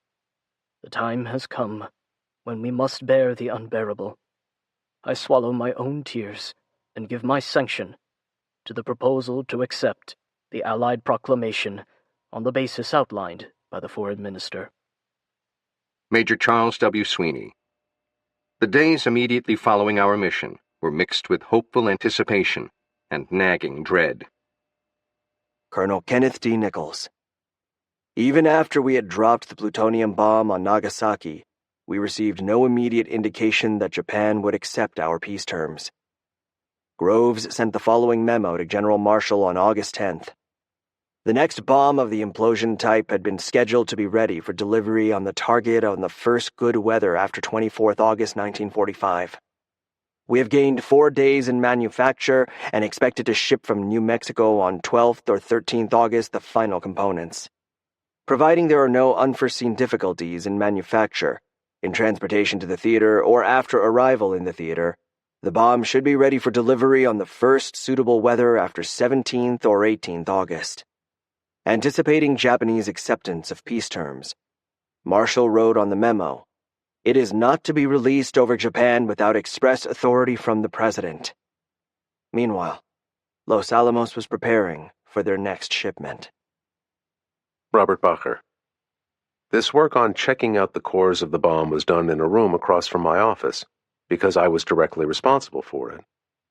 The time has come when we must bear the unbearable. I swallow my own tears and give my sanction to the proposal to accept the Allied proclamation on the basis outlined by the Foreign Minister. Major Charles W. Sweeney. The days immediately following our mission were mixed with hopeful anticipation and nagging dread. Colonel Kenneth D. Nichols. Even after we had dropped the plutonium bomb on Nagasaki, we received no immediate indication that Japan would accept our peace terms. Groves sent the following memo to General Marshall on August 10th. The next bomb of the implosion type had been scheduled to be ready for delivery on the target on the first good weather after 24th August 1945. We have gained 4 days in manufacture and expected to ship from New Mexico on 12th or 13th August the final components. Providing there are no unforeseen difficulties in manufacture, in transportation to the theater, or after arrival in the theater, the bomb should be ready for delivery on the first suitable weather after 17th or 18th August. Anticipating Japanese acceptance of peace terms, Marshall wrote on the memo, "It is not to be released over Japan without express authority from the President." Meanwhile, Los Alamos was preparing for their next shipment. Robert Bacher. This work on checking out the cores of the bomb was done in a room across from my office, because I was directly responsible for it,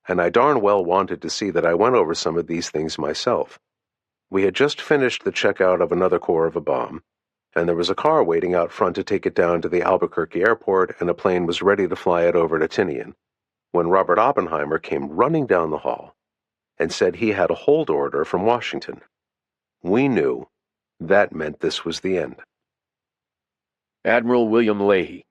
and I darn well wanted to see that I went over some of these things myself. We had just finished the checkout of another core of a bomb, and there was a car waiting out front to take it down to the Albuquerque airport, and a plane was ready to fly it over to Tinian, when Robert Oppenheimer came running down the hall and said he had a hold order from Washington. We knew that meant this was the end. Admiral William Leahy.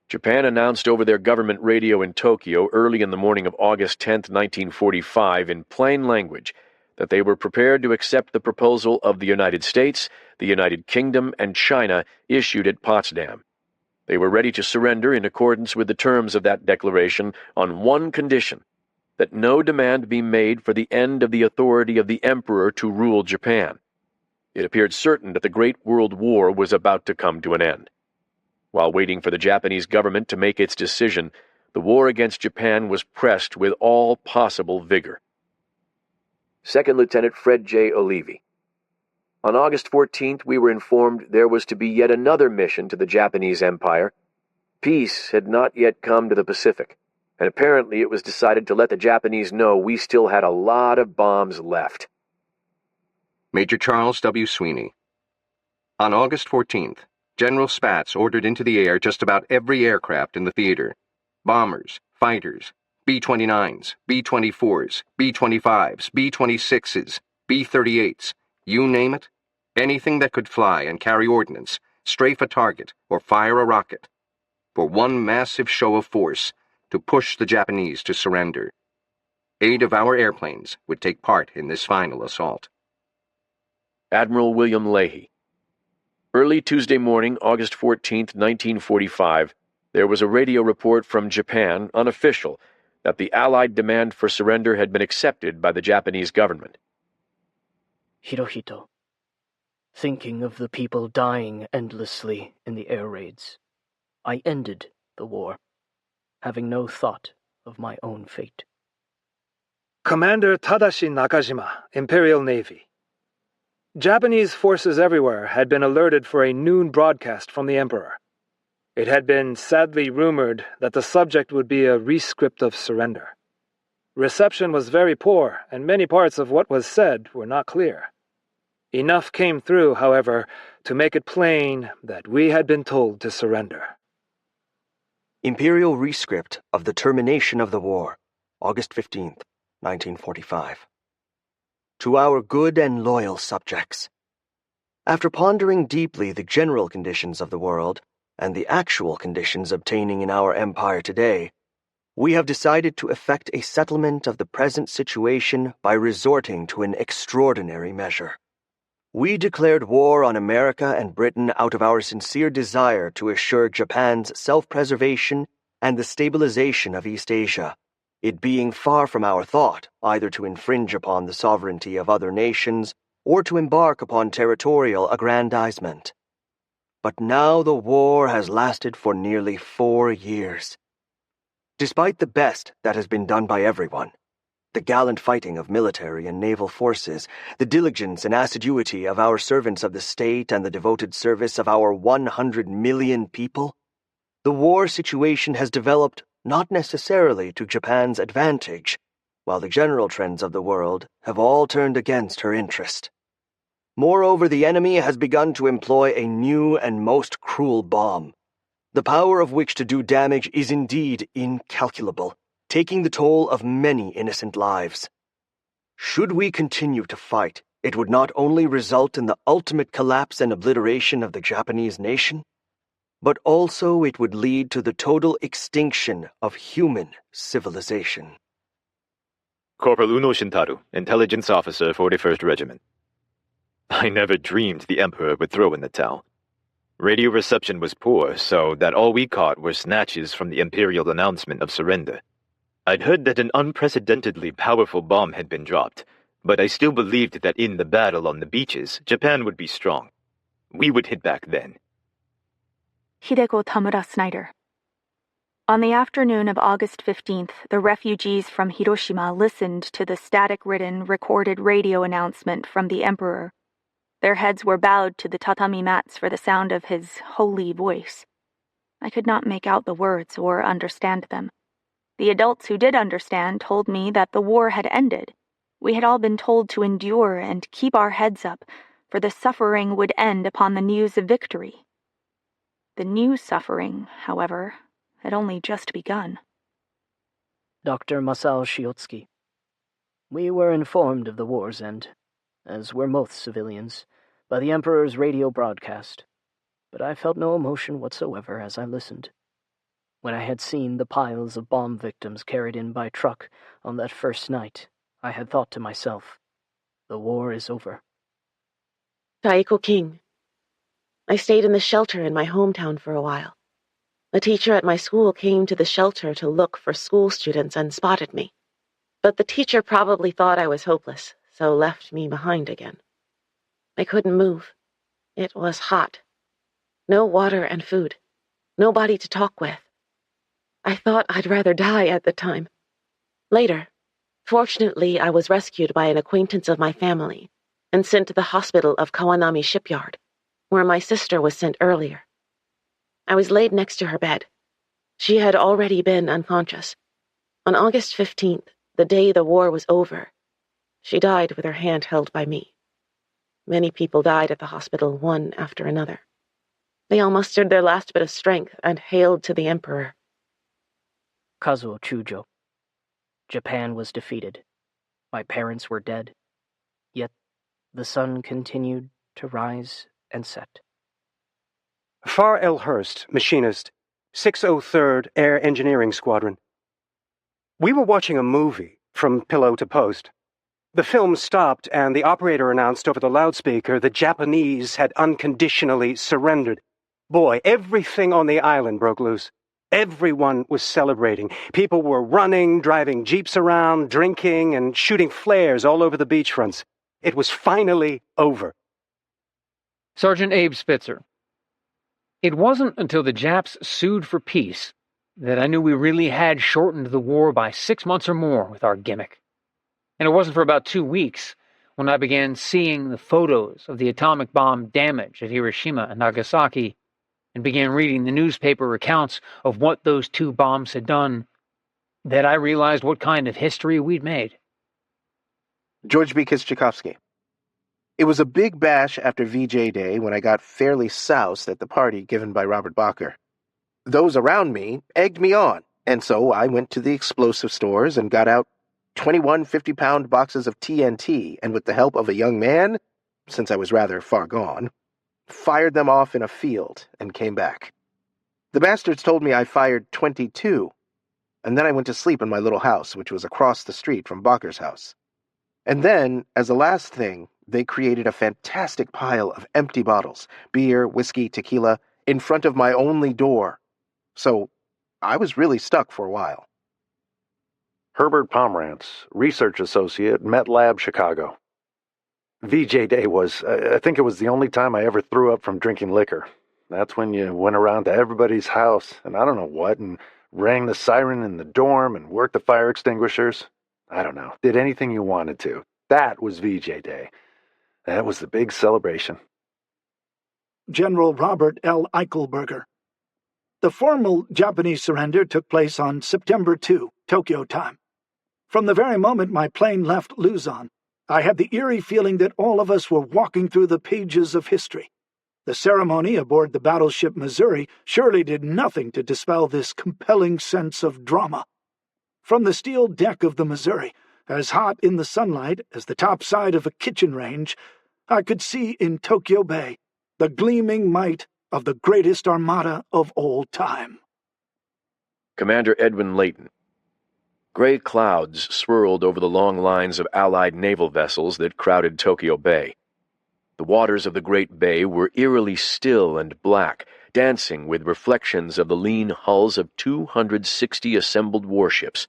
Japan announced over their government radio in Tokyo early in the morning of August 10, 1945, in plain language, that they were prepared to accept the proposal of the United States, the United Kingdom, and China issued at Potsdam. They were ready to surrender in accordance with the terms of that declaration on one condition, that no demand be made for the end of the authority of the Emperor to rule Japan. It appeared certain that the Great World War was about to come to an end. While waiting for the Japanese government to make its decision, the war against Japan was pressed with all possible vigor. Second Lieutenant Fred J. Olivi. On August 14th, we were informed there was to be yet another mission to the Japanese Empire. Peace had not yet come to the Pacific, and apparently it was decided to let the Japanese know we still had a lot of bombs left. Major Charles W. Sweeney. On August 14th, General Spaatz ordered into the air just about every aircraft in the theater. Bombers, fighters, B-29s, B-24s, B-25s, B-26s, B-38s, you name it, anything that could fly and carry ordnance, strafe a target, or fire a rocket, for one massive show of force to push the Japanese to surrender. 8 of our airplanes would take part in this final assault. Admiral William Leahy. Early Tuesday morning, August 14, 1945, there was a radio report from Japan, unofficial, that the Allied demand for surrender had been accepted by the Japanese government. Hirohito, thinking of the people dying endlessly in the air raids, I ended the war, having no thought of my own fate. Commander Tadashi Nakajima, Imperial Navy. Japanese forces everywhere had been alerted for a noon broadcast from the Emperor. It had been sadly rumored that the subject would be a rescript of surrender. Reception was very poor, and many parts of what was said were not clear. Enough came through, however, to make it plain that we had been told to surrender. Imperial Rescript of the Termination of the War, August 15th, 1945. To our good and loyal subjects. After pondering deeply the general conditions of the world and the actual conditions obtaining in our empire today, we have decided to effect a settlement of the present situation by resorting to an extraordinary measure. We declared war on America and Britain out of our sincere desire to assure Japan's self-preservation and the stabilization of East Asia, it being far from our thought either to infringe upon the sovereignty of other nations or to embark upon territorial aggrandizement. But now the war has lasted for nearly 4 years. Despite the best that has been done by everyone, the gallant fighting of military and naval forces, the diligence and assiduity of our servants of the state, and the devoted service of our 100 million people, the war situation has developed not necessarily to Japan's advantage, while the general trends of the world have all turned against her interest. Moreover, the enemy has begun to employ a new and most cruel bomb, the power of which to do damage is indeed incalculable, taking the toll of many innocent lives. Should we continue to fight, it would not only result in the ultimate collapse and obliteration of the Japanese nation, but also it would lead to the total extinction of human civilization. Corporal Uno Shintaro, Intelligence Officer, 41st Regiment. I never dreamed the Emperor would throw in the towel. Radio reception was poor, so that all we caught were snatches from the Imperial announcement of surrender. I'd heard that an unprecedentedly powerful bomb had been dropped, but I still believed that in the battle on the beaches, Japan would be strong. We would hit back then. Hideko Tamura Snyder. On the afternoon of August 15th, the refugees from Hiroshima listened to the static-ridden, recorded radio announcement from the Emperor. Their heads were bowed to the tatami mats for the sound of his holy voice. I could not make out the words or understand them. The adults who did understand told me that the war had ended. We had all been told to endure and keep our heads up, for the suffering would end upon the news of victory. The new suffering, however, had only just begun. Dr. Masao Shiotsuki. We were informed of the war's end, as were most civilians, by the Emperor's radio broadcast, but I felt no emotion whatsoever as I listened. When I had seen the piles of bomb victims carried in by truck on that first night, I had thought to myself, the war is over. Taiko King. I stayed in the shelter in my hometown for a while. A teacher at my school came to the shelter to look for school students and spotted me. But the teacher probably thought I was hopeless, so left me behind again. I couldn't move. It was hot. No water and food. Nobody to talk with. I thought I'd rather die at the time. Later, fortunately, I was rescued by an acquaintance of my family and sent to the hospital of Kawanami Shipyard, where my sister was sent earlier. I was laid next to her bed. She had already been unconscious. On August 15th, the day the war was over, she died with her hand held by me. Many people died at the hospital, one after another. They all mustered their last bit of strength and hailed to the Emperor. Kazuo Chujo. Japan was defeated. My parents were dead. Yet the sun continued to rise and set. Far Elhurst, machinist, 603rd Air Engineering Squadron. We were watching a movie from pillow to post. The film stopped and the operator announced over the loudspeaker the Japanese had unconditionally surrendered. Boy, everything on the island broke loose. Everyone was celebrating. People were running, driving jeeps around, drinking, and shooting flares all over the beachfronts. It was finally over. Sergeant Abe Spitzer. It wasn't until the Japs sued for peace that I knew we really had shortened the war by 6 months or more with our gimmick. And it wasn't for about 2 weeks when I began seeing the photos of the atomic bomb damage at Hiroshima and Nagasaki and began reading the newspaper accounts of what those 2 bombs had done that I realized what kind of history we'd made. George B. Kistchikowski. It was a big bash after VJ Day when I got fairly soused at the party given by Robert Bacher. Those around me egged me on, and so I went to the explosive stores and got out 21 50-pound boxes of TNT, and with the help of a young man, since I was rather far gone, fired them off in a field and came back. The bastards told me I fired 22, and then I went to sleep in my little house, which was across the street from Bacher's house. And then, as a last thing, they created a fantastic pile of empty bottles, beer, whiskey, tequila, in front of my only door. So I was really stuck for a while. Herbert Pomerantz, research associate, Met Lab, Chicago. VJ Day was, I think it was the only time I ever threw up from drinking liquor. That's when you went around to everybody's house, and I don't know what, and rang the siren in the dorm and worked the fire extinguishers. I don't know, did anything you wanted to. That was VJ Day. That was the big celebration. General Robert L. Eichelberger. The formal Japanese surrender took place on September 2, Tokyo time. From the very moment my plane left Luzon, I had the eerie feeling that all of us were walking through the pages of history. The ceremony aboard the battleship Missouri surely did nothing to dispel this compelling sense of drama. From the steel deck of the Missouri, as hot in the sunlight as the top side of a kitchen range, I could see in Tokyo Bay the gleaming might of the greatest armada of all time. Commander Edwin Layton. Gray clouds swirled over the long lines of Allied naval vessels that crowded Tokyo Bay. The waters of the Great Bay were eerily still and black, dancing with reflections of the lean hulls of 260 assembled warships,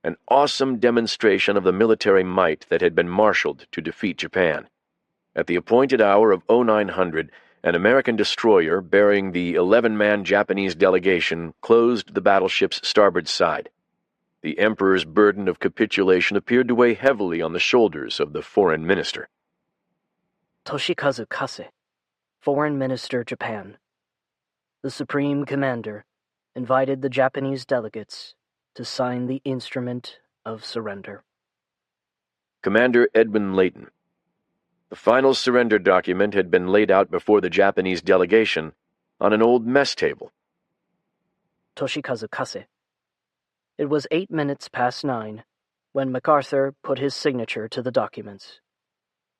an awesome demonstration of the military might that had been marshaled to defeat Japan. At the appointed hour of 0900, An American destroyer bearing the 11-man Japanese delegation closed the battleship's starboard side. The Emperor's burden of capitulation appeared to weigh heavily on the shoulders of the foreign minister. Toshikazu Kase, Foreign Minister, Japan. The Supreme Commander invited the Japanese delegates to sign the instrument of surrender. Commander Edwin Layton. The final surrender document had been laid out before the Japanese delegation on an old mess table. Toshikazu Kase. It was 8 minutes past 9 when MacArthur put his signature to the documents.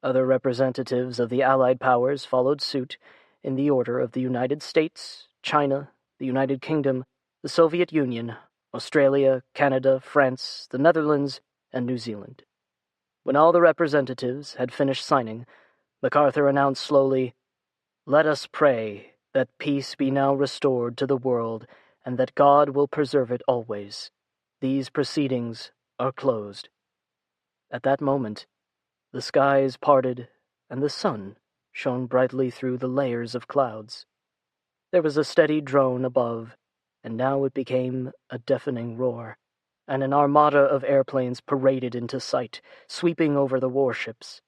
Other representatives of the Allied powers followed suit in the order of the United States, China, the United Kingdom, the Soviet Union, Australia, Canada, France, the Netherlands, and New Zealand. When all the representatives had finished signing, MacArthur announced slowly, "Let us pray that peace be now restored to the world and that God will preserve it always. These proceedings are closed." At that moment, the skies parted and the sun shone brightly through the layers of clouds. There was a steady drone above, and now it became a deafening roar, and an armada of airplanes paraded into sight, sweeping over the warships.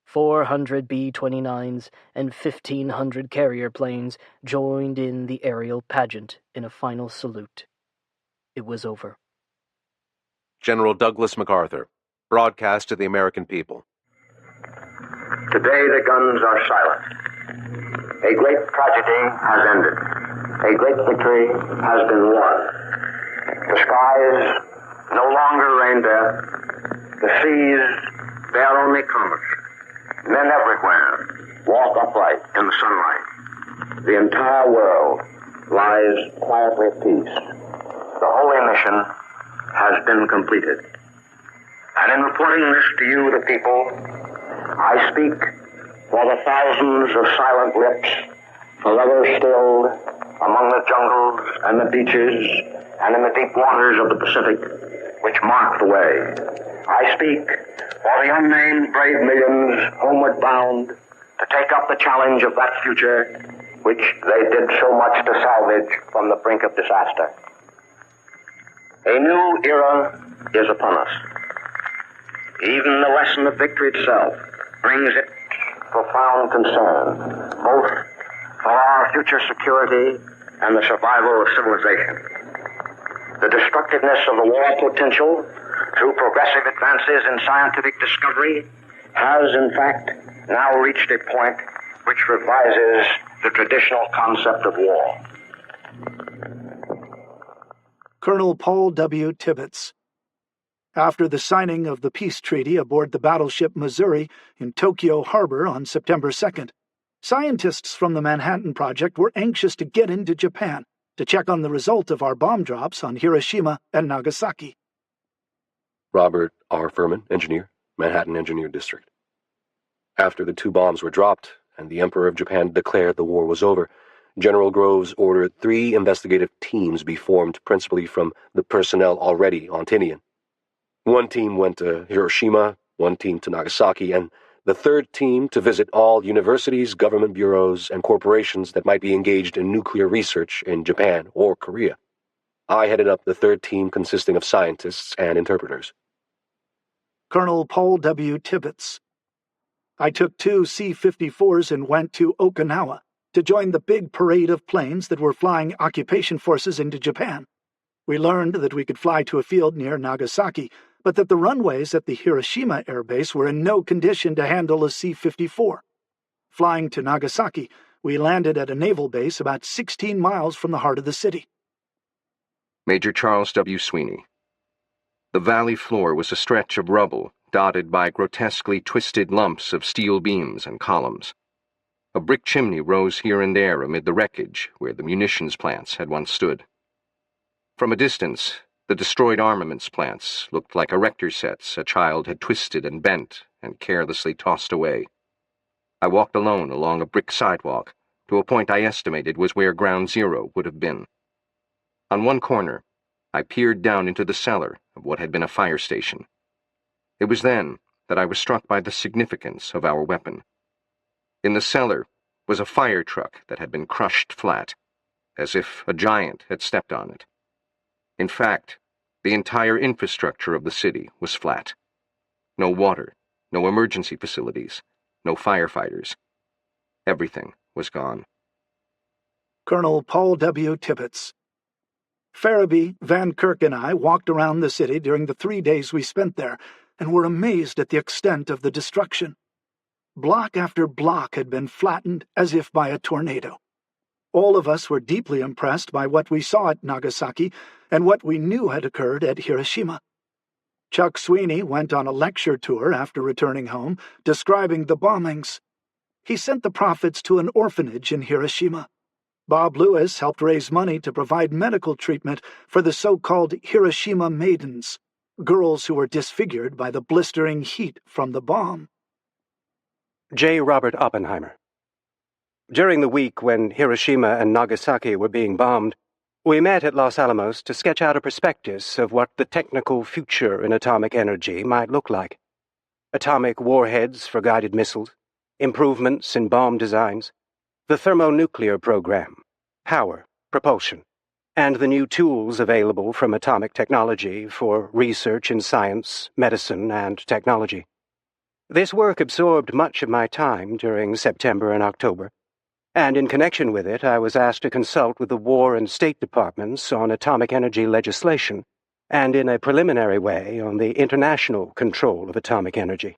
400 B-29s and 1,500 carrier planes joined in the aerial pageant in a final salute. It was over. General Douglas MacArthur, broadcast to the American people. Today the guns are silent. A great tragedy has ended. A great victory has been won. The skies no longer rain death. The seas bear only commerce. Men everywhere walk upright in the sunlight. The entire world lies quietly at peace. The holy mission has been completed. And in reporting this to you, the people, I speak for the thousands of silent lips forever stilled among the jungles and the beaches and in the deep waters of the Pacific, which mark the way. I speak for the unnamed brave millions homeward bound to take up the challenge of that future which they did so much to salvage from the brink of disaster. A new era is upon us. Even the lesson of victory itself brings it profound concern, both for our future security and the survival of civilization. The destructiveness of the war potential through progressive advances in scientific discovery has, in fact, now reached a point which revises the traditional concept of war. Colonel Paul W. Tibbets. After the signing of the peace treaty aboard the battleship Missouri in Tokyo Harbor on September 2nd, scientists from the Manhattan Project were anxious to get into Japan to check on the result of our bomb drops on Hiroshima and Nagasaki. Robert R. Furman, engineer, Manhattan Engineer District. After the 2 bombs were dropped and the Emperor of Japan declared the war was over, General Groves ordered 3 investigative teams be formed principally from the personnel already on Tinian. 1 team went to Hiroshima, 1 team to Nagasaki, and the 3rd team to visit all universities, government bureaus, and corporations that might be engaged in nuclear research in Japan or Korea. I headed up the 3rd team consisting of scientists and interpreters. Colonel Paul W. Tibbets. I took 2 C-54s and went to Okinawa to join the big parade of planes that were flying occupation forces into Japan. We learned that we could fly to a field near Nagasaki, but that the runways at the Hiroshima Air Base were in no condition to handle a C-54. Flying to Nagasaki, we landed at a naval base about 16 miles from the heart of the city. Major Charles W. Sweeney. The valley floor was a stretch of rubble dotted by grotesquely twisted lumps of steel beams and columns. A brick chimney rose here and there amid the wreckage where the munitions plants had once stood. From a distance, the destroyed armaments plants looked like erector sets a child had twisted and bent and carelessly tossed away. I walked alone along a brick sidewalk to a point I estimated was where Ground Zero would have been. On one corner, I peered down into the cellar of what had been a fire station. It was then that I was struck by the significance of our weapon. In the cellar, was a fire truck that had been crushed flat, as if a giant had stepped on it. In fact, the entire infrastructure of the city was flat. No water, no emergency facilities, no firefighters. Everything was gone. Colonel Paul W. Tibbets. Farabee, Van Kirk, and I walked around the city during the 3 days we spent there and were amazed at the extent of the destruction. Block after block had been flattened as if by a tornado. All of us were deeply impressed by what we saw at Nagasaki and what we knew had occurred at Hiroshima. Chuck Sweeney went on a lecture tour after returning home, describing the bombings. He sent the profits to an orphanage in Hiroshima. Bob Lewis helped raise money to provide medical treatment for the so-called Hiroshima maidens, girls who were disfigured by the blistering heat from the bomb. J. Robert Oppenheimer. During the week when Hiroshima and Nagasaki were being bombed, we met at Los Alamos to sketch out a prospectus of what the technical future in atomic energy might look like. Atomic warheads for guided missiles, improvements in bomb designs, the thermonuclear program, power, propulsion, and the new tools available from atomic technology for research in science, medicine, and technology. This work absorbed much of my time during September and October, and in connection with it I was asked to consult with the War and State Departments on atomic energy legislation and in a preliminary way on the international control of atomic energy.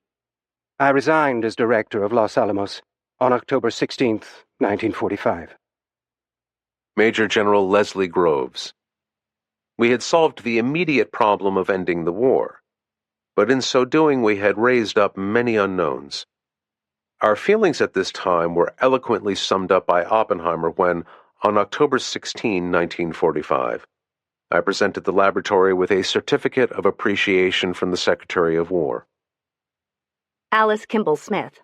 I resigned as director of Los Alamos on October 16, 1945. Major General Leslie Groves. We had solved the immediate problem of ending the war, but in so doing we had raised up many unknowns. Our feelings at this time were eloquently summed up by Oppenheimer when, on October 16, 1945, I presented the laboratory with a certificate of appreciation from the Secretary of War. Alice Kimball Smith.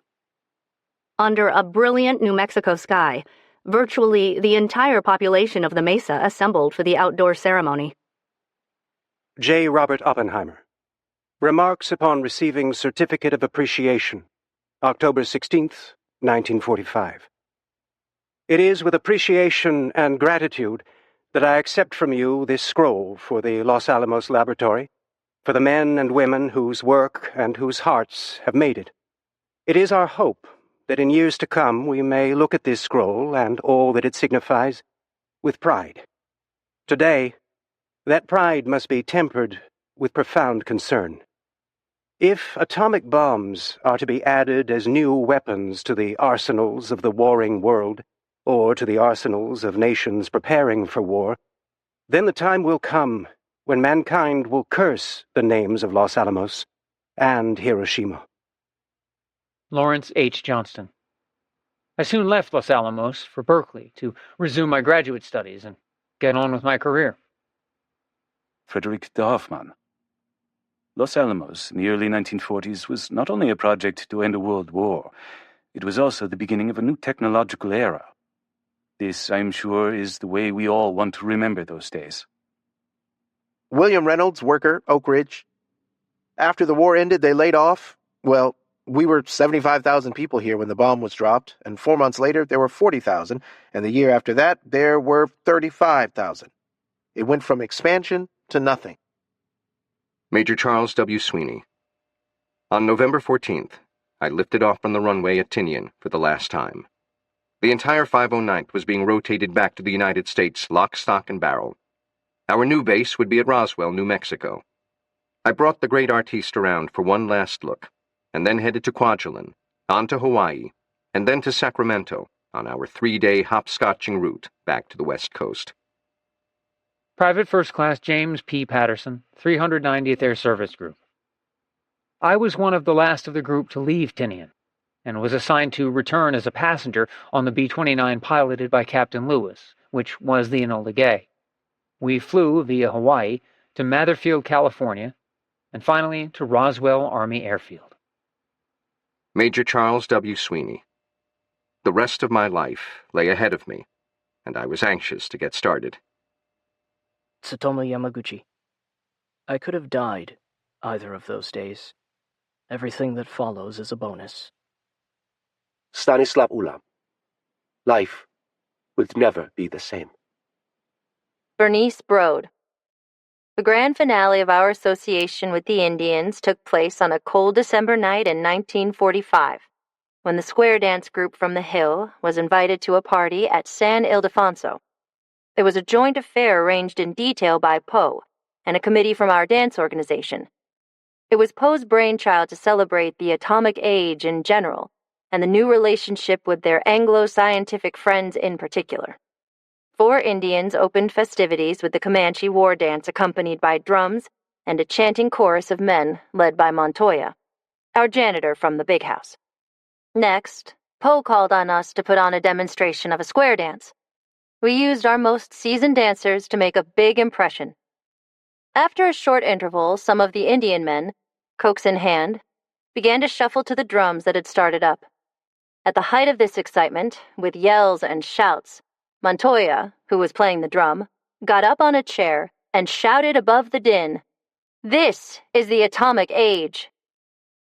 Under a brilliant New Mexico sky, virtually the entire population of the Mesa assembled for the outdoor ceremony. J. Robert Oppenheimer. Remarks upon receiving Certificate of Appreciation, October 16, 1945. It is with appreciation and gratitude that I accept from you this scroll for the Los Alamos Laboratory, for the men and women whose work and whose hearts have made it. It is our hope that in years to come we may look at this scroll and all that it signifies with pride. Today, that pride must be tempered with profound concern. If atomic bombs are to be added as new weapons to the arsenals of the warring world, or to the arsenals of nations preparing for war, then the time will come when mankind will curse the names of Los Alamos and Hiroshima. Lawrence H. Johnston. I soon left Los Alamos for Berkeley to resume my graduate studies and get on with my career. Frederick de Hoffman. Los Alamos in the early 1940s was not only a project to end a world war, it was also the beginning of a new technological era. This, I am sure, is the way we all want to remember those days. William Reynolds, worker, Oak Ridge. After the war ended, they laid off, well, we were 75,000 people here when the bomb was dropped, and 4 months later there were 40,000, and the year after that there were 35,000. It went from expansion to nothing. Major Charles W. Sweeney. On November 14th, I lifted off from the runway at Tinian for the last time. The entire 509th was being rotated back to the United States, lock, stock, and barrel. Our new base would be at Roswell, New Mexico. I brought the great artiste around for one last look, and then headed to Kwajalein, on to Hawaii, and then to Sacramento on our 3-day hopscotching route back to the West Coast. Private First Class James P. Patterson, 390th Air Service Group. I was one of the last of the group to leave Tinian, and was assigned to return as a passenger on the B-29 piloted by Captain Lewis, which was the Enola Gay. We flew via Hawaii to Matherfield, California, and finally to Roswell Army Airfield. Major Charles W. Sweeney. The rest of my life lay ahead of me, and I was anxious to get started. Tsutomu Yamaguchi. I could have died either of those days. Everything that follows is a bonus. Stanislav Ulam. life would never be the same. Bernice Broad. The grand finale of our association with the Indians took place on a cold December night in 1945, when the square dance group from the Hill was invited to a party at San Ildefonso. It was a joint affair arranged in detail by Poe and a committee from our dance organization. It was Poe's brainchild to celebrate the atomic age in general and the new relationship with their Anglo-scientific friends in particular. 4 Indians opened festivities with the Comanche war dance accompanied by drums and a chanting chorus of men led by Montoya, our janitor from the big house. Next, Poe called on us to put on a demonstration of a square dance. We used our most seasoned dancers to make a big impression. After a short interval, some of the Indian men, cokes in hand, began to shuffle to the drums that had started up. At the height of this excitement, with yells and shouts, Montoya, who was playing the drum, got up on a chair and shouted above the din, "This is the atomic age!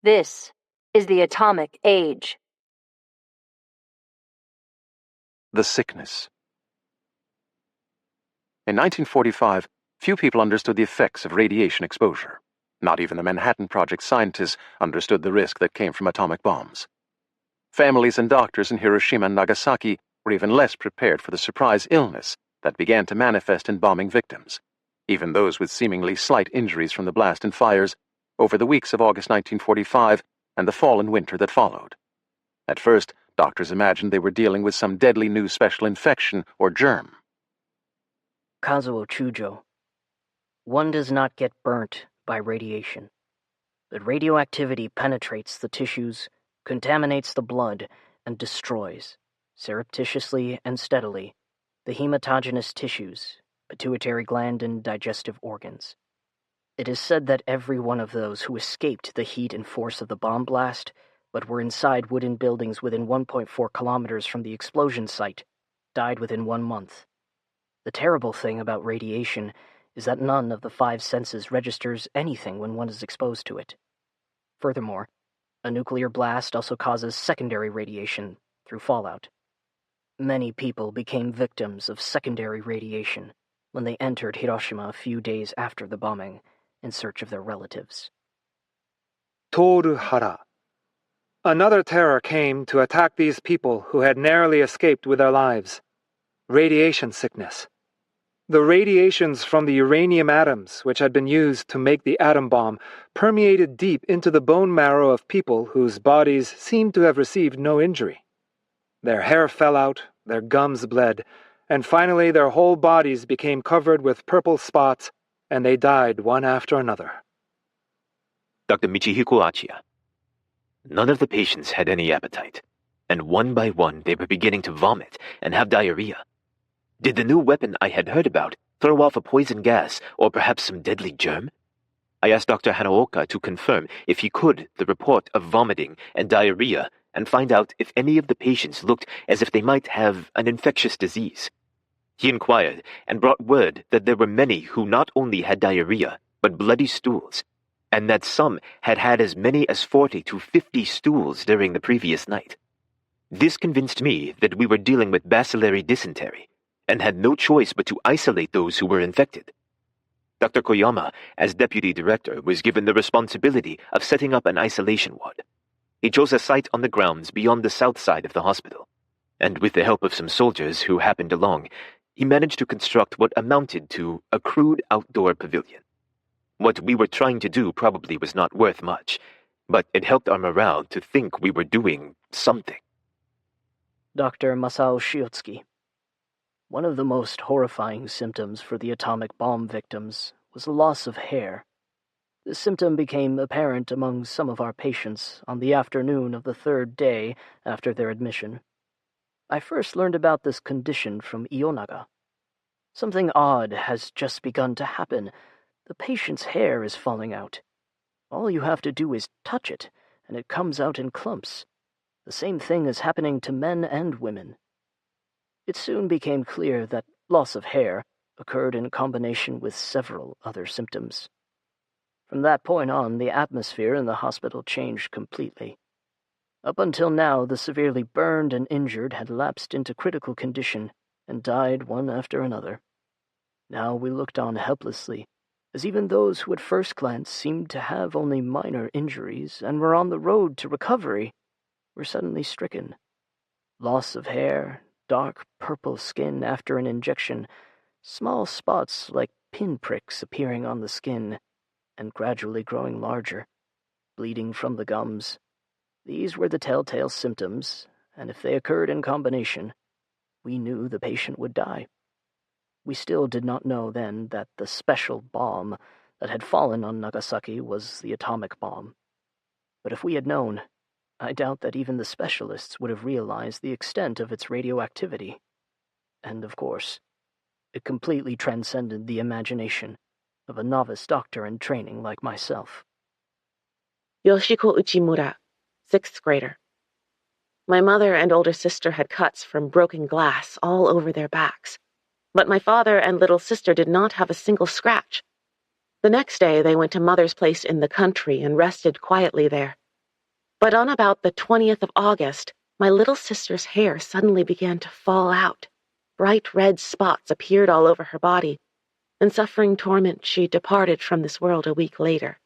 This is the atomic age!" The sickness. In 1945, few people understood the effects of radiation exposure. Not even the Manhattan Project scientists understood the risk that came from atomic bombs. Families and doctors in Hiroshima and Nagasaki were even less prepared for the surprise illness that began to manifest in bombing victims, even those with seemingly slight injuries from the blast and fires, over the weeks of August 1945 and the fall and winter that followed. At first, doctors imagined they were dealing with some deadly new special infection or germ. Kazuo Chujo. One does not get burnt by radiation, but radioactivity penetrates the tissues, contaminates the blood, and destroys, surreptitiously and steadily, the hematogenous tissues, pituitary gland, and digestive organs. It is said that every one of those who escaped the heat and force of the bomb blast, but were inside wooden buildings within 1.4 kilometers from the explosion site, died within 1 month. The terrible thing about radiation is that none of the 5 senses registers anything when one is exposed to it. Furthermore, a nuclear blast also causes secondary radiation through fallout. Many people became victims of secondary radiation when they entered Hiroshima a few days after the bombing in search of their relatives. Toru Hara. Another terror came to attack these people who had narrowly escaped with their lives. Radiation sickness. The radiations from the uranium atoms, which had been used to make the atom bomb, permeated deep into the bone marrow of people whose bodies seemed to have received no injury. Their hair fell out, their gums bled, and finally their whole bodies became covered with purple spots, and they died one after another. Dr. Michihiko Achiya. None of the patients had any appetite, and one by one they were beginning to vomit and have diarrhea. Did the new weapon I had heard about throw off a poison gas or perhaps some deadly germ? I asked Dr. Hanaoka to confirm, if he could, the report of vomiting and diarrhea and find out if any of the patients looked as if they might have an infectious disease. He inquired and brought word that there were many who not only had diarrhea, but bloody stools, and that some had had as many as 40 to 50 stools during the previous night. This convinced me that we were dealing with bacillary dysentery, and had no choice but to isolate those who were infected. Dr. Koyama, as deputy director, was given the responsibility of setting up an isolation ward. He chose a site on the grounds beyond the south side of the hospital, and with the help of some soldiers who happened along, he managed to construct what amounted to a crude outdoor pavilion. What we were trying to do probably was not worth much, but it helped our morale to think we were doing something. Dr. Masao Shiotsuki. One of the most horrifying symptoms for the atomic bomb victims was the loss of hair. This symptom became apparent among some of our patients on the afternoon of the 3rd day after their admission. I first learned about this condition from Ionaga. Something odd has just begun to happen. The patient's hair is falling out. All you have to do is touch it, and it comes out in clumps. The same thing is happening to men and women. It soon became clear that loss of hair occurred in combination with several other symptoms. From that point on, the atmosphere in the hospital changed completely. Up until now, the severely burned and injured had lapsed into critical condition and died one after another. Now we looked on helplessly, as even those who at first glance seemed to have only minor injuries and were on the road to recovery were suddenly stricken. Loss of hair, dark purple skin after an injection, small spots like pinpricks appearing on the skin and gradually growing larger, bleeding from the gums. These were the telltale symptoms, and if they occurred in combination, we knew the patient would die. We still did not know then that the special bomb that had fallen on Nagasaki was the atomic bomb. But if we had known, I doubt that even the specialists would have realized the extent of its radioactivity. And, of course, it completely transcended the imagination of a novice doctor in training like myself. Yoshiko Uchimura, 6th grader. My mother and older sister had cuts from broken glass all over their backs, but my father and little sister did not have a single scratch. The next day they went to Mother's place in the country and rested quietly there. But on about the 20th of August, my little sister's hair suddenly began to fall out. Bright red spots appeared all over her body, and suffering torment she departed from this world a week later.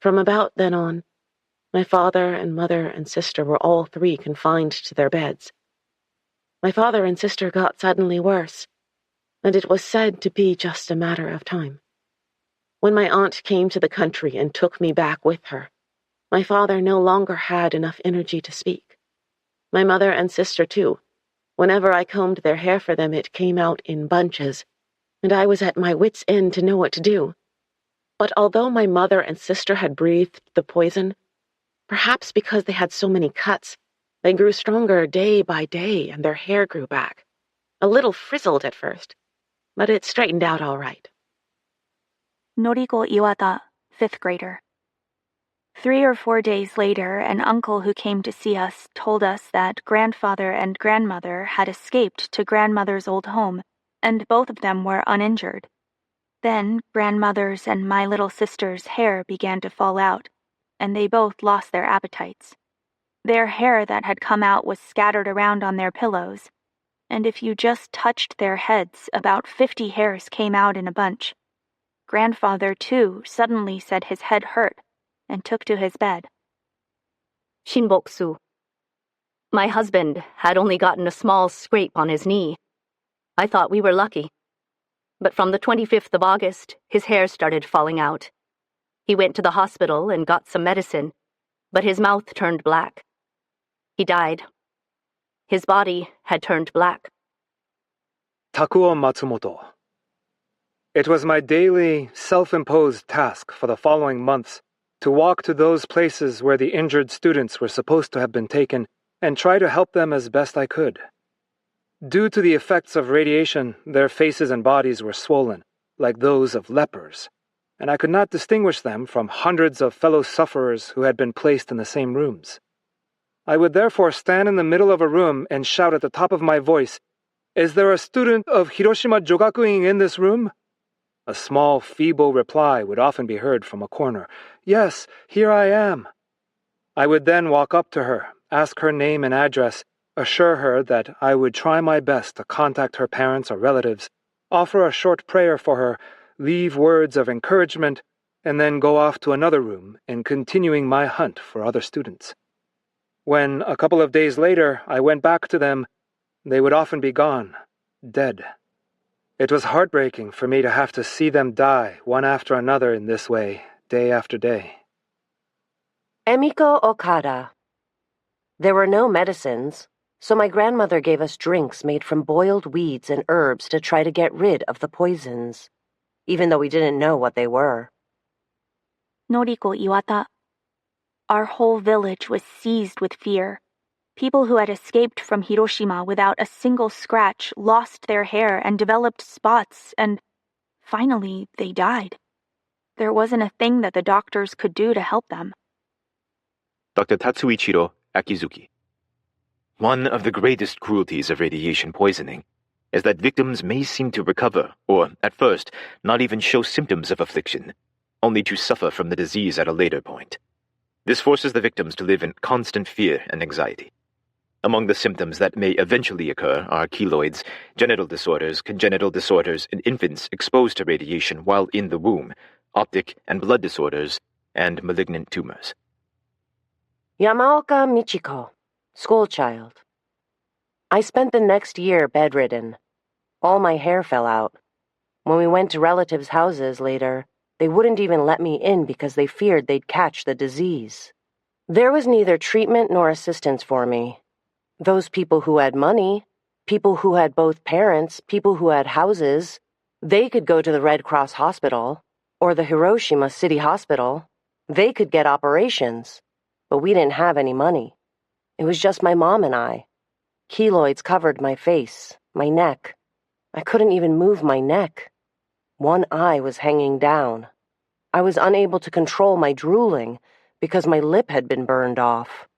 From about then on, my father and mother and sister were all three confined to their beds. My father and sister got suddenly worse, and it was said to be just a matter of time. When my aunt came to the country and took me back with her, my father no longer had enough energy to speak. My mother and sister, too. Whenever I combed their hair for them, it came out in bunches, and I was at my wits' end to know what to do. But although my mother and sister had breathed the poison, perhaps because they had so many cuts, they grew stronger day by day and their hair grew back. A little frizzled at first, but it straightened out all right. Noriko Iwata, 5th grader. 3 or 4 days later, an uncle who came to see us told us that grandfather and grandmother had escaped to grandmother's old home, and both of them were uninjured. Then grandmother's and my little sister's hair began to fall out, and they both lost their appetites. Their hair that had come out was scattered around on their pillows, and if you just touched their heads, about 50 hairs came out in a bunch. Grandfather, too, suddenly said his head hurt, and took to his bed. Shinboksu. My husband had only gotten a small scrape on his knee. I thought we were lucky. But from the 25th of August, his hair started falling out. He went to the hospital and got some medicine, but his mouth turned black. He died. His body had turned black. Takuo Matsumoto. It was my daily, self-imposed task for the following months to walk to those places where the injured students were supposed to have been taken and try to help them as best I could. Due to the effects of radiation, their faces and bodies were swollen, like those of lepers, and I could not distinguish them from hundreds of fellow sufferers who had been placed in the same rooms. I would therefore stand in the middle of a room and shout at the top of my voice, "Is there a student of Hiroshima Jogakuin in this room?" A small, feeble reply would often be heard from a corner. "Yes, here I am." I would then walk up to her, ask her name and address, assure her that I would try my best to contact her parents or relatives, offer a short prayer for her, leave words of encouragement, and then go off to another room and continuing my hunt for other students. When, a couple of days later, I went back to them, they would often be gone, dead. It was heartbreaking for me to have to see them die one after another in this way, day after day. Emiko Okada. There were no medicines, so my grandmother gave us drinks made from boiled weeds and herbs to try to get rid of the poisons, even though we didn't know what they were. Noriko Iwata. Our whole village was seized with fear. People who had escaped from Hiroshima without a single scratch lost their hair and developed spots, and finally they died. There wasn't a thing that the doctors could do to help them. Dr. Tatsuichiro Akizuki. One of the greatest cruelties of radiation poisoning is that victims may seem to recover, or, at first, not even show symptoms of affliction, only to suffer from the disease at a later point. This forces the victims to live in constant fear and anxiety. Among the symptoms that may eventually occur are keloids, genital disorders, congenital disorders in infants exposed to radiation while in the womb, optic and blood disorders, and malignant tumors. Yamaoka Michiko, schoolchild. I spent the next year bedridden. All my hair fell out. When we went to relatives' houses later, they wouldn't even let me in because they feared they'd catch the disease. There was neither treatment nor assistance for me. Those people who had money, people who had both parents, people who had houses, they could go to the Red Cross Hospital or the Hiroshima City Hospital. They could get operations, but we didn't have any money. It was just my mom and I. Keloids covered my face, my neck. I couldn't even move my neck. One eye was hanging down. I was unable to control my drooling because my lip had been burned off.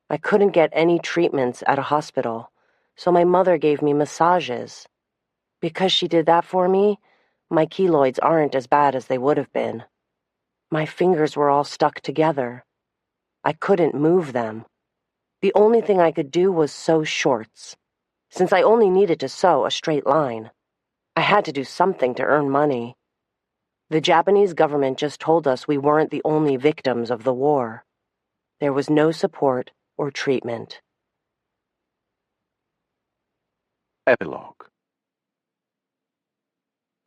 I couldn't get any treatments at a hospital, so my mother gave me massages. Because she did that for me, my keloids aren't as bad as they would have been. My fingers were all stuck together. I couldn't move them. The only thing I could do was sew shorts, since I only needed to sew a straight line. I had to do something to earn money. The Japanese government just told us we weren't the only victims of the war. There was no support or treatment. Epilogue.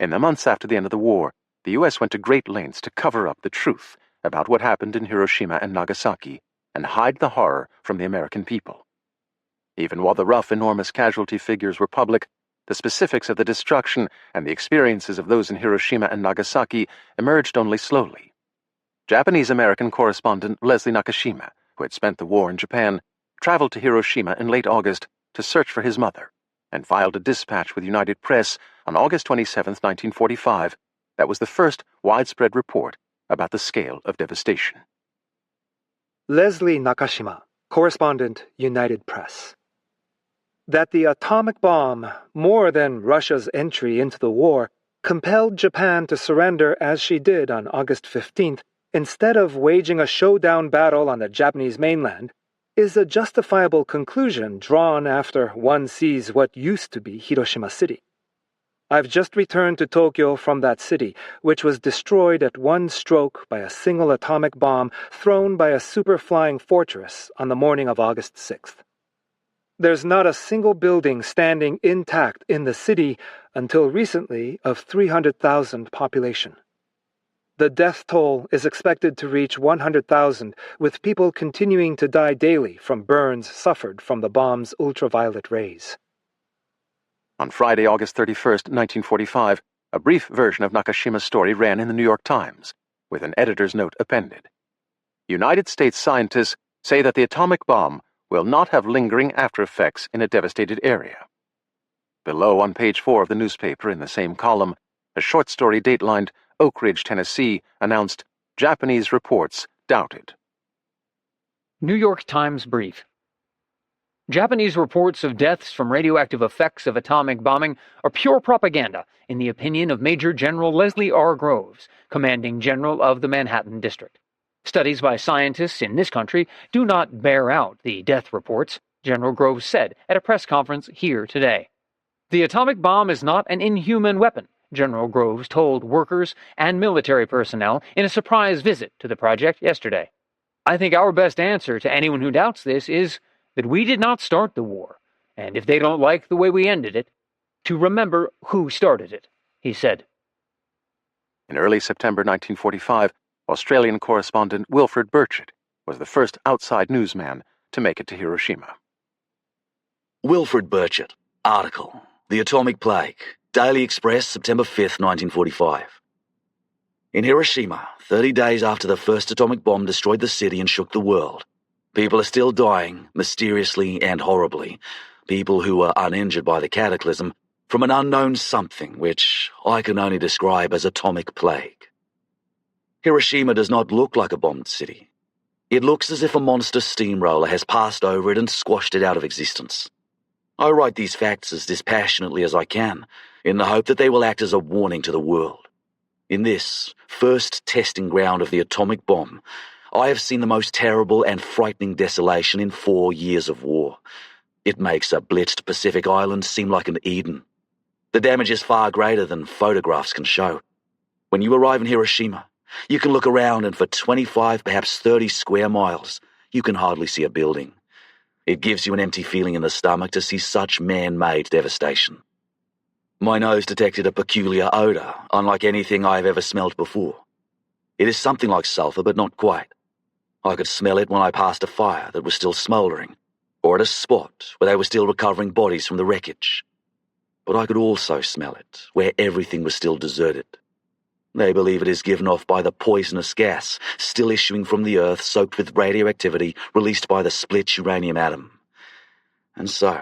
In the months after the end of the war, the U.S. went to great lengths to cover up the truth about what happened in Hiroshima and Nagasaki and hide the horror from the American people. Even while the rough, enormous casualty figures were public, the specifics of the destruction and the experiences of those in Hiroshima and Nagasaki emerged only slowly. Japanese-American correspondent Leslie Nakashima, who had spent the war in Japan, traveled to Hiroshima in late August to search for his mother, and filed a dispatch with United Press on August 27, 1945, that was the first widespread report about the scale of devastation. Leslie Nakashima, correspondent, United Press. That the atomic bomb, more than Russia's entry into the war, compelled Japan to surrender as she did on August 15th, instead of waging a showdown battle on the Japanese mainland, is a justifiable conclusion drawn after one sees what used to be Hiroshima City. I've just returned to Tokyo from that city, which was destroyed at one stroke by a single atomic bomb thrown by a super-flying fortress on the morning of August 6th. There's not a single building standing intact in the city until recently of 300,000 population. The death toll is expected to reach 100,000, with people continuing to die daily from burns suffered from the bomb's ultraviolet rays. On Friday, August 31st, 1945, a brief version of Nakashima's story ran in the New York Times, with an editor's note appended. United States scientists say that the atomic bomb will not have lingering after effects in a devastated area. Below, on page 4 of the newspaper in the same column, a short story datelined Oak Ridge, Tennessee, announced, "Japanese reports doubted." New York Times brief. Japanese reports of deaths from radioactive effects of atomic bombing are pure propaganda, in the opinion of Major General Leslie R. Groves, commanding general of the Manhattan District. Studies by scientists in this country do not bear out the death reports, General Groves said at a press conference here today. The atomic bomb is not an inhuman weapon, General Groves told workers and military personnel in a surprise visit to the project yesterday. I think our best answer to anyone who doubts this is that we did not start the war, and if they don't like the way we ended it, to remember who started it, he said. In early September 1945, Australian correspondent Wilfred Burchett was the first outside newsman to make it to Hiroshima. Wilfred Burchett, article, The Atomic Plague, Daily Express, September 5th, 1945. In Hiroshima, 30 days after the first atomic bomb destroyed the city and shook the world, people are still dying, mysteriously and horribly, people who were uninjured by the cataclysm, from an unknown something which I can only describe as atomic plague. Hiroshima does not look like a bombed city. It looks as if a monster steamroller has passed over it and squashed it out of existence. I write these facts as dispassionately as I can, in the hope that they will act as a warning to the world. In this first testing ground of the atomic bomb, I have seen the most terrible and frightening desolation in 4 years of war. It makes a blitzed Pacific island seem like an Eden. The damage is far greater than photographs can show. When you arrive in Hiroshima, you can look around and for 25, perhaps 30 square miles, you can hardly see a building. It gives you an empty feeling in the stomach to see such man-made devastation. My nose detected a peculiar odour, unlike anything I have ever smelled before. It is something like sulphur, but not quite. I could smell it when I passed a fire that was still smouldering, or at a spot where they were still recovering bodies from the wreckage. But I could also smell it where everything was still deserted. They believe it is given off by the poisonous gas still issuing from the earth soaked with radioactivity released by the split uranium atom. And so,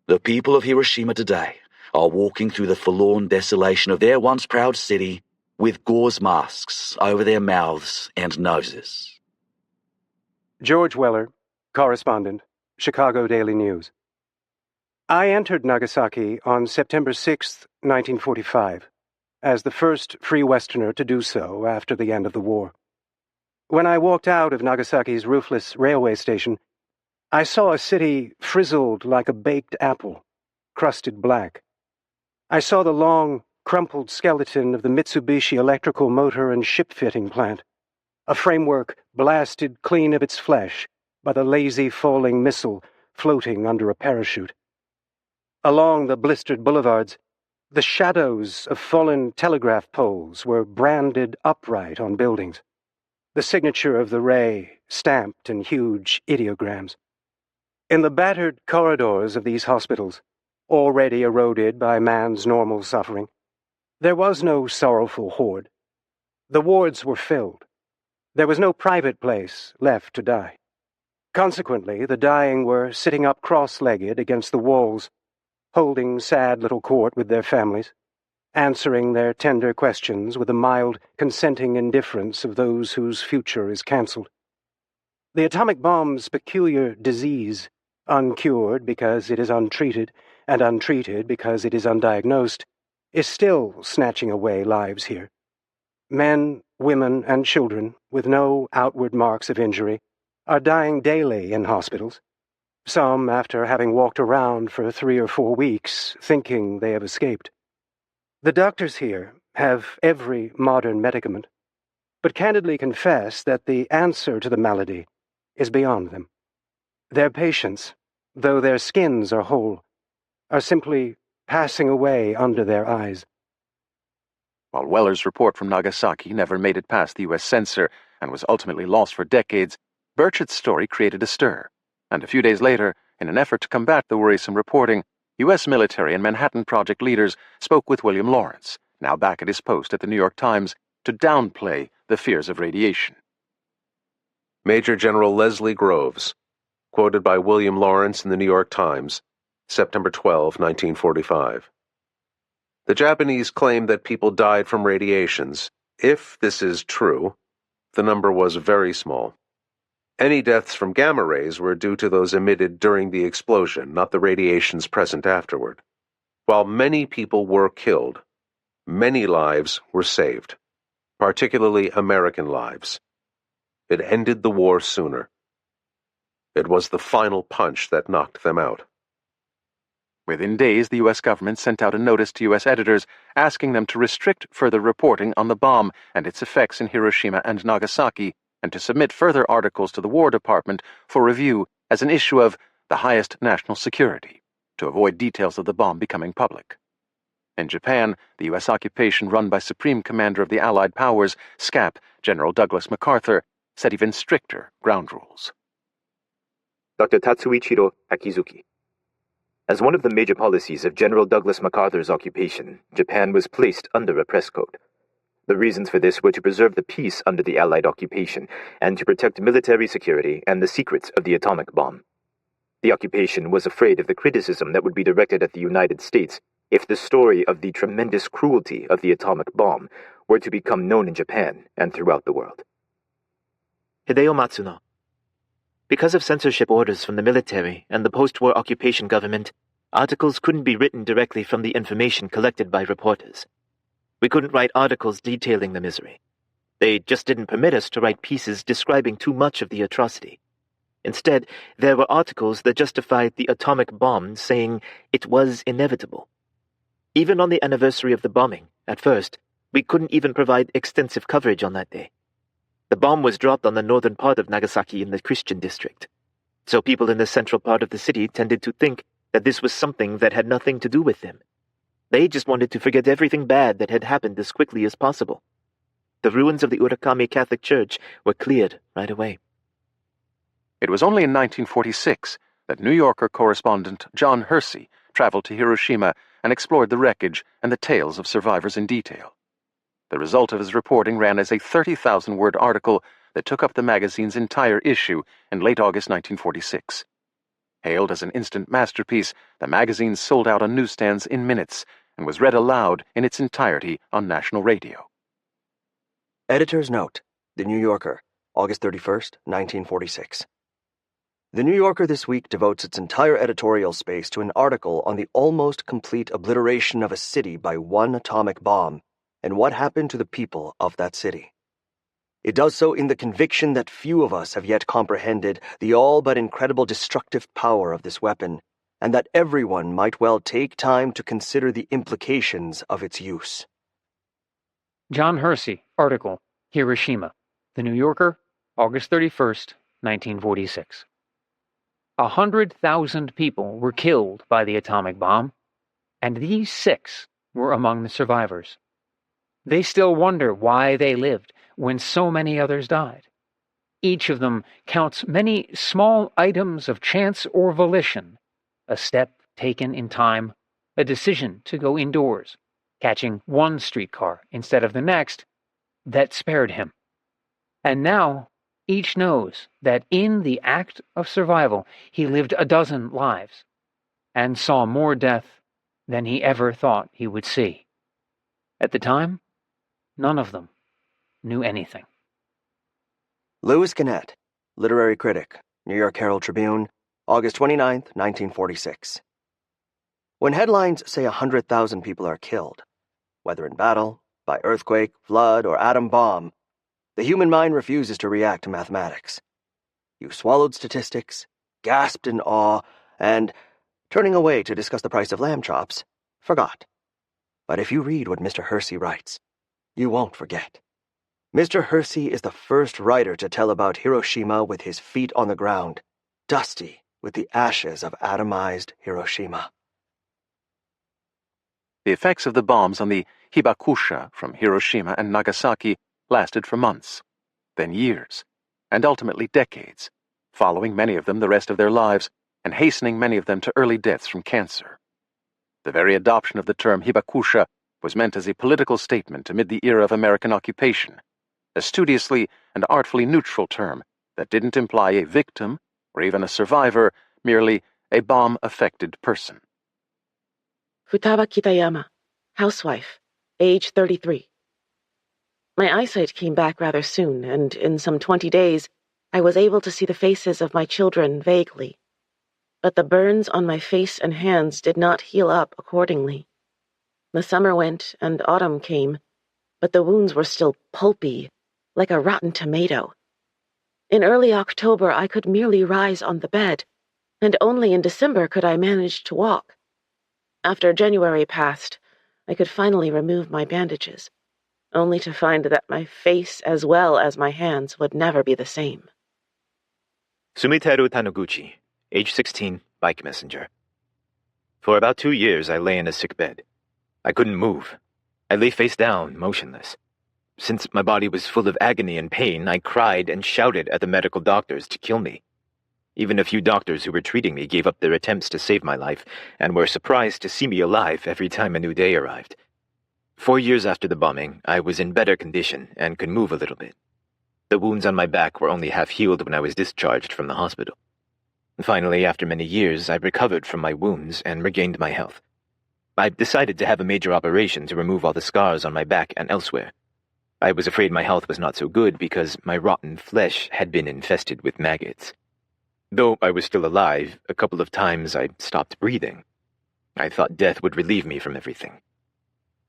the people of Hiroshima today are walking through the forlorn desolation of their once proud city with gauze masks over their mouths and noses. George Weller, correspondent, Chicago Daily News. I entered Nagasaki on September 6, 1945, as the first free Westerner to do so after the end of the war. When I walked out of Nagasaki's roofless railway station, I saw a city frizzled like a baked apple, crusted black. I saw the long, crumpled skeleton of the Mitsubishi electrical motor and ship-fitting plant, a framework blasted clean of its flesh by the lazy falling missile floating under a parachute. Along the blistered boulevards, the shadows of fallen telegraph poles were branded upright on buildings, the signature of the ray stamped in huge ideograms. In the battered corridors of these hospitals, already eroded by man's normal suffering, there was no sorrowful horde. The wards were filled. There was no private place left to die. Consequently, the dying were sitting up cross-legged against the walls, holding sad little court with their families, answering their tender questions with the mild, consenting indifference of those whose future is cancelled. The atomic bomb's peculiar disease, uncured because it is untreated, and untreated because it is undiagnosed, is still snatching away lives here. Men, women, and children, with no outward marks of injury, are dying daily in hospitals, some after having walked around for 3 or 4 weeks thinking they have escaped. The doctors here have every modern medicament, but candidly confess that the answer to the malady is beyond them. Their patients, though their skins are whole, are simply passing away under their eyes. While Weller's report from Nagasaki never made it past the U.S. censor and was ultimately lost for decades, Burchett's story created a stir. And a few days later, in an effort to combat the worrisome reporting, U.S. military and Manhattan Project leaders spoke with William Lawrence, now back at his post at the New York Times, to downplay the fears of radiation. Major General Leslie Groves, quoted by William Lawrence in the New York Times, September 12, 1945. The Japanese claim that people died from radiations. If this is true, the number was very small. Any deaths from gamma rays were due to those emitted during the explosion, not the radiations present afterward. While many people were killed, many lives were saved, particularly American lives. It ended the war sooner. It was the final punch that knocked them out. Within days, the U.S. government sent out a notice to U.S. editors asking them to restrict further reporting on the bomb and its effects in Hiroshima and Nagasaki, and to submit further articles to the War Department for review as an issue of the highest national security, to avoid details of the bomb becoming public. In Japan, the U.S. occupation run by Supreme Commander of the Allied Powers, SCAP, General Douglas MacArthur, set even stricter ground rules. Dr. Tatsuichiro Akizuki. As one of the major policies of General Douglas MacArthur's occupation, Japan was placed under a press code. The reasons for this were to preserve the peace under the Allied occupation and to protect military security and the secrets of the atomic bomb. The occupation was afraid of the criticism that would be directed at the United States if the story of the tremendous cruelty of the atomic bomb were to become known in Japan and throughout the world. Hideo Matsuno. Because of censorship orders from the military and the post-war occupation government, articles couldn't be written directly from the information collected by reporters. We couldn't write articles detailing the misery. They just didn't permit us to write pieces describing too much of the atrocity. Instead, there were articles that justified the atomic bomb, saying it was inevitable. Even on the anniversary of the bombing, at first, we couldn't even provide extensive coverage on that day. The bomb was dropped on the northern part of Nagasaki in the Christian district, so people in the central part of the city tended to think that this was something that had nothing to do with them. They just wanted to forget everything bad that had happened as quickly as possible. The ruins of the Urakami Catholic Church were cleared right away. It was only in 1946 that New Yorker correspondent John Hersey traveled to Hiroshima and explored the wreckage and the tales of survivors in detail. The result of his reporting ran as a 30,000-word article that took up the magazine's entire issue in late August 1946. Hailed as an instant masterpiece, the magazine sold out on newsstands in minutes and was read aloud in its entirety on national radio. Editor's note: The New Yorker, August 31st, 1946. The New Yorker this week devotes its entire editorial space to an article on the almost complete obliteration of a city by one atomic bomb and what happened to the people of that city. It does so in the conviction that few of us have yet comprehended the all but incredible destructive power of this weapon, and that everyone might well take time to consider the implications of its use. John Hersey, article, Hiroshima, The New Yorker, August 31st, 1946. 100,000 people were killed by the atomic bomb, and these 6 were among the survivors. They still wonder why they lived when so many others died. Each of them counts many small items of chance or volition, a step taken in time, a decision to go indoors, catching one streetcar instead of the next, that spared him. And now, each knows that in the act of survival he lived a dozen lives, and saw more death than he ever thought he would see. At the time, none of them knew anything. Louis Gannett, literary critic, New York Herald Tribune, August 29th, 1946. When headlines say 100,000 people are killed, whether in battle, by earthquake, flood, or atom bomb, the human mind refuses to react to mathematics. You swallowed statistics, gasped in awe, and, turning away to discuss the price of lamb chops, forgot. But if you read what Mr. Hersey writes, you won't forget. Mr. Hersey is the first writer to tell about Hiroshima with his feet on the ground, dusty with the ashes of atomized Hiroshima. The effects of the bombs on the hibakusha from Hiroshima and Nagasaki lasted for months, then years, and ultimately decades, following many of them the rest of their lives and hastening many of them to early deaths from cancer. The very adoption of the term hibakusha was meant as a political statement amid the era of American occupation, a studiously and artfully neutral term that didn't imply a victim or even a survivor, merely a bomb-affected person. Futaba Kitayama, housewife, age 33. My eyesight came back rather soon, and in some 20 days, I was able to see the faces of my children vaguely. But the burns on my face and hands did not heal up accordingly. The summer went, and autumn came, but the wounds were still pulpy, like a rotten tomato. In early October, I could merely rise on the bed, and only in December could I manage to walk. After January passed, I could finally remove my bandages, only to find that my face as well as my hands would never be the same. Sumiteru Taniguchi, age 16, bike messenger. For about 2 years, I lay in a sick bed. I couldn't move. I lay face down, motionless. Since my body was full of agony and pain, I cried and shouted at the medical doctors to kill me. Even a few doctors who were treating me gave up their attempts to save my life and were surprised to see me alive every time a new day arrived. 4 years after the bombing, I was in better condition and could move a little bit. The wounds on my back were only half healed when I was discharged from the hospital. Finally, after many years, I recovered from my wounds and regained my health. I decided to have a major operation to remove all the scars on my back and elsewhere. I was afraid my health was not so good because my rotten flesh had been infested with maggots. Though I was still alive, a couple of times I stopped breathing. I thought death would relieve me from everything.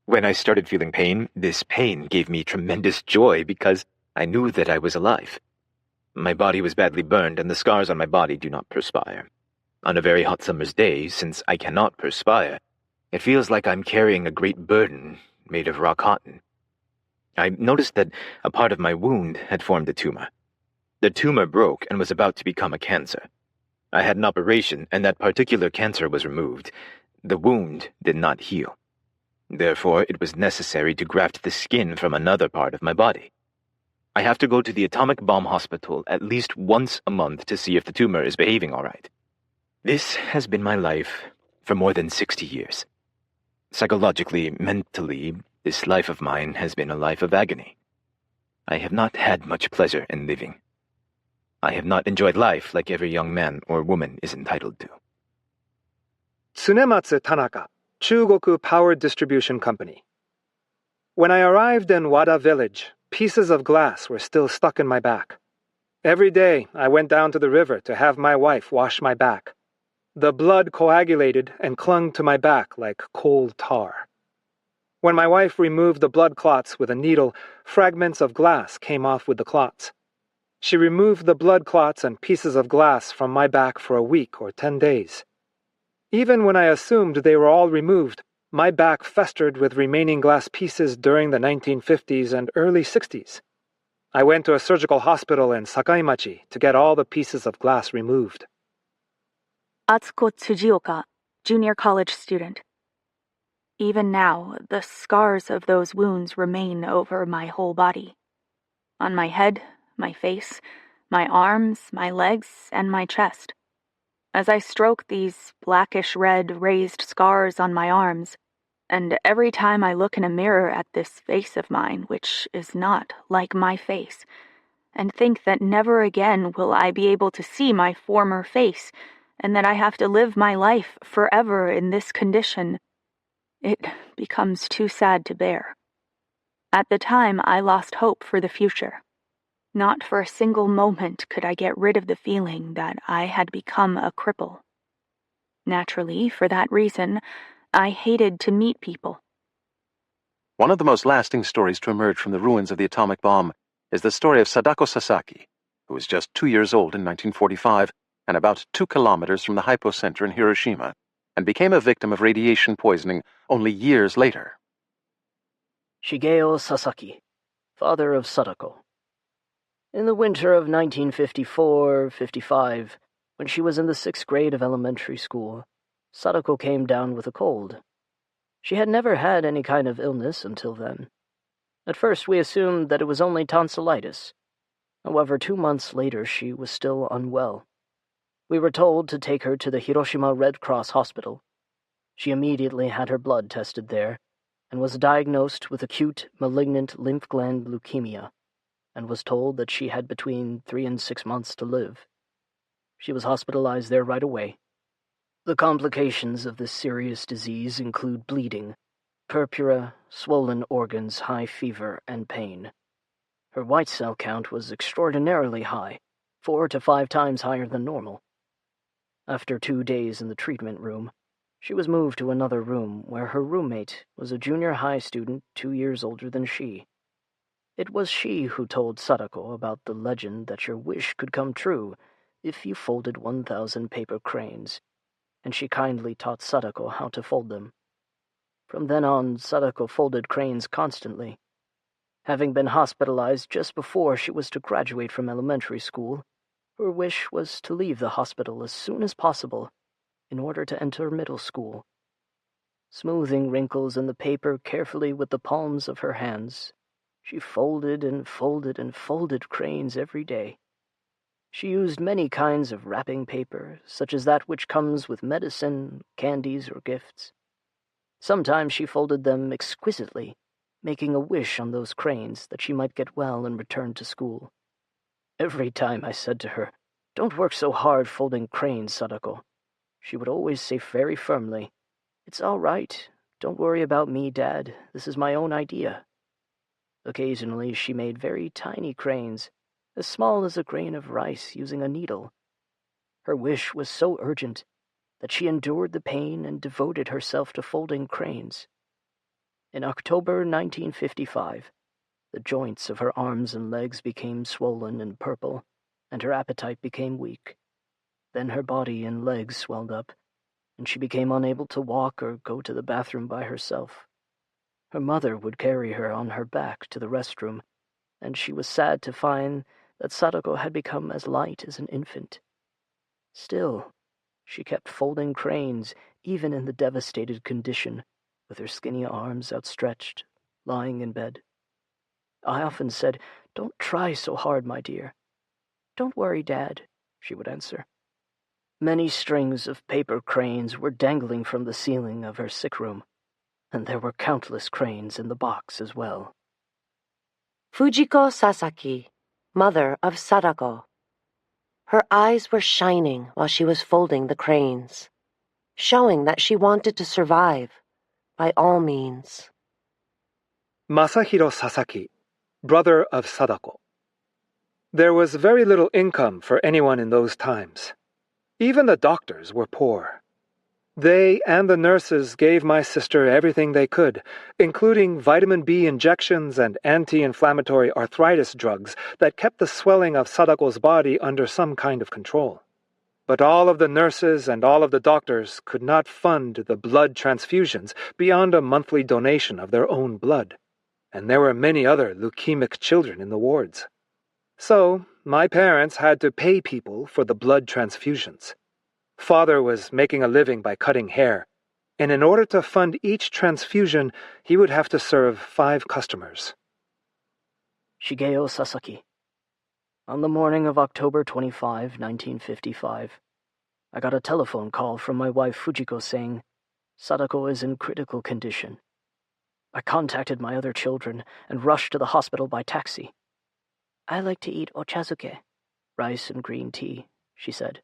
When I started feeling pain, this pain gave me tremendous joy because I knew that I was alive. My body was badly burned, and the scars on my body do not perspire. On a very hot summer's day, since I cannot perspire, it feels like I'm carrying a great burden made of raw cotton. I noticed that a part of my wound had formed a tumor. The tumor broke and was about to become a cancer. I had an operation, and that particular cancer was removed. The wound did not heal. Therefore, it was necessary to graft the skin from another part of my body. I have to go to the atomic bomb hospital at least once a month to see if the tumor is behaving all right. This has been my life for more than 60 years. Psychologically, mentally, this life of mine has been a life of agony. I have not had much pleasure in living. I have not enjoyed life like every young man or woman is entitled to. Tsunematsu Tanaka, Chugoku Power Distribution Company. When I arrived in Wada village, pieces of glass were still stuck in my back. Every day, I went down to the river to have my wife wash my back. The blood coagulated and clung to my back like cold tar. When my wife removed the blood clots with a needle, fragments of glass came off with the clots. She removed the blood clots and pieces of glass from my back for a week or 10 days. Even when I assumed they were all removed, my back festered with remaining glass pieces during the 1950s and early 60s. I went to a surgical hospital in Sakaimachi to get all the pieces of glass removed. Atsuko Tsujioka, junior college student. Even now, the scars of those wounds remain over my whole body. On my head, my face, my arms, my legs, and my chest. As I stroke these blackish-red raised scars on my arms, and every time I look in a mirror at this face of mine, which is not like my face, and think that never again will I be able to see my former face, and that I have to live my life forever in this condition, it becomes too sad to bear. At the time, I lost hope for the future. Not for a single moment could I get rid of the feeling that I had become a cripple. Naturally, for that reason, I hated to meet people. One of the most lasting stories to emerge from the ruins of the atomic bomb is the story of Sadako Sasaki, who was just 2 years old in 1945 and about 2 kilometers from the hypocenter in Hiroshima, and became a victim of radiation poisoning only years later. Shigeo Sasaki, father of Sadako. In the winter of 1954-55, when she was in the 6th grade of elementary school, Sadako came down with a cold. She had never had any kind of illness until then. At first we assumed that it was only tonsillitis. However, 2 months later she was still unwell. We were told to take her to the Hiroshima Red Cross Hospital. She immediately had her blood tested there, and was diagnosed with acute malignant lymph gland leukemia, and was told that she had between 3 and 6 months to live. She was hospitalized there right away. The complications of this serious disease include bleeding, purpura, swollen organs, high fever, and pain. Her white cell count was extraordinarily high, 4 to 5 times higher than normal. After 2 days in the treatment room, she was moved to another room where her roommate was a junior high student 2 years older than she. It was she who told Sadako about the legend that your wish could come true if you folded 1,000 paper cranes, and she kindly taught Sadako how to fold them. From then on, Sadako folded cranes constantly. Having been hospitalized just before she was to graduate from elementary school, her wish was to leave the hospital as soon as possible in order to enter middle school. Smoothing wrinkles in the paper carefully with the palms of her hands, she folded and folded and folded cranes every day. She used many kinds of wrapping paper, such as that which comes with medicine, candies, or gifts. Sometimes she folded them exquisitely, making a wish on those cranes that she might get well and return to school. Every time I said to her, "Don't work so hard folding cranes, Sadako," she would always say very firmly, "It's all right. Don't worry about me, Dad. This is my own idea." Occasionally she made very tiny cranes, as small as a grain of rice, using a needle. Her wish was so urgent that she endured the pain and devoted herself to folding cranes. In October 1955, the joints of her arms and legs became swollen and purple, and her appetite became weak. Then her body and legs swelled up, and she became unable to walk or go to the bathroom by herself. Her mother would carry her on her back to the restroom, and she was sad to find that Sadako had become as light as an infant. Still, she kept folding cranes, even in the devastated condition, with her skinny arms outstretched, lying in bed. I often said, "Don't try so hard, my dear." "Don't worry, Dad," she would answer. Many strings of paper cranes were dangling from the ceiling of her sick room, and there were countless cranes in the box as well. Fujiko Sasaki, mother of Sadako. Her eyes were shining while she was folding the cranes, showing that she wanted to survive, by all means. Masahiro Sasaki, brother of Sadako. There was very little income for anyone in those times. Even the doctors were poor. They and the nurses gave my sister everything they could, including vitamin B injections and anti-inflammatory arthritis drugs that kept the swelling of Sadako's body under some kind of control. But all of the nurses and all of the doctors could not fund the blood transfusions beyond a monthly donation of their own blood, and there were many other leukemic children in the wards. So, my parents had to pay people for the blood transfusions. Father was making a living by cutting hair, and in order to fund each transfusion, he would have to serve 5 customers. Shigeo Sasaki. On the morning of October 25, 1955, I got a telephone call from my wife Fujiko saying, "Sadako is in critical condition." I contacted my other children and rushed to the hospital by taxi. "I like to eat ochazuke, rice and green tea," she said.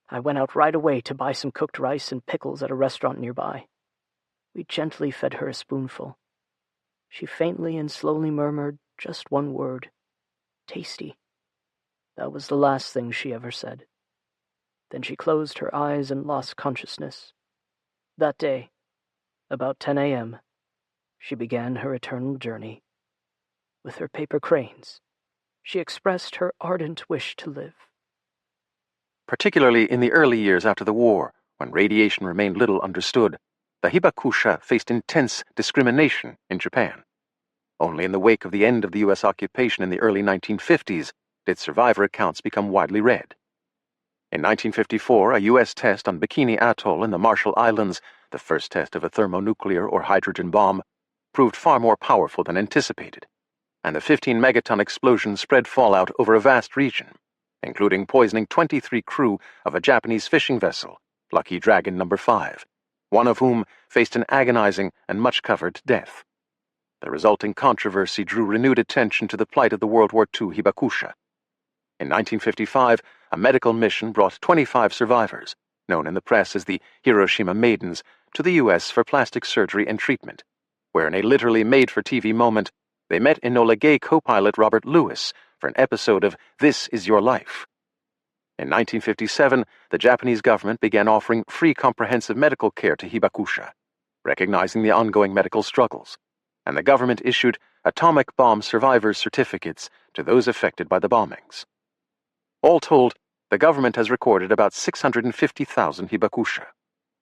I went out right away to buy some cooked rice and pickles at a restaurant nearby. We gently fed her a spoonful. She faintly and slowly murmured just one word, "Tasty." That was the last thing she ever said. Then she closed her eyes and lost consciousness. That day, about 10 a.m., she began her eternal journey. With her paper cranes, she expressed her ardent wish to live. Particularly in the early years after the war, when radiation remained little understood, the hibakusha faced intense discrimination in Japan. Only in the wake of the end of the U.S. occupation in the early 1950s did survivor accounts become widely read. In 1954, a U.S. test on Bikini Atoll in the Marshall Islands, the first test of a thermonuclear or hydrogen bomb, proved far more powerful than anticipated, and the 15-megaton explosion spread fallout over a vast region, including poisoning 23 crew of a Japanese fishing vessel, Lucky Dragon No. 5, one of whom faced an agonizing and much-covered death. The resulting controversy drew renewed attention to the plight of the World War II hibakusha. In 1955, a medical mission brought 25 survivors, known in the press as the Hiroshima Maidens, to the U.S. for plastic surgery and treatment, where in a literally made-for-TV moment, they met Enola Gay co-pilot Robert Lewis for an episode of This Is Your Life. In 1957, the Japanese government began offering free comprehensive medical care to hibakusha, recognizing the ongoing medical struggles, and the government issued atomic bomb survivors certificates to those affected by the bombings. All told, the government has recorded about 650,000 hibakusha,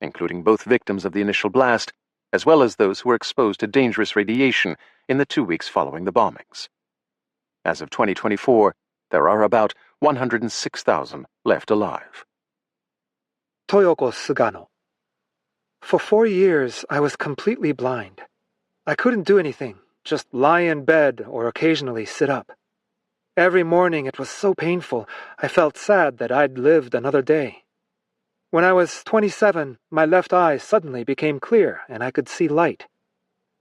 including both victims of the initial blast, as well as those who were exposed to dangerous radiation in the 2 weeks following the bombings. As of 2024, there are about 106,000 left alive. Toyoko Sugano. For 4 years, I was completely blind. I couldn't do anything, just lie in bed or occasionally sit up. Every morning it was so painful, I felt sad that I'd lived another day. When I was 27, my left eye suddenly became clear and I could see light.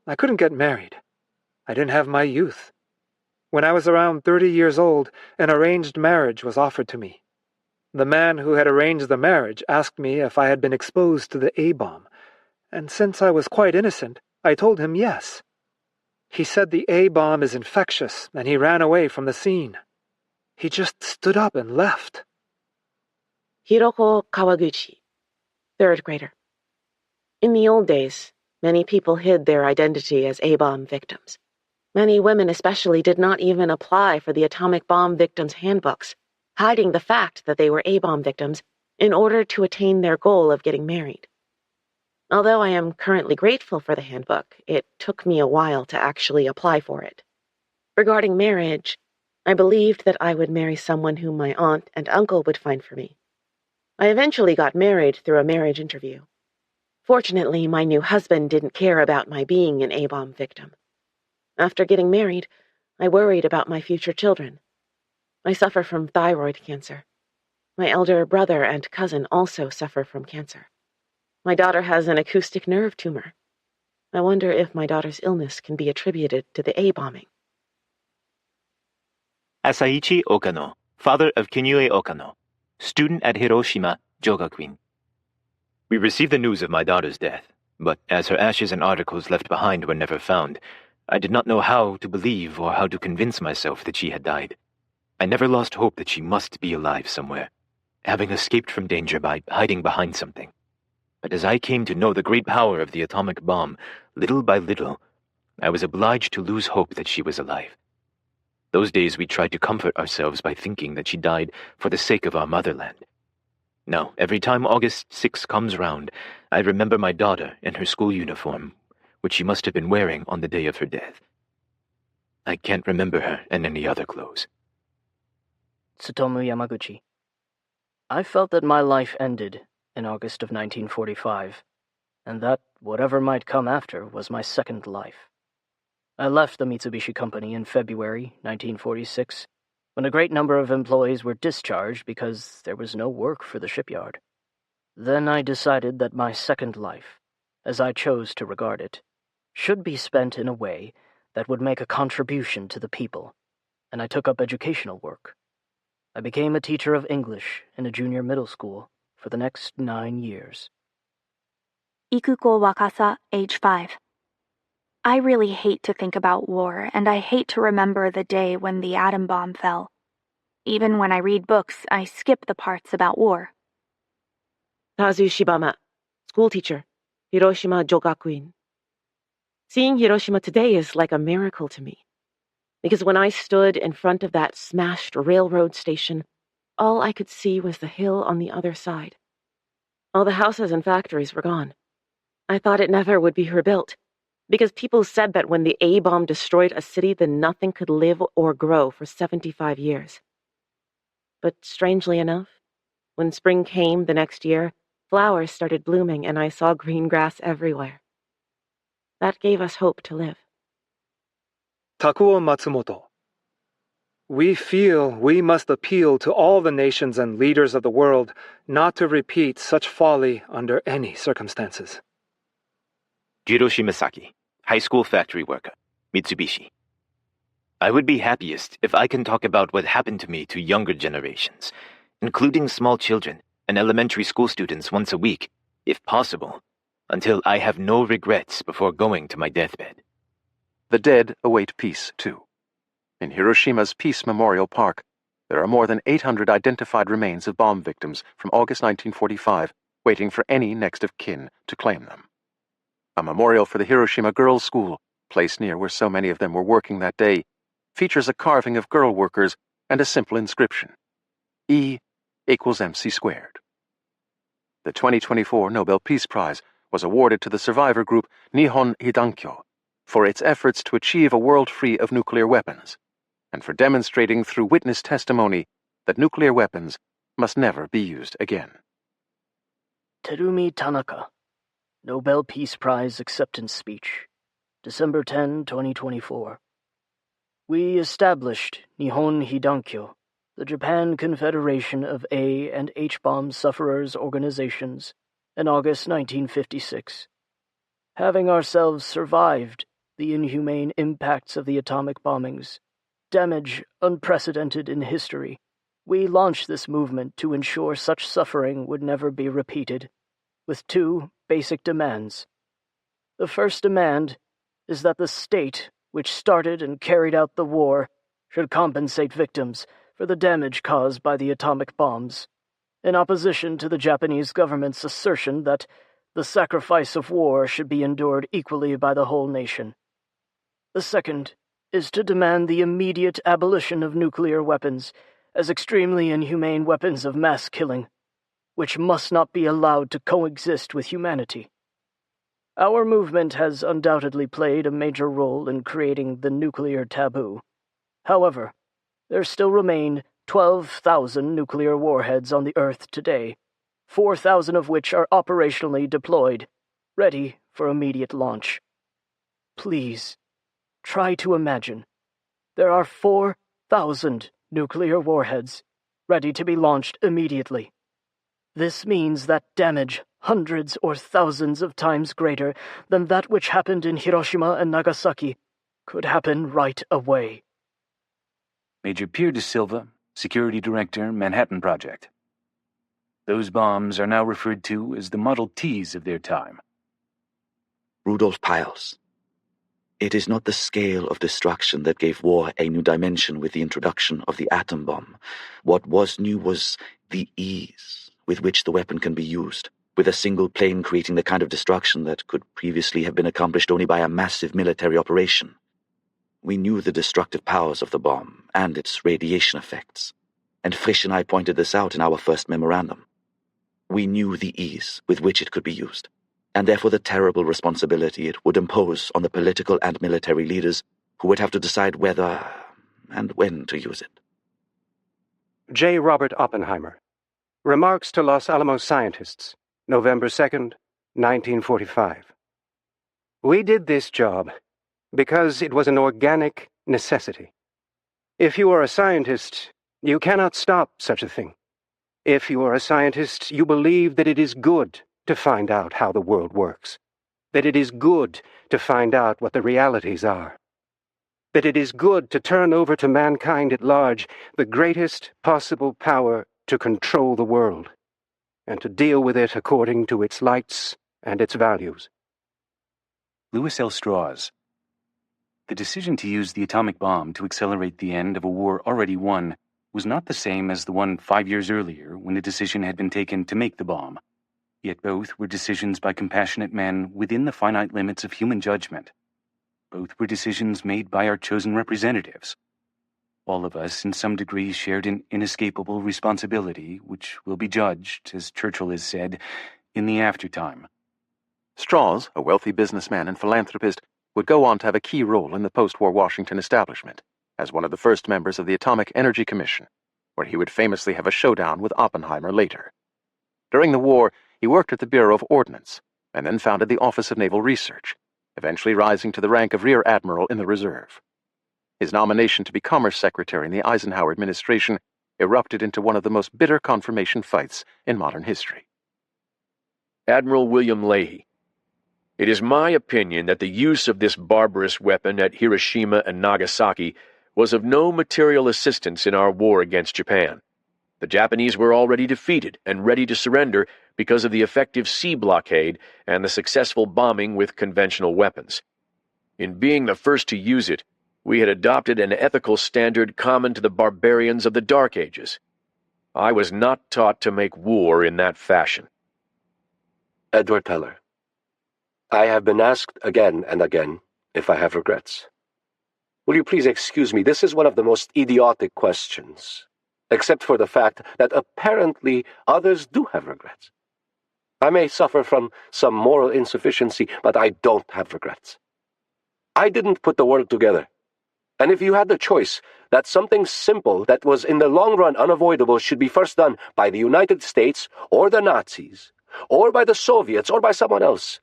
I couldn't get married. I didn't have my youth. When I was around 30 years old, an arranged marriage was offered to me. The man who had arranged the marriage asked me if I had been exposed to the A-bomb, and since I was quite innocent, I told him yes. He said the A-bomb is infectious, and he ran away from the scene. He just stood up and left. Hiroko Kawaguchi, 3rd grader. In the old days, Many people hid their identity as A-bomb victims. Many women especially did not even apply for the atomic bomb victims' handbooks, hiding the fact that they were A-bomb victims in order to attain their goal of getting married. Although I am currently grateful for the handbook, it took me a while to actually apply for it. Regarding marriage, I believed that I would marry someone whom my aunt and uncle would find for me. I eventually got married through a marriage interview. Fortunately, my new husband didn't care about my being an A-bomb victim. After getting married, I worried about my future children. I suffer from thyroid cancer. My elder brother and cousin also suffer from cancer. My daughter has an acoustic nerve tumor. I wonder if my daughter's illness can be attributed to the A-bombing. Asaichi Okano, father of Kinyue Okano, student at Hiroshima Jogakuin. We received the news of my daughter's death, but as her ashes and articles left behind were never found, I did not know how to believe or how to convince myself that she had died. I never lost hope that she must be alive somewhere, having escaped from danger by hiding behind something. But as I came to know the great power of the atomic bomb, little by little, I was obliged to lose hope that she was alive. Those days we tried to comfort ourselves by thinking that she died for the sake of our motherland. Now, every time August 6 comes round, I remember my daughter in her school uniform, which she must have been wearing on the day of her death. I can't remember her in any other clothes. Tsutomu Yamaguchi. I felt that my life ended in August of 1945, and that whatever might come after was my second life. I left the Mitsubishi Company in February 1946, when a great number of employees were discharged because there was no work for the shipyard. Then I decided that my second life, as I chose to regard it, should be spent in a way that would make a contribution to the people, and I took up educational work. I became a teacher of English in a junior middle school for the next 9 years. Ikuko Wakasa, age 5. I really hate to think about war, and I hate to remember the day when the atom bomb fell. Even when I read books, I skip the parts about war. Kazu Shibama, schoolteacher, Hiroshima Jogakuin. Seeing Hiroshima today is like a miracle to me, because when I stood in front of that smashed railroad station, all I could see was the hill on the other side. All the houses and factories were gone. I thought it never would be rebuilt, because people said that when the A-bomb destroyed a city, then nothing could live or grow for 75 years. But strangely enough, when spring came the next year, flowers started blooming and I saw green grass everywhere. That gave us hope to live. Takuo Matsumoto. We feel we must appeal to all the nations and leaders of the world not to repeat such folly under any circumstances. Jiro Shimasaki, high school factory worker, Mitsubishi. I would be happiest if I can talk about what happened to me to younger generations, including small children and elementary school students once a week, if possible, until I have no regrets before going to my deathbed. The dead await peace, too. In Hiroshima's Peace Memorial Park, there are more than 800 identified remains of bomb victims from August 1945, waiting for any next of kin to claim them. A memorial for the Hiroshima Girls' School, placed near where so many of them were working that day, features a carving of girl workers and a simple inscription: E = MC squared. The 2024 Nobel Peace Prize was awarded to the survivor group Nihon Hidankyo for its efforts to achieve a world free of nuclear weapons, and for demonstrating through witness testimony that nuclear weapons must never be used again. Terumi Tanaka, Nobel Peace Prize Acceptance Speech, December 10, 2024. We established Nihon Hidankyo, the Japan Confederation of A and H-bomb sufferers organizations, in August 1956. Having ourselves survived the inhumane impacts of the atomic bombings, damage unprecedented in history, we launched this movement to ensure such suffering would never be repeated, with 2 basic demands. The first demand is that the state, which started and carried out the war, should compensate victims for the damage caused by the atomic bombs, in opposition to the Japanese government's assertion that The sacrifice of war should be endured equally by the whole nation. The second is to demand the immediate abolition of nuclear weapons as extremely inhumane weapons of mass killing, which must not be allowed to coexist with humanity. Our movement has undoubtedly played a major role in creating the nuclear taboo. However, there still remain 12,000 nuclear warheads on the Earth today, 4,000 of which are operationally deployed, ready for immediate launch. Please, try to imagine. There are 4,000 nuclear warheads ready to be launched immediately. This means that damage hundreds or thousands of times greater than that which happened in Hiroshima and Nagasaki could happen right away. Major Pierre de Silva, Security Director, Manhattan Project. Those bombs are now referred to as the Model Ts of their time. Rudolf Piles. It is not the scale of destruction that gave war a new dimension with the introduction of the atom bomb. What was new was the ease with which the weapon can be used, with a single plane creating the kind of destruction that could previously have been accomplished only by a massive military operation. We knew the destructive powers of the bomb and its radiation effects, and Frisch and I pointed this out in our first memorandum. We knew the ease with which it could be used, and therefore the terrible responsibility it would impose on the political and military leaders who would have to decide whether and when to use it. J. Robert Oppenheimer. Remarks to Los Alamos Scientists, November 2nd, 1945. We did this job because it was an organic necessity. If you are a scientist, you cannot stop such a thing. If you are a scientist, you believe that it is good to find out how the world works, that it is good to find out what the realities are, that it is good to turn over to mankind at large the greatest possible power to control the world, and to deal with it according to its lights and its values. Louis L. Strauss. The decision to use the atomic bomb to accelerate the end of a war already won was not the same as the one 5 years earlier when the decision had been taken to make the bomb. Yet both were decisions by compassionate men within the finite limits of human judgment. Both were decisions made by our chosen representatives. All of us, in some degree, shared an inescapable responsibility, which will be judged, as Churchill has said, in the aftertime. Strauss, a wealthy businessman and philanthropist, would go on to have a key role in the post-war Washington establishment, as one of the first members of the Atomic Energy Commission, where he would famously have a showdown with Oppenheimer later. During the war, he worked at the Bureau of Ordnance, and then founded the Office of Naval Research, eventually rising to the rank of Rear Admiral in the Reserve. His nomination to be Commerce Secretary in the Eisenhower administration erupted into one of the most bitter confirmation fights in modern history. Admiral William Leahy. It is my opinion that the use of this barbarous weapon at Hiroshima and Nagasaki was of no material assistance in our war against Japan. The Japanese were already defeated and ready to surrender because of the effective sea blockade and the successful bombing with conventional weapons. In being the first to use it, we had adopted an ethical standard common to the barbarians of the Dark Ages. I was not taught to make war in that fashion. Edward Teller. I have been asked again and again if I have regrets. Will you please excuse me? This is one of the most idiotic questions, except for the fact that apparently others do have regrets. I may suffer from some moral insufficiency, but I don't have regrets. I didn't put the world together. And if you had the choice that something simple that was in the long run unavoidable should be first done by the United States or the Nazis, or by the Soviets or by someone else,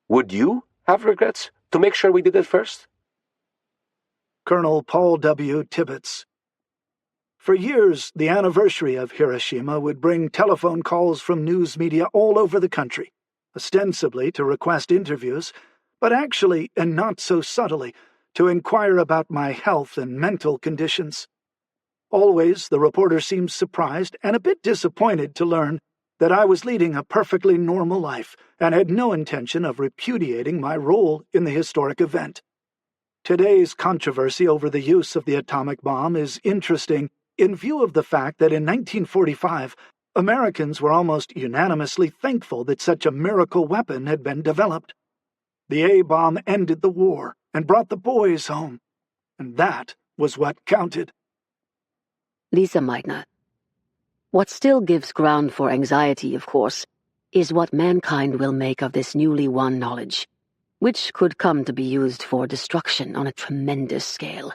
would you have regrets to make sure we did it first? Colonel Paul W. Tibbets. For years, the anniversary of Hiroshima would bring telephone calls from news media all over the country, ostensibly to request interviews, but actually, and not so subtly, to inquire about my health and mental conditions. Always, the reporter seemed surprised and a bit disappointed to learn that I was leading a perfectly normal life and had no intention of repudiating my role in the historic event. Today's controversy over the use of the atomic bomb is interesting in view of the fact that in 1945, Americans were almost unanimously thankful that such a miracle weapon had been developed. The A-bomb ended the war and brought the boys home, and that was what counted. Lisa Meitner. What still gives ground for anxiety, of course, is what mankind will make of this newly won knowledge, which could come to be used for destruction on a tremendous scale.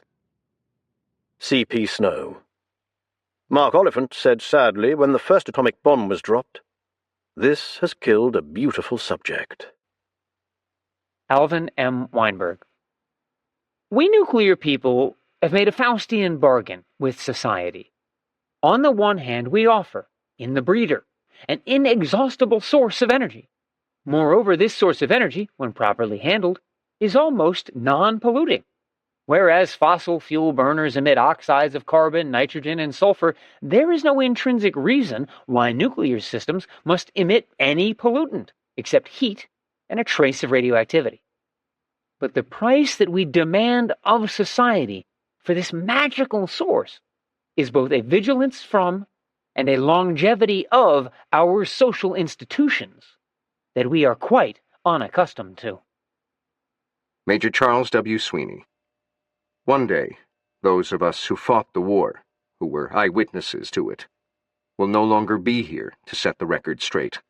C.P. Snow. Mark Oliphant said sadly when the first atomic bomb was dropped, "This has killed a beautiful subject." Alvin M. Weinberg. We nuclear people have made a Faustian bargain with society. On the one hand, we offer, in the breeder, an inexhaustible source of energy. Moreover, this source of energy, when properly handled, is almost non-polluting. Whereas fossil fuel burners emit oxides of carbon, nitrogen, and sulfur, there is no intrinsic reason why nuclear systems must emit any pollutant, except heat and a trace of radioactivity. But the price that we demand of society for this magical source is both a vigilance from and a longevity of our social institutions that we are quite unaccustomed to. Major Charles W. Sweeney. One day, those of us who fought the war, who were eyewitnesses to it, will no longer be here to set the record straight.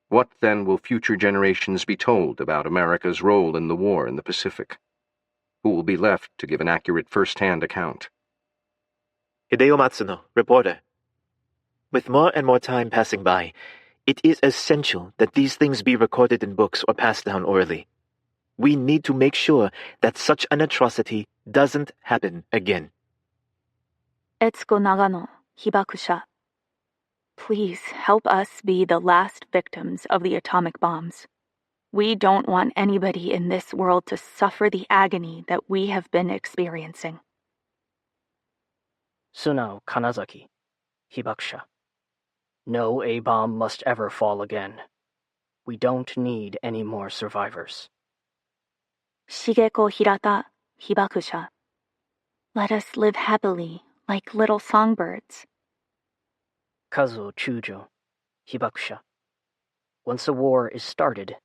What then will future generations be told about America's role in the war in the Pacific? Who will be left to give an accurate first-hand account? Hideo Matsuno, reporter. With more and more time passing by, it is essential that these things be recorded in books or passed down orally. We need to make sure that such an atrocity doesn't happen again. Etsuko Nagano, Hibakusha. Please help us be the last victims of the atomic bombs. We don't want anybody in this world to suffer the agony that we have been experiencing. Sunao Kanazaki, Hibakusha. No A-bomb must ever fall again. We don't need any more survivors. Shigeko Hirata, Hibakusha. Let us live happily, like little songbirds. Kazuo Chujo, Hibakusha. Once a war is started,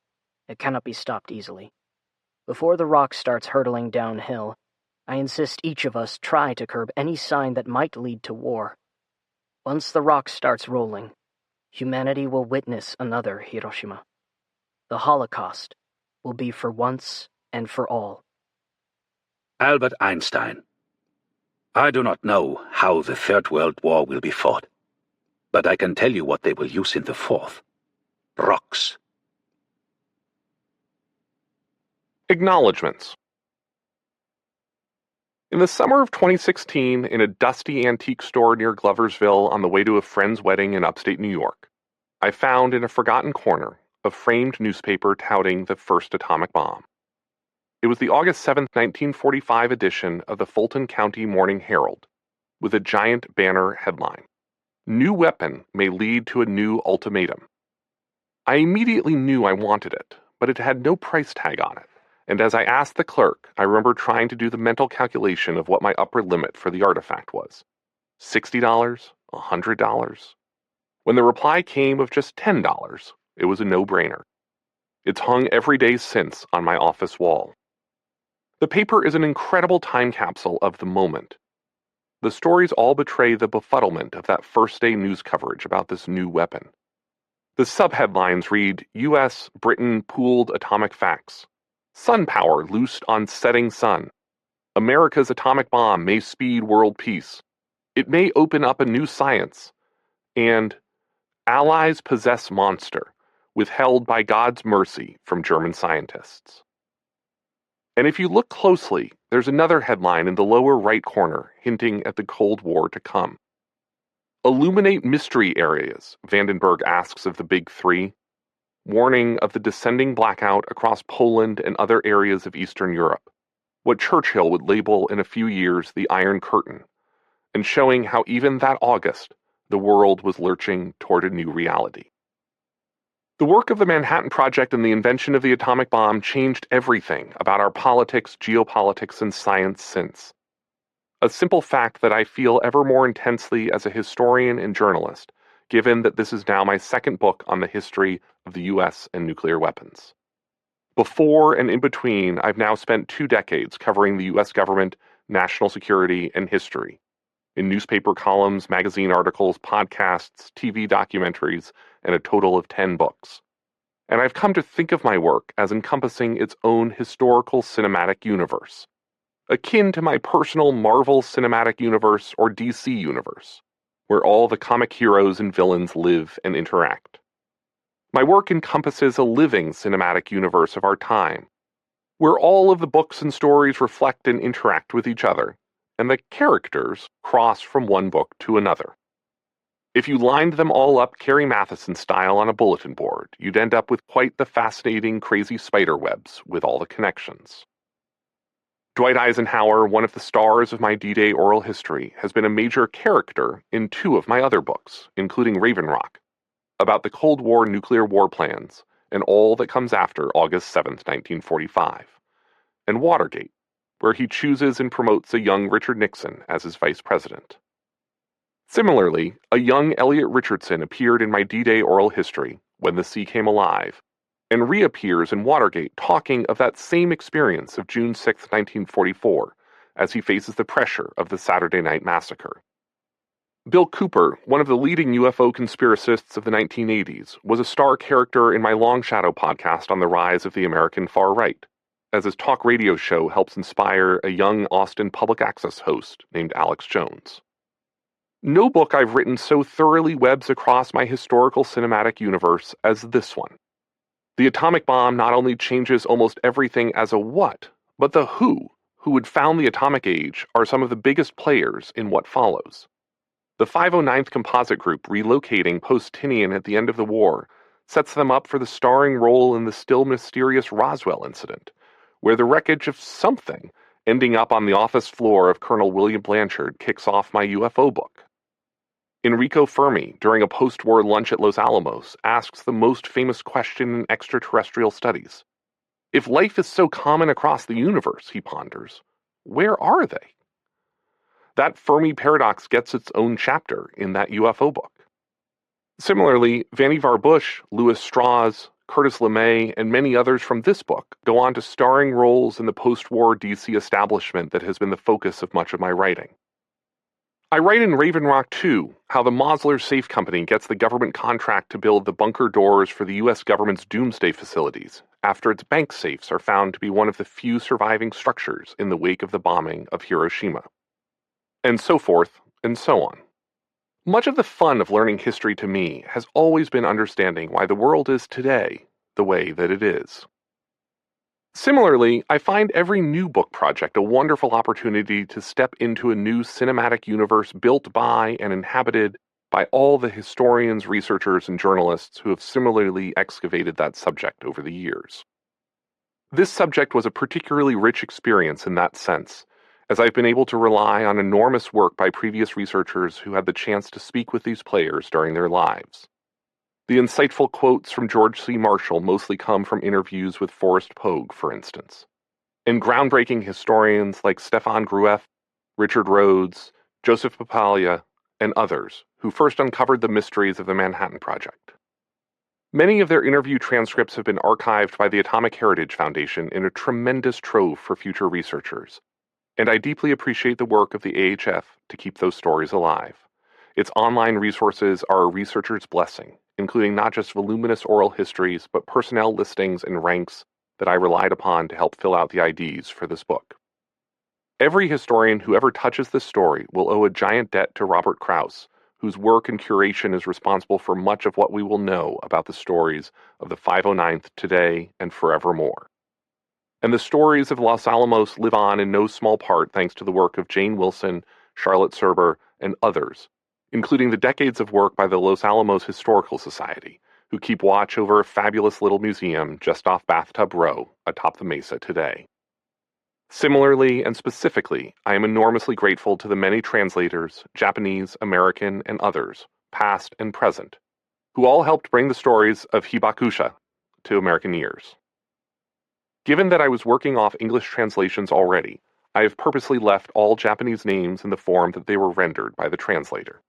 it cannot be stopped easily. Before the rock starts hurtling downhill, I insist each of us try to curb any sign that might lead to war. Once the rock starts rolling, humanity will witness another Hiroshima. The Holocaust will be for once and for all. Albert Einstein. I do not know how the Third World War will be fought, but I can tell you what they will use in the Fourth. Rocks. Acknowledgements. In the summer of 2016, in a dusty antique store near Gloversville on the way to a friend's wedding in upstate New York, I found in a forgotten corner a framed newspaper touting the first atomic bomb. It was the August 7, 1945 edition of the Fulton County Morning Herald, with a giant banner headline, "New Weapon May Lead to a New Ultimatum." I immediately knew I wanted it, but it had no price tag on it, and as I asked the clerk, I remember trying to do the mental calculation of what my upper limit for the artifact was. $60? $100? When the reply came of just $10, it was a no-brainer. It's hung every day since on my office wall. The paper is an incredible time capsule of the moment. The stories all betray the befuddlement of that first-day news coverage about this new weapon. The subheadlines read, U.S. Britain pooled atomic facts. Sun power loosed on setting sun. America's atomic bomb may speed world peace. It may open up a new science. And Allies possess monster, withheld by God's mercy from German scientists. And if you look closely, there's another headline in the lower right corner hinting at the Cold War to come. Illuminate mystery areas, Vandenberg asks of the Big Three, warning of the descending blackout across Poland and other areas of Eastern Europe, what Churchill would label in a few years the Iron Curtain, and showing how even that August, the world was lurching toward a new reality. The work of the Manhattan Project and the invention of the atomic bomb changed everything about our politics, geopolitics, and science since. A simple fact that I feel ever more intensely as a historian and journalist given that this is now my second book on the history of the U.S. and nuclear weapons. Before and in between, I've now spent 2 decades covering the U.S. government, national security, and history in newspaper columns, magazine articles, podcasts, TV documentaries, and a total of 10 books. And I've come to think of my work as encompassing its own historical cinematic universe, akin to my personal Marvel Cinematic Universe or DC Universe, where all the comic heroes and villains live and interact. My work encompasses a living cinematic universe of our time, where all of the books and stories reflect and interact with each other, and the characters cross from one book to another. If you lined them all up Carrie Mathison style on a bulletin board, you'd end up with quite the fascinating, crazy spider webs with all the connections. Dwight Eisenhower, one of the stars of my D-Day oral history, has been a major character in 2 of my other books, including Raven Rock, about the Cold War nuclear war plans and all that comes after August 7, 1945, and Watergate, where he chooses and promotes a young Richard Nixon as his vice president. Similarly, a young Elliot Richardson appeared in my D-Day oral history, When the Sea Came Alive, and reappears in Watergate talking of that same experience of June 6, 1944, as he faces the pressure of the Saturday Night Massacre. Bill Cooper, one of the leading UFO conspiracists of the 1980s, was a star character in my Long Shadow podcast on the rise of the American far right, as his talk radio show helps inspire a young Austin public access host named Alex Jones. No book I've written so thoroughly webs across my historical cinematic universe as this one. The atomic bomb not only changes almost everything as a what, but the who would found the atomic age, are some of the biggest players in what follows. The 509th Composite Group relocating post-Tinian at the end of the war sets them up for the starring role in the still mysterious Roswell incident, where the wreckage of something ending up on the office floor of Colonel William Blanchard kicks off my UFO book. Enrico Fermi, during a post-war lunch at Los Alamos, asks the most famous question in extraterrestrial studies. If life is so common across the universe, he ponders, where are they? That Fermi paradox gets its own chapter in that UFO book. Similarly, Vannevar Bush, Louis Strauss, Curtis LeMay, and many others from this book go on to starring roles in the post-war DC establishment that has been the focus of much of my writing. I write in Raven Rock, too, how the Mosler Safe Company gets the government contract to build the bunker doors for the U.S. government's doomsday facilities after its bank safes are found to be one of the few surviving structures in the wake of the bombing of Hiroshima. And so forth, and so on. Much of the fun of learning history to me has always been understanding why the world is today the way that it is. Similarly, I find every new book project a wonderful opportunity to step into a new cinematic universe built by and inhabited by all the historians, researchers, and journalists who have similarly excavated that subject over the years. This subject was a particularly rich experience in that sense, as I've been able to rely on enormous work by previous researchers who had the chance to speak with these players during their lives. The insightful quotes from George C. Marshall mostly come from interviews with Forrest Pogue, for instance, and groundbreaking historians like Stefan Grueff, Richard Rhodes, Joseph Papalia, and others who first uncovered the mysteries of the Manhattan Project. Many of their interview transcripts have been archived by the Atomic Heritage Foundation in a tremendous trove for future researchers, and I deeply appreciate the work of the AHF to keep those stories alive. Its online resources are a researcher's blessing, including not just voluminous oral histories, but personnel listings and ranks that I relied upon to help fill out the IDs for this book. Every historian who ever touches this story will owe a giant debt to Robert Krauss, whose work and curation is responsible for much of what we will know about the stories of the 509th today and forevermore. And the stories of Los Alamos live on in no small part thanks to the work of Jane Wilson, Charlotte Serber, and others, including the decades of work by the Los Alamos Historical Society, who keep watch over a fabulous little museum just off Bathtub Row atop the mesa today. Similarly and specifically, I am enormously grateful to the many translators, Japanese, American, and others, past and present, who all helped bring the stories of Hibakusha to American ears. Given that I was working off English translations already, I have purposely left all Japanese names in the form that they were rendered by the translator.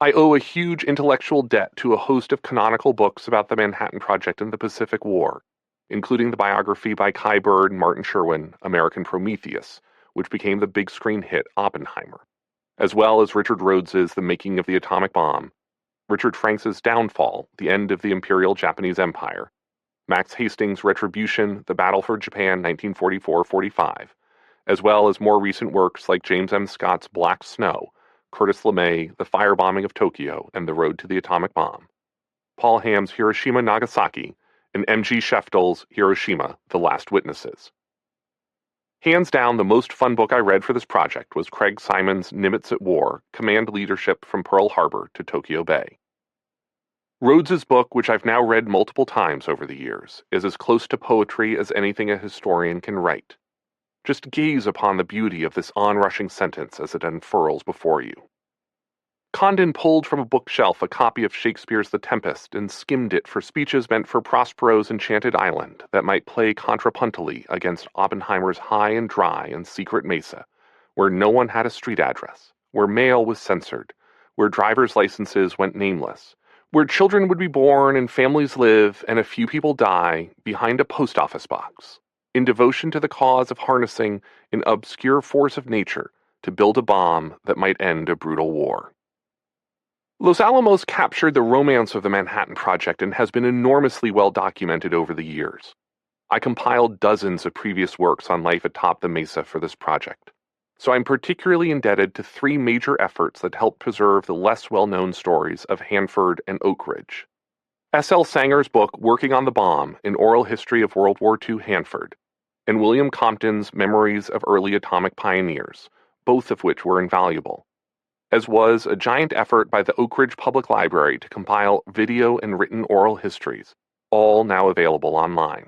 I owe a huge intellectual debt to a host of canonical books about the Manhattan Project and the Pacific War, including the biography by Kai Bird and Martin Sherwin, American Prometheus, which became the big screen hit Oppenheimer, as well as Richard Rhodes's The Making of the Atomic Bomb, Richard Franks's Downfall, The End of the Imperial Japanese Empire, Max Hastings' Retribution, The Battle for Japan 1944-45, as well as more recent works like James M. Scott's Black Snow, Curtis LeMay, The Firebombing of Tokyo and the Road to the Atomic Bomb, Paul Ham's Hiroshima Nagasaki, and M.G. Scheftel's Hiroshima, The Last Witnesses. Hands down, the most fun book I read for this project was Craig Simon's Nimitz at War, Command Leadership from Pearl Harbor to Tokyo Bay. Rhodes's book, which I've now read multiple times over the years, is as close to poetry as anything a historian can write. Just gaze upon the beauty of this onrushing sentence as it unfurls before you. Condon pulled from a bookshelf a copy of Shakespeare's The Tempest and skimmed it for speeches meant for Prospero's enchanted island that might play contrapuntally against Oppenheimer's high and dry and secret mesa, where no one had a street address, where mail was censored, where driver's licenses went nameless, where children would be born and families live and a few people die behind a post office box, in devotion to the cause of harnessing an obscure force of nature to build a bomb that might end a brutal war. Los Alamos captured the romance of the Manhattan Project and has been enormously well documented over the years. I compiled dozens of previous works on life atop the mesa for this project, so I'm particularly indebted to three major efforts that helped preserve the less well-known stories of Hanford and Oak Ridge. S.L. Sanger's book Working on the Bomb, An Oral History of World War II Hanford, and William Compton's Memories of Early Atomic Pioneers, both of which were invaluable, as was a giant effort by the Oak Ridge Public Library to compile video and written oral histories, all now available online.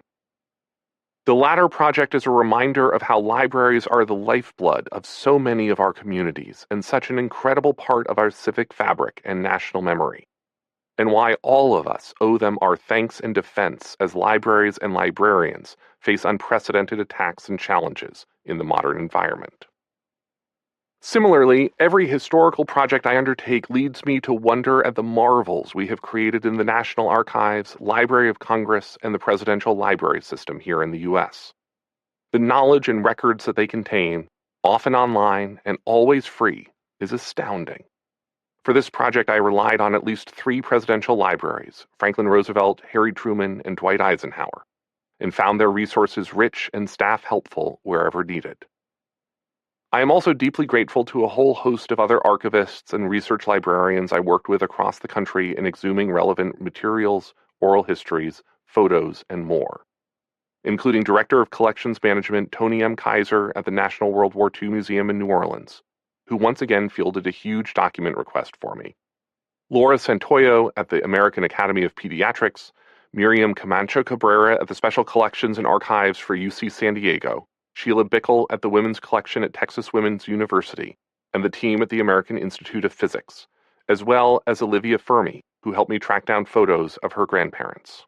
The latter project is a reminder of how libraries are the lifeblood of so many of our communities and such an incredible part of our civic fabric and national memory, and why all of us owe them our thanks and defense as libraries and librarians face unprecedented attacks and challenges in the modern environment. Similarly, every historical project I undertake leads me to wonder at the marvels we have created in the National Archives, Library of Congress, and the Presidential Library System here in the U.S. The knowledge and records that they contain, often online and always free, is astounding. For this project, I relied on at least three presidential libraries, Franklin Roosevelt, Harry Truman, and Dwight Eisenhower, and found their resources rich and staff helpful wherever needed. I am also deeply grateful to a whole host of other archivists and research librarians I worked with across the country in exhuming relevant materials, oral histories, photos, and more, including Director of Collections Management Tony M. Kaiser at the National World War II Museum in New Orleans, who once again fielded a huge document request for me, Laura Santoyo at the American Academy of Pediatrics, Miriam Camacho Cabrera at the Special Collections and Archives for UC San Diego, Sheila Bickel at the Women's Collection at Texas Women's University, and the team at the American Institute of Physics, as well as Olivia Fermi, who helped me track down photos of her grandparents.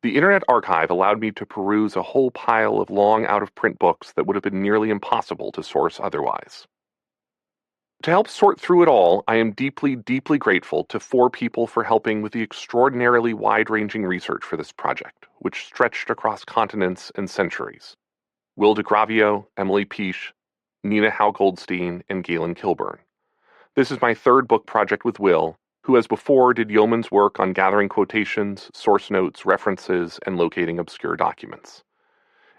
The Internet Archive allowed me to peruse a whole pile of long out-of-print books that would have been nearly impossible to source otherwise. To help sort through it all, I am deeply, deeply grateful to four people for helping with the extraordinarily wide-ranging research for this project, which stretched across continents and centuries. Will DeGravio, Emily Piche, Nina Howe Goldstein, and Galen Kilburn. This is my third book project with Will, who as before did yeoman's work on gathering quotations, source notes, references, and locating obscure documents.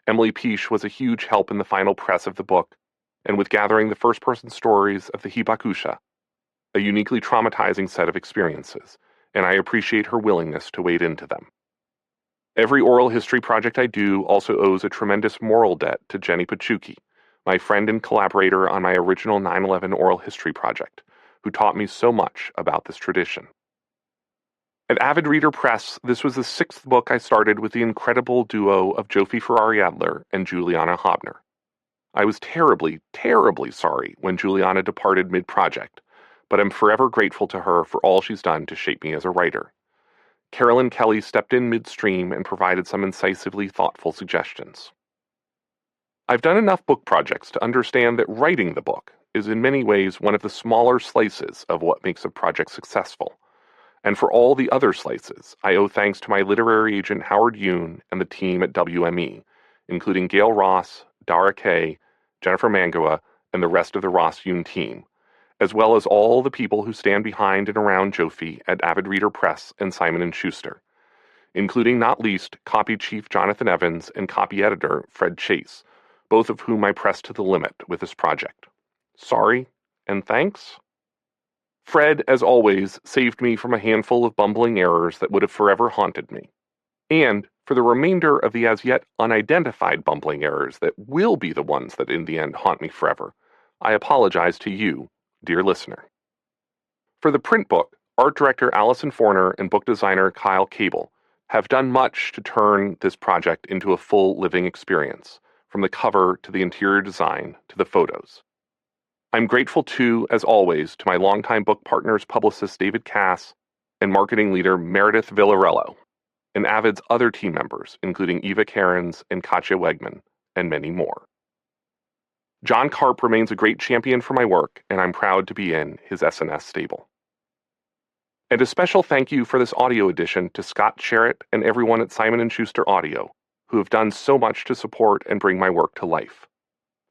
Emily Piche was a huge help in the final press of the book, and with gathering the first-person stories of the Hibakusha, a uniquely traumatizing set of experiences, and I appreciate her willingness to wade into them. Every oral history project I do also owes a tremendous moral debt to Jenny Pachuki, my friend and collaborator on my original 9/11 oral history project, who taught me so much about this tradition. At Avid Reader Press, this was the sixth book I started with the incredible duo of Jofi Ferrari-Adler and Juliana Hobner. I was terribly, terribly sorry when Juliana departed mid-project, but I'm forever grateful to her for all she's done to shape me as a writer. Carolyn Kelly stepped in midstream and provided some incisively thoughtful suggestions. I've done enough book projects to understand that writing the book, is in many ways one of the smaller slices of what makes a project successful. And for all the other slices, I owe thanks to my literary agent Howard Yoon and the team at WME, including Gail Ross, Dara Kay, Jennifer Mangua, and the rest of the Ross Yoon team, as well as all the people who stand behind and around Jofi at Avid Reader Press and Simon & Schuster, including not least copy chief Jonathan Evans and copy editor Fred Chase, both of whom I pressed to the limit with this project. Sorry and thanks. Fred, as always, saved me from a handful of bumbling errors that would have forever haunted me. And for the remainder of the as yet unidentified bumbling errors that will be the ones that in the end haunt me forever, I apologize to you, dear listener. For the print book, art director Allison Forner and book designer Kyle Cable have done much to turn this project into a full living experience, from the cover to the interior design to the photos. I'm grateful too, as always, to my longtime book partners, publicist David Cass and marketing leader Meredith Villarello, and Avid's other team members, including Eva Cairns and Katja Wegman, and many more. John Karp remains a great champion for my work, and I'm proud to be in his SNS stable. And a special thank you for this audio edition to Scott Sherritt and everyone at Simon & Schuster Audio, who have done so much to support and bring my work to life.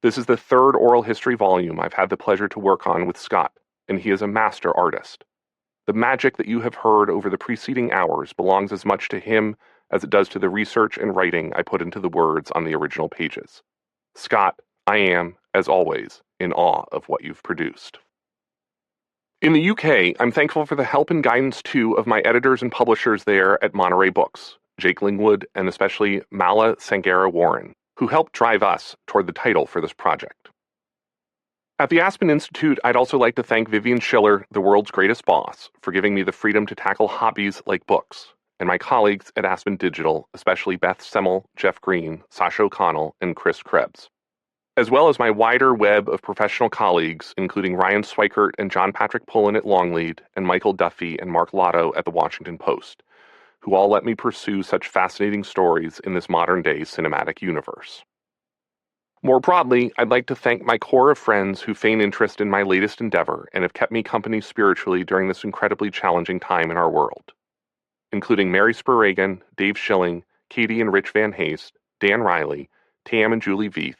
This is the third oral history volume I've had the pleasure to work on with Scott, and he is a master artist. The magic that you have heard over the preceding hours belongs as much to him as it does to the research and writing I put into the words on the original pages. Scott, I am, as always, in awe of what you've produced. In the UK, I'm thankful for the help and guidance too of my editors and publishers there at Monterey Books, Jake Lingwood and especially Mala Sangara Warren, who helped drive us toward the title for this project. At the Aspen Institute, I'd also like to thank Vivian Schiller, the world's greatest boss, for giving me the freedom to tackle hobbies like books, and my colleagues at Aspen Digital, especially Beth Semmel, Jeff Green, Sasha O'Connell, and Chris Krebs, as well as my wider web of professional colleagues, including Ryan Swikert and John Patrick Pullen at Longlead, and Michael Duffy and Mark Lotto at the Washington Post, who all let me pursue such fascinating stories in this modern-day cinematic universe. More broadly, I'd like to thank my core of friends who feign interest in my latest endeavor and have kept me company spiritually during this incredibly challenging time in our world, including Mary Spurregan, Dave Schilling, Katie and Rich Van Haste, Dan Riley, Tam and Julie Veith,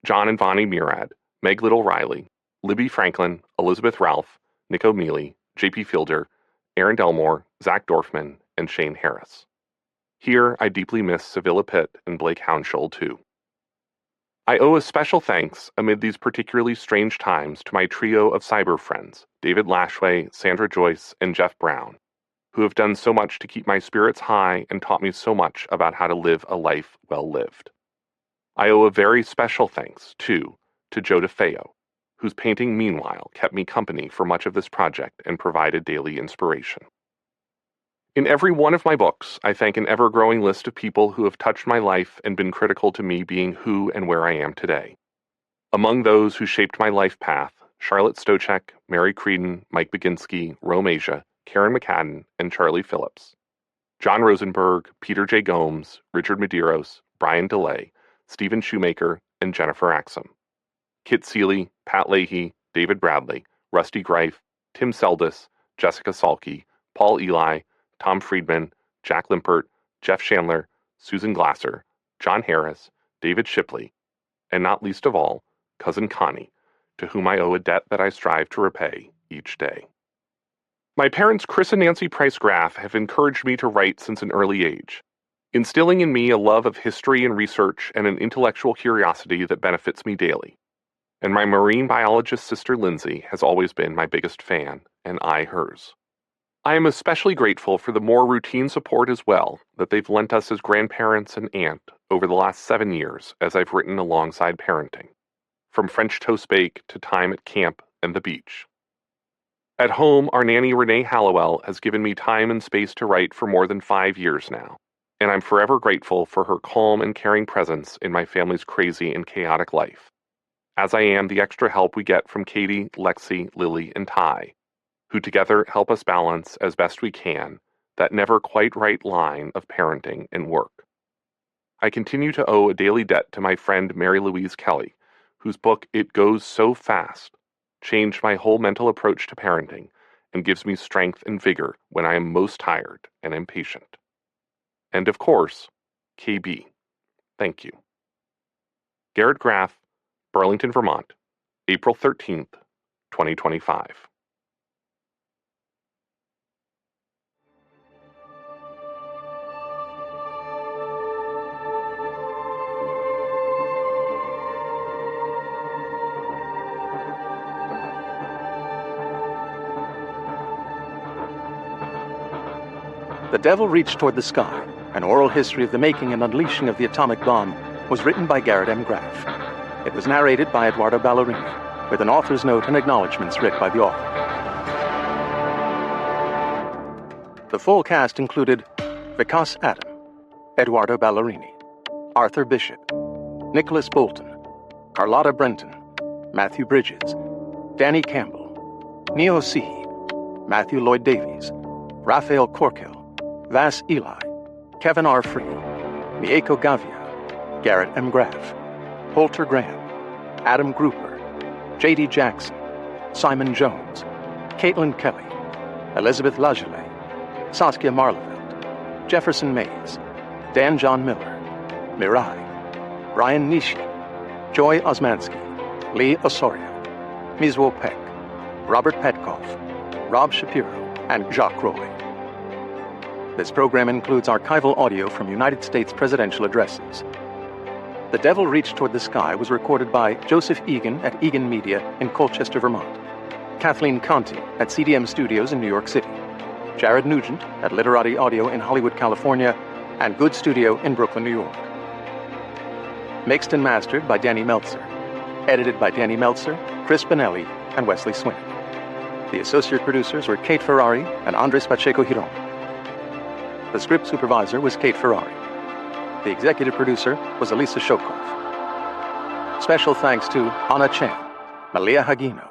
John and Vonnie Murad, Meg Little-Riley, Libby Franklin, Elizabeth Ralph, Nick O'Mealy, J.P. Fielder, Aaron Delmore, Zach Dorfman, and Shane Harris. Here, I deeply miss Sevilla Pitt and Blake Hounshull, too. I owe a special thanks, amid these particularly strange times, to my trio of cyber friends, David Lashway, Sandra Joyce, and Jeff Brown, who have done so much to keep my spirits high and taught me so much about how to live a life well lived. I owe a very special thanks, too, to Joe DeFeo, whose painting, meanwhile, kept me company for much of this project and provided daily inspiration. In every one of my books, I thank an ever-growing list of people who have touched my life and been critical to me being who and where I am today. Among those who shaped my life path, Charlotte Stochek, Mary Creedon, Mike Baginski, Rome Asia, Karen McCadden, and Charlie Phillips. John Rosenberg, Peter J. Gomes, Richard Medeiros, Brian DeLay, Stephen Shoemaker, and Jennifer Axum. Kit Seeley, Pat Leahy, David Bradley, Rusty Greif, Tim Seldis, Jessica Salke, Paul Eli, Tom Friedman, Jack Limpert, Jeff Chandler, Susan Glasser, John Harris, David Shipley, and not least of all, Cousin Connie, to whom I owe a debt that I strive to repay each day. My parents, Chris and Nancy Price Graff, have encouraged me to write since an early age, instilling in me a love of history and research and an intellectual curiosity that benefits me daily. And my marine biologist sister Lindsay has always been my biggest fan, and I hers. I am especially grateful for the more routine support as well that they've lent us as grandparents and aunt over the last 7 years as I've written alongside parenting, from French toast bake to time at camp and the beach. At home, our nanny Renee Hallowell has given me time and space to write for more than 5 years now, and I'm forever grateful for her calm and caring presence in my family's crazy and chaotic life, as I am the extra help we get from Katie, Lexi, Lily, and Ty, who together help us balance, as best we can, that never quite right line of parenting and work. I continue to owe a daily debt to my friend Mary Louise Kelly, whose book It Goes So Fast changed my whole mental approach to parenting, and gives me strength and vigor when I am most tired and impatient. And of course, KB. Thank you. Garrett Graff, Burlington, Vermont, April 13th, 2025. The Devil Reached Toward the Sky, An Oral History of the Making and Unleashing of the Atomic Bomb, was written by Garrett M. Graff. It was narrated by Eduardo Ballerini, with an author's note and acknowledgments read by the author. The full cast included Vikas Adam, Eduardo Ballerini, Arthur Bishop, Nicholas Bolton, Carlotta Brenton, Matthew Bridges, Danny Campbell, Neo Sihi, Matthew Lloyd Davies, Raphael Corkel, Vas Eli, Kevin R. Free, Mieko Gavia, Garrett M. Graff, Holter Graham, Adam Grouper, J.D. Jackson, Simon Jones, Caitlin Kelly, Elizabeth Lagelet, Saskia Marleveld, Jefferson Mays, Dan John Miller, Mirai, Brian Nishi, Joy Osmansky, Lee Osorio, Mizuo Peck, Robert Petkoff, Rob Shapiro, and Jacques Rowley. This program includes archival audio from United States presidential addresses. The Devil Reached Toward the Sky was recorded by Joseph Egan at Egan Media in Colchester, Vermont, Kathleen Conti at CDM Studios in New York City, Jared Nugent at Literati Audio in Hollywood, California, and Good Studio in Brooklyn, New York. Mixed and mastered by Danny Meltzer. Edited by Danny Meltzer, Chris Benelli, and Wesley Swinton. The associate producers were Kate Ferrari and Andres Pacheco Hiron. The script supervisor was Kate Ferrari. The executive producer was Elisa Shokov. Special thanks to Anna Chan, Malia Hagino,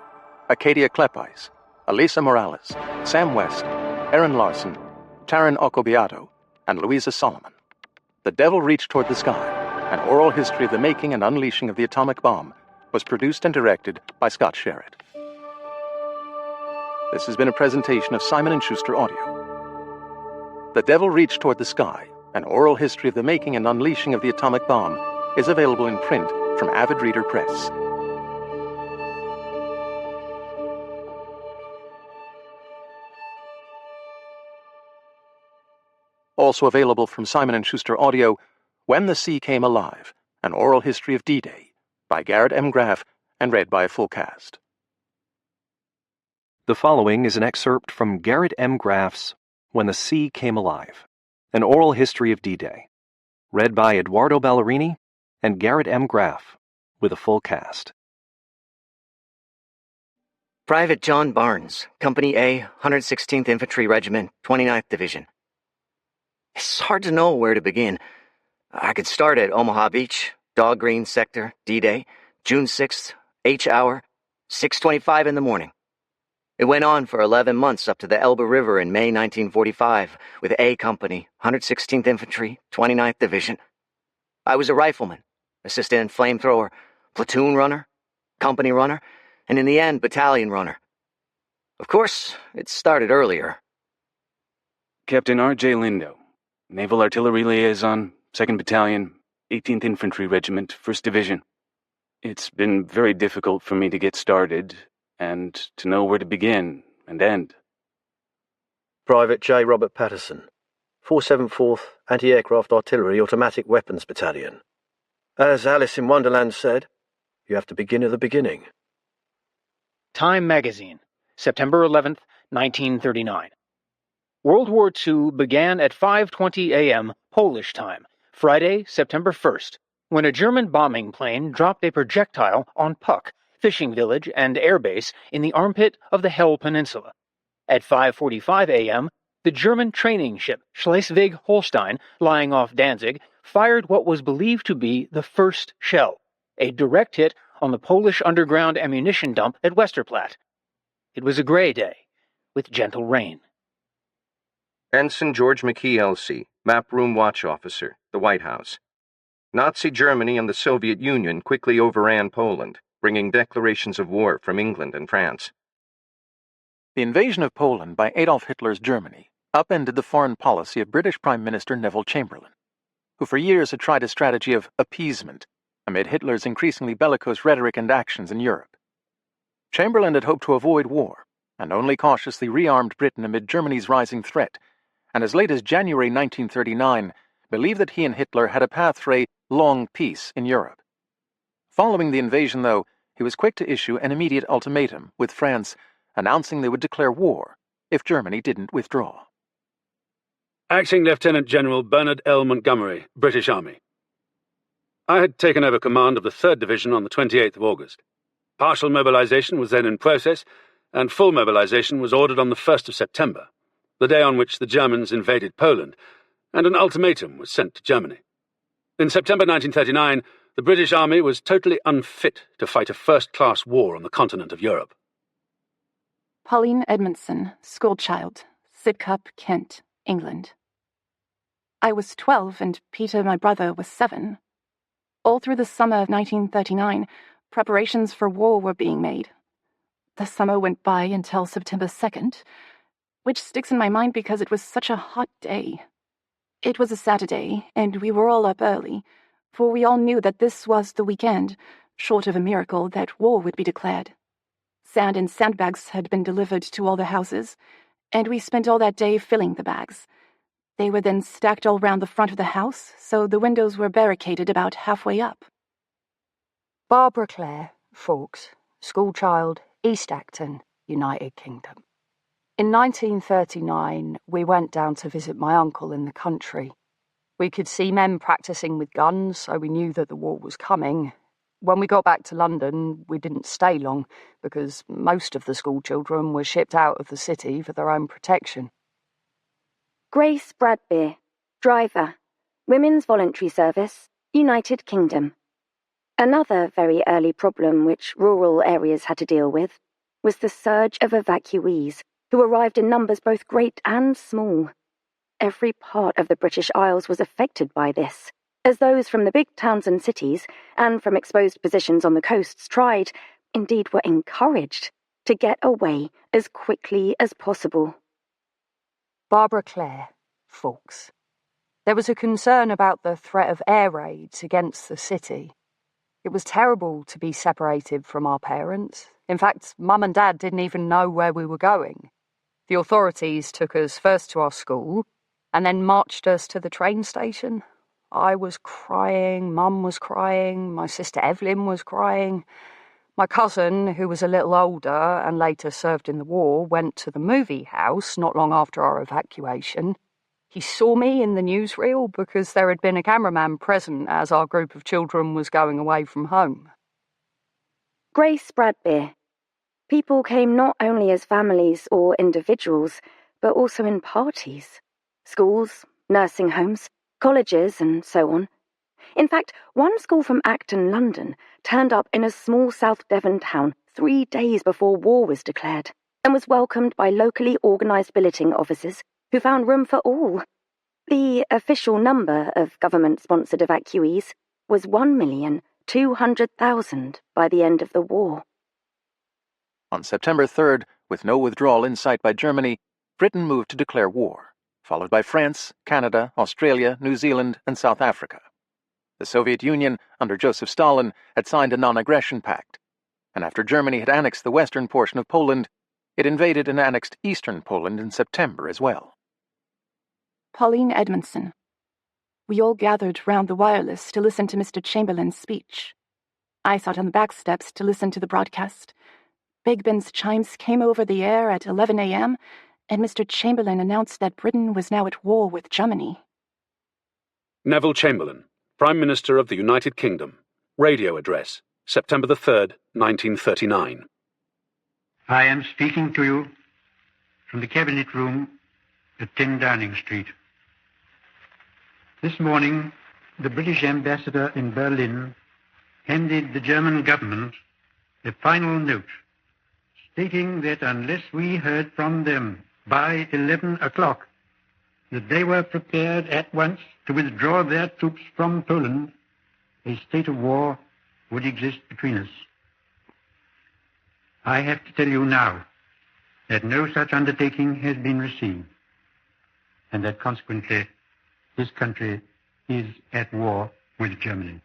Acadia Klepais, Elisa Morales, Sam West, Aaron Larson, Taryn Ocobiato, and Louisa Solomon. The Devil Reached Toward the Sky, An Oral History of the Making and Unleashing of the Atomic Bomb, was produced and directed by Scott Sherritt. This has been a presentation of Simon & Schuster Audio. The Devil Reached Toward the Sky, An Oral History of the Making and Unleashing of the Atomic Bomb, is available in print from Avid Reader Press. Also available from Simon & Schuster Audio, When the Sea Came Alive, An Oral History of D-Day, by Garrett M. Graff, and read by a full cast. The following is an excerpt from Garrett M. Graff's When the Sea Came Alive, An Oral History of D-Day, read by Eduardo Ballerini and Garrett M. Graff, with a full cast. Private John Barnes, Company A, 116th Infantry Regiment, 29th Division. It's hard to know where to begin. I could start at Omaha Beach, Dog Green Sector, D-Day, June 6th, H hour, 6:25 in the morning. It went on for 11 months up to the Elbe River in May 1945 with A Company, 116th Infantry, 29th Division. I was a rifleman, assistant flamethrower, platoon runner, company runner, and in the end, battalion runner. Of course, it started earlier. Captain R.J. Lindo, Naval Artillery Liaison, 2nd Battalion, 18th Infantry Regiment, 1st Division. It's been very difficult for me to get started and to know where to begin and end. Private J. Robert Patterson, 474th Anti-Aircraft Artillery Automatic Weapons Battalion. As Alice in Wonderland said, you have to begin at the beginning. Time Magazine, September 11th, 1939. World War II began at 5:20 a.m. Polish time, Friday, September 1st, when a German bombing plane dropped a projectile on Puck, fishing village and airbase in the armpit of the Hell Peninsula. At 5:45 a.m., the German training ship Schleswig-Holstein, lying off Danzig, fired what was believed to be the first shell, a direct hit on the Polish underground ammunition dump at Westerplatte. It was a gray day, with gentle rain. Ensign George McKee, L.C., Map Room Watch Officer, the White House. Nazi Germany and the Soviet Union quickly overran Poland. bringing declarations of war from England and France. The invasion of Poland by Adolf Hitler's Germany upended the foreign policy of British Prime Minister Neville Chamberlain, who for years had tried a strategy of appeasement amid Hitler's increasingly bellicose rhetoric and actions in Europe. Chamberlain had hoped to avoid war, and only cautiously rearmed Britain amid Germany's rising threat, and as late as January 1939 believed that he and Hitler had a path for a long peace in Europe. Following the invasion, though, he was quick to issue an immediate ultimatum with France, announcing they would declare war if Germany didn't withdraw. Acting Lieutenant General Bernard L. Montgomery, British Army. I had taken over command of the 3rd Division on the 28th of August. Partial mobilization was then in process, and full mobilization was ordered on the 1st of September, the day on which the Germans invaded Poland, and an ultimatum was sent to Germany. In September 1939, the British Army was totally unfit to fight a first-class war on the continent of Europe. Pauline Edmondson, schoolchild, Sidcup, Kent, England. I was 12 and Peter, my brother, was 7. All through the summer of 1939, preparations for war were being made. The summer went by until September 2nd, which sticks in my mind because it was such a hot day. It was a Saturday, and we were all up early, for we all knew that this was the weekend, short of a miracle, that war would be declared. Sand and sandbags had been delivered to all the houses, and we spent all that day filling the bags. They were then stacked all round the front of the house, so the windows were barricaded about halfway up. Barbara Clare, Fawkes, schoolchild, East Acton, United Kingdom. In 1939, we went down to visit my uncle in the country. We could see men practicing with guns, so we knew that the war was coming. When we got back to London, we didn't stay long, because most of the schoolchildren were shipped out of the city for their own protection. Grace Bradbeer, driver, Women's Voluntary Service, United Kingdom. Another very early problem which rural areas had to deal with was the surge of evacuees who arrived in numbers both great and small. Every part of the British Isles was affected by this, as those from the big towns and cities and from exposed positions on the coasts tried, indeed were encouraged, to get away as quickly as possible. Barbara Clare, Fawkes. There was a concern about the threat of air raids against the city. It was terrible to be separated from our parents. In fact, Mum and Dad didn't even know where we were going. The authorities took us first to our school and then marched us to the train station. I was crying, Mum was crying, my sister Evelyn was crying. My cousin, who was a little older and later served in the war, went to the movie house not long after our evacuation. He saw me in the newsreel because there had been a cameraman present as our group of children was going away from home. Grace Bradbeer. People came not only as families or individuals, but also in parties. Schools, nursing homes, colleges, and so on. In fact, one school from Acton, London, turned up in a small South Devon town 3 days before war was declared, and was welcomed by locally organised billeting officers who found room for all. The official number of government-sponsored evacuees was 1,200,000 by the end of the war. On September 3rd, with no withdrawal in sight by Germany, Britain moved to declare war, followed by France, Canada, Australia, New Zealand, and South Africa. The Soviet Union, under Joseph Stalin, had signed a non-aggression pact, and after Germany had annexed the western portion of Poland, it invaded and annexed eastern Poland in September as well. Pauline Edmondson. We all gathered round the wireless to listen to Mr. Chamberlain's speech. I sat on the back steps to listen to the broadcast. Big Ben's chimes came over the air at 11 a.m., and Mr. Chamberlain announced that Britain was now at war with Germany. Neville Chamberlain, Prime Minister of the United Kingdom. Radio address, September the 3rd, 1939. I am speaking to you from the Cabinet Room at 10 Downing Street. This morning, the British ambassador in Berlin handed the German government a final note stating that unless we heard from them by 11 o'clock, that they were prepared at once to withdraw their troops from Poland, a state of war would exist between us. I have to tell you now that no such undertaking has been received, and that consequently this country is at war with Germany.